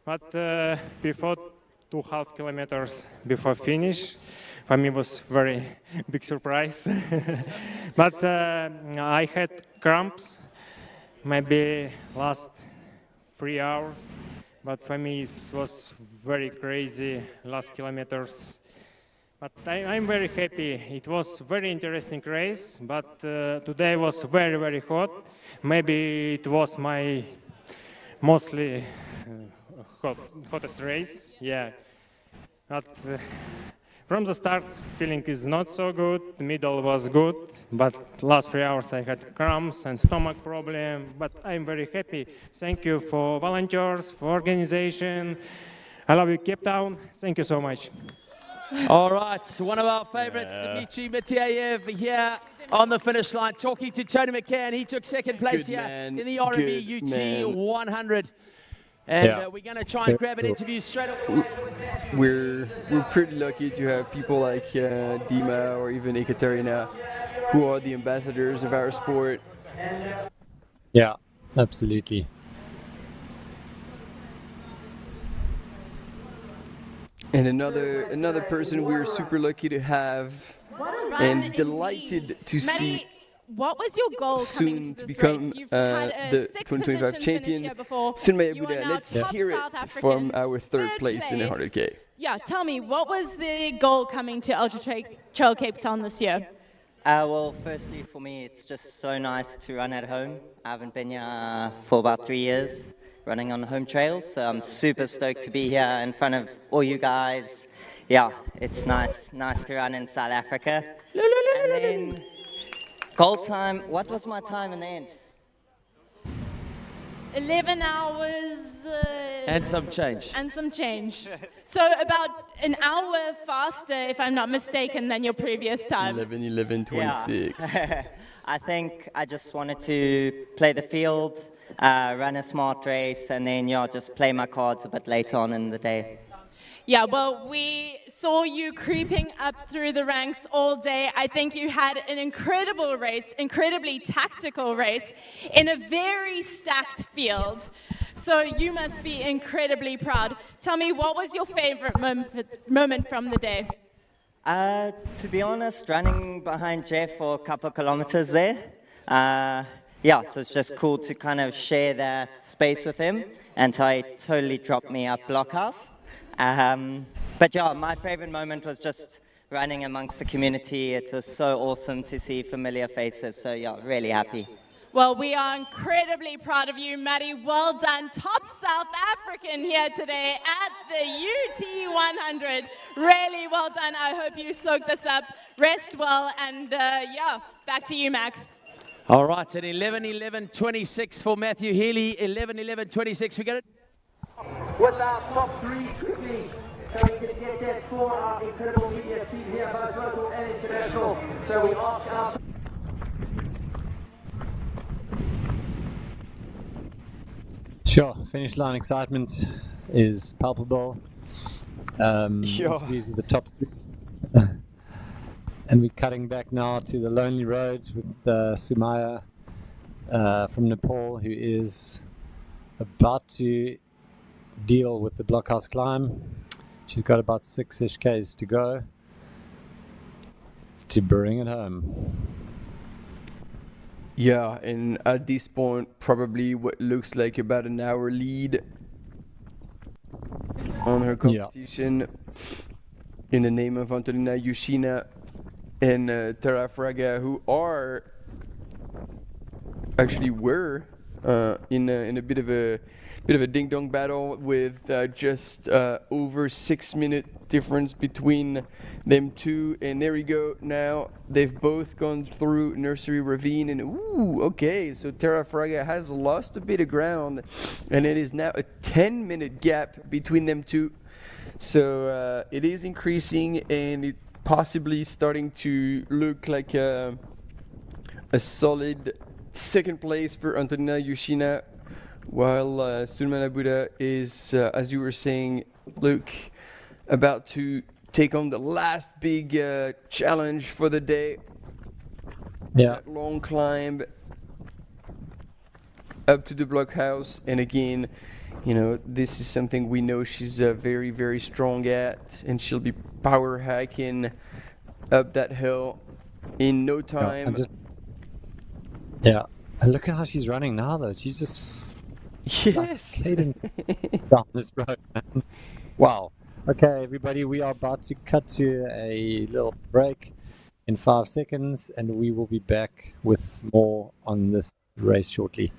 But before 2.5 kilometers before finish, for me was very big surprise. But I had cramps, maybe last 3 hours. But for me it was very crazy last kilometers. But I'm very happy. It was very interesting race. But today was very, very hot. Maybe it was my mostly hottest race, yeah. But from the start, feeling is not so good. The middle was good, but last 3 hours I had cramps and stomach problem. But I'm very happy. Thank you for volunteers, for organization. I love you, Cape Town. Thank you so much. All right, one of our favorites, Dmitry Mityayev, here on the finish line, talking to Tony McCann. He took second place here in the RMB UT 100. And we're going to try and grab an interview straight away. We're pretty lucky to have people like Dima or even Ekaterina, who are the ambassadors of our sport. Yeah, absolutely. And another person we're super lucky to have and delighted to see what was your goal soon to become the 2025 champion, Sunaya Buddha. Let's hear it from our third place in the 100K. Yeah, tell me, what was the goal coming to Ultra-trail Cape Town this year? Well, firstly, for me, it's just so nice to run at home. I haven't been here for about 3 years, running on home trails, so I'm super stoked to be here in front of all you guys. Yeah, it's nice to run in South Africa. And then goal time, what was my time in the end? 11 hours... and some change. And some change. So about an hour faster, if I'm not mistaken, than your previous time. 11:26. Yeah. I think I just wanted to play the field, run a smart race, and then just play my cards a bit later on in the day. Yeah, well, we saw you creeping up through the ranks all day. I think you had an incredible race, incredibly tactical race, in a very stacked field. So you must be incredibly proud. Tell me, what was your favorite moment from the day? To be honest, running behind Jeff for a couple of kilometers there. Yeah, it was just cool to kind of share that space with him, and he totally dropped me up Blockhouse. But yeah, my favorite moment was just running amongst the community. It was so awesome to see familiar faces, so yeah, really happy. Well, we are incredibly proud of you, Maddie. Well done. Top South African here today at the UT 100. Really well done. I hope you soak this up. Rest well, and yeah, back to you, Max. All right, at 11:11:26 for Matthew Healy, 11:11:26. We got it. With our top 3 quickly, so we can get that for our incredible media team here, both local and international. So we ask our Sure, finish line excitement is palpable. Sure. These are the top 3. And we're cutting back now to the lonely road with Sunaya from Nepal, who is about to deal with the blockhouse climb. She's got about 6-ish Ks to go to bring it home. Yeah, and at this point, probably what looks like about an hour lead on her competition in the name of Antonina Yushina and Tara Fraga, who are actually were in a bit of a ding-dong battle with just over 6 minute difference between them two. And there we go. Now they've both gone through Nursery Ravine, and ooh, okay, so Tara Fraga has lost a bit of ground, and it is now a 10-minute gap between them two. So it is increasing, and it possibly starting to look like a solid second place for Antonina Yushina, while Sunaya Buddha is, as you were saying, Luke, about to take on the last big challenge for the day. Yeah. That long climb up to the blockhouse, and again, you know, this is something we know she's very, very strong at, and she'll be power hiking up that hill in no time. Yeah, and look at how she's running now, though. She's just cadence down this road, man. Wow. Okay, everybody, we are about to cut to a little break in 5 seconds, and we will be back with more on this race shortly.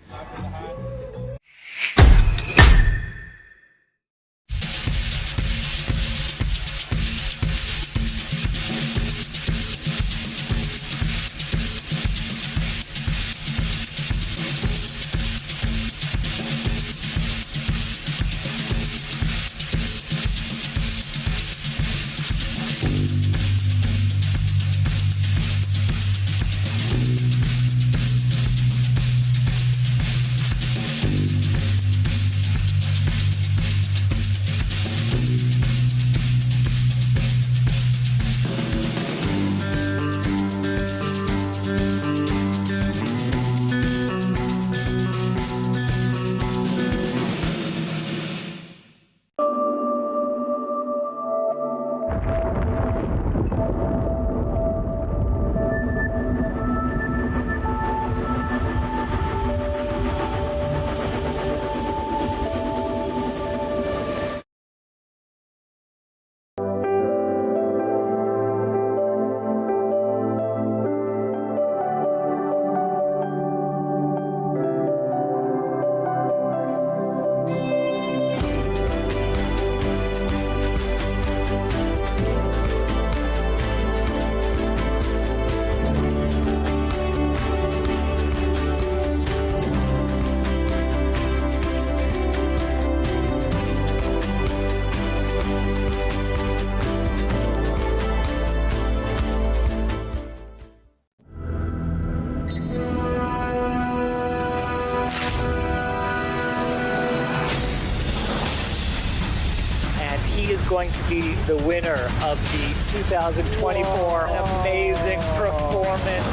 Going to be the winner of the 2024 amazing performance.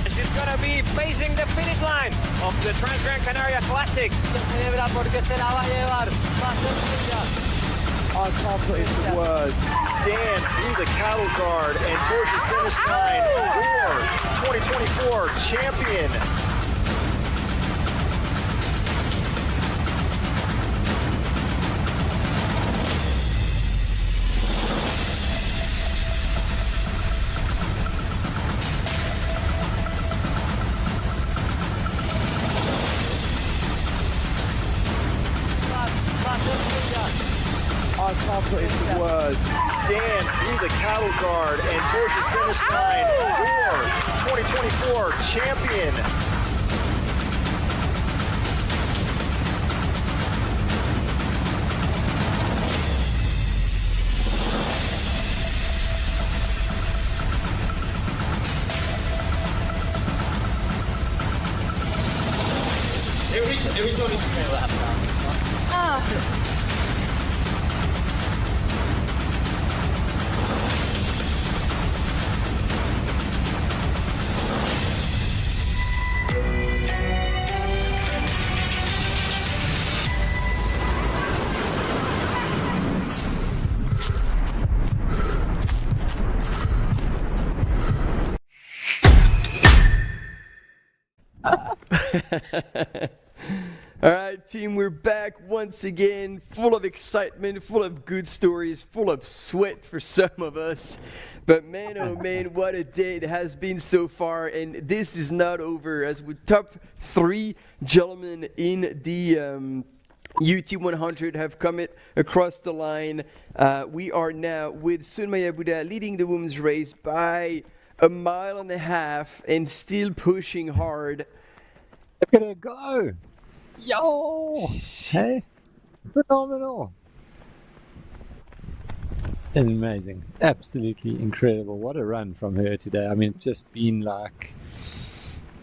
She's going to be facing the finish line of the Trans-Gran Canaria Classic. I can't put into words. Stand through the cattle guard and towards the finish line for 2024 champion. I can't put into words. Stand through the cattle guard and towards the finish line for 2024 champion. Every time he's going to lap now. All right, team, we're back once again, full of excitement, full of good stories, full of sweat for some of us. But man, oh man, what a day it has been so far, and this is not over. As with top 3 gentlemen in the UT 100 have come across the line. We are now with Sunaya Buddha leading the women's race by 1.5 miles and still pushing hard. Look at her go! Yo! Hey, phenomenal! Amazing, absolutely incredible. What a run from her today. I mean, it's just been like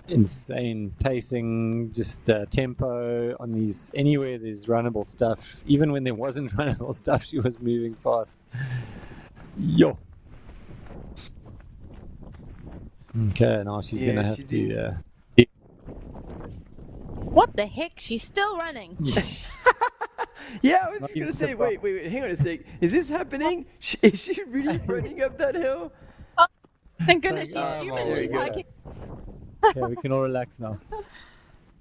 insane pacing, just tempo on these. Anywhere there's runnable stuff, even when there wasn't runnable stuff, she was moving fast. Yo! Okay, now she's gonna have to. What the heck? She's still running. Yeah, I was just going to say, wait, hang on a sec. Is this happening? Is she really running up that hill? Oh, thank goodness she's human. She's like... Okay, we can all relax now.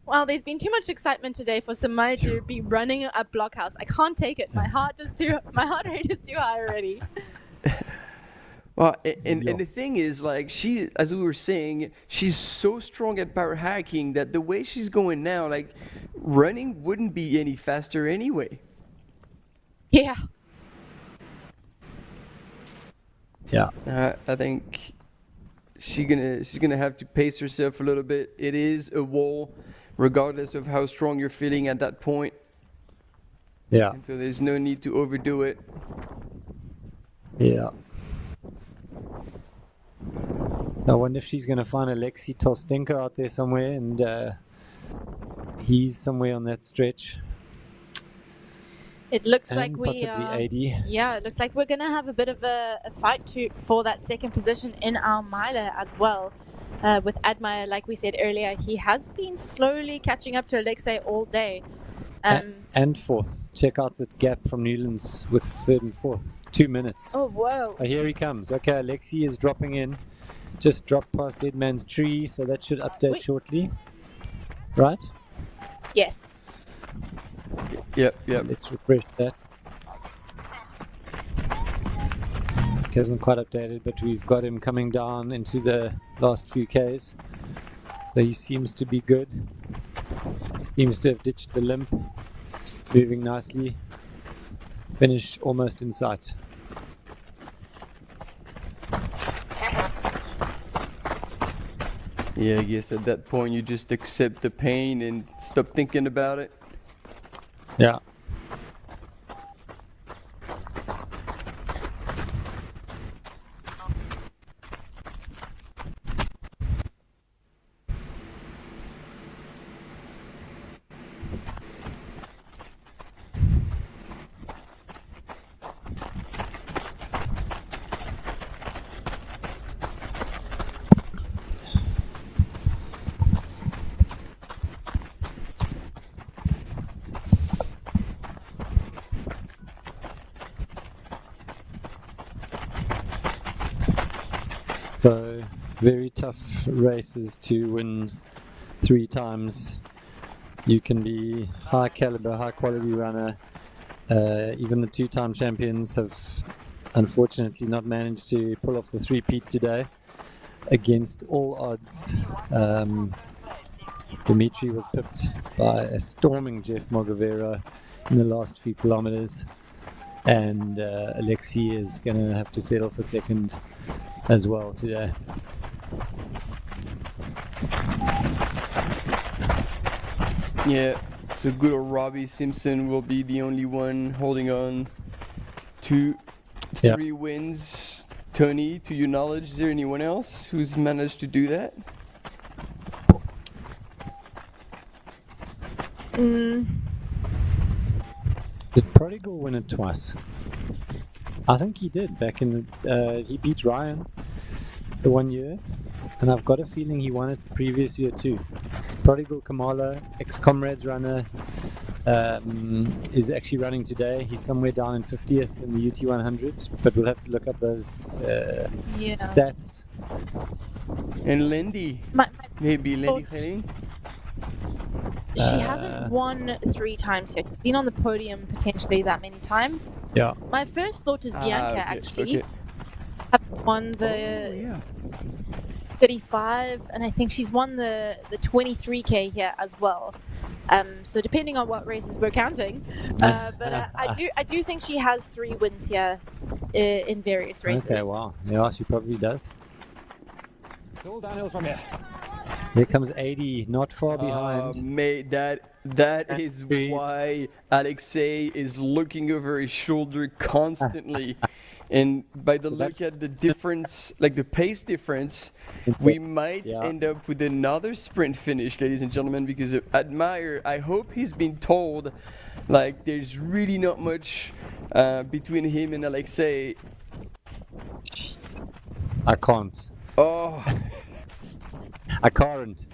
Well, there's been too much excitement today for Sunaya to be running a blockhouse. I can't take it. My heart rate is too high already. Well, and the thing is, like, she, as we were saying, she's so strong at power hacking that the way she's going now, like, running wouldn't be any faster anyway. Yeah. Yeah. I think she's gonna have to pace herself a little bit. It is a wall, regardless of how strong you're feeling at that point. Yeah. And so there's no need to overdo it. Yeah. I wonder if she's going to find Alexei Tolstenko out there somewhere, and he's somewhere on that stretch. It looks and like we possibly are. 80. Yeah, it looks like we're going to have a bit of a fight for that second position in our miler as well. With Admire, like we said earlier, he has been slowly catching up to Alexei all day. And fourth. Check out the gap from Newlands with third and fourth. 2 minutes. Oh, whoa. Oh, here he comes. Okay, Alexei is dropping in. Just dropped past Dead Man's Tree, so that should update shortly. Right? Yes. Yep. Let's refresh that. It hasn't quite updated, but we've got him coming down into the last few Ks. So he seems to be good. Seems to have ditched the limp. Moving nicely. Finish almost in sight. Yeah, I guess at that point you just accept the pain and stop thinking about it. Yeah. So, very tough races to win 3 times. You can be high caliber, high quality runner. Even the 2-time champions have unfortunately not managed to pull off the 3-peat today against all odds. Dimitri was pipped by a storming Jeff Mogavera in the last few kilometers, and Alexei is going to have to settle for second as well today. Yeah, so good old Robbie Simpson will be the only one holding on to 3 wins. Tony, to your knowledge, is there anyone else who's managed to do that? Did Prodigal win it twice? I think he did back in the. He beat Ryan the 1 year, and I've got a feeling he won it the previous year too. Prodigal Kamala, ex-Comrades runner, is actually running today. He's somewhere down in 50th in the UT 100, but we'll have to look up those stats. And Lindy, maybe Lindy Henning. She hasn't won 3 times yet. Been on the podium potentially that many times. Yeah. My first thought is Bianca, okay, actually. okay. Won the 35, and I think she's won the 23K here as well. So depending on what races we're counting, but I do think she has 3 wins here in various races. Okay, wow. Yeah, she probably does. It's all downhill from here. Here comes 80, not far behind. Mate, that is why Alexei is looking over his shoulder constantly. And by the look at the difference, like the pace difference, we might end up with another sprint finish, ladies and gentlemen, because Admire, I hope he's been told, like, there's really not much between him and Alexei. I can't. Oh. I can't.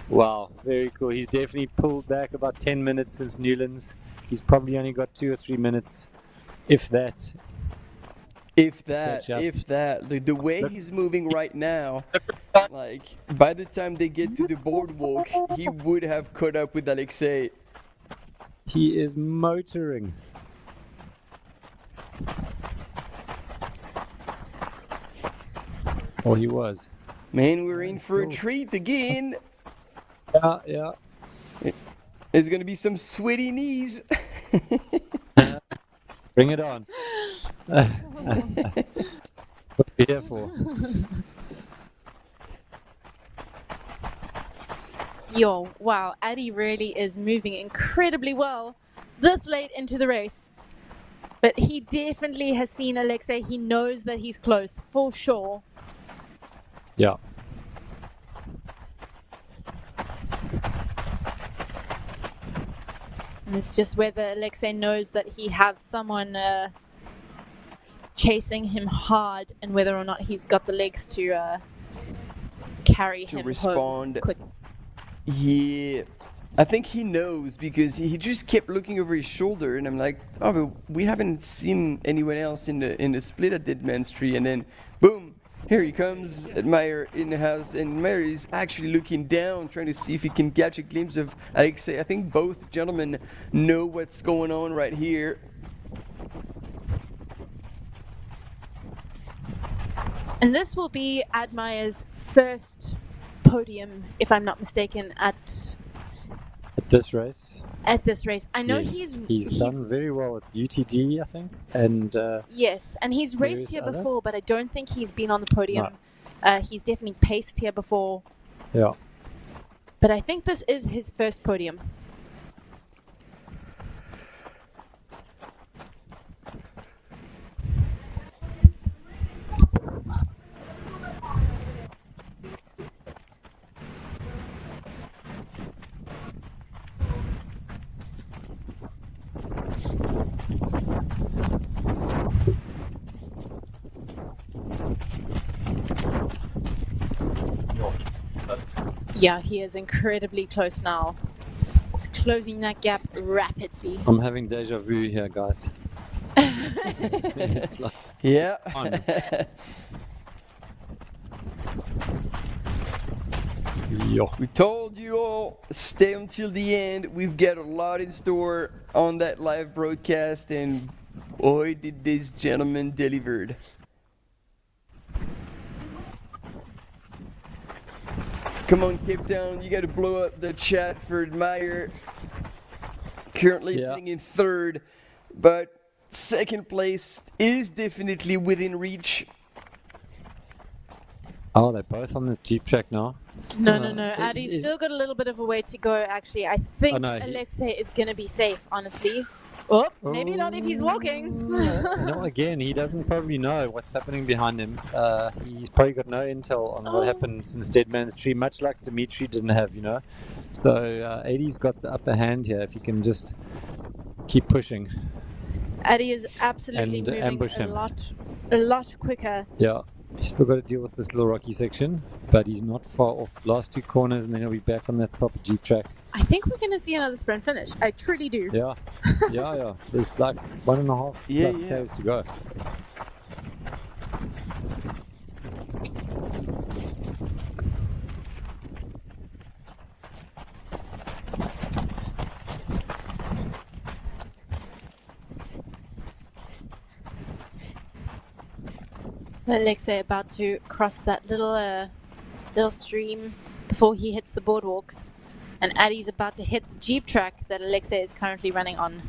Wow, very cool. He's definitely pulled back about 10 minutes since Newlands. He's probably only got 2 or 3 minutes. If that. The way he's moving right now, like, by the time they get to the boardwalk, he would have caught up with Alexei. He is motoring. Oh, he was. Man, we're in for a treat again. Yeah. There's going to be some sweaty knees. Bring it on. What are you here for? Yo, wow, Addy really is moving incredibly well this late into the race. But he definitely has seen Alexei. He knows that he's close, for sure. Yeah. And it's just whether Alexei knows that he has someone chasing him hard, and whether or not he's got the legs to carry him respond. home quick. Yeah, I think he knows, because he just kept looking over his shoulder, and I'm like, oh, but we haven't seen anyone else in the split at Dead Man's Tree, and then boom, here he comes, Admire in the house, and Admire is actually looking down, trying to see if he can catch a glimpse of Alexei. I think both gentlemen know what's going on right here. And this will be Admire's first podium, if I'm not mistaken, at this race. At this race. I know yes. He's done very well at UTD, I think, and yes, and he's raced here before, but I don't think he's been on the podium. No. He's definitely paced here before. Yeah. But I think this is his first podium. Yeah, he is incredibly close now. He's closing that gap rapidly. I'm having deja vu here, guys. It's like yeah. We told you all, stay until the end. We've got a lot in store on that live broadcast, and boy, did this gentleman delivered. Come on, Cape Town, you got to blow up the chat for Admire. Currently sitting in 3rd, but 2nd place is definitely within reach. Oh, they're both on the Jeep track now? No. Addy's still got a little bit of a way to go, actually. I think Alexei is going to be safe, honestly. Oh, maybe not if he's walking. No, again, he doesn't probably know what's happening behind him. He's probably got no intel on what happened since Dead Man's Tree, much like Dimitri didn't have, you know. So 80's got the upper hand here if he can just keep pushing. Addy is absolutely and moving ambush him. a lot quicker. Yeah. He's still got to deal with this little rocky section, but he's not far off. Last 2 corners, and then he'll be back on that proper Jeep track. I think we're going to see another sprint finish. I truly do. Yeah. There's like 1.5 plus Ks to go. Alexei about to cross that little stream before he hits the boardwalks, and Addy's about to hit the jeep track that Alexei is currently running on.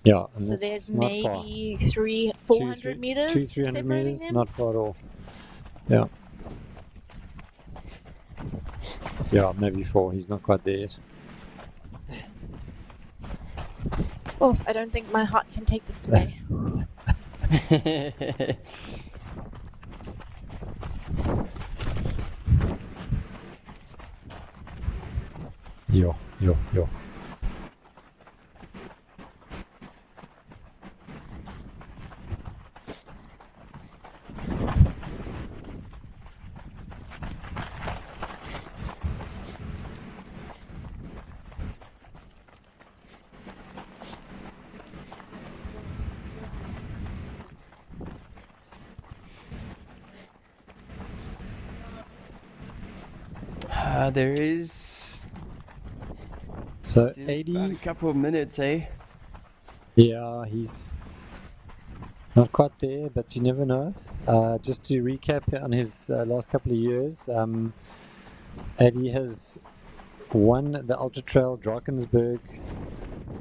Yeah, and So that's there's not maybe far. 400 meters 300 separating meters, them. not far at all. Yeah. Yeah, maybe 4. He's not quite there yet. Oh, I don't think my heart can take this today. Yo. There is So still 80. about a couple of minutes, eh? Yeah, he's not quite there, but you never know. Just to recap on his last couple of years, Eddie has won the Ultra-trail Drakensberg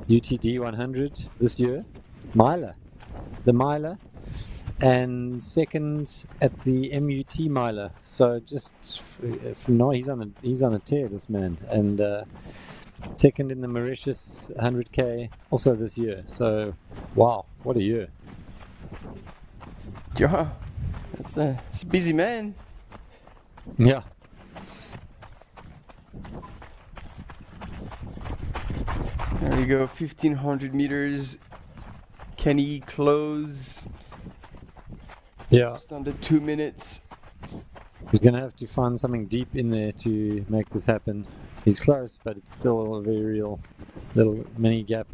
UTD 100 this year, the miler, and second at the MUT miler. So just from now, he's on a tear, this man, and second in the Mauritius 100K also this year. So wow, what a year! Yeah, it's a busy man. Yeah. There we go, 1500 meters. Can he close? Yeah. Just under 2 minutes. He's going to have to find something deep in there to make this happen. He's close, but it's still a very real little mini gap.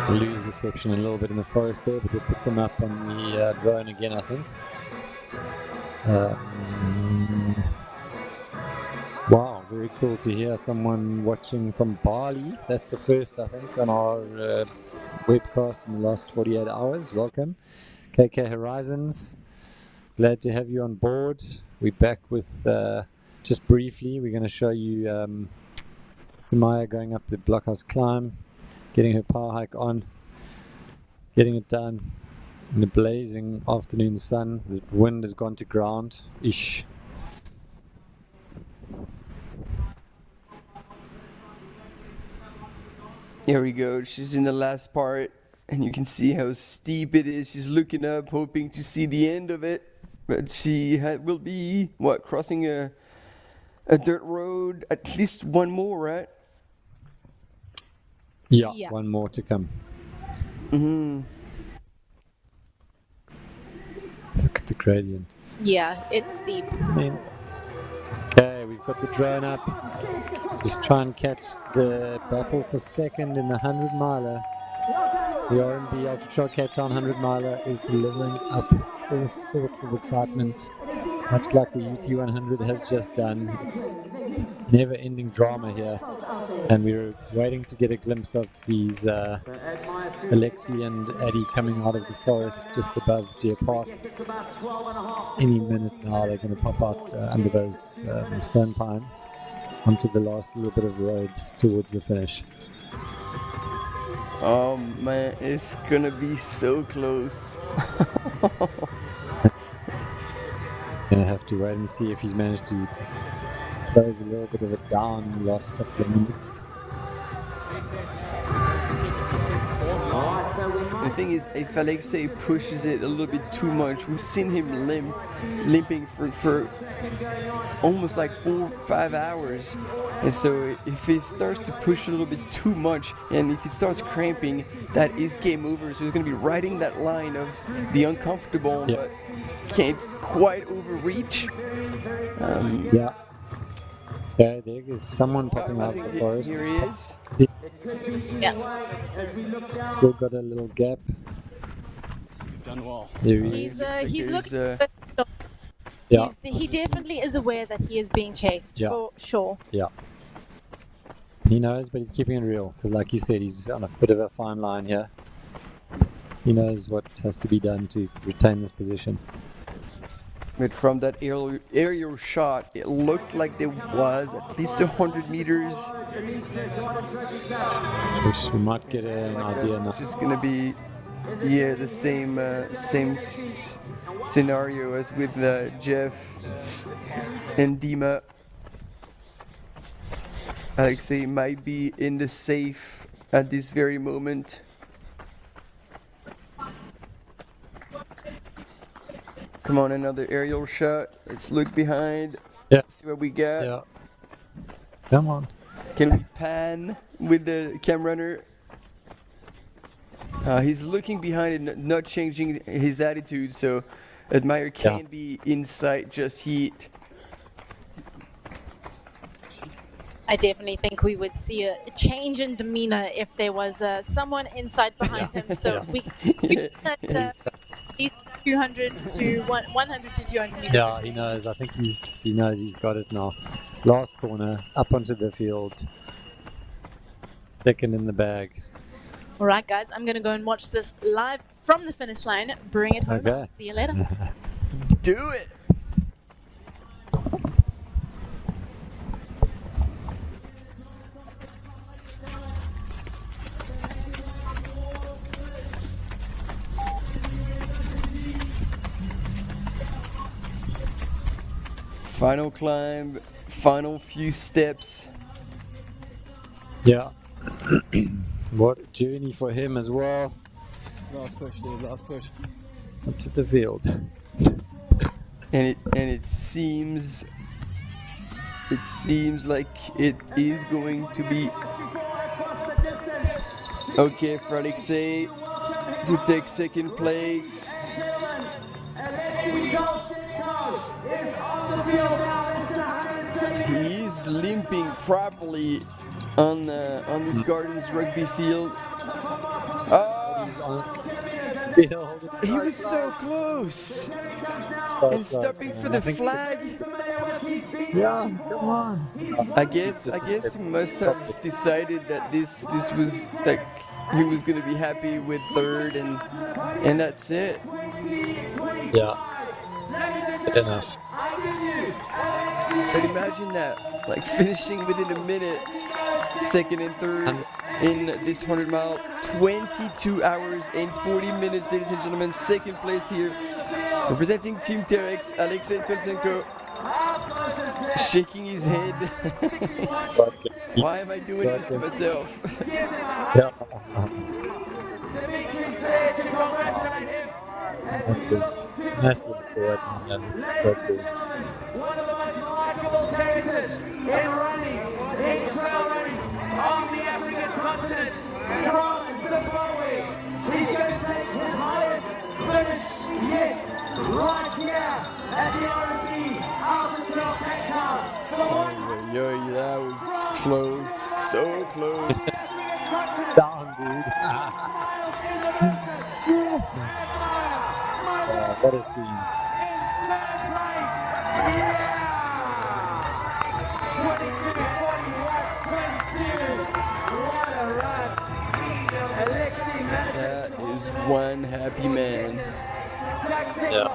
We'll lose reception a little bit in the forest there, but we'll pick them up on the drone again, I think. Wow, very cool to hear someone watching from Bali. That's the first, I think, on our webcast in the last 48 hours. Welcome. KK Horizons, glad to have you on board. We're back with, just briefly, we're going to show you Sunaya going up the blockhouse climb, getting her power hike on, getting it done in the blazing afternoon sun. The wind has gone to ground. Ish. Here we go, she's in the last part, and you can see how steep it is. She's looking up, hoping to see the end of it, but she will be, crossing a dirt road, at least one more, right? Yeah, one more to come. Mm-hmm. Look at the gradient. Yeah, it's steep. Okay, we've got the drone up. Just try and catch the battle for second in the 100-miler. The RMB Ultra-trail Cape Town 100-miler is delivering up all sorts of excitement, much like the UT100 has just done. It's never-ending drama here, and we're waiting to get a glimpse of these Alexei and Addy coming out of the forest just above Deer Park. Any minute now they're going to pop out under those stone pines onto the last little bit of road towards the finish. Oh man, it's gonna be so close. Gonna have to wait and see if he's managed to close a little bit of it down in the last couple of minutes. The thing is, if Alexei pushes it a little bit too much, we've seen him limping for almost like 4 or 5 hours. And so if he starts to push a little bit too much, and if he starts cramping, that is game over. So he's going to be riding that line of the uncomfortable, but can't quite overreach. Yeah. Okay, there is someone popping out of the forest. Here he is. Yeah. Still got a little gap. Done well. Here he is. He's looking. Yeah. He definitely is aware that he is being chased, Yeah. for sure. Yeah. He knows, but he's keeping it real. Because like you said, he's on a bit of a fine line here. He knows what has to be done to retain this position. But from that aerial shot, it looked like there was at least 100 meters. Which we might get an idea now. It's just going to be, yeah, the same scenario as with Jeff and Dima. Alexei might be in the safe at this very moment. Come on, another aerial shot. Let's look behind. Yeah. See what we got. Yeah. Come on. Can we pan with the cam runner? He's looking behind and not changing his attitude, so Admire can't be in sight just yet. I definitely think we would see a change in demeanor if there was someone inside behind him. So we that he's 200 to 100 to 200 meters. Yeah, he knows. I think he knows he's got it now. Last corner, up onto the field. Second in the bag. All right, guys, I'm going to go and watch this live from the finish line. Bring it home. Okay. I'll see you later. Do it. Final climb, final few steps. Yeah. What a journey for him as well. Last push, dude, last push. Up to the field. And it seems like it is going to be okay for Alexei to take second place. He's limping properly on this Gardens rugby field. He was so close. And stopping for the flag. Yeah, come on. I guess he must have decided that this was like he was gonna be happy with third and that's it. Yeah. Good enough. But imagine that, like finishing within a minute, second and third in this 100-mile, 22 hours and 40 minutes, ladies and gentlemen. Second place here, representing Team Terex, Alexei Tolsenko, shaking his head. Why am I doing this to myself? Yeah. Massive forward. One of the most remarkable characters in running, in trail running, on the African continent, from Zimbabwe. He's going to take his highest finish yet, right here at the RMB Ultra-trail Cape Town. For the one. Yo, that was close, so close. Down, dude. What a scene. That is one happy man. Yeah.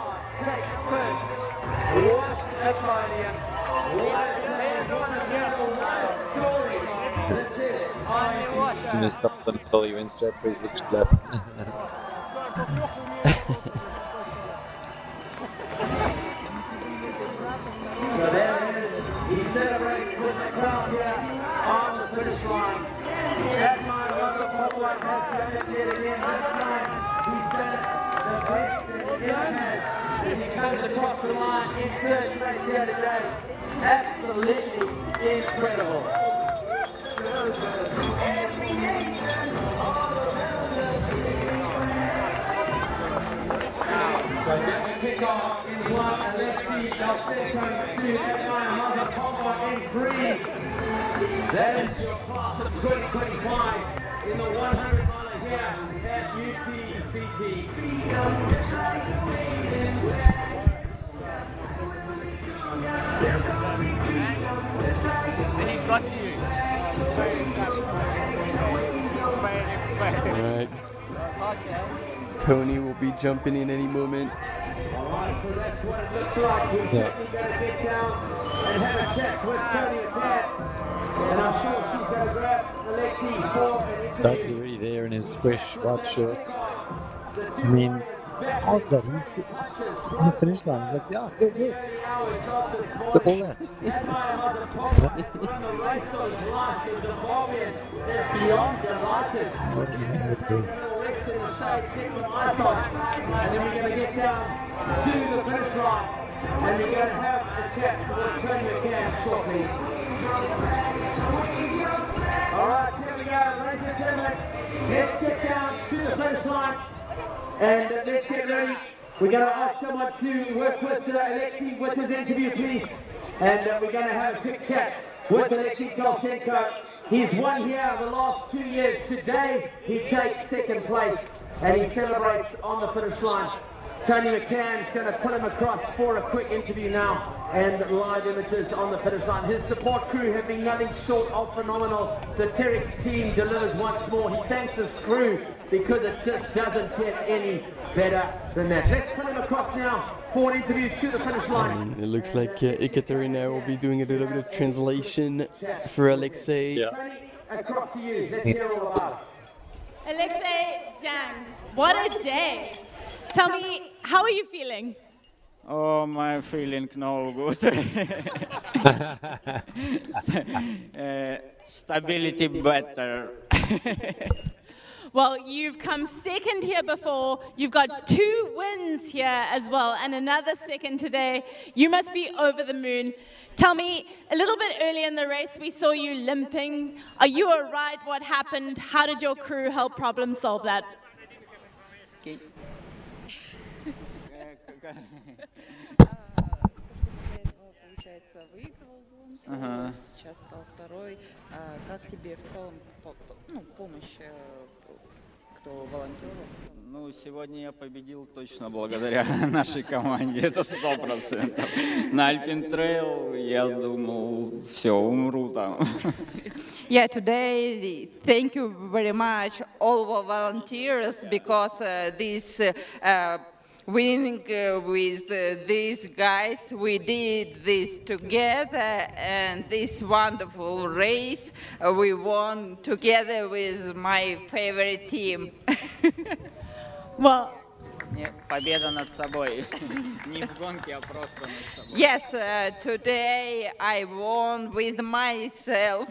He missed up until he went straight for his victory lap. So there it is. He celebrates with the crowd here on the finish line. That mile was a popular, has done it yet again. This time he's done it the best that he ever has as he comes across the line in third place here today. Absolutely incredible. So Devin Pickard in one, Alexei Tolsenko in two, Admire Mazapova in three. That is your class of 2025 in the 100-miler here at UTCT. Tony will be jumping in any moment. Alright, so that's what it looks like. He's certainly going to get down and have a chat with Tony McCann. And I'm sure she's going to grab Alexi for an interview. Doug's already there in his fresh white shirt. I mean, all that he's on the finish line. He's like, yeah, feel good. Look at all that. And then we're going to get down to the finish line. And we're going to have a chat with Tony McCann shortly. Alright, here we go, ladies and gentlemen. Let's get down to the finish line. And let's get ready. We're going to ask someone to work with Alexi with his interview, please. And we're going to have a quick chat with Alexi Tolstenko. He's won here the last 2 years. Today, he takes second place and he celebrates on the finish line. Tony McCann's going to put him across for a quick interview now and live images on the finish line. His support crew have been nothing short of phenomenal. The Terex team delivers once more. He thanks his crew because it just doesn't get any better than that. Let's put him across now for an interview to the finish line. It looks like Ekaterina will be doing a little bit of translation for Alexei. Yeah. Tony, across to you. Let's hear all about it. Alexei, Dan, what a day. Tell me, how are you feeling? Oh, my feeling no good. Stability better. Well, you've come second here before. You've got 2 wins here as well, and another second today. You must be over the moon. Tell me, a little bit early in the race, we saw you limping. Are you all right? What happened? How did your crew help problem solve that? Ага. Сейчас стал второй. Как тебе в целом помощь, кто волонтеров? Ну, сегодня я победил точно благодаря нашей команде, это 100%. На Alpine Trail я думал, все, умру там. Yeah, today, thank you very much, all the volunteers, because this winning with these guys, we did this together, and this wonderful race we won together with my favorite team. Well, Победа над собой. Не в гонке, а просто над собой. Yes, today I won with myself.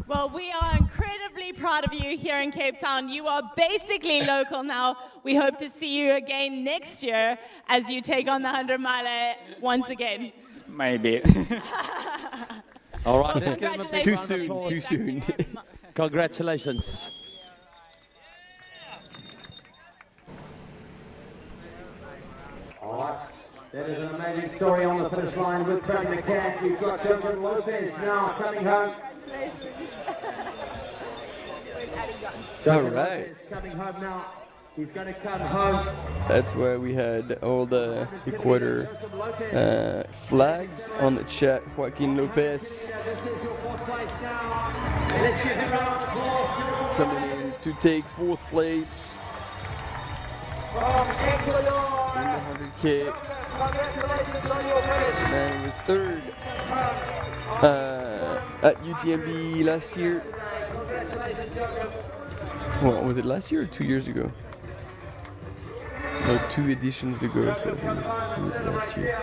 Well, we are incredibly proud of you here in Cape Town. You are basically local now. We hope to see you again next year as you take on the 100-miler once again. Maybe. All right, let's give him a big Too round of soon, applause. too soon. Congratulations. All right, that is an amazing story on the finish line with Tony McCann. We've got Joaquin Lopez now coming home. Joaquin Lopez coming home now. He's going to come home. That's where we had all the quarter flags on the chat. Joaquin Lopez This is your 4th place now. Let's give him a round of applause. coming in to take 4th place From Ecuador. in the 100K. Congratulations on your race. And he was 3rd at UTMB last year. Well, was it last year or 2 years ago? No, 2 editions ago, so I think it was last year.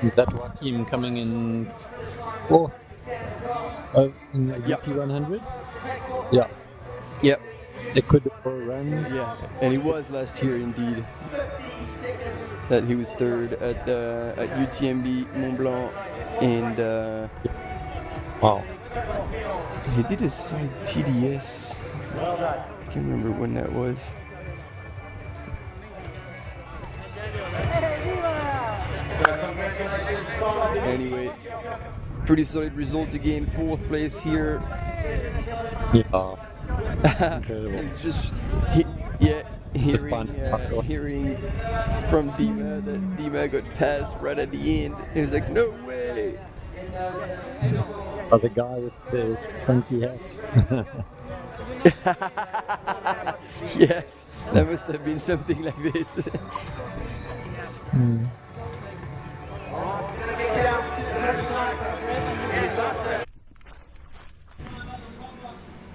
Is that Joaquin coming in 4th in the UT 100? Yeah. Yep. Ecuador runs. Yeah, and he was last year indeed. That he was 3rd at UTMB Mont Blanc, and wow. He did a side TDS. I can't remember when that was. Anyway, pretty solid result again. 4th place here. Yeah. Incredible. It's just, hearing from Dima that Dima got passed right at the end. It was like, no way. Oh, the guy with the funky hat. Yes, there must have been something like this.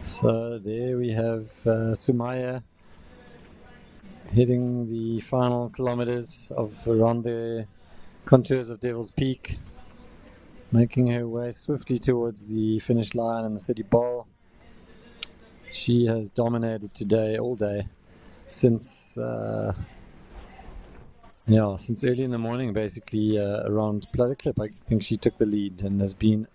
So there we have Sunaya hitting the final kilometers of around the contours of Devil's Peak, making her way swiftly towards the finish line and the city bowl. She has dominated today all day since since early in the morning, basically around Platter Clip. I think she took the lead and has been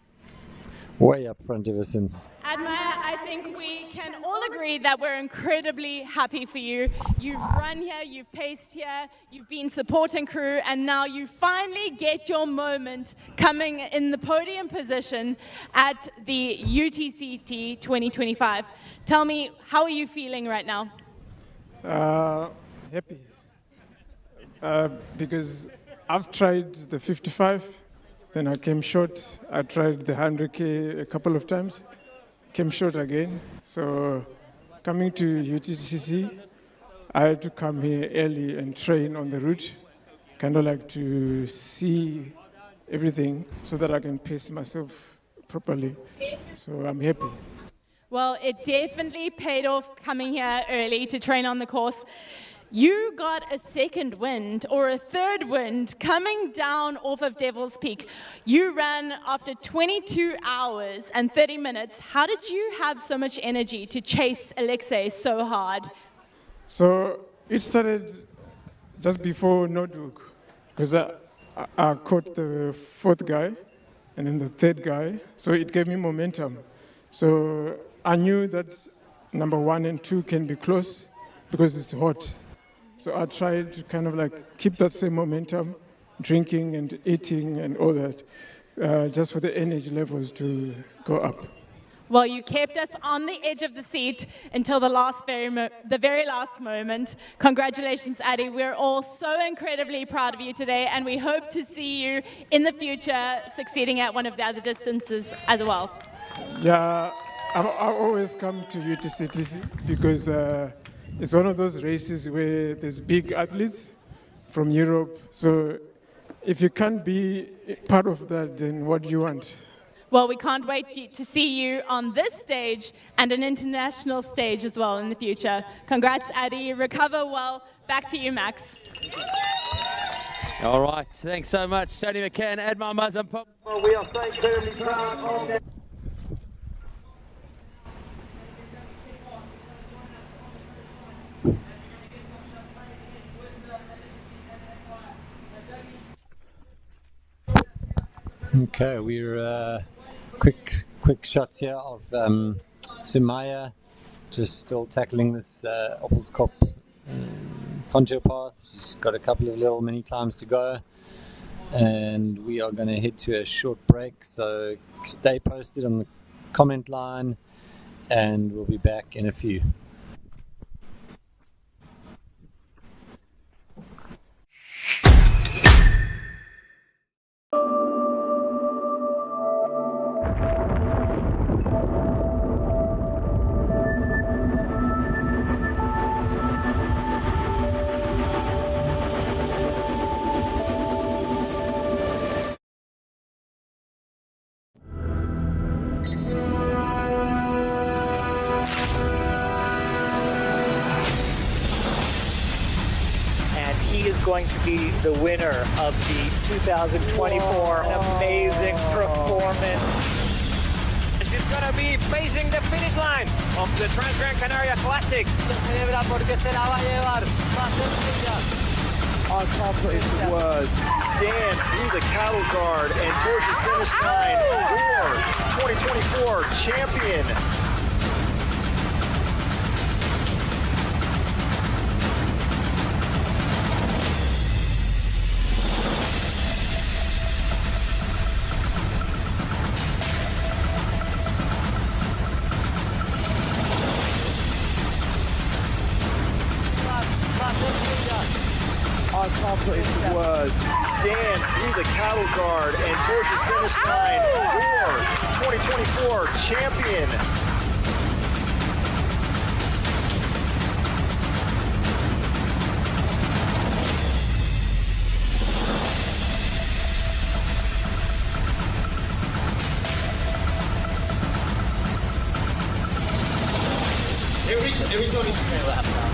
way up front ever since. Admire, I think we can all agree that we're incredibly happy for you. You've run here, you've paced here, you've been supporting crew, and now you finally get your moment coming in the podium position at the UTCT 2025. Tell me, how are you feeling right now? Happy. Because I've tried the 55, then I came short. I tried the 100K a couple of times, came short again. So coming to UTCC, I had to come here early and train on the route, kind of like to see everything so that I can pace myself properly. So I'm happy. Well, it definitely paid off coming here early to train on the course. You got a second wind or a third wind coming down off of Devil's Peak. You ran after 22 hours and 30 minutes. How did you have so much energy to chase Alexei so hard? So it started just before Noordhoek, because I caught the fourth guy and then the third guy. So it gave me momentum. So I knew that number 1 and 2 can be close because it's hot. So I tried to kind of like keep that same momentum, drinking and eating and all that, just for the energy levels to go up. Well, you kept us on the edge of the seat until the very last moment. Congratulations, Addy. We're all so incredibly proud of you today, and we hope to see you in the future succeeding at one of the other distances as well. Yeah, I always come to UTCT because it's one of those races where there's big athletes from Europe. So if you can't be part of that, then what do you want? Well, we can't wait to see you on this stage and an international stage as well in the future. Congrats, Addy. Recover well. Back to you, Max. All right. Thanks so much, Tony McCann, Admar Mazampom. Well, we are so incredibly proud of them. Okay, we're quick shots here of Sunaya, just still tackling this Opelskop contour path. She's got a couple of little mini climbs to go, and we are going to head to a short break. So stay posted on the comment line, and we'll be back in a few. Going to be the winner of the 2024 amazing performance. She's going to be facing the finish line of the Trans-Gran Canaria Classic. I can't put into words. Stand through the cattle guard and towards the finish line for 2024 champion. I Our top place was Stan through the cattle guard and towards the finish line for 2024 champion. Every time he's going to lap now.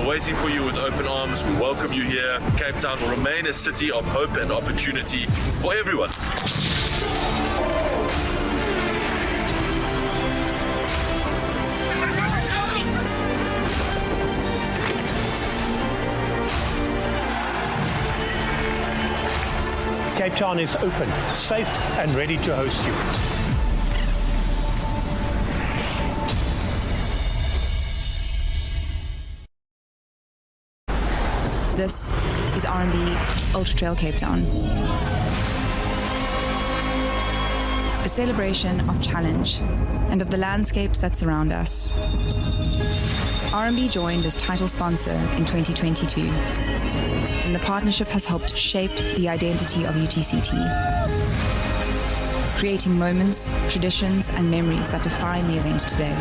Waiting for you with open arms. We welcome you here. Cape Town will remain a city of hope and opportunity for everyone. Cape Town is open, safe and ready to host you. This is RMB Ultra-trail Cape Town. A celebration of challenge and of the landscapes that surround us. RMB joined as title sponsor in 2022, and the partnership has helped shape the identity of UTCT, creating moments, traditions, and memories that define the event today.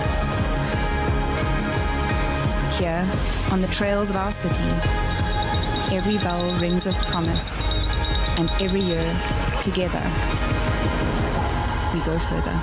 Here, on the trails of our city, every bell rings of promise, and every year, together, we go further.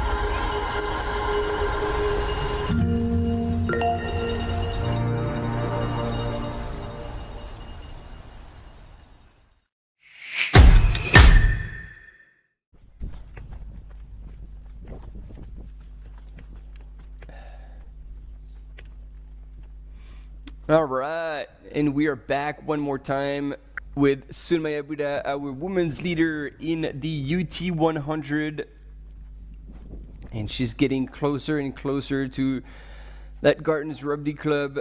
All right, and we are back one more time with Sunaya Buddha, our women's leader in the UT 100. And she's getting closer and closer to that Gardens Rugby Club.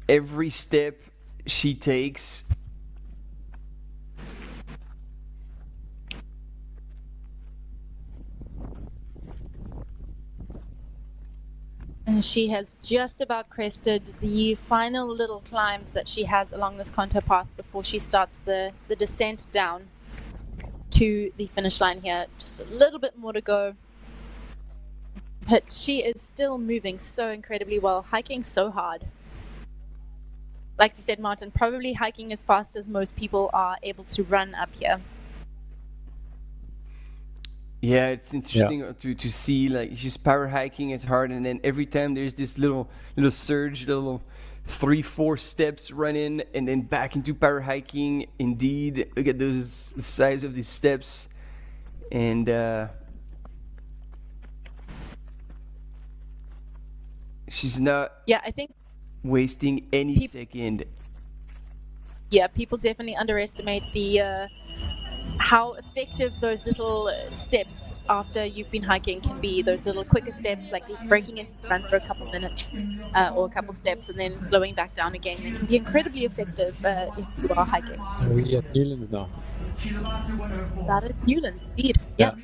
Every step she takes, and she has just about crested the final little climbs that she has along this contour path before she starts the descent down to the finish line here. Just a little bit more to go. But she is still moving so incredibly well, hiking so hard. Like you said, Martin, probably hiking as fast as most people are able to run up here. yeah, it's interesting to see, like, she's power hiking it hard, and then every time there's this little surge, little 3-4 steps run in, and then back into power hiking. Indeed, look at the size of these steps, and she's not I think wasting any second. Yeah, people definitely underestimate the how effective those little steps after you've been hiking can be. Those little quicker steps, like breaking into run for a couple minutes or a couple steps and then slowing back down again. They can be incredibly effective if you are hiking. Are we at Newlands now? That is Newlands, indeed. Yeah.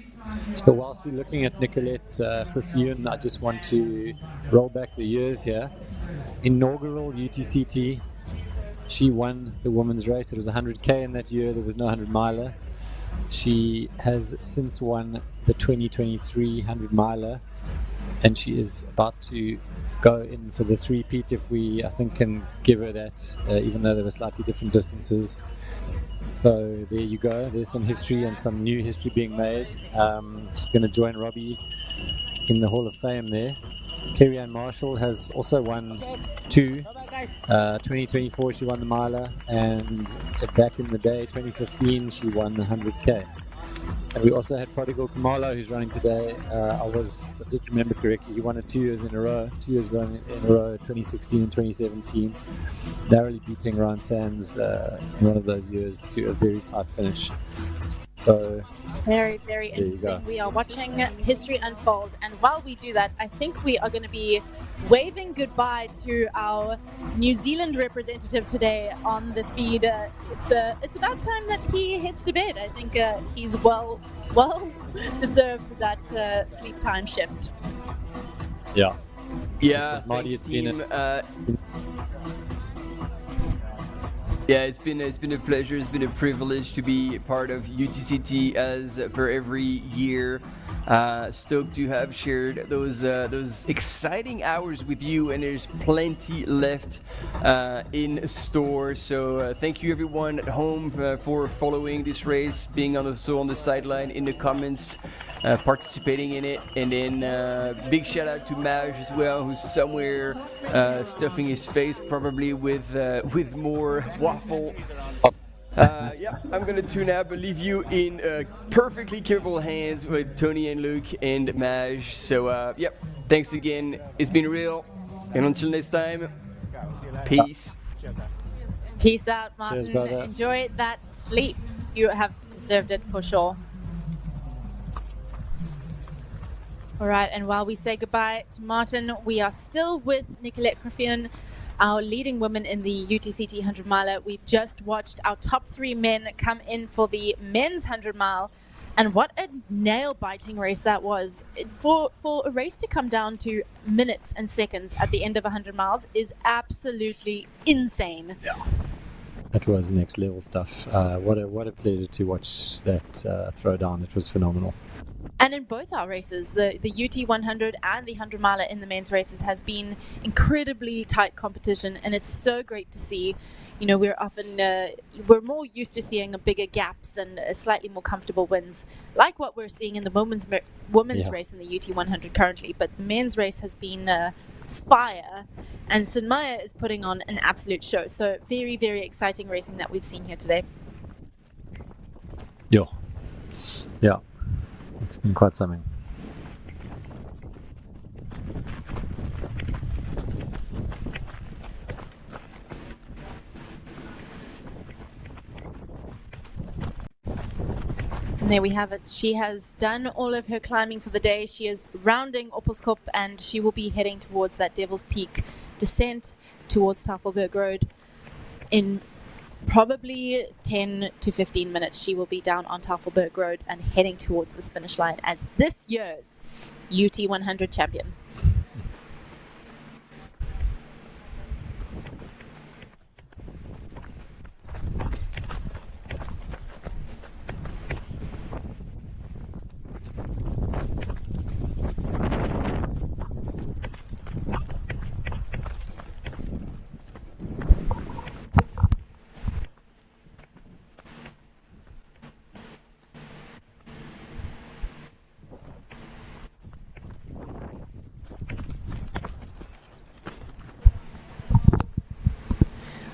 So whilst we're looking at Nicolette Griffioen, I just want to roll back the years here. Inaugural UTCT, she won the women's race. It was 100K in that year. There was no 100-miler. She has since won the 2023 100-miler, and she is about to go in for the three-peat if we, I think, can give her that, even though there were slightly different distances. So there you go. There's some history and some new history being made. She's going to join Robbie in the Hall of Fame there. Kerry-Ann Marshall has also won 2024 she won the miler, and back in the day, 2015, she won the 100K. And we also had Prodigal Kamalo, who's running today. I did remember correctly, he won it 2 years in a row, 2 years running in a row, 2016 and 2017, narrowly beating Ryan Sands in one of those years to a very tight finish. So very, very there you interesting. go. We are watching history unfold, and while we do that, I think we are going to be waving goodbye to our New Zealand representative today on the feed. It's about time that he heads to bed. I think he's well deserved that sleep time shift. Yeah. Yeah, Marty, thanks, it's been team. Yeah, it's been a pleasure. It's been a privilege to be part of UTCT as per every year. Stoked to have shared those exciting hours with you, and there's plenty left in store. So thank you everyone at home for following this race, being on the sideline, in the comments, participating in it, and then big shout out to Maj as well, who's somewhere stuffing his face probably with more waffle. Yeah, I'm gonna tune out, but leave you in perfectly capable hands with Tony and Luke and Maj. So, yep, thanks again. It's been real, and until next time, peace. Peace out, Martin. Cheers, brother. Enjoy that sleep. You have deserved it for sure. All right, and while we say goodbye to Martin, we are still with Nicolette Graffian, our leading woman in the UTCT 100-miler. We've just watched our top 3 men come in for the men's 100-mile, and what a nail-biting race that was. For a race to come down to minutes and seconds at the end of 100 miles is absolutely insane. Yeah. That was next level stuff. What a pleasure to watch that throwdown. It was phenomenal. And in both our races, the UT 100 and the 100-miler in the men's races has been incredibly tight competition, and it's so great to see. You know, we're more used to seeing bigger gaps and slightly more comfortable wins, like what we're seeing in the women's race in the UT 100 currently. But the men's race has been fire, and Sunaya is putting on an absolute show. So very, very exciting racing that we've seen here today. Yeah. It's been quite something. And there we have it. She has done all of her climbing for the day. She is rounding Opelskop, and she will be heading towards that Devil's Peak descent towards Tafelberg Road. In probably 10 to 15 minutes, she will be down on Tafelberg Road and heading towards this finish line as this year's UT 100 champion.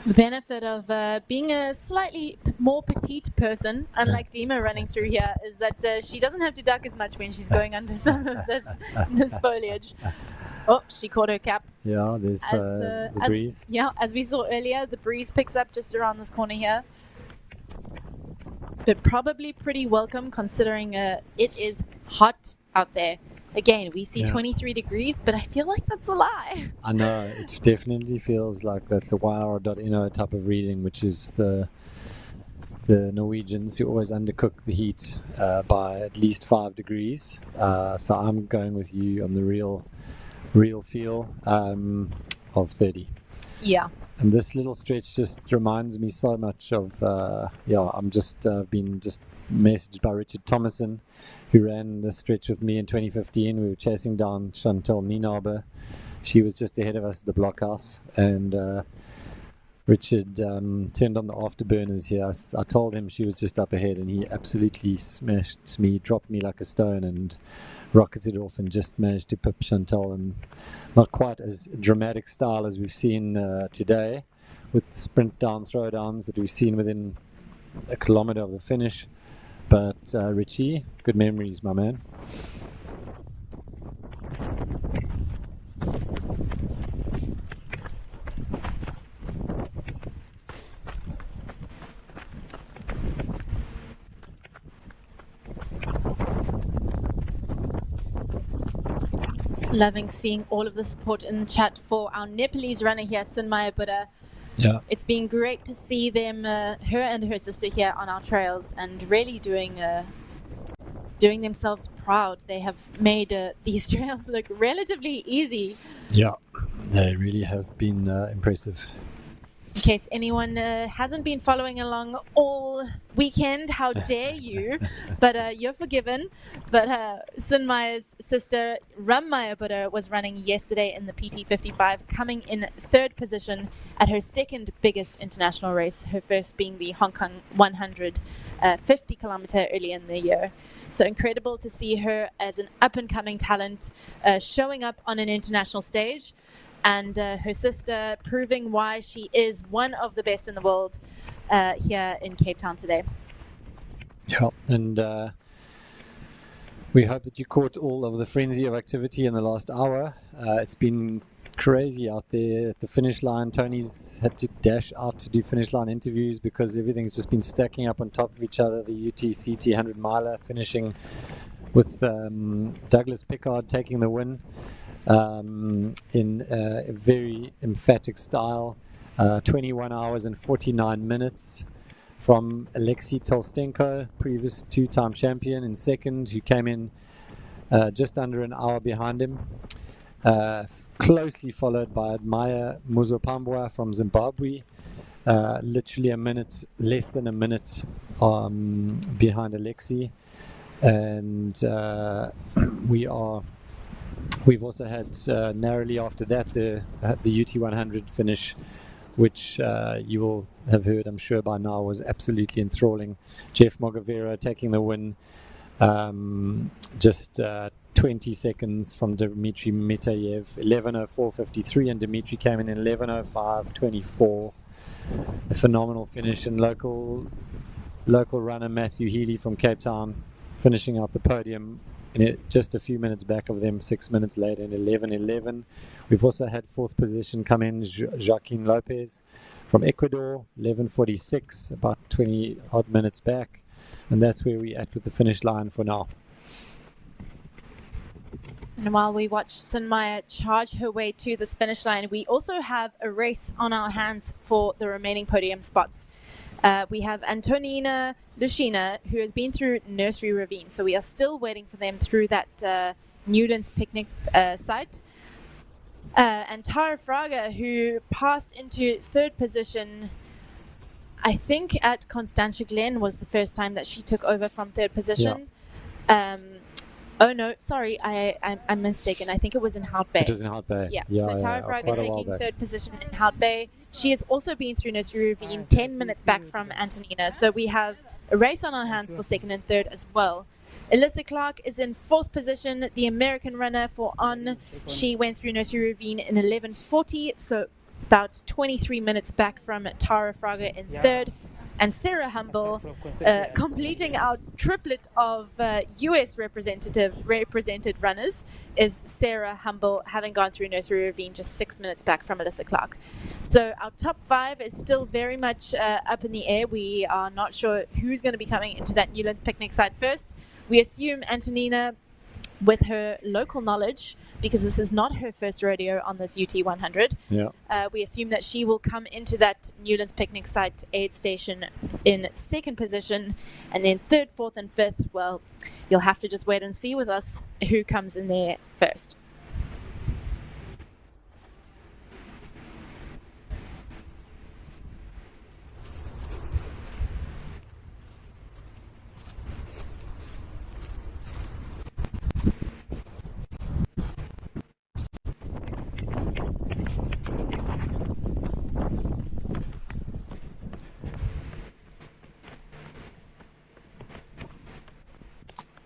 The benefit of being a slightly more petite person, unlike Dima running through here, is that she doesn't have to duck as much when she's going under some of this foliage. Oh, she caught her cap. Yeah, there's the breeze. As we saw earlier, the breeze picks up just around this corner here. But probably pretty welcome considering it is hot out there. Again, we see 23 degrees, but I feel like that's a lie. I know, it definitely feels like that's a YR.NO type of reading, which is the Norwegians who always undercook the heat by at least 5 degrees. So I'm going with you on the real feel of 30. Yeah. And this little stretch just reminds me so much of, I'm just been messaged by Richard Thomason, who ran this stretch with me in 2015. We were chasing down Chantal Minaber. She was just ahead of us at the blockhouse, and Richard turned on the afterburners here. I told him she was just up ahead, and he absolutely smashed me, dropped me like a stone, and rocketed off and just managed to pip Chantal, and not quite as dramatic style as we've seen today with the sprint down throwdowns that we've seen within a kilometer of the finish. But Richie, good memories, my man. Loving seeing all of the support in the chat for our Nepalese runner here, Sunaya Buddha. Yeah. It's been great to see them, her and her sister here on our trails, and really doing themselves proud. They have made these trails look relatively easy. Yeah, they really have been impressive. In case anyone hasn't been following along all weekend, how dare you? But you're forgiven. But Sunmaya's sister, Ramaya Buddha, was running yesterday in the PT55, coming in 3rd position at her 2nd biggest international race, her first being the Hong Kong 100 50 kilometer early in the year. So incredible to see her as an up-and-coming talent showing up on an international stage. And her sister proving why she is one of the best in the world here in Cape Town today. Yeah, and we hope that you caught all of the frenzy of activity in the last hour. It's been crazy out there at the finish line. Tony's had to dash out to do finish line interviews because everything's just been stacking up on top of each other. The UTCT 100-miler finishing with Douglas Pickard taking the win. In a very emphatic style, 21 hours and 49 minutes from Alexei Tolstenko, previous 2-time champion, in 2nd, who came in just under an hour behind him, closely followed by Maya Muzopambwa from Zimbabwe, literally less than a minute behind Alexei, and We've also had narrowly after that the UT100 finish, which you will have heard, I'm sure by now, was absolutely enthralling. Jeff Mogavera taking the win, just 20 seconds from Dmitry Metayev, 11:04.53, and Dmitry came in 11:05.24. A phenomenal finish, and local runner Matthew Healy from Cape Town finishing out the podium just a few minutes back of them, 6 minutes later in 11:11. We've also had 4th position come in, Joaquin Lopez from Ecuador, 11:46, about 20 odd minutes back. And that's where we're at with the finish line for now. And while we watch Sunmaya charge her way to this finish line, we also have a race on our hands for the remaining podium spots. We have Antonina Lucina, who has been through Nursery Ravine. So we are still waiting for them through that Newlands picnic site. And Tara Fraga, who passed into 3rd position, I think at Constantia Glen was the first time that she took over from 3rd position. Yeah. Oh no, sorry, I'm mistaken. I think it was in Hout Bay. It was in Hout Bay. Yeah, so Tara Fraga taking 3rd position in Hout Bay. She has also been through Nursery Ravine, 10 minutes back from Antonina. So we have a race on our hands for 2nd and 3rd as well. Alyssa Clark is in 4th position, the American runner for On. She went through Nursery Ravine in 11:40, so about 23 minutes back from Tara Fraga in 3rd. And Sarah Humble, completing our triplet of US represented runners, is Sarah Humble, having gone through Nursery Ravine just 6 minutes back from Alyssa Clark. So our top 5 is still very much up in the air. We are not sure who's going to be coming into that Newlands picnic site first. We assume Antonina, with her local knowledge, because this is not her first rodeo on this UT100, we assume that she will come into that Newlands picnic site aid station in 2nd position, and then 3rd, 4th, and 5th, well, you'll have to just wait and see with us who comes in there first.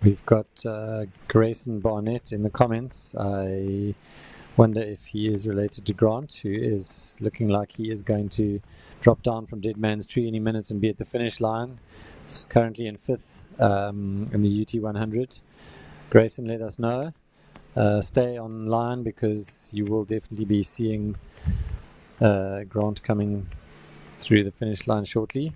We've got Grayson Barnett in the comments. I wonder if he is related to Grant, who is looking like he is going to drop down from Dead Man's Tree any minute and be at the finish line. He's currently in 5th in the UT100. Grayson, let us know. Stay online because you will definitely be seeing Grant coming through the finish line shortly.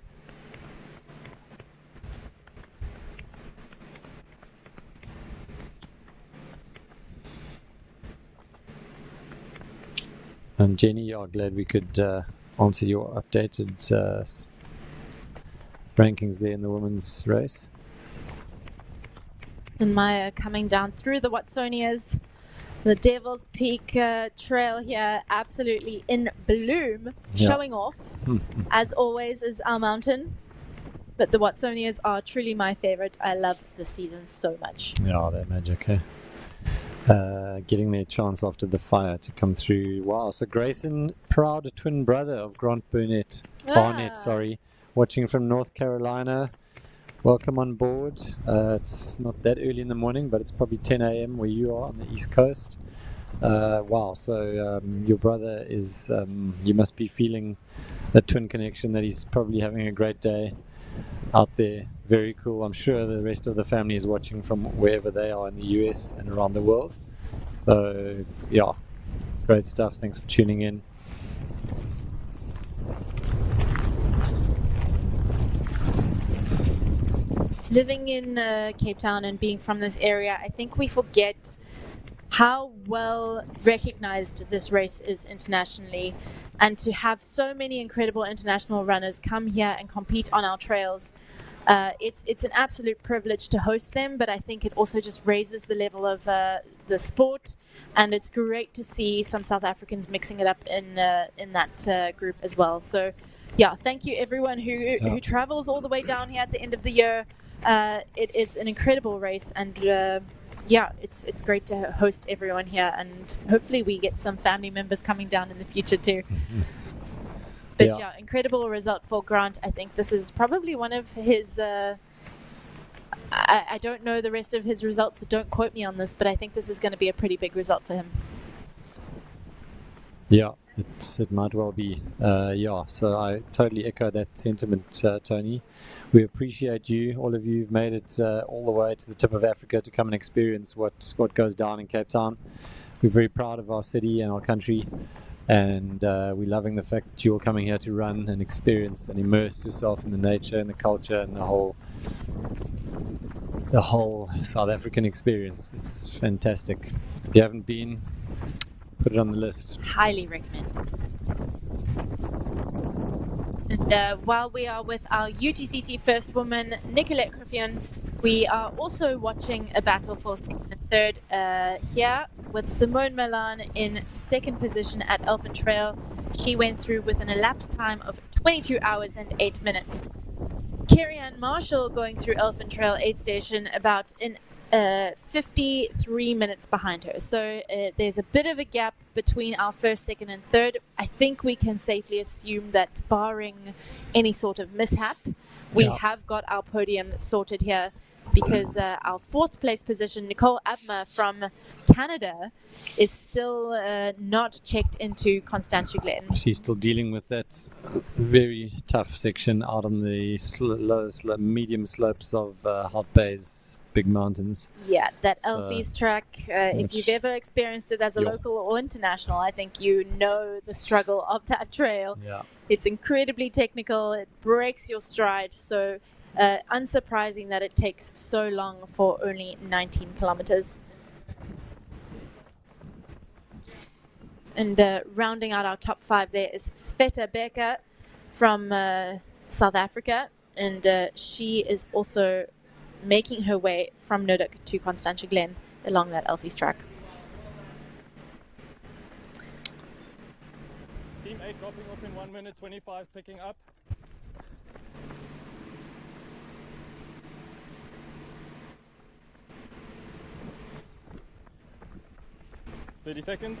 And Jenny, glad we could answer your updated rankings there in the women's race. Sunaya coming down through the Watsonias. The Devil's Peak trail here, absolutely in bloom, showing off. As always is our mountain. But the Watsonias are truly my favorite. I love this season so much. Yeah, they're magic, eh? Getting their chance after the fire to come through. Wow, so Grayson, proud twin brother of Grant Barnett, watching from North Carolina. Welcome on board. It's not that early in the morning, but it's probably 10 a.m. where you are on the East Coast. Wow, so your brother is, you must be feeling the twin connection, that he's probably having a great day out there. Very cool. I'm sure the rest of the family is watching from wherever they are in the US and around the world. So, yeah, great stuff. Thanks for tuning in. Living in Cape Town and being from this area, I think we forget how well recognized this race is internationally, and to have so many incredible international runners come here and compete on our trails. It's an absolute privilege to host them, but I think it also just raises the level of the sport, and it's great to see some South Africans mixing it up in that group as well. So, yeah, thank you everyone who travels all the way down here at the end of the year. It is an incredible race, and yeah, it's great to host everyone here, and hopefully we get some family members coming down in the future too. But yeah, incredible result for Grant. I think this is probably one of his, I don't know the rest of his results, so don't quote me on this, but I think this is going to be a pretty big result for him. Yeah, it might well be. Yeah, so I totally echo that sentiment, Tony. We appreciate you. All of you have made it all the way to the tip of Africa to come and experience what goes down in Cape Town. We're very proud of our city and our country, and we're loving the fact that you're all coming here to run and experience and immerse yourself in the nature and the culture and the whole South African experience. It's fantastic. If you haven't been, put it on the list. Highly recommend. And while we are with our UTCT first woman, Nicolette Griffin, we are also watching a battle for second and third here with Simone Milan in second position at Elfin Trail. She went through with an elapsed time of 22 hours and 8 minutes. Carrie-Anne Marshall going through Elfin Trail aid station about in 53 minutes behind her. So there's a bit of a gap between our first, second and third. I think we can safely assume that barring any sort of mishap, we have got our podium sorted here, because our fourth place position, Nicole Abma from Canada, is still not checked into Constantia Glen. She's still dealing with that very tough section out on the medium slopes of Hot Bay's big mountains. Yeah, that Elfies track, if you've ever experienced it as a local or international, I think you know the struggle of that trail. Yeah. It's incredibly technical, it breaks your stride, so unsurprising that it takes so long for only 19 kilometers. And rounding out our top 5 there is Sveta Becker from South Africa, and she is also making her way from Noordhoek to Constantia Glen along that Elfies track. Team 8 dropping off in 1 minute 25, picking up. $30 seconds.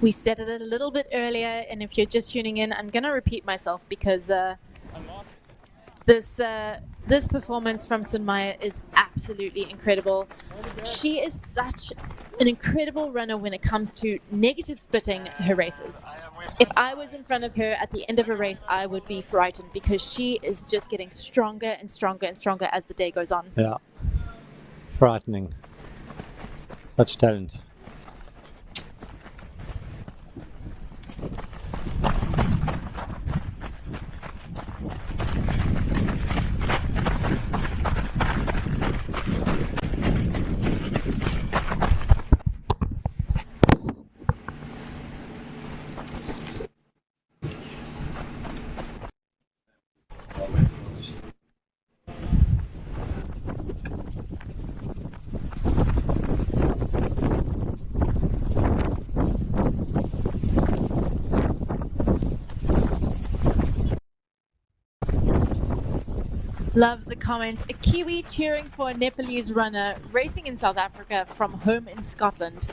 We said it a little bit earlier, and if you're just tuning in, I'm going to repeat myself because this performance from Sunaya is absolutely incredible. She is such an incredible runner when it comes to negative splitting her races. If I was in front of her at the end of a race, I would be frightened, because she is just getting stronger and stronger and stronger as the day goes on. Yeah, frightening. Such talent. Love the comment. A Kiwi cheering for a Nepalese runner racing in South Africa from home in Scotland.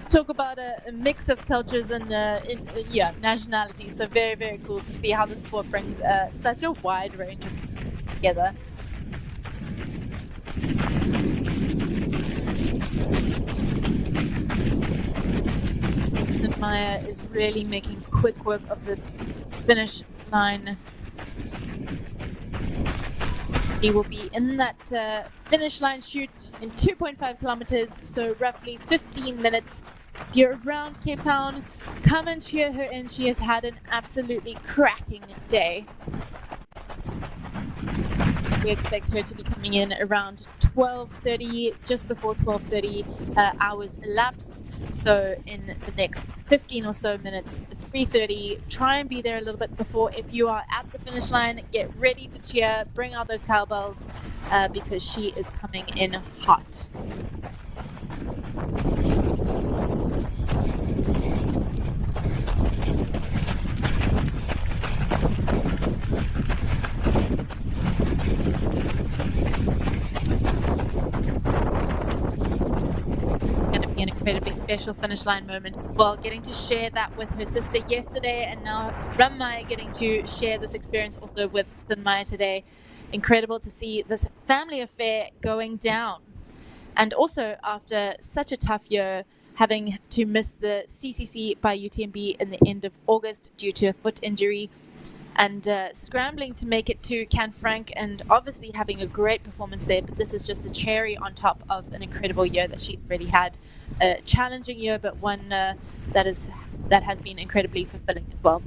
Talk about a mix of cultures and nationalities. So very, very cool to see how the sport brings such a wide range of communities together. Sunaya is really making quick work of this finish line. He will be in that finish line shoot in 2.5 kilometers, so roughly 15 minutes. If you're around Cape Town, come and cheer her in. She has had an absolutely cracking day. We expect her to be coming in around 12:30, just before 12:30 hours elapsed. So in the next 15 or so minutes, 3:30, try and be there a little bit before. If you are at the finish line, get ready to cheer, bring out those cowbells because she is coming in hot. An incredibly special finish line moment as well, getting to share that with her sister yesterday, and now RMB getting to share this experience also with Sunaya today. Incredible to see this family affair going down, and also after such a tough year, having to miss the CCC by UTMB in the end of August due to a foot injury, and scrambling to make it to Canfranc, and obviously having a great performance there. But this is just the cherry on top of an incredible year that she's already had. A challenging year, but one that has been incredibly fulfilling as well.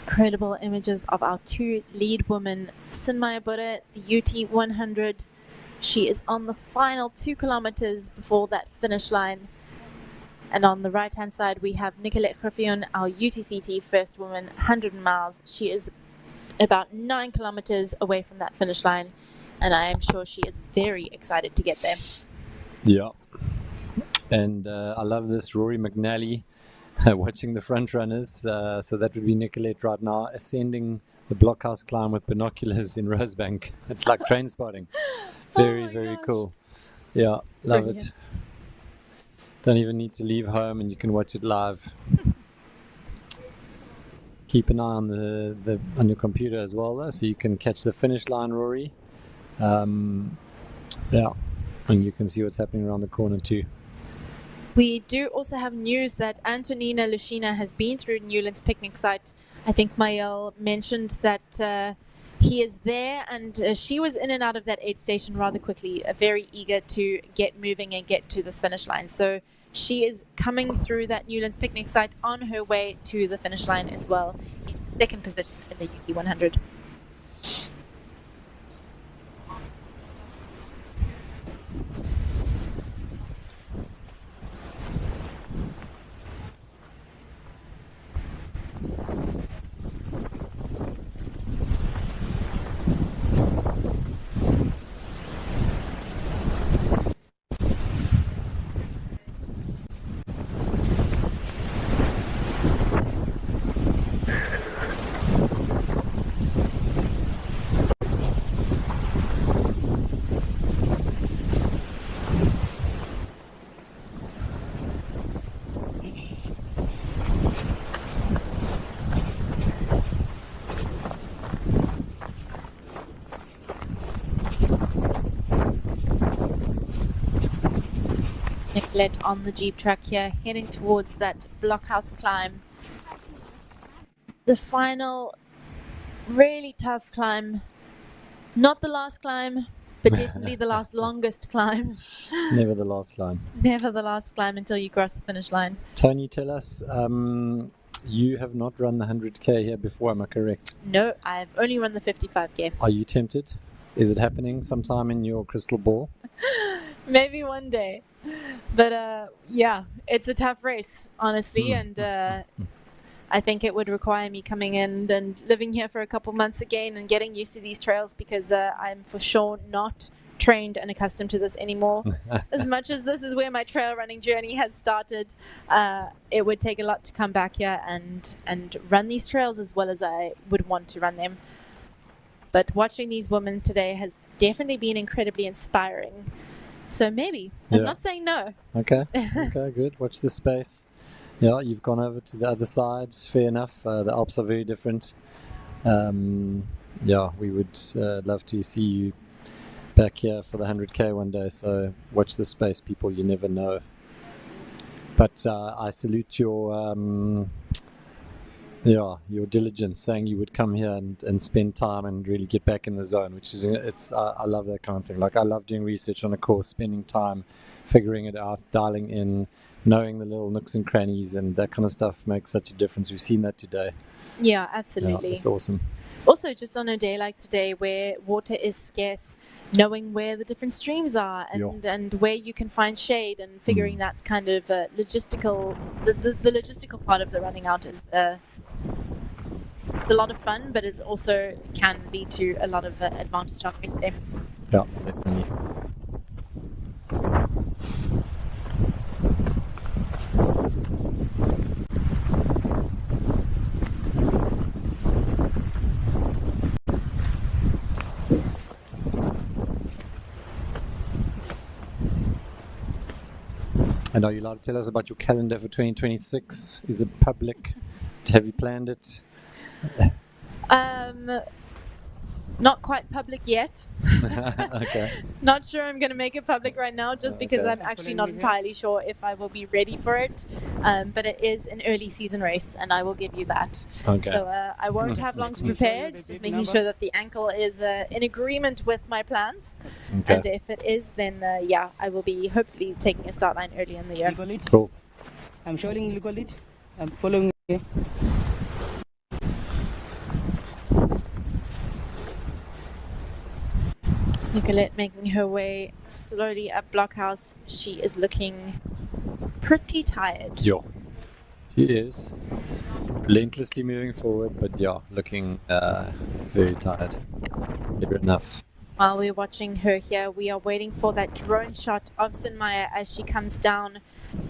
Incredible images of our two lead women, Sunaya Buddha, the UT 100. She is on the final 2 kilometers before that finish line. And on the right hand side, we have Nicolette Graffion, our UTCT first woman, 100 miles. She is about 9 kilometers away from that finish line, and I am sure she is very excited to get there. Yeah. And I love this Rory McNally watching the front runners. So that would be Nicolette right now, ascending the blockhouse climb with binoculars in Rosebank. It's like train spotting. Very cool. Yeah, love Brilliant. It. Don't even need to leave home, and you can watch it live. Keep an eye on the on your computer as well, though, so you can catch the finish line, Rory. Yeah, and you can see what's happening around the corner too. We do also have news that Antonina Lushina has been through Newlands picnic site. I think Maël mentioned that he is there, and she was in and out of that aid station rather quickly, very eager to get moving and get to this finish line. So she is coming through that Newlands picnic site on her way to the finish line as well, in second position in the UT 100. Nicolette on the Jeep track here, heading towards that blockhouse climb. The final, really tough climb. Not the last climb, but definitely the last longest climb. Never the last climb. Never the last climb until you cross the finish line. Tony, tell us, you have not run the 100K here before, am I correct? No, I've only run the 55K. Are you tempted? Is it happening sometime in your crystal ball? Maybe one day. But yeah, it's a tough race, honestly, and I think it would require me coming in and living here for a couple months again and getting used to these trails, because I'm for sure not trained and accustomed to this anymore. As much as this is where my trail running journey has started, it would take a lot to come back here and run these trails as well as I would want to run them. But watching these women today has definitely been incredibly inspiring. So maybe. I'm not saying no. Okay. Okay, good. Watch this space. Yeah, you've gone over to the other side. Fair enough. The Alps are very different. Yeah, we would love to see you back here for the 100K one day. So watch this space, people. You never know. But I salute your diligence, saying you would come here and spend time and really get back in the zone, which is I love that kind of thing. Like, I love doing research on a course, spending time, figuring it out, dialing in, knowing the little nooks and crannies, and that kind of stuff makes such a difference. We've seen that today. Yeah, absolutely. Yeah, it's awesome. Also, just on a day like today where water is scarce, knowing where the different streams are and where you can find shade, and figuring that kind of logistical, the logistical part of the running out is a lot of fun, but it also can lead to a lot of advantage on race day. Yeah, definitely. And are you allowed to tell us about your calendar for 2026? Is it public? Have you planned it? Not quite public yet. Okay. Not sure I'm going to make it public right now, just because I'm actually not entirely sure if I will be ready for it. But it is an early season race, and I will give you that. Okay. So I won't have long to prepare. It's just making sure that the ankle is in agreement with my plans. Okay. And if it is, then yeah, I will be hopefully taking a start line early in the year. Cool. I'm showing look at it. I'm following. Okay. Nicolette making her way slowly up Blockhouse. She is looking pretty tired. Yeah, she is. Relentlessly moving forward, but yeah, looking very tired. Fair enough. While we're watching her here, we are waiting for that drone shot of Sunaya as she comes down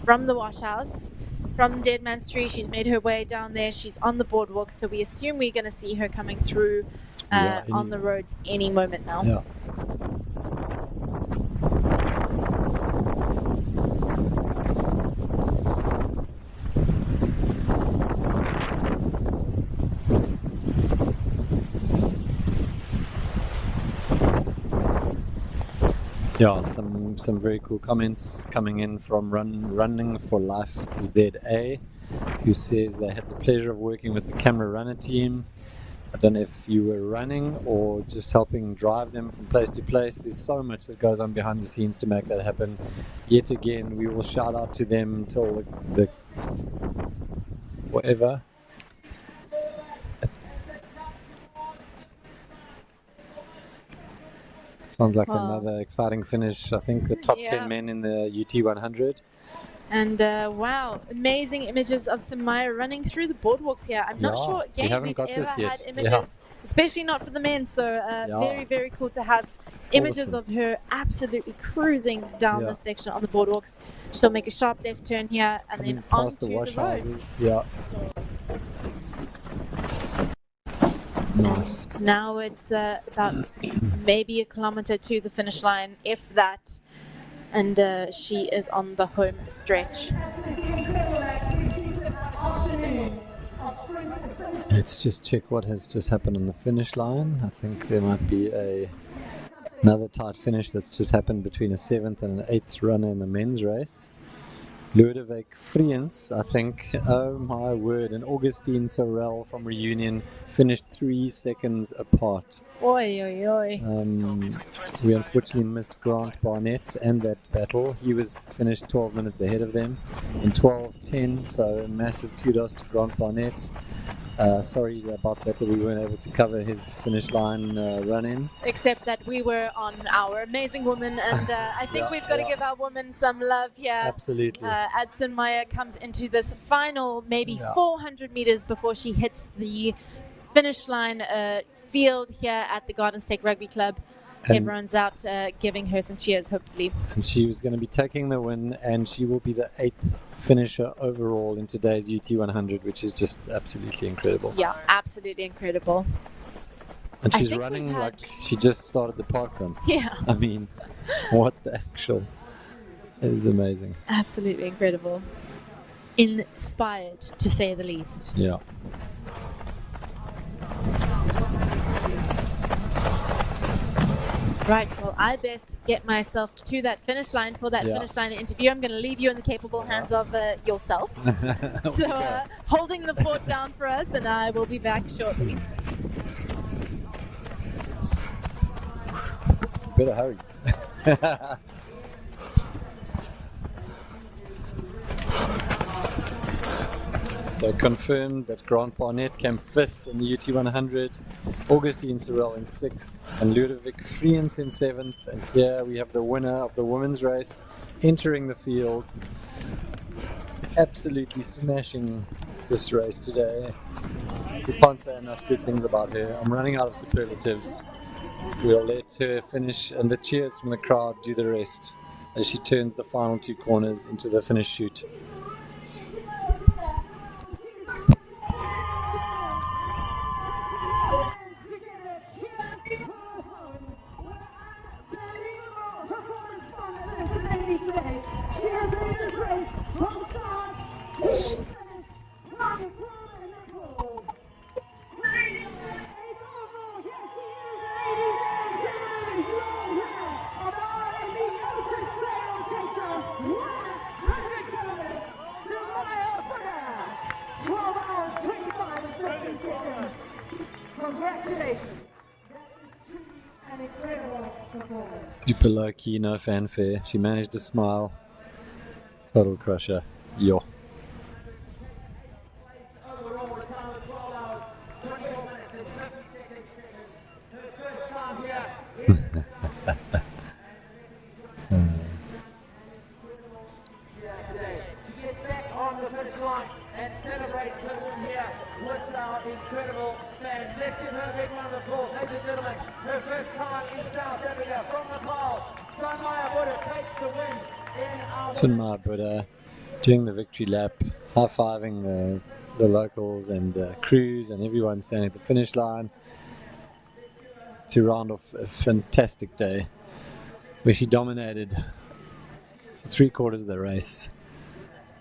from the wash house. From Deadman's Tree, she's made her way down there. She's on the boardwalk, so we assume we're going to see her coming through on the roads any moment now. Yeah. Yeah, some very cool comments coming in from Running for Life ZA, who says they had the pleasure of working with the Camera Runner team. I don't know if you were running or just helping drive them from place to place. There's so much that goes on behind the scenes to make that happen. Yet again, we will shout out to them until the whatever. Sounds like another exciting finish. I think the top 10 men in the UT 100. And wow, amazing images of Sunaya running through the boardwalks here. I'm not sure again if we've ever had images, especially not for the men. So very, very cool to have images of her absolutely cruising down this section on the boardwalks. She'll make a sharp left turn here and coming then past onto the wash the road. houses. Yeah. Nice. And now it's about maybe a kilometer to the finish line, if that. And she is on the home stretch. Let's just check what has just happened on the finish line. I think there might be another tight finish that's just happened between a 7th and an 8th runner in the men's race. Noordhoek Vriends, I think. Oh my word. And Augustine Sorel from Reunion finished 3 seconds apart. Oi, oi, oi. We unfortunately missed Grant Barnett and that battle. He was finished 12 minutes ahead of them in 12:10, so massive kudos to Grant Barnett. Sorry about that we weren't able to cover his finish line run-in. Except that we were on our amazing woman, and I think we've got to give our woman some love here. Absolutely. As Sunaya comes into this final, maybe 400 meters before she hits the finish line field here at the Garden State Rugby Club. And everyone's out giving her some cheers, hopefully. And she was going to be taking the win, and she will be the 8th finisher overall in today's UT100, which is just absolutely incredible. Yeah, absolutely incredible. And she's running like she just started the park run. Yeah. I mean, what the actual... It is amazing. Absolutely incredible. Inspired, to say the least. Yeah. Right, well, I best get myself to that finish line for that finish line interview. I'm going to leave you in the capable hands of yourself. So, holding the fort down for us, and I will be back shortly. Better hurry. They confirmed that Grant Barnett came 5th in the UT100, Augustine Sorel in 6th, and Noordhoek Vriends in 7th. And here we have the winner of the women's race entering the field. Absolutely smashing this race today. We can't say enough good things about her. I'm running out of superlatives. We'll let her finish, and the cheers from the crowd do the rest as she turns the final 2 corners into the finish chute. Super low key, no fanfare. She managed to smile. Total crusher. Yo. Sunaya Buddha doing the victory lap, high-fiving the locals and the crews and everyone standing at the finish line to round off a fantastic day where she dominated for 3/4 of the race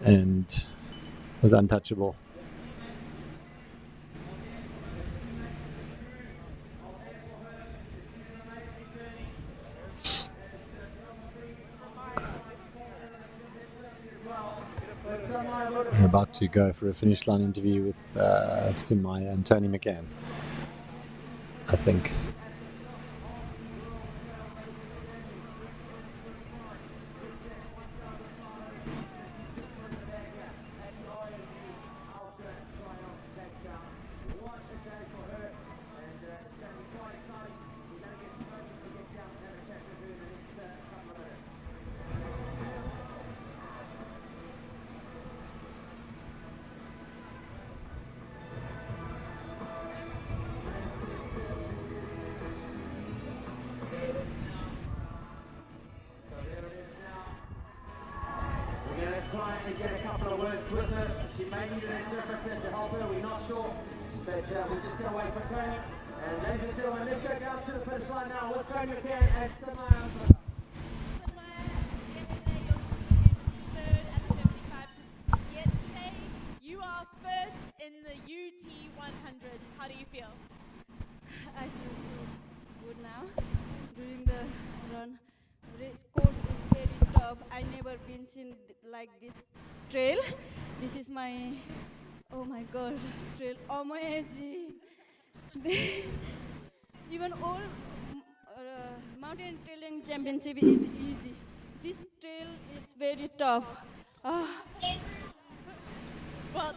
and was untouchable. We're about to go for a finish line interview with Sunaya and Tony McCann, I think. Trying to get a couple of words with her. She may need an interpreter to help her, we're not sure. But we're just going to wait for Tony. And ladies and gentlemen, let's go down to the finish line now with Tony McCann and Sunaya Buddha. Today, you are first in the UT100. How do you feel? I feel so good now. During the run, race course is very tough. I never been championship like this trail. This is my, oh my God, trail amazing. Even all mountain trailing championship is easy. This trail is very tough. Well,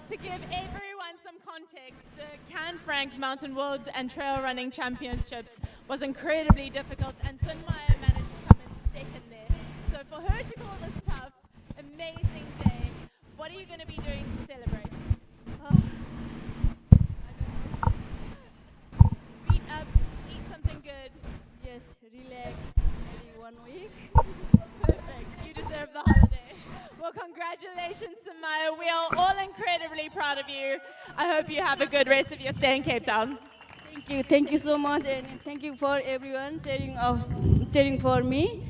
to give everyone some context, the Canfranc Mountain World and Trail Running Championships was incredibly difficult, and Sunaya managed to come in second there. So for her to call this tough, amazing day. What are you going to be doing to celebrate? Beat up, eat something good. Yes, relax maybe 1 week. Perfect, you deserve the holiday. Well, congratulations, Sunaya. We are all incredibly proud of you. I hope you have a good rest of your stay in Cape Town. Thank you so much, and thank you for everyone cheering for me.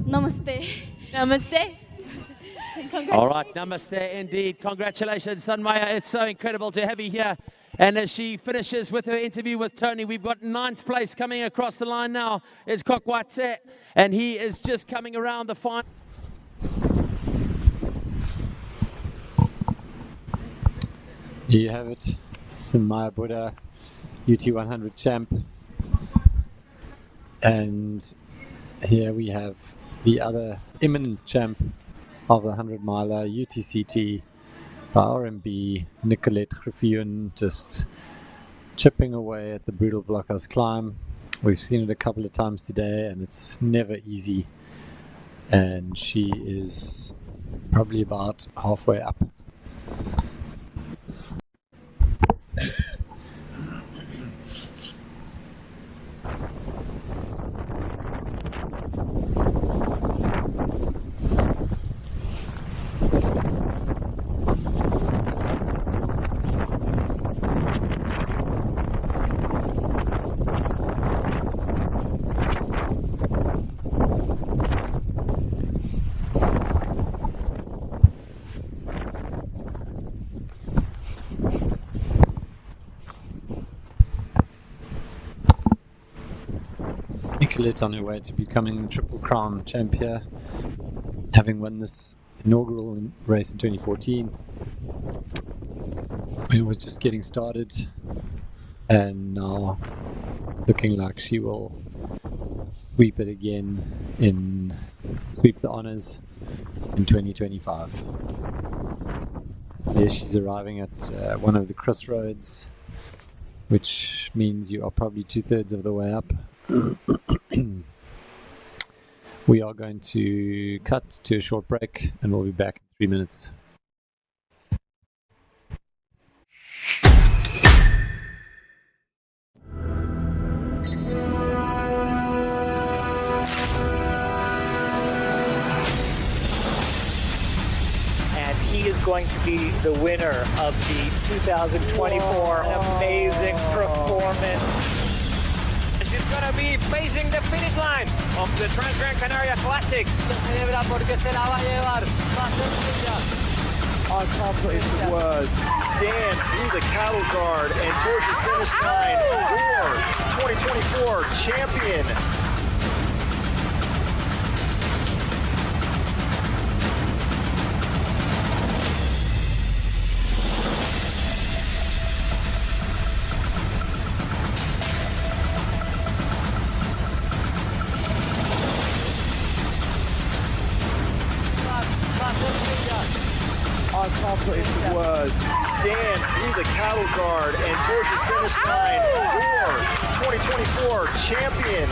Namaste. Namaste. All right, namaste indeed. Congratulations, Sunaya. It's so incredible to have you here. And as she finishes with her interview with Tony, we've got 9th place coming across the line now. It's Kokwatse, and he is just coming around the final. Here you have it, Sunaya Buddha, UT100 champ. And here we have the other imminent champ of the 100-miler, UTCT, by RMB, Nicolette Griffioen, just chipping away at the brutal blockhouse climb. We've seen it a couple of times today, and it's never easy. And she is probably about halfway up. Nicolette on her way to becoming the Triple Crown champion, having won this inaugural race in 2014 when it was just getting started, and now looking like she will sweep it again sweep the honors in 2025. There she's arriving at one of the crossroads, which means you are probably 2/3 of the way up. We are going to cut to a short break, and we'll be back in 3 minutes. And he is going to be the winner of the 2024 amazing performance. She's going to be facing the finish line of the Trans-Gran Canaria Classic. I can't put into words. Stand through the cattle guard and towards the finish line. Your 2024 champion. I can't put into words. Stand through the cattle guard and towards the finish line. Your 2024 champion.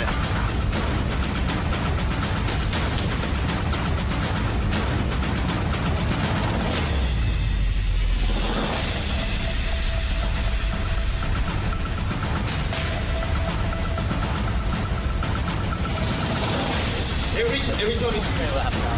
Every time he's going to lap now.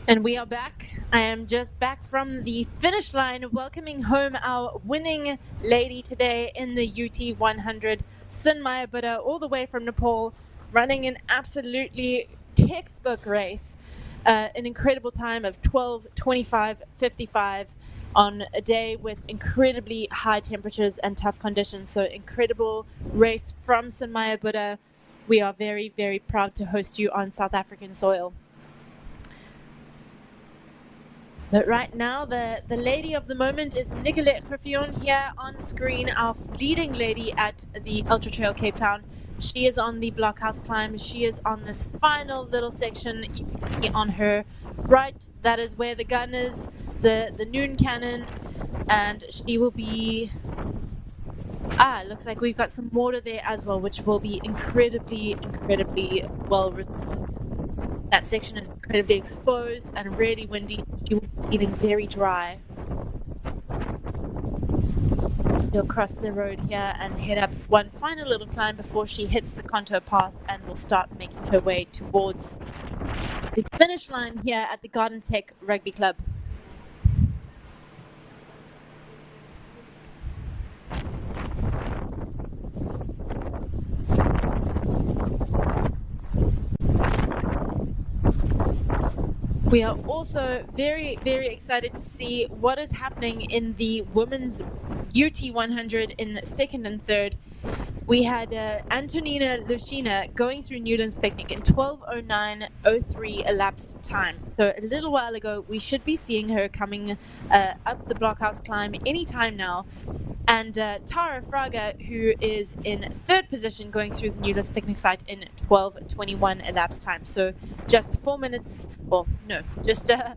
And we are back. I am just back from the finish line, welcoming home our winning lady today in the UT 100, Sunaya Buddha, all the way from Nepal, running an absolutely textbook race. An incredible time of 12:25:55 on a day with incredibly high temperatures and tough conditions. So incredible race from Sunaya Buddha. We are very, very proud to host you on South African soil. But right now, the lady of the moment is Nicolette Griffioen here on screen, our leading lady at the Ultra-trail Cape Town. She is on the blockhouse climb. She is on this final little section you can see on her right. That is where the gun is, the noon cannon, and she will be... it looks like we've got some water there as well, which will be incredibly, incredibly well received. That section is incredibly exposed and really windy, so she will be feeling very dry. She'll cross the road here and head up one final little climb before she hits the contour path and will start making her way towards the finish line here at the Garden Tech Rugby Club. We are also very, very excited to see what is happening in the women's UT 100 in second and third. We had Antonina Lushina going through Newlands Picnic in 12:09:03 elapsed time. So a little while ago, we should be seeing her coming up the blockhouse climb anytime now. And Tara Fraga, who is in third position going through the Newlands Picnic site in 12:21 elapsed time. So just 4 minutes, well, no, just a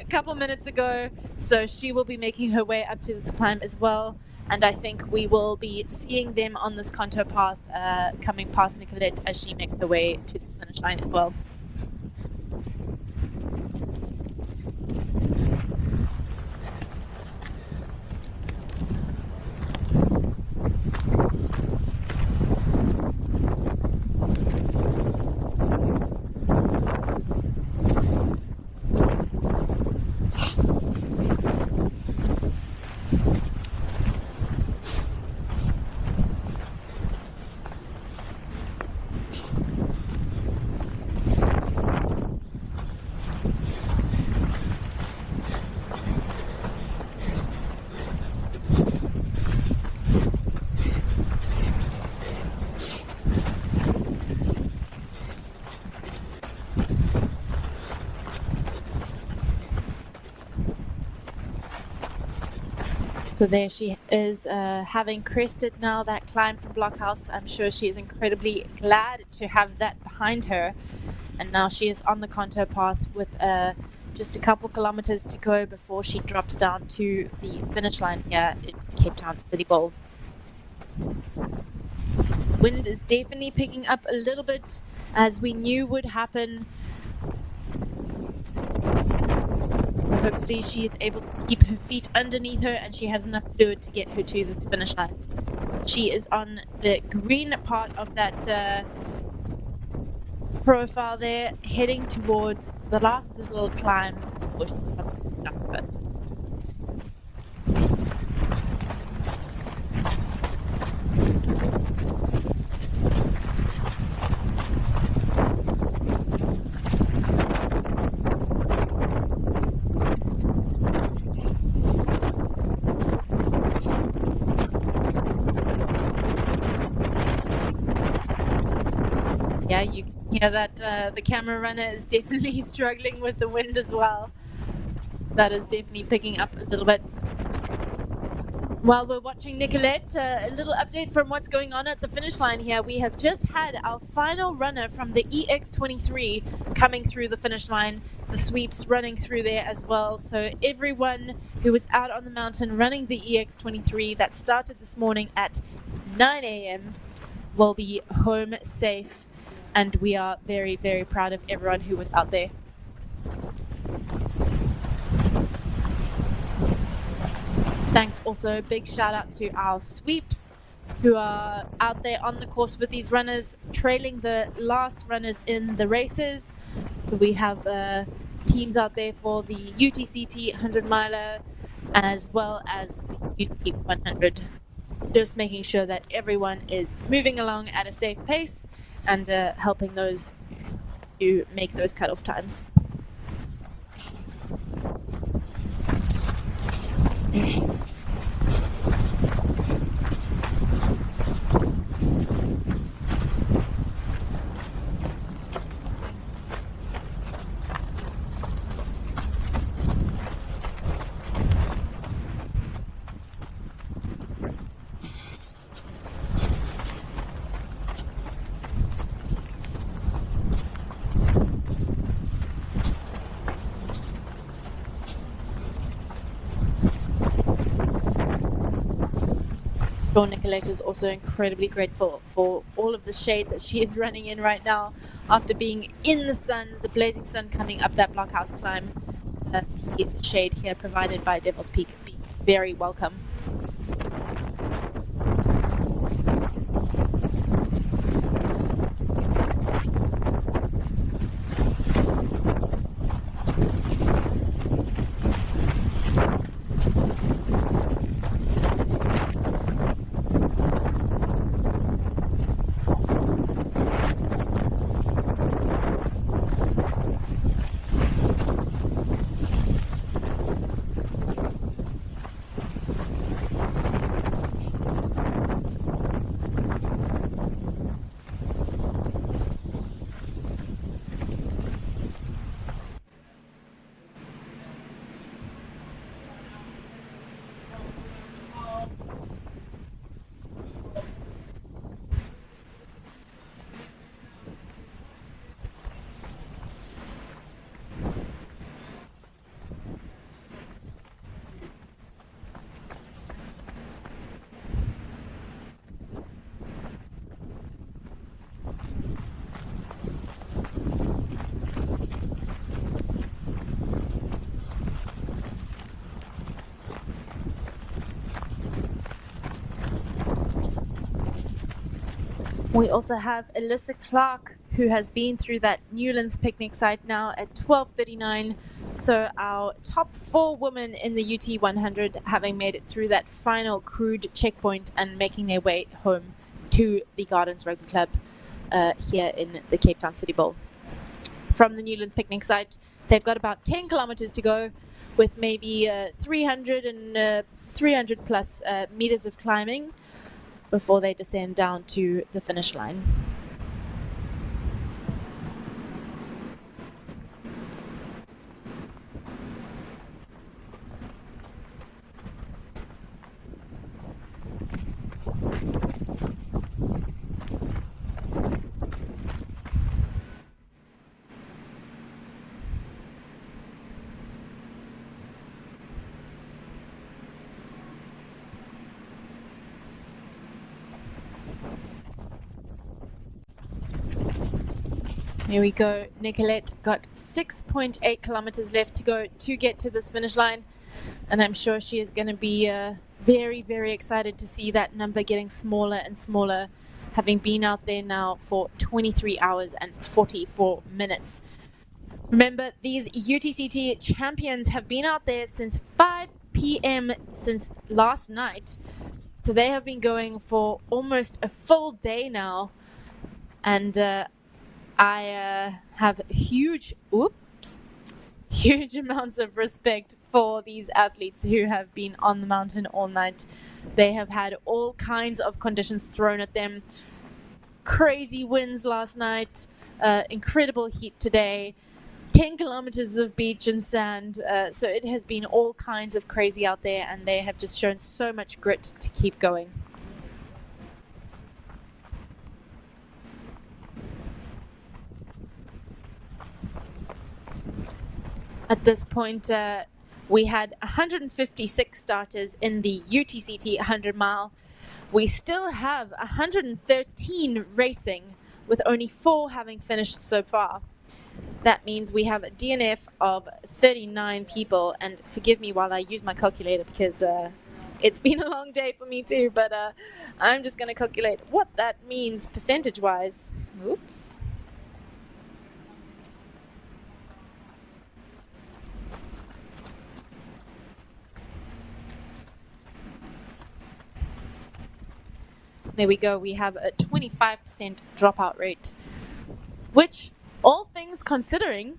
couple minutes ago. So she will be making her way up to this climb as well. And I think we will be seeing them on this contour path coming past Nicolette as she makes her way to this finish line as well. So there she is, having crested now that climb from Blockhouse. I'm sure she is incredibly glad to have that behind her. And now she is on the contour path with just a couple kilometers to go before she drops down to the finish line here in Cape Town City Bowl. Wind is definitely picking up a little bit, as we knew would happen. So hopefully she is able to keep her feet underneath her and she has enough fluid to get her to the finish line. She is on the green part of that profile there, heading towards the last little climb before she starts to conduct to us. Yeah, you can hear that the camera runner is definitely struggling with the wind as well. That is definitely picking up a little bit. While we're watching Nicolette, a little update from what's going on at the finish line here. We have just had our final runner from the EX23 coming through the finish line. The sweeps running through there as well. So everyone who was out on the mountain running the EX23 that started this morning at 9 a.m. will be home safe. And we are very, very proud of everyone who was out there. Thanks also, big shout out to our sweeps who are out there on the course with these runners, trailing the last runners in the races. So we have teams out there for the UTCT 100-miler as well as the UT 100. Just making sure that everyone is moving along at a safe pace and helping those to make those cutoff times. Nicolette is also incredibly grateful for all of the shade that she is running in right now after being in the sun, the blazing sun coming up that blockhouse climb. The shade here provided by Devil's Peak being very welcome. We also have Alyssa Clark, who has been through that Newlands picnic site now at 12:39. So our top 4 women in the UT 100 having made it through that final crude checkpoint and making their way home to the Gardens Rugby Club here in the Cape Town City Bowl. From the Newlands picnic site, they've got about 10 kilometers to go with maybe 300 plus meters of climbing before they descend down to the finish line. Here we go. Nicolette got 6.8 kilometers left to go to get to this finish line. And I'm sure she is going to be very, very excited to see that number getting smaller and smaller, having been out there now for 23 hours and 44 minutes. Remember, these UTCT champions have been out there since 5 p.m. since last night. So they have been going for almost a full day now. And I have huge amounts of respect for these athletes who have been on the mountain all night. They have had all kinds of conditions thrown at them. Crazy winds last night, incredible heat today, 10 kilometers of beach and sand. So it has been all kinds of crazy out there, and they have just shown so much grit to keep going. At this point, we had 156 starters in the UTCT 100-mile. We still have 113 racing, with only 4 having finished so far. That means we have a DNF of 39 people. And forgive me while I use my calculator, because it's been a long day for me too. But I'm just going to calculate what that means percentage-wise. Oops. There we go. We have a 25% dropout rate, which, all things considering,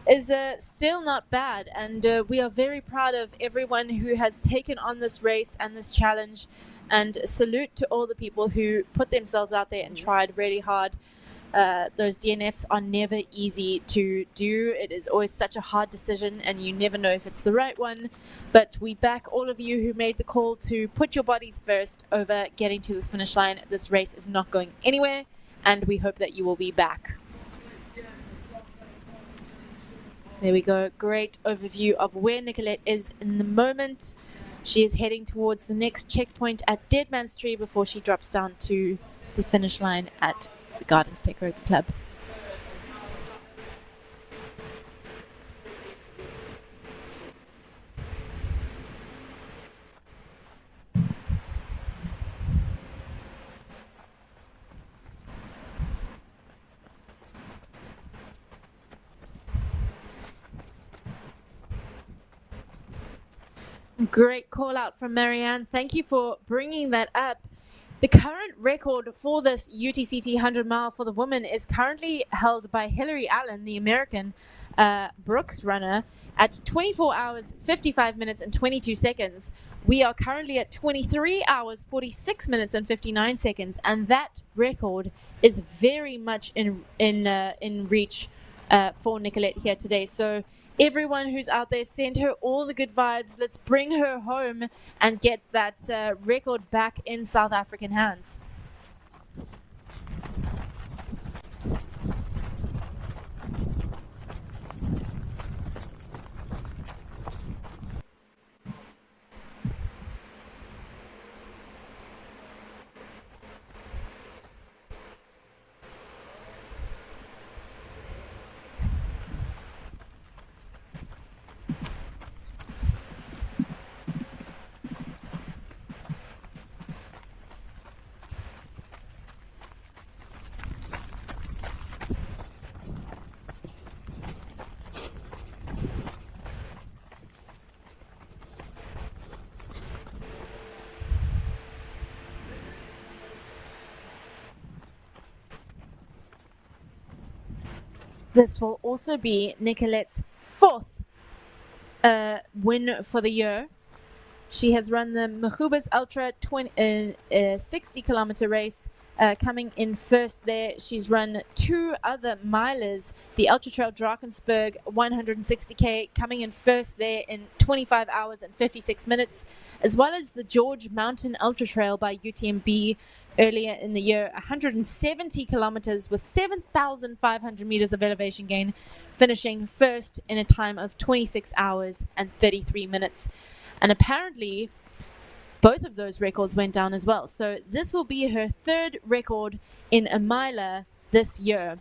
is still not bad. And we are very proud of everyone who has taken on this race and this challenge. And salute to all the people who put themselves out there and tried really hard. Those DNFs are never easy to do. It is always such a hard decision, and you never know if it's the right one. But we back all of you who made the call to put your bodies first over getting to this finish line. This race is not going anywhere, and we hope that you will be back. There we go. Great overview of where Nicolette is in the moment. She is heading towards the next checkpoint at Deadman's Tree before she drops down to the finish line at the Gardens Tech Rugby Club. Great call out from Marianne. Thank you for bringing that up. The current record for this UTCT 100 mile for the women is currently held by Hillary Allen, the American Brooks runner, at 24 hours, 55 minutes and 22 seconds. We are currently at 23 hours, 46 minutes and 59 seconds. And that record is very much in reach for Nicolette here today. So everyone who's out there, send her all the good vibes. Let's bring her home and get that record back in South African hands. This will also be Nicolette's fourth win for the year. She has run the Mahubas Ultra 60-kilometer race, coming in first there. She's run two other milers, the Ultra-trail Drakensberg 160K, coming in first there in 25 hours and 56 minutes, as well as the George Mountain Ultra-trail by UTMB earlier in the year, 170 kilometers with 7,500 meters of elevation gain, finishing first in a time of 26 hours and 33 minutes. And apparently, both of those records went down as well. So this will be her third record in a miler this year,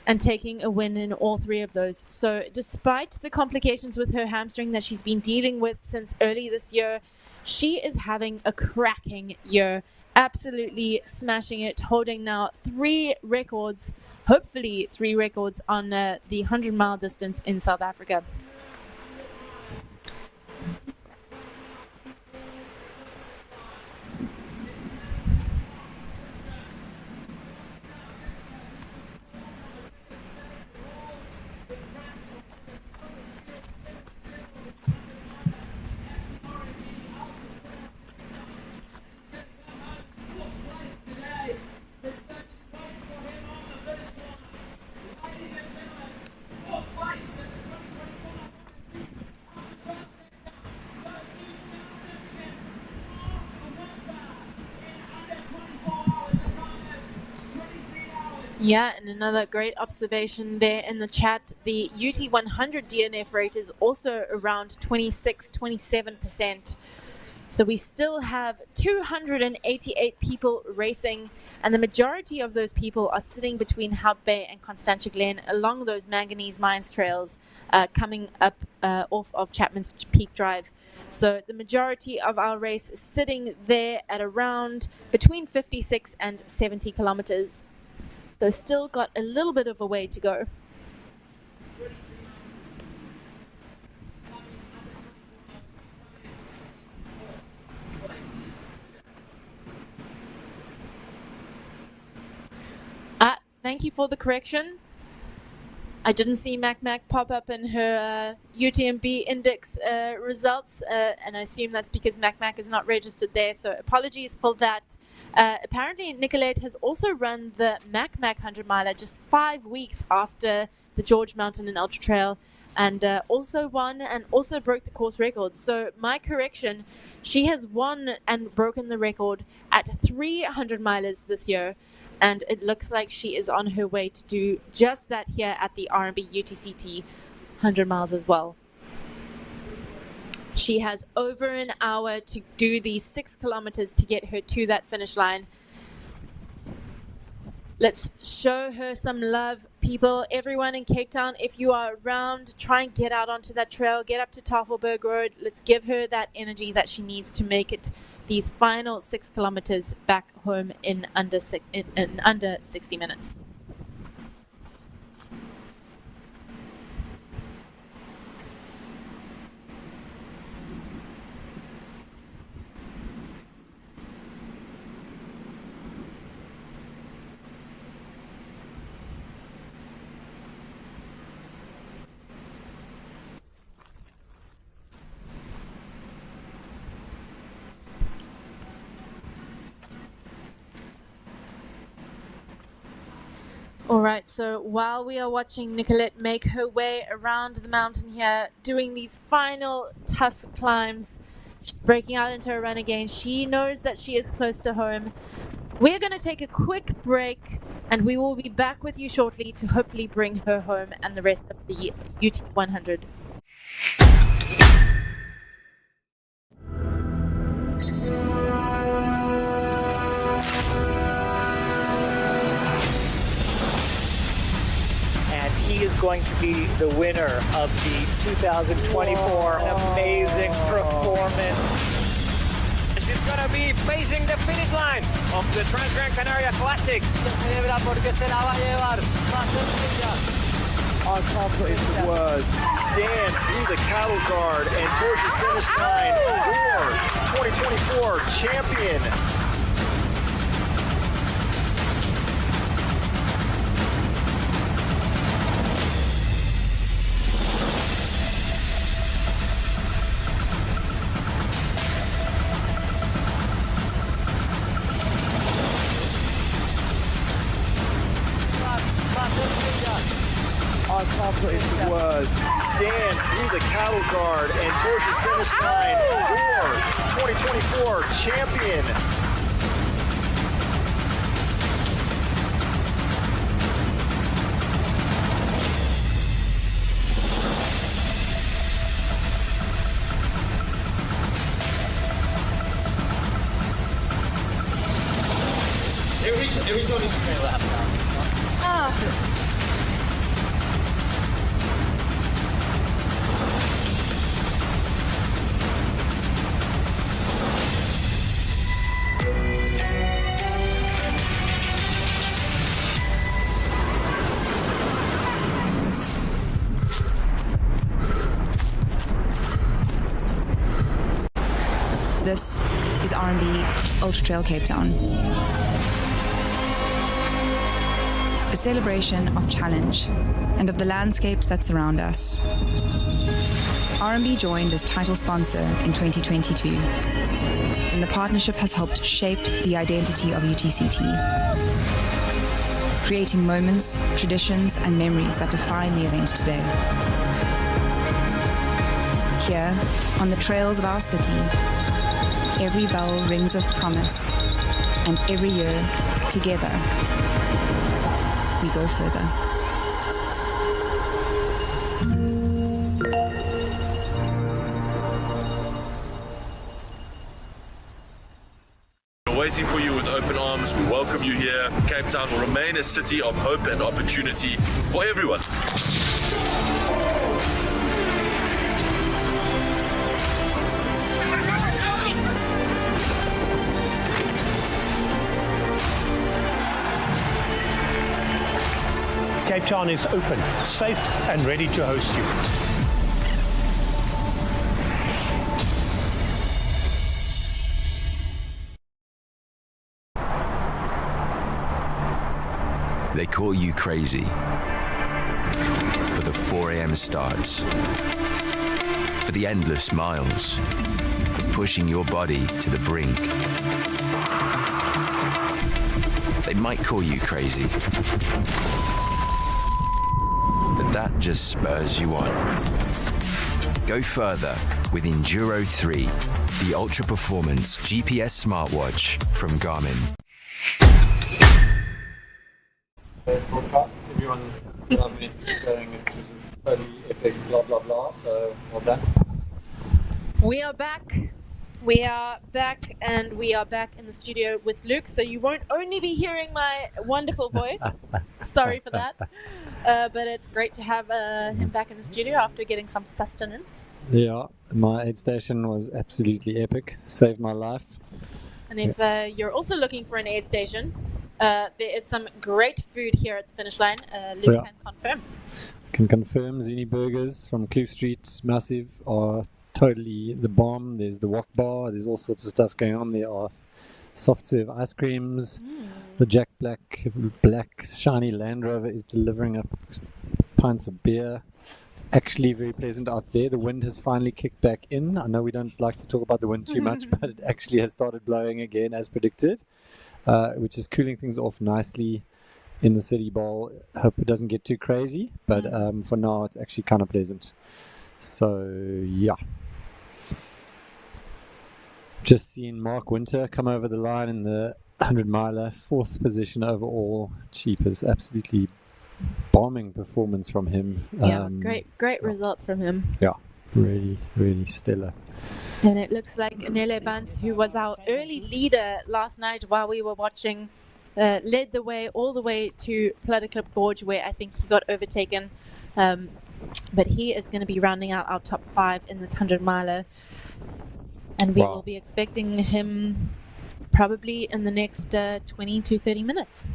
and taking a win in all three of those. So despite the complications with her hamstring that she's been dealing with since early this year, she is having a cracking year. Absolutely smashing it, holding now three records, hopefully three records on the 100-mile distance in South Africa. Yeah, and another great observation there in the chat. The UT100 DNF rate is also around 26-27%. So we still have 288 people racing, and the majority of those people are sitting between Hout Bay and Constantia Glen along those manganese mines trails coming up off of Chapman's Peak Drive. So the majority of our race is sitting there at around between 56 and 70 kilometers. So still got a little bit of a way to go. thank you for the correction. I didn't see Mac pop up in her UTMB index results, and I assume that's because Mac is not registered there, so apologies for that. Apparently, Nicolette has also run the Mac 100-miler just 5 weeks after the George Mountain and Ultra Trail, and also won and also broke the course record. So my correction, she has won and broken the record at 300 milers this year, and it looks like she is on her way to do just that here at the RMB UTCT 100 miles as well. She has over an hour to do these 6 kilometers to get her to that finish line. Let's show her some love, people. Everyone in Cape Town, if you are around, try and get out onto that trail, get up to Tafelberg Road. Let's give her that energy that she needs to make it these final 6 kilometers back home in under 60 minutes. All right, so while we are watching Nicolette make her way around the mountain here, doing these final tough climbs, she's breaking out into a run again. She knows that she is close to home. We're going to take a quick break, and we will be back with you shortly to hopefully bring her home and the rest of the UT 100. He is going to be the winner of the 2024 amazing performance. She's going to be facing the finish line of the Trans-Gran Canaria Classic. I can't put into words. Stand through the cattle guard and towards the finish line for 2024 champion. I can't put into words. Stand through the cattle guard and towards the finish line for 2024 champion. Every time he's going to lap now. This is RMB Ultra-trail Cape Town. A celebration of challenge and of the landscapes that surround us. RMB joined as title sponsor in 2022, and the partnership has helped shape the identity of UTCT, creating moments, traditions, and memories that define the event today. Here, on the trails of our city, every bell rings of promise, and every year, together, we go further. We're waiting for you with open arms. We welcome you here. Cape Town will remain a city of hope and opportunity for everyone. Cape Town is open, safe and ready to host you. They call you crazy for the 4 a.m. starts, for the endless miles, for pushing your body to the brink. They might call you crazy, but that just spurs you on. Go further with Enduro 3, the ultra performance GPS smartwatch from Garmin. Broadcast, everyone's minutes going, it was a totally epic blah blah blah, so well done. We are back. We are back, and we are back in the studio with Luke, so you won't only be hearing my wonderful voice. Sorry for that. But it's great to have him back in the studio after getting some sustenance. Yeah, my aid station was absolutely epic, saved my life. And if you're also looking for an aid station, there is some great food here at the finish line. Luke can confirm. Can confirm Zuni Burgers from Kloof Street, massive, are totally the bomb. There's the wok bar, there's all sorts of stuff going on. There are soft serve ice creams. The Jack Black shiny Land Rover is delivering up pints of beer. It's actually very pleasant out there. The wind has finally kicked back in. I know we don't like to talk about the wind too much, but it actually has started blowing again as predicted, which is cooling things off nicely in the City Bowl. Hope it doesn't get too crazy, but for now it's actually kind of pleasant. So yeah. Just seen Mark Winter come over the line in the 100-miler, 4th position overall. Cheapers, absolutely bombing performance from him. Yeah, great result from him. Yeah, really, really stellar. And it looks like Nele Bans, who was our early leader last night while we were watching, led the way all the way to Platteklip Gorge, where I think he got overtaken. But he is going to be rounding out our top 5 in this 100-miler. And we will be expecting him probably in the next 20 to 30 minutes.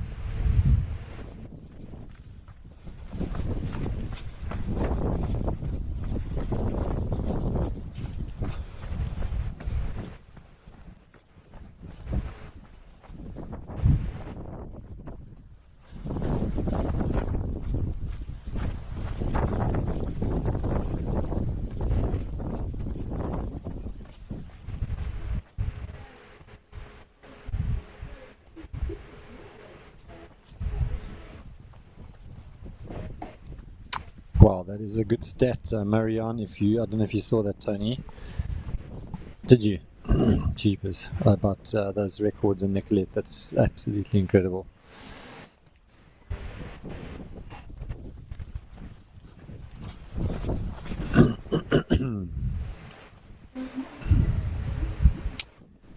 Wow, that is a good stat, Marianne. I don't know if you saw that, Tony. Did you? Jeepers. About those records in Nicolette. That's absolutely incredible.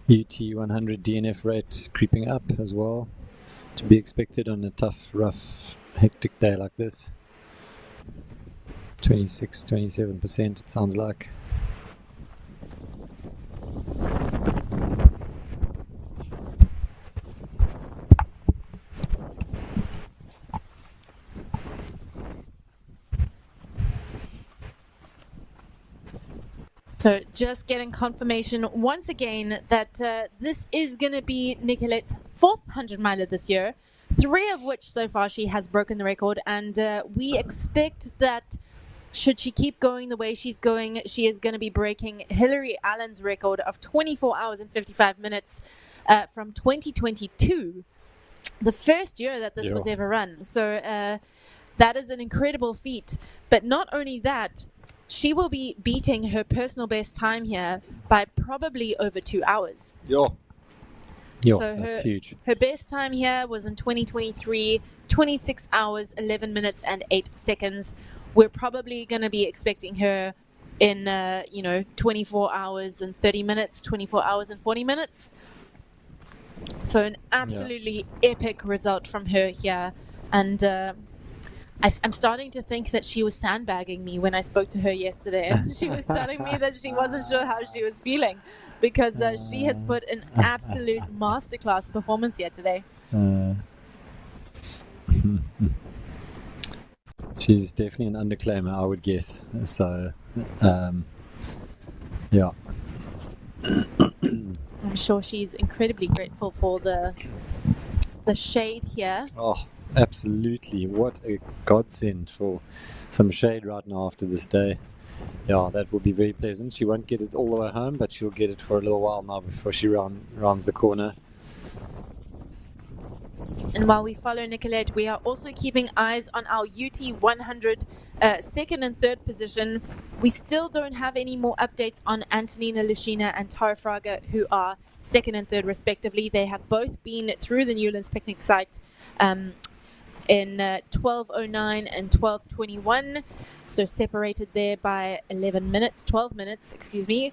UT100 DNF rate creeping up as well. To be expected on a tough, rough, hectic day like this. 27%, it sounds like. So just getting confirmation once again that this is going to be Nicolette's 4th 100-miler this year, 3 of which so far she has broken the record, and we expect that should she keep going the way she's going, she is going to be breaking Hillary Allen's record of 24 hours and 55 minutes from 2022, the first year that this was ever run. So that is an incredible feat. But not only that, she will be beating her personal best time here by probably over 2 hours. So that's huge. Her best time here was in 2023, 26 hours, 11 minutes and 8 seconds. We're probably going to be expecting her in, 24 hours and 30 minutes, 24 hours and 40 minutes. So an absolutely epic result from her here. And I'm starting to think that she was sandbagging me when I spoke to her yesterday. She was telling me that she wasn't sure how she was feeling because she has put an absolute masterclass performance here today. She's definitely an underclaimer, I would guess. So, yeah. I'm sure she's incredibly grateful for the shade here. Oh, absolutely. What a godsend for some shade right now after this day. Yeah, that will be very pleasant. She won't get it all the way home, but she'll get it for a little while now before she rounds the corner. And while we follow Nicolette, we are also keeping eyes on our UT 100 second and third position. We still don't have any more updates on Antonina Lushina and Tara Fraga, who are second and third respectively. They have both been through the Newlands picnic site in 12:09 and 12:21, so separated there by 12 minutes, excuse me.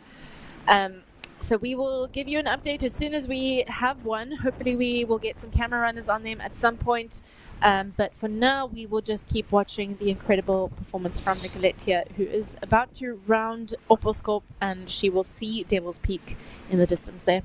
So we will give you an update as soon as we have one. Hopefully we will get some camera runners on them at some point. But for now, we will just keep watching the incredible performance from Nicolette here, who is about to round Oppelskop, and she will see Devil's Peak in the distance there.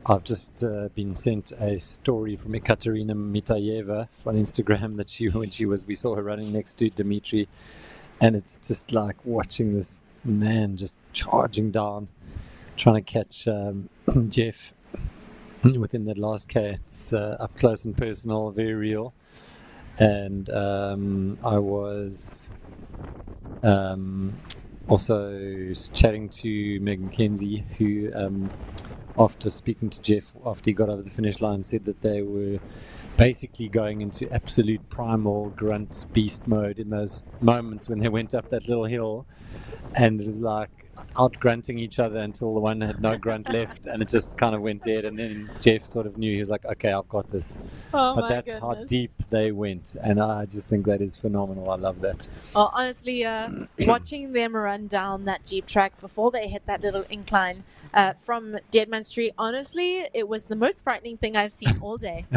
I've just been sent a story from Ekaterina Mitayeva on Instagram that we saw her running next to Dimitri, and it's just like watching this man just charging down, trying to catch Jeff within that last K. It's up close and personal, very real. And I was also chatting to Meg McKenzie, who after speaking to Jeff after he got over the finish line, said that they were basically going into absolute primal grunt beast mode in those moments when they went up that little hill, and it was like out grunting each other until the one had no grunt left, and it just kind of went dead. And then Jeff sort of knew, he was like, okay, I've got this. But that's how deep they went, and I just think that is phenomenal. I love that. Well, honestly, watching them run down that Jeep track before they hit that little incline from Deadman Street, honestly, it was the most frightening thing I've seen all day.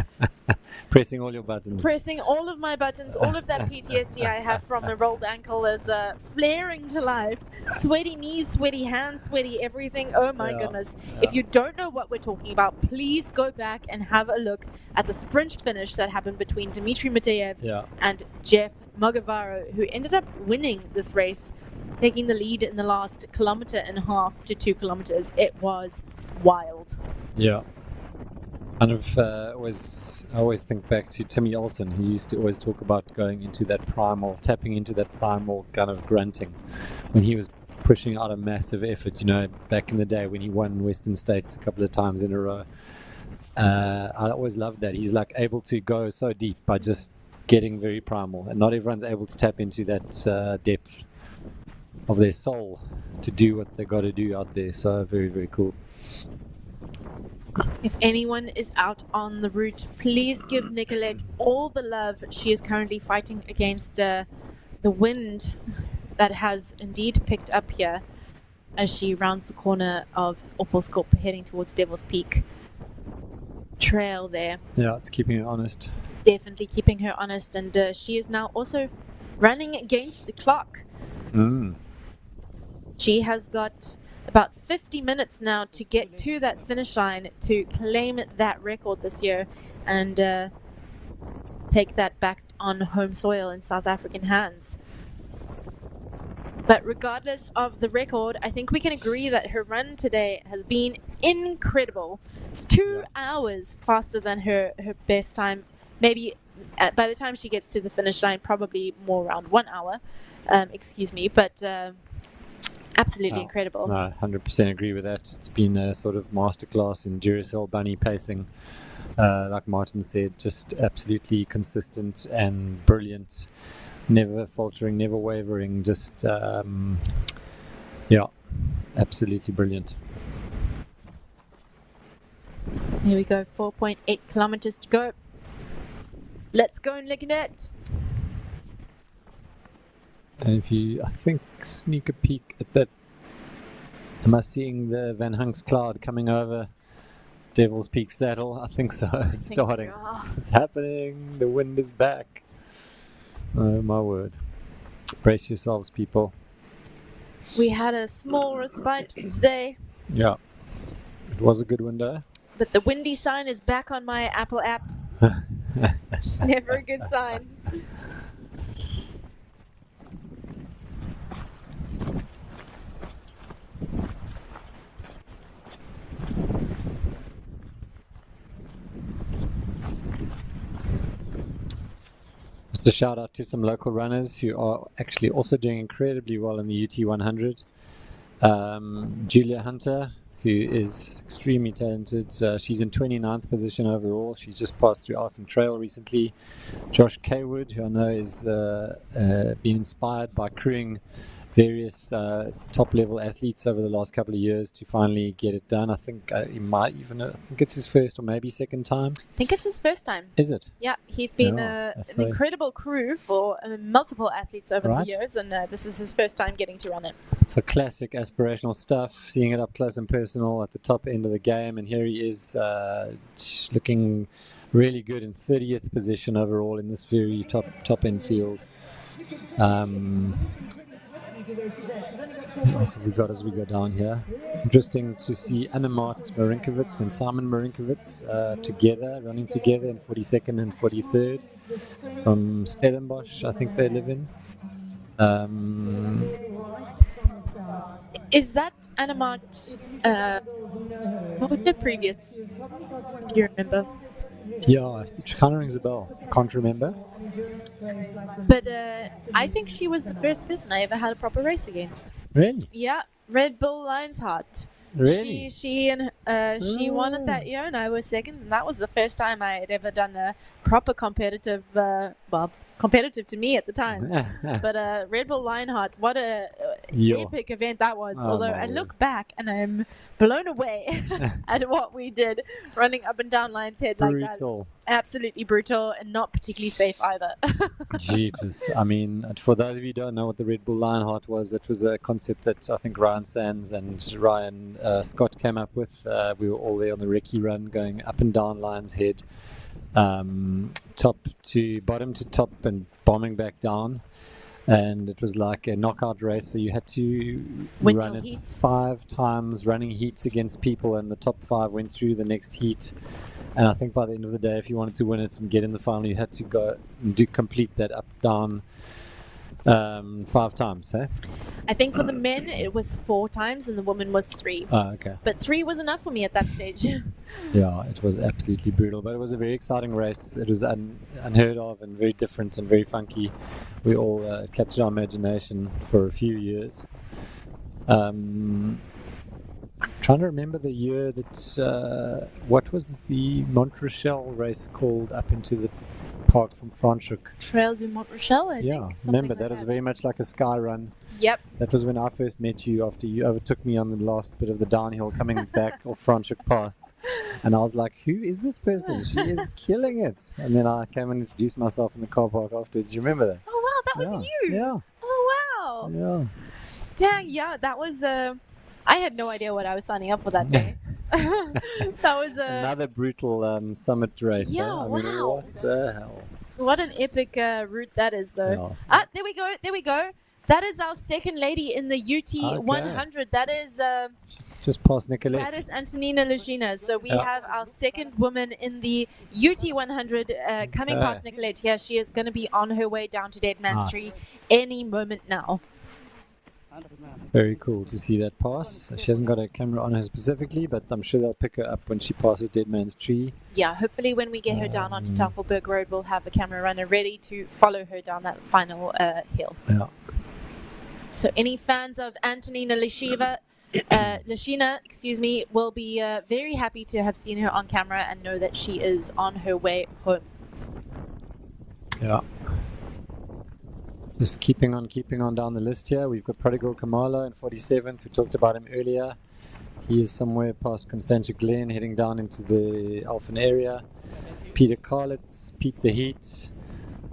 Pressing all your buttons. Pressing all of my buttons, all of that PTSD I have from the rolled ankle is flaring to life. Sweaty knees, sweaty hands, sweaty everything. Oh my goodness. If you don't know what we're talking about, please go back and have a look at the sprint finish that happened between Dimitri Mateev and Jeff Mogavaro, who ended up winning this race, taking the lead in the last 1.5 km to 2 kilometers. It was wild. Yeah. Kind of I always think back to Timmy Olsen, who used to always talk about going into that primal, tapping into that primal kind of grunting when he was pushing out a massive effort, you know, back in the day when he won Western States a couple of times in a row. I always loved that. He's like able to go so deep by just getting very primal, and not everyone's able to tap into that depth of their soul to do what they got to do out there. So very, very cool. If anyone is out on the route, please give Nicolette all the love. She is currently fighting against the wind that has indeed picked up here as she rounds the corner of Oppelskop, heading towards Devil's Peak trail there. Yeah, it's keeping her honest. Definitely keeping her honest, and she is now also running against the clock. She has got about 50 minutes now to get to that finish line to claim that record this year and take that back on home soil in South African hands. But regardless of the record, I think we can agree that her run today has been incredible. It's 2 hours faster than her best time. Maybe by the time she gets to the finish line, probably more around 1 hour. Excuse me, but absolutely incredible. No, 100% agree with that. It's been a sort of masterclass in Duracell bunny pacing. Like Martin said, just absolutely consistent and brilliant. Never faltering, never wavering. Just, absolutely brilliant. Here we go, 4.8 kilometers to go. Let's go and look at it. And if you, I think, sneak a peek at that, am I seeing the Van Hunks cloud coming over Devil's Peak saddle. I think so. It's starting. It's happening. The wind is back. Oh my word. Brace yourselves, people. We had a small respite for today. Yeah. It was a good window. But the windy sign is back on my Apple app. It's never a good sign. Just a shout out to some local runners who are actually also doing incredibly well in the UT 100. Julia Hunter, who is extremely talented. She's in 29th position overall. She's just passed through 100Miler recently. Josh Kaywood, who I know is been inspired by crewing various top-level athletes over the last couple of years to finally get it done. I think he might even. I think it's his first or maybe second time. I think it's his first time. Is it? Yeah, he's been Yeah, an so- incredible crew for multiple athletes over Right. the years, and this is his first time getting to run it. So classic aspirational stuff, seeing it up close and personal at the top end of the game, and here he is looking really good in 30th position overall in this very top end field. What else have we got as we go down here? Interesting to see Annemart Marinkovits and Simon Marinkovits together, running together in 42nd and 43rd from Stellenbosch, I think they live in. Is that Annemart? What was their previous? Do you remember? Yeah, it kind of rings a bell. Can't remember. But I think she was the first person I ever had a proper race against. Really? Yeah, Red Bull Lions Heart. Really? She won it that year, and I was second. And that was the first time I had ever done a proper competitive. Competitive to me at the time. But Red Bull Lionheart, what a epic event that was. Oh, Although I look back and I'm blown away at what we did running up and down Lion's Head like that. Brutal. Absolutely brutal and not particularly safe either. Jeepers. I mean, for those of you who don't know what the Red Bull Lionheart was, it was a concept that I think Ryan Sands and Ryan Scott came up with. We were all there on the recce run going up and down Lion's Head. Top to bottom to top and bombing back down, and it was like a knockout race, so you had to run it 5 times, running heats against people, and the top 5 went through the next heat. And I think by the end of the day, if you wanted to win it and get in the final, you had to go and complete that up down 5 times. I think for the men it was 4 times and the women was 3. Okay. But 3 was enough for me at that stage. Yeah, it was absolutely brutal, but it was a very exciting race. It was unheard of and very different and very funky. We all captured our imagination for a few years. I'm trying to remember the year that what was the Mont Rochelle race called up into the park from Franschhoek? Trail du Mont Rochelle, I Yeah, think. remember that was very much like a sky run. Yep. That was when I first met you after you overtook me on the last bit of the downhill coming back off Franschhoek Pass. And I was like, who is this person? She is killing it. And then I came and introduced myself in the car park afterwards. Do you remember that? Oh, wow, that was you. Yeah. Oh, wow. Yeah. Dang, yeah, that was... I had no idea what I was signing up for that day. That was another brutal summit race. Yeah, I mean, wow. what the hell? What an epic route that is, though. Yeah. There we go. There we go. That is our second lady in the UT 100. That is... Just past Nicolette. That is Antonina Lugina. So we Yeah. have our second woman in the UT 100 coming Okay. past Nicolette. Here she is going to be on her way down to Dead Man's Nice. Tree any moment now. Very cool to see that pass. She hasn't got a camera on her specifically, but I'm sure they'll pick her up when she passes Dead Man's Tree. Yeah, hopefully when we get her down onto Tafelberg Road, we'll have a camera runner ready to follow her down that final hill. Yeah. So any fans of Antonina Lashina, will be very happy to have seen her on camera and know that she is on her way home. Yeah. Just keeping on down the list here. We've got Prodigal Kamala in 47th. We talked about him earlier. He is somewhere past Constantia Glen, heading down into the Alphen area. Peter Karlitz, Pete the Heat,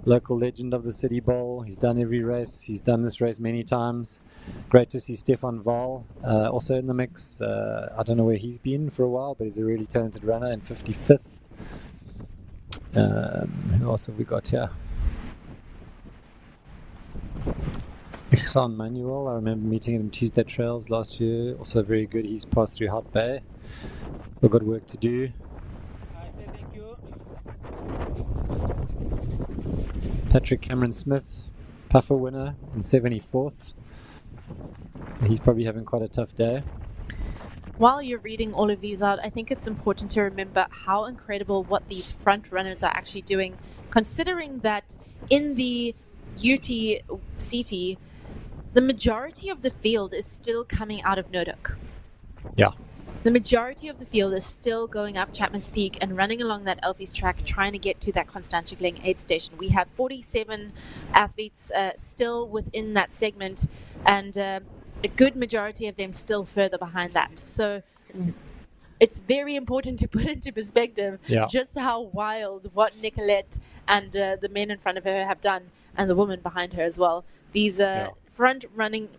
local legend of the City Bowl. He's done every race. He's done this race many times. Great to see Stefan Wahl also in the mix. I don't know where he's been for a while, but he's a really talented runner in 55th. Who else have we got here? Ihsan Manuel, I remember meeting him in Tuesday Trails last year. Also very good. He's passed through Hot Bay. Still got work to do. Patrick Cameron Smith, Puffer winner in 74th. He's probably having quite a tough day. While you're reading all of these out, I think it's important to remember how incredible what these front runners are actually doing, considering that in the UTCT, the majority of the field is still coming out of Noordhoek. Yeah. The majority of the field is still going up Chapman's Peak and running along that Elfies track, trying to get to that Constantia-Gling aid station. We have 47 athletes still within that segment, and a good majority of them still further behind that. So it's very important to put into perspective just how wild what Nicolette and the men in front of her have done, and the woman behind her as well. These front running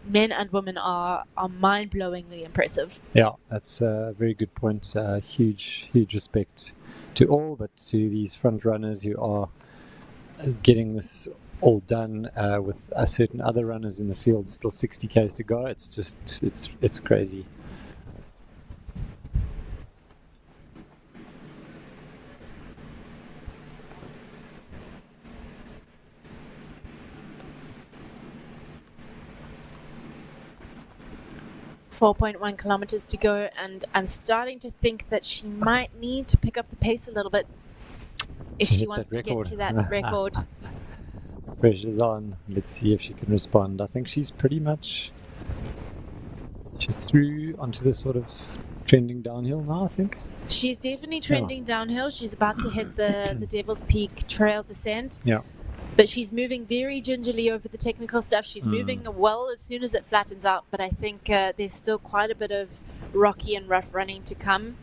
men and women are mind-blowingly impressive. Yeah, that's a very good point. Huge respect to all, but to these front runners who are getting this all done with certain other runners in the field. Still 60 k's to go. It's just it's crazy. .1 kilometers to go, and I'm starting to think that she might need to pick up the pace a little bit if she wants to get to that record. Pressure's on. Let's see if she can respond. I think she's through onto the sort of trending downhill now, I think. She's definitely trending downhill. She's about to hit the Devil's Peak trail descent. Yeah. But she's moving very gingerly over the technical stuff. She's moving well as soon as it flattens out, but I think there's still quite a bit of rocky and rough running to come.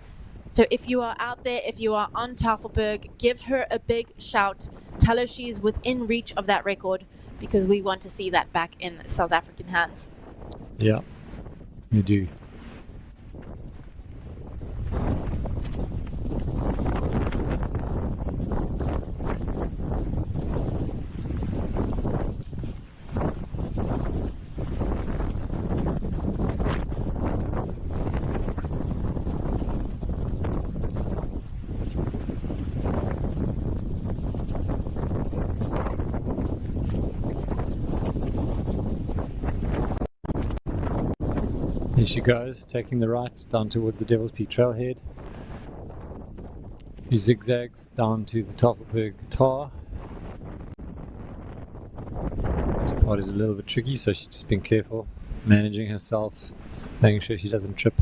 So if you are out there, if you are on Tafelberg, give her a big shout. Tell her she's within reach of that record, because we want to see that back in South African hands. Yeah, you do. Here she goes, taking the right down towards the Devil's Peak trailhead. A few zigzags down to the Tafelberg tar. This part is a little bit tricky, so she's just been careful, managing herself, making sure she doesn't trip.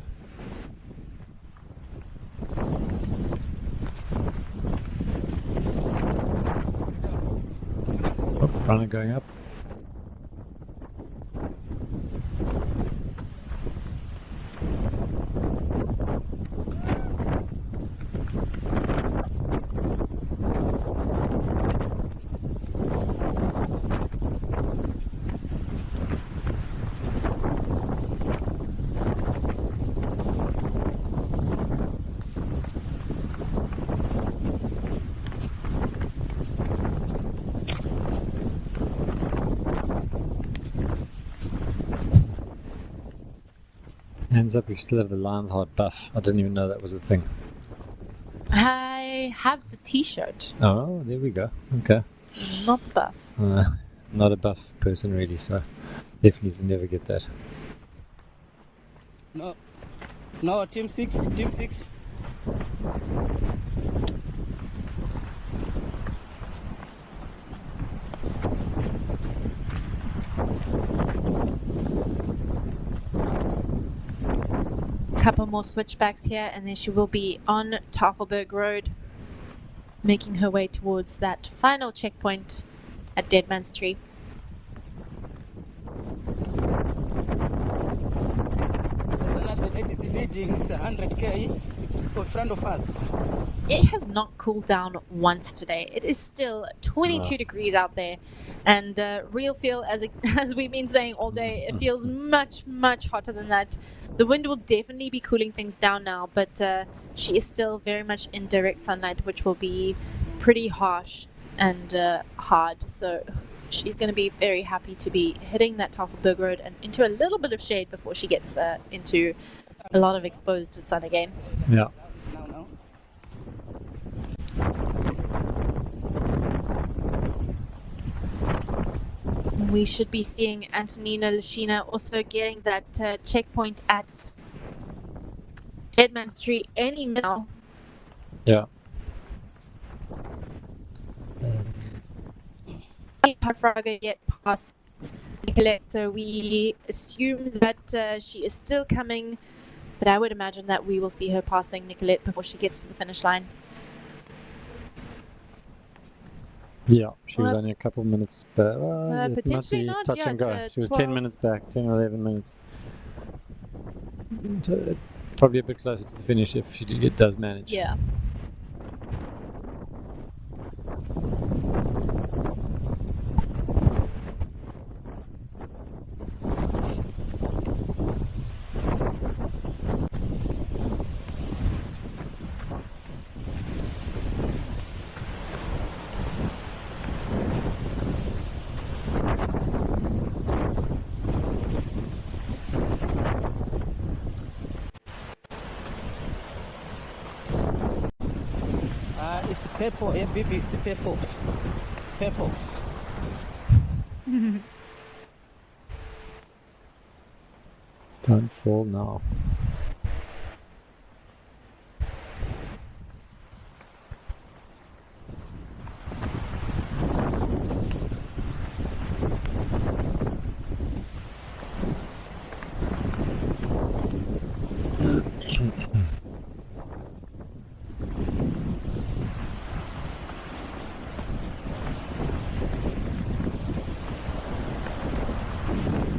Oh, runner going up. Hands up if you still have the Lions Heart buff. I didn't even know that was a thing. I have the t-shirt. Oh, there we go. Okay. Not the buff. Not a buff person really, so definitely never get that. No, team 6. Couple more switchbacks here, and then she will be on Tafelberg Road, making her way towards that final checkpoint at Deadman's Tree. challenging. It's 100K. It's in front of us. It has not cooled down once today. It is still 22 degrees out there, and real feel, as we've been saying all day, it feels much, much hotter than that. The wind will definitely be cooling things down now, but she is still very much in direct sunlight, which will be pretty harsh and hard. So she's going to be very happy to be hitting that Tafelberg Road and into a little bit of shade before she gets into a lot of exposed sun again. Yeah. We should be seeing Antonina Lashina also getting that checkpoint at Deadman Street any minute now. Yeah. Frage yet past Nicolette, so we assume that she is still coming, but I would imagine that we will see her passing Nicolette before she gets to the finish line. Yeah, she was only a couple minutes back. It potentially must be not, touch yeah, and go. it's, She was 12. 10 minutes back, 10 or 11 minutes. So, probably a bit closer to the finish if she does manage. Yeah. It's purple, yeah, baby, it's purple. Purple. Don't fall now.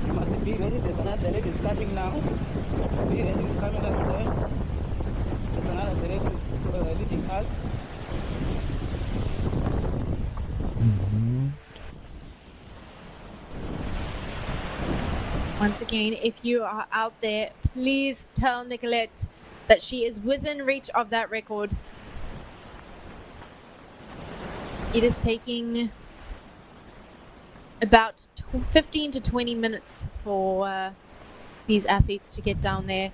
You must be ready. There's another lady is coming now. Be ready, coming up there. There's another lady leading us. Once again, if you are out there, please tell Nicolette that she is within reach of that record. It is taking about 15 to 20 minutes for these athletes to get down there.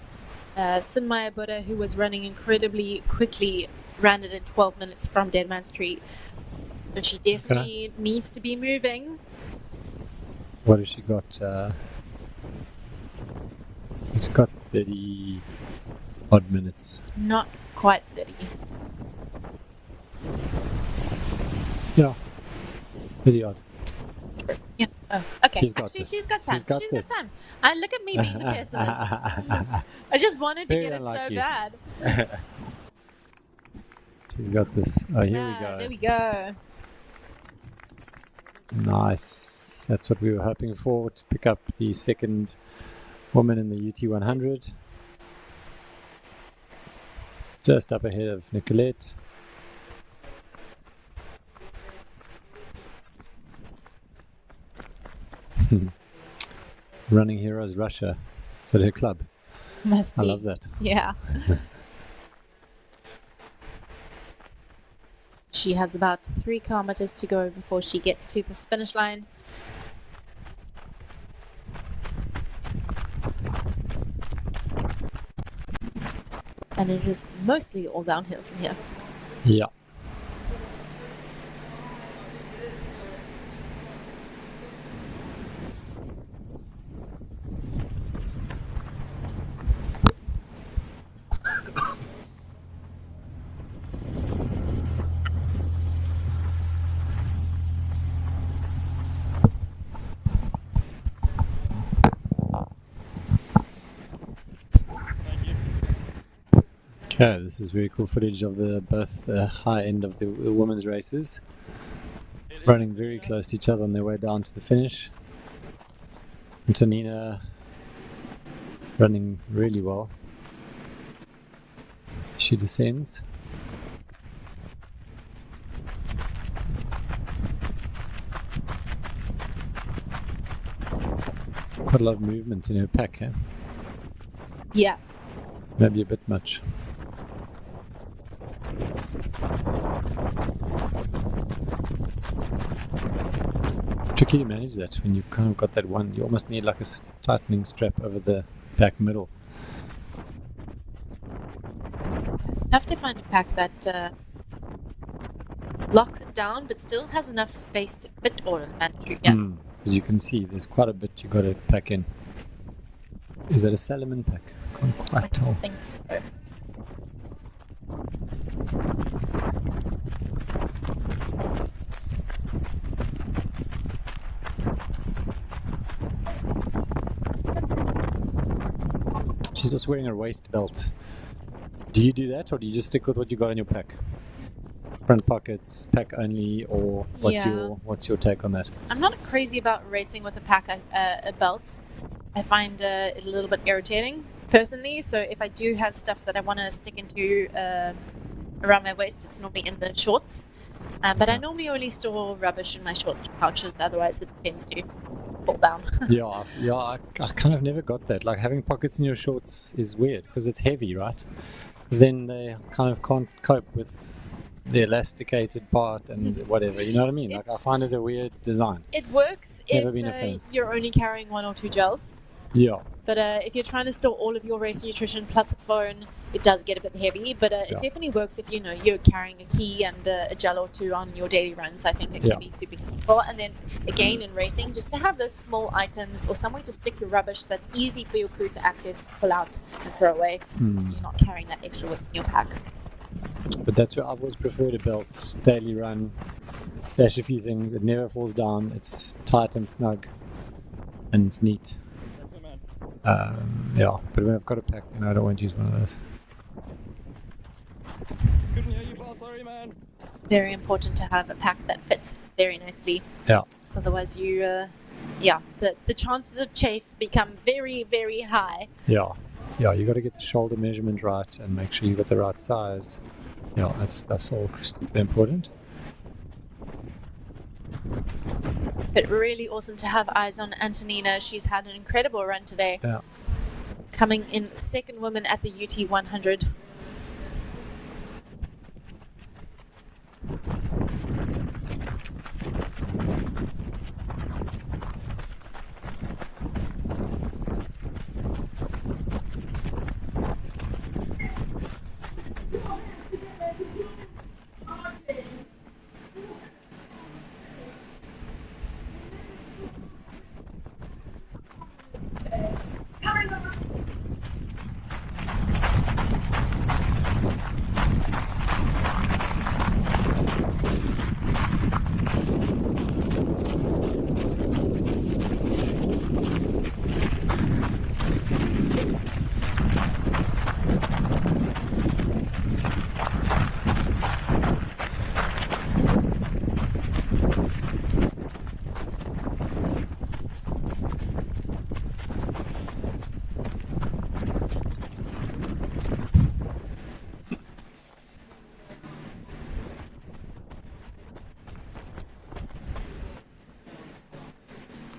Sunaya Buddha, who was running incredibly quickly, ran it in 12 minutes from Deadman Street. So she definitely needs to be moving. What has she got? She's got 30 odd minutes. Not quite 30. Yeah. 30 odd. Yeah. Oh, okay. She's got Actually, this. she's got time. She's got She's this. got time. And look at me being the pessimist. I just wanted to Very get it unlike so you. bad. She's got this. Oh, here we go. There we go. Nice. That's what we were hoping for, to pick up the second woman in the UT 100. Just up ahead of Nicolette. Running Heroes Russia. Is that her club? Must I be. love that. Yeah. She has about 3 kilometers to go before she gets to the finish line. And it is mostly all downhill from here. Yeah. Okay, this is very cool footage of both the high end of the women's races, running very close to each other on their way down to the finish. Antonina running really well. She descends. Quite a lot of movement in her pack, eh? Yeah. Maybe a bit much. Tricky to manage that when you've kind of got that one. You almost need like a tightening strap over the back middle. It's tough to find a pack that locks it down but still has enough space to fit all of the mandatory. Yeah. As you can see, there's quite a bit you got to pack in. Is that a Salomon pack? Can't quite tell. I think so. She's just wearing a waist belt. Do you do that, or do you just stick with what you got in your pack? Front pockets, pack only, or what's your take on that? I'm not crazy about racing with a pack, a belt. I find it a little bit irritating personally. So if I do have stuff that I want to stick into around my waist, it's normally in the shorts. But I normally only store rubbish in my short pouches. Otherwise, it tends to fall down. I kind of never got that. Like having pockets in your shorts is weird because it's heavy, right? So then they kind of can't cope with the elasticated part and whatever, you know what I mean? Like I find it a weird design. It works Never been a fan. if you're only carrying 1 or 2 gels. Yeah. But if you're trying to store all of your race nutrition plus a phone, it does get a bit heavy. But it definitely works if you're carrying a key and a gel or 2 on your daily runs. I think it can be super useful. And then again in racing, just to have those small items or somewhere to stick your rubbish that's easy for your crew to access, to pull out and throw away, so you're not carrying that extra weight in your pack. But that's where I've always preferred a belt, daily run, stash a few things, it never falls down, it's tight and snug, and it's neat. But when I've got a pack, I don't want to use one of those. Couldn't hear you, boss. Sorry, man. Very important to have a pack that fits very nicely. Yeah. So otherwise the chances of chafe become very, very high. Yeah, you got to get the shoulder measurement right and make sure you got the right size. Yeah, that's all important. But really awesome to have eyes on Antonina. She's had an incredible run today. Yeah. Coming in second woman at the UT 100.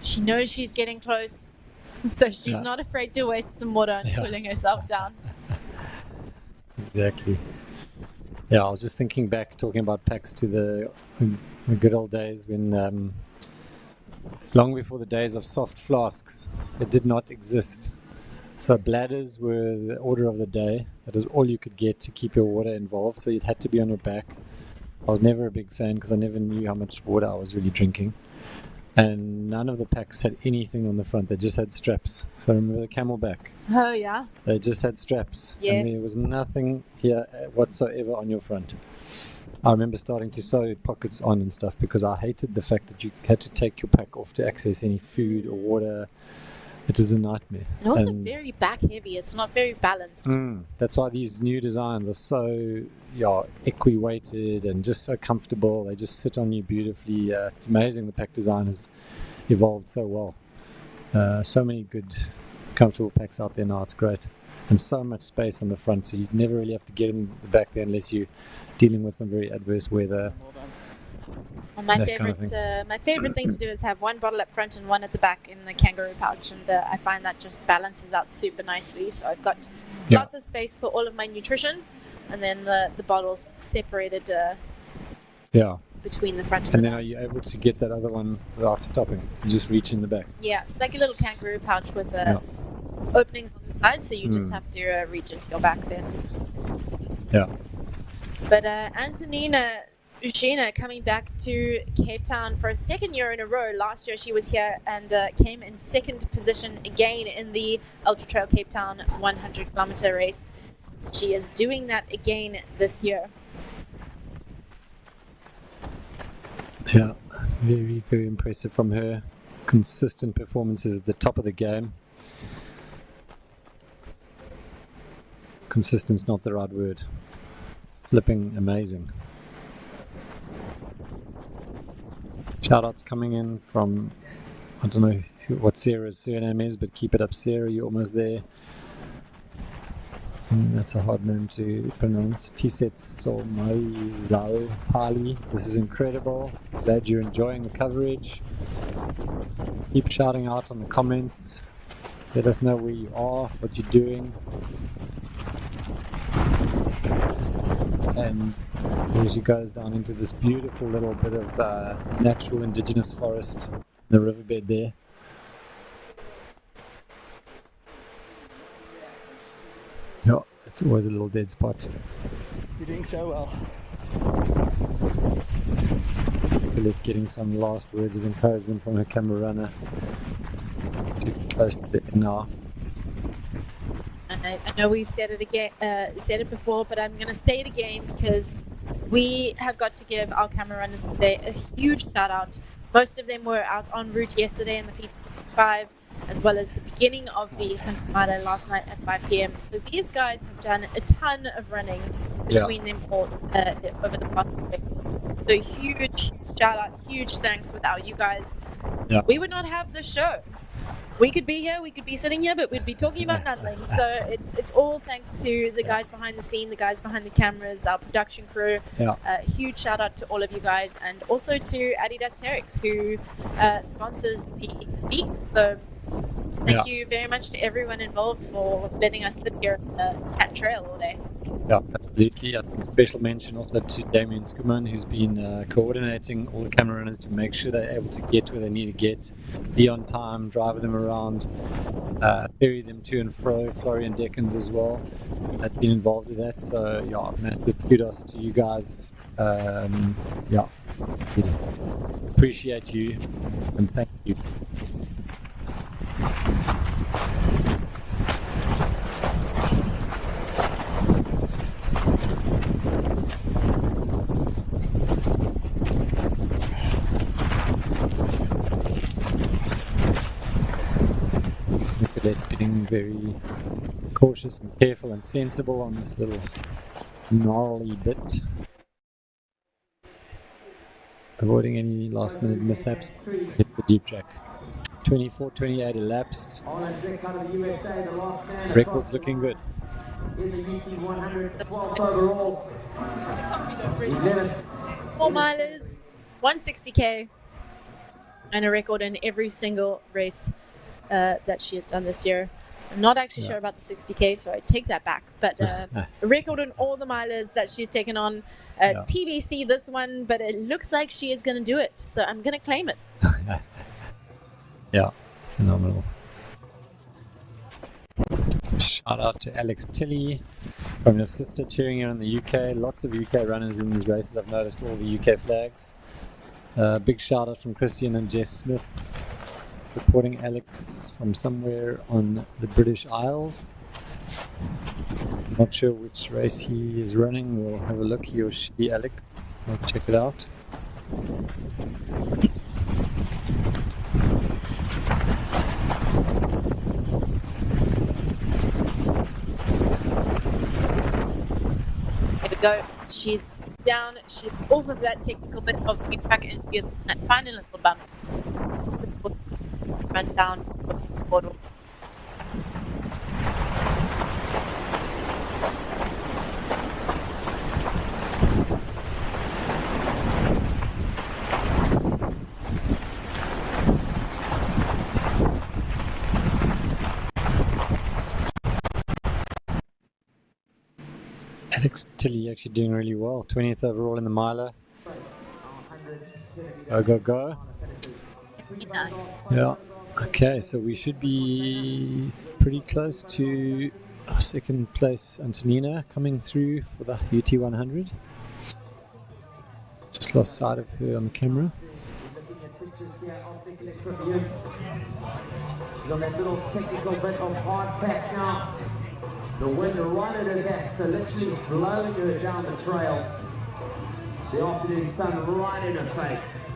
She knows she's getting close, so she's not afraid to waste some water and cooling herself down. Exactly. Yeah, I was just thinking back, talking about packs to the good old days when, long before the days of soft flasks, it did not exist. So bladders were the order of the day. That was all you could get to keep your water involved, so it had to be on your back. I was never a big fan because I never knew how much water I was really drinking. And none of the packs had anything on the front. They just had straps. So remember the Camelback? Oh, yeah. They just had straps. Yes. And there was nothing here whatsoever on your front. I remember starting to sew pockets on and stuff because I hated the fact that you had to take your pack off to access any food or water. It was a nightmare. And also very back heavy. It's not very balanced. That's why these new designs are so equi-weighted and just so comfortable. They just sit on you beautifully. It's amazing the pack design has evolved so well. So many good, comfortable packs out there now. It's great. and so much space on the front, so you never really have to get in the back there unless you're dealing with some very adverse weather. Well, my that favorite, kind of my favorite thing to do is have one bottle up front and one at the back in the kangaroo pouch, and I find that just balances out super nicely. So I've got lots of space for all of my nutrition, and then the bottles separated between the front And and then the are back. you able to get that other one without stopping? You just reach in the back. Yeah, it's like a little kangaroo pouch with openings on the side, so you just have to reach into your back then. Yeah. But Antonina Ushina coming back to Cape Town for a second year in a row. Last year she was here and came in second position again in the Ultra-trail Cape Town 100-kilometer race. She is doing that again this year. Yeah, very, very impressive from her. Consistent performances at the top of the game. Consistent's not the right word. Flipping amazing. Shout-outs coming in from, I don't know what Sarah's surname is, but keep it up, Sarah, you're almost there. That's a hard name to pronounce. Tiset Somarizal Pali. This is incredible. Glad you're enjoying the coverage. Keep shouting out on the comments. Let us know where you are, what you're doing. And here she goes down into this beautiful little bit of natural indigenous forest, the riverbed there. Yeah, it's always a little dead spot. You're doing so well. Nicolette getting some last words of encouragement from her camera runner. Too close to the end now. I know we've said it again, said it before, but I'm going to say it again because we have got to give our camera runners today a huge shout out. Most of them were out en route yesterday in the PT5, as well as the beginning of the 100-miler last night at 5 p.m. So these guys have done a ton of running between them all over the past 2 days. So huge shout out, huge thanks. Without you guys, we would not have the show. We could be here, we could be sitting here, but we'd be talking about nothing. So it's all thanks to the guys behind the scene, the guys behind the cameras, our production crew. Huge shout out to all of you guys, and also to Adidas Terex, who sponsors the feed. So thank you very much to everyone involved for letting us sit here on the Cat Trail all day. Yeah, absolutely. I think special mention also to Damien Skuman, who's been coordinating all the camera runners to make sure they're able to get where they need to get, be on time, drive them around, ferry them to and fro. Florian Deckens as well has been involved with that. So yeah, massive kudos to you guys. Yeah, appreciate you and thank you. Nicolette being very cautious and careful and sensible on this little gnarly bit. Avoiding any last minute mishaps. Hit the deep track. 24:28 elapsed. Records looking good. In the UT 100, 12th overall. 4 milers, 160k, and a record in every single race that she has done this year. I'm not actually sure about the 60k, so I take that back. But a record in all the milers that she's taken on. TBC this one, but it looks like she is going to do it, so I'm going to claim it. Yeah, phenomenal. Shout out to Alex Tilley from your sister cheering here in the UK. Lots of UK runners in these races. I've noticed all the UK flags. Big shout out from Christian and Jess Smith supporting Alex from somewhere on the British Isles. Not sure which race he is running. We'll have a look, he or she, Alex. We'll check it out. Here we go. She's down. She's off of that technical bit of the track, and she is on that final little bump. Run down the boardwalk. Tilly actually doing really well. 20th overall in the miler. Go, go, go. Nice. Yeah. Okay, so we should be pretty close to second place Antonina coming through for the UT100. Just lost sight of her on the camera. She's on that little technical bit of hard pack now. The wind right at her back, so literally blowing her down the trail. The afternoon sun right in her face.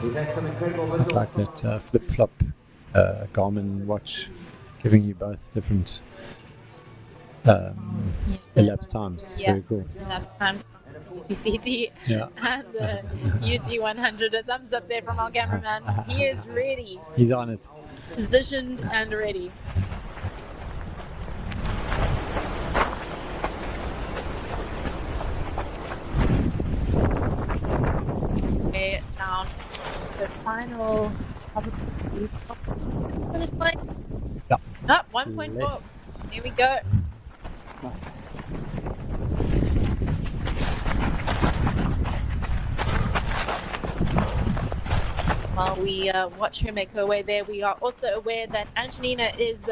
We've had some incredible visuals. I like that flip-flop Garmin watch, giving you both different elapsed times. Yeah. Very cool. Elapsed times. UTCT Yeah. and the UT100. A thumbs up there from our cameraman. He is ready. He's on it. Positioned and ready. Okay, down the final. Yeah. Ah, 1.4. Here we go. While we watch her make her way there, we are also aware that Antonina is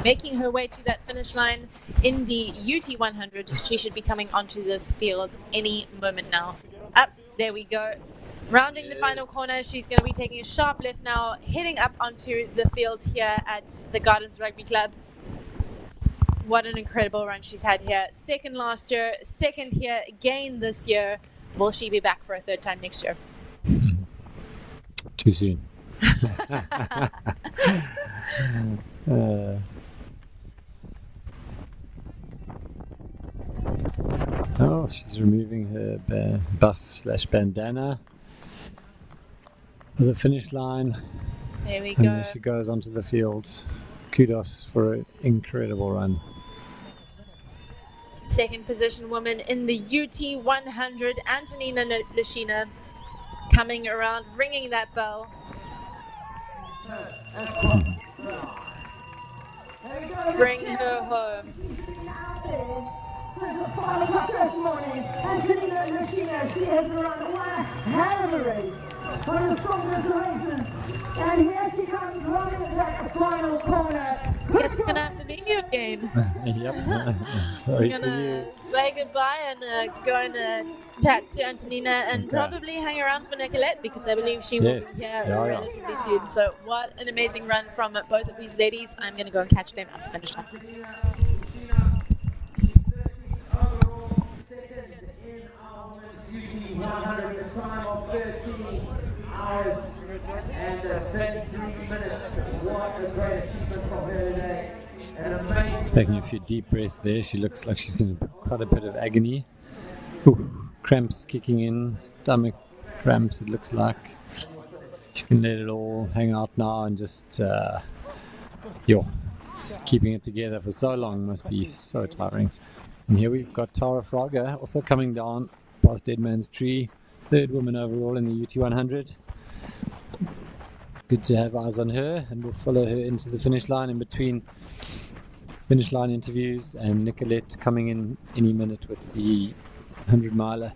making her way to that finish line in the UT100. She should be coming onto this field any moment now. Up, there we go. Rounding the final corner, she's going to be taking a sharp left now, heading up onto the field here at the Gardens Rugby Club. What an incredible run she's had here. Second last year, second here again this year. Will she be back for a third time next year? Too soon. Oh, she's removing her buff/bandana for the finish line. There we And go. there she goes onto the field. Kudos for an incredible run. Second position woman in the UT100, Antonina Lashina, coming around, ringing that bell. Bring her home. Since 5 o'clock this morning, Antonina Lashina, she has run one hell of a race, one of the strongest races, and here she comes running that final corner. Guess we're gonna have to leave you again. Yep. Sorry We're for gonna you. say goodbye and go and chat to Antonina and Okay. probably hang around for Nicolette because I believe she will Yes. be here Yeah, yeah. relatively soon. So what an amazing run from both of these ladies. I'm gonna go and catch them at the finish line. UT100, the time of 13 hours and 33 minutes. What a great achievement from her today. An amazing. Taking a few deep breaths there. She looks like she's in quite a bit of agony. Oof, cramps kicking in, stomach cramps it looks like. She can let it all hang out now and just keeping it together for so long must be so tiring. And here we've got Tara Fraga also coming down past Dead Man's Tree, third woman overall in the UT100. Good to have eyes on her, and we'll follow her into the finish line in between finish line interviews, and Nicolette coming in any minute with the 100-miler.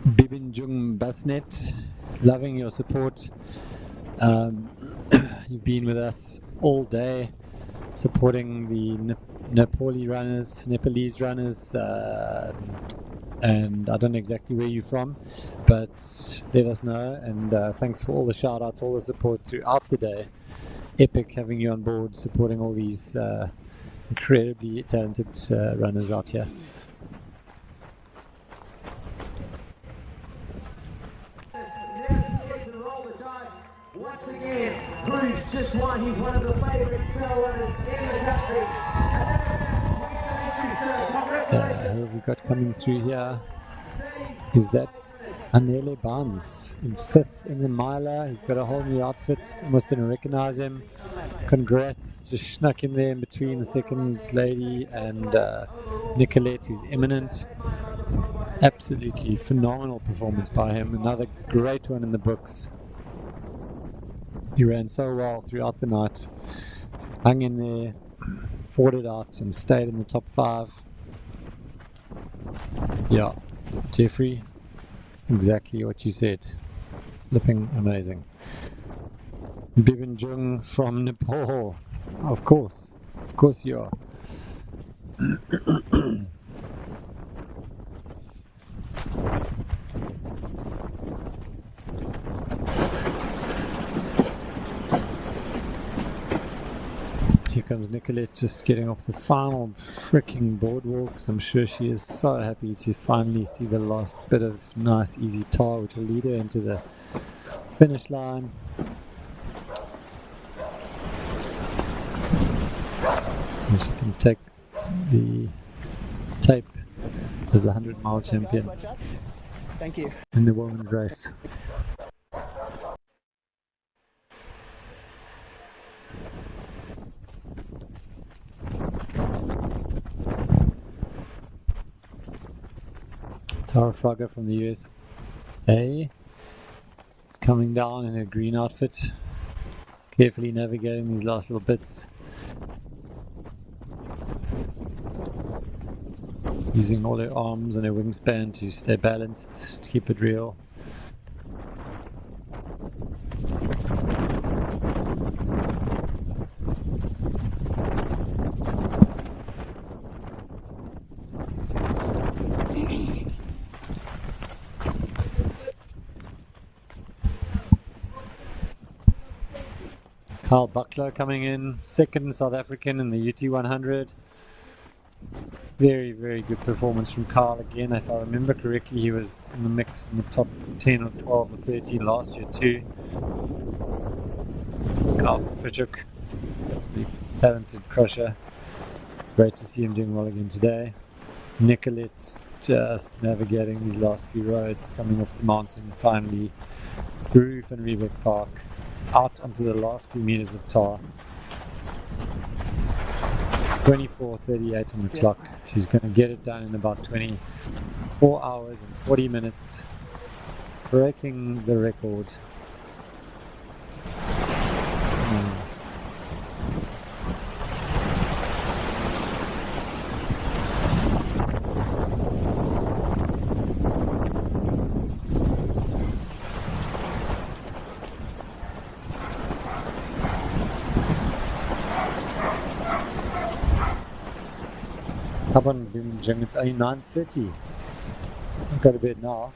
Bibinjung Basnet, loving your support. You've been with us all day, supporting the Nepalese runners, and I don't know exactly where you're from, but let us know. And thanks for all the shout outs, all the support throughout the day. Epic having you on board, supporting all these incredibly talented runners out here. just won. He's one of the favourite trail runners in the country. And then recent entry, sir. Congratulations. Who have we got coming through here? Is that Anele Barnes in 5th in the miler. He's got a whole new outfit. Almost didn't recognize him. Congrats. Just snuck in there in between the second lady and Nicolette, who's imminent. Absolutely phenomenal performance by him. Another great one in the books. He ran so well throughout the night. Hung in there, fought it out and stayed in the top 5. Yeah, Jeffrey, exactly what you said. Flipping amazing. Bibin Jung from Nepal. Of course you are. Here comes Nicolette just getting off the final freaking boardwalks. I'm sure she is so happy to finally see the last bit of nice easy tar which will lead her into the finish line. And she can take the tape as the 100-mile champion. Thank you. In the women's race. Tara Fraga from the USA coming down in a green outfit, carefully navigating these last little bits, using all her arms and her wingspan to stay balanced, to keep it real. Kyle Buckler coming in, second South African in the UT 100. Very, very good performance from Kyle again. If I remember correctly, he was in the mix in the top 10 or 12 or 13 last year too. Kyle from Fischhoek, talented crusher. Great to see him doing well again today. Nicolette's just navigating these last few roads, coming off the mountain finally. Roof and Rebeck Park. Out onto the last few meters of tar. 24:38 on the clock. She's going to get it done in about 24 hours and 40 minutes, breaking the record. Come on, Jim, it's only 9:30. I've got to bed now.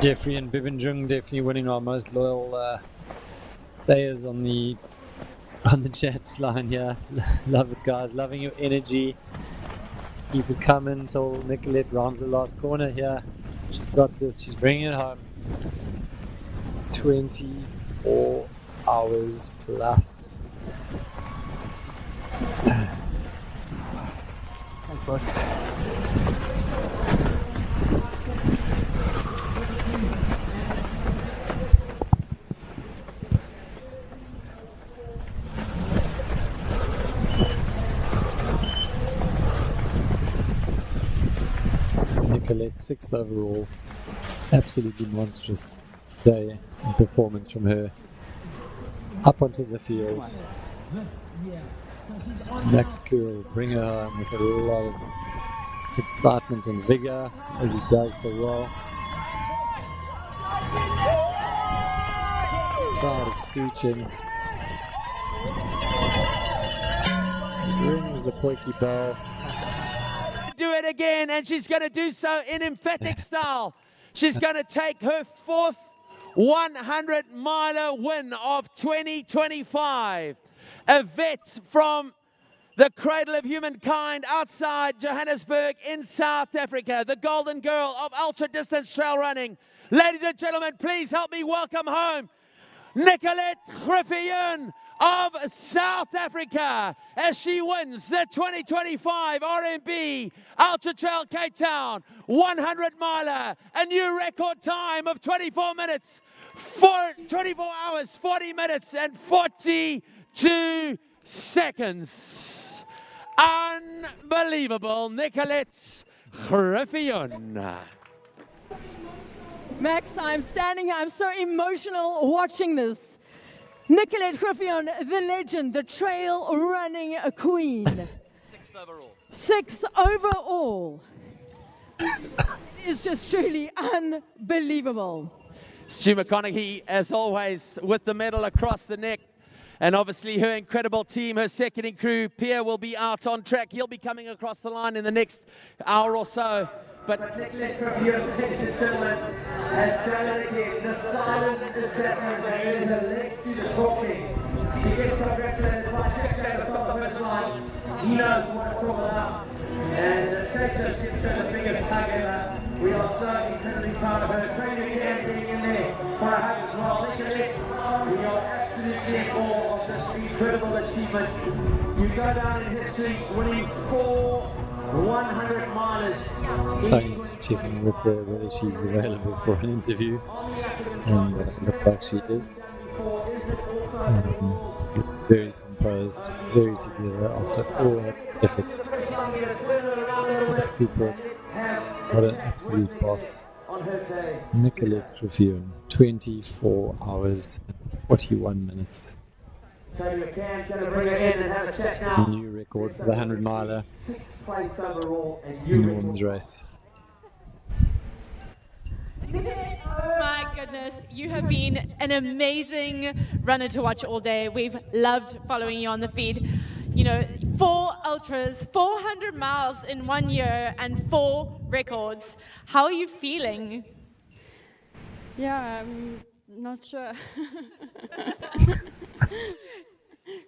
Jeffrey and Bibinjung definitely winning our most loyal stayers on the chat line here. Love it, guys. Loving your energy. Keep it coming until Nicolette rounds the last corner here. She's got this. She's bringing it home. 24 hours plus. Thanks, bud. Nicolette, 6th overall. Absolutely monstrous day and performance from her. Up onto the field. Max Kluel bring her home with a lot of excitement and vigor, as he does so well. Crowd is screeching. He rings the Poiki bell. Do it again, and she's going to do so in emphatic style. She's going to take her 4th 100-miler win of 2025. a vet from the cradle of humankind outside Johannesburg in South Africa, the golden girl of ultra-distance trail running. Ladies and gentlemen, please help me welcome home Nicolette Griffioen of South Africa as she wins the 2025 RMB Ultra-trail Cape Town 100-miler, a new record time of 24 hours, 40 minutes and 42 seconds. Unbelievable, Nicolette Griffioen. Max, I'm standing here, I'm so emotional watching this. Nicolette Griffioen, the legend, the trail running queen. 6th overall. 6th overall. It's just truly unbelievable. Stu McConaughey, as always, with the medal across the neck. And obviously her incredible team, her seconding crew. Pierre will be out on track. He'll be coming across the line in the next hour or so. But Nicolette Griffioen, ladies and gentlemen, has done it again. The silent assessment has given the legs to the talking. She gets congratulated by Jack Davis off the finish line. He knows what it's all about. And Tatum gives her the biggest hug ever. We are so incredibly proud of her. Training again, being in there for a hug as well. Nicolette, we are absolutely in awe of this incredible achievement. You go down in history winning 4 100-milers. I was checking with her whether she's available for an interview, and looks like she is. Very composed, very together after all that effort. Super. What an absolute boss. Nicolette Griffioen, 24 hours and 41 minutes. Tony McCann going to bring her in and have a chat now. New record for the 100-miler 6th place overall in the women's race. Oh my goodness, you have been an amazing runner to watch all day. We've loved following you on the feed. You know, 4 ultras, 400 miles in 1 year and 4 records. How are you feeling? Yeah, I'm not sure.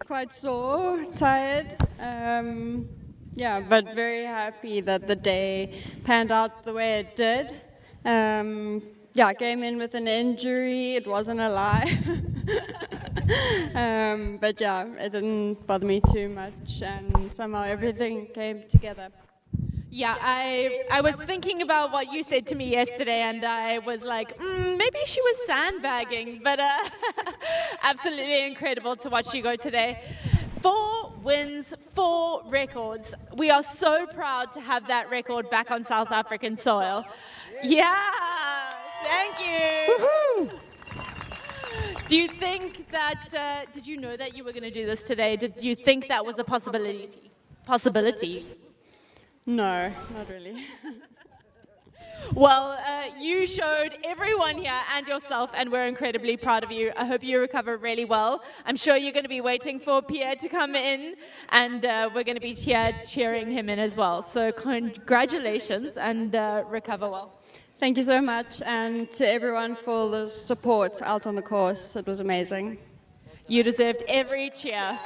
Quite sore, tired. Yeah, but very happy that the day panned out the way it did. Yeah, I came in with an injury. It wasn't a lie. But yeah, it didn't bother me too much, and somehow everything came together. Yeah, I was thinking about what you said to me yesterday, and I was like, maybe she was sandbagging, but absolutely incredible to watch you go today. 4 wins, 4 records. We are so proud to have that record back on South African soil. Yeah, thank you. Woohoo! Do you think that, did you know that you were going to do this today? Did you think that was a possibility? No, not really. Well, you showed everyone here and yourself, and we're incredibly proud of you. I hope you recover really well. I'm sure you're going to be waiting for Pierre to come in, and we're going to be here cheering him in as well. So congratulations, and recover well. Thank you so much, and to everyone for the support out on the course. It was amazing. You deserved every cheer.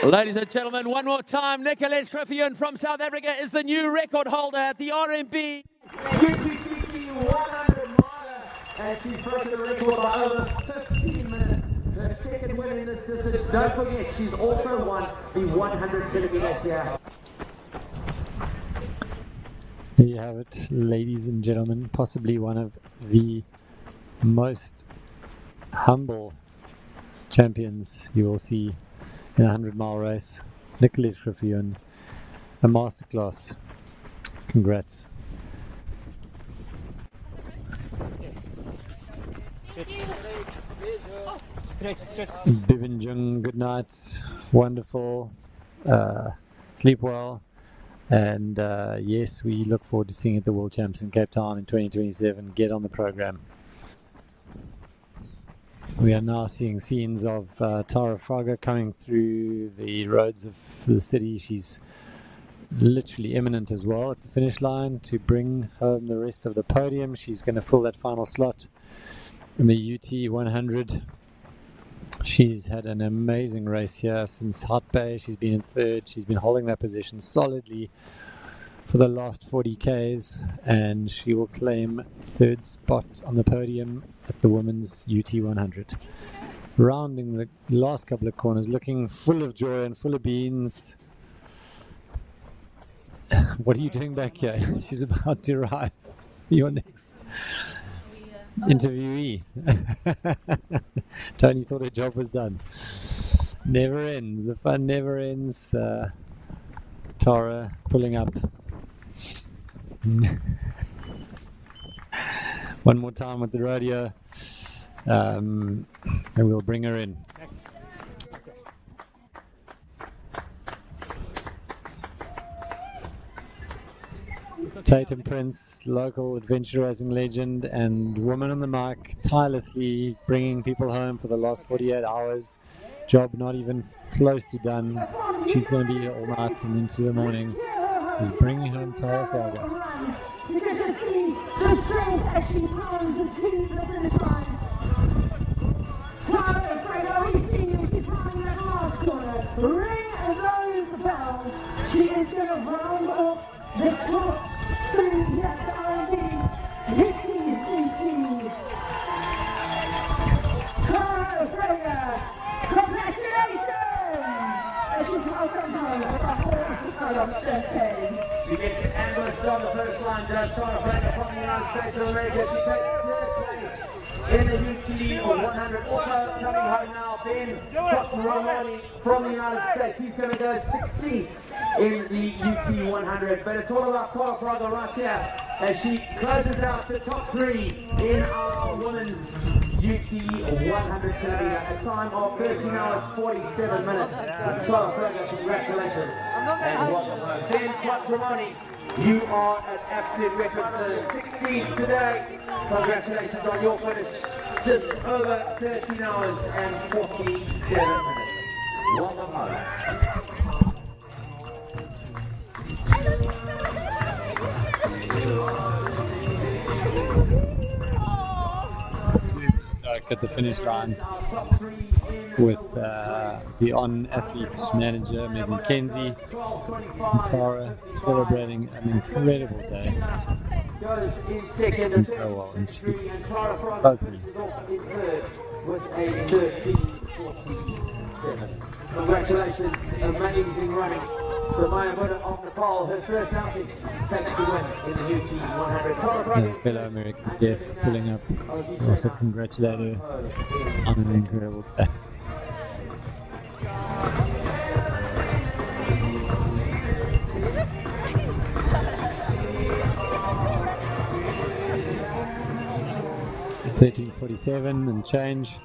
Ladies and gentlemen, one more time, Nicolette Griffioen from South Africa is the new record holder at the RMB UTCT 100-miler, and she's broken the record by over 15 minutes. Her second win in this distance. Don't forget, she's also won the 100-kilometer here. There you have it, ladies and gentlemen. Possibly one of the most humble champions you will see in a 100-mile race. Nicolette Griffioen, a masterclass. Congrats. Bibinjung, good night. Wonderful. Sleep well. And yes, we look forward to seeing you at the World Champs in Cape Town in 2027. Get on the program. We are now seeing scenes of Tara Fraga coming through the roads of the city. She's literally imminent as well at the finish line to bring home the rest of the podium. She's going to fill that final slot in the UT 100. She's had an amazing race here since Hot Bay. She's been in third. She's been holding that position solidly for the last 40 Ks, and she will claim third spot on the podium at the women's UT100. Rounding the last couple of corners, looking full of joy and full of beans. What are you doing back here? She's about to arrive. Your next interviewee. Tony thought her job was done. Never ends. The fun never ends. Tara pulling up. One more time with the rodeo. And we'll bring her in. Tatum Prince, local adventure racing legend and woman on the mic, tirelessly bringing people home for the last 48 hours. Job not even close to done. She's going to be here all night and into the morning. Is bringing home Tara Fraga. You can just see the strength as she runs to the finish line. Tara Fraga, we see you. She's running that last corner. Ring those bells. She is going to round off the top three here at the RMB UTCT. Tara Fraga, congratulations! And she's welcome home with a whole lot of champagne. She gets ambushed on the first line, does Tara Fraga from the United States of America. She takes third place in the UT 100. Also coming home now, Ben Romani from the United States. He's going to go 16th in the UT 100. But it's all about Tara Fraga right here as she closes out the top three in our women's UT 100 kilometer. A time of 13 hours 47 minutes. Tara Fraga, congratulations and welcome home. Ben Quattromani, you are an absolute record, so 16th today. Congratulations on your finish. Just over 13 hours and 47 minutes. Welcome home. Super stoked at the finish line with the on-athletes manager, Meg McKenzie, and Tara celebrating an incredible day. And so well, and she opens. With a 13:47. Congratulations, amazing running. Sunaya Buddha of Nepal, her first outing, takes the win in the UT 100. And fellow American Jeff pulling up. Also congratulate her on an incredible day. $13:47 and change.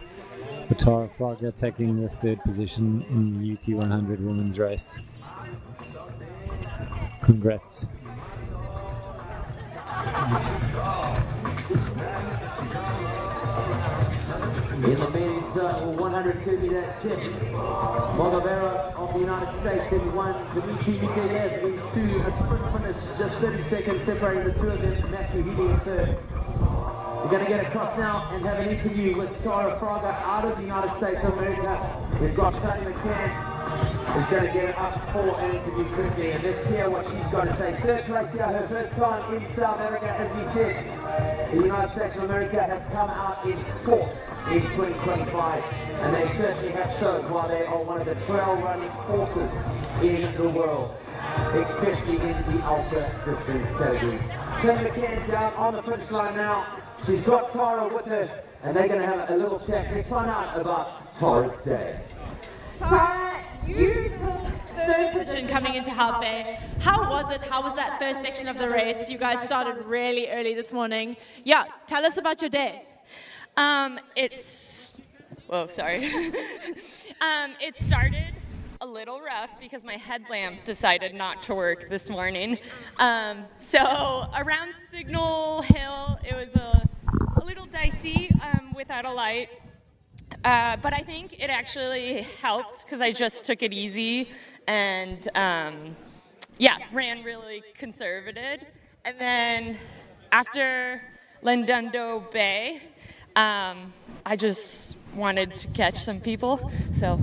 Tara Fraga taking the third position in the UT 100 women's race. Congrats. In the men's 100 kilometer, Jeff Mogavera of the United States in one, Dmitry Miteyev in two, a sprint finish, just 30 seconds separating the two of them, Matthew Healy in third. We're going to get across now and have an interview with Tara Fraga out of the United States of America. We've got Tony McCann who's going to get up for an interview quickly, and let's hear what she's got to say. Third place here, her first time in South America, as we said. The United States of America has come out in force in 2025, and they certainly have shown why they are one of the trail running forces in the world, especially in the ultra distance category. Tony McCann down on the finish line now. She's got Tara with her, and they're going to have a little chat. Let's find out about Tara's day. Tara, you took third position coming into Hart Bay. How was it? How was that first section of the race? You guys started really early this morning. Yeah, tell us about your day. It started a little rough because my headlamp decided not to work this morning. So around Signal Hill, it was a little dicey without a light. But I think it actually helped because I just took it easy and ran really conservative. And then after Lendundo Bay, I just wanted to catch some people. So.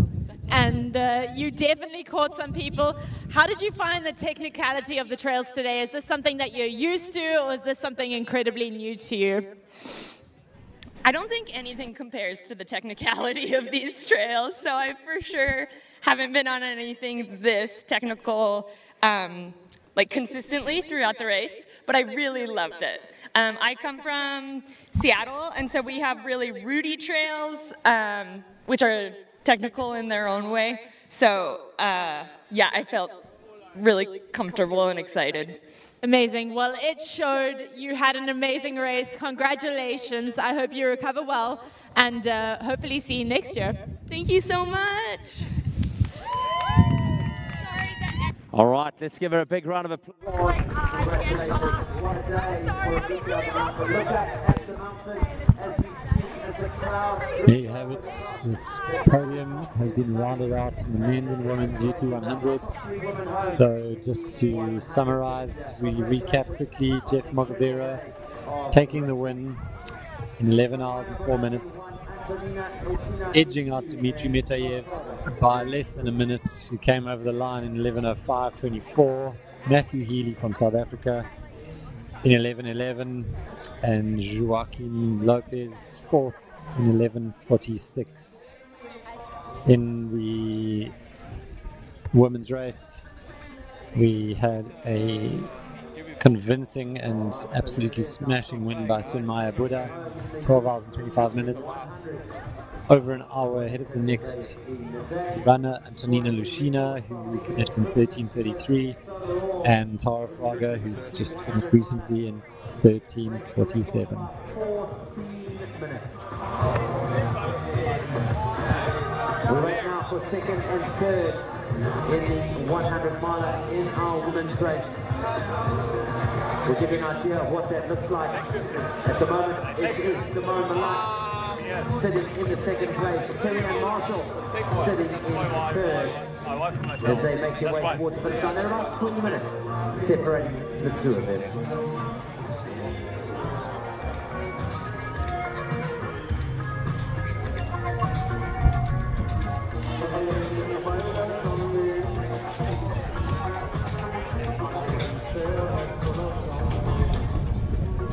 And you definitely caught some people. How did you find the technicality of the trails today? Is this something that you're used to, or is this something incredibly new to you? I don't think anything compares to the technicality of these trails, so I for sure haven't been on anything this technical like consistently throughout the race, but I really loved it. I come from Seattle, and so we have really rooty trails, which are technical in their own way. So yeah, I felt really comfortable and excited. Amazing. Well, it showed. You had an amazing race. Congratulations. I hope you recover well, and hopefully see you next year. Thank you so much. All right, let's give her a big round of applause. Congratulations. What a day for a victory on the mountain. Look at the mountain as we speak, as the crowd. There you have it. The podium has been rounded out in the men's and women's UT 100. So just to summarize, we recap quickly. Jeff Mogavera taking the win in 11 hours and 4 minutes, edging out Dmitry Metayev by less than a minute, who came over the line in 11:05.24. Matthew Healy from South Africa in 11:11, and Joaquin Lopez fourth in 11:46. In the women's race, we had a convincing and absolutely smashing win by Sunaya Buddha, 12 hours and 25 minutes, over an hour ahead of the next runner, Antonina Lushina, who finished in 13:33, and Tara Fraga, who's just finished recently in 13:47. 14 minutes. We're right now for second and third in the 100-miler in our women's race. We'll give you an idea of what that looks like. At the moment, it is Simone Malak sitting in the second place. Kerry-Ann Marshall sitting in third as they make their way towards the finish line. They're about 20 minutes separating the two of them.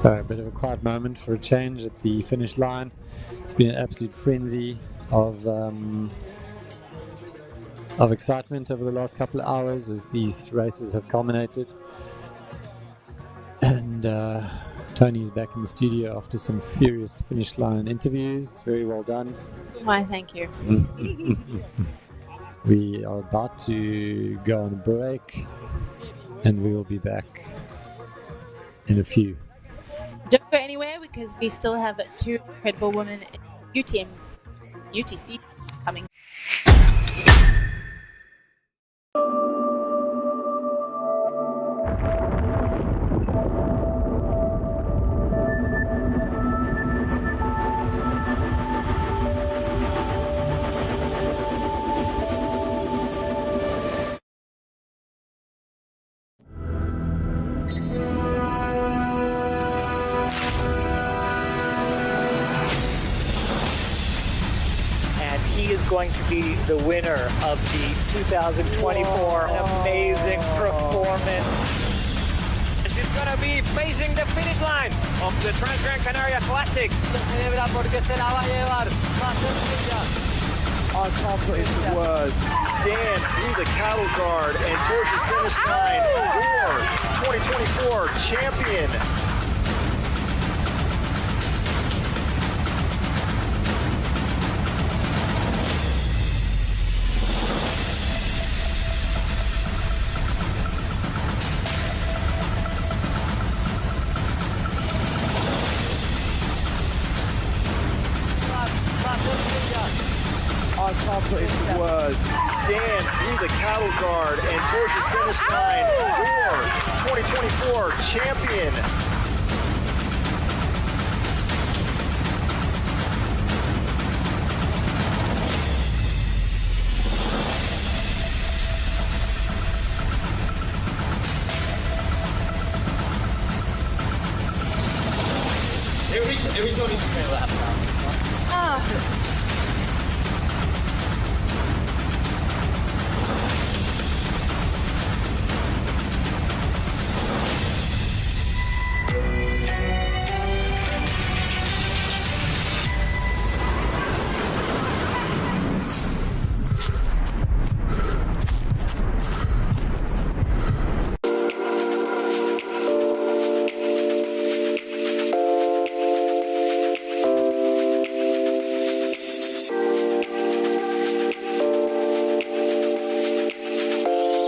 A bit of a quiet moment for a change at the finish line. It's been an absolute frenzy of excitement over the last couple of hours as these races have culminated. And Tony's back in the studio after some furious finish line interviews. Very well done. Why, thank you. We are about to go on a break, and we will be back in a few. Don't go anywhere because we still have two incredible women in UTC coming. Going to be the winner of the 2024 amazing performance. She's going to be facing the finish line of the Trans-Gran Canaria Classic. I can't put into words. Stand through the cattle guard and towards the finish line for 2024 champion. I can't put into words. Stand through the cattle guard and towards the finish line for 2024 champion. Every time he's lap now.